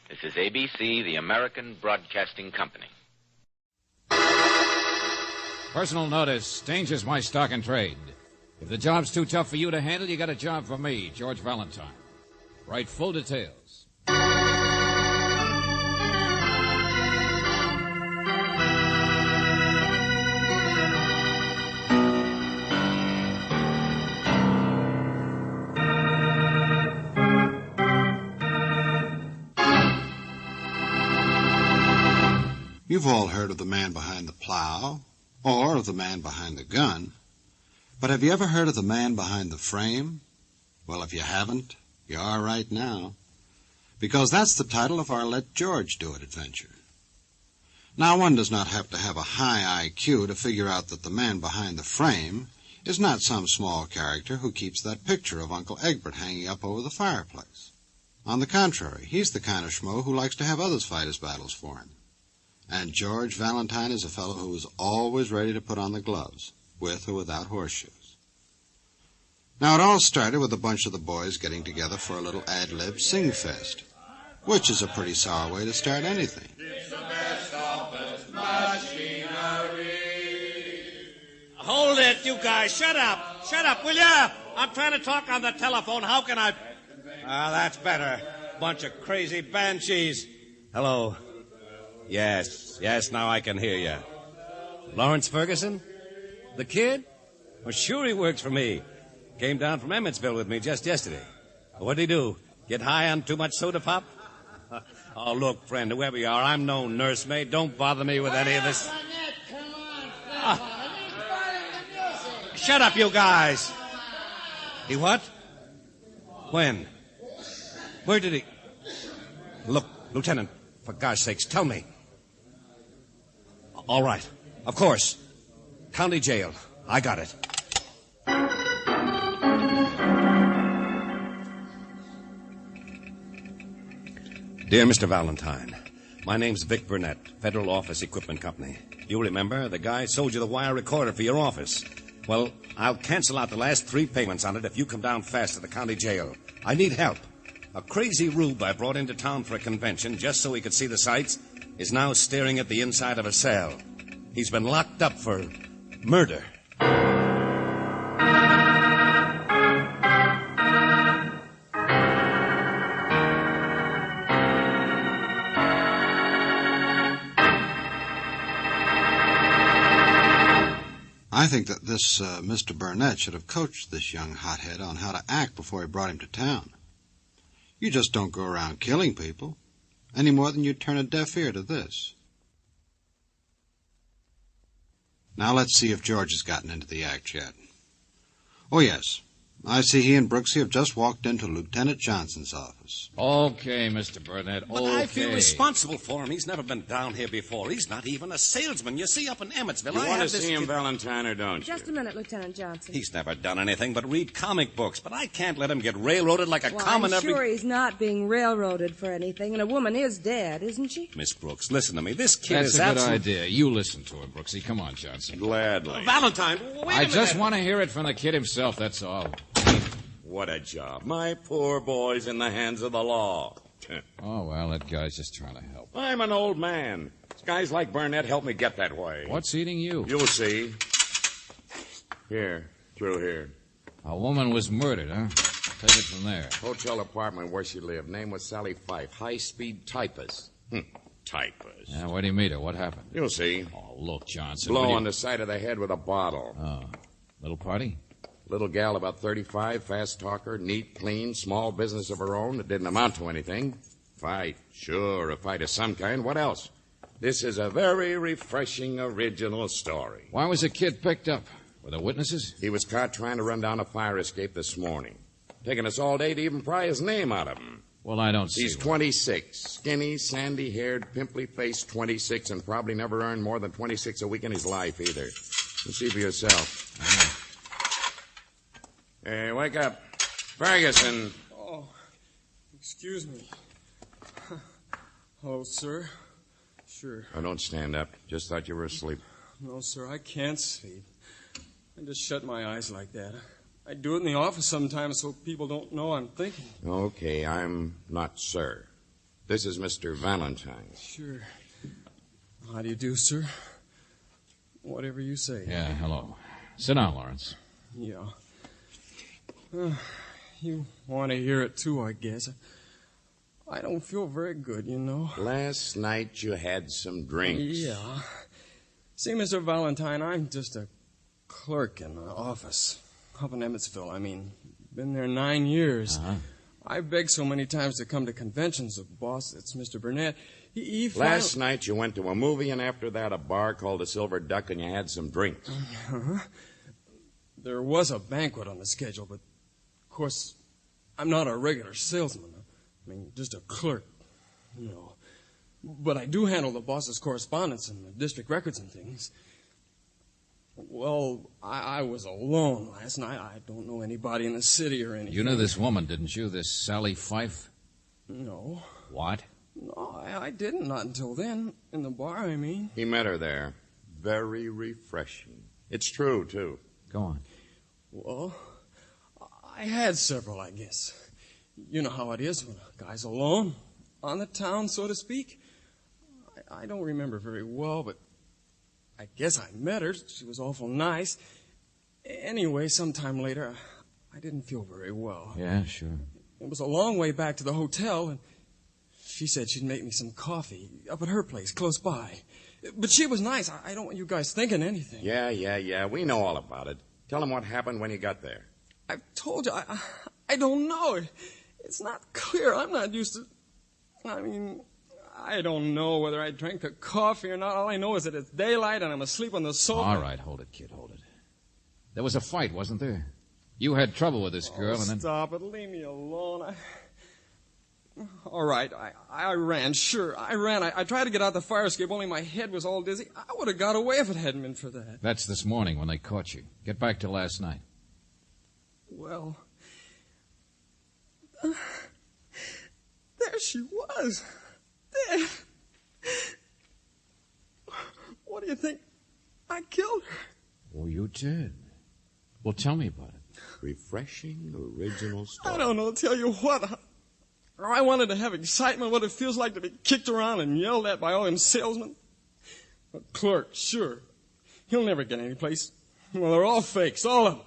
This is ABC, the American Broadcasting Company. Personal notice. Danger's my stock and trade. If the job's too tough for you to handle, you got a job for me, George Valentine. Write full details. You've all heard of the man behind the plow, or of the man behind the gun. But have you ever heard of the man behind the frame? Well, if you haven't, you are right now. Because that's the title of our Let George Do It adventure. Now, one does not have to have a high IQ to figure out that the man behind the frame is not some small character who keeps that picture of Uncle Egbert hanging up over the fireplace. On the contrary, he's the kind of schmo who likes to have others fight his battles for him. And George Valentine is a fellow who is always ready to put on the gloves, with or without horseshoes. Now, it all started with a bunch of the boys getting together for a little ad-lib sing-fest, which is a pretty sour way to start anything. It's the best office machinery. Hold it, you guys. Shut up. Shut up, will ya? I'm trying to talk on the telephone. How can I... that's better. Bunch of crazy banshees. Hello. Yes, now I can hear you. Lawrence Ferguson? The kid? Well, sure he works for me. Came down from Emmetsville with me just yesterday. What'd he do? Get high on too much soda pop? Oh, look, friend, whoever you are, I'm no nursemaid. Don't bother me with any of this. Shut up, you guys. He what? When? Where did he... Look, Lieutenant, for God's sakes, tell me. All right. Of course. County jail. I got it. Dear Mr. Valentine, my name's Vic Burnett, Federal Office Equipment Company. You remember, the guy sold you the wire recorder for your office. Well, I'll cancel out the last 3 payments on it if you come down fast to the county jail. I need help. A crazy rube I brought into town for a convention just so he could see the sights is now staring at the inside of a cell. He's been locked up for murder. I think that this Mr. Burnett should have coached this young hothead on how to act before he brought him to town. You just don't go around killing people, any more than you'd turn a deaf ear to this. Now let's see if George has gotten into the act yet. Oh, yes. I see he and Brooksy have just walked into Lieutenant Johnson's office. Okay, Mr. Burnett, But I feel responsible for him. He's never been down here before. He's not even a salesman. You see, up in Emmetsville, You I want to have this see him, kid- Valentine, or don't you? Just a minute, Lieutenant Johnson. He's never done anything but read comic books, but I can't let him get railroaded like a common I'm sure he's not being railroaded for anything, and a woman is dead, isn't she? Miss Brooks, listen to me. This kid That's is a good absolute... idea. You listen to him, Brooksy. Come on, Johnson. Gladly. Valentine, wait a I minute. just want to hear it from the kid himself, that's all. What a job. My poor boy's in the hands of the law. Oh, well, that guy's just trying to help. I'm an old man. Guys like Burnett help me get that way. What's eating you? You'll see. Here, through here. A woman was murdered, huh? Take it from there. Hotel apartment where she lived. Name was Sally Fife. High-speed typist. Typist. Yeah, where'd he meet her? What happened? You'll see. Oh, look, Johnson. Blow on the side of the head with a bottle. Oh. Little party? Little gal about 35, fast talker, neat, clean, small business of her own that didn't amount to anything. Fight. Sure, a fight of some kind. What else? This is a very refreshing, original story. Why was the kid picked up? Were there witnesses? He was caught trying to run down a fire escape this morning. Taking us all day to even pry his name out of him. Well, I don't see He's 26. Skinny, sandy-haired, pimply-faced 26, and probably never earned more than 26 a week in his life, either. You see for yourself. Hey, wake up. Ferguson. Oh, excuse me. Hello, sir. Sure. Oh, don't stand up. Just thought you were asleep. No, sir, I can't sleep. I just shut my eyes like that. I do it in the office sometimes so people don't know I'm thinking. Okay, I'm not sir. This is Mr. Valentine. Sure. How do you do, sir? Whatever you say. Yeah, hello. Sit down, Lawrence. Yeah. You want to hear it, too, I guess. I don't feel very good, you know. Last night you had some drinks. Yeah. See, Mr. Valentine, I'm just a clerk in the office. Up in Emmetsville, I mean. Been there 9 years. Uh-huh. I begged so many times to come to conventions. The boss, it's Mr. Burnett. He Last night you went to a movie, and after that a bar called the Silver Duck, and you had some drinks. Uh-huh. There was a banquet on the schedule, but, of course, I'm not a regular salesman. I mean, just a clerk, you know. But I do handle the boss's correspondence and the district records and things. Well, I was alone last night. I don't know anybody in the city or anything. You knew this woman, didn't you? This Sally Fife? No. What? No, I didn't. Not until then. In the bar, I mean. He met her there. Very refreshing. It's true, too. Go on. Well, I had several, I guess. You know how it is when a guy's alone, on the town, so to speak. I don't remember very well, but I guess I met her. She was awful nice. Anyway, sometime later, I didn't feel very well. Yeah, sure. It was a long way back to the hotel, and she said she'd make me some coffee up at her place, close by. But she was nice. I don't want you guys thinking anything. Yeah. We know all about it. Tell him what happened when you got there. I've told you, I don't know. It's not clear. I'm not used to... I mean, I don't know whether I drank the coffee or not. All I know is that it's daylight and I'm asleep on the sofa. All right, hold it, kid, hold it. There was a fight, wasn't there? You had trouble with this girl, and then... Stop it. Leave me alone. All right, I ran, sure. I ran. I tried to get out the fire escape, only my head was all dizzy. I would have got away if it hadn't been for that. That's this morning when they caught you. Get back to last night. Well... there she was. There. What do you think? I killed her. Oh, you did? Well, tell me about it. Refreshing, original story. I don't know, tell you what. I wanted to have excitement, what it feels like to be kicked around and yelled at by all them salesmen. A clerk, sure. He'll never get any place. Well, they're all fakes, all of them.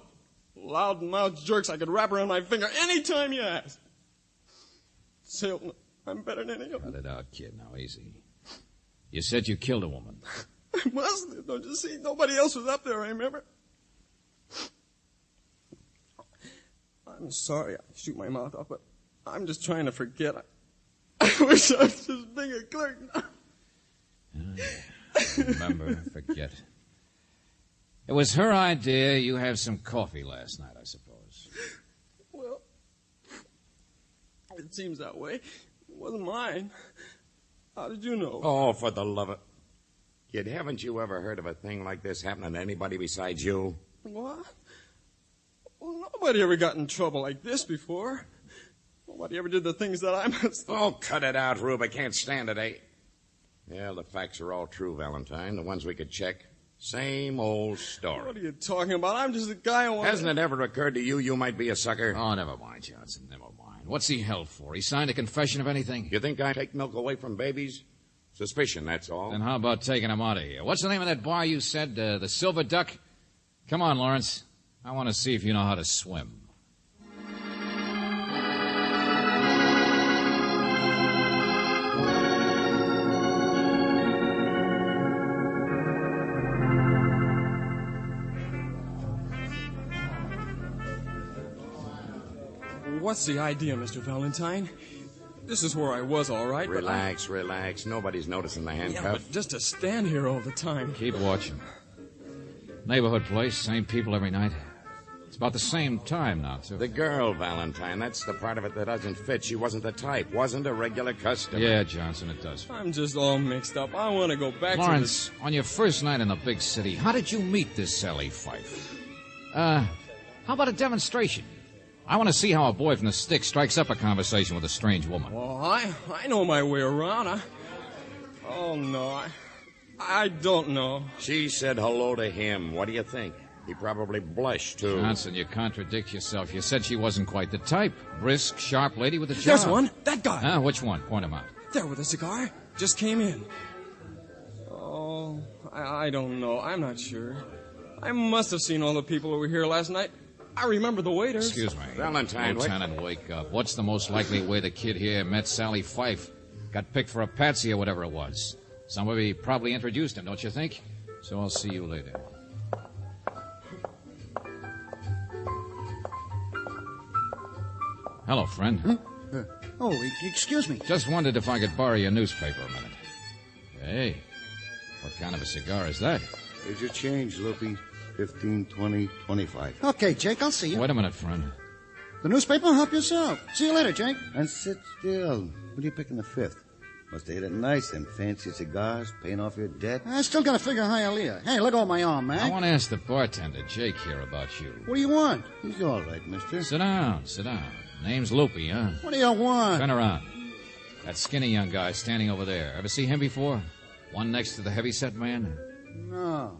Loud-mouthed jerks I could wrap around my finger any time you ask. Salesman, I'm better than any of them. Cut it out, kid. Now, easy. You said you killed a woman. I must have, don't you see? Nobody else was up there, I remember. I'm sorry I shoot my mouth off, but I'm just trying to forget. I wish I was just being a clerk now. Remember, forget. It was her idea you have some coffee last night, I suppose. Well, it seems that way. It wasn't mine. How did you know? Oh, for the love of... Kid, haven't you ever heard of a thing like this happening to anybody besides you? What? Well, nobody ever got in trouble like this before. Nobody ever did the things that I must... Oh, cut it out, Rube. I can't stand it, eh? Yeah, the facts are all true, Valentine. The ones we could check. Same old story. What are you talking about? I'm just a guy who wants... Hasn't it ever occurred to you might be a sucker? Oh, never mind, Johnson, never mind. What's he held for? He signed a confession of anything? You think I take milk away from babies? Suspicion, that's all. Then how about taking him out of here? What's the name of that bar you said? The Silver Duck? Come on, Lawrence. I want to see if you know how to swim. What's the idea, Mr. Valentine? This is where I was, all right. Relax. Nobody's noticing the handcuff. Yeah, but just to stand here all the time. Keep watching. Neighborhood place, same people every night. It's about the same time now, too. The girl, Valentine, that's the part of it that doesn't fit. She wasn't the type, wasn't a regular customer. Yeah, Johnson, it does. I'm just all mixed up. I want to go back Lawrence, to on your first night in the big city, how did you meet this Sally Fife? How about a demonstration? I want to see how a boy from the stick strikes up a conversation with a strange woman. Well, I know my way around. Oh, no. I don't know. She said hello to him. What do you think? He probably blushed, too. Johnson, you contradict yourself. You said she wasn't quite the type. Brisk, sharp lady with a job. There's one. That guy. Which one? Point him out. There with a cigar. Just came in. Oh, I don't know. I'm not sure. I must have seen all the people who were here last night. I remember the waiters. Excuse me. Valentine, Lieutenant, wake up. What's the most likely way the kid here met Sally Fife? Got picked for a patsy or whatever it was. Somebody probably introduced him, don't you think? So I'll see you later. Hello, friend. Huh? Excuse me. Just wondered if I could borrow your newspaper a minute. Hey, what kind of a cigar is that? Here's your change, Loopy. 15, 20, 25. Okay, Jake, I'll see you. Wait a minute, friend. The newspaper? Help yourself. See you later, Jake. And sit still. What are you picking the fifth? Must have hit it nice, them fancy cigars, paying off your debt. I still got to figure how you live. Hey, look over my arm, man. I want to ask the bartender, Jake, here about you. What do you want? He's all right, mister. Sit down. Name's Loopy, huh? What do you want? Turn around. That skinny young guy standing over there. Ever see him before? One next to the heavy-set man? No.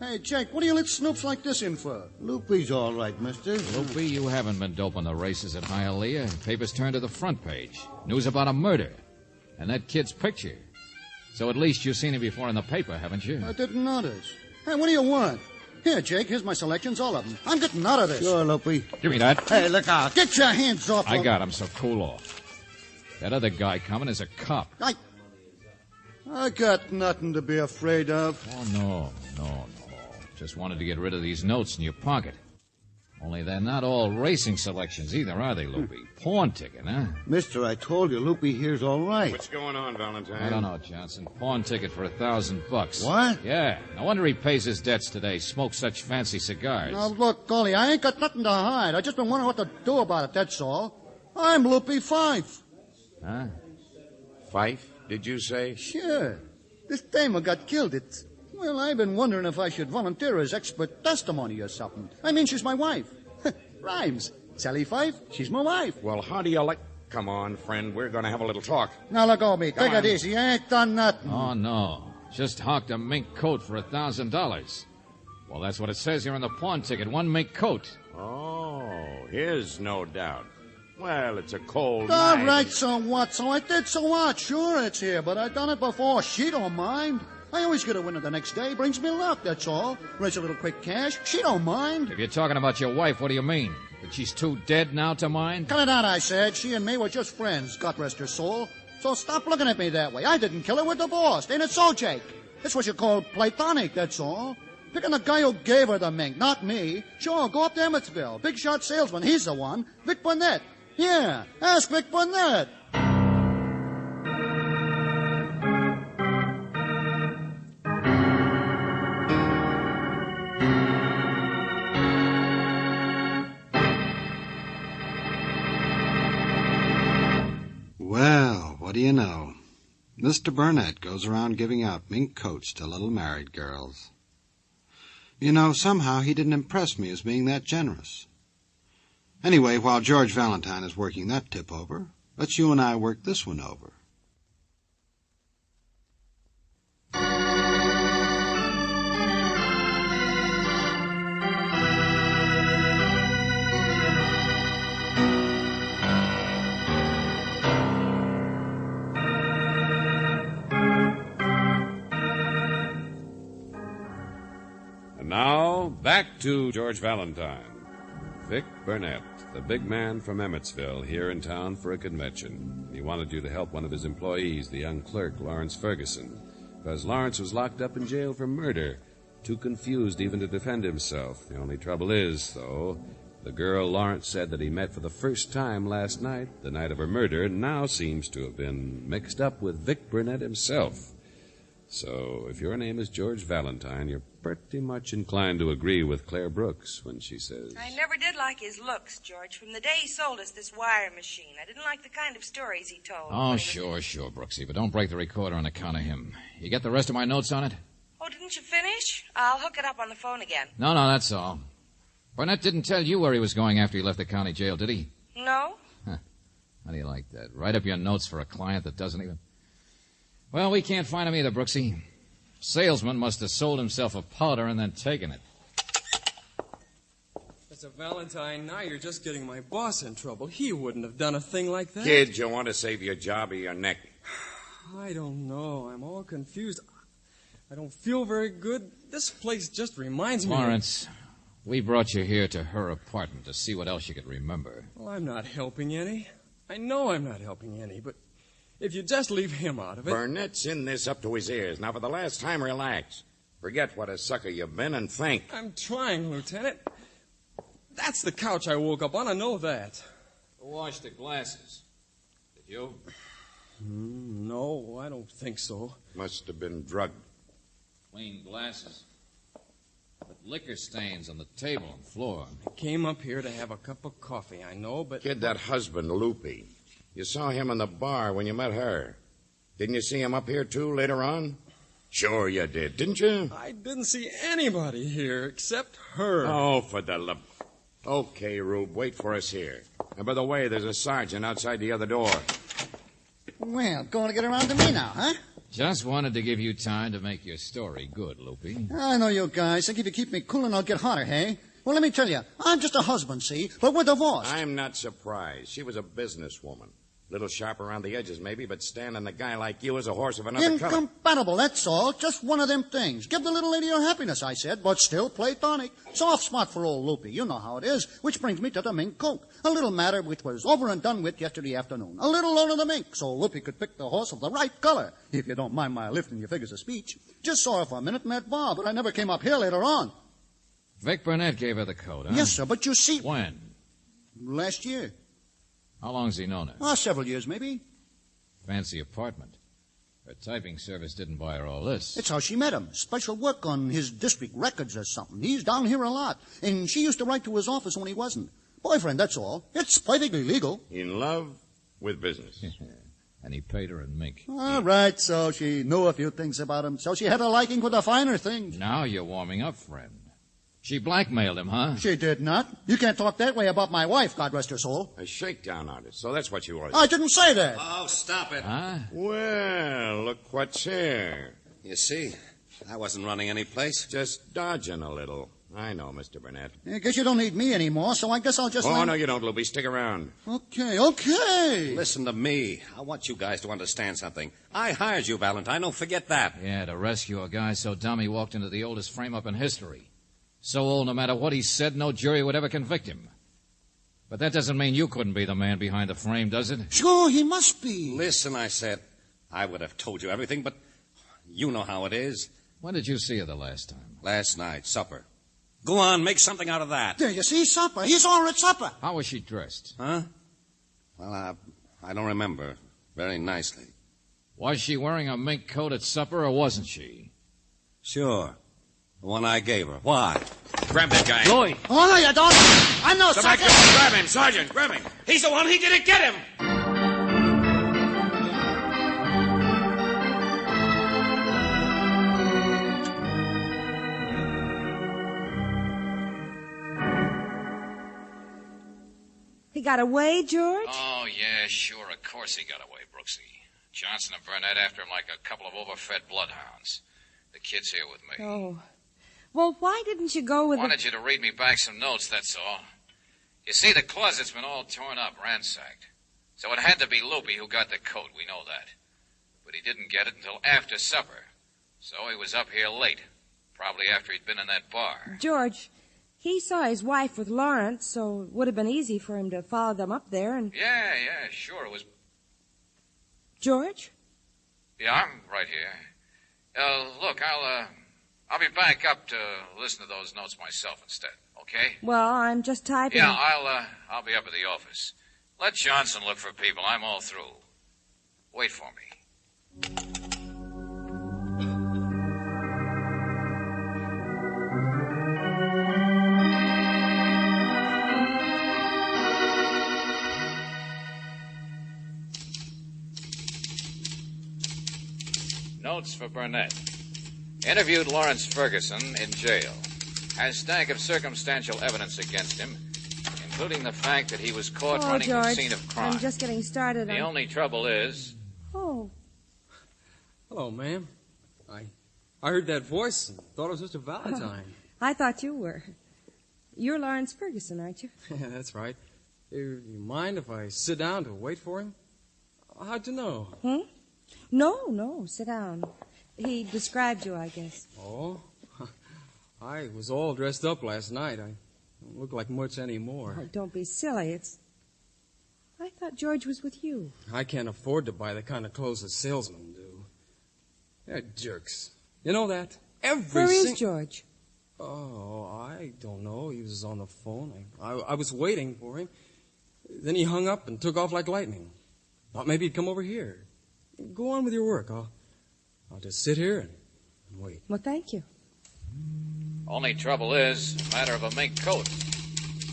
Hey, Jake, what do you let snoops like this in for? Loopy's all right, mister. Loopy, you haven't been doping the races at Hialeah. Papers turned to the front page. News about a murder. And that kid's picture. So at least you've seen him before in the paper, haven't you? I didn't notice. Hey, what do you want? Here, Jake, here's my selections, all of them. I'm getting out of this. Sure, Loopy. Give me that. Hey, look out. Get your hands off I got him, so cool off. That other guy coming is a cop. I got nothing to be afraid of. Oh, no. Just wanted to get rid of these notes in your pocket. Only they're not all racing selections either, are they, Loopy? Pawn ticket, huh? Mister, I told you, Loopy here's all right. What's going on, Valentine? I don't know, Johnson. Pawn ticket for $1,000. What? Yeah. No wonder he pays his debts today. Smokes such fancy cigars. Now, look, Golly, I ain't got nothing to hide. I just been wondering what to do about it, that's all. I'm Loopy Fife. Huh? Fife, did you say? Sure. This damer got killed. Well, I've been wondering if I should volunteer as expert testimony or something. I mean, she's my wife. Rhymes. Sally Fife, she's my wife. Well, how do you like... Come on, friend, we're going to have a little talk. Now, let go, me. Take it easy. I ain't done nothing. Oh, no. Just hawked a mink coat for $1,000. Well, that's what it says here on the pawn ticket. One mink coat. Oh, his, no doubt. Well, it's a cold All night. right, so what? So I did, so what? Sure, it's here, but I done it before. She don't mind. I always get a winner the next day. Brings me luck, that's all. Raise a little quick cash. She don't mind. If you're talking about your wife, what do you mean? That she's too dead now to mind? Cut it out, I said. She and me were just friends, God rest her soul. So stop looking at me that way. I didn't kill her. We're divorced. Ain't it so, Jake? That's what you call platonic, that's all. Picking the guy who gave her the mink, not me. Sure, go up to Emmetsville. Big shot salesman, he's the one. Vic Burnett. Yeah, ask Vic Burnett. Well, what do you know? Mr. Burnett goes around giving out mink coats to little married girls. You know, somehow he didn't impress me as being that generous. Anyway, while George Valentine is working that tip over, let's you and I work this one over. And now, back to George Valentine. Vic Burnett, the big man from Emmetsville, here in town for a convention. He wanted you to help one of his employees, the young clerk, Lawrence Ferguson, because Lawrence was locked up in jail for murder, too confused even to defend himself. The only trouble is, though, the girl Lawrence said that he met for the first time last night, the night of her murder, now seems to have been mixed up with Vic Burnett himself. So, if your name is George Valentine, you're pretty much inclined to agree with Claire Brooks when she says... I never did like his looks, George. From the day he sold us this wire machine, I didn't like the kind of stories he told. Oh, sure, Brooksy, but don't break the recorder on account of him. You get the rest of my notes on it? Oh, didn't you finish? I'll hook it up on the phone again. No, that's all. Burnett didn't tell you where he was going after he left the county jail, did he? No. Huh. How do you like that? Write up your notes for a client that doesn't even... Well, we can't find him either, Brooksy. Salesman must have sold himself a powder and then taken it. Mr. Valentine, now you're just getting my boss in trouble. He wouldn't have done a thing like that. Kid, you want to save your job or your neck? I don't know. I'm all confused. I don't feel very good. This place just reminds me Lawrence, we brought you here to her apartment to see what else you could remember. Well, I'm not helping any. I know I'm not helping any, but if you just leave him out of it... Burnett's in this up to his ears. Now, for the last time, relax. Forget what a sucker you've been and think. I'm trying, Lieutenant. That's the couch I woke up on. I know that. Who washed the glasses? Did you? No, I don't think so. Must have been drugged. Clean glasses. But liquor stains on the table and floor. I came up here to have a cup of coffee, I know, but... Kid, that husband, Loopy. You saw him in the bar when you met her. Didn't you see him up here, too, later on? Sure you did, didn't you? I didn't see anybody here except her. Oh, for the love... Okay, Rube, wait for us here. And by the way, there's a sergeant outside the other door. Well, going to get around to me now, huh? Just wanted to give you time to make your story good, Loopy. I know you guys. Think if you keep me cool and I'll get hotter, hey? Well, let me tell you, I'm just a husband, see? But we're divorced. I'm not surprised. She was a businesswoman. Little sharp around the edges, maybe, but standing a guy like you as a horse of another color. Incompatible, that's all. Just one of them things. Give the little lady her happiness, I said, but still platonic. Soft spot for old Loopy. You know how it is. Which brings me to the mink coat. A little matter which was over and done with yesterday afternoon. A little loan of the mink, so Loopy could pick the horse of the right color. If you don't mind my lifting your figures of speech. Just saw her for a minute in that bar, but I never came up here later on. Vic Burnett gave her the coat, huh? Yes, sir, but you see... When? Last year. How long's he known her? Several years, maybe. Fancy apartment. Her typing service didn't buy her all this. It's how she met him. Special work on his district records or something. He's down here a lot. And she used to write to his office when he wasn't. Boyfriend, that's all. It's perfectly legal. In love with business. And he paid her in mink. All right, so she knew a few things about him. So she had a liking for the finer things. Now you're warming up, friend. She blackmailed him, huh? She did not. You can't talk that way about my wife, God rest her soul. A shakedown artist. So that's what you was. I didn't say that. Oh, stop it. Huh? Well, look what's here. You see, I wasn't running any place. Just dodging a little. I know, Mr. Burnett. I guess you don't need me anymore, so I guess I'll just... Oh, no, you don't, Loopy. Stick around. Okay. Listen to me. I want you guys to understand something. I hired you, Valentine. Don't forget that. Yeah, to rescue a guy so dumb he walked into the oldest frame-up in history. So old, no matter what he said, no jury would ever convict him. But that doesn't mean you couldn't be the man behind the frame, does it? Sure, he must be. Listen, I said, I would have told you everything, but you know how it is. When did you see her the last time? Last night, supper. Go on, make something out of that. There, you see, supper. He saw her at supper. How was she dressed? Huh? Well, I don't remember. Very nicely. Was she wearing a mink coat at supper, or wasn't she? Sure. The one I gave her. Why? Grab that guy. Roy. Oh, no, you don't. I know, Sergeant. Grab him, Sergeant. Grab him. He's the one. He did it. Get him. He got away, George? Oh, yeah, sure. Of course he got away, Brooksy. Johnson and Burnett after him like a couple of overfed bloodhounds. The kid's here with me. Oh. Well, why didn't you go with Wanted you to read me back some notes, that's all. You see, the closet's been all torn up, ransacked. So it had to be Loopy who got the coat, we know that. But he didn't get it until after supper. So he was up here late. Probably after he'd been in that bar. George, he saw his wife with Lawrence, so it would have been easy for him to follow them up there and... Yeah, sure, it was... George? Yeah, I'm right here. Look, I'll be back up to listen to those notes myself instead, okay? Well, I'm just typing. Yeah, I'll be up at the office. Let Johnson look for people. I'm all through. Wait for me. Notes for Burnett. Interviewed Lawrence Ferguson in jail. Has stack of circumstantial evidence against him, including the fact that he was caught running George, the scene of crime. I'm just getting started. The only trouble is... Oh. Hello, ma'am. I heard that voice and thought it was Mr. Valentine. I thought you were. You're Lawrence Ferguson, aren't you? Yeah, that's right. You mind if I sit down to wait for him? How'd you know? No, sit down. He described you, I guess. Oh? I was all dressed up last night. I don't look like much anymore. Oh, don't be silly. I thought George was with you. I can't afford to buy the kind of clothes that salesmen do. They're jerks. You know that? Where is George? Oh, I don't know. He was on the phone. I was waiting for him. Then he hung up and took off like lightning. Thought maybe he'd come over here. Go on with your work. I'll just sit here and wait. Well, thank you. Only trouble is, a matter of a mink coat.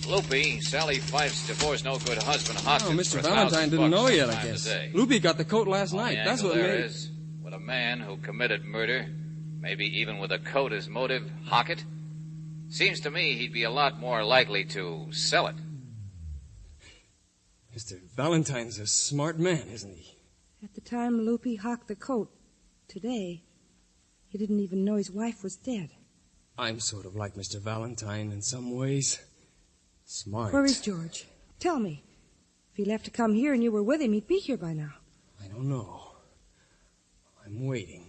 Loopy, Sally Fife's divorced no-good husband, Hawkins. Oh, Mr. Valentine didn't know yet, I guess. Loopy got the coat last night. That's what there made it. is, with a man who committed murder, maybe even with a coat as motive, hock it, seems to me he'd be a lot more likely to sell it. Mr. Valentine's a smart man, isn't he? At the time Loopy hocked the coat, today, he didn't even know his wife was dead. I'm sort of like Mr. Valentine in some ways. Smart. Where is George? Tell me. If he left to come here and you were with him, he'd be here by now. I don't know. I'm waiting.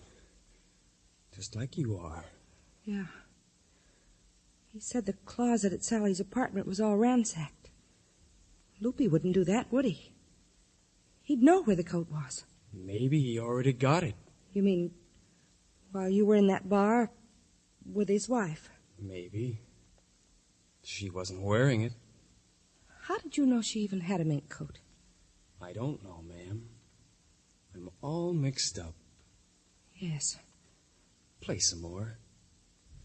Just like you are. Yeah. He said the closet at Sally's apartment was all ransacked. Loopy wouldn't do that, would he? He'd know where the coat was. Maybe he already got it. You mean while you were in that bar with his wife? Maybe. She wasn't wearing it. How did you know she even had a mink coat? I don't know, ma'am. I'm all mixed up. Yes. Play some more.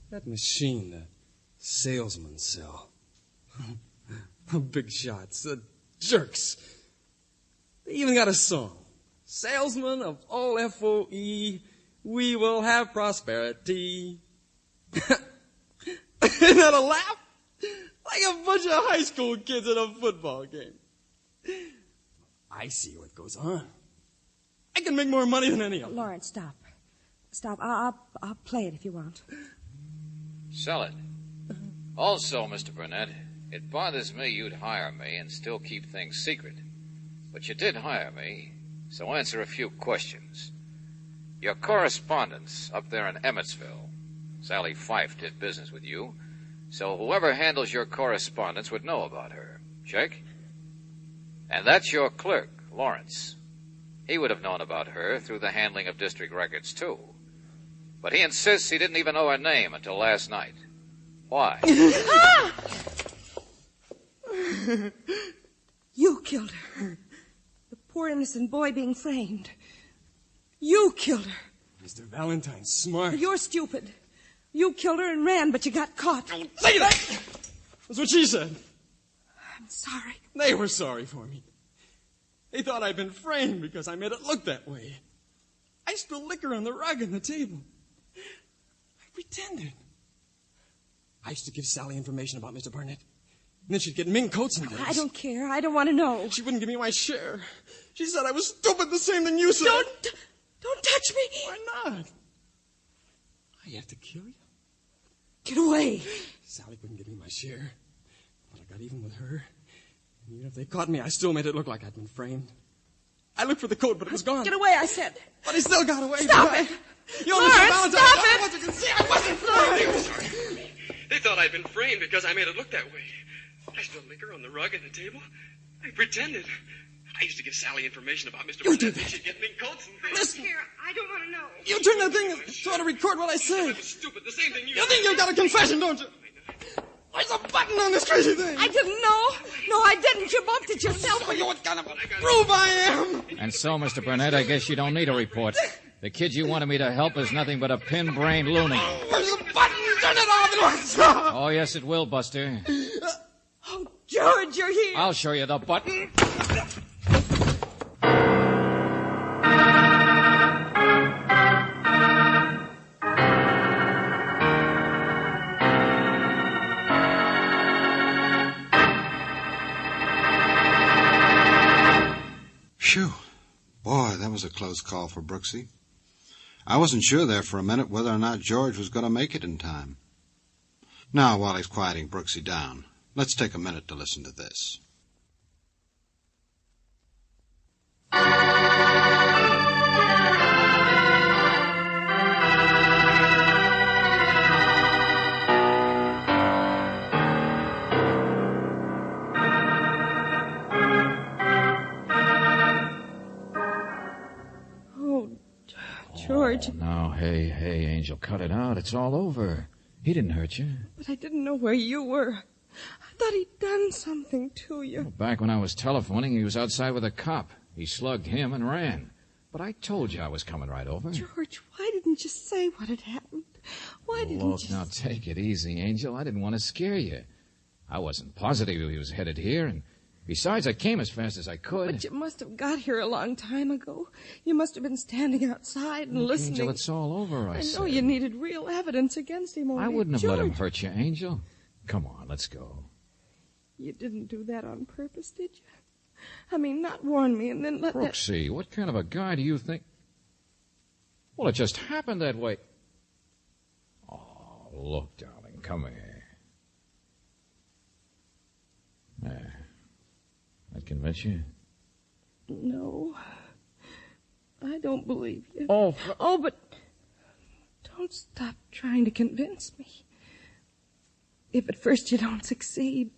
That machine the salesmen sell. Big shots. Jerks. They even got a song. Salesmen of all FOE, we will have prosperity. Isn't that a laugh? Like a bunch of high school kids at a football game. I see what goes on. I can make more money than any of them. Lawrence, stop. Stop. I'll play it if you want. Sell it. Also, Mr. Burnett, it bothers me you'd hire me and still keep things secret. But you did hire me, so answer a few questions. Your correspondence up there in Emmetsville, Sally Fife did business with you, so whoever handles your correspondence would know about her. Check? And that's your clerk, Lawrence. He would have known about her through the handling of district records, too. But he insists he didn't even know her name until last night. Why? You killed her. The poor innocent boy being framed. You killed her. Mr. Valentine's smart. You're stupid. You killed her and ran, but you got caught. Say that! That's what she said. I'm sorry. They were sorry for me. They thought I'd been framed because I made it look that way. I spilled liquor on the rug and the table. I pretended. I used to give Sally information about Mr. Burnett. And then she'd get mink coats and things. I don't care. I don't want to know. She wouldn't give me my share. She said I was stupid, the same thing you said. Don't touch me. Why not? I have to kill you? Get away. Sally wouldn't give me my share. But I got even with her. And even if they caught me, I still made it look like I'd been framed. I looked for the coat, but it was gone. Get away, I said. But he still got away. Stop it. You Lawrence, Valentine, stop I it. wasn't gonna see. I wasn't framed. They were sorry for me. They thought I'd been framed because I made it look that way. I spilled liquor on the rug and the table. I pretended. I used to give Sally information about Mr. Burnett. She'd get mink coats and things. Listen. Here, I don't want to know. You turn that thing and try to record what I say. Stupid, the same thing You think you've got a confession, don't you? There's a button on this crazy thing. I didn't know. No, I didn't. You bumped it yourself. Show you what kind of a proof I am. And so, Mr. Burnett, I guess you don't need a report. The kid you wanted me to help is nothing but a pin-brained loony. Where's the button? Turn it off at once. Oh, yes, it will, Buster. Oh, George, you're here. I'll show you the button. was a close call for Brooksy. I wasn't sure there for a minute whether or not George was going to make it in time. Now, while he's quieting Brooksy down, let's take a minute to listen to this. George. No, hey, Angel, cut it out. It's all over. He didn't hurt you. But I didn't know where you were. I thought he'd done something to you. Well, back when I was telephoning, he was outside with a cop. He slugged him and ran. But I told you I was coming right over. George, why didn't you say what had happened? Why didn't you... Look, now take it easy, Angel. I didn't want to scare you. I wasn't positive he was headed here, and besides, I came as fast as I could. But you must have got here a long time ago. You must have been standing outside and listening. Angel, it's all over, I said. know you needed real evidence against him. I wouldn't have George. let him hurt you, Angel. Come on, let's go. You didn't do that on purpose, did you? I mean, not warn me and then let Brooksy, what kind of a guy do you think... Well, it just happened that way. Oh, look, darling, come here. There. That convince you? No. I don't believe you. Oh, but don't stop trying to convince me. If at first you don't succeed...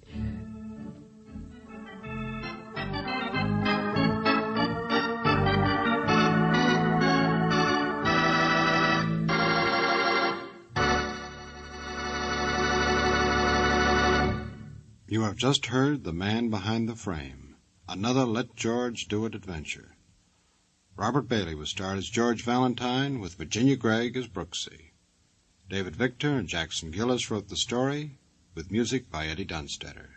You have just heard The Man Behind the Frame, another Let George Do It adventure. Robert Bailey was starred as George Valentine, with Virginia Gregg as Brooksy. David Victor and Jackson Gillis wrote the story, with music by Eddie Dunstetter.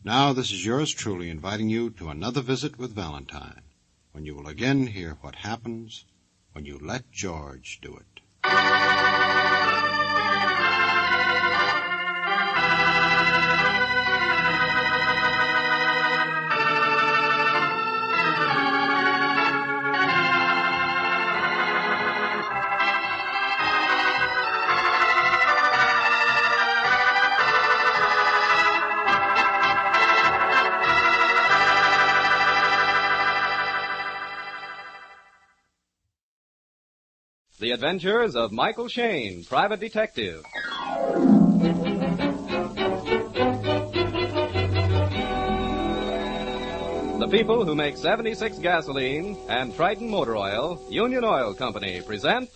Now this is yours truly inviting you to another visit with Valentine, when you will again hear what happens when you let George do it. The Adventures of Michael Shane, Private Detective. The people who make 76 gasoline and Triton Motor Oil, Union Oil Company, present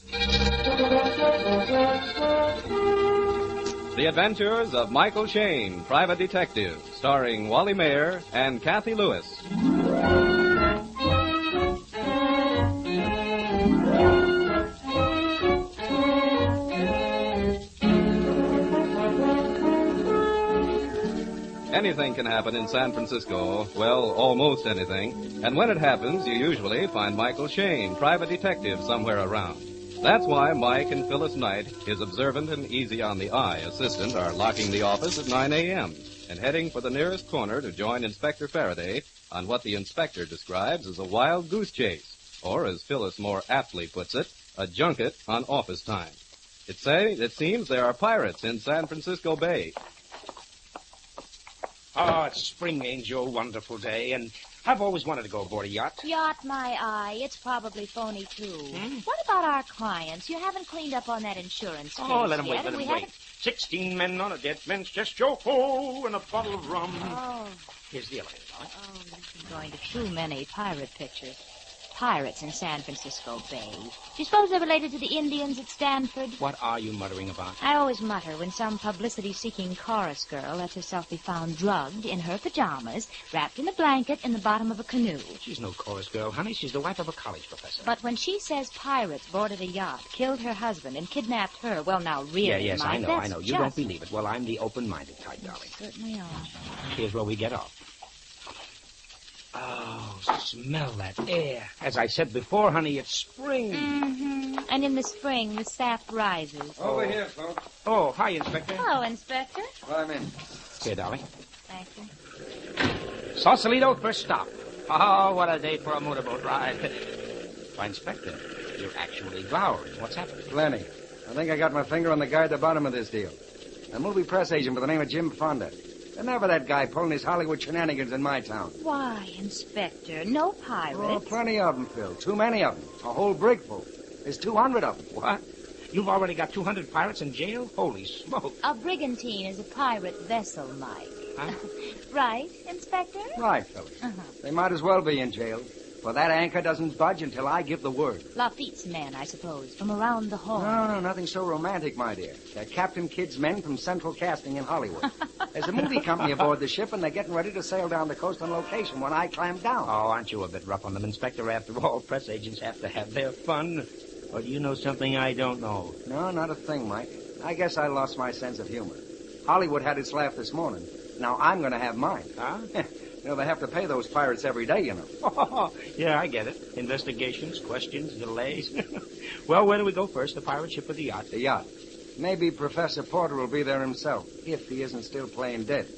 The Adventures of Michael Shane, Private Detective, starring Wally Mayer and Kathy Lewis. Anything can happen in San Francisco, well, almost anything, and when it happens, you usually find Michael Shane, private detective, somewhere around. That's why Mike and Phyllis Knight, his observant and easy-on-the-eye assistant, are locking the office at 9 a.m. and heading for the nearest corner to join Inspector Faraday on what the inspector describes as a wild goose chase, or, as Phyllis more aptly puts it, a junket on office time. It seems there are pirates in San Francisco Bay. Oh, it's spring, Angel. Wonderful day. And I've always wanted to go aboard a yacht. Yacht, my eye. It's probably phony, too. What about our clients? You haven't cleaned up on that insurance case Oh, let them yet, wait, let them haven't... wait. 16 men on a dead man's chest, choke-ho, and a bottle of rum. Oh. Here's the elevator, darling. Oh, this is going to too many pirate pictures. Pirates in San Francisco Bay. Do you suppose they're related to the Indians at Stanford? What are you muttering about? I always mutter when some publicity-seeking chorus girl lets herself be found drugged in her pajamas, wrapped in a blanket in the bottom of a canoe. She's no chorus girl, honey. She's the wife of a college professor. But when she says pirates boarded a yacht, killed her husband, and kidnapped her, well, now, really, Yes, Mike, I know. You just... don't believe it. Well, I'm the open-minded type, darling. Certainly are. Here's where we get off. Oh, smell that air. As I said before, honey, it's spring. Mm-hmm. And in the spring, the sap rises. Over here, folks. Oh, hi, Inspector. Hello, Inspector. I'm in. Here, darling. Thank you. Sausalito, first stop. Oh, what a day for a motorboat ride. Why, Inspector, you're actually glowering. What's happened? Plenty. I think I got my finger on the guy at the bottom of this deal. A movie press agent by the name of Jim Fonda. Enough of that guy pulling his Hollywood shenanigans in my town. Why, Inspector, no pirates. Oh, plenty of them, Phil. Too many of them. A whole brig full. There's 200 of them. What? You've already got 200 pirates in jail? Holy smoke. A brigantine is a pirate vessel, Mike. Huh? Right, Inspector? Right, fellas. They might as well be in jail. For that anchor doesn't budge until I give the word. Lafitte's men, I suppose, from around the Horn. No, nothing so romantic, my dear. They're Captain Kidd's men from Central Casting in Hollywood. There's a movie company aboard the ship, and they're getting ready to sail down the coast on location when I climb down. Oh, aren't you a bit rough on them, Inspector? After all, press agents have to have their fun. Or do you know something I don't know? No, not a thing, Mike. I guess I lost my sense of humor. Hollywood had its laugh this morning. Now I'm going to have mine. Huh? You know, they have to pay those pirates every day, you know. Yeah, I get it. Investigations, questions, delays. Well, where do we go first, the pirate ship or the yacht? The yacht. Maybe Professor Porter will be there himself, if he isn't still playing dead.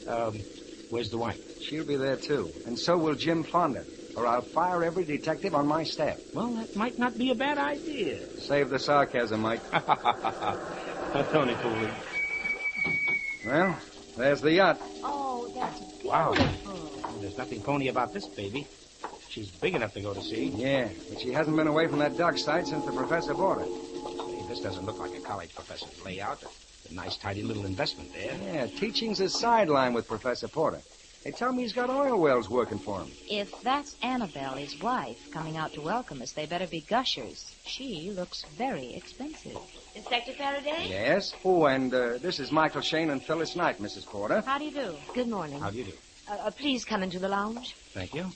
Where's the wife? She'll be there, too. And so will Jim Fonda, or I'll fire every detective on my staff. Well, that might not be a bad idea. Save the sarcasm, Mike. Tony Cooley. Well, there's the yacht. Oh, that's beautiful. Wow. There's nothing phony about this baby. She's big enough to go to sea. Yeah, but she hasn't been away from that dock site since the professor bought her. Hey, this doesn't look like a college professor's layout. A nice, tidy little investment there. Yeah, teaching's a sideline with Professor Porter. They tell me he's got oil wells working for him. If that's Annabelle, his wife, coming out to welcome us, they better be gushers. She looks very expensive. Inspector Faraday? Yes? Oh, and this is Michael Shane and Phyllis Knight, Mrs. Porter. How do you do? Good morning. How do you do? Please come into the lounge. Thank you.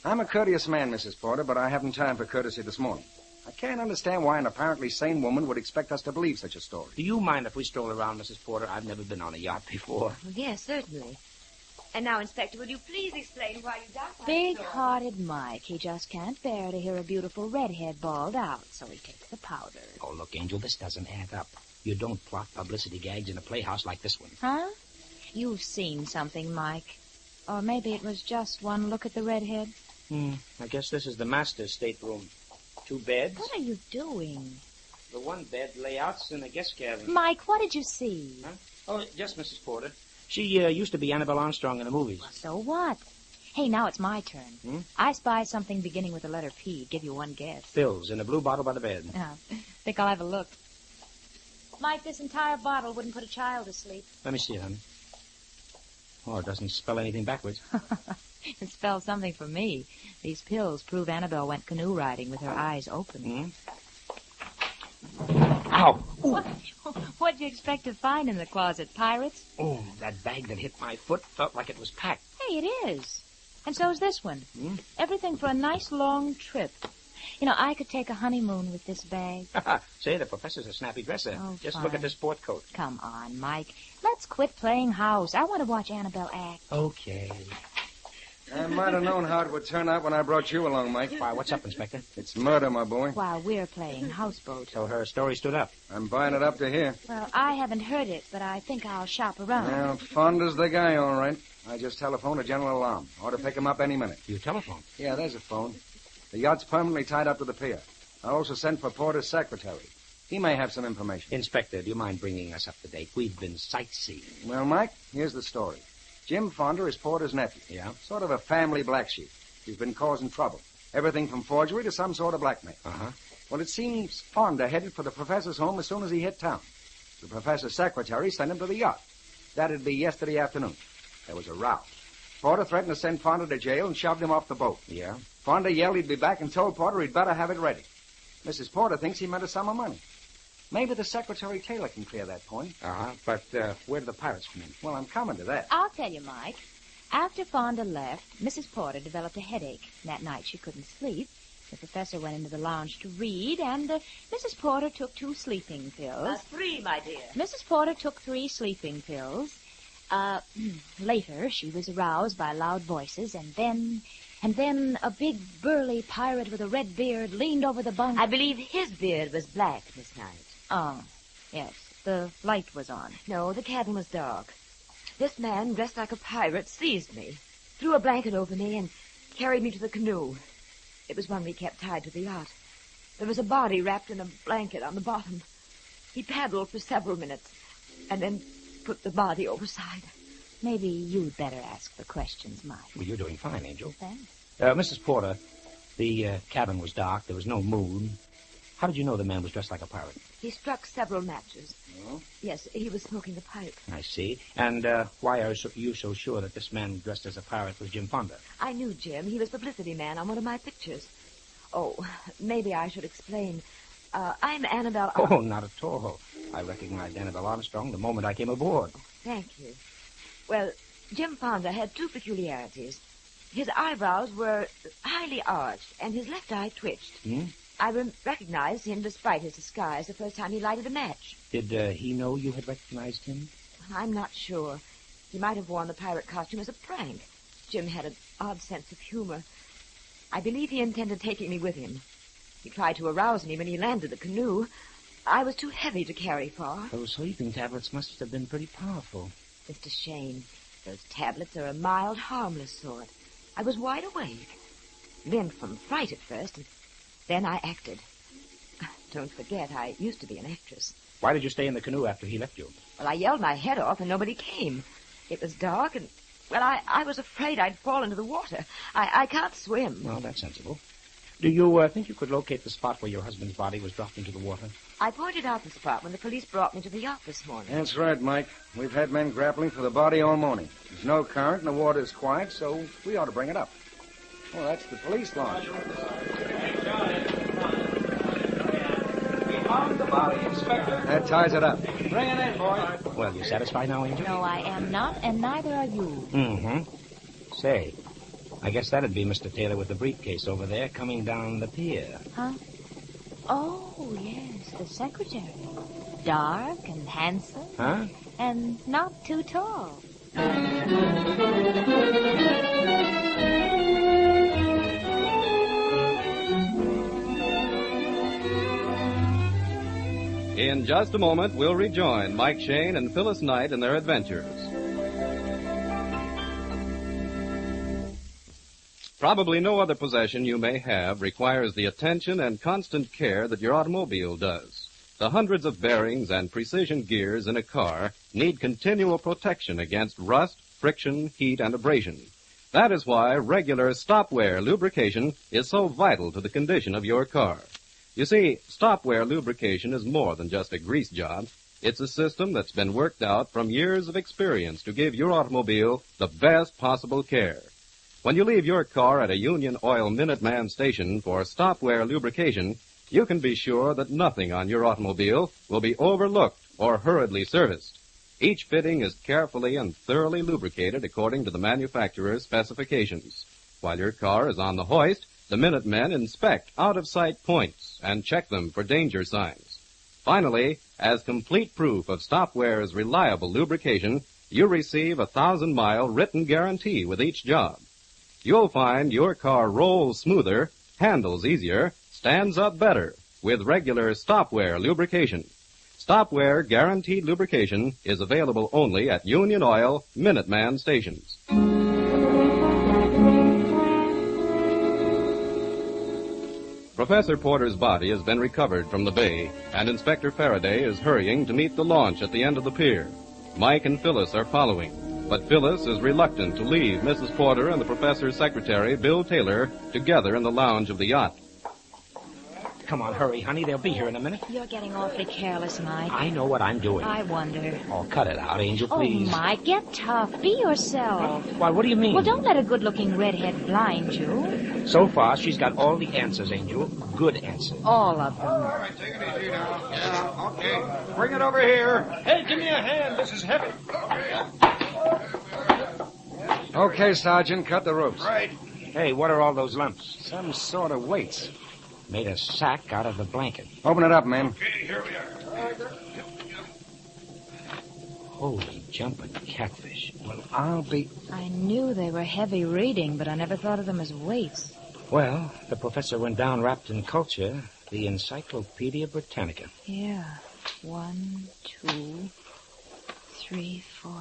I'm a courteous man, Mrs. Porter, but I haven't time for courtesy this morning. I can't understand why an apparently sane woman would expect us to believe such a story. Do you mind if we stroll around, Mrs. Porter? I've never been on a yacht before. Yes, certainly. And now, Inspector, would you please explain why you doubt my Big-hearted Mike. He just can't bear to hear a beautiful redhead bawled out, so he takes the powder. Oh, look, Angel, this doesn't add up. You don't plot publicity gags in a playhouse like this one. Huh? You've seen something, Mike. Or maybe it was just one look at the redhead. I guess this is the master's stateroom. 2 beds. What are you doing? The one bed layouts in the guest cabin. Mike, what did you see? Huh? Oh, just Mrs. Porter. She used to be Annabelle Armstrong in the movies. So what? Hey, now it's my turn. I spy something beginning with the letter P. Give you one guess. Pills in a blue bottle by the bed. Think I'll have a look. Mike, this entire bottle wouldn't put a child to sleep. Let me see it, honey. Oh, it doesn't spell anything backwards. It spells something for me. These pills prove Annabelle went canoe riding with her eyes open. Ow! What'd you expect to find in the closet, pirates? Oh, that bag that hit my foot felt like it was packed. Hey, it is. And so's this one. Everything for a nice long trip. You know, I could take a honeymoon with this bag. Say, the professor's a snappy dresser. Oh, Just fine. look at this sport coat. Come on, Mike. Let's quit playing house. I want to watch Annabelle act. Okay. I might have known how it would turn out when I brought you along, Mike. Why, what's up, Inspector? It's murder, my boy. While we're playing houseboat. So her story stood up. I'm buying it up to here. Well, I haven't heard it, but I think I'll shop around. Well, Fonda's the guy, all right. I just telephoned a general alarm. Ought to pick him up any minute. You telephone? Yeah, there's a phone. The yacht's permanently tied up to the pier. I also sent for Porter's secretary. He may have some information. Inspector, do you mind bringing us up to date? We've been sightseeing. Well, Mike, here's the story. Jim Fonda is Porter's nephew. Yeah? Sort of a family black sheep. He's been causing trouble. Everything from forgery to some sort of blackmail. Uh-huh. Well, it seems Fonda headed for the professor's home as soon as he hit town. The professor's secretary sent him to the yacht. That'd be yesterday afternoon. There was a row. Porter threatened to send Fonda to jail and shoved him off the boat. Yeah? Fonda yelled he'd be back and told Porter he'd better have it ready. Mrs. Porter thinks he meant a sum of money. Maybe the Secretary Taylor can clear that point. Uh-huh. But where do the pirates come in? Well, I'm coming to that. I'll tell you, Mike. After Fonda left, Mrs. Porter developed a headache. That night she couldn't sleep. The professor went into the lounge to read, and Mrs. Porter took 2 sleeping pills. 3, my dear. Mrs. Porter took 3 sleeping pills. Later, she was aroused by loud voices, and then a big, burly pirate with a red beard leaned over the bunk. I believe his beard was black, Miss Knight. Oh, yes. The light was on. No, the cabin was dark. This man, dressed like a pirate, seized me. threw a blanket over me and carried me to the canoe. It was one we kept tied to the yacht. There was a body wrapped in a blanket on the bottom. He paddled for several minutes and then put the body overside. Maybe you'd better ask the questions, Mike. Well, you're doing fine, Angel. Thanks. Mrs. Porter, the cabin was dark. There was no moon. How did you know the man was dressed like a pirate? He struck several matches. Oh? Yes, he was smoking a pipe. I see. And why are you so sure that this man dressed as a pirate was Jim Fonda? I knew Jim. He was publicity man on one of my pictures. Oh, maybe I should explain. I'm Annabelle... Oh, not at all. I recognized Annabelle Armstrong the moment I came aboard. Thank you. Well, Jim Fonda had two peculiarities. His eyebrows were highly arched, and his left eye twitched. Hmm? I recognized him despite his disguise the first time he lighted a match. Did he know you had recognized him? I'm not sure. He might have worn the pirate costume as a prank. Jim had an odd sense of humor. I believe he intended taking me with him. He tried to arouse me when he landed the canoe. I was too heavy to carry far. Those sleeping tablets must have been pretty powerful. Mr. Shane, those tablets are a mild, harmless sort. I was wide awake. Then from fright at first, and then I acted. Don't forget, I used to be an actress. Why did you stay in the canoe after he left you? Well, I yelled my head off and nobody came. It was dark and, well, I was afraid I'd fall into the water. I can't swim. Well, that's sensible. Do you think you could locate the spot where your husband's body was dropped into the water? I pointed out the spot when the police brought me to the yacht this morning. That's right, Mike. We've had men grappling for the body all morning. There's no current and the water's quiet, so we ought to bring it up. Well, that's the police launch. We found the body, Inspector. That ties it up. Bring it in, boys. Well, you satisfied now, Angel? No, I am not, and neither are you. Mm-hmm. Say, I guess that'd be Mr. Taylor with the briefcase over there coming down the pier. Huh? Oh, yes, the secretary. Dark and handsome. Huh? And not too tall. In just a moment, we'll rejoin Mike Shane and Phyllis Knight in their adventures. Probably no other possession you may have requires the attention and constant care that your automobile does. The hundreds of bearings and precision gears in a car need continual protection against rust, friction, heat, and abrasion. That is why regular stop-wear lubrication is so vital to the condition of your car. You see, stop-wear lubrication is more than just a grease job. It's a system that's been worked out from years of experience to give your automobile the best possible care. When you leave your car at a Union Oil Minuteman station for stop-wear lubrication, you can be sure that nothing on your automobile will be overlooked or hurriedly serviced. Each fitting is carefully and thoroughly lubricated according to the manufacturer's specifications. While your car is on the hoist, the Minutemen inspect out-of-sight points and check them for danger signs. Finally, as complete proof of stop-wear's reliable lubrication, you receive a 1,000-mile written guarantee with each job. You'll find your car rolls smoother, handles easier, stands up better with regular stop-wear lubrication. Stop-wear guaranteed lubrication is available only at Union Oil Minuteman stations. Professor Porter's body has been recovered from the bay, and Inspector Faraday is hurrying to meet the launch at the end of the pier. Mike and Phyllis are following. But Phyllis is reluctant to leave Mrs. Porter and the professor's secretary, Bill Taylor, together in the lounge of the yacht. Come on, hurry, honey. They'll be here in a minute. You're getting awfully careless, Mike. I know what I'm doing. I wonder. Oh, cut it out, Angel, please. Oh, Mike, get tough. Be yourself. Why, what do you mean? Well, don't let a good-looking redhead blind you. So far, she's got all the answers, Angel. Good answers. All of them. All right, take it easy now. Yeah, okay. Bring it over here. Hey, give me a hand. This is heavy. Okay, Sergeant, cut the ropes. Right. Hey, what are all those lumps? Some sort of weights. Made a sack out of the blanket. Open it up, men. Okay, here we are. Holy jumping catfish. Well, I'll be... I knew they were heavy reading, but I never thought of them as weights. Well, the professor went down wrapped in culture, the Encyclopedia Britannica. Yeah. 1, 2, 3, 4...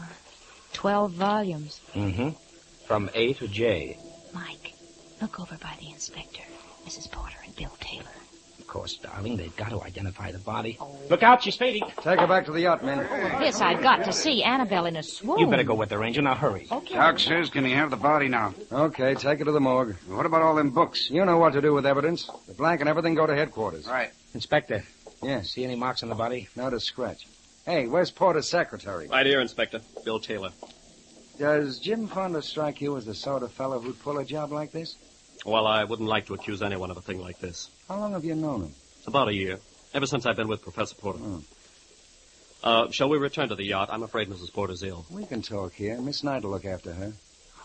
12 volumes. Mm-hmm. From A to J. Mike, look over by the inspector, Mrs. Porter, and Bill Taylor. Of course, darling, they've got to identify the body. Look out, she's fading. Take her back to the yacht, men. This I've got to see. Annabelle in a swoon. You better go with her, Angel. Now, hurry. Okay. Doc says, can he have the body now? Okay, take her to the morgue. What about all them books? You know what to do with evidence. The blank and everything go to headquarters. Right. Inspector. Yes. See any marks on the body? Not a scratch. Hey, where's Porter's secretary? Right here, Inspector. Bill Taylor. Does Jim Fonda strike you as the sort of fellow who'd pull a job like this? Well, I wouldn't like to accuse anyone of a thing like this. How long have you known him? About a year. Ever since I've been with Professor Porter. Shall we return to the yacht? I'm afraid Mrs. Porter's ill. We can talk here. Miss Knight will look after her.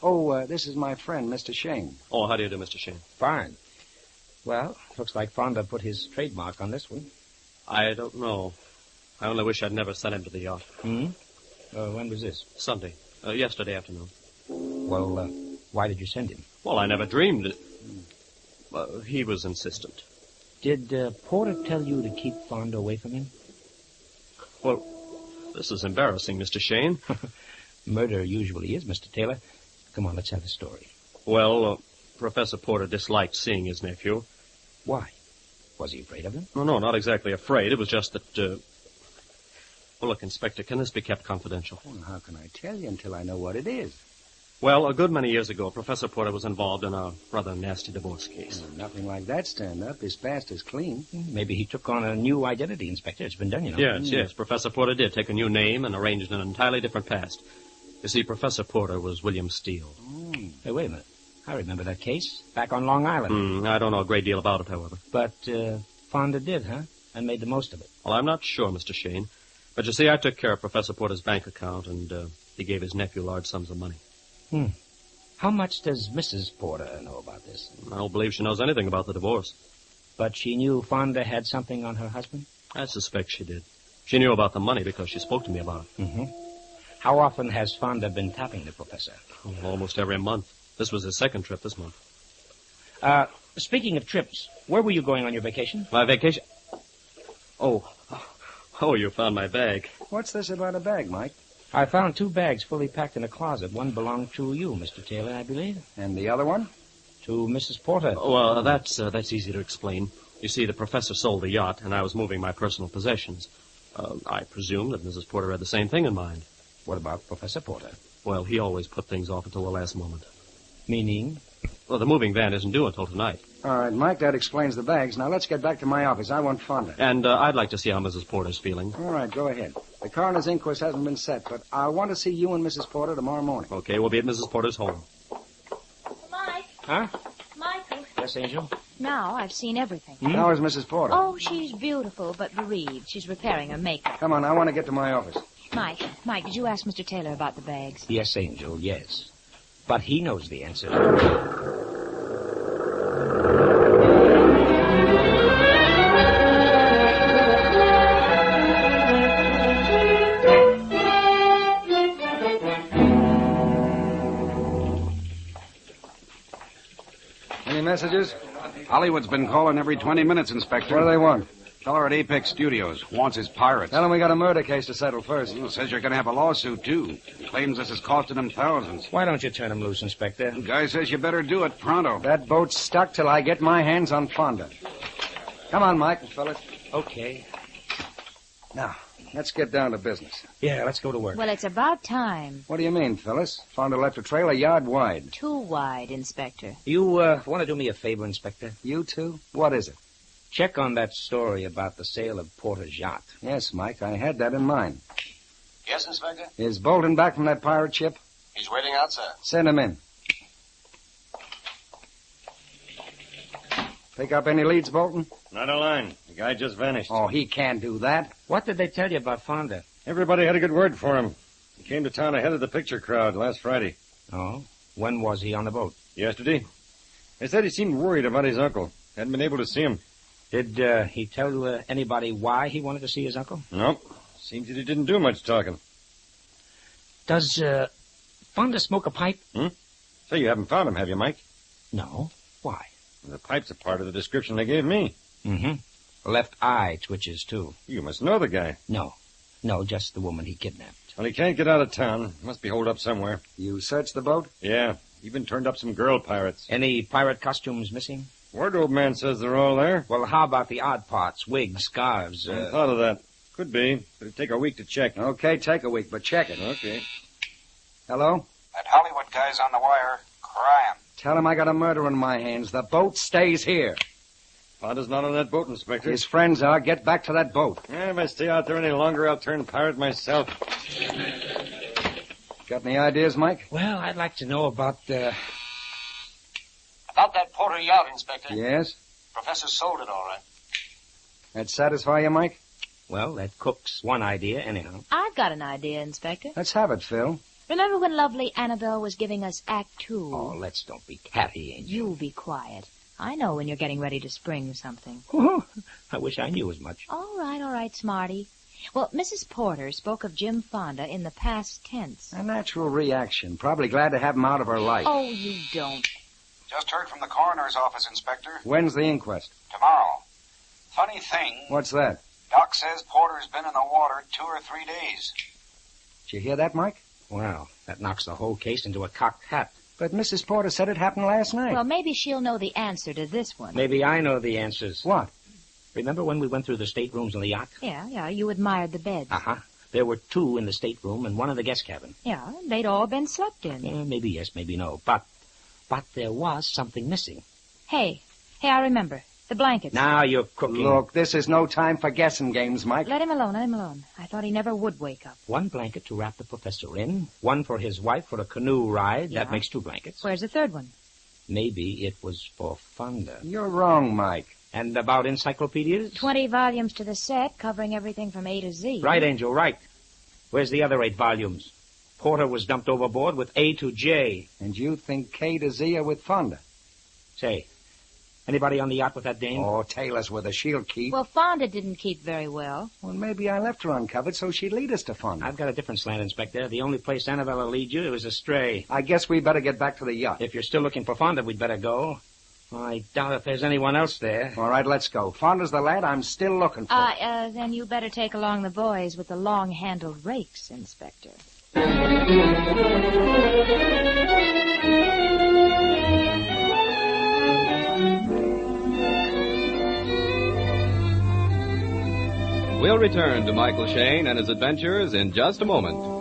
Oh, this is my friend, Mr. Shane. Oh, how do you do, Mr. Shane? Fine. Well, looks like Fonda put his trademark on this one. I don't know. I only wish I'd never sent him to the yacht. When was this? Sunday. Yesterday afternoon. Well, why did you send him? Well, I never dreamed it. He was insistent. Did Porter tell you to keep Fonda away from him? Well, this is embarrassing, Mr. Shane. Murder usually is, Mr. Taylor. Come on, let's have the story. Well, Professor Porter disliked seeing his nephew. Why? Was he afraid of him? No, not exactly afraid. It was just that, Well, look, Inspector, can this be kept confidential? Well, how can I tell you until I know what it is? Well, a good many years ago, Professor Porter was involved in a rather nasty divorce case. Well, nothing like that stand up. His past is clean. Maybe he took on a new identity, Inspector. It's been done, you know. Yes. Professor Porter did take a new name and arranged an entirely different past. You see, Professor Porter was William Steele. Hey, wait a minute. I remember that case. Back on Long Island. I don't know a great deal about it, however. But Fonda did, huh? And made the most of it. Well, I'm not sure, Mr. Shane. But you see, I took care of Professor Porter's bank account, and he gave his nephew large sums of money. How much does Mrs. Porter know about this? I don't believe she knows anything about the divorce. But she knew Fonda had something on her husband? I suspect she did. She knew about the money because she spoke to me about it. How often has Fonda been tapping the professor? Almost every month. This was his second trip this month. Speaking of trips, where were you going on your vacation? My vacation? Oh, you found my bag. What's this about a bag, Mike? I found 2 bags fully packed in a closet. One belonged to you, Mr. Taylor, I believe. And the other one? To Mrs. Porter. Well, that's easy to explain. You see, the professor sold the yacht, and I was moving my personal possessions. I presume that Mrs. Porter had the same thing in mind. What about Professor Porter? Well, he always put things off until the last moment. Meaning? Well, the moving van isn't due until tonight. All right, Mike, that explains the bags. Now, let's get back to my office. I want Fonda. And I'd like to see how Mrs. Porter's feeling. All right, go ahead. The coroner's inquest hasn't been set, but I want to see you and Mrs. Porter tomorrow morning. Okay, we'll be at Mrs. Porter's home. Mike. Huh? Michael. Yes, Angel? Now I've seen everything. How is Mrs. Porter? Oh, she's beautiful, but bereaved. She's repairing her makeup. Come on, I want to get to my office. Mike, did you ask Mr. Taylor about the bags? Yes, Angel, yes. But he knows the answer. Any messages? Hollywood's been calling every 20 minutes, Inspector. What do they want? Feller at Apex Studios wants his pirates. Tell him we got a murder case to settle first. Says you're going to have a lawsuit, too. Claims this is costing him thousands. Why don't you turn him loose, Inspector? The guy says you better do it pronto. That boat's stuck till I get my hands on Fonda. Come on, Mike, fellas. Okay. Now, let's get down to business. Yeah, let's go to work. Well, it's about time. What do you mean, Phyllis? Fonda left a trail a yard wide. Too wide, Inspector. You want to do me a favor, Inspector? You too? What is it? Check on that story about the sale of Porter's yacht. Yes, Mike, I had that in mind. Yes, Inspector? Is Bolton back from that pirate ship? He's waiting out, sir. Send him in. Pick up any leads, Bolton? Not a line. The guy just vanished. Oh, he can't do that. What did they tell you about Fonda? Everybody had a good word for him. He came to town ahead of the picture crowd last Friday. Oh? When was he on the boat? Yesterday. They said he seemed worried about his uncle. Hadn't been able to see him. Did he tell anybody why he wanted to see his uncle? Nope. Seems that he didn't do much talking. Does Fonda smoke a pipe? So you haven't found him, have you, Mike? No. Why? The pipe's a part of the description they gave me. Left eye twitches, too. You must know the guy. No, just the woman he kidnapped. Well, he can't get out of town. Must be holed up somewhere. You searched the boat? Yeah. Even turned up some girl pirates. Any pirate costumes missing? Wardrobe man says they're all there. Well, how about the odd parts? Wigs, scarves, I thought of that. Could be, but it'd take a week to check. Okay, take a week, but check it. Okay. Hello? That Hollywood guy's on the wire, crying. Tell him I got a murder in my hands. The boat stays here. Fonda's not on that boat, Inspector. His friends are. Get back to that boat. If I stay out there any longer, I'll turn pirate myself. Got any ideas, Mike? Well, I'd like to know about, About that Porter yacht, Inspector. Yes? Professor sold it all right. That satisfy you, Mike? well, that cooks one idea anyhow. I've got an idea, Inspector. Let's have it, Phil. Remember when lovely Annabelle was giving us Act Two? Oh, let's don't be catty, Angel. You be quiet. I know when you're getting ready to spring something. I wish I knew as much. All right, Smarty. Well, Mrs. Porter spoke of Jim Fonda in the past tense. A natural reaction. Probably glad to have him out of her life. Oh, you don't. Just heard from the coroner's office, Inspector. When's the inquest? Tomorrow. Funny thing, What's that? Doc says Porter's been in the water 2 or 3 days. Did you hear that, Mike? Wow, that knocks the whole case into a cocked hat. But Mrs. Porter said it happened last night. Well, maybe she'll know the answer to this one. Maybe I know the answers. What? Remember when we went through the staterooms on the yacht? Yeah, you admired the beds. Uh-huh. There were 2 in the stateroom and 1 in the guest cabin. Yeah, they'd all been slept in. Maybe yes, maybe no. But there was something missing. Hey, I remember. The blankets. Now you're cooking. Look, this is no time for guessing games, Mike. Let him alone. I thought he never would wake up. 1 blanket to wrap the professor in, 1 for his wife for a canoe ride. Yeah. That makes 2 blankets. Where's the third one? Maybe it was for Fonda. You're wrong, Mike. And about encyclopedias? 20 volumes to the set, covering everything from A to Z. Right, Angel, right. Where's the other 8 volumes? Porter was dumped overboard with A to J. And you think K to Z are with Fonda? Say, anybody on the yacht with that dame? Oh, Taylor's with a she'll keep. Well, Fonda didn't keep very well. Well, maybe I left her uncovered so she'd lead us to Fonda. I've got a different slant, Inspector. The only place Annabelle will lead you is astray. I guess we better get back to the yacht. If you're still looking for Fonda, we'd better go. I doubt if there's anyone else there. All right, let's go. Fonda's the lad I'm still looking for. Then you better take along the boys with the long-handled rakes, Inspector. We'll return to Michael Shane and his adventures in just a moment.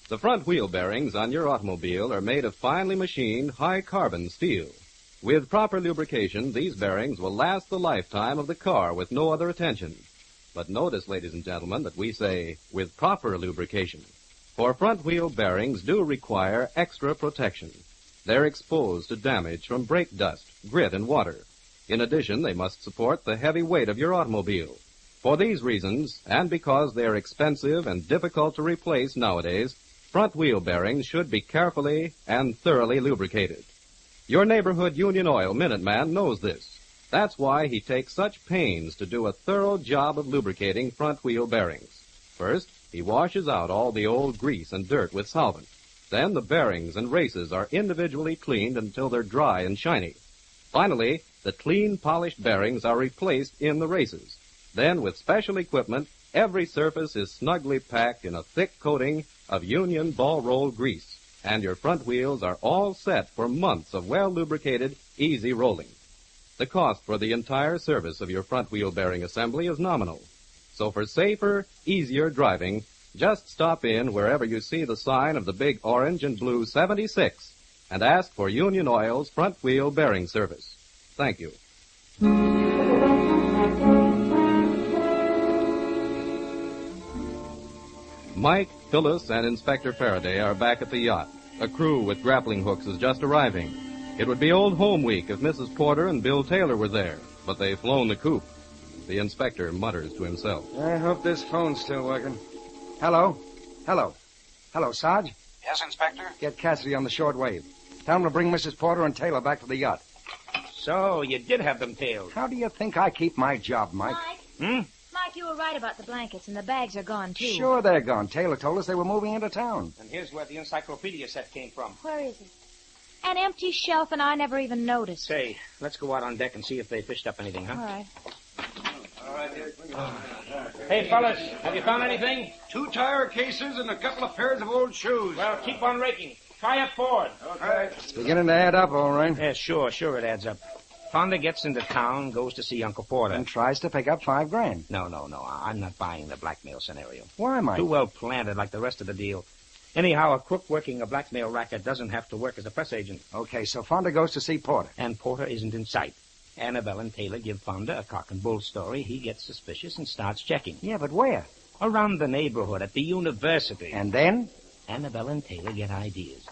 The front wheel bearings on your automobile are made of finely machined high-carbon steel. With proper lubrication, these bearings will last the lifetime of the car with no other attention. But notice, ladies and gentlemen, that we say, with proper lubrication. For front wheel bearings do require extra protection. They're exposed to damage from brake dust, grit, and water. In addition, they must support the heavy weight of your automobile. For these reasons, and because they're expensive and difficult to replace nowadays, front wheel bearings should be carefully and thoroughly lubricated. Your neighborhood Union Oil Minuteman knows this. That's why he takes such pains to do a thorough job of lubricating front wheel bearings. First, he washes out all the old grease and dirt with solvent. Then the bearings and races are individually cleaned until they're dry and shiny. Finally, the clean, polished bearings are replaced in the races. Then, with special equipment, every surface is snugly packed in a thick coating of Union ball roll grease, and your front wheels are all set for months of well-lubricated, easy rolling. The cost for the entire service of your front wheel bearing assembly is nominal. So for safer, easier driving, just stop in wherever you see the sign of the big orange and blue 76 and ask for Union Oil's front wheel bearing service. Thank you. Mike, Phyllis, and Inspector Faraday are back at the yacht. A crew with grappling hooks is just arriving. It would be Old Home Week if Mrs. Porter and Bill Taylor were there, but they've flown the coop. The inspector mutters to himself. I hope this phone's still working. Hello, Sarge? Yes, Inspector? Get Cassidy on the short wave. Tell him to bring Mrs. Porter and Taylor back to the yacht. So, you did have them tailed. How do you think I keep my job, Mike? Mike, you were right about the blankets, and the bags are gone, too. Sure they're gone. Taylor told us they were moving into town. And here's where the encyclopedia set came from. Where is it? An empty shelf, and I never even noticed. Say, let's go out on deck and see if they fished up anything, huh? All right. All right, Hey, fellas, have you found anything? 2 tire cases and a couple of pairs of old shoes. Well, keep on raking. Try up forward. Okay. It's beginning to add up, all right. Yeah, sure it adds up. Fonda gets into town, goes to see Uncle Porter. And tries to pick up $5,000. No. I'm not buying the blackmail scenario. Why, Mike? Too well planted like the rest of the deal. Anyhow, a crook working a blackmail racket doesn't have to work as a press agent. Okay, so Fonda goes to see Porter. And Porter isn't in sight. Annabelle and Taylor give Fonda a cock and bull story. He gets suspicious and starts checking. Yeah, but where? Around the neighborhood, at the university. And then? Annabelle and Taylor get ideas.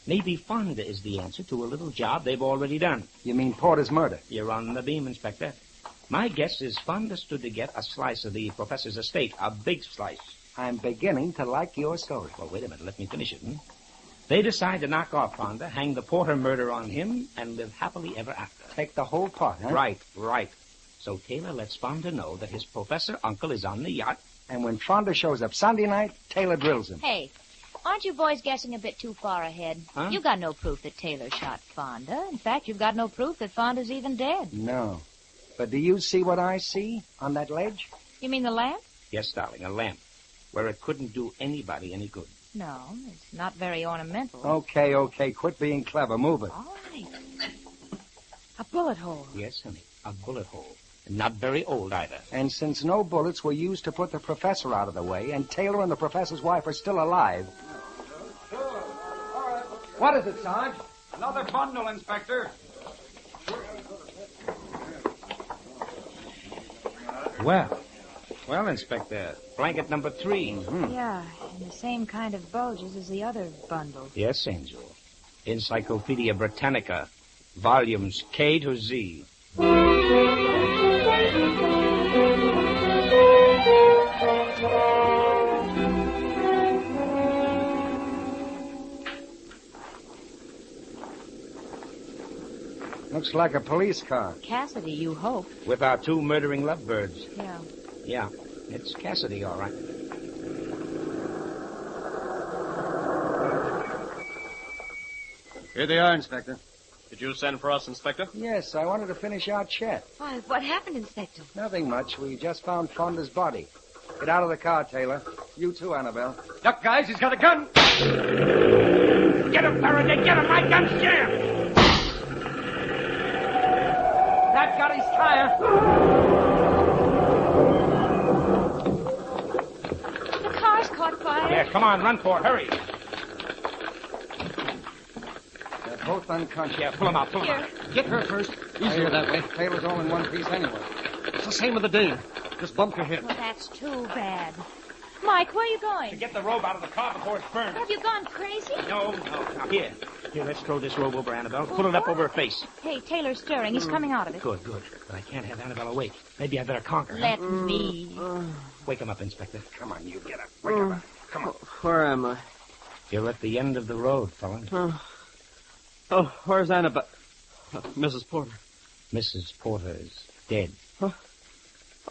Maybe Fonda is the answer to a little job they've already done. You mean Porter's murder? You're on the beam, Inspector. My guess is Fonda stood to get a slice of the professor's estate, a big slice. I'm beginning to like your story. Well, wait a minute. Let me finish it. They decide to knock off Fonda, hang the Porter murder on him, and live happily ever after. Take the whole part, huh? Right. So Taylor lets Fonda know that his professor uncle is on the yacht. And when Fonda shows up Sunday night, Taylor drills him. Hey, aren't you boys guessing a bit too far ahead? Huh? You've got no proof that Taylor shot Fonda. In fact, you've got no proof that Fonda's even dead. No. But do you see what I see on that ledge? You mean the lamp? Yes, darling, a lamp. Where it couldn't do anybody any good. No, it's not very ornamental. Okay. Quit being clever. Move it. All right. A bullet hole. Yes, honey, a bullet hole. Not very old either. And since no bullets were used to put the professor out of the way, and Taylor and the professor's wife are still alive... What is it, Sarge? Another bundle, Inspector. Well, Inspector, blanket number 3. Mm-hmm. Yeah, and the same kind of bulges as the other bundle. Yes, Angel. Encyclopedia Britannica, volumes K to Z. Looks like a police car. Cassidy, you hope. With our 2 murdering lovebirds. Yeah, it's Cassidy, all right. Here they are, Inspector. Did you send for us, Inspector? Yes, I wanted to finish our chat. Why, what happened, Inspector? Nothing much. We just found Fonda's body. Get out of the car, Taylor. You too, Annabelle. Duck, guys, he's got a gun. Get him, Faraday, get him! My gun's jammed! That got his tire. The car's caught fire. Yeah, come on, run for it, hurry. They're both unconscious. Yeah, pull them out. Get her first. Easier that way. Taylor's all in one piece anyway. It's the same with the Dane. Just bumped your head. Well, that's too bad. Mike, where are you going? To get the robe out of the car before it's burned. Have you gone crazy? No. Now, here, let's throw this robe over Annabelle. Put it up over her face. Hey, Taylor's stirring. He's coming out of it. Good. But I can't have Annabelle awake. Maybe I better conquer her. Let me. Wake him up, Inspector. Come on, you get up. Wake him up. Come on. Where am I? You're at the end of the road, fella. Where's Annabelle? Mrs. Porter. Mrs. Porter is dead. Huh?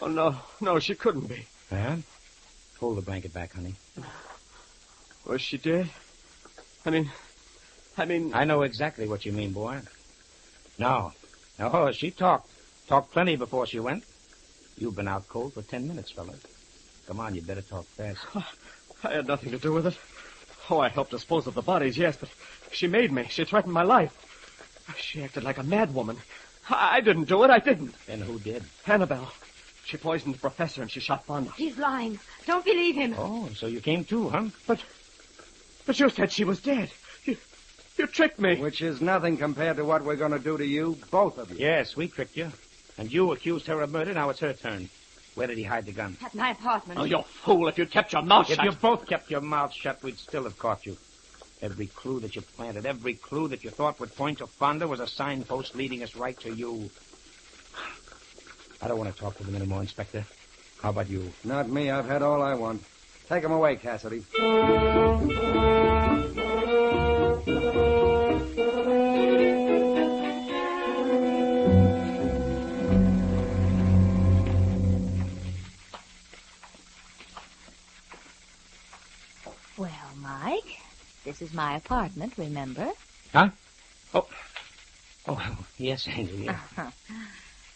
Oh, no, she couldn't be. Huh? Pull the blanket back, honey. Was she dead? I mean... I know exactly what you mean, boy. No, she talked. Talked plenty before she went. You've been out cold for 10 minutes, fella. Come on, you better talk fast. I had nothing to do with it. Oh, I helped dispose of the bodies, yes, but she made me. She threatened my life. She acted like a madwoman. I didn't do it. I didn't. Then who did? Annabelle. She poisoned the professor and she shot Fonda. He's lying. Don't believe him. Oh, so you came too, huh? But you said she was dead. You tricked me. Which is nothing compared to what we're going to do to you, both of you. Yes, we tricked you. And you accused her of murder. Now it's her turn. Where did he hide the gun? At my apartment. Oh, you fool. If you'd kept your mouth shut. If you both kept your mouths shut, we'd still have caught you. Every clue that you planted, every clue that you thought would point to Fonda was a signpost leading us right to you. I don't want to talk to them anymore, Inspector. How about you? Not me. I've had all I want. Take him away, Cassidy. Well, Mike, this is my apartment, remember? Huh? Oh, yes, Angel, yeah.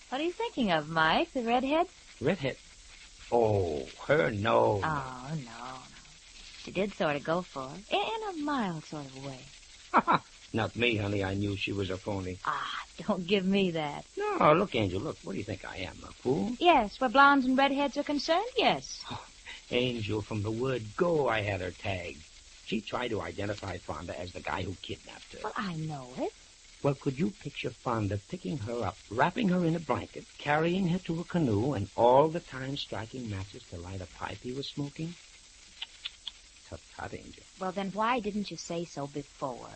What are you thinking of, Mike? The redhead? Redhead. Oh, her nose. Oh, no. She did sort of go for it, in a mild sort of way. Not me, honey. I knew she was a phony. Ah, don't give me that. No, look, Angel, look. What do you think I am, a fool? Yes, where blondes and redheads are concerned, yes. Angel, from the word go, I had her tagged. She tried to identify Fonda as the guy who kidnapped her. Well, I know it. Well, could you picture Fonda picking her up, wrapping her in a blanket, carrying her to a canoe, and all the time striking matches to light a pipe he was smoking? Tut, Angel. Well, then why didn't you say so before?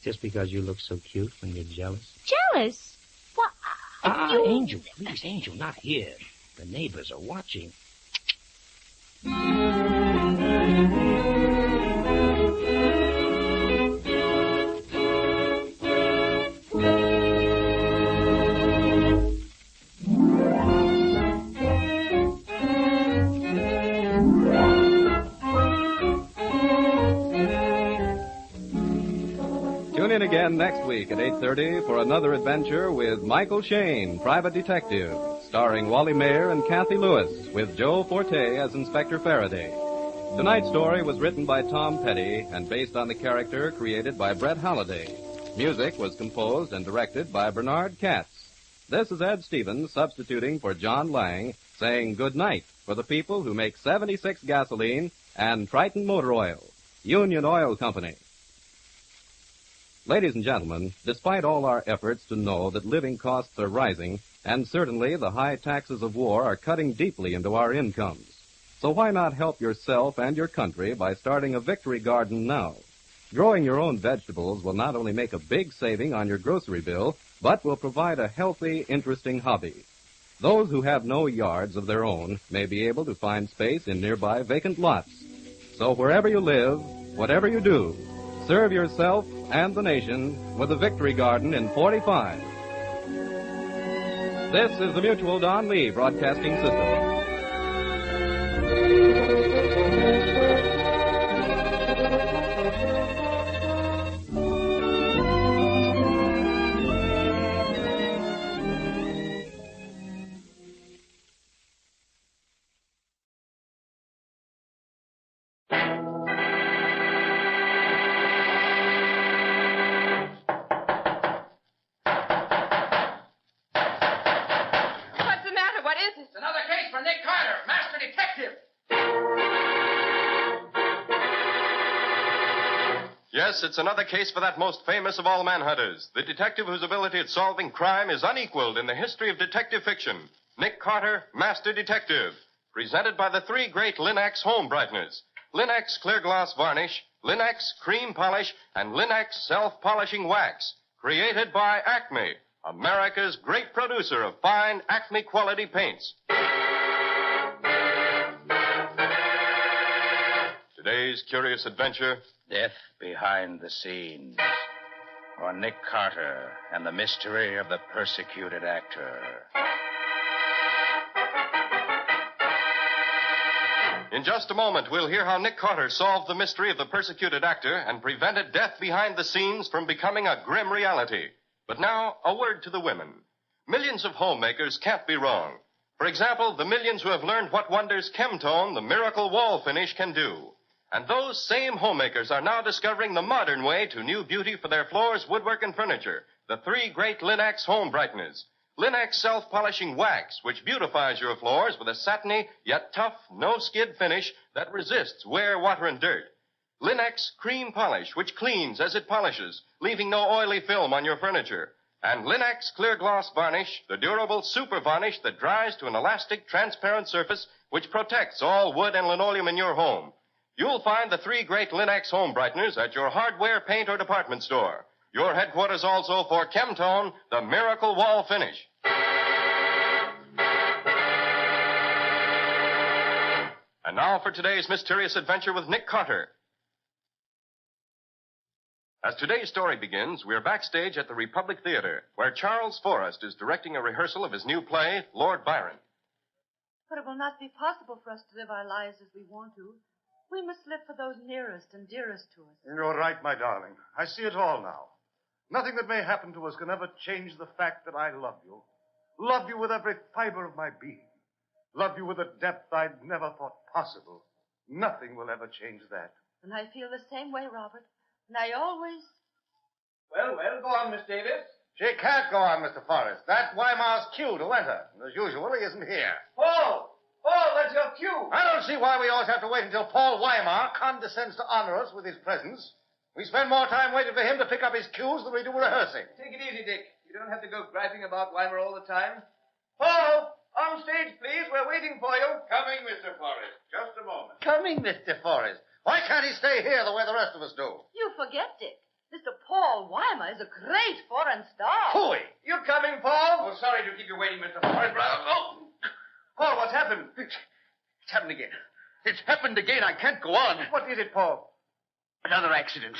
Just because you look so cute when you're jealous? Jealous? What? You... Angel, please, Angel, not here. The neighbors are watching. Tune in again next week at 8:30 for another adventure with Michael Shane, Private Detective, starring Wally Mayer and Kathy Lewis, with Joe Forte as Inspector Faraday. Tonight's story was written by Tom Petty and based on the character created by Brett Halliday. Music was composed and directed by Bernard Katz. This is Ed Stevens substituting for John Lang, saying good night for the people who make 76 gasoline and Triton Motor Oil, Union Oil Company. Ladies and gentlemen, despite all our efforts to know that living costs are rising, and certainly the high taxes of war are cutting deeply into our incomes, so why not help yourself and your country by starting a victory garden now? Growing your own vegetables will not only make a big saving on your grocery bill, but will provide a healthy, interesting hobby. Those who have no yards of their own may be able to find space in nearby vacant lots. So wherever you live, whatever you do, serve yourself and the nation with a victory garden in 45. This is the Mutual Don Lee Broadcasting System. Yes, it's another case for that most famous of all manhunters, the detective whose ability at solving crime is unequaled in the history of detective fiction, Nick Carter, Master Detective, presented by the three great Linx home brighteners, Linx Clear Gloss Varnish, Linx Cream Polish, and Linx Self-Polishing Wax, created by Acme, America's great producer of fine Acme quality paints. Today's curious adventure, Death Behind the Scenes, or Nick Carter and the Mystery of the Persecuted Actor. In just a moment, we'll hear how Nick Carter solved the mystery of the persecuted actor and prevented death behind the scenes from becoming a grim reality. But now, a word to the women. Millions of homemakers can't be wrong. For example, the millions who have learned what wonders Chemtone, the miracle wall finish, can do. And those same homemakers are now discovering the modern way to new beauty for their floors, woodwork, and furniture. The three great Linx home brighteners. Linx Self-Polishing Wax, which beautifies your floors with a satiny yet tough, no-skid finish that resists wear, water, and dirt. Linx Cream Polish, which cleans as it polishes, leaving no oily film on your furniture. And Linx Clear Gloss Varnish, the durable super varnish that dries to an elastic, transparent surface which protects all wood and linoleum in your home. You'll find the three great Linx home brighteners at your hardware, paint, or department store. Your headquarters also for Chemtone, the miracle wall finish. And now for today's mysterious adventure with Nick Carter. As today's story begins, we're backstage at the Republic Theater, where Charles Forrest is directing a rehearsal of his new play, Lord Byron. But it will not be possible for us to live our lives as we want to. We must live for those nearest and dearest to us. You're right, my darling. I see it all now. Nothing that may happen to us can ever change the fact that I love you. Love you with every fiber of my being. Love you with a depth I'd never thought possible. Nothing will ever change that. And I feel the same way, Robert. And I always... Well, go on, Miss Davis. She can't go on, Mr. Forrest. That's Weimar's cue to enter. As usual, he isn't here. Paul, that's your cue. I don't see why we always have to wait until Paul Weimar condescends to honor us with his presence. We spend more time waiting for him to pick up his cues than we do rehearsing. Take it easy, Dick. You don't have to go griping about Weimer all the time. Paul, on stage, please. We're waiting for you. Coming, Mr. Forrest. Just a moment. Coming, Mr. Forrest. Why can't he stay here the way the rest of us do? You forget, Dick. Mr. Paul Weimer is a great foreign star. Hooey! You coming, Paul? Oh, sorry to keep you waiting, Mr. Forrest. Oh! Paul, what's happened? It's happened again. It's happened again. I can't go on. What is it, Paul? Another accident.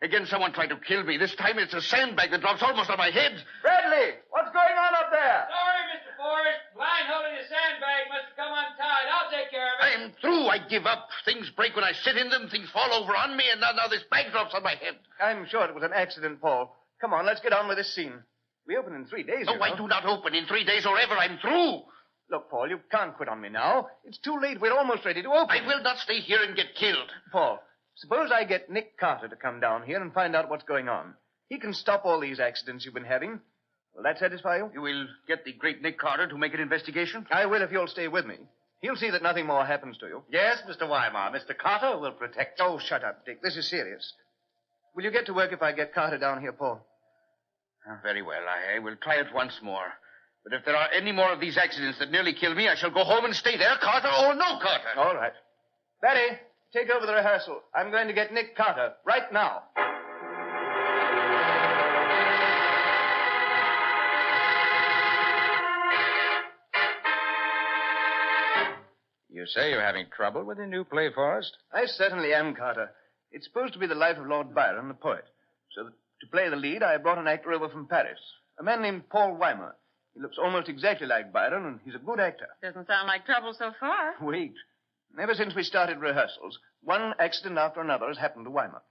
Again, someone tried to kill me. This time it's a sandbag that drops almost on my head. Bradley, what's going on up there? Sorry, Mr. Forrest. Line holding the sandbag must have come untied. I'll take care of it. I'm through. I give up. Things break when I sit in them. Things fall over on me, and now this bag drops on my head. I'm sure it was an accident, Paul. Come on, let's get on with this scene. We open in 3 days, No, you know. I do not open in 3 days or ever. I'm through. Look, Paul, you can't quit on me now. It's too late. We're almost ready to open. I will not stay here and get killed. Paul, suppose I get Nick Carter to come down here and find out what's going on. He can stop all these accidents you've been having. Will that satisfy you? You will get the great Nick Carter to make an investigation? I will if you'll stay with me. He'll see that nothing more happens to you. Yes, Mr. Weimar. Mr. Carter will protect you. Oh, shut up, Dick. This is serious. Will you get to work if I get Carter down here, Paul? Very well. I will try it once more. But if there are any more of these accidents that nearly kill me, I shall go home and stay there, Carter or no Carter. All right. Betty, take over the rehearsal. I'm going to get Nick Carter right now. You say you're having trouble with the new play, Forrest? I certainly am, Carter. It's supposed to be the life of Lord Byron, the poet. So to play the lead, I brought an actor over from Paris, a man named Paul Weimer. He looks almost exactly like Byron, and he's a good actor. Doesn't sound like trouble so far. Wait. Ever since we started rehearsals, one accident after another has happened to Weimer.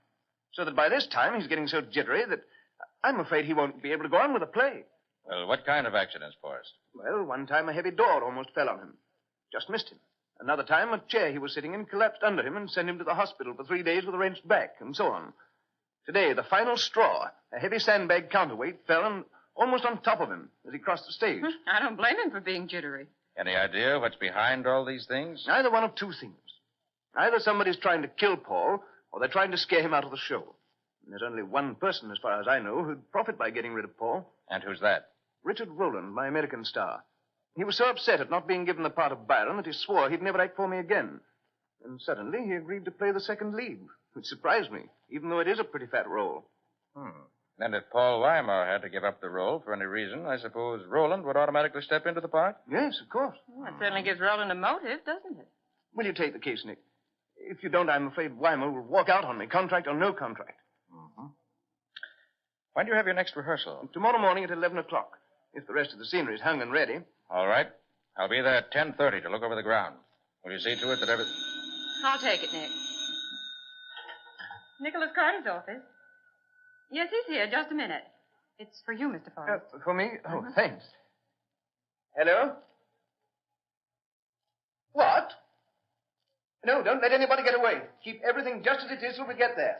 So that by this time, he's getting so jittery that I'm afraid he won't be able to go on with the play. Well, what kind of accidents, Forrest? Well, one time a heavy door almost fell on him. Just missed him. Another time, a chair he was sitting in collapsed under him and sent him to the hospital for 3 days with a wrenched back, and so on. Today, the final straw, a heavy sandbag counterweight, fell and almost on top of him as he crossed the stage. I don't blame him for being jittery. Any idea what's behind all these things? Either one of two things. Either somebody's trying to kill Paul, or they're trying to scare him out of the show. And there's only one person, as far as I know, who'd profit by getting rid of Paul. And who's that? Richard Rowland, my American star. He was so upset at not being given the part of Byron that he swore he'd never act for me again. And suddenly he agreed to play the second lead, which surprised me, even though it is a pretty fat role. Then if Paul Weimar had to give up the role for any reason, I suppose Roland would automatically step into the part? Yes, of course. Well, it certainly gives Roland a motive, doesn't it? Will you take the case, Nick? If you don't, I'm afraid Weimar will walk out on me, contract or no contract. When do you have your next rehearsal? Tomorrow morning at 11 o'clock, if the rest of the scenery is hung and ready. All right. I'll be there at 10:30 to look over the ground. Will you see to it that every... I'll take it, Nick. Nicholas Carter's office. Yes, he's here. Just a minute. It's for you, Mr. Forrest. For me? Oh, thanks. Hello? What? No, don't let anybody get away. Keep everything just as it is till we get there.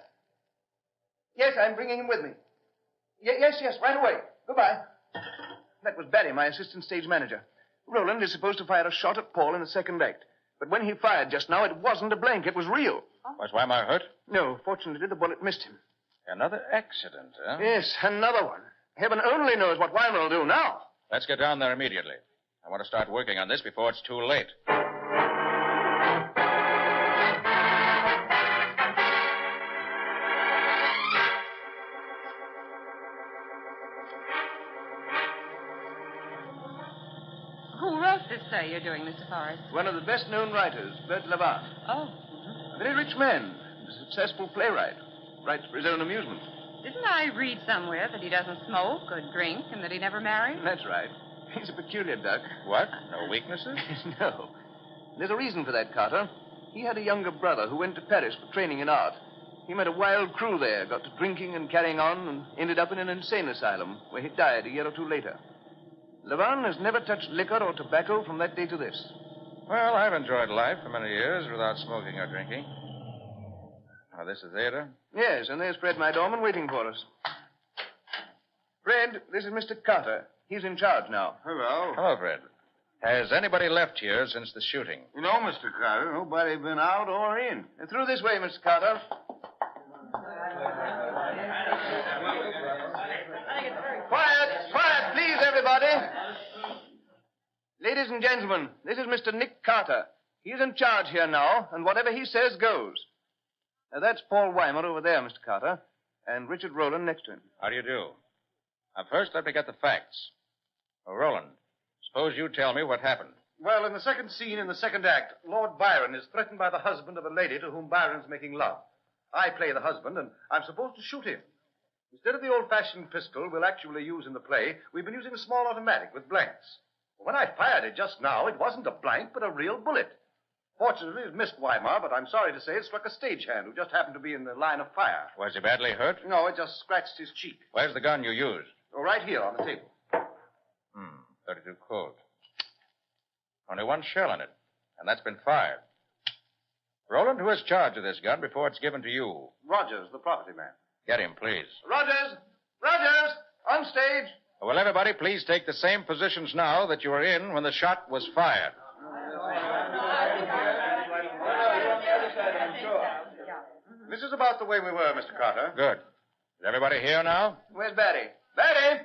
Yes, I'm bringing him with me. Yes, right away. Goodbye. That was Barry, my assistant stage manager. Roland is supposed to fire a shot at Paul in the second act. But when he fired just now, it wasn't a blank. It was real. Was Weimar hurt? No, fortunately, the bullet missed him. Another accident, huh? Yes, another one. Heaven only knows what Weimar will do now. Let's get down there immediately. I want to start working on this before it's too late. Who wrote this play you're doing, Mr. Forrest? One of the best-known writers, Bert Lavant. Oh. A very rich man, a successful playwright. Writes for his own amusement. Didn't I read somewhere that he doesn't smoke or drink and that he never married? That's right. He's a peculiar duck. What? No weaknesses? No. There's a reason for that, Carter. He had a younger brother who went to Paris for training in art. He met a wild crew there, got to drinking and carrying on, and ended up in an insane asylum, where he died a year or two later. Levin has never touched liquor or tobacco from that day to this. Well, I've enjoyed life for many years without smoking or drinking. Oh, this is Ada? Yes, and there's Fred, my doorman, waiting for us. Fred, this is Mr. Carter. He's in charge now. Hello. Hello, Fred. Has anybody left here since the shooting? No, Mr. Carter. Nobody been out or in. And through this way, Mr. Carter. Quiet, please, everybody. Ladies and gentlemen, this is Mr. Nick Carter. He's in charge here now, and whatever he says goes. That's Paul Weimer over there, Mr. Carter, and Richard Rowland next to him. How do you do? Now, first, let me get the facts. Oh, Roland, suppose you tell me what happened. Well, in the second scene in the second act, Lord Byron is threatened by the husband of a lady to whom Byron's making love. I play the husband, and I'm supposed to shoot him. Instead of the old-fashioned pistol we'll actually use in the play, we've been using a small automatic with blanks. When I fired it just now, it wasn't a blank, but a real bullet. Fortunately, it missed Weimar, but I'm sorry to say it struck a stagehand who just happened to be in the line of fire. Was he badly hurt? No, it just scratched his cheek. Where's the gun you used? Oh, right here on the table. 32 Colt. Only one shell in it, and that's been fired. Roland, who has charge of this gun before it's given to you? Rogers, the property man. Get him, please. Rogers! Rogers! On stage! Will everybody please take the same positions now that you were in when the shot was fired? This is about the way we were, Mr. Carter. Good. Is everybody here now? Where's Batty? Batty!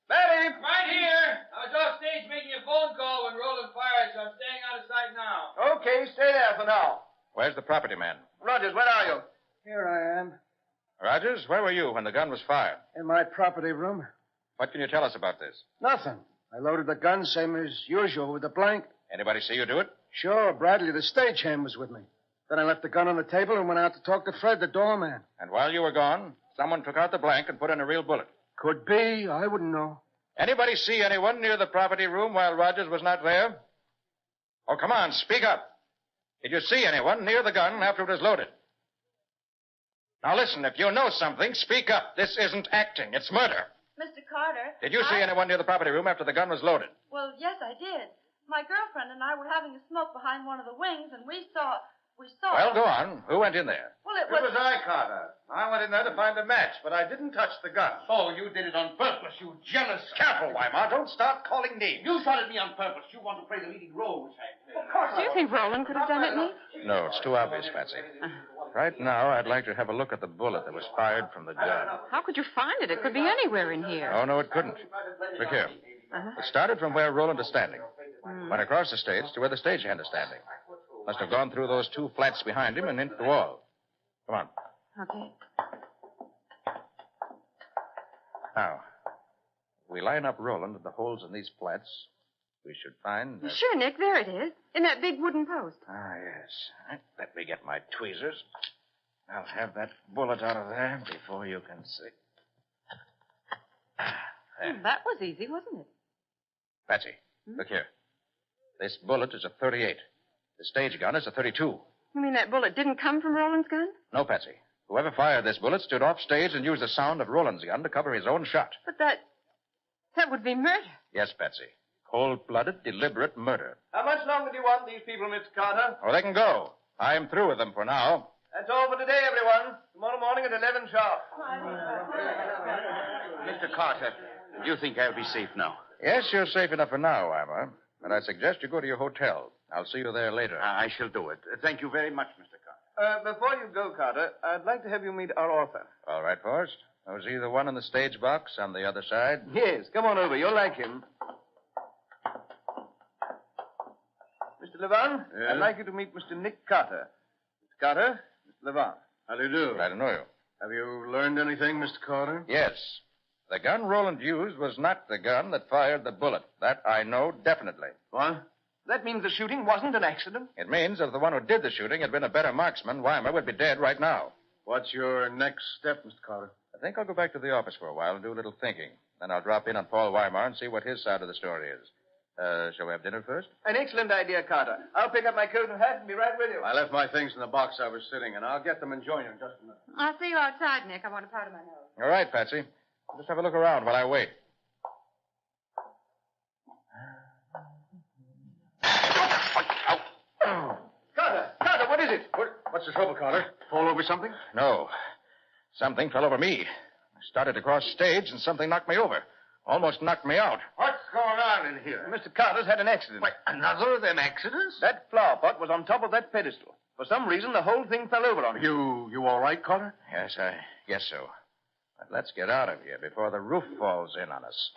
Batty! Right here. I was off stage making a phone call when Roland fired, so I'm staying out of sight now. Okay, stay there for now. Where's the property man? Rogers, where are you? Here I am, Rogers, where were you when the gun was fired? in my property room. What can you tell us about this? Nothing. I loaded the gun, same as usual, with the blank. Anybody see you do it? Sure, Bradley, the stagehand, was with me. Then I left the gun on the table and went out to talk to Fred, the doorman. And while you were gone, someone took out the blank and put in a real bullet. Could be. I wouldn't know. Anybody see anyone near the property room while Rogers was not there? Oh, come on, speak up. Did you see anyone near the gun after it was loaded? Now listen, if you know something, speak up. This isn't acting, it's murder. Mr. Carter. Did you see anyone near the property room after the gun was loaded? Well, yes, I did. My girlfriend and I were having a smoke behind one of the wings, and we saw. Well, go on. Who went in there? Well, It was I, Carter. I went in there to find a match, but I didn't touch the gun. Oh, you did it on purpose, you jealous. Careful, Weimar. Don't start calling names. You shot at me on purpose. You want to play the leading role, which I play. Of course. Do you think Roland could have done it, Nick? No, it's too obvious, Patsy. Right now, I'd like to have a look at the bullet that was fired from the gun. How could you find it? It could be anywhere in here. Oh, no, it couldn't. Look here. It started from where Roland is standing. Went across the stage to where the stagehand is standing. Must have gone through those two flats behind him and into the wall. Come on. Okay. Now, if we line up Roland at the holes in these flats, we should find... Sure, Nick, there it is. In that big wooden post. Ah, yes. Right, let me get my tweezers. I'll have that bullet out of there before you can see. There. That was easy, wasn't it? Patsy, look here. This bullet is a 38. The stage gun is a 32. You mean that bullet didn't come from Roland's gun? No, Patsy. Whoever fired this bullet stood off stage and used the sound of Roland's gun to cover his own shot. But that would be murder. Yes, Patsy. Cold-blooded, deliberate murder. How much longer do you want these people, Mr. Carter? Oh, they can go. I'm through with them for now. That's all for today, everyone. Tomorrow morning at 11 sharp. Mr. Carter, do you think I'll be safe now? Yes, you're safe enough for now, Weimar. But I suggest you go to your hotel. I'll see you there later. I shall do it. Thank you very much, Mr. Carter. Before you go, Carter, I'd like to have you meet our author. All right, Forrest. Was he the one in the stage box on the other side? Yes, come on over. You'll like him. Mr. Levin, Yes? I'd like you to meet Mr. Nick Carter. Mr. Carter, Mr. Levin. How do you do? Glad to know you. Have you learned anything, Mr. Carter? Yes. The gun Roland used was not the gun that fired the bullet. That I know definitely. What? That means the shooting wasn't an accident? It means if the one who did the shooting had been a better marksman, Weimar would be dead right now. What's your next step, Mr. Carter? I think I'll go back to the office for a while and do a little thinking. Then I'll drop in on Paul Weimar and see what his side of the story is. Shall we have dinner first? An excellent idea, Carter. I'll pick up my coat and hat and be right with you. I left my things in the box I was sitting in. I'll get them and join you in just a minute. I'll see you outside, Nick. I want to powder my nose. All right, Patsy. Just have a look around while I wait. What's the trouble, Carter? Fall over something? No. Something fell over me. I started to cross stage, and something knocked me over. Almost knocked me out. What's going on in here? Mr. Carter's had an accident. Wait, another of them accidents? That flower pot was on top of that pedestal. For some reason, the whole thing fell over on him. You all right, Carter? Yes, I guess so. But let's get out of here before the roof falls in on us.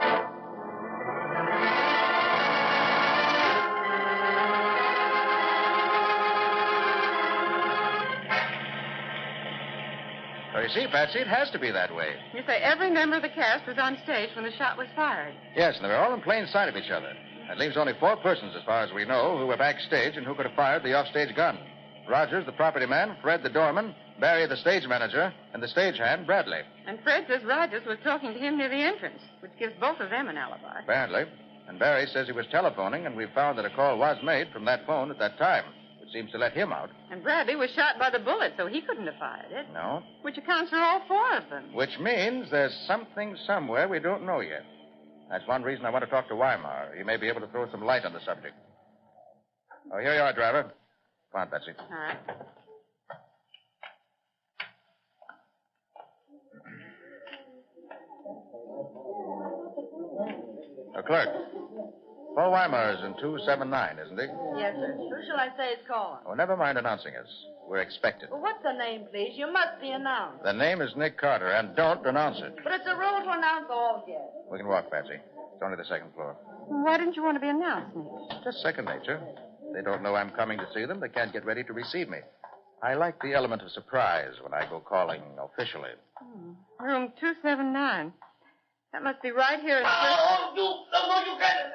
So you see, Patsy, it has to be that way. You say every member of the cast was on stage when the shot was fired. Yes, and they're all in plain sight of each other. That leaves only 4 persons, as far as we know, who were backstage and who could have fired the offstage gun. Rogers, the property man, Fred, the doorman, Barry, the stage manager, and the stagehand, Bradley. And Fred says Rogers was talking to him near the entrance, which gives both of them an alibi. Apparently. And Barry says he was telephoning, and we found that a call was made from that phone at that time, which seems to let him out. And Bradley was shot by the bullet, so he couldn't have fired it. No. Which accounts for all 4 of them. Which means there's something somewhere we don't know yet. That's one reason I want to talk to Weimar. He may be able to throw some light on the subject. Oh, here you are, driver. Come on, Betsy. All right. Clerk. Paul Weimar is in 279, isn't he? Yes, sir. Who shall I say is calling? Oh, never mind announcing us. We're expected. Well, what's the name, please? You must be announced. The name is Nick Carter, and don't announce it. But it's a rule to announce all guests. We can walk, Patsy. It's only the 2nd floor. Why didn't you want to be announced, Nick? Just second nature. They don't know I'm coming to see them. They can't get ready to receive me. I like the element of surprise when I go calling officially. Room 279. That must be right here in the you get it.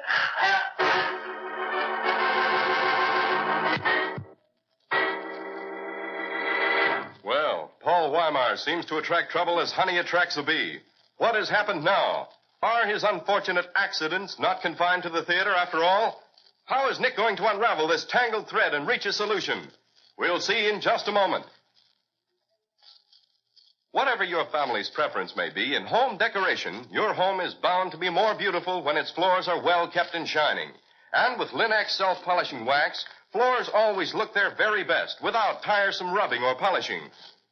Well, Paul Weimar seems to attract trouble as honey attracts a bee. What has happened now? Are his unfortunate accidents not confined to the theater after all? How is Nick going to unravel this tangled thread and reach a solution? We'll see in just a moment. Whatever your family's preference may be, in home decoration, your home is bound to be more beautiful when its floors are well kept and shining. And with Linex self-polishing wax, floors always look their very best without tiresome rubbing or polishing.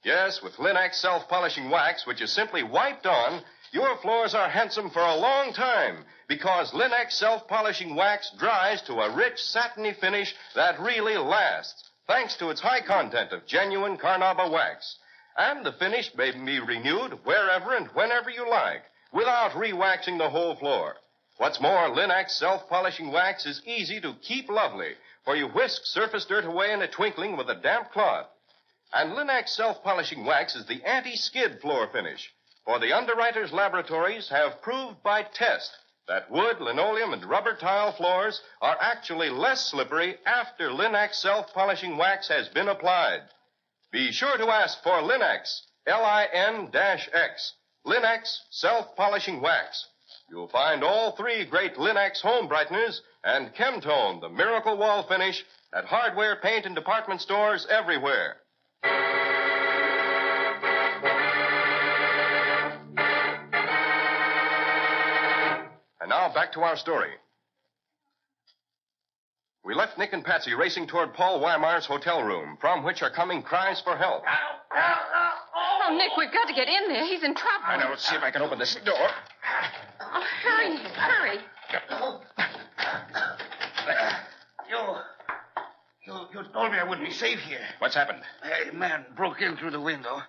Yes, with Linex self-polishing wax, which is simply wiped on, your floors are handsome for a long time because Linex self-polishing wax dries to a rich, satiny finish that really lasts, thanks to its high content of genuine carnauba wax. And the finish may be renewed wherever and whenever you like, without re-waxing the whole floor. What's more, Linex self-polishing wax is easy to keep lovely, for you whisk surface dirt away in a twinkling with a damp cloth. And Linex self-polishing wax is the anti-skid floor finish, for the underwriters' laboratories have proved by test that wood, linoleum, and rubber tile floors are actually less slippery after Linex self-polishing wax has been applied. Be sure to ask for Linex, Lin-X, Linex self-polishing wax. You'll find all 3 great Linex home brighteners and Chemtone, the miracle wall finish, at hardware, paint, and department stores everywhere. And now back to our story. We left Nick and Patsy racing toward Paul Weimar's hotel room, from which are coming cries for help. Oh, Nick, we've got to get in there. He's in trouble. I know. Let's see if I can open this door. Oh, hurry, Nick, hurry. You told me I wouldn't be safe here. What's happened? A man broke in through the window,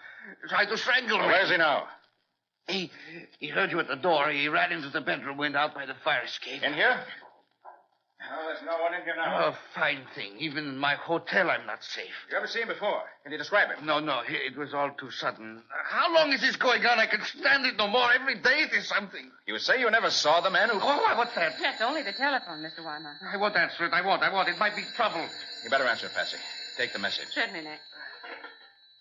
tried to strangle me. Well, where's he now? He heard you at the door. He ran into the bedroom window out by the fire escape. In here? No, there's no one in here now. Oh, fine thing. Even in my hotel, I'm not safe. You ever seen him before? Can you describe him? No. It was all too sudden. How long is this going on? I can stand it no more. Every day it is something. You say you never saw the man who... Oh, what's that? That's only the telephone, Mr. Weimar. I won't answer it. I won't. It might be trouble. You better answer, Patsy. Take the message. Certainly, Nick.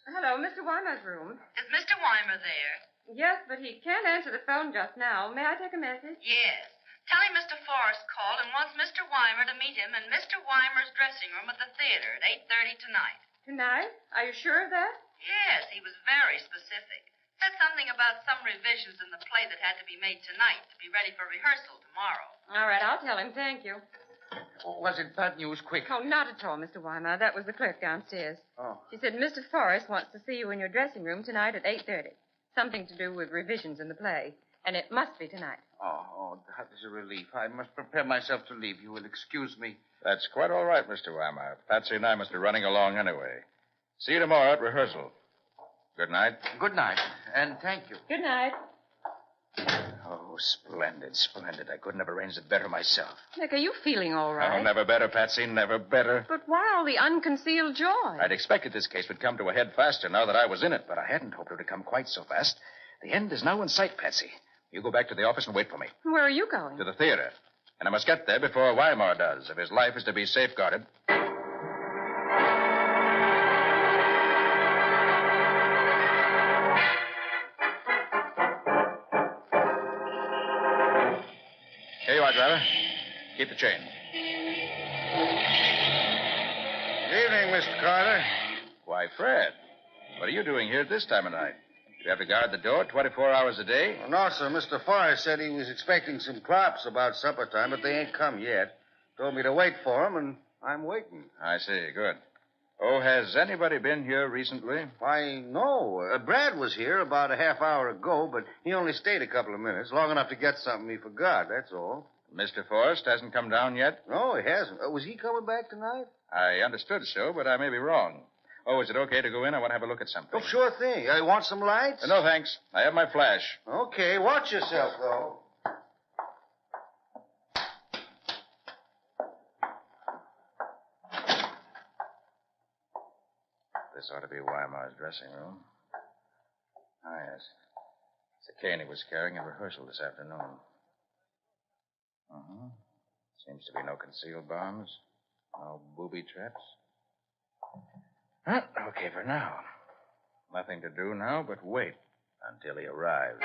Hello, Mr. Weimar's room. Is Mr. Weimar there? Yes, but he can't answer the phone just now. May I take a message? Yes. Tell him Mr. Forrest called and wants Mr. Weimer to meet him in Mr. Weimer's dressing room at the theater at 8:30 tonight. Tonight? Are you sure of that? Yes, he was very specific. Said something about some revisions in the play that had to be made tonight to be ready for rehearsal tomorrow. All right, I'll tell him. Thank you. Was it bad news? Quick. Oh, not at all, Mr. Weimar. That was the clerk downstairs. Oh. She said Mr. Forrest wants to see you in your dressing room tonight at 8:30. Something to do with revisions in the play. And it must be tonight. Oh, that is a relief. I must prepare myself to leave. You will excuse me. That's quite all right, Mr. Weimar. Patsy and I must be running along anyway. See you tomorrow at rehearsal. Good night. Good night, and thank you. Good night. Oh, splendid, splendid. I couldn't have arranged it better myself. Nick, are you feeling all right? Oh, never better, Patsy, never better. But why all the unconcealed joy? I'd expected this case would come to a head faster now that I was in it, but I hadn't hoped it would come quite so fast. The end is now in sight, Patsy. You go back to the office and wait for me. Where are you going? To the theater. And I must get there before Weimar does, if his life is to be safeguarded. Here you are, driver. Keep the chain. Good evening, Mr. Carter. Why, Fred, what are you doing here at this time of night? Do you have to guard the door 24 hours a day? Well, no, sir. Mr. Forrest said he was expecting some crops about supper time, but they ain't come yet. Told me to wait for 'em, and I'm waiting. I see. Good. Oh, has anybody been here recently? Why, no. Brad was here about a half hour ago, but he only stayed a couple of minutes, long enough to get something he forgot, that's all. Mr. Forrest hasn't come down yet? No, he hasn't. Was he coming back tonight? I understood so, but I may be wrong. Oh, is it okay to go in? I want to have a look at something. Oh, sure thing. You want some lights? No, thanks. I have my flash. Okay, watch yourself, though. This ought to be Weimar's dressing room. Ah, yes. It's the cane he was carrying in rehearsal this afternoon. Uh-huh. Seems to be no concealed bombs. No booby traps. Well, okay for now. Nothing to do now but wait until he arrives.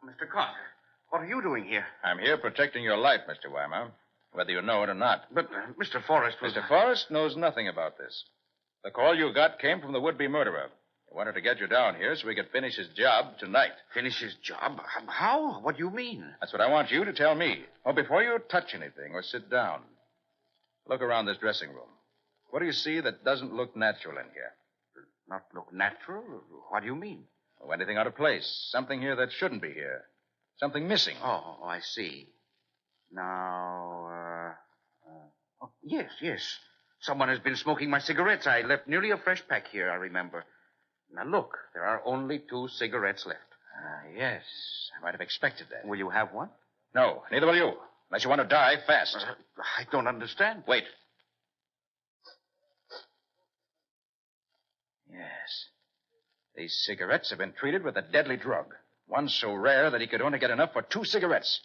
Mr. Carter, what are you doing here? I'm here protecting your life, Mr. Weimar, whether you know it or not. But Mr. Forrest was... Mr. Forrest knows nothing about this. The call you got came from the would-be murderer. He wanted to get you down here so he could finish his job tonight. Finish his job? How? What do you mean? That's what I want you to tell me. Oh, before you touch anything or sit down, look around this dressing room. What do you see that doesn't look natural in here? Not look natural? What do you mean? Oh, anything out of place. Something here that shouldn't be here. Something missing. Oh, I see. Now, oh, yes. Someone has been smoking my cigarettes. I left nearly a fresh pack here, I remember. Now, look, there are only 2 cigarettes left. Yes. I might have expected that. Will you have one? No, neither will you. Unless you want to die fast. I don't understand. Wait. Yes. These cigarettes have been treated with a deadly drug. One so rare that he could only get enough for 2 cigarettes.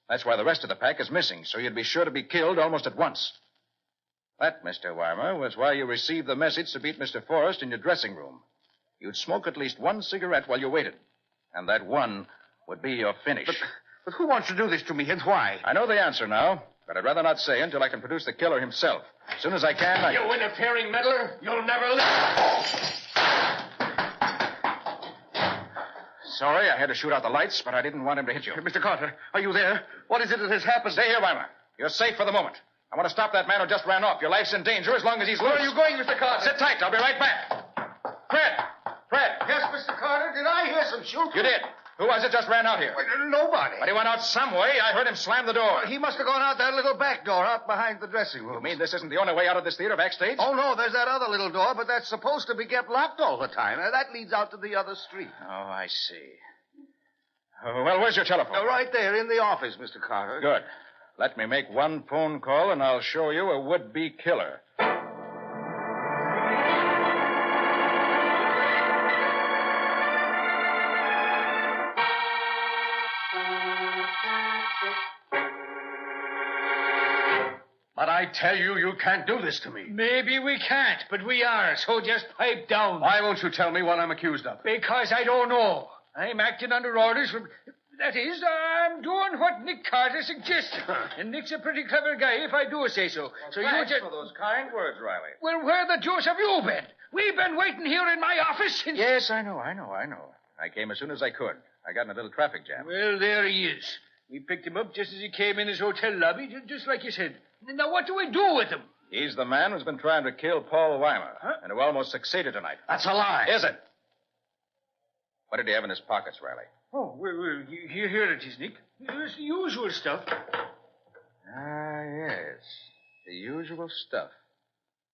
That's why the rest of the pack is missing, so you'd be sure to be killed almost at once. That, Mr. Weimar, was why you received the message to beat Mr. Forrest in your dressing room. You'd smoke at least 1 cigarette while you waited. And that one would be your finish. But who wants to do this to me, and why? I know the answer now, but I'd rather not say until I can produce the killer himself. As soon as I can, You interfering meddler! You'll never live! Sorry, I had to shoot out the lights, but I didn't want him to hit you. Mr. Carter, are you there? What is it that has happened? Stay here, Weimar. You're safe for the moment. I want to stop that man who just ran off. Your life's in danger as long as he's loose. Where are you going, Mr. Carter? Sit tight. I'll be right back. Fred! Yes, Mr. Carter, did I hear some shooting? You did. Who was it just ran out here? Nobody. But he went out some way. I heard him slam the door. He must have gone out that little back door out behind the dressing room. You mean this isn't the only way out of this theater backstage? Oh, no, there's that other little door, but that's supposed to be kept locked all the time. That leads out to the other street. Oh, I see. Oh, well, where's your telephone? Right there in the office, Mr. Carter. Good. Let me make one phone call, and I'll show you a would-be killer. But I tell you, you can't do this to me. Maybe we can't, but we are, so just pipe down. Why won't you tell me what I'm accused of? Because I don't know. I'm acting under orders from... That is, I'm doing what Nick Carter suggested. And Nick's a pretty clever guy, if I do say so. So you just... for those kind words, Riley. Well, where the deuce have you been? We've been waiting here in my office since... Yes, I know. I came as soon as I could. I got in a little traffic jam. Well, there he is. We picked him up just as he came in his hotel lobby, just like you said. Now, what do we do with him? He's the man who's been trying to kill Paul Weimer, and who almost succeeded tonight. That's a lie. Is it? What did he have in his pockets, Riley? Oh, well, here it is, Nick. It's the usual stuff. Ah, yes. The usual stuff.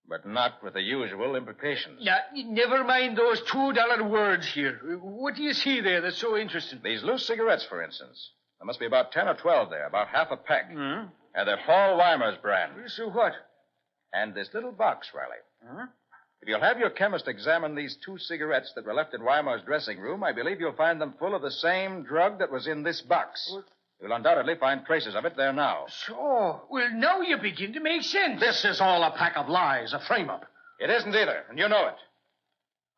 But not with the usual implications. Now, never mind those $2 words here. What do you see there that's so interesting? These loose cigarettes, for instance. There must be about 10 or 12 there, about half a pack. And they're Paul Weimer's brand. So what? And this little box, Riley. Huh? If you'll have your chemist examine these 2 cigarettes that were left in Weimer's dressing room, I believe you'll find them full of the same drug that was in this box. You'll undoubtedly find traces of it there now. So, well, now you begin to make sense. This is all a pack of lies, a frame-up. It isn't either, and you know it.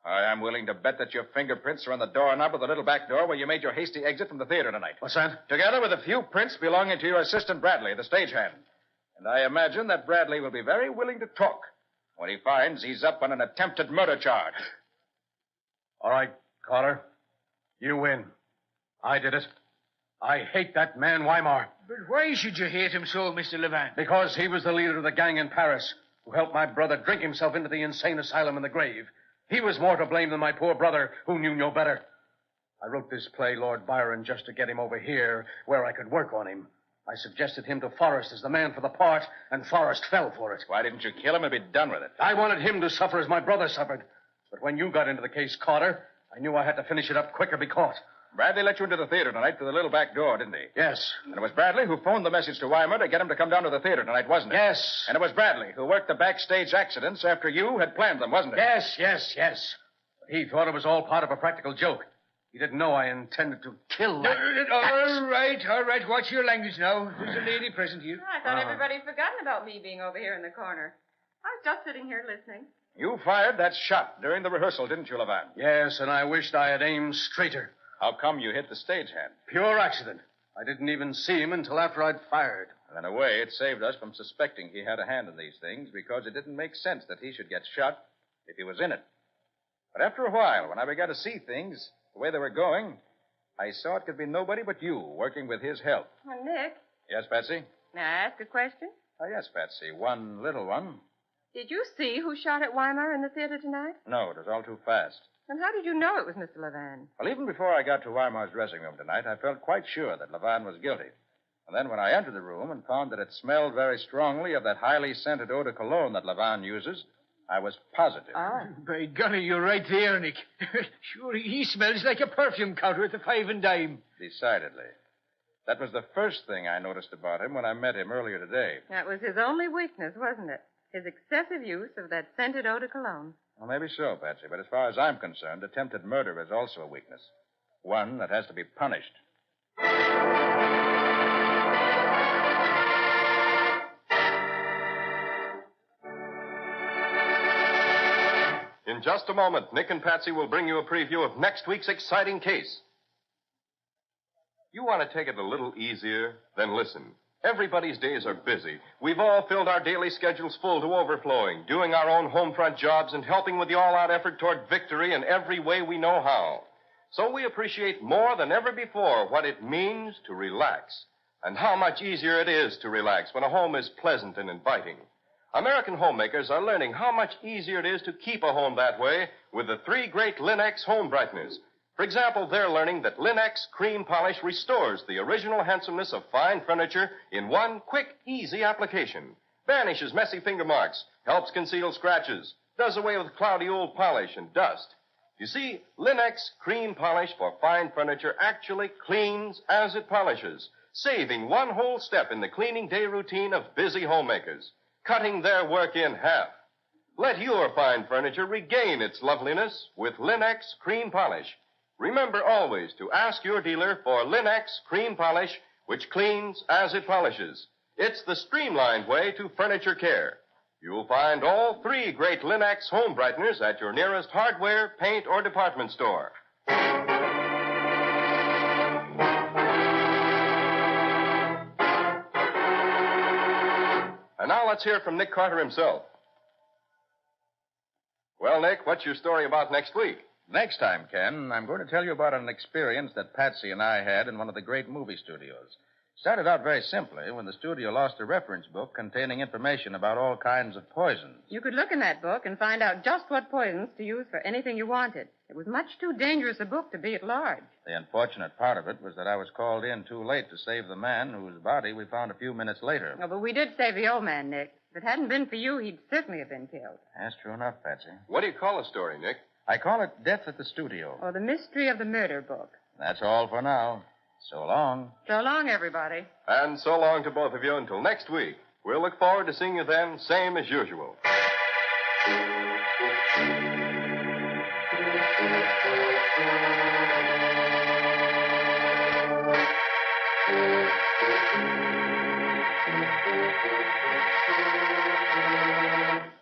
I am willing to bet that your fingerprints are on the doorknob of the little back door where you made your hasty exit from the theater tonight. What's that? Together with a few prints belonging to your assistant Bradley, the stagehand. And I imagine that Bradley will be very willing to talk when he finds he's up on an attempted murder charge. All right, Carter. You win. I did it. I hate that man, Weimar. But why should you hate him so, Mr. Levant? Because he was the leader of the gang in Paris who helped my brother drink himself into the insane asylum in the grave. He was more to blame than my poor brother, who knew no better. I wrote this play, Lord Byron, just to get him over here where I could work on him. I suggested him to Forrest as the man for the part, and Forrest fell for it. Why didn't you kill him and be done with it? I wanted him to suffer as my brother suffered. But when you got into the case, Carter, I knew I had to finish it up quick or be caught. Bradley let you into the theater tonight through the little back door, didn't he? Yes. And it was Bradley who phoned the message to Weimer to get him to come down to the theater tonight, wasn't it? Yes. And it was Bradley who worked the backstage accidents after you had planned them, wasn't it? Yes. But he thought it was all part of a practical joke. He didn't know I intended to kill that... All right. Watch your language now. There's a lady present here. I thought everybody had forgotten about me being over here in the corner. I was just sitting here listening. You fired that shot during the rehearsal, didn't you, Levant? Yes, and I wished I had aimed straighter. How come you hit the stagehand? Pure accident. I didn't even see him until after I'd fired. And in a way, it saved us from suspecting he had a hand in these things because it didn't make sense that he should get shot if he was in it. But after a while, when I began to see things the way they were going, I saw it could be nobody but you working with his help. Well, Nick. Yes, Patsy? May I ask a question? Oh, yes, Patsy. One little one. Did you see who shot at Weimar in the theater tonight? No, it was all too fast. Then how did you know it was Mr. Levan? Well, even before I got to Weimar's dressing room tonight, I felt quite sure that Levan was guilty. And then when I entered the room and found that it smelled very strongly of that highly scented eau de cologne that Levan uses, I was positive. By golly, you're right there, Nick. Sure, he smells like a perfume counter at the 5 and dime. Decidedly. That was the first thing I noticed about him when I met him earlier today. That was his only weakness, wasn't it? His excessive use of that scented eau de cologne. Well, maybe so, Patsy, but as far as I'm concerned, attempted murder is also a weakness. One that has to be punished. In just a moment, Nick and Patsy will bring you a preview of next week's exciting case. You want to take it a little easier? Then listen. Everybody's days are busy. We've all filled our daily schedules full to overflowing, doing our own home front jobs and helping with the all-out effort toward victory in every way we know how. So we appreciate more than ever before what it means to relax and how much easier it is to relax when a home is pleasant and inviting. American homemakers are learning how much easier it is to keep a home that way with the 3 great Linex home brighteners. For example, they're learning that Linex cream polish restores the original handsomeness of fine furniture in one quick, easy application. Banishes messy finger marks, helps conceal scratches, does away with cloudy old polish and dust. You see, Linex cream polish for fine furniture actually cleans as it polishes, saving one whole step in the cleaning day routine of busy homemakers, cutting their work in half. Let your fine furniture regain its loveliness with Linex cream polish. Remember always to ask your dealer for Linex cream polish, which cleans as it polishes. It's the streamlined way to furniture care. You'll find all 3 great Linex home brighteners at your nearest hardware, paint, or department store. And now let's hear from Nick Carter himself. Well, Nick, what's your story about next week? Next time, Ken, I'm going to tell you about an experience that Patsy and I had in one of the great movie studios. Started out very simply when the studio lost a reference book containing information about all kinds of poisons. You could look in that book and find out just what poisons to use for anything you wanted. It was much too dangerous a book to be at large. The unfortunate part of it was that I was called in too late to save the man whose body we found a few minutes later. Oh, but we did save the old man, Nick. If it hadn't been for you, he'd certainly have been killed. That's true enough, Patsy. What do you call the story, Nick? I call it Death at the Studio. Or The Mystery of the Murder Book. That's all for now. So long. So long, everybody. And so long to both of you until next week. We'll look forward to seeing you then, same as usual.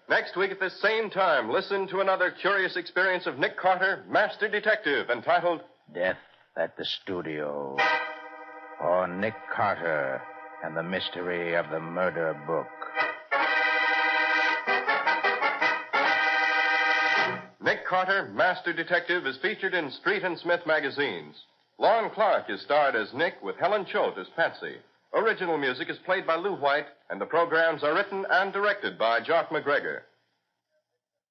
Next week at this same time, listen to another curious experience of Nick Carter, Master Detective, entitled Death at the Studio. Or Nick Carter and the Mystery of the Murder Book. Nick Carter, Master Detective, is featured in Street and Smith magazines. Lon Clark is starred as Nick with Helen Choate as Patsy. Original music is played by Lou White, and the programs are written and directed by Jock McGregor.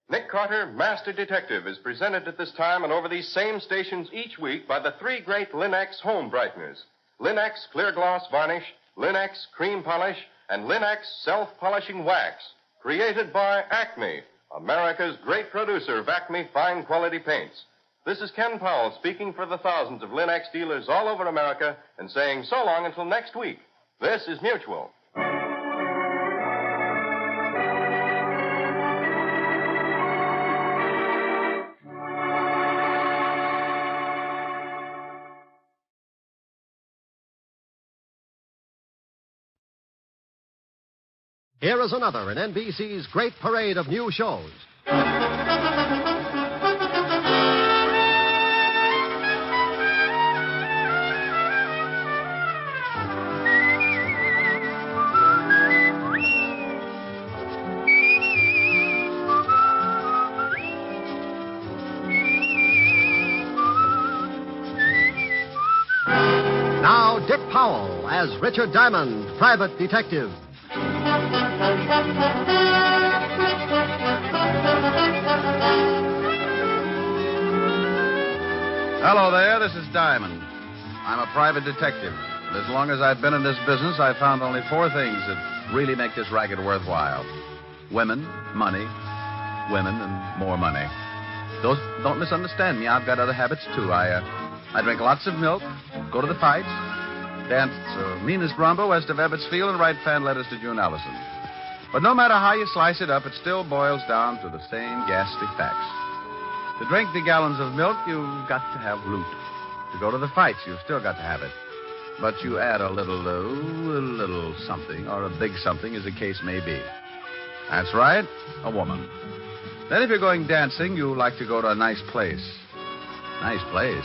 Nick Carter, Master Detective, is presented at this time and over these same stations each week by the three great Linex home brighteners. Linex Clear Gloss Varnish, Linex Cream Polish, and Linex Self-Polishing Wax. Created by Acme, America's great producer of Acme fine quality paints. This is Ken Powell speaking for the thousands of Linex dealers all over America and saying so long until next week. This is Mutual. Here is another in NBC's great parade of new shows. Now, Dick Powell as Richard Diamond, private detective. Hello there, this is Diamond. I'm a private detective. And as long as I've been in this business, I've found only four things that really make this racket worthwhile. Women, money, women, and more money. Don't misunderstand me. I've got other habits, too. I drink lots of milk, go to the fights, dance meanest rumba west of Ebbets Field, and write fan letters to June Allison. But no matter how you slice it up, it still boils down to the same ghastly facts. To drink the gallons of milk, you've got to have loot. To go to the fights, you've still got to have it. But you add a little something, or a big something, as the case may be. That's right, a woman. Then if you're going dancing, you like to go to a nice place. Nice place.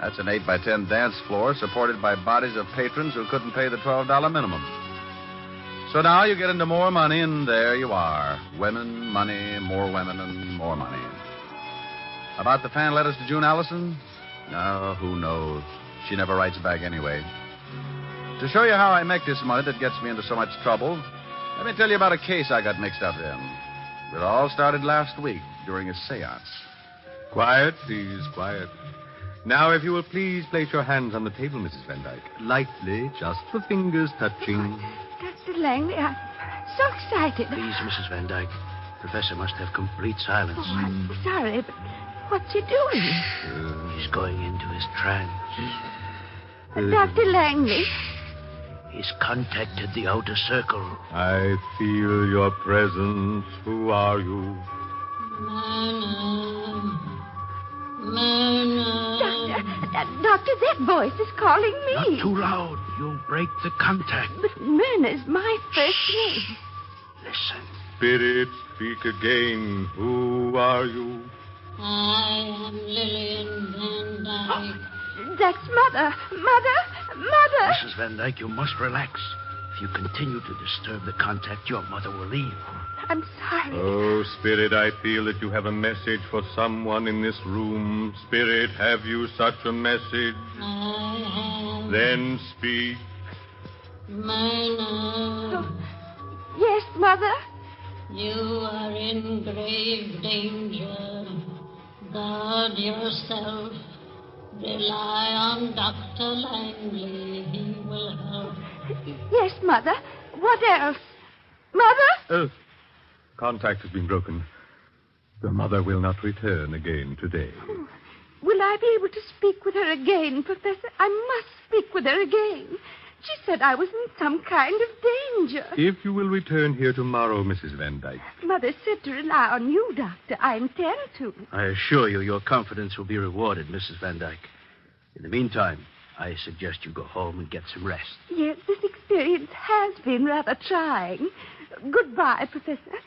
That's an 8x10 dance floor supported by bodies of patrons who couldn't pay the $12 minimum. So now you get into more money, and there you are. Women, money, more women, and more money. About the fan letters to June Allison? Oh, who knows? She never writes back anyway. To show you how I make this money that gets me into so much trouble, let me tell you about a case I got mixed up in. It all started last week during a seance. Quiet, please, quiet. Now, if you will please place your hands on the table, Mrs. Van Dyke. Lightly, just the fingers touching. Dr. Langley, I'm so excited. Please, Mrs. Van Dyke. Professor must have complete silence. Oh, I'm sorry, but what's he doing? He's going into his trance. Dr. Langley? He's contacted the outer circle. I feel your presence. Who are you? Doctor, that voice is calling me. Not too loud. You'll break the contact. But Myrna's my first name. Listen. Spirit, speak again. Who are you? I am Lillian Van Dyke. That's Mother. Mother! Mrs. Van Dyke, you must relax. If you continue to disturb the contact, your mother will leave. I'm sorry. Oh, Spirit, I feel that you have a message for someone in this room. Spirit, have you such a message? I have. Then speak. My love. Yes, Mother? You are in grave danger. Guard yourself. Rely on Dr. Langley. He will help. Yes, Mother. What else? Mother? Contact has been broken. The mother will not return again today. Oh, will I be able to speak with her again, Professor? I must speak with her again. She said I was in some kind of danger. If you will return here tomorrow, Mrs. Van Dyke. Mother said to rely on you, Doctor. I intend to. I assure you your confidence will be rewarded, Mrs. Van Dyke. In the meantime, I suggest you go home and get some rest. Yes, this experience has been rather trying. Goodbye, Professor.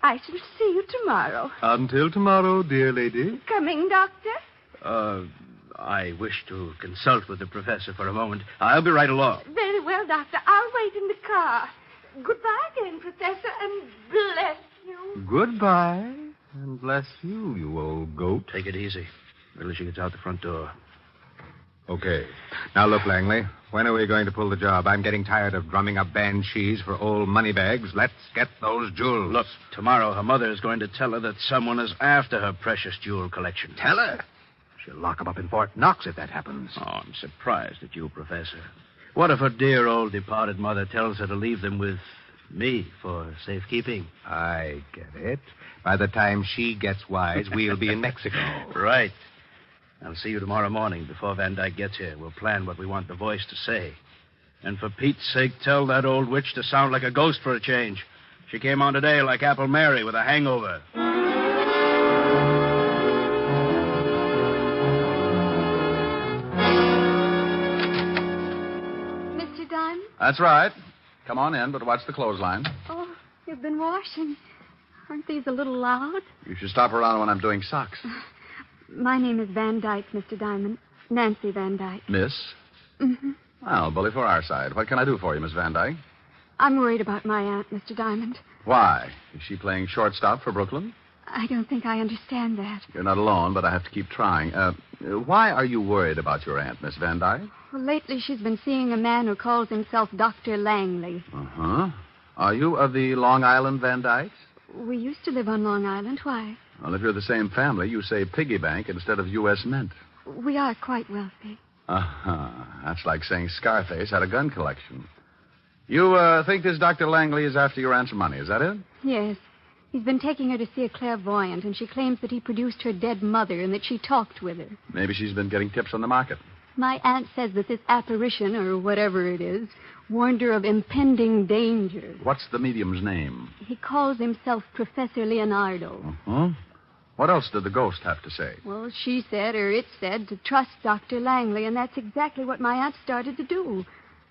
I shall see you tomorrow. Until tomorrow, dear lady. Coming, Doctor? I wish to consult with the professor for a moment. I'll be right along. Very well, Doctor. I'll wait in the car. Goodbye again, Professor, and bless you. Goodbye, and bless you, you old goat. Take it easy. Until she gets out the front door. Okay. Now, look, Langley. When are we going to pull the job? I'm getting tired of drumming up banshees for old moneybags. Let's get those jewels. Look, tomorrow her mother is going to tell her that someone is after her precious jewel collection. Tell her? She'll lock him up in Fort Knox if that happens. Oh, I'm surprised at you, Professor. What if her dear old departed mother tells her to leave them with me for safekeeping? I get it. By the time she gets wise, we'll be in Mexico. Right. I'll see you tomorrow morning before Van Dyke gets here. We'll plan what we want the voice to say. And for Pete's sake, tell that old witch to sound like a ghost for a change. She came on today like Apple Mary with a hangover. Mr. Diamond? That's right. Come on in, but watch the clothesline. Oh, you've been washing. Aren't these a little loud? You should stop around when I'm doing socks. My name is Van Dyke, Mr. Diamond. Nancy Van Dyke. Miss? Mm-hmm. Well, bully for our side. What can I do for you, Miss Van Dyke? I'm worried about my aunt, Mr. Diamond. Why? Is she playing shortstop for Brooklyn? I don't think I understand that. You're not alone, but I have to keep trying. Why are you worried about your aunt, Miss Van Dyke? Well, lately she's been seeing a man who calls himself Dr. Langley. Uh-huh. Are you of the Long Island Van Dykes? We used to live on Long Island. Why? Well, if you're the same family, you say piggy bank instead of U.S. Mint. We are quite wealthy. Uh-huh. That's like saying Scarface had a gun collection. You think this Dr. Langley is after your aunt's money, is that it? Yes. He's been taking her to see a clairvoyant, and she claims that he produced her dead mother and that she talked with her. Maybe she's been getting tips on the market. My aunt says that this apparition, or whatever it is, warned her of impending danger. What's the medium's name? He calls himself Professor Leonardo. Uh-huh. What else did the ghost have to say? Well, she said, or it said, to trust Dr. Langley, and that's exactly what my aunt started to do.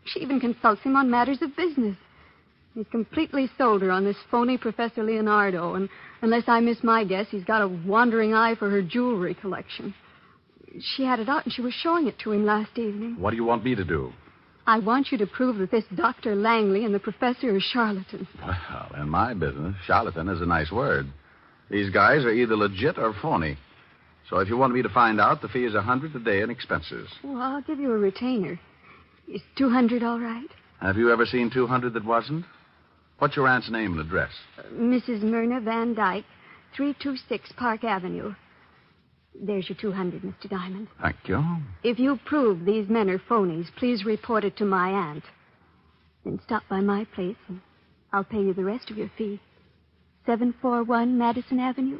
She even consults him on matters of business. He's completely sold her on this phony Professor Leonardo, and unless I miss my guess, he's got a wandering eye for her jewelry collection. She had it out, and she was showing it to him last evening. What do you want me to do? I want you to prove that this Dr. Langley and the professor are charlatans. Well, in my business, charlatan is a nice word. These guys are either legit or phony. So if you want me to find out, the fee is $100 a day in expenses. Well, I'll give you a retainer. Is $200 all right? Have you ever seen 200 that wasn't? What's your aunt's name and address? Mrs. Myrna Van Dyke, 326 Park Avenue. There's your $200, Mr. Diamond. Thank you. If you prove these men are phonies, please report it to my aunt. Then stop by my place, and I'll pay you the rest of your fee. 741 Madison Avenue.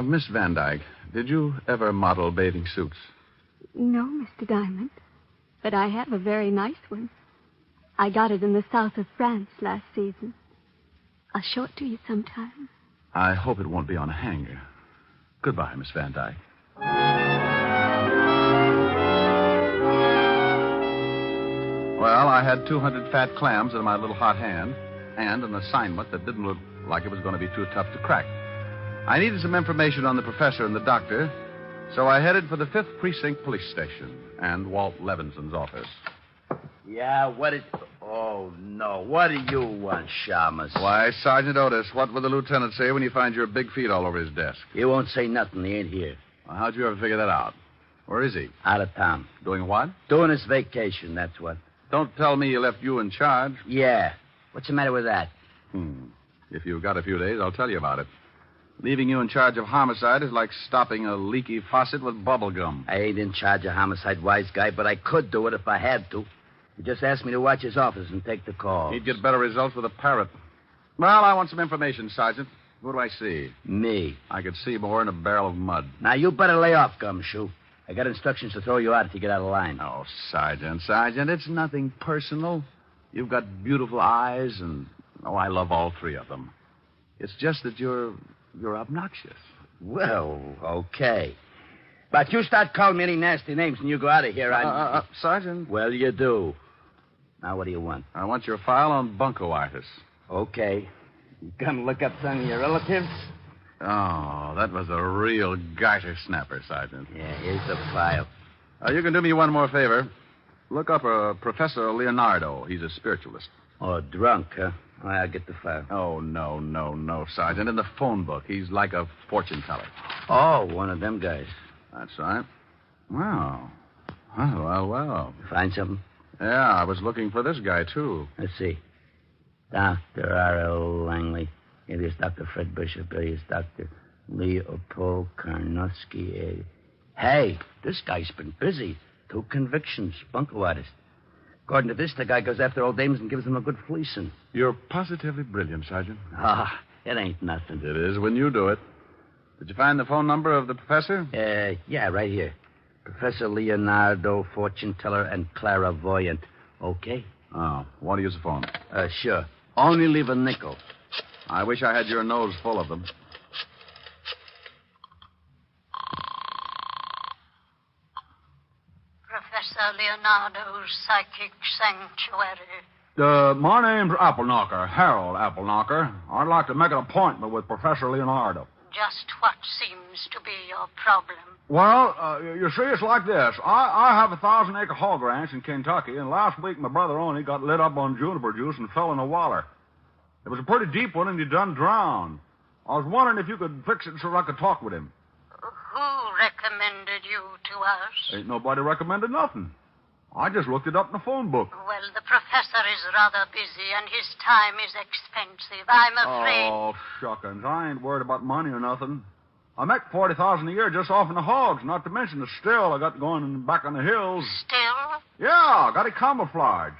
Miss Van Dyke, did you ever model bathing suits? No, Mr. Diamond. But I have a very nice one. I got it in the south of France last season. I'll show it to you sometime. I hope it won't be on a hanger. Goodbye, Miss Van Dyke. Well, I had 200 fat clams in my little hot hand and an assignment that didn't look like it was going to be too tough to crack. I needed some information on the professor and the doctor, so I headed for the 5th Precinct Police Station and Walt Levinson's office. Yeah, what is... Oh, no. What do you want, Shamus? Why, Sergeant Otis, what will the lieutenant say when he finds your big feet all over his desk? He won't say nothing. He ain't here. Well, how'd you ever figure that out? Where is he? Out of town. Doing what? Doing his vacation, that's what. Don't tell me he left you in charge. Yeah. What's the matter with that? If you've got a few days, I'll tell you about it. Leaving you in charge of homicide is like stopping a leaky faucet with bubble gum. I ain't in charge of homicide, wise guy, but I could do it if I had to. He just asked me to watch his office and take the call. He'd get better results with a parrot. Well, I want some information, Sergeant. Who do I see? Me. I could see more in a barrel of mud. Now, you better lay off, Gumshoe. I got instructions to throw you out if you get out of line. Oh, Sergeant, it's nothing personal. You've got beautiful eyes, and, I love all three of them. It's just that you're obnoxious. Well, okay. But you start calling me any nasty names and you go out of here, Sergeant. Well, you do. Now, what do you want? I want your file on buncoitis. Okay. You gonna look up some of your relatives? Oh, that was a real garter snapper, Sergeant. Yeah, here's the file. You can do me one more favor. Look up Professor Leonardo. He's a spiritualist. Oh, drunk, huh? I'll get the file. Oh, no, Sergeant. In the phone book, he's like a fortune teller. Oh, one of them guys. That's right. Wow. Well. Find something? Yeah, I was looking for this guy, too. Let's see. Dr. R.L. Langley. Alias Dr. Fred Bishop. Alias Dr. Leopold Karnowski. Hey, this guy's been busy. 2 convictions. Buncoitis. According to this, the guy goes after old dames and gives them a good fleecing. You're positively brilliant, Sergeant. It ain't nothing. It is when you do it. Did you find the phone number of the professor? Yeah, right here. Professor Leonardo, fortune teller, and clairvoyant. Okay? Oh, want to use the phone? Sure. Only leave a nickel. I wish I had your nose full of them. Professor Leonardo's Psychic Sanctuary. My name's Appleknocker, Harold Appleknocker. I'd like to make an appointment with Professor Leonardo. Just what seems to be your problem? Well, you see, it's like this. I have a 1,000-acre hog ranch in Kentucky, and last week my brother Oney got lit up on juniper juice and fell in a waller. It was a pretty deep one, and he done drowned. I was wondering if you could fix it so I could talk with him. Who recommended you to us? Ain't nobody recommended nothing. I just looked it up in the phone book. Well, the professor is rather busy, and his time is expensive. I'm afraid... Oh, shuckins. I ain't worried about money or nothing. I make $40,000 a year just off in the hogs, not to mention the still I got going back on the hills. Still? Yeah, got it camouflaged.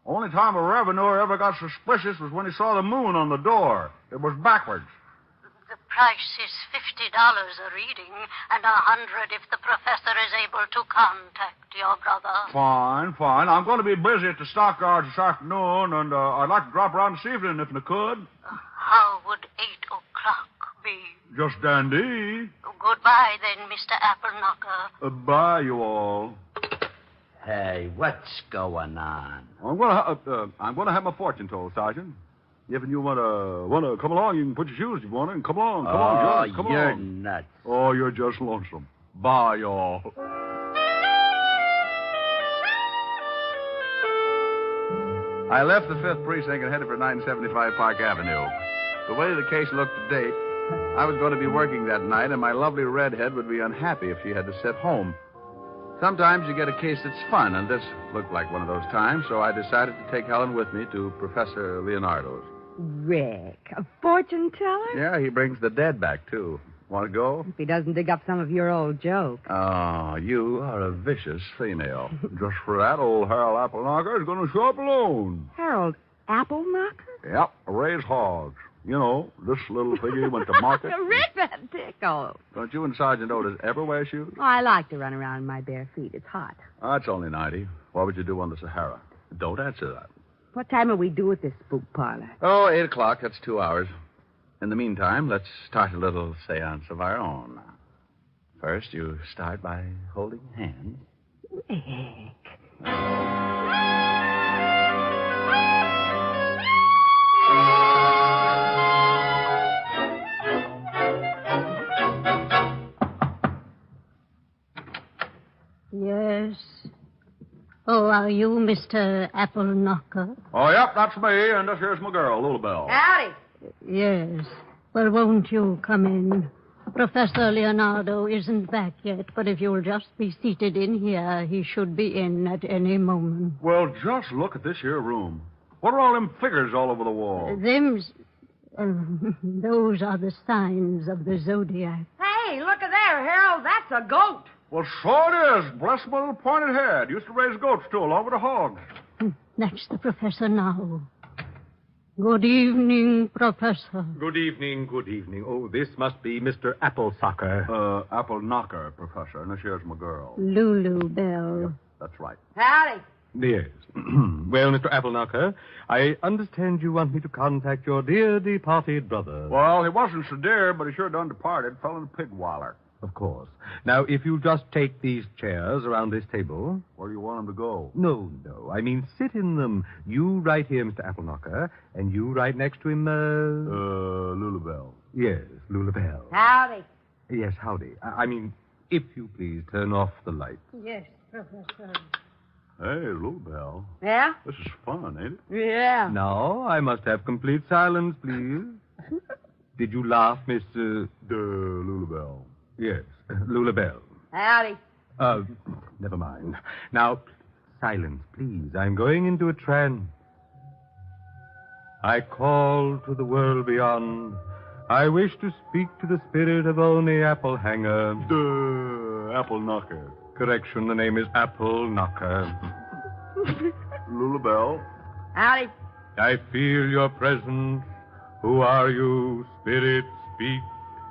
Only time a revenuer ever got suspicious was when he saw the moon on the door. It was backwards. The price is $50 a reading, and $100 if the professor is able to contact your brother. Fine. I'm going to be busy at the stockyards this afternoon, and I'd like to drop around this evening if I could. How would 8 o'clock be? Just dandy. Goodbye, then, Mr. Appleknocker. Bye, you all. Hey, what's going on? I'm going to have my fortune told, Sergeant. If you want to come along, you can put your shoes if you want to, and come along, George, come you're along. Nuts. Oh, you're just lonesome. Bye, y'all. I left the 5th Precinct and headed for 975 Park Avenue. The way the case looked to date, I was going to be working that night, and my lovely redhead would be unhappy if she had to sit home. Sometimes you get a case that's fun, and this looked like one of those times, so I decided to take Helen with me to Professor Leonardo's. Rick, a fortune teller? Yeah, he brings the dead back, too. Want to go? If he doesn't dig up some of your old jokes. Oh, you are a vicious female. Just for that, old Harold Appleknocker is going to show up alone. Harold Appleknocker? Yep, raise hogs. You know, this little figure went to market. Rick, that tickle. Don't you and Sergeant Otis ever wear shoes? Oh, I like to run around in my bare feet. It's hot. That's only 90. What would you do on the Sahara? Don't answer that. What time will we do at this spook parlor? Oh, 8 o'clock. That's 2 hours. In the meantime, let's start a little seance of our own. First, you start by holding hands. Rick. Yes. Oh, are you Mr. Apple Knocker? Oh, yep, that's me, and this here's my girl, Lulabelle. Howdy. Yes. Well, won't you come in? Professor Leonardo isn't back yet, but if you'll just be seated in here, he should be in at any moment. Well, just look at this here room. What are all them figures all over the wall? Those are the signs of the zodiac. Hey, look at there, Harold. That's a goat. Well, so it is. Bless my little pointed head. Used to raise goats, too, along with the hogs. That's the professor now. Good evening, Professor. Good evening, good evening. Oh, this must be Mr. Applesucker. Apple Knocker, Professor, and this here's my girl. Lulu Bell. Yep, that's right. Howdy. Yes. Well, Mr. Appleknocker, I understand you want me to contact your dear departed brother. Well, he wasn't so dear, but he sure done departed. Fell in a pig waller. Of course. Now, if you'll just take these chairs around this table. Where do you want him to go? No. I mean, sit in them. You right here, Mr. Appleknocker, and you right next to him, Lulabelle. Yes, Lulabelle. Howdy. Yes, howdy. I mean, if you please turn off the light. Yes, Professor. Hey, Lulabelle. Yeah? This is fun, ain't it? Yeah. Now, I must have complete silence, please. Did you laugh, Mr. Lulabelle? Yes, Lulabelle. Howdy. Never mind. Now, silence, please. I'm going into a trance. I call to the world beyond. I wish to speak to the spirit of Oni Applehanger. Apple Knocker. Correction, the name is Apple Knocker. Lulabelle. Howdy. I feel your presence. Who are you, spirit? Speak.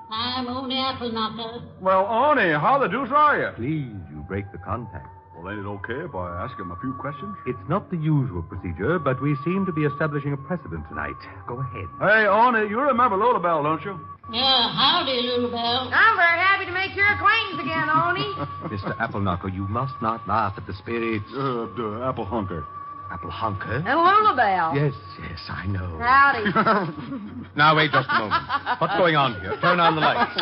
I'm Oni Apple Knocker. Well, Oni, how the deuce are you? Please, you break the contact. Well, ain't it okay if I ask him a few questions? It's not the usual procedure, but we seem to be establishing a precedent tonight. Go ahead. Hey, Oni, you remember Lulabelle, don't you? Yeah, howdy, Lulu Bell. I'm very happy to make your acquaintance again, Oni. Mr. Appleknocker, you must not laugh at the spirits. Apple Hunker. Apple Hunker? And Lulabelle. Yes, I know. Howdy. Now, wait just a moment. What's going on here? Turn on the lights.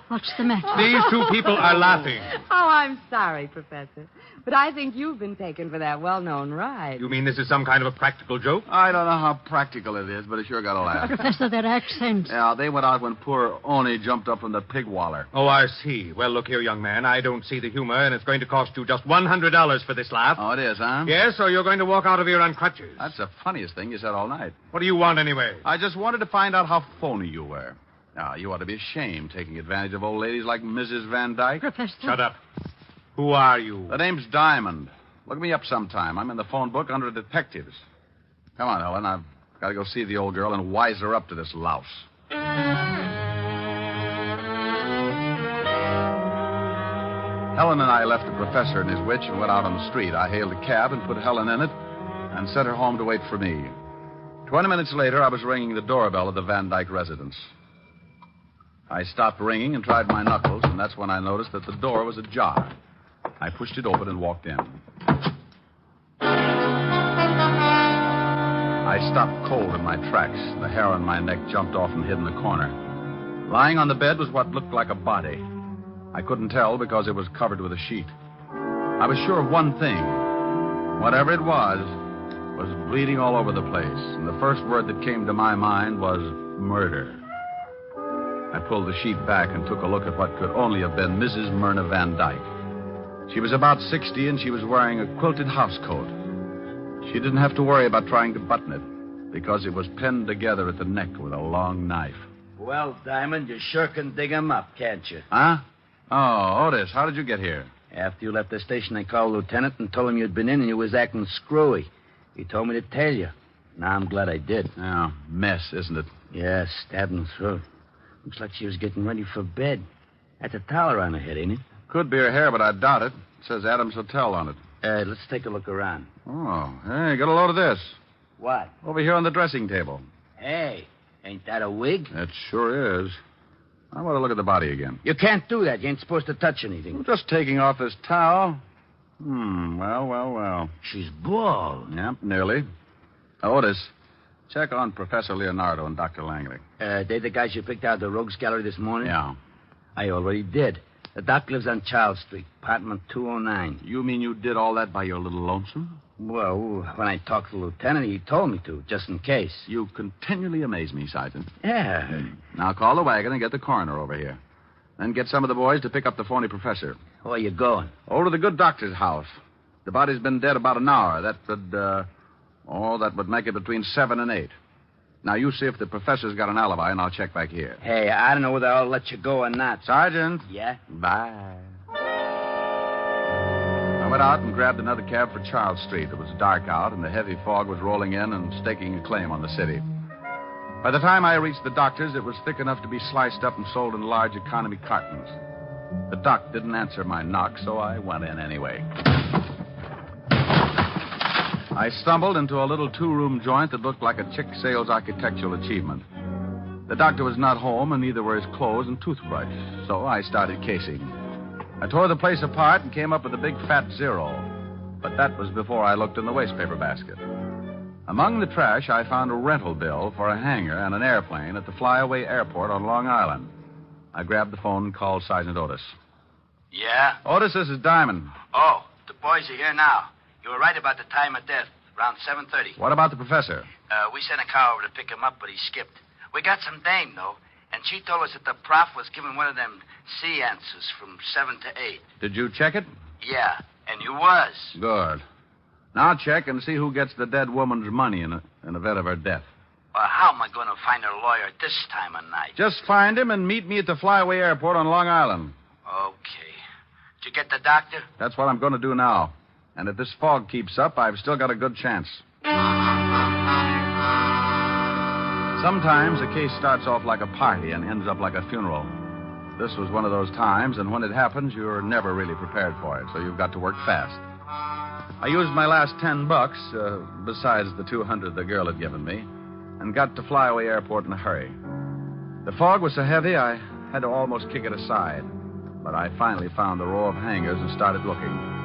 What's the matter? These two people are laughing. Oh, I'm sorry, Professor. But I think you've been taken for that well-known ride. You mean this is some kind of a practical joke? I don't know how practical it is, but it sure got a laugh. Professor, their accents. Yeah, they went out when poor Oni jumped up from the pig waller. Oh, I see. Well, look here, young man. I don't see the humor, and it's going to cost you just $100 for this laugh. Oh, it is, huh? Yes, or you're going to walk out of here on crutches. That's the funniest thing you said all night. What do you want, anyway? I just wanted to find out how phony you were. Now, you ought to be ashamed taking advantage of old ladies like Mrs. Van Dyke. Professor. Shut up. Who are you? The name's Diamond. Look me up sometime. I'm in the phone book under detectives. Come on, Helen. I've got to go see the old girl and wise her up to this louse. Helen and I left the professor and his witch and went out on the street. I hailed a cab and put Helen in it and sent her home to wait for me. 20 minutes later, I was ringing the doorbell of the Van Dyke residence. I stopped ringing and tried my knuckles, and that's when I noticed that the door was ajar. I pushed it open and walked in. I stopped cold in my tracks. The hair on my neck jumped off and hid in the corner. Lying on the bed was what looked like a body. I couldn't tell because it was covered with a sheet. I was sure of one thing. Whatever it was bleeding all over the place, and the first word that came to my mind was murder. I pulled the sheet back and took a look at what could only have been Mrs. Myrna Van Dyke. She was about 60, and she was wearing a quilted housecoat. She didn't have to worry about trying to button it, because it was pinned together at the neck with a long knife. Well, Diamond, you sure can dig 'em up, can't you? Huh? Oh, Otis, how did you get here? After you left the station, I called the lieutenant and told him you'd been in and you was acting screwy. He told me to tell you. Now, I'm glad I did. Yeah, mess, isn't it? Yeah, stabbed in the throat. Looks like she was getting ready for bed. That's a towel around her head, ain't it? Could be her hair, but I doubt it. It says Adams Hotel on it. Let's take a look around. Oh, hey, get a load of this. What? Over here on the dressing table. Hey, ain't that a wig? It sure is. I want to look at the body again. You can't do that. You ain't supposed to touch anything. I'm just taking off this towel. Well. She's bald. Yep, nearly. Otis, check on Professor Leonardo and Dr. Langley. They the guys you picked out of the rogues gallery this morning? Yeah. I already did. The doc lives on Charles Street, apartment 209. You mean you did all that by your little lonesome? Well, when I talked to the lieutenant, he told me to, just in case. You continually amaze me, Sergeant. Yeah. Now call the wagon and get the coroner over here. Then get some of the boys to pick up the phony professor. Where you going? Over to the good doctor's house. The body's been dead about an hour. That would make it between 7 and 8. Now, you see if the professor's got an alibi, and I'll check back here. Hey, I don't know whether I'll let you go or not. Sergeant. Yeah? Bye. I went out and grabbed another cab for Charles Street. It was dark out, and the heavy fog was rolling in and staking a claim on the city. By the time I reached the doctor's, it was thick enough to be sliced up and sold in large economy cartons. The doc didn't answer my knock, so I went in anyway. I stumbled into a little two-room joint that looked like a chick sales architectural achievement. The doctor was not home, and neither were his clothes and toothbrush, so I started casing. I tore the place apart and came up with a big fat 0. But that was before I looked in the wastepaper basket. Among the trash, I found a rental bill for a hangar and an airplane at the Flyaway Airport on Long Island. I grabbed the phone and called Sergeant Otis. Yeah? Otis, this is Diamond. Oh, the boys are here now. You were right about the time of death, around 7:30. What about the professor? We sent a car over to pick him up, but he skipped. We got some dame, though, and she told us that the prof was giving one of them C answers from 7 to 8. Did you check it? Yeah, and you was. Good. Now check and see who gets the dead woman's money in event of her death. Well, how am I going to find her lawyer this time of night? Just find him and meet me at the Flyaway Airport on Long Island. Okay. Did you get the doctor? That's what I'm going to do now. And if this fog keeps up, I've still got a good chance. Sometimes a case starts off like a party and ends up like a funeral. This was one of those times, and when it happens, you're never really prepared for it, so you've got to work fast. I used my last $10, besides the $200 the girl had given me, and got to Flyaway Airport in a hurry. The fog was so heavy, I had to almost kick it aside. But I finally found the row of hangars and started looking.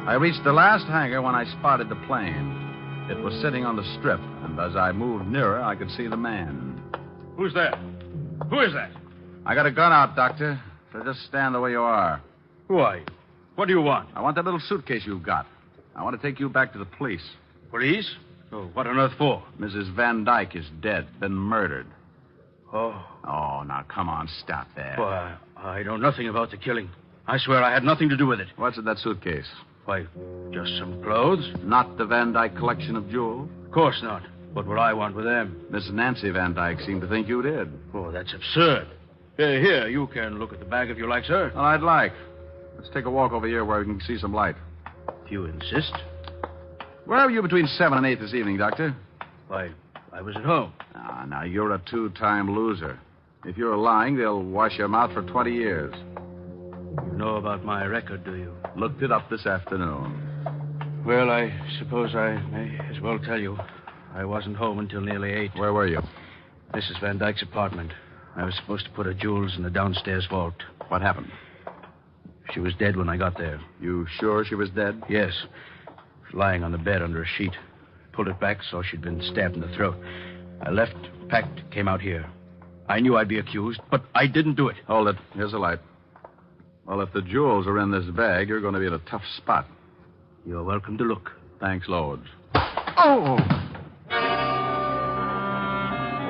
I reached the last hangar when I spotted the plane. It was sitting on the strip, and as I moved nearer, I could see the man. Who's there? Who is that? I got a gun out, Doctor, so just stand the way you are. Who are you? What do you want? I want that little suitcase you've got. I want to take you back to the police. Police? Oh, what on earth for? Mrs. Van Dyke is dead, been murdered. Oh. Oh, now, come on, stop that. Well, I know nothing about the killing. I swear I had nothing to do with it. What's in that suitcase? Why, just some clothes. Not the Van Dyke collection of jewels? Of course not. What would I want with them? Miss Nancy Van Dyke seemed to think you did. Oh, that's absurd. Here, you can look at the bag if you like, sir. Well, I'd like. Let's take a walk over here where we can see some light. If you insist. Where were you between 7 and 8 this evening, Doctor? Why, I was at home. Now, you're a two-time loser. If you're lying, they'll wash your mouth for 20 years. You know about my record, do you? Looked it up this afternoon. Well, I suppose I may as well tell you. I wasn't home until nearly 8. Where were you? Mrs. Van Dyke's apartment. I was supposed to put her jewels in the downstairs vault. What happened? She was dead when I got there. You sure she was dead? Yes. She was lying on the bed under a sheet. Pulled it back, saw she'd been stabbed in the throat. I left, packed, came out here. I knew I'd be accused, but I didn't do it. Hold it. Here's a light. Well, if the jewels are in this bag, you're going to be in a tough spot. You're welcome to look. Thanks loads. Oh!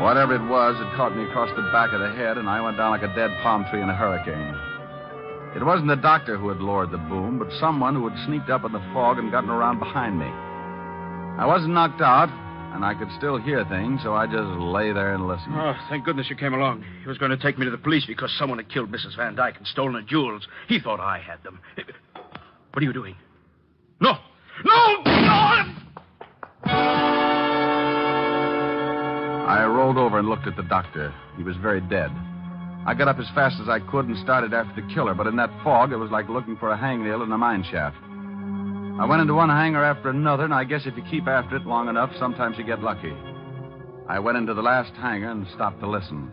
Whatever it was, it caught me across the back of the head, and I went down like a dead palm tree in a hurricane. It wasn't the doctor who had lowered the boom, but someone who had sneaked up in the fog and gotten around behind me. I wasn't knocked out, and I could still hear things, so I just lay there and listened. Oh, thank goodness you came along. He was going to take me to the police because someone had killed Mrs. Van Dyke and stolen her jewels. He thought I had them. What are you doing? No! No! No! I rolled over and looked at the doctor. He was very dead. I got up as fast as I could and started after the killer, but in that fog, it was like looking for a hangnail in a mine shaft. I went into one hangar after another, and I guess if you keep after it long enough, sometimes you get lucky. I went into the last hangar and stopped to listen.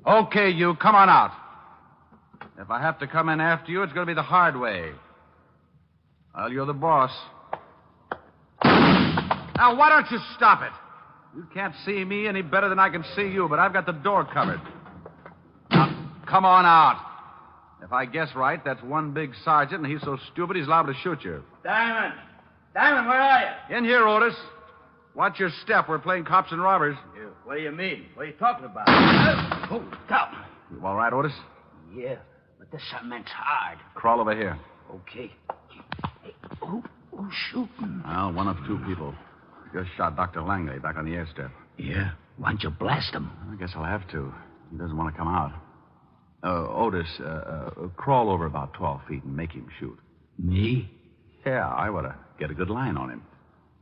Okay, you, come on out. If I have to come in after you, it's going to be the hard way. Well, you're the boss. Now, why don't you stop it? You can't see me any better than I can see you, but I've got the door covered. Now, come on out. If I guess right, that's one big sergeant, and he's so stupid he's liable to shoot you. Diamond! Diamond, where are you? In here, Otis. Watch your step. We're playing cops and robbers. What do you mean? What are you talking about? Oh, stop. You all right, Otis? Yeah, but this cement's hard. Crawl over here. Okay. Hey, who's shooting? Well, one of two people. Just shot Dr. Langley back on the air step. Yeah? Why don't you blast him? I guess I'll have to. He doesn't want to come out. Otis, crawl over about 12 feet and make him shoot. Me? Yeah, I ought to get a good line on him.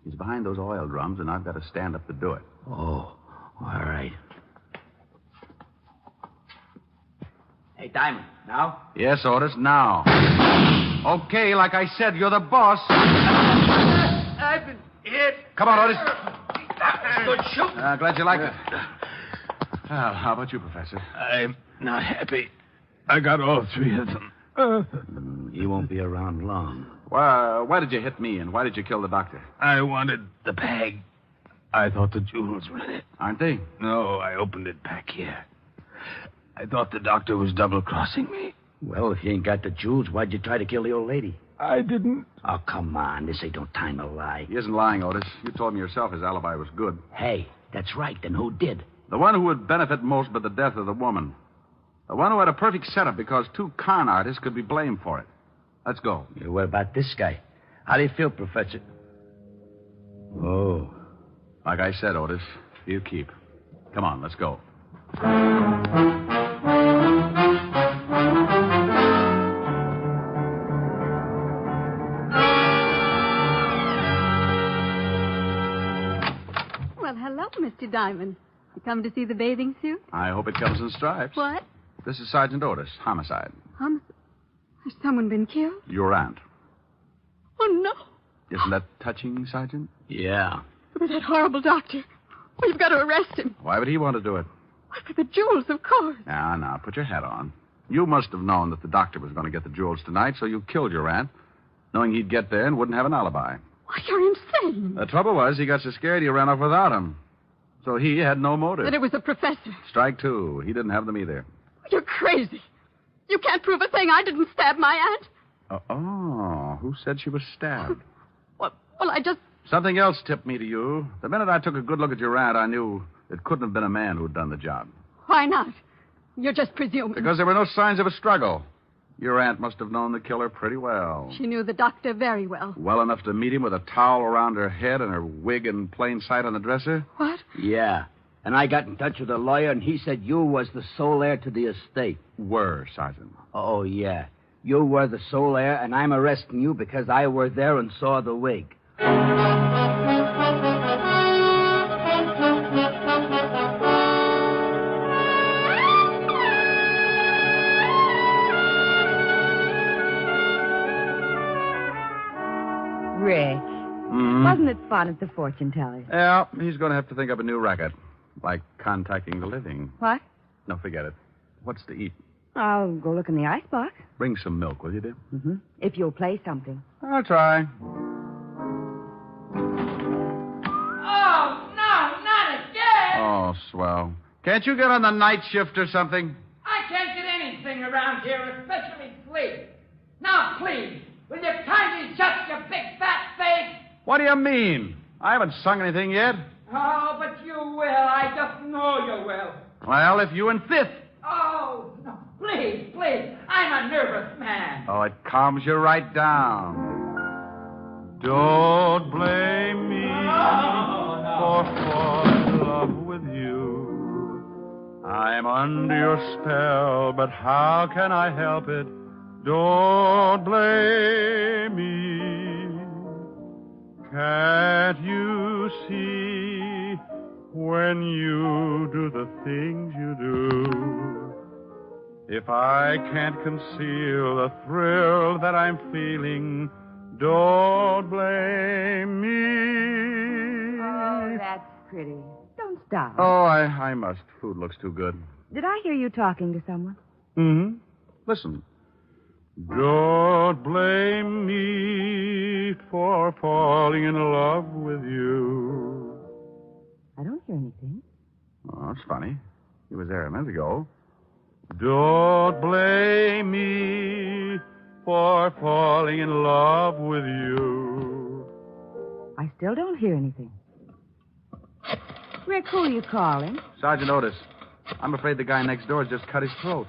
He's behind those oil drums, and I've got to stand up to do it. Oh, all right. Hey, Diamond, now? Yes, Otis, now. Okay, like I said, you're the boss. I've been hit. Come on, Otis. Good shooting. Glad you liked it. Well, how about you, Professor? I'm not happy. I got all three of them. You won't be around long. Why did you hit me, and why did you kill the doctor? I wanted the bag. I thought the jewels were in it. Aren't they? No, I opened it back here. I thought the doctor was double-crossing me. Well, if you ain't got the jewels, why'd you try to kill the old lady? I didn't. Oh, come on. This ain't no time to lie. He isn't lying, Otis. You told me yourself his alibi was good. Hey, that's right. Then who did? The one who would benefit most by the death of the woman. The one who had a perfect setup because two con artists could be blamed for it. Let's go. Yeah, what about this guy? How do you feel, Professor? Oh. Like I said, Otis, you keep. Come on, let's go. Well, hello, Mr. Diamond. You come to see the bathing suit? I hope it comes in stripes. What? This is Sergeant Otis, homicide. Has someone been killed? Your aunt. Oh, no. Isn't that touching, Sergeant? Yeah. For that horrible doctor. We've got to arrest him. Why would he want to do it? Why, for the jewels, of course. Now, put your hat on. You must have known that the doctor was going to get the jewels tonight, so you killed your aunt, knowing he'd get there and wouldn't have an alibi. Why, you're insane. The trouble was, he got so scared he ran off without him. So he had no motive. That it was the professor. Strike two. He didn't have them either. You're crazy. You can't prove a thing. I didn't stab my aunt. Who said she was stabbed? Well, I just... Something else tipped me to you. The minute I took a good look at your aunt, I knew it couldn't have been a man who'd done the job. Why not? You're just presuming. Because there were no signs of a struggle. Your aunt must have known the killer pretty well. She knew the doctor very well. Well enough to meet him with a towel around her head and her wig in plain sight on the dresser? What? Yeah. And I got in touch with a lawyer, and he said you was the sole heir to the estate. Were, Sergeant. Oh, yeah. You were the sole heir, and I'm arresting you because I were there and saw the wig. Rick, wasn't it fun at the fortune teller? Yeah, he's going to have to think up a new racket. Like contacting the living. What? No, forget it. What's to eat? I'll go look in the icebox. Bring some milk, will you, dear? Mm-hmm. If you'll play something. I'll try. Oh, no, not again! Oh, swell. Can't you get on the night shift or something? I can't get anything around here, especially sleep. Now, please, will you kindly shut your big fat face? What do you mean? I haven't sung anything yet. Oh, but you will. I just know you will. Well, if you insist. Oh, no, please, please. I'm a nervous man. Oh, it calms you right down. Don't blame me for falling in love with you. I'm under your spell, but how can I help it? Don't blame me. Can't you see when you do the things you do? If I can't conceal the thrill that I'm feeling, don't blame me. Oh, that's pretty. Don't stop. Oh, I must. Food looks too good. Did I hear you talking to someone? Mm-hmm. Listen. Don't blame me for falling in love with you. I don't hear anything. Oh, that's funny. He was there a minute ago. Don't blame me for falling in love with you. I still don't hear anything. Rick, who are you calling? Sergeant Otis. I'm afraid the guy next door has just cut his throat.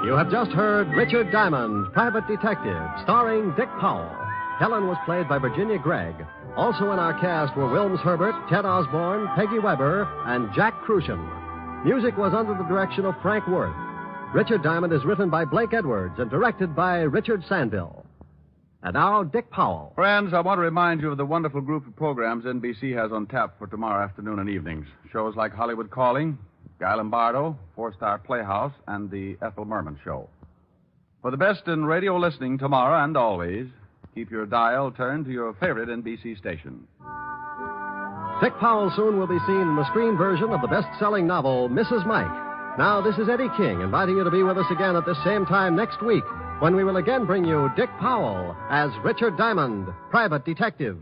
You have just heard Richard Diamond, Private Detective, starring Dick Powell. Helen was played by Virginia Gregg. Also in our cast were Wilms Herbert, Ted Osborne, Peggy Weber, and Jack Crucian. Music was under the direction of Frank Worth. Richard Diamond is written by Blake Edwards and directed by Richard Sandville. And now, Dick Powell. Friends, I want to remind you of the wonderful group of programs NBC has on tap for tomorrow afternoon and evenings. Shows like Hollywood Calling, Guy Lombardo, Four-Star Playhouse, and the Ethel Merman Show. For the best in radio listening tomorrow and always, keep your dial turned to your favorite NBC station. Dick Powell soon will be seen in the screen version of the best-selling novel, Mrs. Mike. Now, this is Eddie King inviting you to be with us again at this same time next week when we will again bring you Dick Powell as Richard Diamond, Private Detective.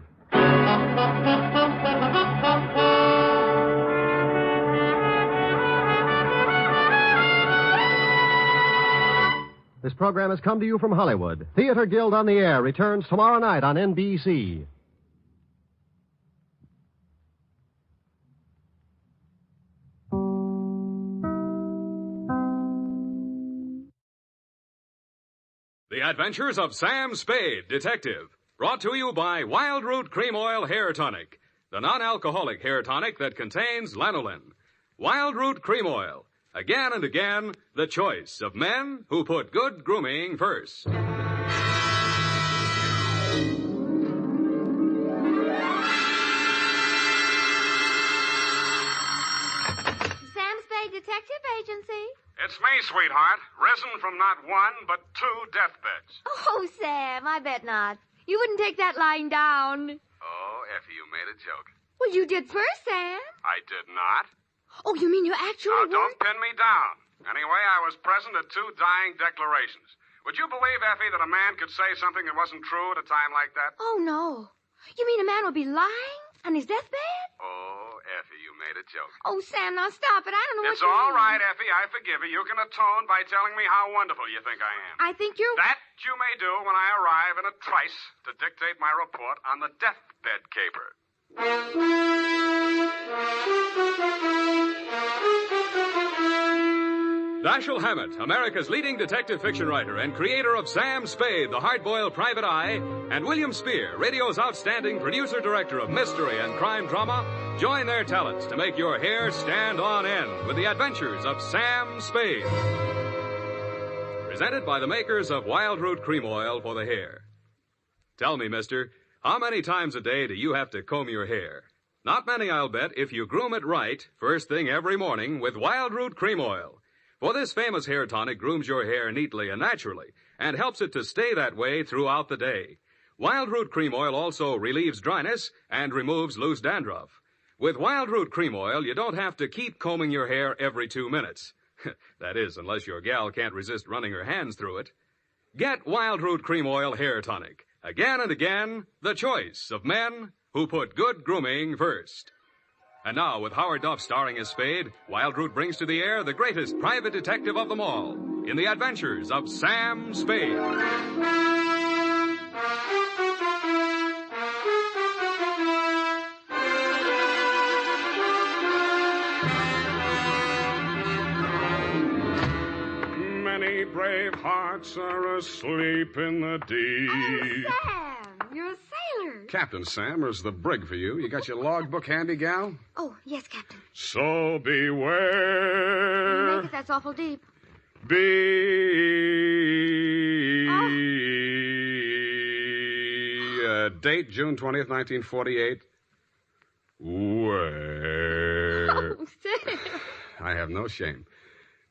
This program has come to you from Hollywood. Theater Guild on the Air returns tomorrow night on NBC. The Adventures of Sam Spade, Detective. Brought to you by Wild Root Cream Oil Hair Tonic, the non-alcoholic hair tonic that contains lanolin. Wild Root Cream Oil. Again and again, the choice of men who put good grooming first. Sam Spade Detective Agency. It's me, sweetheart. Risen from not one, but 2 deathbeds. Oh, Sam, I bet not. You wouldn't take that lying down. Oh, Effie, you made a joke. Well, you did first, Sam. I did not. Oh, you mean you actually Now, don't pin me down. Anyway, I was present at 2 dying declarations. Would you believe, Effie, that a man could say something that wasn't true at a time like that? Oh, no. You mean a man would be lying on his deathbed? Oh, Effie, you made a joke. Oh, Sam, now stop it. I don't know It's what you all mean. right, Effie. I forgive you. You can atone by telling me how wonderful you think I am. I think you're... That you may do when I arrive in a trice to dictate my report on the deathbed caper. Dashiell Hammett, America's leading detective fiction writer and creator of Sam Spade, the hard-boiled private eye, and William Spear, radio's outstanding producer-director of mystery and crime drama, join their talents to make your hair stand on end with the adventures of Sam Spade. Presented by the makers of Wild Root Cream Oil for the hair. Tell me, mister, how many times a day do you have to comb your hair? Not many, I'll bet, if you groom it right, first thing every morning with Wild Root Cream Oil. For this famous hair tonic grooms your hair neatly and naturally and helps it to stay that way throughout the day. Wild Root Cream Oil also relieves dryness and removes loose dandruff. With Wild Root Cream Oil, you don't have to keep combing your hair every 2 minutes. That is, unless your gal can't resist running her hands through it. Get Wild Root Cream Oil Hair Tonic. Again and again, the choice of men who put good grooming first. And now, with Howard Duff starring as Spade, Wild Root brings to the air the greatest private detective of them all in the adventures of Sam Spade. Many brave hearts are asleep in the deep. Sam, you're a sailor. Captain Sam, is the brig for you. You got your logbook handy, gal? Oh, yes, Captain. So beware. Make it, that's awful deep. Date, June 20th, 1948. Where? Oh, Sam. I have no shame.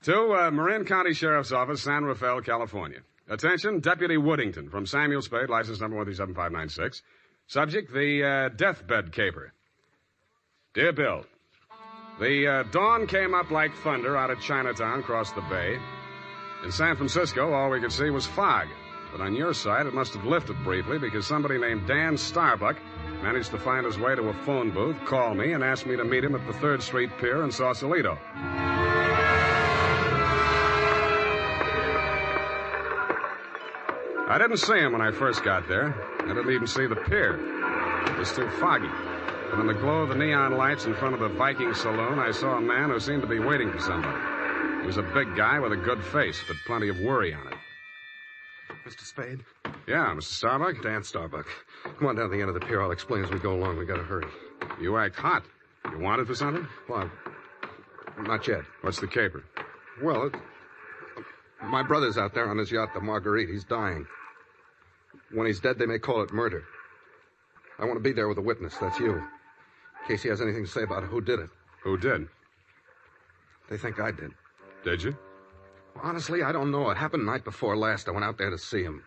To Marin County Sheriff's Office, San Rafael, California. Attention, Deputy Woodington from Samuel Spade, license number 137596. Subject, the deathbed caper. Dear Bill, The dawn came up like thunder out of Chinatown across the bay. In San Francisco, all we could see was fog. But on your side, it must have lifted briefly because somebody named Dan Starbuck managed to find his way to a phone booth, call me, and ask me to meet him at the 3rd Street Pier in Sausalito. I didn't see him when I first got there. I didn't even see the pier. It was too foggy. But in the glow of the neon lights in front of the Viking Saloon, I saw a man who seemed to be waiting for somebody. He was a big guy with a good face, but plenty of worry on it. Mr. Spade? Yeah, Mr. Starbuck? Dan Starbuck. Come on down to the end of the pier. I'll explain as we go along. We gotta hurry. You act hot. You wanted for something? Well, not yet. What's the caper? Well, my brother's out there on his yacht, the Marguerite. He's dying. When he's dead, they may call it murder. I want to be there with a witness. That's you. In case he has anything to say about who did it. Who did? They think I did. Did you? Honestly, I don't know. It happened the night before last. I went out there to see him.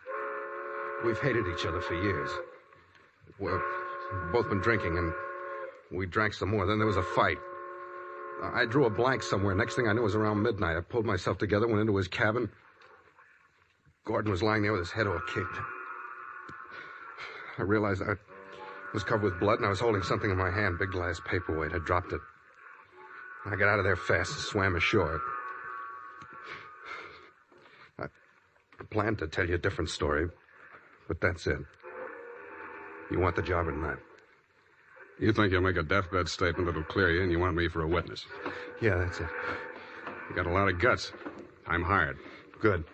We've hated each other for years. We've both been drinking, and we drank some more. Then there was a fight. I drew a blank somewhere. Next thing I knew, it was around midnight. I pulled myself together, went into his cabin. Gordon was lying there with his head all kicked. I realized I was covered with blood, and I was holding something in my hand, big glass paperweight. I dropped it. I got out of there fast and swam ashore. I planned to tell you a different story, but that's it. You want the job or not? You think you'll make a deathbed statement that'll clear you, and you want me for a witness? Yeah, that's it. You got a lot of guts. I'm hired. Good.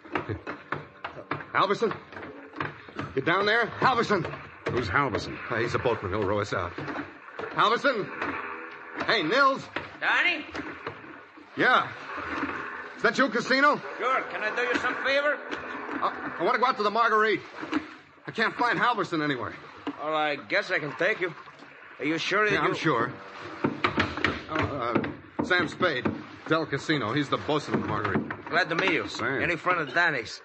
Halverson? You down there? Halverson! Who's Halverson? He's a boatman. He'll row us out. Halverson! Hey, Nils! Donnie? Yeah. Is that you, Casino? Sure. Can I do you some favor? I want to go out to the Marguerite. I can't find Halverson anywhere. Well, I guess I can take you. Are you sure that I'm sure. Sam Spade, Del Casino. He's the bosun of the Marguerite. Glad to meet you. Sam. Any friend of Danny's.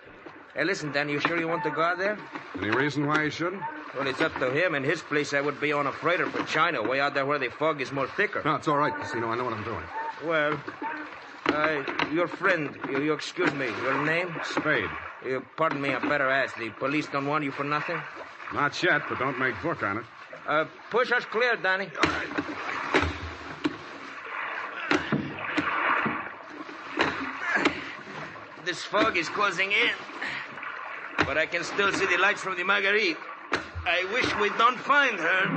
Hey, listen, Danny, you sure you want to go out there? Any reason why you shouldn't? Well, it's up to him. In his place, I would be on a freighter for China, way out there where the fog is more thicker. No, it's all right, Casino. I know what I'm doing. Well, your friend, you excuse me, your name? Spade. You pardon me, I better ask. The police don't want you for nothing? Not yet, but don't make book on it. Push us clear, Danny. All right. This fog is closing in, but I can still see the lights from the Marguerite. I wish we don't find her.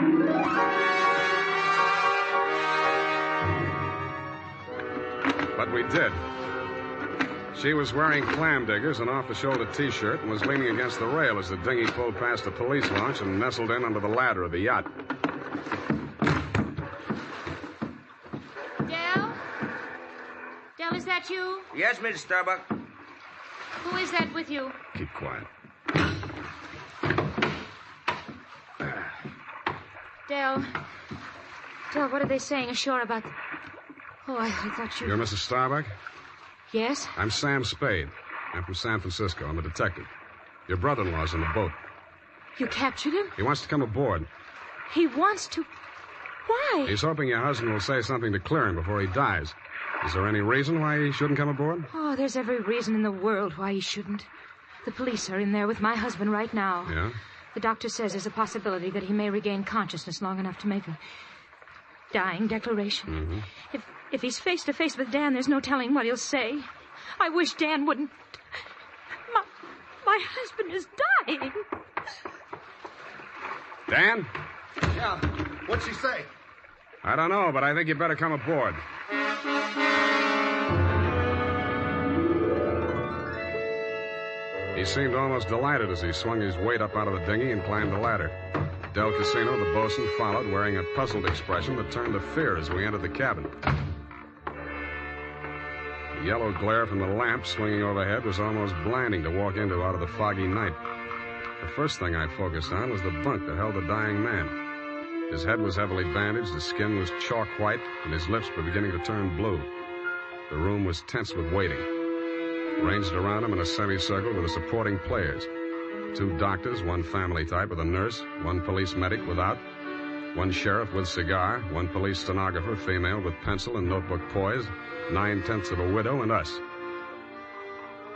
But we did. She was wearing clam diggers, an off-the-shoulder T-shirt, and was leaning against the rail as the dinghy pulled past the police launch and nestled in under the ladder of the yacht. Del? Del, is that you? Yes, Miss Starbuck. Who is that with you? Keep quiet. Del, what are they saying ashore about... Oh, I thought you... You're Mrs. Starbuck? Yes? I'm Sam Spade. I'm from San Francisco. I'm a detective. Your brother-in-law's in the boat. You captured him? He wants to come aboard. He wants to... Why? He's hoping your husband will say something to clear him before he dies. Is there any reason why he shouldn't come aboard? Oh, there's every reason in the world why he shouldn't. The police are in there with my husband right now. Yeah? The doctor says there's a possibility that he may regain consciousness long enough to make a dying declaration. Mm-hmm. If he's face to face with Dan, there's no telling what he'll say. I wish Dan wouldn't... My husband is dying. Dan? Yeah. What'd she say? I don't know, but I think you better come aboard. He seemed almost delighted as he swung his weight up out of the dinghy and climbed the ladder. Del Casino, the bosun, followed, wearing a puzzled expression that turned to fear as we entered the cabin. The yellow glare from the lamp swinging overhead was almost blinding to walk into out of the foggy night. The first thing I focused on was the bunk that held the dying man. His head was heavily bandaged, his skin was chalk white, and his lips were beginning to turn blue. The room was tense with waiting. Ranged around him in a semicircle were the supporting players. 2 doctors, 1 family type with a nurse, 1 police medic without, One sheriff with cigar, one police stenographer, female with pencil and notebook poised, 9/10 of a widow, and us.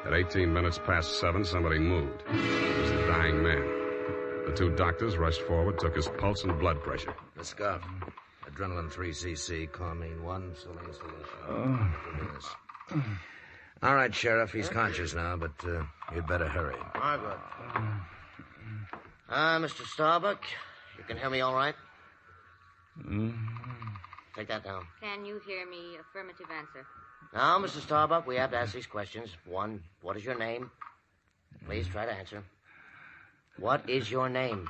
At 18 minutes past 7, somebody moved. It was the dying man. The 2 doctors rushed forward, took his pulse and blood pressure. The scout. Adrenaline 3 cc, Carmine 1, saline solution. All right, Sheriff, he's conscious now, but you'd better hurry. Margaret. Mr. Starbuck, you can hear me all right? Take that down. Can you hear me? Affirmative answer. Now, Mr. Starbuck, we have to ask these questions. 1, what is your name? Please try to answer. What is your name?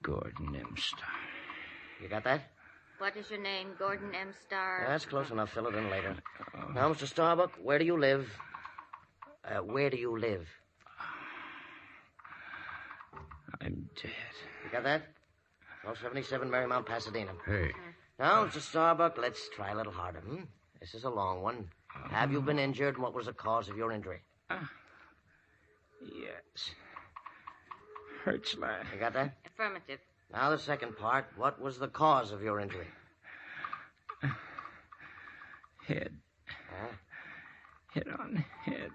Gordon M. Starr. You got that? What is your name? Gordon M. Starr. That's close enough. Fill it in later. Now, Mr. Starbuck, where do you live? Where do you live? I'm dead. You got that? 1277 Marymount, Pasadena. Hey. Now, Mr. Starbuck, let's try a little harder. This is a long one. Have you been injured, and what was the cause of your injury? Yes. Hurts like... You got that? Affirmative. Now, the second part. What was the cause of your injury? Head. Hit on the head.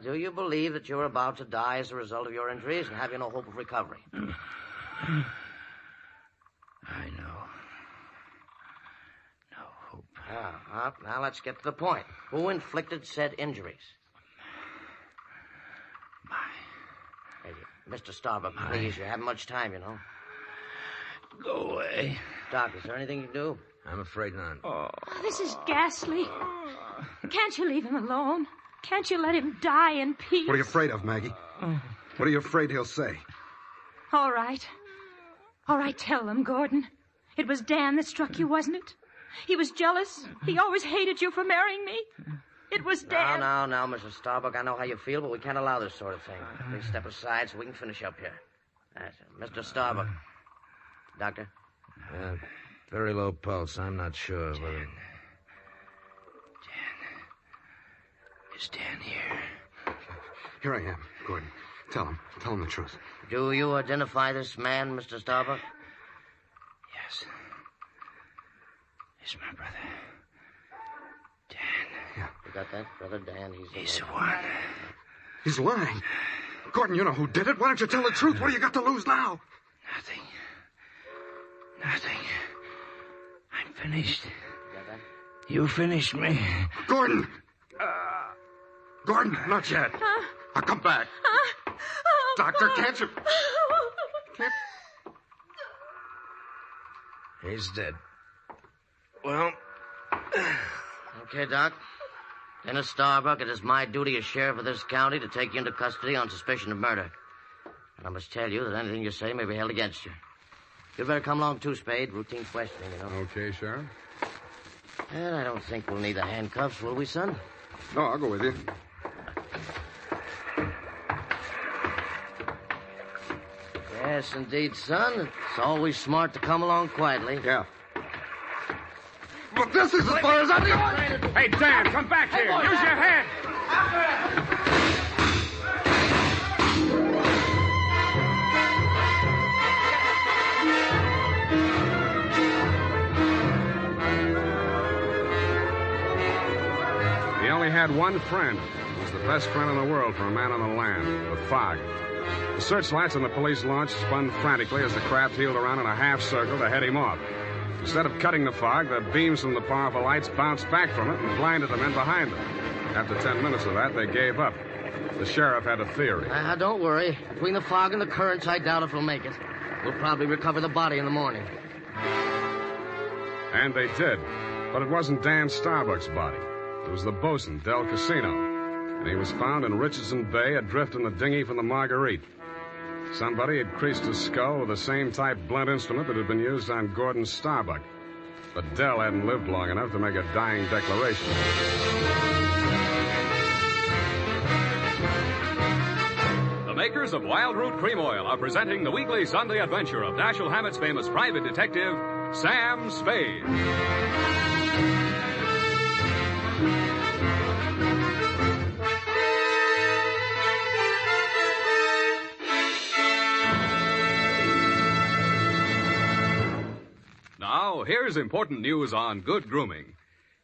Do you believe that you're about to die as a result of your injuries, and have you no hope of recovery? I know. Now let's get to the point. Who inflicted said injuries? Hey, Mr. Starbuck, please, you haven't much time, you know. Go away. Doc, is there anything you can do? I'm afraid not. Oh, this is ghastly. Can't you leave him alone? Can't you let him die in peace? What are you afraid of, Maggie? What are you afraid he'll say? All right. All right, tell them, Gordon. It was Dan that struck you, wasn't it? He was jealous. He always hated you for marrying me. It was Dan. Now, Mr. Starbuck, I know how you feel, but we can't allow this sort of thing. Please step aside so we can finish up here. That's it. Mr. Starbuck. Doctor? Very low pulse. I'm not sure whether... Is Dan here? Here I am, Gordon. Tell him the truth. Do you identify this man, Mr. Starbuck? Yes. He's my brother. Dan. Yeah. You got that? Brother Dan, he's the one. He's lying. Gordon, you know who did it. Why don't you tell the truth? What do you got to lose now? Nothing. I'm finished. You got that? You finished me. Gordon! Gordon, not yet. I'll come back. Doctor, can't you... He's dead. Well... Okay, Doc. Dennis Starbuck, it is my duty as sheriff of this county to take you into custody on suspicion of murder. And I must tell you that anything you say may be held against you. You'd better come along, too, Spade. Routine questioning, you know. Okay, Sheriff. And I don't think we'll need the handcuffs, will we, son? No, I'll go with you. Yes, indeed, son. It's always smart to come along quietly. Yeah. But this is as far as I'm going. Hey, Dan, come back here. Use your head. He only had one friend. He was the best friend in the world for a man on the land, the fog. The searchlights on the police launch spun frantically as the craft heeled around in a half circle to head him off. Instead of cutting the fog, the beams from the powerful lights bounced back from it and blinded the men behind them. After 10 minutes of that, they gave up. The sheriff had a theory. Don't worry. Between the fog and the currents, I doubt if we'll make it. We'll probably recover the body in the morning. And they did. But it wasn't Dan Starbuck's body. It was the bosun, Del Casino. And he was found in Richardson Bay, adrift in the dinghy from the Marguerite. Somebody had creased his skull with the same type blunt instrument that had been used on Gordon Starbuck. But Dell hadn't lived long enough to make a dying declaration. The makers of Wild Root Cream Oil are presenting the weekly Sunday adventure of Dashiell Hammett's famous private detective, Sam Spade. Now, here's important news on good grooming.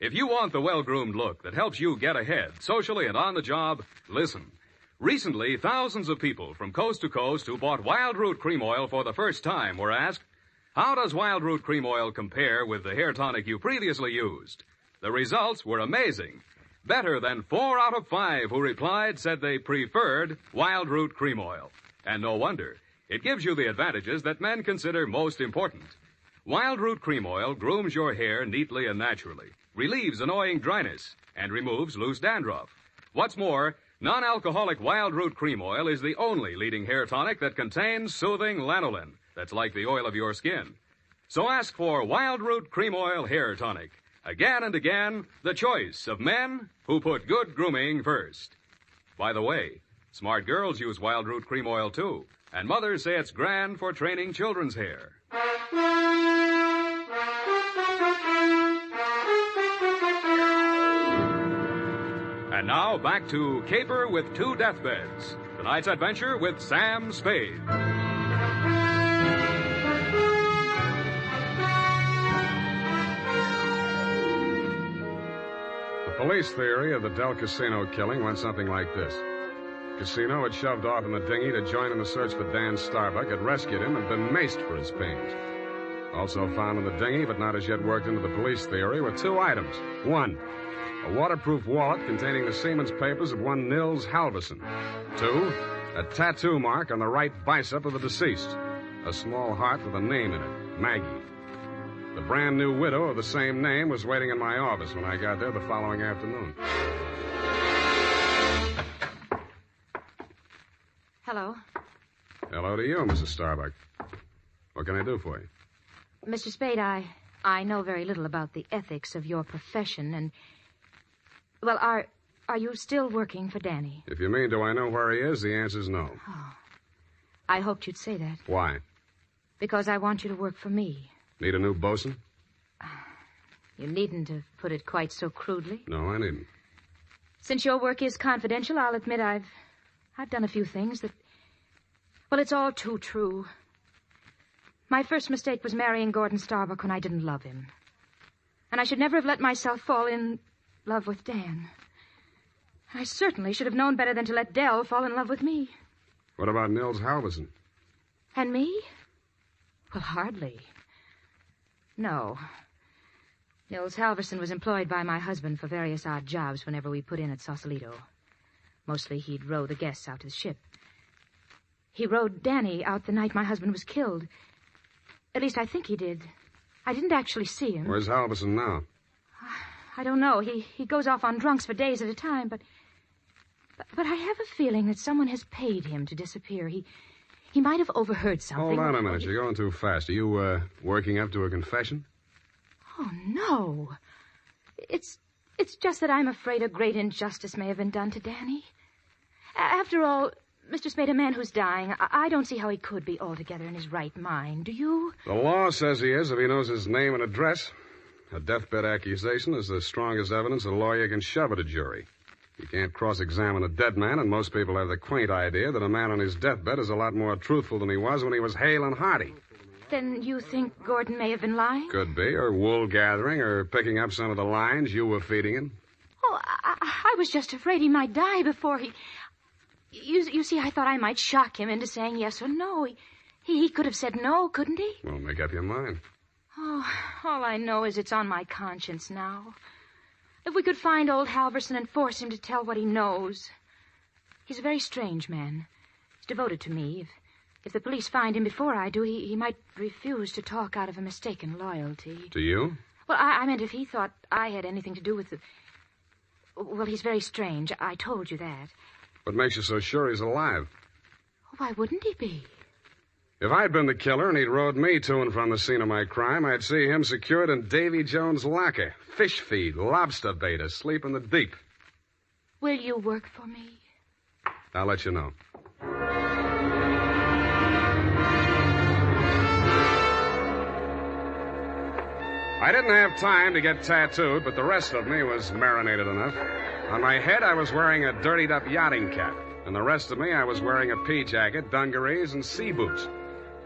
If you want the well-groomed look that helps you get ahead, socially and on the job, listen. Recently, thousands of people from coast to coast who bought Wild Root Cream Oil for the first time were asked, how does Wild Root Cream Oil compare with the hair tonic you previously used? The results were amazing. Better than 4 out of 5 who replied said they preferred Wild Root Cream Oil. And no wonder. It gives you the advantages that men consider most important. Wild Root Cream Oil grooms your hair neatly and naturally, relieves annoying dryness, and removes loose dandruff. What's more, non-alcoholic Wild Root Cream Oil is the only leading hair tonic that contains soothing lanolin that's like the oil of your skin. So ask for Wild Root Cream Oil Hair Tonic. Again and again, the choice of men who put good grooming first. By the way, smart girls use Wild Root Cream Oil, too, and mothers say it's grand for training children's hair. And now, back to Caper with 2 Deathbeds. Tonight's adventure with Sam Spade. The police theory of the Del Casino killing went something like this. Casino had shoved off in the dinghy to join in the search for Dan Starbuck, had rescued him, and been maced for his pains. Also found in the dinghy, but not as yet worked into the police theory, were 2 items. 1, a waterproof wallet containing the seaman's papers of one Nils Halverson. 2, a tattoo mark on the right bicep of the deceased. A small heart with a name in it, Maggie. The brand new widow of the same name was waiting in my office when I got there the following afternoon. Hello. Hello to you, Mrs. Starbuck. What can I do for you? Mr. Spade, I know very little about the ethics of your profession, and... Well, are you still working for Danny? If you mean, do I know where he is, the answer's no. Oh. I hoped you'd say that. Why? Because I want you to work for me. Need a new bosun? You needn't have put it quite so crudely. No, I needn't. Since your work is confidential, I'll admit I've done a few things that... Well, it's all too true. My first mistake was marrying Gordon Starbuck when I didn't love him. And I should never have let myself fall in love with Dan. I certainly should have known better than to let Dell fall in love with me. What about Nils Halverson? And me? Well, hardly. No. Nils Halverson was employed by my husband for various odd jobs whenever we put in at Sausalito. Mostly he'd row the guests out to the ship. He rowed Danny out the night my husband was killed. At least I think he did. I didn't actually see him. Where's Halverson now? I don't know. He goes off on drunks for days at a time, but I have a feeling that someone has paid him to disappear. He might have overheard something. Hold on a minute. You're going too fast. Are you, working up to a confession? Oh, no. It's just that I'm afraid a great injustice may have been done to Danny. After all, Mr. Spade, a man who's dying, I don't see how he could be altogether in his right mind. Do you? The law says he is if he knows his name and address. A deathbed accusation is the strongest evidence a lawyer can shove at a jury. You can't cross-examine a dead man, and most people have the quaint idea that a man on his deathbed is a lot more truthful than he was when he was hale and hearty. Then you think Gordon may have been lying? Could be, or wool gathering, or picking up some of the lines you were feeding him. Oh, I was just afraid he might die before he... You see, I thought I might shock him into saying yes or no. He could have said no, couldn't he? Well, make up your mind. Oh, all I know is it's on my conscience now. If we could find old Halverson and force him to tell what he knows. He's a very strange man. He's devoted to me. If the police find him before I do, he might refuse to talk out of a mistaken loyalty. To you? Well, I meant if he thought I had anything to do with the... Well, he's very strange. I told you that. What makes you so sure he's alive? Why wouldn't he be? If I'd been the killer and he'd rode me to and from the scene of my crime, I'd see him secured in Davy Jones' locker. Fish feed, lobster bait, asleep in the deep. Will you work for me? I'll let you know. I didn't have time to get tattooed, but the rest of me was marinated enough. On my head, I was wearing a dirtied-up yachting cap. And the rest of me, I was wearing a pea jacket, dungarees, and sea boots.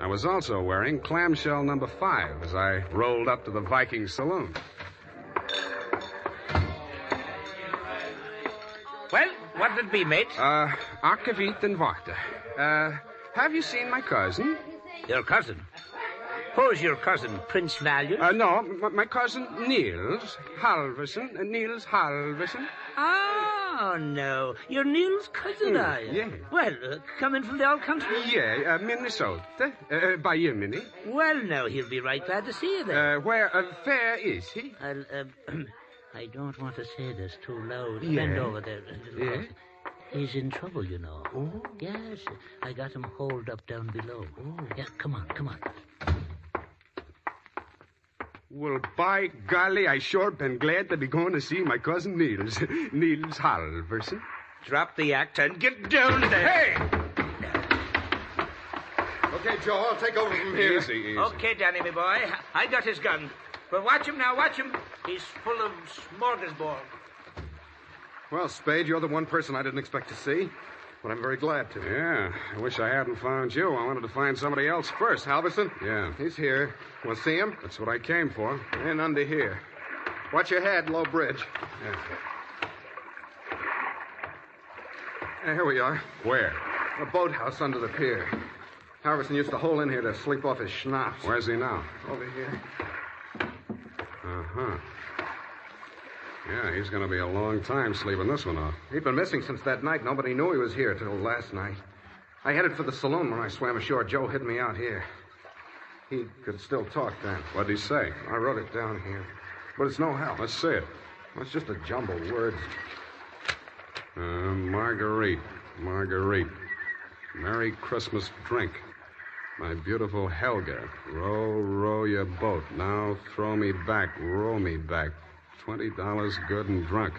I was also wearing clamshell number 5 as I rolled up to the Viking saloon. Well, what did it be, mate? Akavit and Wachter. Have you seen my cousin? Your cousin? Who's your cousin, Prince Valiant? No, my cousin Niels Halverson. Niels Halverson. Oh, no. You're Neil's cousin, are you? Yeah. Well, coming from the old country? Yeah, Minnesota. By Yemeni. Well, no, he'll be right glad to see you there. Where is he? I don't want to say this too loud. Yeah. Bend over there. Yeah. He's in trouble, you know. Oh? Yes, I got him holed up down below. Oh. Yeah, come on. Well, by golly, I sure been glad to be going to see my cousin Niels. Niels Halverson. Drop the act and get down there. Hey! Okay, Joe, I'll take over from here. Easy. Okay, Danny, my boy. I got his gun. But watch him now, watch him. He's full of smorgasbord. Well, Spade, you're the one person I didn't expect to see, but I'm very glad to. Yeah, I wish I hadn't found you. I wanted to find somebody else first. Halverson? Yeah. He's here. Want to see him? That's what I came for. And under here. Watch your head, low bridge. Yeah. Here we are. Where? A boathouse under the pier. Halverson used to hole in here to sleep off his schnapps. Where's he now? Over here. Uh-huh. Yeah, he's going to be a long time sleeping this one off. He'd been missing since that night. Nobody knew he was here till last night. I headed for the saloon when I swam ashore. Joe hid me out here. He could still talk then. What'd he say? I wrote it down here. But it's no help. Let's see it. It's just a jumble of words. Marguerite. Merry Christmas drink. My beautiful Helga. Row your boat. Now throw me back. Row me back. $20 good and drunk.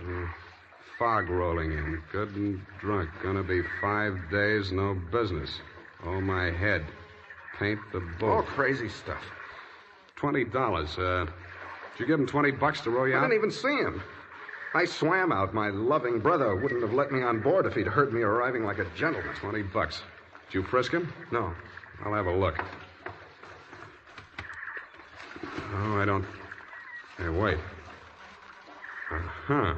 Fog rolling in. Good and drunk. Gonna be 5 days, no business. Oh, my head. Paint the boat. All crazy stuff. $20. Did you give him $20 to row you out? I didn't even see him. I swam out. My loving brother wouldn't have let me on board if he'd heard me arriving like a gentleman. $20. Did you frisk him? No. I'll have a look. Oh, I don't... Hey, wait. Uh-huh.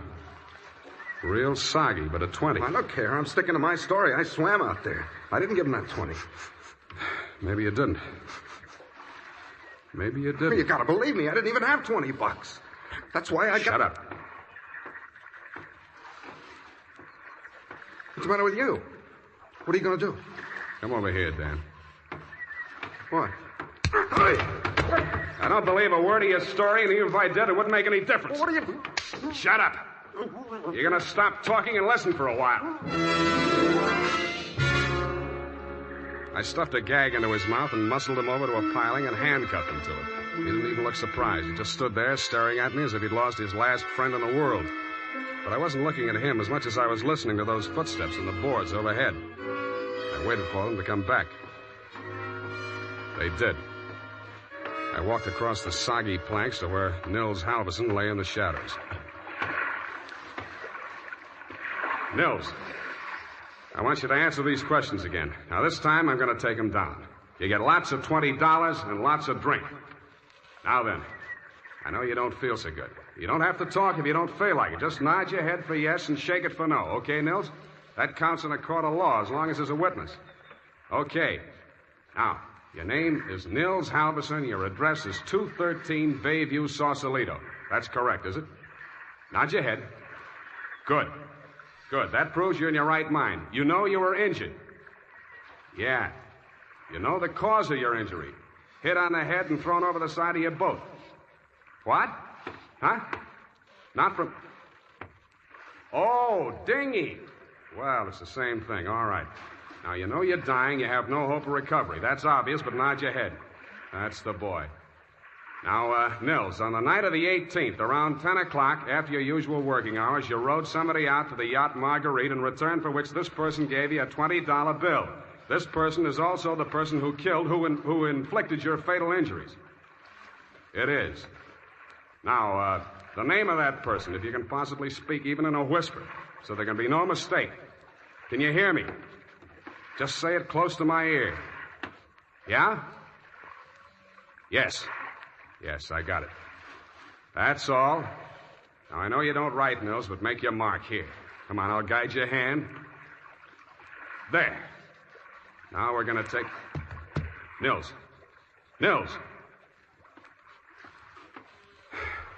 Real soggy, but a 20. Now, look here. I'm sticking to my story. I swam out there. I didn't give him that 20. Maybe you didn't. Maybe you didn't. You gotta believe me. I didn't even have $20. That's why I got... Shut up. What's the matter with you? What are you gonna do? Come over here, Dan. What? I don't believe a word of your story, and even if I did, it wouldn't make any difference. What are you... Shut up. You're going to stop talking and listen for a while. I stuffed a gag into his mouth and muscled him over to a piling and handcuffed him to it. He didn't even look surprised. He just stood there staring at me as if he'd lost his last friend in the world. But I wasn't looking at him as much as I was listening to those footsteps in the boards overhead. I waited for them to come back. They did. I walked across the soggy planks to where Nils Halverson lay in the shadows. Nils, I want you to answer these questions again. Now, this time I'm going to take them down. You get lots of $20 and lots of drink. Now then, I know you don't feel so good. You don't have to talk if you don't feel like it. Just nod your head for yes and shake it for no. Okay, Nils? That counts in a court of law as long as there's a witness. Okay. Now, your name is Nils Halverson. Your address is 213 Bayview, Sausalito. That's correct, is it? Nod your head. Good. Good. That proves you're in your right mind. You know you were injured. Yeah. You know the cause of your injury. Hit on the head and thrown over the side of your boat. What? Huh? Not from... Oh, dinghy. Well, it's the same thing. All right. Now, you know you're dying. You have no hope of recovery. That's obvious, but nod your head. That's the boy. Now, Nils, on the night of the 18th, around 10 o'clock, after your usual working hours, you rowed somebody out to the yacht Marguerite, in return for which this person gave you a $20 bill. This person is also the person who killed, who inflicted your fatal injuries. It is. Now, the name of that person, if you can possibly speak even in a whisper, so there can be no mistake. Can you hear me? Just say it close to my ear. Yeah? Yes. Yes, I got it. That's all. Now, I know you don't write, Nils, but make your mark here. Come on, I'll guide your hand. There. Now we're going to take... Nils. Nils.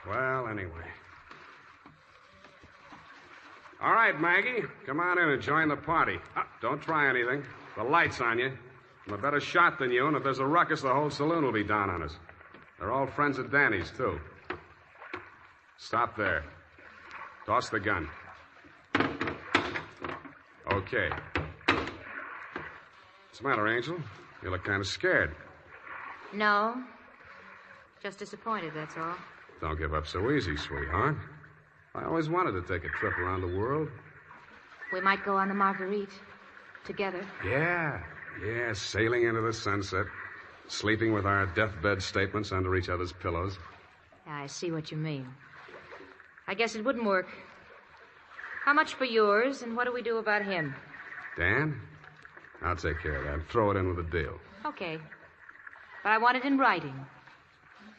Well, anyway. All right, Maggie. Come on in and join the party. Don't try anything. The light's on you. I'm a better shot than you, and if there's a ruckus, the whole saloon will be down on us. They're all friends of Danny's, too. Stop there. Toss the gun. Okay. What's the matter, Angel? You look kind of scared. No. Just disappointed, that's all. Don't give up so easy, sweetheart. I always wanted to take a trip around the world. We might go on the Marguerite. Together. Yeah, sailing into the sunset. Sleeping with our deathbed statements under each other's pillows. I see what you mean. I guess it wouldn't work. How much for yours, and what do we do about him? Dan? I'll take care of that. Throw it in with a deal. Okay. But I want it in writing.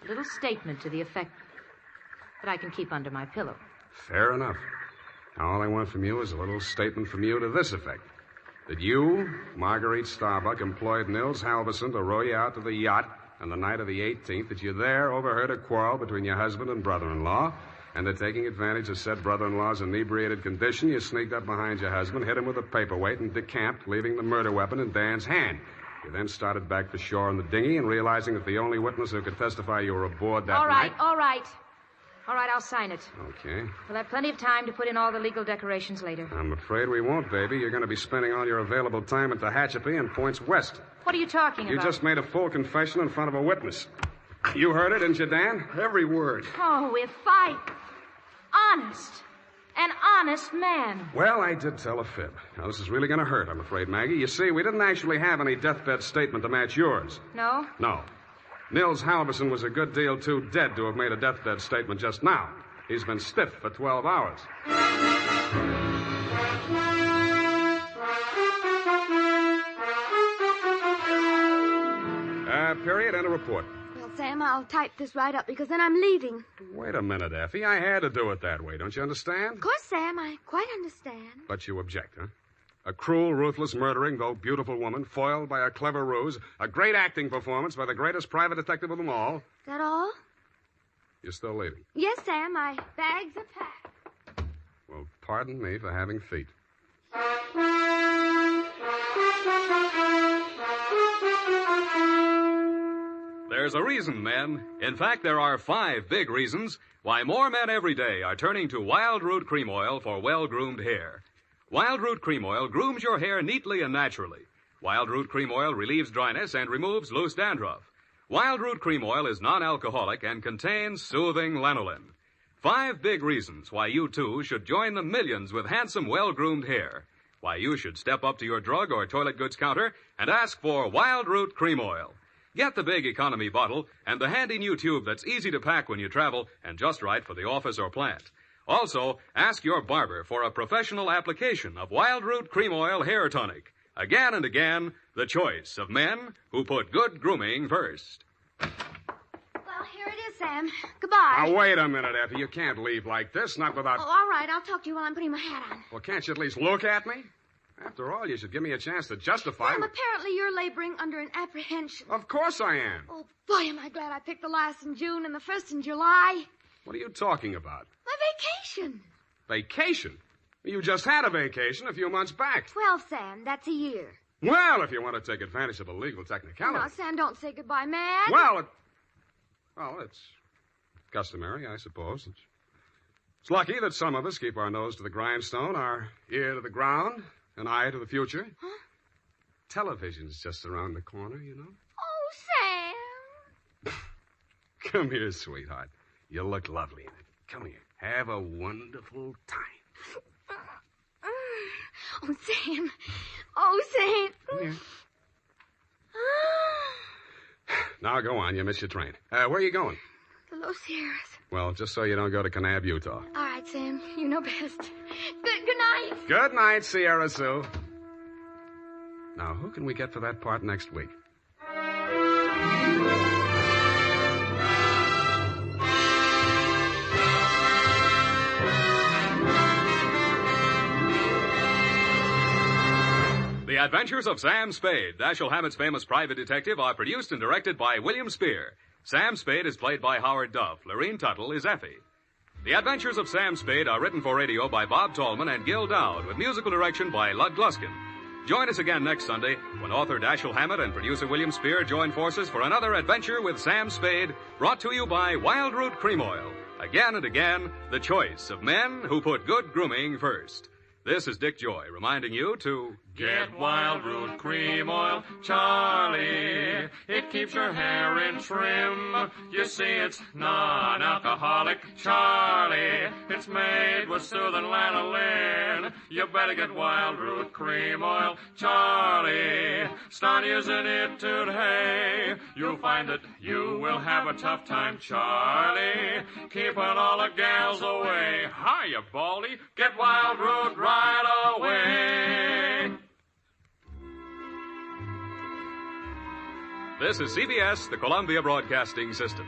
A little statement to the effect that I can keep under my pillow. Fair enough. Now, all I want from you is a little statement from you to this effect. That you, Marguerite Starbuck, employed Nils Halverson to row you out to the yacht on the night of the 18th, that you there overheard a quarrel between your husband and brother-in-law, and that taking advantage of said brother-in-law's inebriated condition, you sneaked up behind your husband, hit him with a paperweight, and decamped, leaving the murder weapon in Dan's hand. You then started back to shore in the dinghy, and realizing that the only witness who could testify you were aboard that night... All right. All right, I'll sign it. Okay. We'll have plenty of time to put in all the legal decorations later. I'm afraid we won't, baby. You're going to be spending all your available time at Tehachapi and points west. What are you talking about? You just made a full confession in front of a witness. You heard it, didn't you, Dan? Every word. Oh, if I... Honest. An honest man. Well, I did tell a fib. Now, this is really going to hurt, I'm afraid, Maggie. You see, we didn't actually have any deathbed statement to match yours. No? No. Nils Halverson was a good deal too dead to have made a deathbed statement just now. He's been stiff for 12 hours. Period, and a report. Well, Sam, I'll type this right up because then I'm leaving. Wait a minute, Effie. I had to do it that way. Don't you understand? Of course, Sam, I quite understand. But you object, huh? A cruel, ruthless, murdering, though beautiful woman, foiled by a clever ruse, a great acting performance by the greatest private detective of them all. Is that all? You're still leaving? Yes, Sam, my bags are packed. Well, pardon me for having feet. There's a reason, men. In fact, there are 5 big reasons why more men every day are turning to Wild Root Cream Oil for well-groomed hair. Wild Root Cream Oil grooms your hair neatly and naturally. Wild Root Cream Oil relieves dryness and removes loose dandruff. Wild Root Cream Oil is non-alcoholic and contains soothing lanolin. 5 big reasons why you, too, should join the millions with handsome, well-groomed hair. Why you should step up to your drug or toilet goods counter and ask for Wild Root Cream Oil. Get the big economy bottle and the handy new tube that's easy to pack when you travel and just right for the office or plant. Also, ask your barber for a professional application of Wild Root Cream Oil Hair Tonic. Again and again, the choice of men who put good grooming first. Well, here it is, Sam. Goodbye. Now, wait a minute, Effie. You can't leave like this, not without... Oh, all right. I'll talk to you while I'm putting my hat on. Well, can't you at least look at me? After all, you should give me a chance to justify... Sam, apparently you're laboring under an apprehension. Of course I am. Oh, boy, am I glad I picked the last in June and the first in July. What are you talking about? My vacation. Vacation? You just had a vacation a few months back. 12, Sam. That's a year. Well, if you want to take advantage of a legal technicality... No, Sam, don't say goodbye, man. Well, it's customary, I suppose. It's lucky that some of us keep our nose to the grindstone, our ear to the ground, an eye to the future. Huh? Television's just around the corner, you know. Oh, Sam. Come here, sweetheart. You look lovely in it. Come here. Have a wonderful time. Oh, Sam. Oh, Sam. Come here. Now, go on. You missed your train. Where are you going? The Los Sierras. Well, just so you don't go to Kanab, Utah. All right, Sam. You know best. Good night. Good night, Sierra Sue. Now, who can we get for that part next week? The Adventures of Sam Spade, Dashiell Hammett's famous private detective, are produced and directed by William Spear. Sam Spade is played by Howard Duff. Lorene Tuttle is Effie. The Adventures of Sam Spade are written for radio by Bob Tallman and Gil Dowd, with musical direction by Lud Gluskin. Join us again next Sunday when author Dashiell Hammett and producer William Spear join forces for another adventure with Sam Spade, brought to you by Wild Root Cream Oil. Again and again, the choice of men who put good grooming first. This is Dick Joy reminding you to get Wild Root Cream Oil, Charlie. It keeps your hair in trim. You see, it's non-alcoholic, Charlie. It's made with soothing lanolin. You better get Wild Root Cream Oil, Charlie. Start using it today. You'll find that you will have a tough time, Charlie, keeping all the gals away. Hiya, Baldy. Get Wild Root right away. This is CBS, the Columbia Broadcasting System.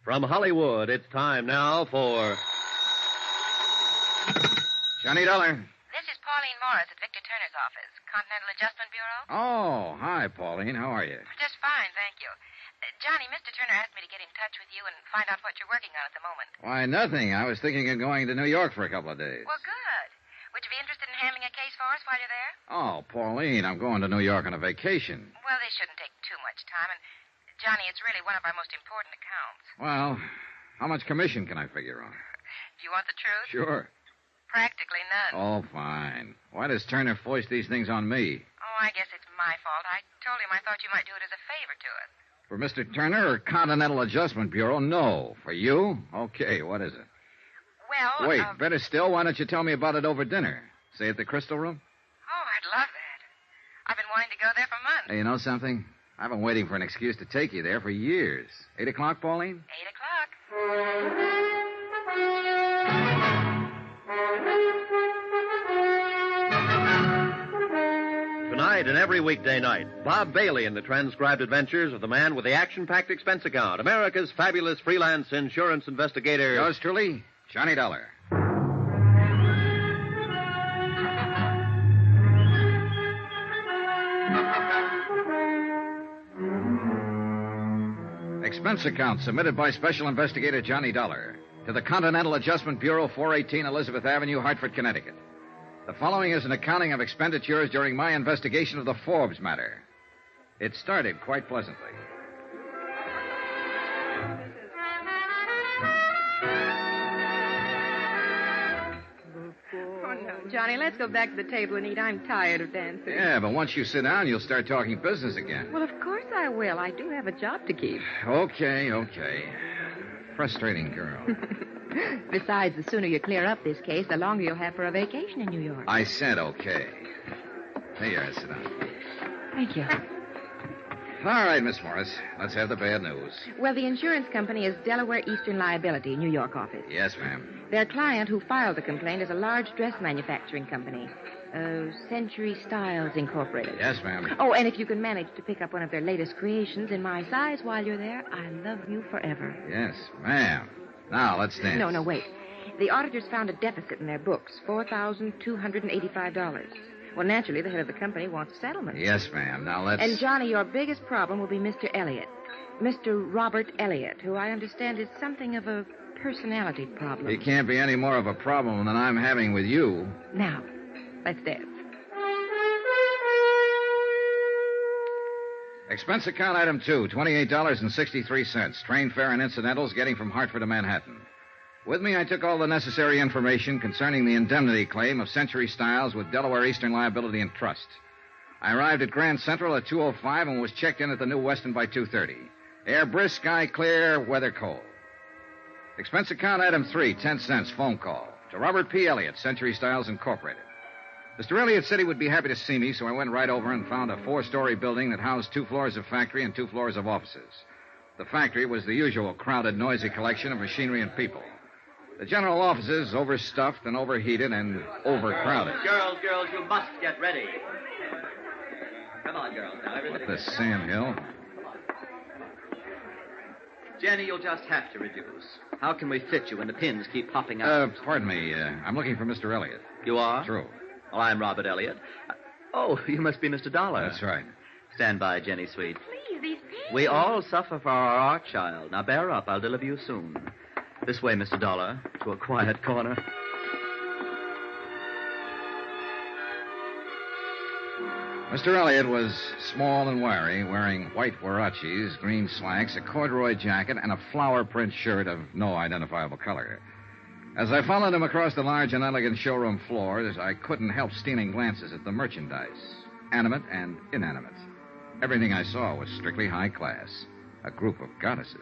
From Hollywood, it's time now for... Johnny Dollar. This is Pauline Morris at Victor Turner's office, Continental Adjustment Bureau. Oh, hi, Pauline. How are you? Just fine, thank you. Johnny, Mr. Turner asked me to get in touch with you and find out what you're working on at the moment. Why, nothing. I was thinking of going to New York for a couple of days. Well, good. Would you be interested in handling a case for us while you're there? Oh, Pauline, I'm going to New York on a vacation. Well, this shouldn't take too much time, and, Johnny, it's really one of our most important accounts. Well, how much commission can I figure on? Do you want the truth? Sure. Practically none. Oh, fine. Why does Turner foist these things on me? Oh, I guess it's my fault. I told him I thought you might do it as a favor to us. For Mr. Turner or Continental Adjustment Bureau? No. For you? Okay, what is it? Well, Wait, better still, why don't you tell me about it over dinner? Say at the Crystal Room? Oh, I'd love that. I've been wanting to go there for months. Hey, you know something? I've been waiting for an excuse to take you there for years. 8 o'clock, Pauline? 8 o'clock. Tonight and every weekday night, Bob Bailey in the transcribed adventures of the man with the action-packed expense account, America's fabulous freelance insurance investigator. Yours truly, Johnny Dollar. Expense account submitted by Special Investigator Johnny Dollar to the Continental Adjustment Bureau, 418 Elizabeth Avenue, Hartford, Connecticut. The following is an accounting of expenditures during my investigation of the Forbes matter. It started quite pleasantly. Oh, no, Johnny, let's go back to the table and eat. I'm tired of dancing. Yeah, but once you sit down, you'll start talking business again. Well, of course I will. I do have a job to keep. Okay. Frustrating girl. Besides, the sooner you clear up this case, the longer you'll have for a vacation in New York. I said okay. There you are, sit down. Thank you. All right, Miss Morris, let's have the bad news. Well, the insurance company is Delaware Eastern Liability, New York office. Yes, ma'am. Their client who filed the complaint is a large dress manufacturing company. Century Styles Incorporated. Yes, ma'am. Oh, and if you can manage to pick up one of their latest creations in my size while you're there, I love you forever. Yes, ma'am. Now, let's dance. No, wait. The auditors found a deficit in their books, $4,285. Well, naturally, the head of the company wants a settlement. Yes, ma'am. Now, let's... And, Johnny, your biggest problem will be Mr. Elliott. Mr. Robert Elliott, who I understand is something of a personality problem. He can't be any more of a problem than I'm having with you. Now, let's dance. Expense account item 2, $28.63. Train fare and incidentals getting from Hartford to Manhattan. With me, I took all the necessary information concerning the indemnity claim of Century Styles with Delaware Eastern Liability and Trust. I arrived at Grand Central at 2:05 and was checked in at the New Weston by 2:30. Air brisk, sky clear, weather cold. Expense account item 3, 10 cents, phone call to Robert P. Elliott, Century Styles Incorporated. Mr. Elliott said he would be happy to see me, so I went right over and found a 4-story building that housed 2 floors of factory and 2 floors of offices. The factory was the usual crowded, noisy collection of machinery and people. The general office is overstuffed and overheated and overcrowded. Girls, you must get ready. Come on, girls. Now, everybody. What the sandhill? Jenny, you'll just have to reduce. How can we fit you when the pins keep popping out? Pardon me. I'm looking for Mr. Elliot. You are? True. Well, I'm Robert Elliot. Oh, you must be Mr. Dollar. That's right. Stand by, Jenny, sweet. Please, these pins. We all suffer for our art child. Now, bear up. I'll deliver you soon. This way, Mr. Dollar, to a quiet corner. Mr. Elliot was small and wiry, wearing white huaraches, green slacks, a corduroy jacket, and a flower print shirt of no identifiable color. As I followed him across the large and elegant showroom floors, I couldn't help stealing glances at the merchandise, animate and inanimate. Everything I saw was strictly high class, a group of goddesses.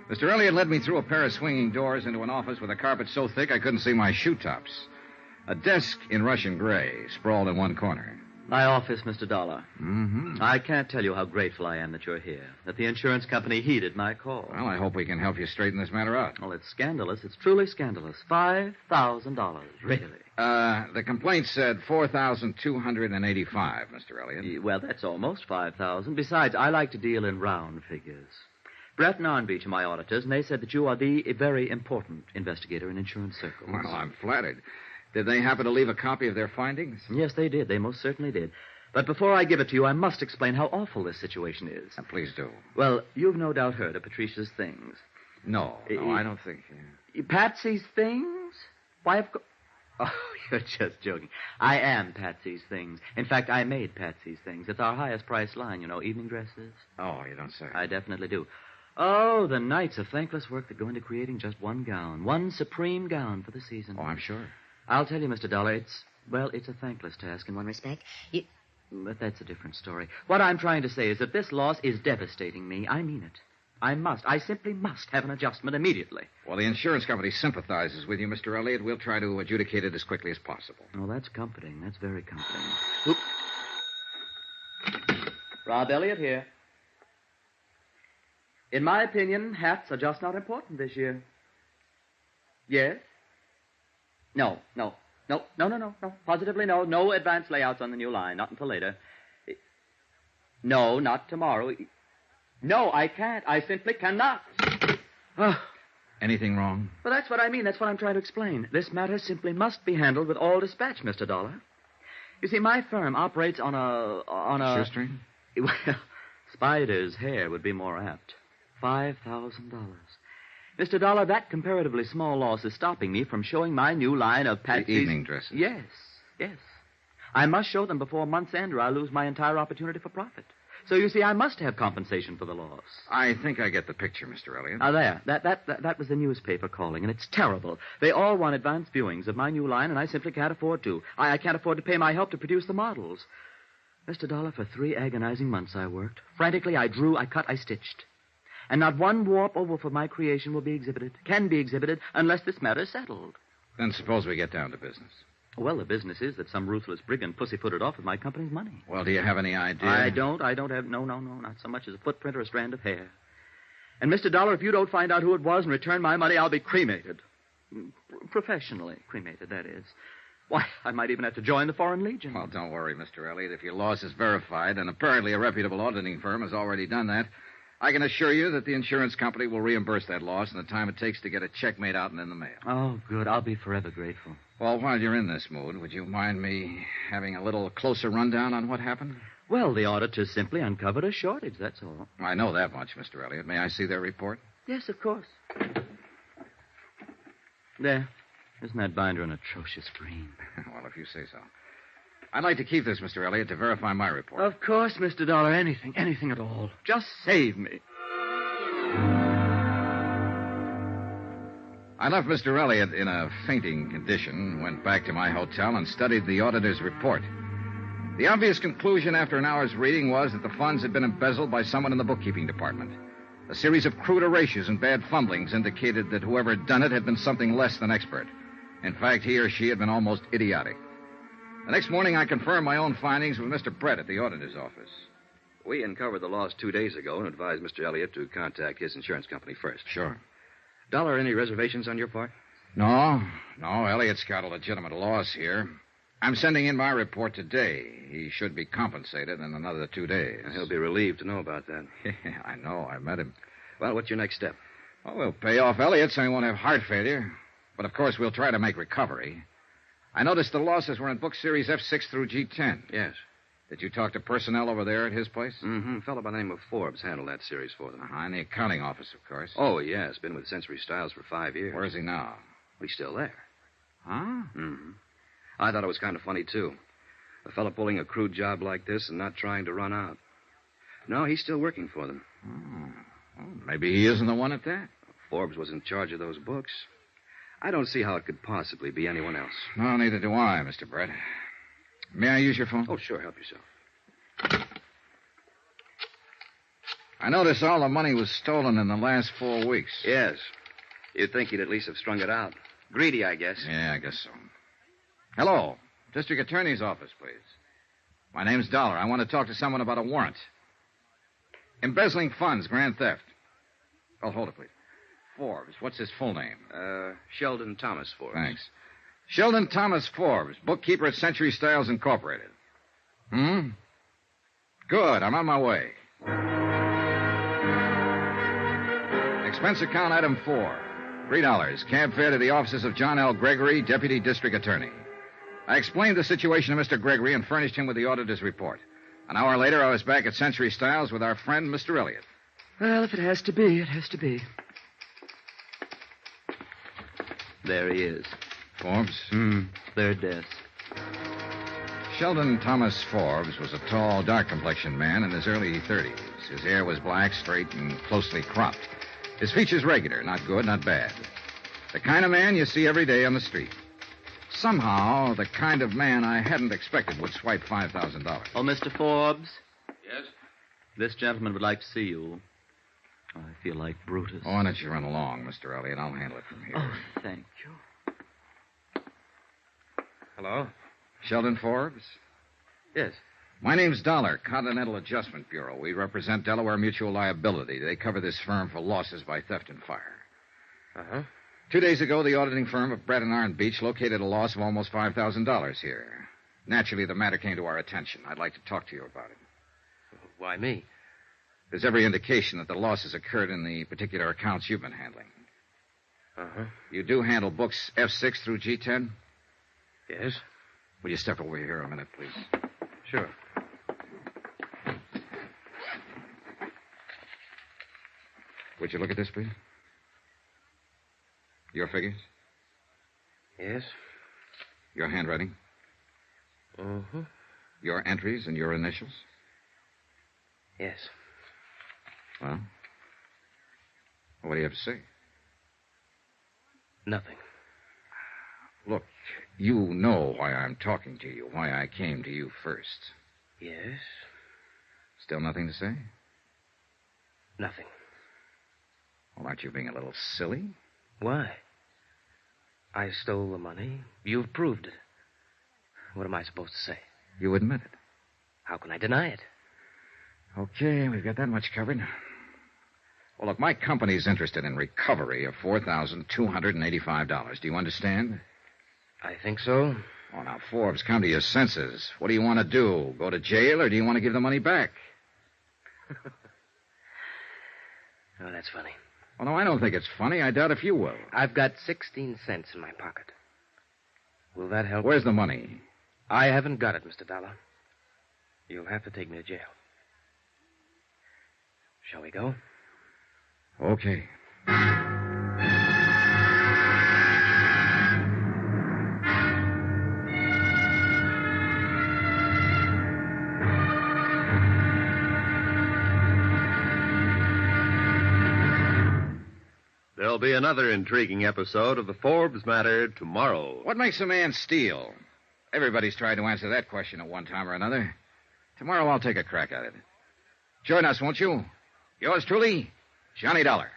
Mr. Elliot led me through a pair of swinging doors into an office with a carpet so thick I couldn't see my shoe tops. A desk in Russian gray sprawled in one corner. My office, Mr. Dollar. Mm-hmm. I can't tell you how grateful I am that you're here, that the insurance company heeded my call. Well, I hope we can help you straighten this matter out. Well, it's scandalous. It's truly scandalous. $5,000, really. The complaint said $4,285, Mr. Elliot. Well, that's almost $5,000. Besides, I like to deal in round figures. Brett and Arnbeach are my auditors, and they said that you are the very important investigator in insurance circles. Well, I'm flattered. Did they happen to leave a copy of their findings? Yes, they did. They most certainly did. But before I give it to you, I must explain how awful this situation is. Please do. Well, you've no doubt heard of Patricia's things. No, I don't think. Patsy's things? Why, of course. Oh, you're just joking. I am Patsy's things. In fact, I made Patsy's things. It's our highest price line, you know, evening dresses. Oh, you don't say. I definitely do. Oh, the nights of thankless work that go into creating just one gown, one supreme gown for the season. Oh, I'm sure. I'll tell you, Mr. Dollar, it's a thankless task in one respect. But that's a different story. What I'm trying to say is that this loss is devastating me. I mean it. I simply must have an adjustment immediately. Well, the insurance company sympathizes with you, Mr. Elliot. We'll try to adjudicate it as quickly as possible. Oh, that's comforting. That's very comforting. Oop. Rob Elliot here. In my opinion, hats are just not important this year. Yes? No. Positively no. No advance layouts on the new line. Not until later. No, not tomorrow. No, I can't. I simply cannot. Anything wrong? Well, that's what I mean. That's what I'm trying to explain. This matter simply must be handled with all dispatch, Mr. Dollar. You see, my firm operates on a... Shoestring? Well, spider's hair would be more apt. $5,000. Mr. Dollar, that comparatively small loss is stopping me from showing my new line of Patsy's... The evening dresses? Yes. I must show them before month's end or I'll lose my entire opportunity for profit. So, you see, I must have compensation for the loss. I think I get the picture, Mr. Elliot. Now, there. That was the newspaper calling, and it's terrible. They all want advance viewings of my new line, and I simply can't afford to. I can't afford to pay my help to produce the models. Mr. Dollar, for 3 agonizing months I worked. Frantically, I drew, I cut, I stitched. And not one warp or woof of my creation can be exhibited, unless this matter is settled. Then suppose we get down to business. Well, the business is that some ruthless brigand pussyfooted off with my company's money. Well, do you have any idea? I don't have... No, not so much as a footprint or a strand of hair. And, Mr. Dollar, if you don't find out who it was and return my money, I'll be cremated. Professionally cremated, that is. Why, I might even have to join the Foreign Legion. Well, don't worry, Mr. Elliot. If your loss is verified, and apparently a reputable auditing firm has already done that, I can assure you that the insurance company will reimburse that loss in the time it takes to get a check made out and in the mail. Oh, good. I'll be forever grateful. Well, while you're in this mood, would you mind me having a little closer rundown on what happened? Well, the auditors simply uncovered a shortage, that's all. I know that much, Mr. Elliot. May I see their report? Yes, of course. There. Isn't that binder an atrocious green? Well, if you say so. I'd like to keep this, Mr. Elliot, to verify my report. Of course, Mr. Dollar. Anything at all. Just save me. I left Mr. Elliot in a fainting condition, went back to my hotel, and studied the auditor's report. The obvious conclusion after an hour's reading was that the funds had been embezzled by someone in the bookkeeping department. A series of crude erasures and bad fumblings indicated that whoever had done it had been something less than expert. In fact, he or she had been almost idiotic. The next morning, I confirmed my own findings with Mr. Brett at the auditor's office. We uncovered the loss 2 days ago and advised Mr. Elliot to contact his insurance company first. Sure. Dollar, any reservations on your part? No, Elliott's got a legitimate loss here. I'm sending in my report today. He should be compensated in another 2 days. He'll be relieved to know about that. I know. I met him. Well, what's your next step? Well, we'll pay off Elliott so he won't have heart failure. But, of course, we'll try to make recovery. I noticed the losses were in book series F6 through G10. Yes. Did you talk to personnel over there at his place? Mm-hmm. A fellow by the name of Forbes handled that series for them. In the accounting office, of course. Oh, yes. Been with Century Styles for 5 years. Where is he now? He's still there. Huh? Mm-hmm. I thought it was kind of funny, too. A fellow pulling a crude job like this and not trying to run out. No, he's still working for them. Well, maybe he isn't the one at that. Forbes was in charge of those books. I don't see how it could possibly be anyone else. No, neither do I, Mr. Brett. May I use your phone? Oh, sure. Help yourself. I noticed all the money was stolen in the last 4 weeks. Yes. You'd think he'd at least have strung it out. Greedy, I guess. Yeah, I guess so. Hello. District Attorney's office, please. My name's Dollar. I want to talk to someone about a warrant. Embezzling funds, grand theft. Oh, hold it, please. Forbes. What's his full name? Sheldon Thomas Forbes. Thanks. Sheldon Thomas Forbes, bookkeeper at Century Styles Incorporated. Good. I'm on my way. Expense account item 4. $3. Cab fare to the offices of John L. Gregory, Deputy District Attorney. I explained the situation to Mr. Gregory and furnished him with the auditor's report. An hour later, I was back at Century Styles with our friend, Mr. Elliott. Well, if it has to be, it has to be. There he is. Forbes? Third desk. Sheldon Thomas Forbes was a tall, dark-complexioned man in his early 30s. His hair was black, straight, and closely cropped. His features regular, not good, not bad. The kind of man you see every day on the street. Somehow, the kind of man I hadn't expected would swipe $5,000. Oh, Mr. Forbes? Yes? This gentleman would like to see you. I feel like Brutus. Oh, why don't you run along, Mr. Elliott? I'll handle it from here. Oh, thank you. Hello? Sheldon Forbes? Yes. My name's Dollar, Continental Adjustment Bureau. We represent Delaware Mutual Liability. They cover this firm for losses by theft and fire. Uh-huh. 2 days ago, the auditing firm of Brett and Arn Beach located a loss of almost $5,000 here. Naturally, the matter came to our attention. I'd like to talk to you about it. Why me? There's every indication that the losses occurred in the particular accounts you've been handling. Uh-huh. You do handle books F6 through G10? Yes. Will you step over here a minute, please? Sure. Would you look at this, please? Your figures? Yes. Your handwriting? Mm-hmm. Your entries and your initials? Yes. Well, what do you have to say? Nothing. Look, you know why I'm talking to you, why I came to you first. Yes. Still nothing to say? Nothing. Well, aren't you being a little silly? Why? I stole the money. You've proved it. What am I supposed to say? You admit it. How can I deny it? Okay, we've got that much covered. Well, look, my company's interested in recovery of $4,285. Do you understand? I think so. Oh, now, Forbes, come to your senses. What do you want to do? Go to jail, or do you want to give the money back? Oh, that's funny. Oh, no, I don't think it's funny. I doubt if you will. I've got 16 cents in my pocket. Will that help? Where's the money? I haven't got it, Mr. Dollar. You'll have to take me to jail. Shall we go? Okay. There'll be another intriguing episode of the Forbes matter tomorrow. What makes a man steal? Everybody's tried to answer that question at one time or another. Tomorrow I'll take a crack at it. Join us, won't you? Yours truly, Johnny Dollar.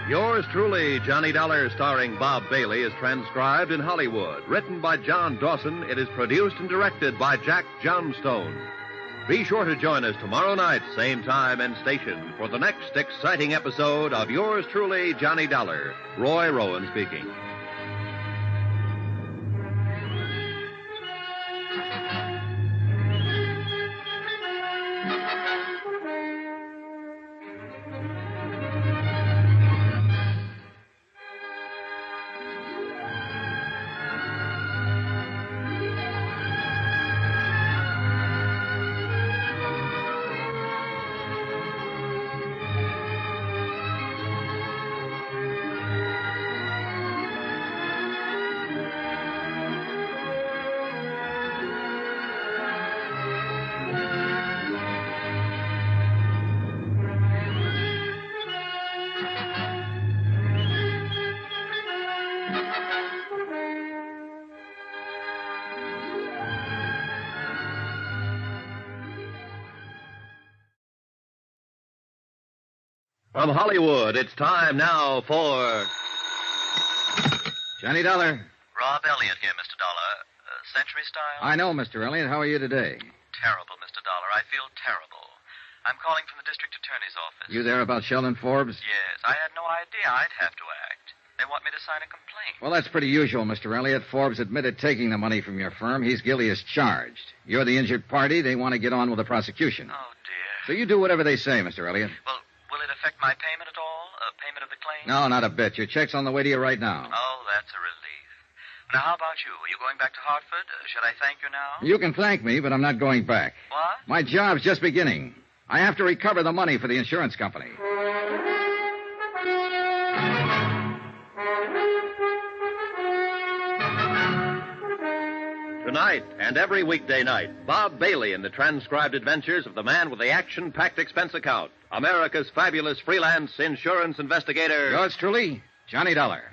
Yours truly, Johnny Dollar, starring Bob Bailey, is transcribed in Hollywood. Written by John Dawson, it is produced and directed by Jack Johnstone. Be sure to join us tomorrow night, same time and station, for the next exciting episode of yours truly, Johnny Dollar. Roy Rowan speaking. From Hollywood, it's time now for... Johnny Dollar. Rob Elliott here, Mr. Dollar. Century style? I know, Mr. Elliott. How are you today? Terrible, Mr. Dollar. I feel terrible. I'm calling from the district attorney's office. You there about Sheldon Forbes? Yes, I had no idea I'd have to act. They want me to sign a complaint. Well, that's pretty usual, Mr. Elliott. Forbes admitted taking the money from your firm. He's guilty as charged. You're the injured party. They want to get on with the prosecution. Oh, dear. So you do whatever they say, Mr. Elliott. Well, will it affect my payment at all? Payment of the claim? No, not a bit. Your check's on the way to you right now. Oh, that's a relief. Now, how about you? Are you going back to Hartford? Should I thank you now? You can thank me, but I'm not going back. What? My job's just beginning. I have to recover the money for the insurance company. Tonight and every weekday night, Bob Bailey in the transcribed adventures of the man with the action-packed expense account, America's fabulous freelance insurance investigator. Yours truly, Johnny Dollar.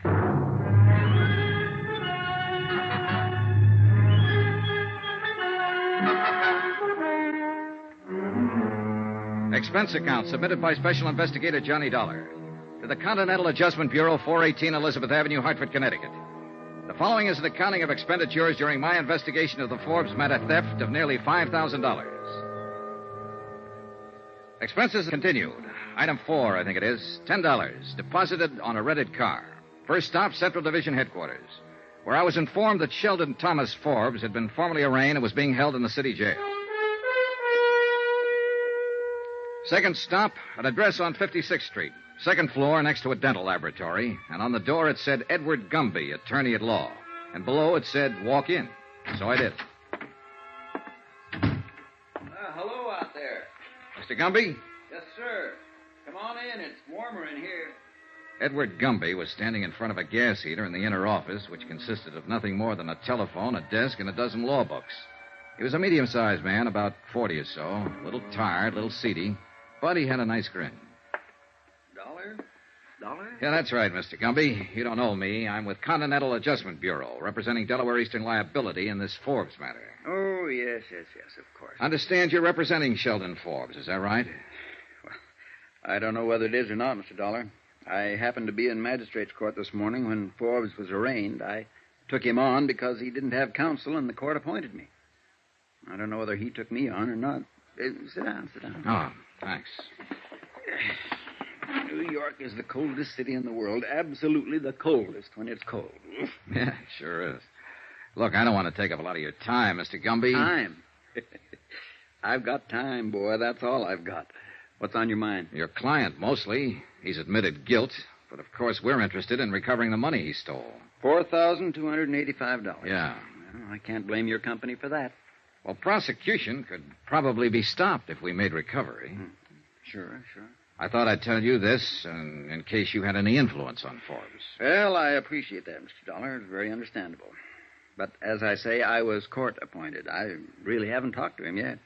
Expense account submitted by Special Investigator Johnny Dollar to the Continental Adjustment Bureau, 418 Elizabeth Avenue, Hartford, Connecticut. The following is an accounting of expenditures during my investigation of the Forbes matter theft of nearly $5,000. Expenses continued. Item 4, I think it is, $10, deposited on a rented car. First stop, Central Division Headquarters, where I was informed that Sheldon Thomas Forbes had been formally arraigned and was being held in the city jail. Second stop, an address on 56th Street. Second floor next to a dental laboratory, and on the door it said Edward Gumby, attorney at law. And below it said, walk in. So I did. Hello out there. Mr. Gumby? Yes, sir. Come on in. It's warmer in here. Edward Gumby was standing in front of a gas heater in the inner office, which consisted of nothing more than a telephone, a desk, and a dozen law books. He was a medium-sized man, about 40 or so, a little tired, a little seedy, but he had a nice grin. Dollar? Yeah, that's right, Mr. Gumby. You don't know me. I'm with Continental Adjustment Bureau, representing Delaware Eastern Liability in this Forbes matter. Oh, yes, of course. Understand you're representing Sheldon Forbes, is that right? Well, I don't know whether it is or not, Mr. Dollar. I happened to be in magistrate's court this morning when Forbes was arraigned. I took him on because he didn't have counsel and the court appointed me. I don't know whether he took me on or not. Sit down. Oh, thanks. New York is the coldest city in the world. Absolutely the coldest when it's cold. Yeah, it sure is. Look, I don't want to take up a lot of your time, Mr. Gumby. Time? I've got time, boy. That's all I've got. What's on your mind? Your client, mostly. He's admitted guilt. But, of course, we're interested in recovering the money he stole. $4,285. Yeah. Well, I can't blame your company for that. Well, prosecution could probably be stopped if we made recovery. Sure. I thought I'd tell you this in case you had any influence on Forbes. Well, I appreciate that, Mr. Dollar. It's very understandable. But as I say, I was court appointed. I really haven't talked to him yet.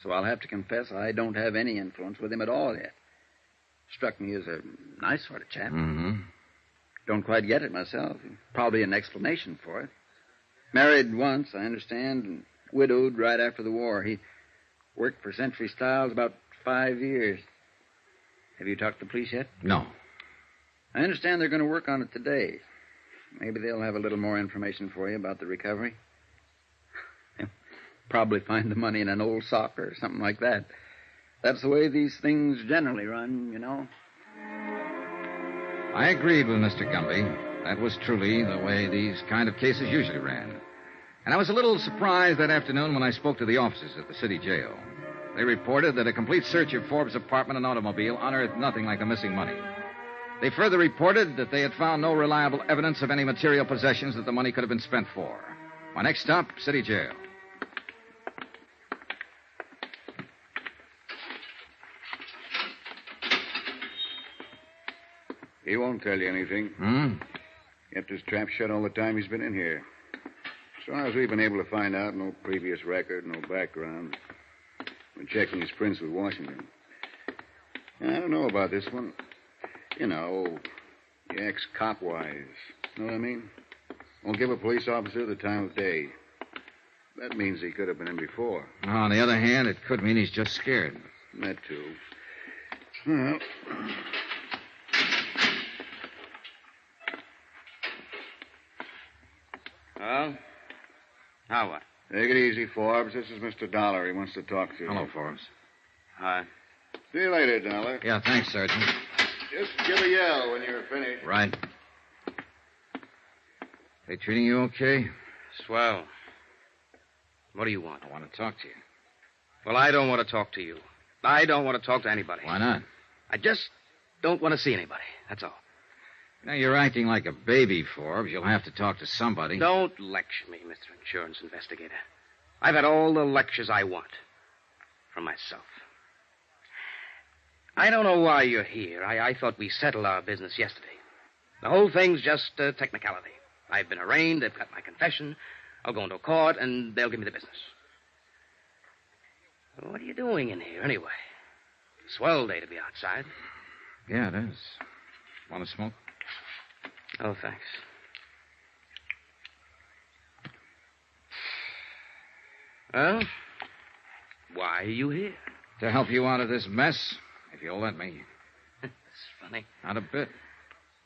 So I'll have to confess I don't have any influence with him at all yet. Struck me as a nice sort of chap. Mm-hmm. Don't quite get it myself. Probably an explanation for it. Married once, I understand, and widowed right after the war. He worked for Century Styles about 5 years. Have you talked to the police yet? No. I understand they're going to work on it today. Maybe they'll have a little more information for you about the recovery. probably find the money in an old sock or something like that. That's the way these things generally run, you know. I agreed with Mr. Gumby. That was truly the way these kind of cases usually ran. And I was a little surprised that afternoon when I spoke to the officers at the city jail. They reported that a complete search of Forbes' apartment and automobile unearthed nothing like the missing money. They further reported that they had found no reliable evidence of any material possessions that the money could have been spent for. My next stop, city jail. He won't tell you anything. Kept his trap shut all the time he's been in here. As far as we've been able to find out, no previous record, no background. Been checking his prints with Washington. I don't know about this one. You know, he acts cop-wise. Know what I mean? Won't give a police officer the time of day. That means he could have been in before. On the other hand, it could mean he's just scared. That, too. Well... Well, now what? Take it easy, Forbes. This is Mr. Dollar. He wants to talk to you. Hello, Forbes. Hi. See you later, Dollar. Yeah, thanks, Sergeant. Just give a yell when you're finished. Right. They treating you okay? Swell. What do you want? I want to talk to you. Well, I don't want to talk to you. I don't want to talk to anybody. Why not? I just don't want to see anybody. That's all. Now, you're acting like a baby, Forbes. You'll have to talk to somebody. Don't lecture me, Mr. Insurance Investigator. I've had all the lectures I want. From myself. I don't know why you're here. I thought we settled our business yesterday. The whole thing's just a technicality. I've been arraigned. They've got my confession. I'll go into a court, and they'll give me the business. What are you doing in here, anyway? Swell day to be outside. Yeah, it is. Want to smoke? Oh, thanks. Well, why are you here? To help you out of this mess, if you'll let me. That's funny. Not a bit.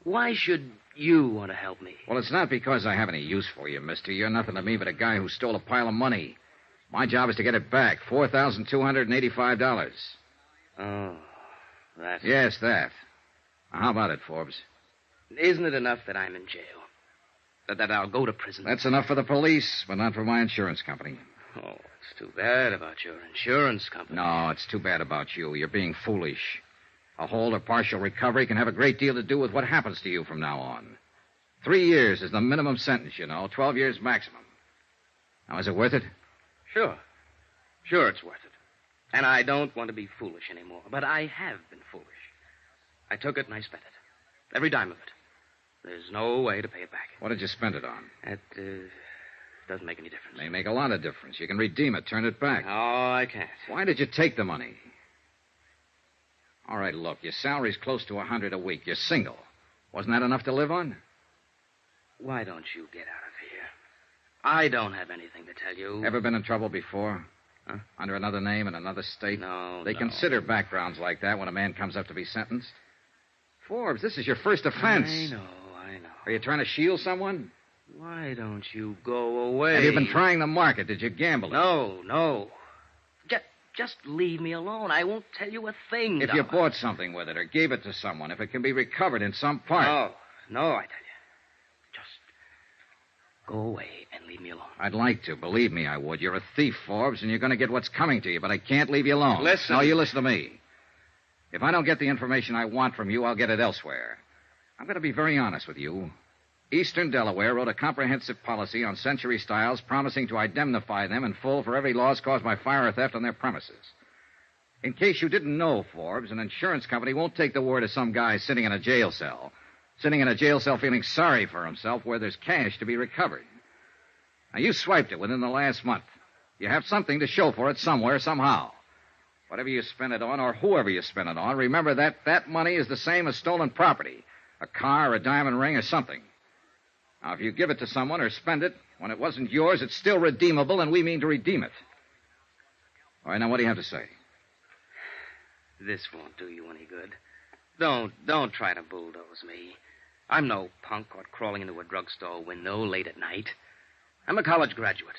Why should you want to help me? Well, it's not because I have any use for you, mister. You're nothing to me but a guy who stole a pile of money. My job is to get it back. $4,285. Oh, that's... Yes, that. Now, how about it, Forbes? Isn't it enough that I'm in jail? That I'll go to prison? That's enough for the police, but not for my insurance company. Oh, it's too bad about your insurance company. No, it's too bad about you. You're being foolish. A whole or partial recovery can have a great deal to do with what happens to you from now on. 3 years is the minimum sentence, you know. 12 years maximum. Now, is it worth it? Sure. Sure, it's worth it. And I don't want to be foolish anymore. But I have been foolish. I took it and I spent it. Every dime of it. There's no way to pay it back. What did you spend it on? It doesn't make any difference. May make a lot of difference. You can redeem it, turn it back. No, I can't. Why did you take the money? All right, look, your salary's close to $100 a week. You're single. Wasn't that enough to live on? Why don't you get out of here? I don't have anything to tell you. Ever been in trouble before? Huh? Under another name in another state? No, They consider backgrounds like that when a man comes up to be sentenced. Forbes, this is your first offense. I know. Are you trying to shield someone? Why don't you go away? Have you been trying the market? Did you gamble it? No. Just leave me alone. I won't tell you a thing. If you bought something with it or gave it to someone, if it can be recovered in some part. No, I tell you. Just go away and leave me alone. I'd like to. Believe me, I would. You're a thief, Forbes, and you're going to get what's coming to you, but I can't leave you alone. Listen. No, you listen to me. If I don't get the information I want from you, I'll get it elsewhere. I'm going to be very honest with you. Eastern Delaware wrote a comprehensive policy on Century Styles promising to indemnify them in full for every loss caused by fire or theft on their premises. In case you didn't know, Forbes, an insurance company won't take the word of some guy sitting in a jail cell feeling sorry for himself where there's cash to be recovered. Now, you swiped it within the last month. You have something to show for it somewhere, somehow. Whatever you spend it on, or whoever you spend it on, remember that money is the same as stolen property. A car, a diamond ring, or something. Now, if you give it to someone or spend it, when it wasn't yours, it's still redeemable, and we mean to redeem it. All right, now, what do you have to say? This won't do you any good. Don't try to bulldoze me. I'm no punk caught crawling into a drugstore window late at night. I'm a college graduate.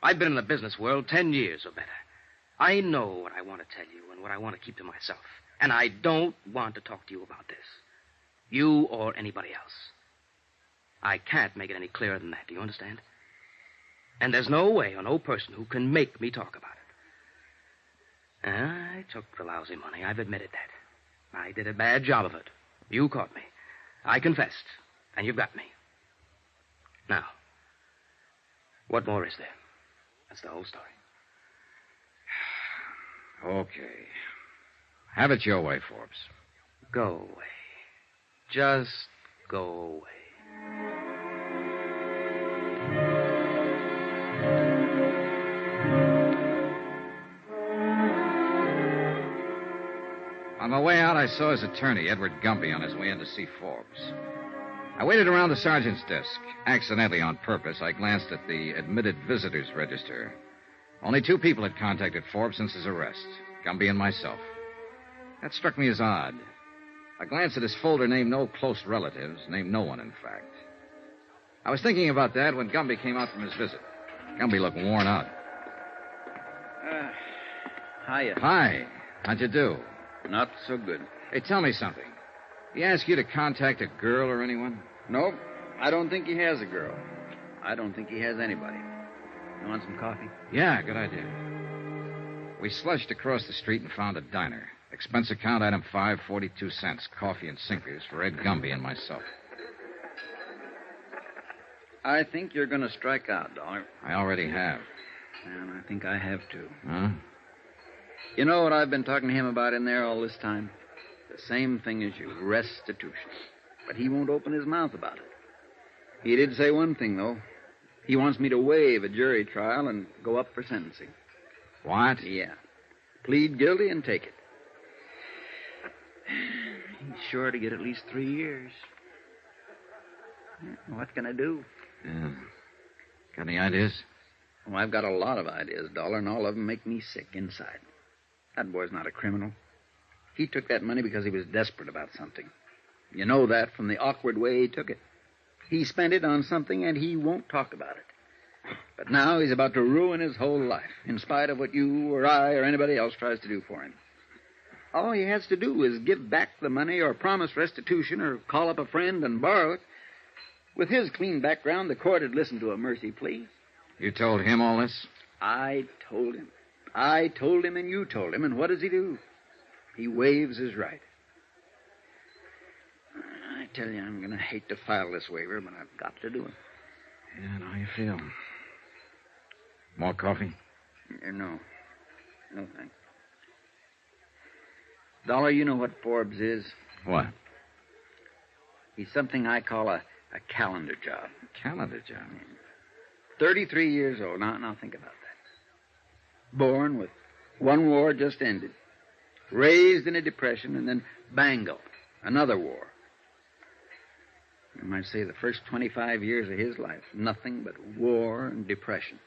I've been in the business world 10 years or better. I know what I want to tell you and what I want to keep to myself. And I don't want to talk to you about this. You or anybody else. I can't make it any clearer than that. Do you understand? And there's no way or no person who can make me talk about it. I took the lousy money. I've admitted that. I did a bad job of it. You caught me. I confessed. And you've got me. Now, what more is there? That's the whole story. Okay. Have it your way, Forbes. Go away. Just go away. On my way out, I saw his attorney, Edward Gumby, on his way in to see Forbes. I waited around the sergeant's desk. Accidentally, on purpose, I glanced at the admitted visitors register. Only 2 people had contacted Forbes since his arrest, Gumby and myself. That struck me as odd. A glance at his folder named no close relatives, named no one, in fact. I was thinking about that when Gumby came out from his visit. Gumby looked worn out. Hiya. Hi. How'd you do? Not so good. Hey, tell me something. He asked you to contact a girl or anyone? Nope. I don't think he has a girl. I don't think he has anybody. You want some coffee? Yeah, good idea. We slushed across the street and found a diner. Expense account item 5, 42 cents. Coffee and sinkers for Ed Gumby and myself. I think you're going to strike out, Dollar. I already have. And I think I have, too. Huh? You know what I've been talking to him about in there all this time? The same thing as you, restitution. But he won't open his mouth about it. He did say one thing, though. He wants me to waive a jury trial and go up for sentencing. What? Yeah. Plead guilty and take it. He's sure to get at least 3 years. What can I do? Yeah. Got any ideas? Oh, I've got a lot of ideas, Dollar, and all of them make me sick inside. That boy's not a criminal. He took that money because he was desperate about something. You know that from the awkward way he took it. He spent it on something, and he won't talk about it. But now he's about to ruin his whole life, in spite of what you or I or anybody else tries to do for him. All he has to do is give back the money or promise restitution or call up a friend and borrow it. With his clean background, the court would listen to a mercy plea. You told him all this? I told him. I told him and you told him, and what does he do? He waives his right. I tell you, I'm going to hate to file this waiver, but I've got to do it. Yeah, how you feel? More coffee? No. No, thanks. Dollar, you know what Forbes is? What? He's something I call a calendar job. Calendar job? 33 years old. Now think about that. Born with one war just ended. Raised in a depression, and then bango, another war. You might say the first 25 years of his life, nothing but war and depression,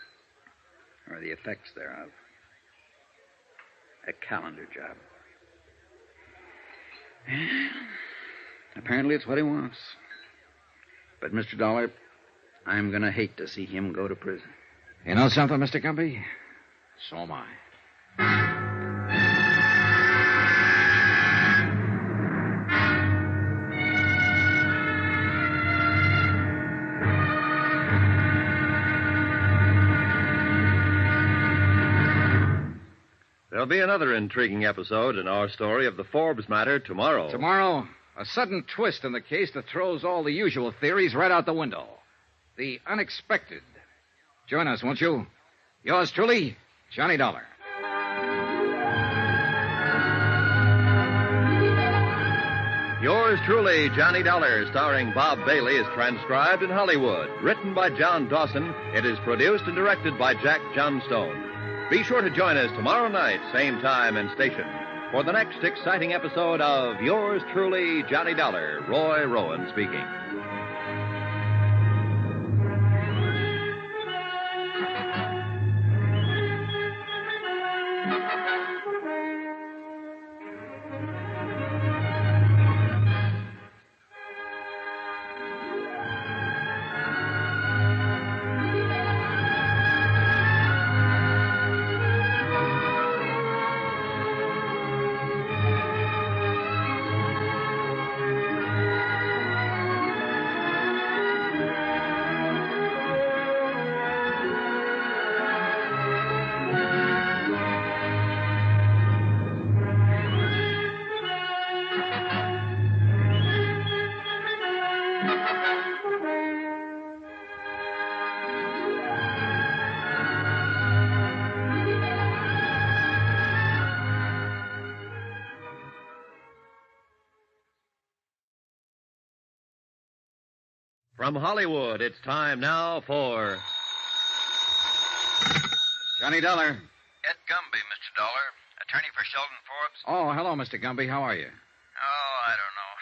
or the effects thereof. A calendar job. Apparently it's what he wants. But, Mr. Dollar, I'm going to hate to see him go to prison. You know something, Mr. Gumby? So am I. There'll be another intriguing episode in our story of the Forbes matter tomorrow. Tomorrow, a sudden twist in the case that throws all the usual theories right out the window. The unexpected. Join us, won't you? Yours truly, Johnny Dollar. Yours truly, Johnny Dollar, starring Bob Bailey, is transcribed in Hollywood. Written by John Dawson, it is produced and directed by Jack Johnstone. Be sure to join us tomorrow night, same time and station, for the next exciting episode of Yours truly, Johnny Dollar. Roy Rowan speaking. From Hollywood, it's time now for... Johnny Dollar. Ed Gumby, Mr. Dollar. Attorney for Sheldon Forbes. Oh, hello, Mr. Gumby. How are you? Oh, I don't know.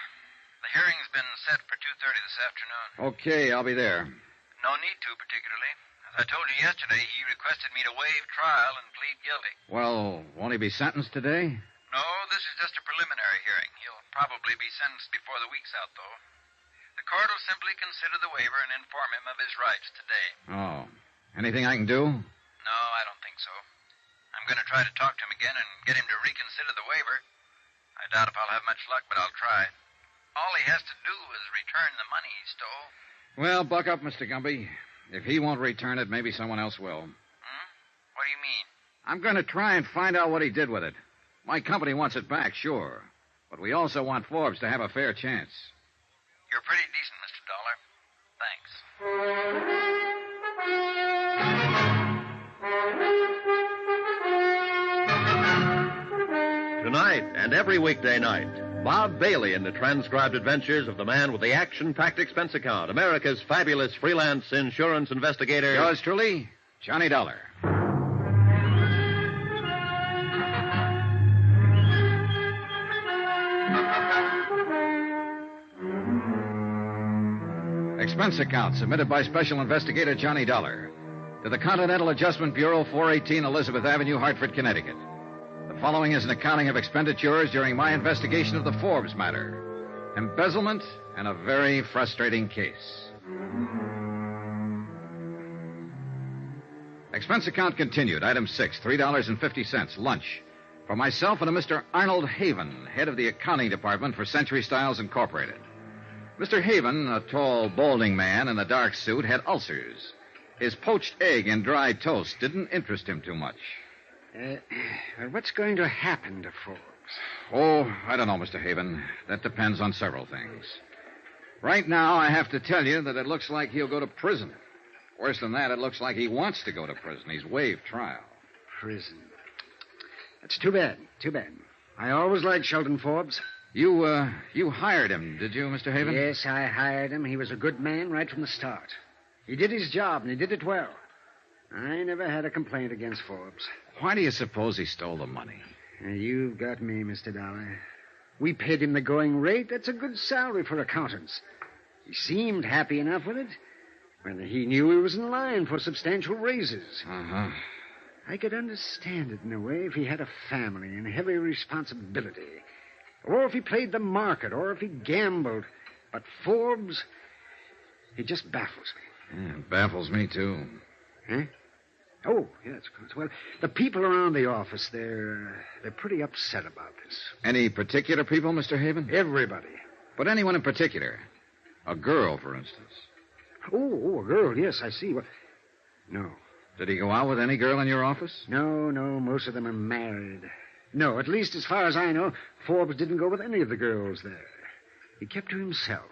The hearing's been set for 2:30 this afternoon. Okay, I'll be there. No need to, particularly. As I told you yesterday, he requested me to waive trial and plead guilty. Well, won't he be sentenced today? No, this is just a preliminary hearing. He'll probably be sentenced before the week's out, though. The court will simply consider the waiver and inform him of his rights today. Oh. Anything I can do? No, I don't think so. I'm going to try to talk to him again and get him to reconsider the waiver. I doubt if I'll have much luck, but I'll try. All he has to do is return the money he stole. Well, buck up, Mr. Gumby. If he won't return it, maybe someone else will. What do you mean? I'm going to try and find out what he did with it. My company wants it back, sure. But we also want Forbes to have a fair chance. You're pretty decent, Mr. Dollar. Thanks. Tonight and every weekday night, Bob Bailey in the transcribed adventures of the man with the action-packed expense account, America's fabulous freelance insurance investigator. Yours truly, Johnny Dollar. Expense account submitted by Special Investigator Johnny Dollar to the Continental Adjustment Bureau, 418 Elizabeth Avenue, Hartford, Connecticut. The following is an accounting of expenditures during my investigation of the Forbes matter. Embezzlement and a very frustrating case. Expense account continued. Item 6, $3.50, lunch. For myself and a Mr. Arnold Haven, head of the accounting department for Century Styles Incorporated. Mr. Haven, a tall, balding man in a dark suit, had ulcers. His poached egg and dry toast didn't interest him too much. What's going to happen to Forbes? Oh, I don't know, Mr. Haven. That depends on several things. Right now, I have to tell you that it looks like he'll go to prison. Worse than that, it looks like he wants to go to prison. He's waived trial. Prison. That's too bad. Too bad. I always liked Sheldon Forbes. You hired him, did you, Mr. Haven? Yes, I hired him. He was a good man right from the start. He did his job, and he did it well. I never had a complaint against Forbes. Why do you suppose he stole the money? You've got me, Mr. Dollar. We paid him the going rate. That's a good salary for accountants. He seemed happy enough with it. Whether he knew he was in line for substantial raises. Uh-huh. I could understand it in a way if he had a family and heavy responsibility. Or if he played the market, or if he gambled. But Forbes, he just baffles me. Yeah, it baffles me, too. Huh? Oh, yes, of course. Well, the people around the office, they're pretty upset about this. Any particular people, Mr. Haven? Everybody. But anyone in particular? A girl, for instance. Oh, a girl, yes, I see. Well, no. Did he go out with any girl in your office? No, most of them are married. No, at least as far as I know, Forbes didn't go with any of the girls there. He kept to himself.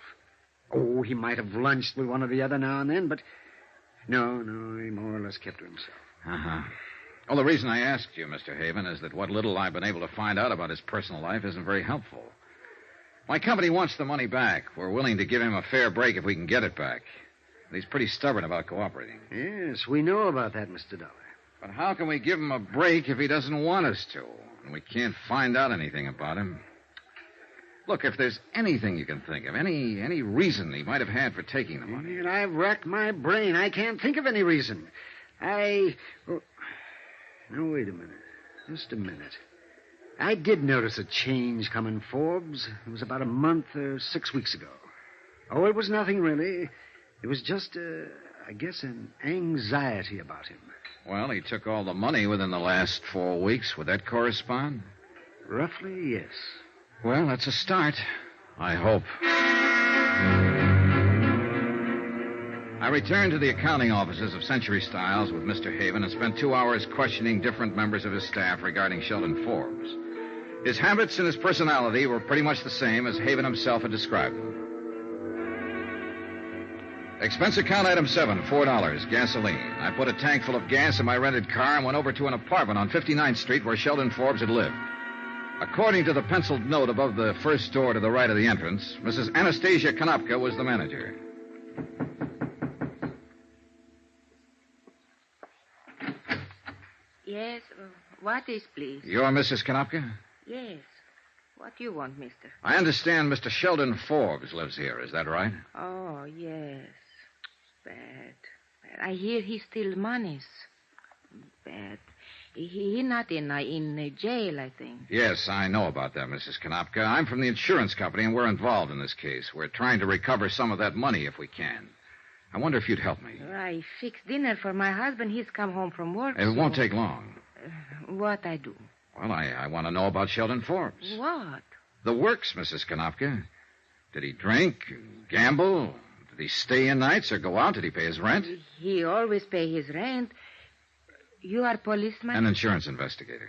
Oh, he might have lunched with one or the other now and then, but no, he more or less kept to himself. Uh-huh. Well, the reason I asked you, Mr. Haven, is that what little I've been able to find out about his personal life isn't very helpful. My company wants the money back. We're willing to give him a fair break if we can get it back. And he's pretty stubborn about cooperating. Yes, we know about that, Mr. Dollar. But how can we give him a break if he doesn't want us to? And we can't find out anything about him. Look, if there's anything you can think of, any reason he might have had for taking the money. And I've racked my brain. I can't think of any reason. No, wait a minute. Just a minute. I did notice a change coming, Forbes. It was about a month or 6 weeks ago. Oh, it was nothing really. It was just, I guess, an anxiety about him. Well, he took all the money within the last 4 weeks. Would that correspond? Roughly, yes. Well, that's a start. I hope. I returned to the accounting offices of Century Styles with Mr. Haven and spent 2 hours questioning different members of his staff regarding Sheldon Forbes. His habits and his personality were pretty much the same as Haven himself had described them. Expense account item 7, $4, gasoline. I put a tank full of gas in my rented car and went over to an apartment on 59th Street where Sheldon Forbes had lived. According to the penciled note above the first door to the right of the entrance, Mrs. Anastasia Konopka was the manager. Yes, what is, please? You're Mrs. Konopka? Yes. What do you want, mister? I understand Mr. Sheldon Forbes lives here. Is that right? Oh, yes. Bad. I hear he steals monies. Bad. He not in jail, I think. Yes, I know about that, Mrs. Konopka. I'm from the insurance company, and we're involved in this case. We're trying to recover some of that money if we can. I wonder if you'd help me. I fixed dinner for my husband. He's come home from work. It won't take long. What I do? Well, I want to know about Sheldon Forbes. What? The works, Mrs. Konopka. Did he drink, gamble? Did he stay in nights or go out? Did he pay his rent? He always pay his rent. You are policeman? An insurance investigator.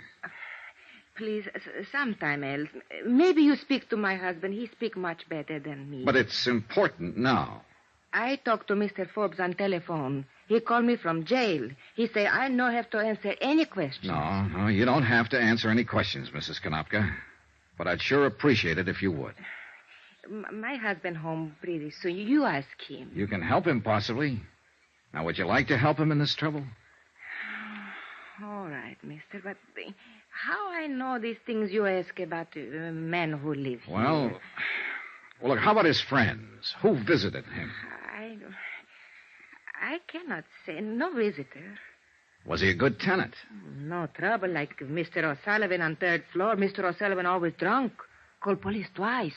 Please, sometime else. Maybe you speak to my husband. He speak much better than me. But it's important now. I talked to Mr. Forbes on telephone. He called me from jail. He say I no have to answer any questions. No, you don't have to answer any questions, Mrs. Konopka. But I'd sure appreciate it if you would. My husband home pretty soon. You ask him. You can help him, possibly. Now, would you like to help him in this trouble? All right, mister, but how I know these things you ask about men who live here? Well, look, how about his friends? Who visited him? I cannot say. No visitor. Was he a good tenant? No trouble, like Mr. O'Sullivan on third floor. Mr. O'Sullivan always drunk. Called police twice.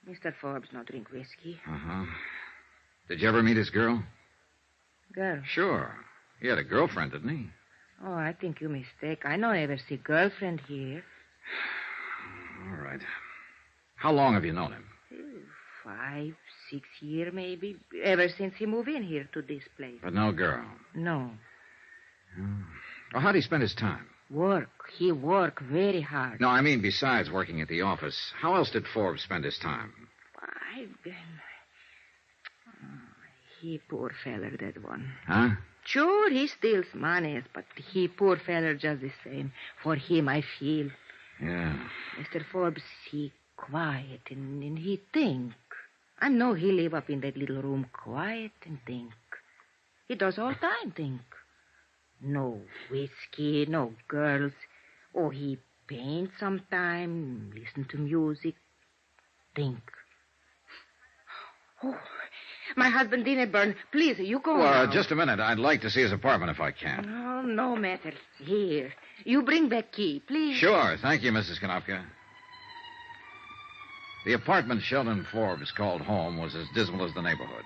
Mr. Forbes no drink whiskey. Uh-huh. Did you ever meet his girl? Girl? Sure. He had a girlfriend, didn't he? Oh, I think you mistake. I no ever see girlfriend here. All right. How long have you known him? 5, 6 years, maybe. Ever since he moved in here to this place. But no girl? No. Well, how'd he spend his time? Work. He work very hard. No, I mean besides working at the office. How else did Forbes spend his time? He poor feller, that one. Huh? Sure, he steals money, but he poor feller just the same. For him, I feel. Yeah. Mr. Forbes, he quiet and he think. I know he live up in that little room quiet and think. He does all time think. No whiskey, no girls. Oh, he paint sometime, listen to music, think. Oh, my husband didn't burn. Please, you go Well, now. just a minute. I'd like to see his apartment if I can. Oh, no matter. Here. You bring back key, please. Sure. Thank you, Mrs. Konopka. The apartment Sheldon Forbes called home was as dismal as the neighborhood.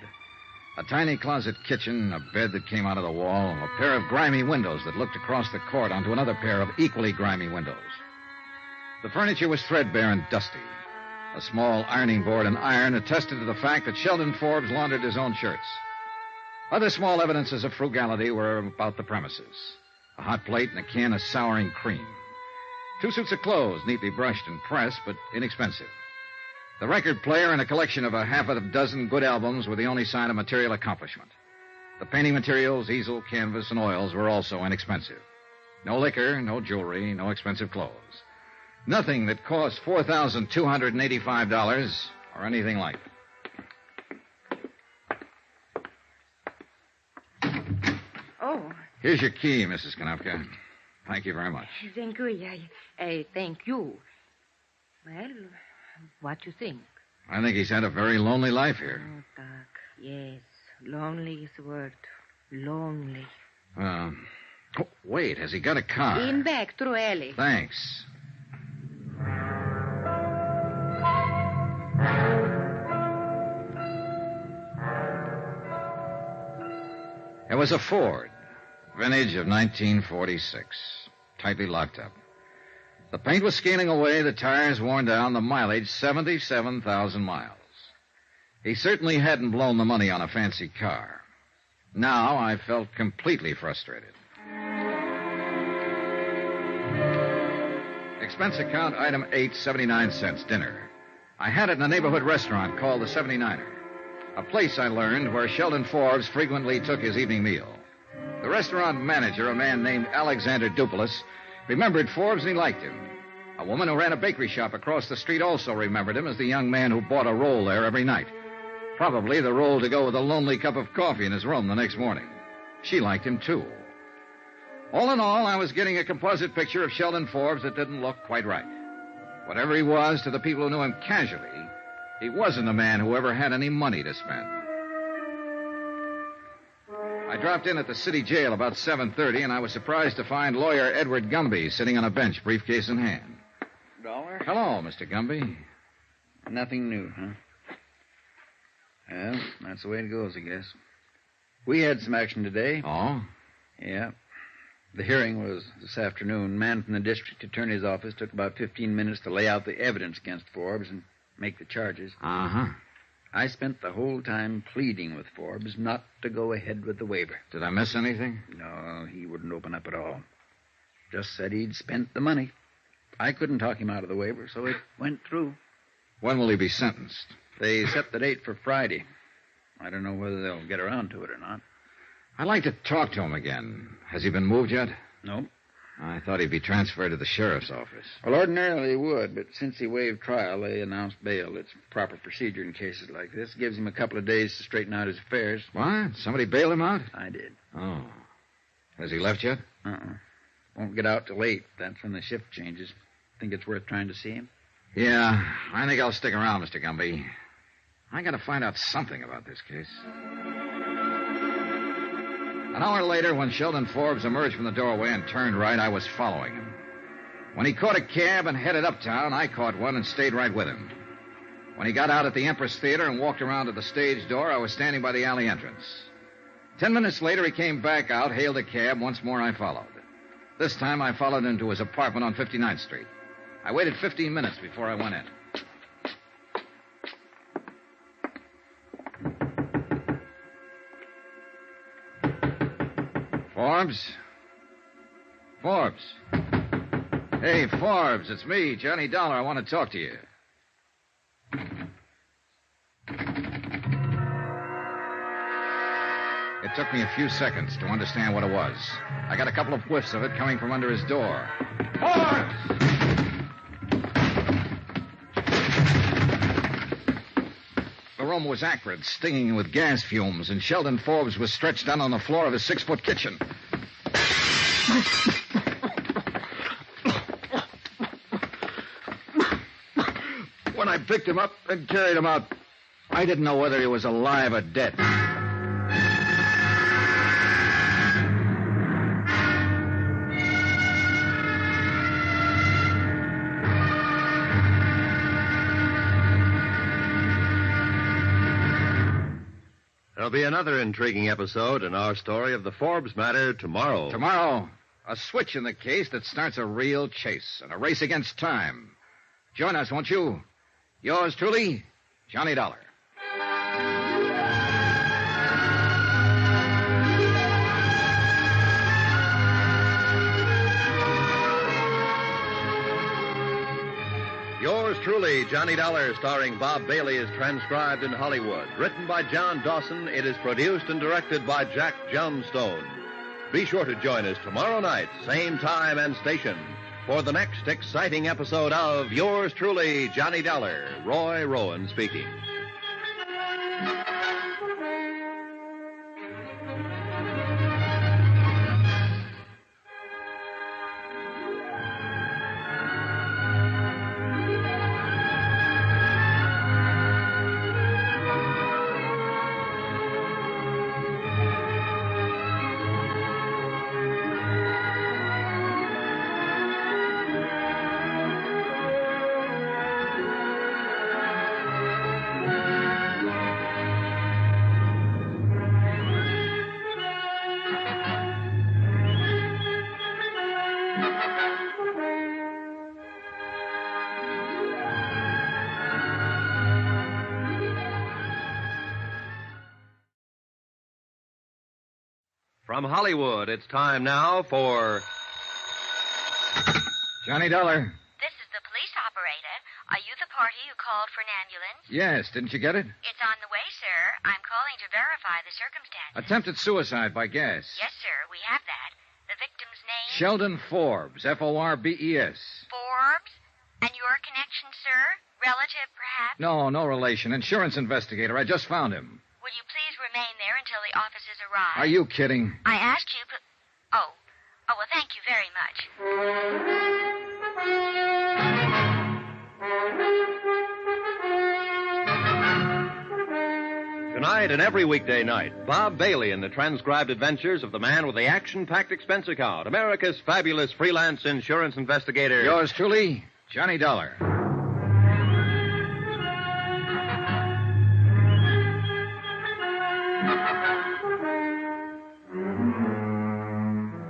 A tiny closet kitchen, a bed that came out of the wall, a pair of grimy windows that looked across the court onto another pair of equally grimy windows. The furniture was threadbare and dusty. A small ironing board and iron attested to the fact that Sheldon Forbes laundered his own shirts. Other small evidences of frugality were about the premises. A hot plate and a can of souring cream. 2 suits of clothes, neatly brushed and pressed, but inexpensive. The record player and a collection of a half a dozen good albums were the only sign of material accomplishment. The painting materials, easel, canvas, and oils were also inexpensive. No liquor, no jewelry, no expensive clothes. Nothing that cost $4,285 or anything like it. Oh. Here's your key, Mrs. Konopka. Thank you very much. Thank you. I thank you. Well, what you think? I think he's had a very lonely life here. Oh, Doc, yes. Lonely is the word. Lonely. Wait, has he got a car? In back, through alley. Thanks. It was a Ford, vintage of 1946, tightly locked up. The paint was scaling away, the tires worn down, the mileage 77,000 miles. He certainly hadn't blown the money on a fancy car. Now I felt completely frustrated. Expense account item 8, 79 cents, dinner. I had it in a neighborhood restaurant called the 79er, a place I learned where Sheldon Forbes frequently took his evening meal. The restaurant manager, a man named Alexander Dupulis, remembered Forbes and he liked him. A woman who ran a bakery shop across the street also remembered him as the young man who bought a roll there every night. Probably the roll to go with a lonely cup of coffee in his room the next morning. She liked him, too. All in all, I was getting a composite picture of Sheldon Forbes that didn't look quite right. Whatever he was to the people who knew him casually, he wasn't a man who ever had any money to spend. I dropped in at the city jail about 7:30, and I was surprised to find lawyer Edward Gumby sitting on a bench, briefcase in hand. Dollar? Hello, Mr. Gumby. Nothing new, huh? Well, that's the way it goes, I guess. We had some action today. Oh? Yeah. The hearing was this afternoon. Man from the district attorney's office took about 15 minutes to lay out the evidence against Forbes and make the charges. Uh-huh. I spent the whole time pleading with Forbes not to go ahead with the waiver. Did I miss anything? No, he wouldn't open up at all. Just said he'd spent the money. I couldn't talk him out of the waiver, so it went through. When will he be sentenced? They set the date for Friday. I don't know whether they'll get around to it or not. I'd like to talk to him again. Has he been moved yet? No. I thought he'd be transferred to the sheriff's office. Well, ordinarily he would, but since he waived trial, they announced bail. It's proper procedure in cases like this. Gives him a couple of days to straighten out his affairs. What? Somebody bailed him out? I did. Oh. Has he left yet? Uh-uh. Won't get out till 8. That's when the shift changes. Think it's worth trying to see him? Yeah, I think I'll stick around, Mr. Gumby. I gotta find out something about this case. An hour later, when Sheldon Forbes emerged from the doorway and turned right, I was following him. When he caught a cab and headed uptown, I caught one and stayed right with him. When he got out at the Empress Theater and walked around to the stage door, I was standing by the alley entrance. 10 minutes later, he came back out, hailed a cab. Once more, I followed. This time, I followed him to his apartment on 59th Street. I waited 15 minutes before I went in. Forbes? Forbes? Hey, Forbes, it's me, Johnny Dollar. I want to talk to you. It took me a few seconds to understand what it was. I got a couple of whiffs of it coming from under his door. Forbes! The room was acrid, stinging with gas fumes, and Sheldon Forbes was stretched out on the floor of his 6-foot kitchen. When I picked him up and carried him out, I didn't know whether he was alive or dead. There'll be another intriguing episode in our story of the Forbes matter tomorrow. Tomorrow, a switch in the case that starts a real chase and a race against time. Join us, won't you? Yours truly, Johnny Dollar. Yours truly, Johnny Dollar, starring Bob Bailey, is transcribed in Hollywood. Written by John Dawson, it is produced and directed by Jack Johnstone. Be sure to join us tomorrow night, same time and station, for the next exciting episode of Yours truly, Johnny Dollar. Roy Rowan speaking. From Hollywood, it's time now for Johnny Dollar. This is the police operator. Are you the party who called for an ambulance? Yes, didn't you get it? It's on the way, sir. I'm calling to verify the circumstances. Attempted suicide by gas. Yes, sir, we have that. The victim's name? Sheldon Forbes, Forbes. Forbes? And your connection, sir? Relative, perhaps? No relation. Insurance investigator. I just found him. Will you please remain there until the officers arrive? Are you kidding? I asked you, Oh, well, Thank you very much. Tonight and every weekday night, Bob Bailey in the transcribed adventures of the man with the action-packed expense account, America's fabulous freelance insurance investigator. Yours truly, Johnny Dollar.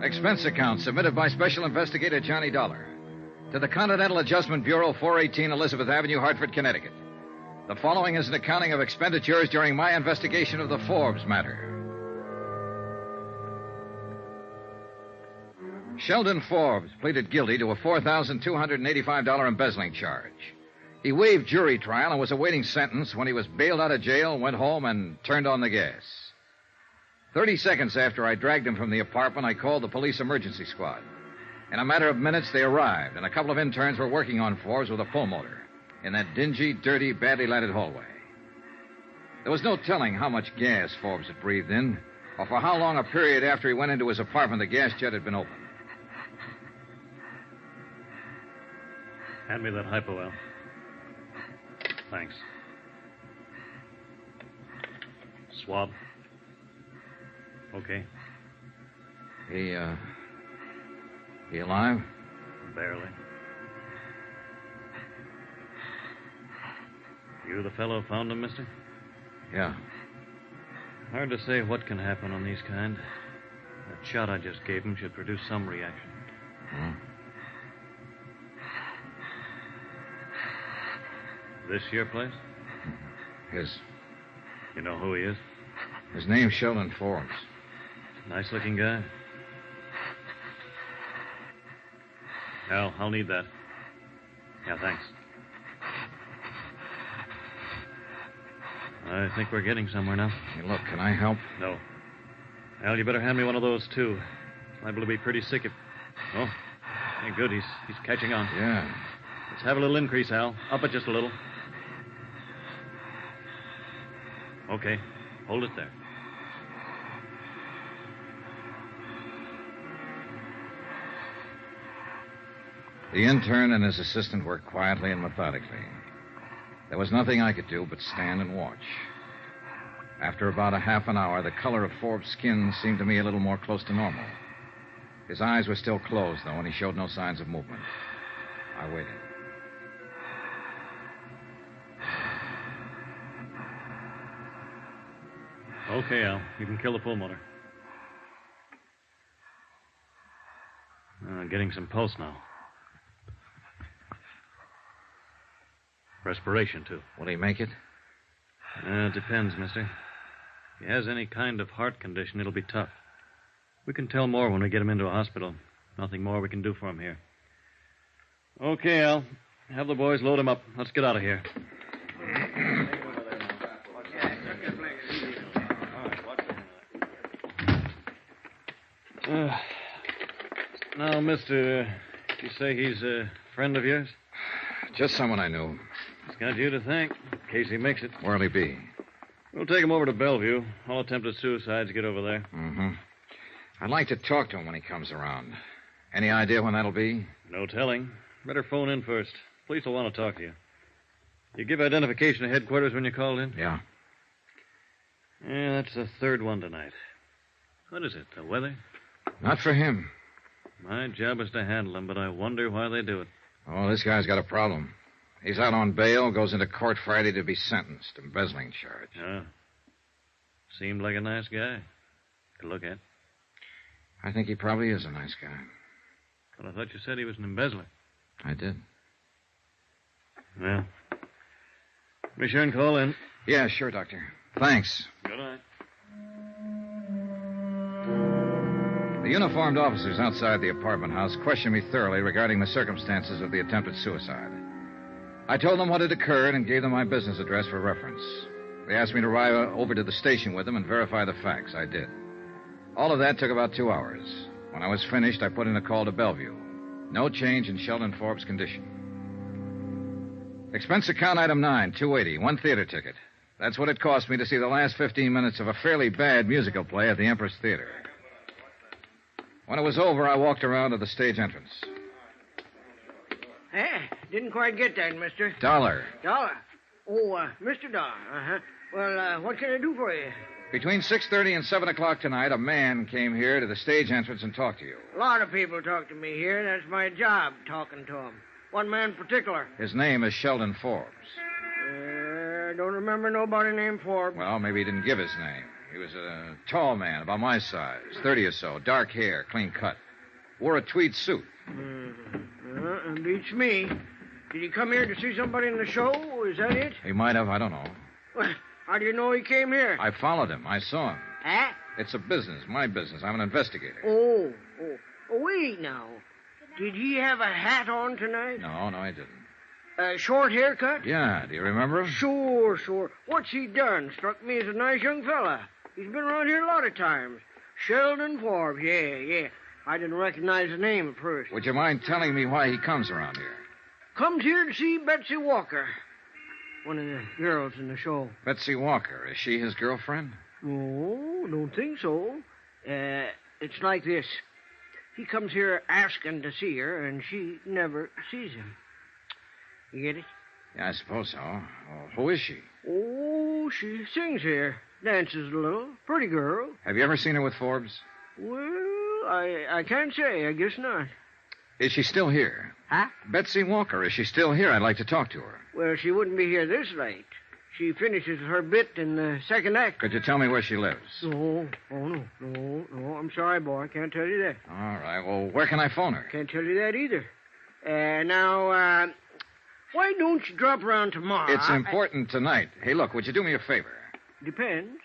Expense account submitted by Special Investigator Johnny Dollar to the Continental Adjustment Bureau, 418 Elizabeth Avenue, Hartford, Connecticut. The following is an accounting of expenditures during my investigation of the Forbes matter. Sheldon Forbes pleaded guilty to a $4,285 embezzling charge. He waived jury trial and was awaiting sentence when he was bailed out of jail, went home, and turned on the gas. 30 seconds after I dragged him from the apartment, I called the police emergency squad. In a matter of minutes, they arrived, and a couple of interns were working on Forbes with a pulmotor in that dingy, dirty, badly lighted hallway. There was no telling how much gas Forbes had breathed in, or for how long a period after he went into his apartment the gas jet had been open. Hand me that hypo, Al. Thanks. Swab. Okay. He alive? Barely. You the fellow who found him, mister? Yeah. Hard to say what can happen on these kind. That shot I just gave him should produce some reaction. Hmm. This your place? His. You know who he is? His name's Sheldon Forbes. Nice-looking guy. Al, I'll need that. Yeah, thanks. I think we're getting somewhere now. Hey, look, can I help? No. Al, you better hand me one of those, too. Liable to be pretty sick if... Oh, hey, good. He's catching on. Yeah. Let's have a little increase, Al. Up it just a little. Okay. Hold it there. The intern and his assistant worked quietly and methodically. There was nothing I could do but stand and watch. After about a half an hour, the color of Forbes' skin seemed to me a little more close to normal. His eyes were still closed, though, and he showed no signs of movement. I waited. Okay, Al. You can kill the pulmotor. Getting some pulse now. Respiration, too. Will he make it? It depends, mister. If he has any kind of heart condition, it'll be tough. We can tell more when we get him into a hospital. Nothing more we can do for him here. Okay, Al. Have the boys load him up. Let's get out of here. Now, mister, you say he's a friend of yours? Just someone I knew. He's got you to thank, in case he makes it. Where'll he be? We'll take him over to Bellevue. All attempted suicides get over there. Mm-hmm. I'd like to talk to him when he comes around. Any idea when that'll be? No telling. Better phone in first. Police will want to talk to you. You give identification to headquarters when you called in? Yeah. Yeah, that's the third one tonight. What is it, the weather? Not for him. My job is to handle them, but I wonder why they do it. Oh, this guy's got a problem. He's out on bail, goes into court Friday to be sentenced. Embezzling charge. Yeah. Seemed like a nice guy to look at. I think he probably is a nice guy. But I thought you said he was an embezzler. I did. Well, be sure and call in. Yeah, sure, Doctor. Thanks. Good night. The uniformed officers outside the apartment house questioned me thoroughly regarding the circumstances of the attempted suicide. I told them what had occurred and gave them my business address for reference. They asked me to ride over to the station with them and verify the facts. I did. All of that took about 2 hours. When I was finished, I put in a call to Bellevue. No change in Sheldon Forbes' condition. Expense account item 9, $280, 1 theater ticket. That's what it cost me to see the last 15 minutes of a fairly bad musical play at the Empress Theater. When it was over, I walked around to the stage entrance. Didn't quite get that, mister. Dollar. Dollar? Oh, Mr. Dollar. Uh-huh. Well, what can I do for you? Between 6:30 and 7 o'clock tonight, a man came here to the stage entrance and talked to you. A lot of people talk to me here. That's my job, talking to them. One man in particular. His name is Sheldon Forbes. I don't remember nobody named Forbes. Well, maybe he didn't give his name. He was a tall man, about my size, 30 or so, dark hair, clean cut. Wore a tweed suit. Beats me. Did he come here to see somebody in the show? Is that it? He might have, I don't know. Well, how do you know he came here? I followed him. I saw him. Huh? It's a business, my business. I'm an investigator. Oh, wait now. Did he have a hat on tonight? No, I didn't. A short haircut? Yeah, do you remember him? Sure. What's he done? Struck me as a nice young fella. He's been around here a lot of times. Sheldon Forbes, yeah. I didn't recognize the name at first. Would you mind telling me why he comes around here? Comes here to see Betsy Walker. One of the girls in the show. Betsy Walker. Is she his girlfriend? No, don't think so. It's like this. He comes here asking to see her, and she never sees him. You get it? Yeah, I suppose so. Well, who is she? Oh, she sings here. Dances a little. Pretty girl. Have you ever seen her with Forbes? Well, I can't say. I guess not. Is she still here? Huh? Betsy Walker, is she still here? I'd like to talk to her. Well, she wouldn't be here this late. She finishes her bit in the second act. Could you tell me where she lives? No. I'm sorry, boy. I can't tell you that. All right. Well, where can I phone her? Can't tell you that either. Now, why don't you drop around tomorrow? It's important tonight. Hey, look, would you do me a favor? Depends.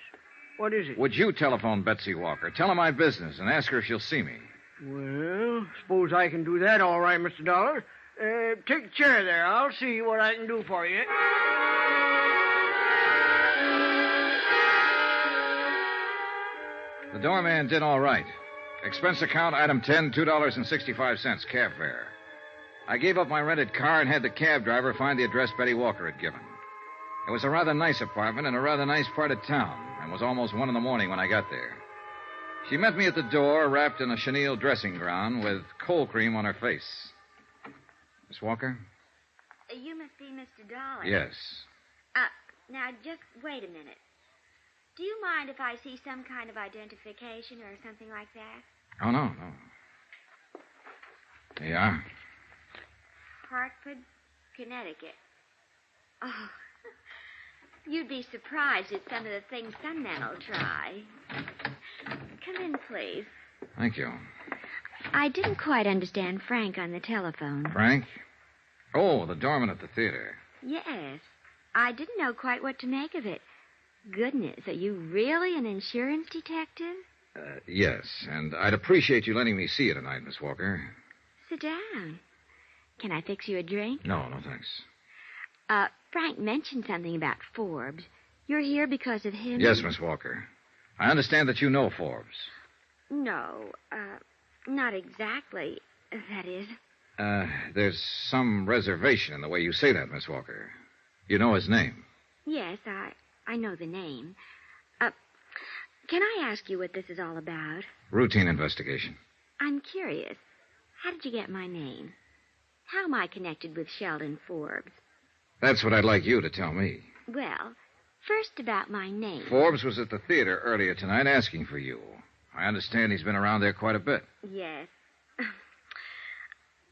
What is it? Would you telephone Betsy Walker? Tell her my business and ask her if she'll see me. Well, suppose I can do that all right, Mr. Dollar. Take a chair there. I'll see what I can do for you. The doorman did all right. Expense account, item 10, $2.65, cab fare. I gave up my rented car and had the cab driver find the address Betty Walker had given. It was a rather nice apartment in a rather nice part of town, and was almost 1 a.m. when I got there. She met me at the door, wrapped in a chenille dressing gown with cold cream on her face. Miss Walker? You must be Mr. Dollar. Yes. Now, just wait a minute. Do you mind if I see some kind of identification or something like that? Oh, no. Yeah. Hartford, Connecticut. Oh, you'd be surprised at some of the things some men will try. Come in, please. Thank you. I didn't quite understand Frank on the telephone. Frank? Oh, the doorman at the theater. Yes. I didn't know quite what to make of it. Goodness, are you really an insurance detective? Yes, and I'd appreciate you letting me see you tonight, Miss Walker. Sit down. Can I fix you a drink? No, thanks. Frank mentioned something about Forbes. You're here because of him? Yes, Miss Walker. I understand that you know Forbes. No, not exactly. That is. There's some reservation in the way you say that, Miss Walker. You know his name. Yes, I know the name. Can I ask you what this is all about? Routine investigation. I'm curious. How did you get my name? How am I connected with Sheldon Forbes? That's what I'd like you to tell me. Well, first about my name. Forbes was at the theater earlier tonight asking for you. I understand he's been around there quite a bit. Yes.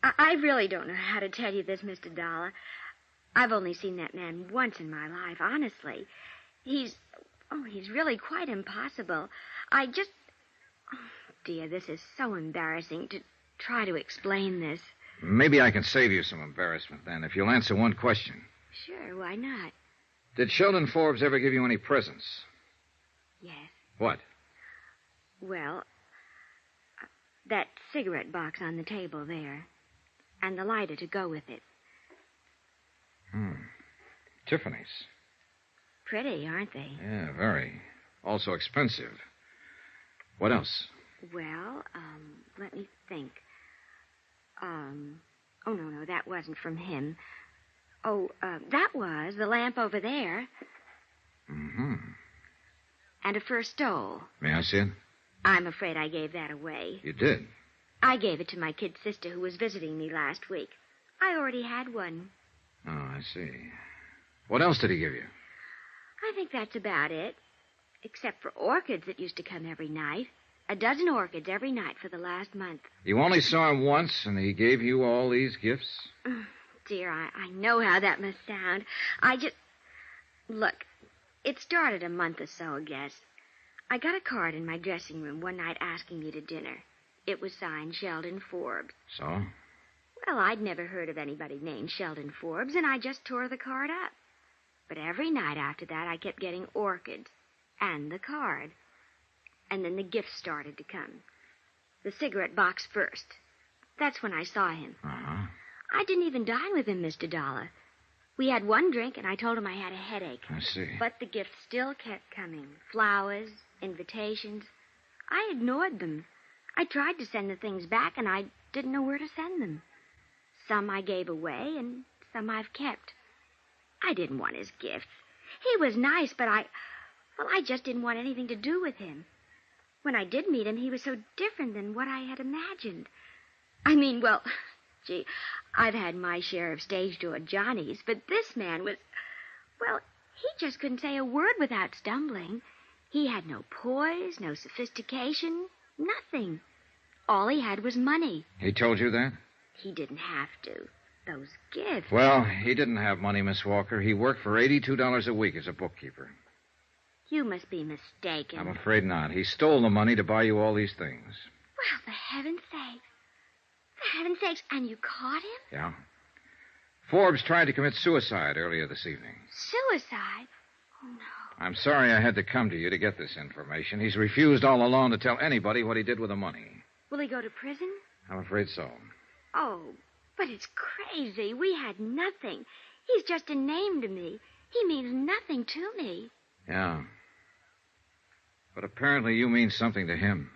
I really don't know how to tell you this, Mr. Dollar. I've only seen that man once in my life, honestly. He's really quite impossible. Oh, dear, this is so embarrassing to try to explain this. Maybe I can save you some embarrassment then, if you'll answer one question. Sure, why not? Did Sheldon Forbes ever give you any presents? Yes. What? Well, that cigarette box on the table there. And the lighter to go with it. Tiffany's. Pretty, aren't they? Yeah, very. Also expensive. What else? Well, let me think. Oh, no, that wasn't from him. Oh, that was the lamp over there. Mm-hmm. And a fur stole. May I see it? I'm afraid I gave that away. You did? I gave it to my kid sister who was visiting me last week. I already had one. Oh, I see. What else did he give you? I think that's about it. Except for orchids that used to come every night. 12 orchids every night for the last month. You only saw him once, and he gave you all these gifts? Dear, I know how that must sound. Look, it started a month or so, I guess. I got a card in my dressing room one night asking me to dinner. It was signed Sheldon Forbes. So? Well, I'd never heard of anybody named Sheldon Forbes, and I just tore the card up. But every night after that, I kept getting orchids and the card. And then the gifts started to come. The cigarette box first. That's when I saw him. Uh-huh. I didn't even dine with him, Mr. Dollar. We had one drink, and I told him I had a headache. I see. But the gifts still kept coming. Flowers, invitations. I ignored them. I tried to send the things back, and I didn't know where to send them. Some I gave away, and some I've kept. I didn't want his gifts. He was nice, but I just didn't want anything to do with him. When I did meet him, he was so different than what I had imagined. Gee, I've had my share of stage door Johnnies, but this man was... Well, he just couldn't say a word without stumbling. He had no poise, no sophistication, nothing. All he had was money. He told you that? He didn't have to. Those gifts... Well, he didn't have money, Miss Walker. He worked for $82 a week as a bookkeeper. You must be mistaken. I'm afraid not. He stole the money to buy you all these things. Well, for heaven's sakes. For heaven's sakes, and you caught him? Yeah. Forbes tried to commit suicide earlier this evening. Suicide? Oh, no. I'm sorry I had to come to you to get this information. He's refused all along to tell anybody what he did with the money. Will he go to prison? I'm afraid so. Oh, but it's crazy. We had nothing. He's just a name to me. He means nothing to me. Yeah. But apparently you mean something to him.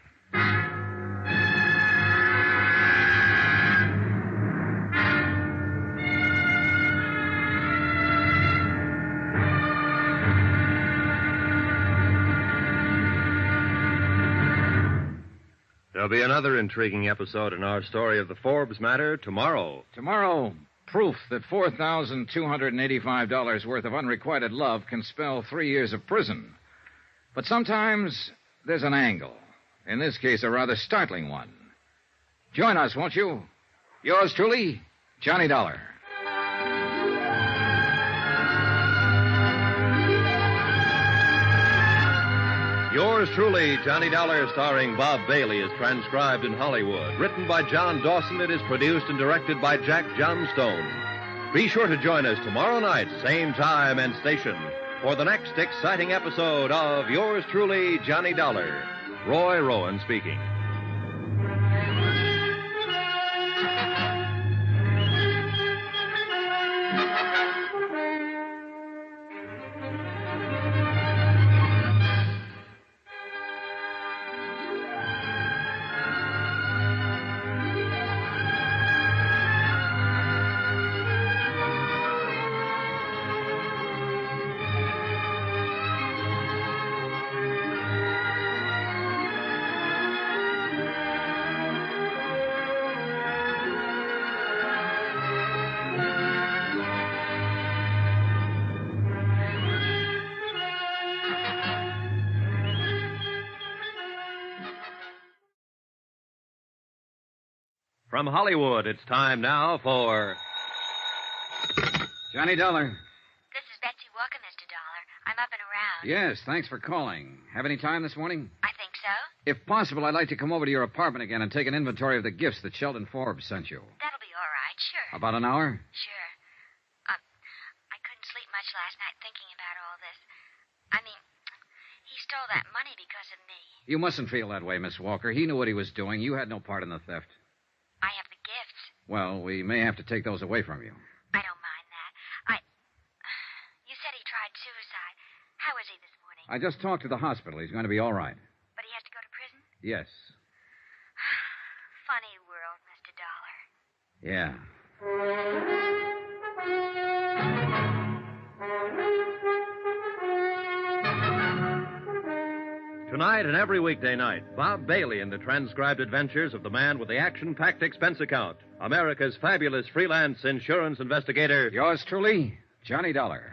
There'll be another intriguing episode in our story of the Forbes matter tomorrow. Tomorrow, proof that $4,285 worth of unrequited love can spell 3 years of prison. But sometimes there's an angle. In this case, a rather startling one. Join us, won't you? Yours truly, Johnny Dollar. Yours truly, Johnny Dollar, starring Bob Bailey, is transcribed in Hollywood. Written by John Dawson, it is produced and directed by Jack Johnstone. Be sure to join us tomorrow night, same time and station, for the next exciting episode of Yours truly, Johnny Dollar. Roy Rowan speaking. From Hollywood, it's time now for... Johnny Dollar. This is Betsy Walker, Mr. Dollar. I'm up and around. Yes, thanks for calling. Have any time this morning? I think so. If possible, I'd like to come over to your apartment again and take an inventory of the gifts that Sheldon Forbes sent you. That'll be all right, sure. About an hour? Sure. I couldn't sleep much last night thinking about all this. He stole that money because of me. You mustn't feel that way, Miss Walker. He knew what he was doing. You had no part in the theft. I have the gifts. Well, we may have to take those away from you. I don't mind that. You said he tried suicide. How is he this morning? I just talked to the hospital. He's going to be all right. But he has to go to prison? Yes. Funny world, Mr. Dollar. Yeah. Tonight and every weekday night, Bob Bailey in the transcribed adventures of the man with the action-packed expense account, America's fabulous freelance insurance investigator. Yours truly, Johnny Dollar.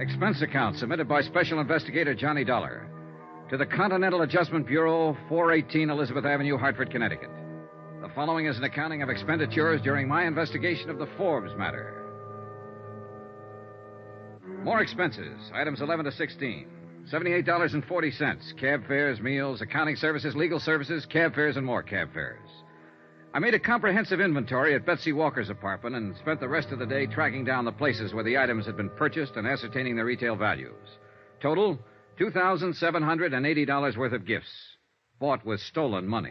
Expense account submitted by Special Investigator Johnny Dollar to the Continental Adjustment Bureau, 418 Elizabeth Avenue, Hartford, Connecticut. The following is an accounting of expenditures during my investigation of the Forbes matter. More expenses, items 11 to 16. $78.40. Cab fares, meals, accounting services, legal services, cab fares, and more cab fares. I made a comprehensive inventory at Betsy Walker's apartment and spent the rest of the day tracking down the places where the items had been purchased and ascertaining their retail values. Total, $2,780 worth of gifts, bought with stolen money.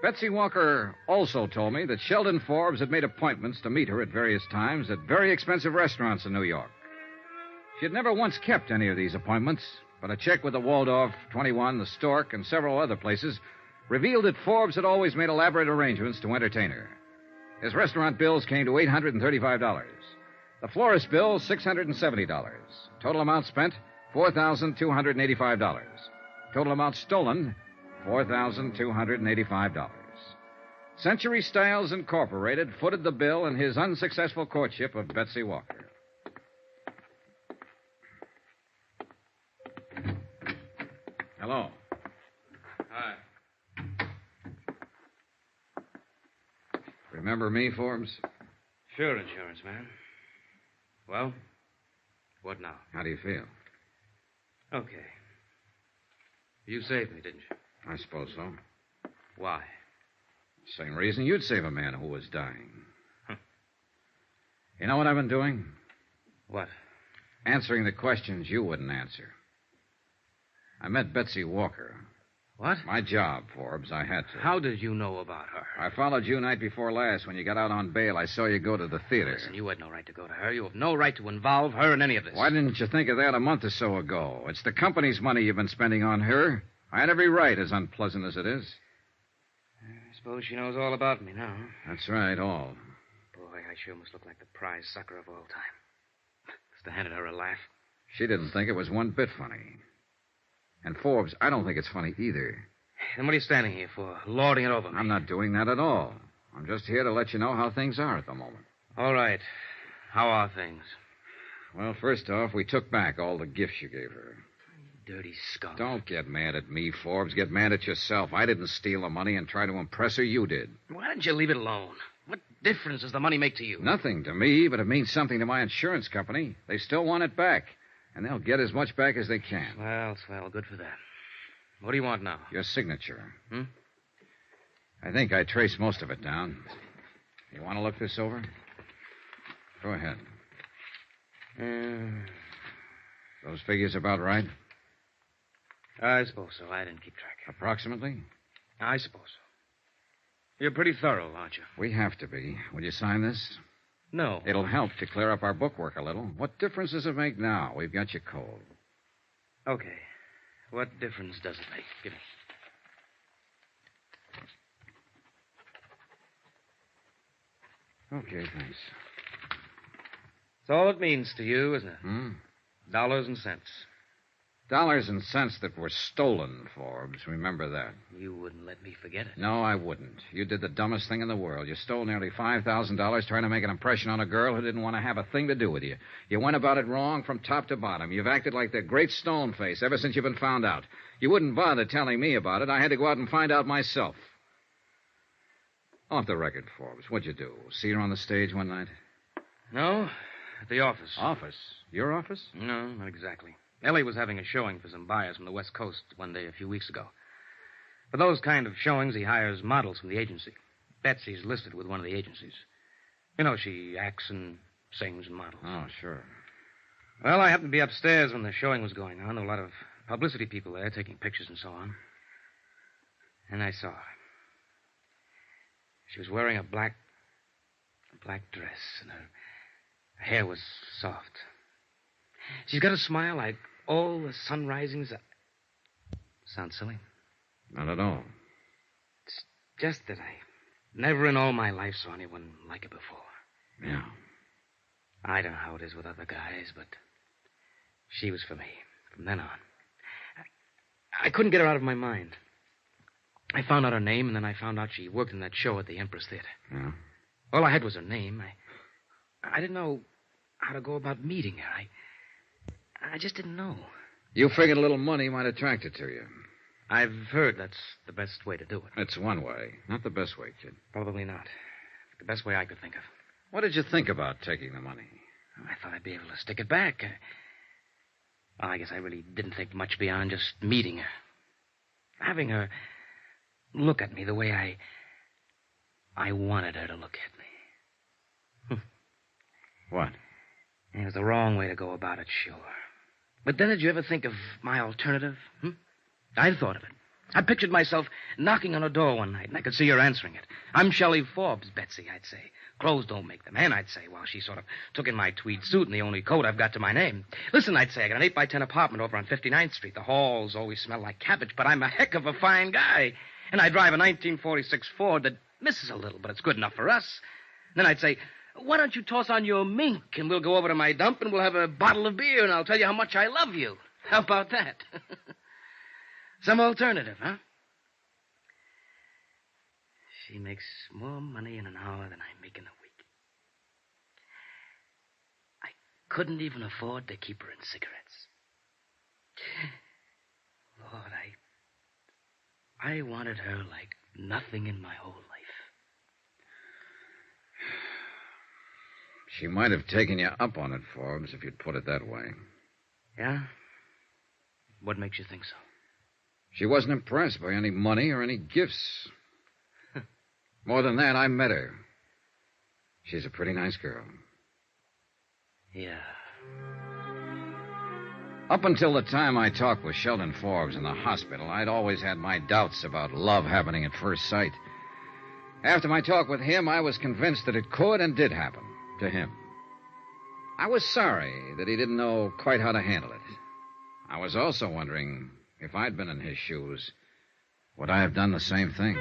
Betsy Walker also told me that Sheldon Forbes had made appointments to meet her at various times at very expensive restaurants in New York. She had never once kept any of these appointments, but a check with the Waldorf, 21, the Stork, and several other places revealed that Forbes had always made elaborate arrangements to entertain her. His restaurant bills came to $835. The florist bill, $670. Total amount spent, $4,285. Total amount stolen, $4,285. Century Styles Incorporated footed the bill in his unsuccessful courtship of Betsy Walker. Hello. Hi. Remember me, Forbes? Sure, insurance man. Well, what now? How do you feel? Okay. You saved me, didn't you? I suppose so. Why? Same reason you'd save a man who was dying. You know what I've been doing? What? Answering the questions you wouldn't answer. I met Betsy Walker. What? My job, Forbes. I had to. How did you know about her? I followed you night before last. When you got out on bail, I saw you go to the theater. Listen, you had no right to go to her. You have no right to involve her in any of this. Why didn't you think of that a month or so ago? It's the company's money you've been spending on her. I had every right, as unpleasant as it is. I suppose she knows all about me now. That's right, all. Boy, I sure must look like the prize sucker of all time. Must have handed her a laugh. She didn't think it was one bit funny. And Forbes, I don't think it's funny either. Then what are you standing here for, lording it over me? I'm not doing that at all. I'm just here to let you know how things are at the moment. All right. How are things? Well, first off, we took back all the gifts you gave her. Dirty skunk. Don't get mad at me, Forbes. Get mad at yourself. I didn't steal the money and try to impress her. You did. Why didn't you leave it alone? What difference does the money make to you? Nothing to me, but it means something to my insurance company. They still want it back. And they'll get as much back as they can. Well, good for that. What do you want now? Your signature. Hmm? I think I traced most of it down. You want to look this over? Go ahead. Those figures about right? I suppose so. I didn't keep track. Approximately? I suppose so. You're pretty thorough, aren't you? We have to be. Will you sign this? No. It'll help to clear up our bookwork a little. What difference does it make now? We've got you cold. Okay. What difference does it make? Give me. Okay, thanks. It's all it means to you, isn't it? Hmm? Dollars and cents. Dollars and cents that were stolen, Forbes. Remember that. You wouldn't let me forget it. No, I wouldn't. You did the dumbest thing in the world. You stole nearly $5,000 trying to make an impression on a girl who didn't want to have a thing to do with you. You went about it wrong from top to bottom. You've acted like the great stone face ever since you've been found out. You wouldn't bother telling me about it. I had to go out and find out myself. Off the record, Forbes, what'd you do? See her on the stage one night? No, at the office. Office? Your office? No, not exactly. Ellie was having a showing for some buyers from the West Coast one day a few weeks ago. For those kind of showings, he hires models from the agency. Betsy's listed with one of the agencies. You know, she acts and sings and models. Oh, sure. Well, I happened to be upstairs when the showing was going on. There were a lot of publicity people there taking pictures and so on. And I saw her. She was wearing a black dress, and her hair was soft. She's got a smile like all the sun risings. Sounds silly? Not at all. Just that I never in all my life saw anyone like her before. Yeah. I don't know how it is with other guys, but she was for me from then on. I couldn't get her out of my mind. I found out her name, and then I found out she worked in that show at the Empress Theater. Yeah. All I had was her name. I didn't know how to go about meeting her. I just didn't know. You figured a little money might attract her to you. I've heard that's the best way to do it. It's one way. Not the best way, kid. Probably not. The best way I could think of. What did you think about taking the money? I thought I'd be able to stick it back. Well, I guess I really didn't think much beyond just meeting her. Having her look at me the way I wanted her to look at me. What? It was the wrong way to go about it, sure. But then did you ever think of my alternative? I'd thought of it. I pictured myself knocking on her door one night, and I could see her answering it. "I'm Shelley Forbes, Betsy," I'd say. "Clothes don't make the man," I'd say, while she sort of took in my tweed suit and the only coat I've got to my name. "Listen," I'd say, "I got an 8x10 apartment over on 59th Street. The halls always smell like cabbage, but I'm a heck of a fine guy. And I drive a 1946 Ford that misses a little, but it's good enough for us." Then I'd say, "Why don't you toss on your mink, and we'll go over to my dump, and we'll have a bottle of beer, and I'll tell you how much I love you. How about that?" Some alternative, huh? She makes more money in an hour than I make in a week. I couldn't even afford to keep her in cigarettes. Lord, I wanted her like nothing in my whole life. She might have taken you up on it, Forbes, if you'd put it that way. Yeah? What makes you think so? She wasn't impressed by any money or any gifts. More than that, I met her. She's a pretty nice girl. Yeah. Up until the time I talked with Sheldon Forbes in the hospital, I'd always had my doubts about love happening at first sight. After my talk with him, I was convinced that it could and did happen to him. I was sorry that he didn't know quite how to handle it. I was also wondering, if I'd been in his shoes, would I have done the same thing?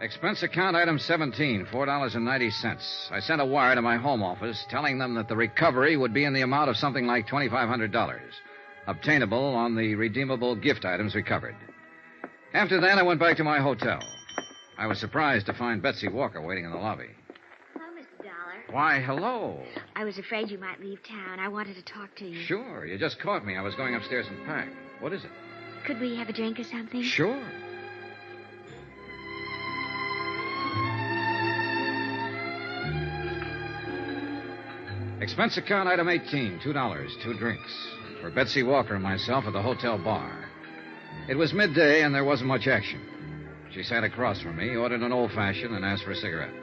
Expense account item 17, $4.90. I sent a wire to my home office telling them that the recovery would be in the amount of something like $2,500, obtainable on the redeemable gift items recovered. After that, I went back to my hotel. I was surprised to find Betsy Walker waiting in the lobby. Hello, Mr. Dollar. Why, hello. I was afraid you might leave town. I wanted to talk to you. Sure, you just caught me. I was going upstairs and pack. What is it? Could we have a drink or something? Sure. Expense account item 18, $2, 2 drinks. For Betsy Walker and myself at the hotel bar. It was midday and there wasn't much action. She sat across from me, ordered an old-fashioned, and asked for a cigarette.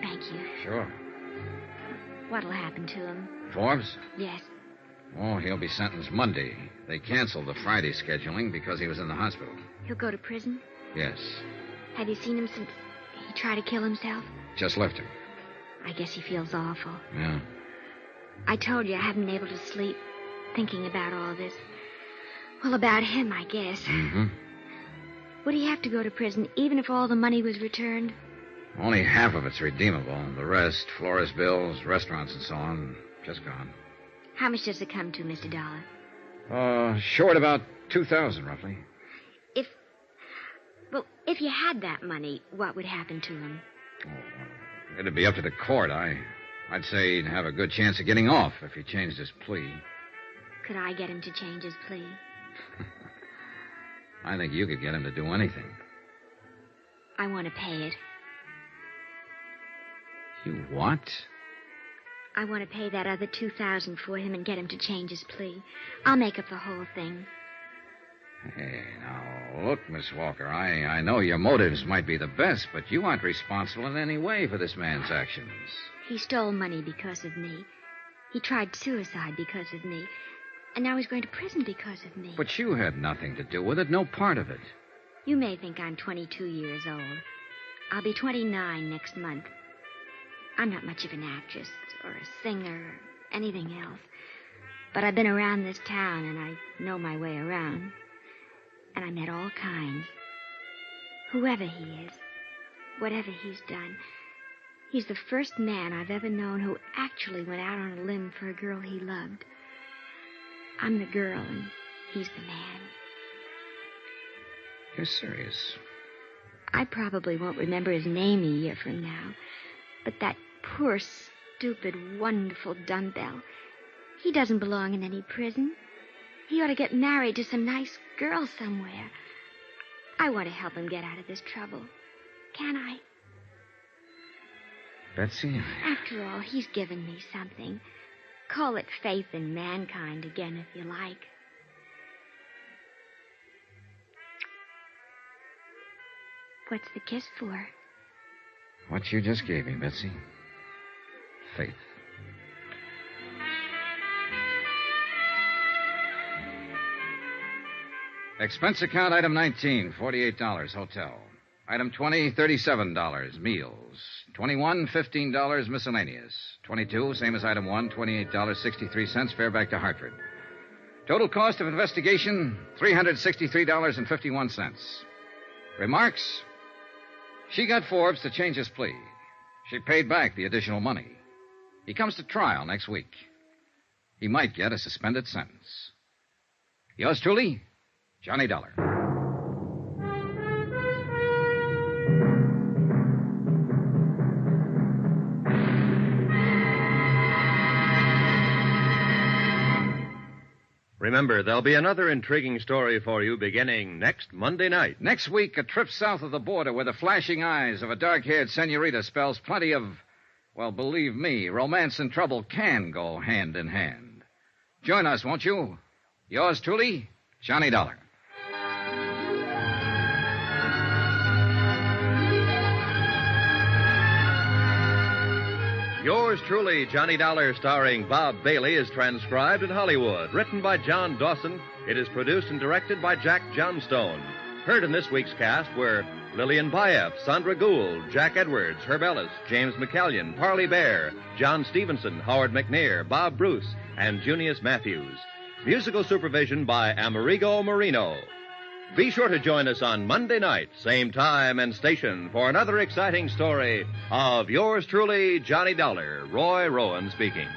Thank you. Sure. What'll happen to him? Forbes? Yes. Oh, he'll be sentenced Monday. They canceled the Friday scheduling because he was in the hospital. He'll go to prison? Yes. Have you seen him since he tried to kill himself? Just left him. I guess he feels awful. Yeah. I told you I haven't been able to sleep thinking about all this. Well, about him, I guess. Mm-hmm. Would he have to go to prison even if all the money was returned? Only half of it's redeemable. The rest, florist bills, restaurants, and so on, just gone. How much does it come to, Mr. Dollar? Short about $2,000, roughly. If you had that money, what would happen to him? Oh, it'd be up to the court. I'd say he'd have a good chance of getting off if he changed his plea. Could I get him to change his plea? I think you could get him to do anything. I want to pay it. You what? I want to pay that other $2,000 for him and get him to change his plea. I'll make up the whole thing. Hey, now, look, Miss Walker, I know your motives might be the best, but you aren't responsible in any way for this man's actions. He stole money because of me. He tried suicide because of me. And now he's going to prison because of me. But you had nothing to do with it, no part of it. You may think I'm 22 years old. I'll be 29 next month. I'm not much of an actress or a singer or anything else. But I've been around this town, and I know my way around. And I met all kinds. Whoever he is, whatever he's done, he's the first man I've ever known who actually went out on a limb for a girl he loved. I'm the girl, and he's the man. You're serious? I probably won't remember his name a year from now, but that poor, stupid, wonderful dumbbell, he doesn't belong in any prison. He ought to get married to some nice girl somewhere. I want to help him get out of this trouble. Can I? Betsy? After all, he's given me something. Call it faith in mankind again, if you like. What's the kiss for? What you just gave me, Betsy. Faith. Expense account item 19, $48, hotel. Item 20, $37, meals. 21, $15, miscellaneous. 22, same as item 1, $28.63, fare back to Hartford. Total cost of investigation, $363.51. Remarks? She got Forbes to change his plea. She paid back the additional money. He comes to trial next week. He might get a suspended sentence. Yours truly, Johnny Dollar. Remember, there'll be another intriguing story for you beginning next Monday night. Next week, a trip south of the border where the flashing eyes of a dark-haired senorita spells plenty of, well, believe me, romance and trouble can go hand in hand. Join us, won't you? Yours truly, Johnny Dollar. Yours truly, Johnny Dollar, starring Bob Bailey, is transcribed in Hollywood. Written by John Dawson, it is produced and directed by Jack Johnstone. Heard in this week's cast were Lillian Baeff, Sandra Gould, Jack Edwards, Herb Ellis, James McCallion, Parley Bear, John Stevenson, Howard McNair, Bob Bruce, and Junius Matthews. Musical supervision by Amerigo Marino. Be sure to join us on Monday night, same time and station, for another exciting story of yours truly, Johnny Dollar. Roy Rowan speaking.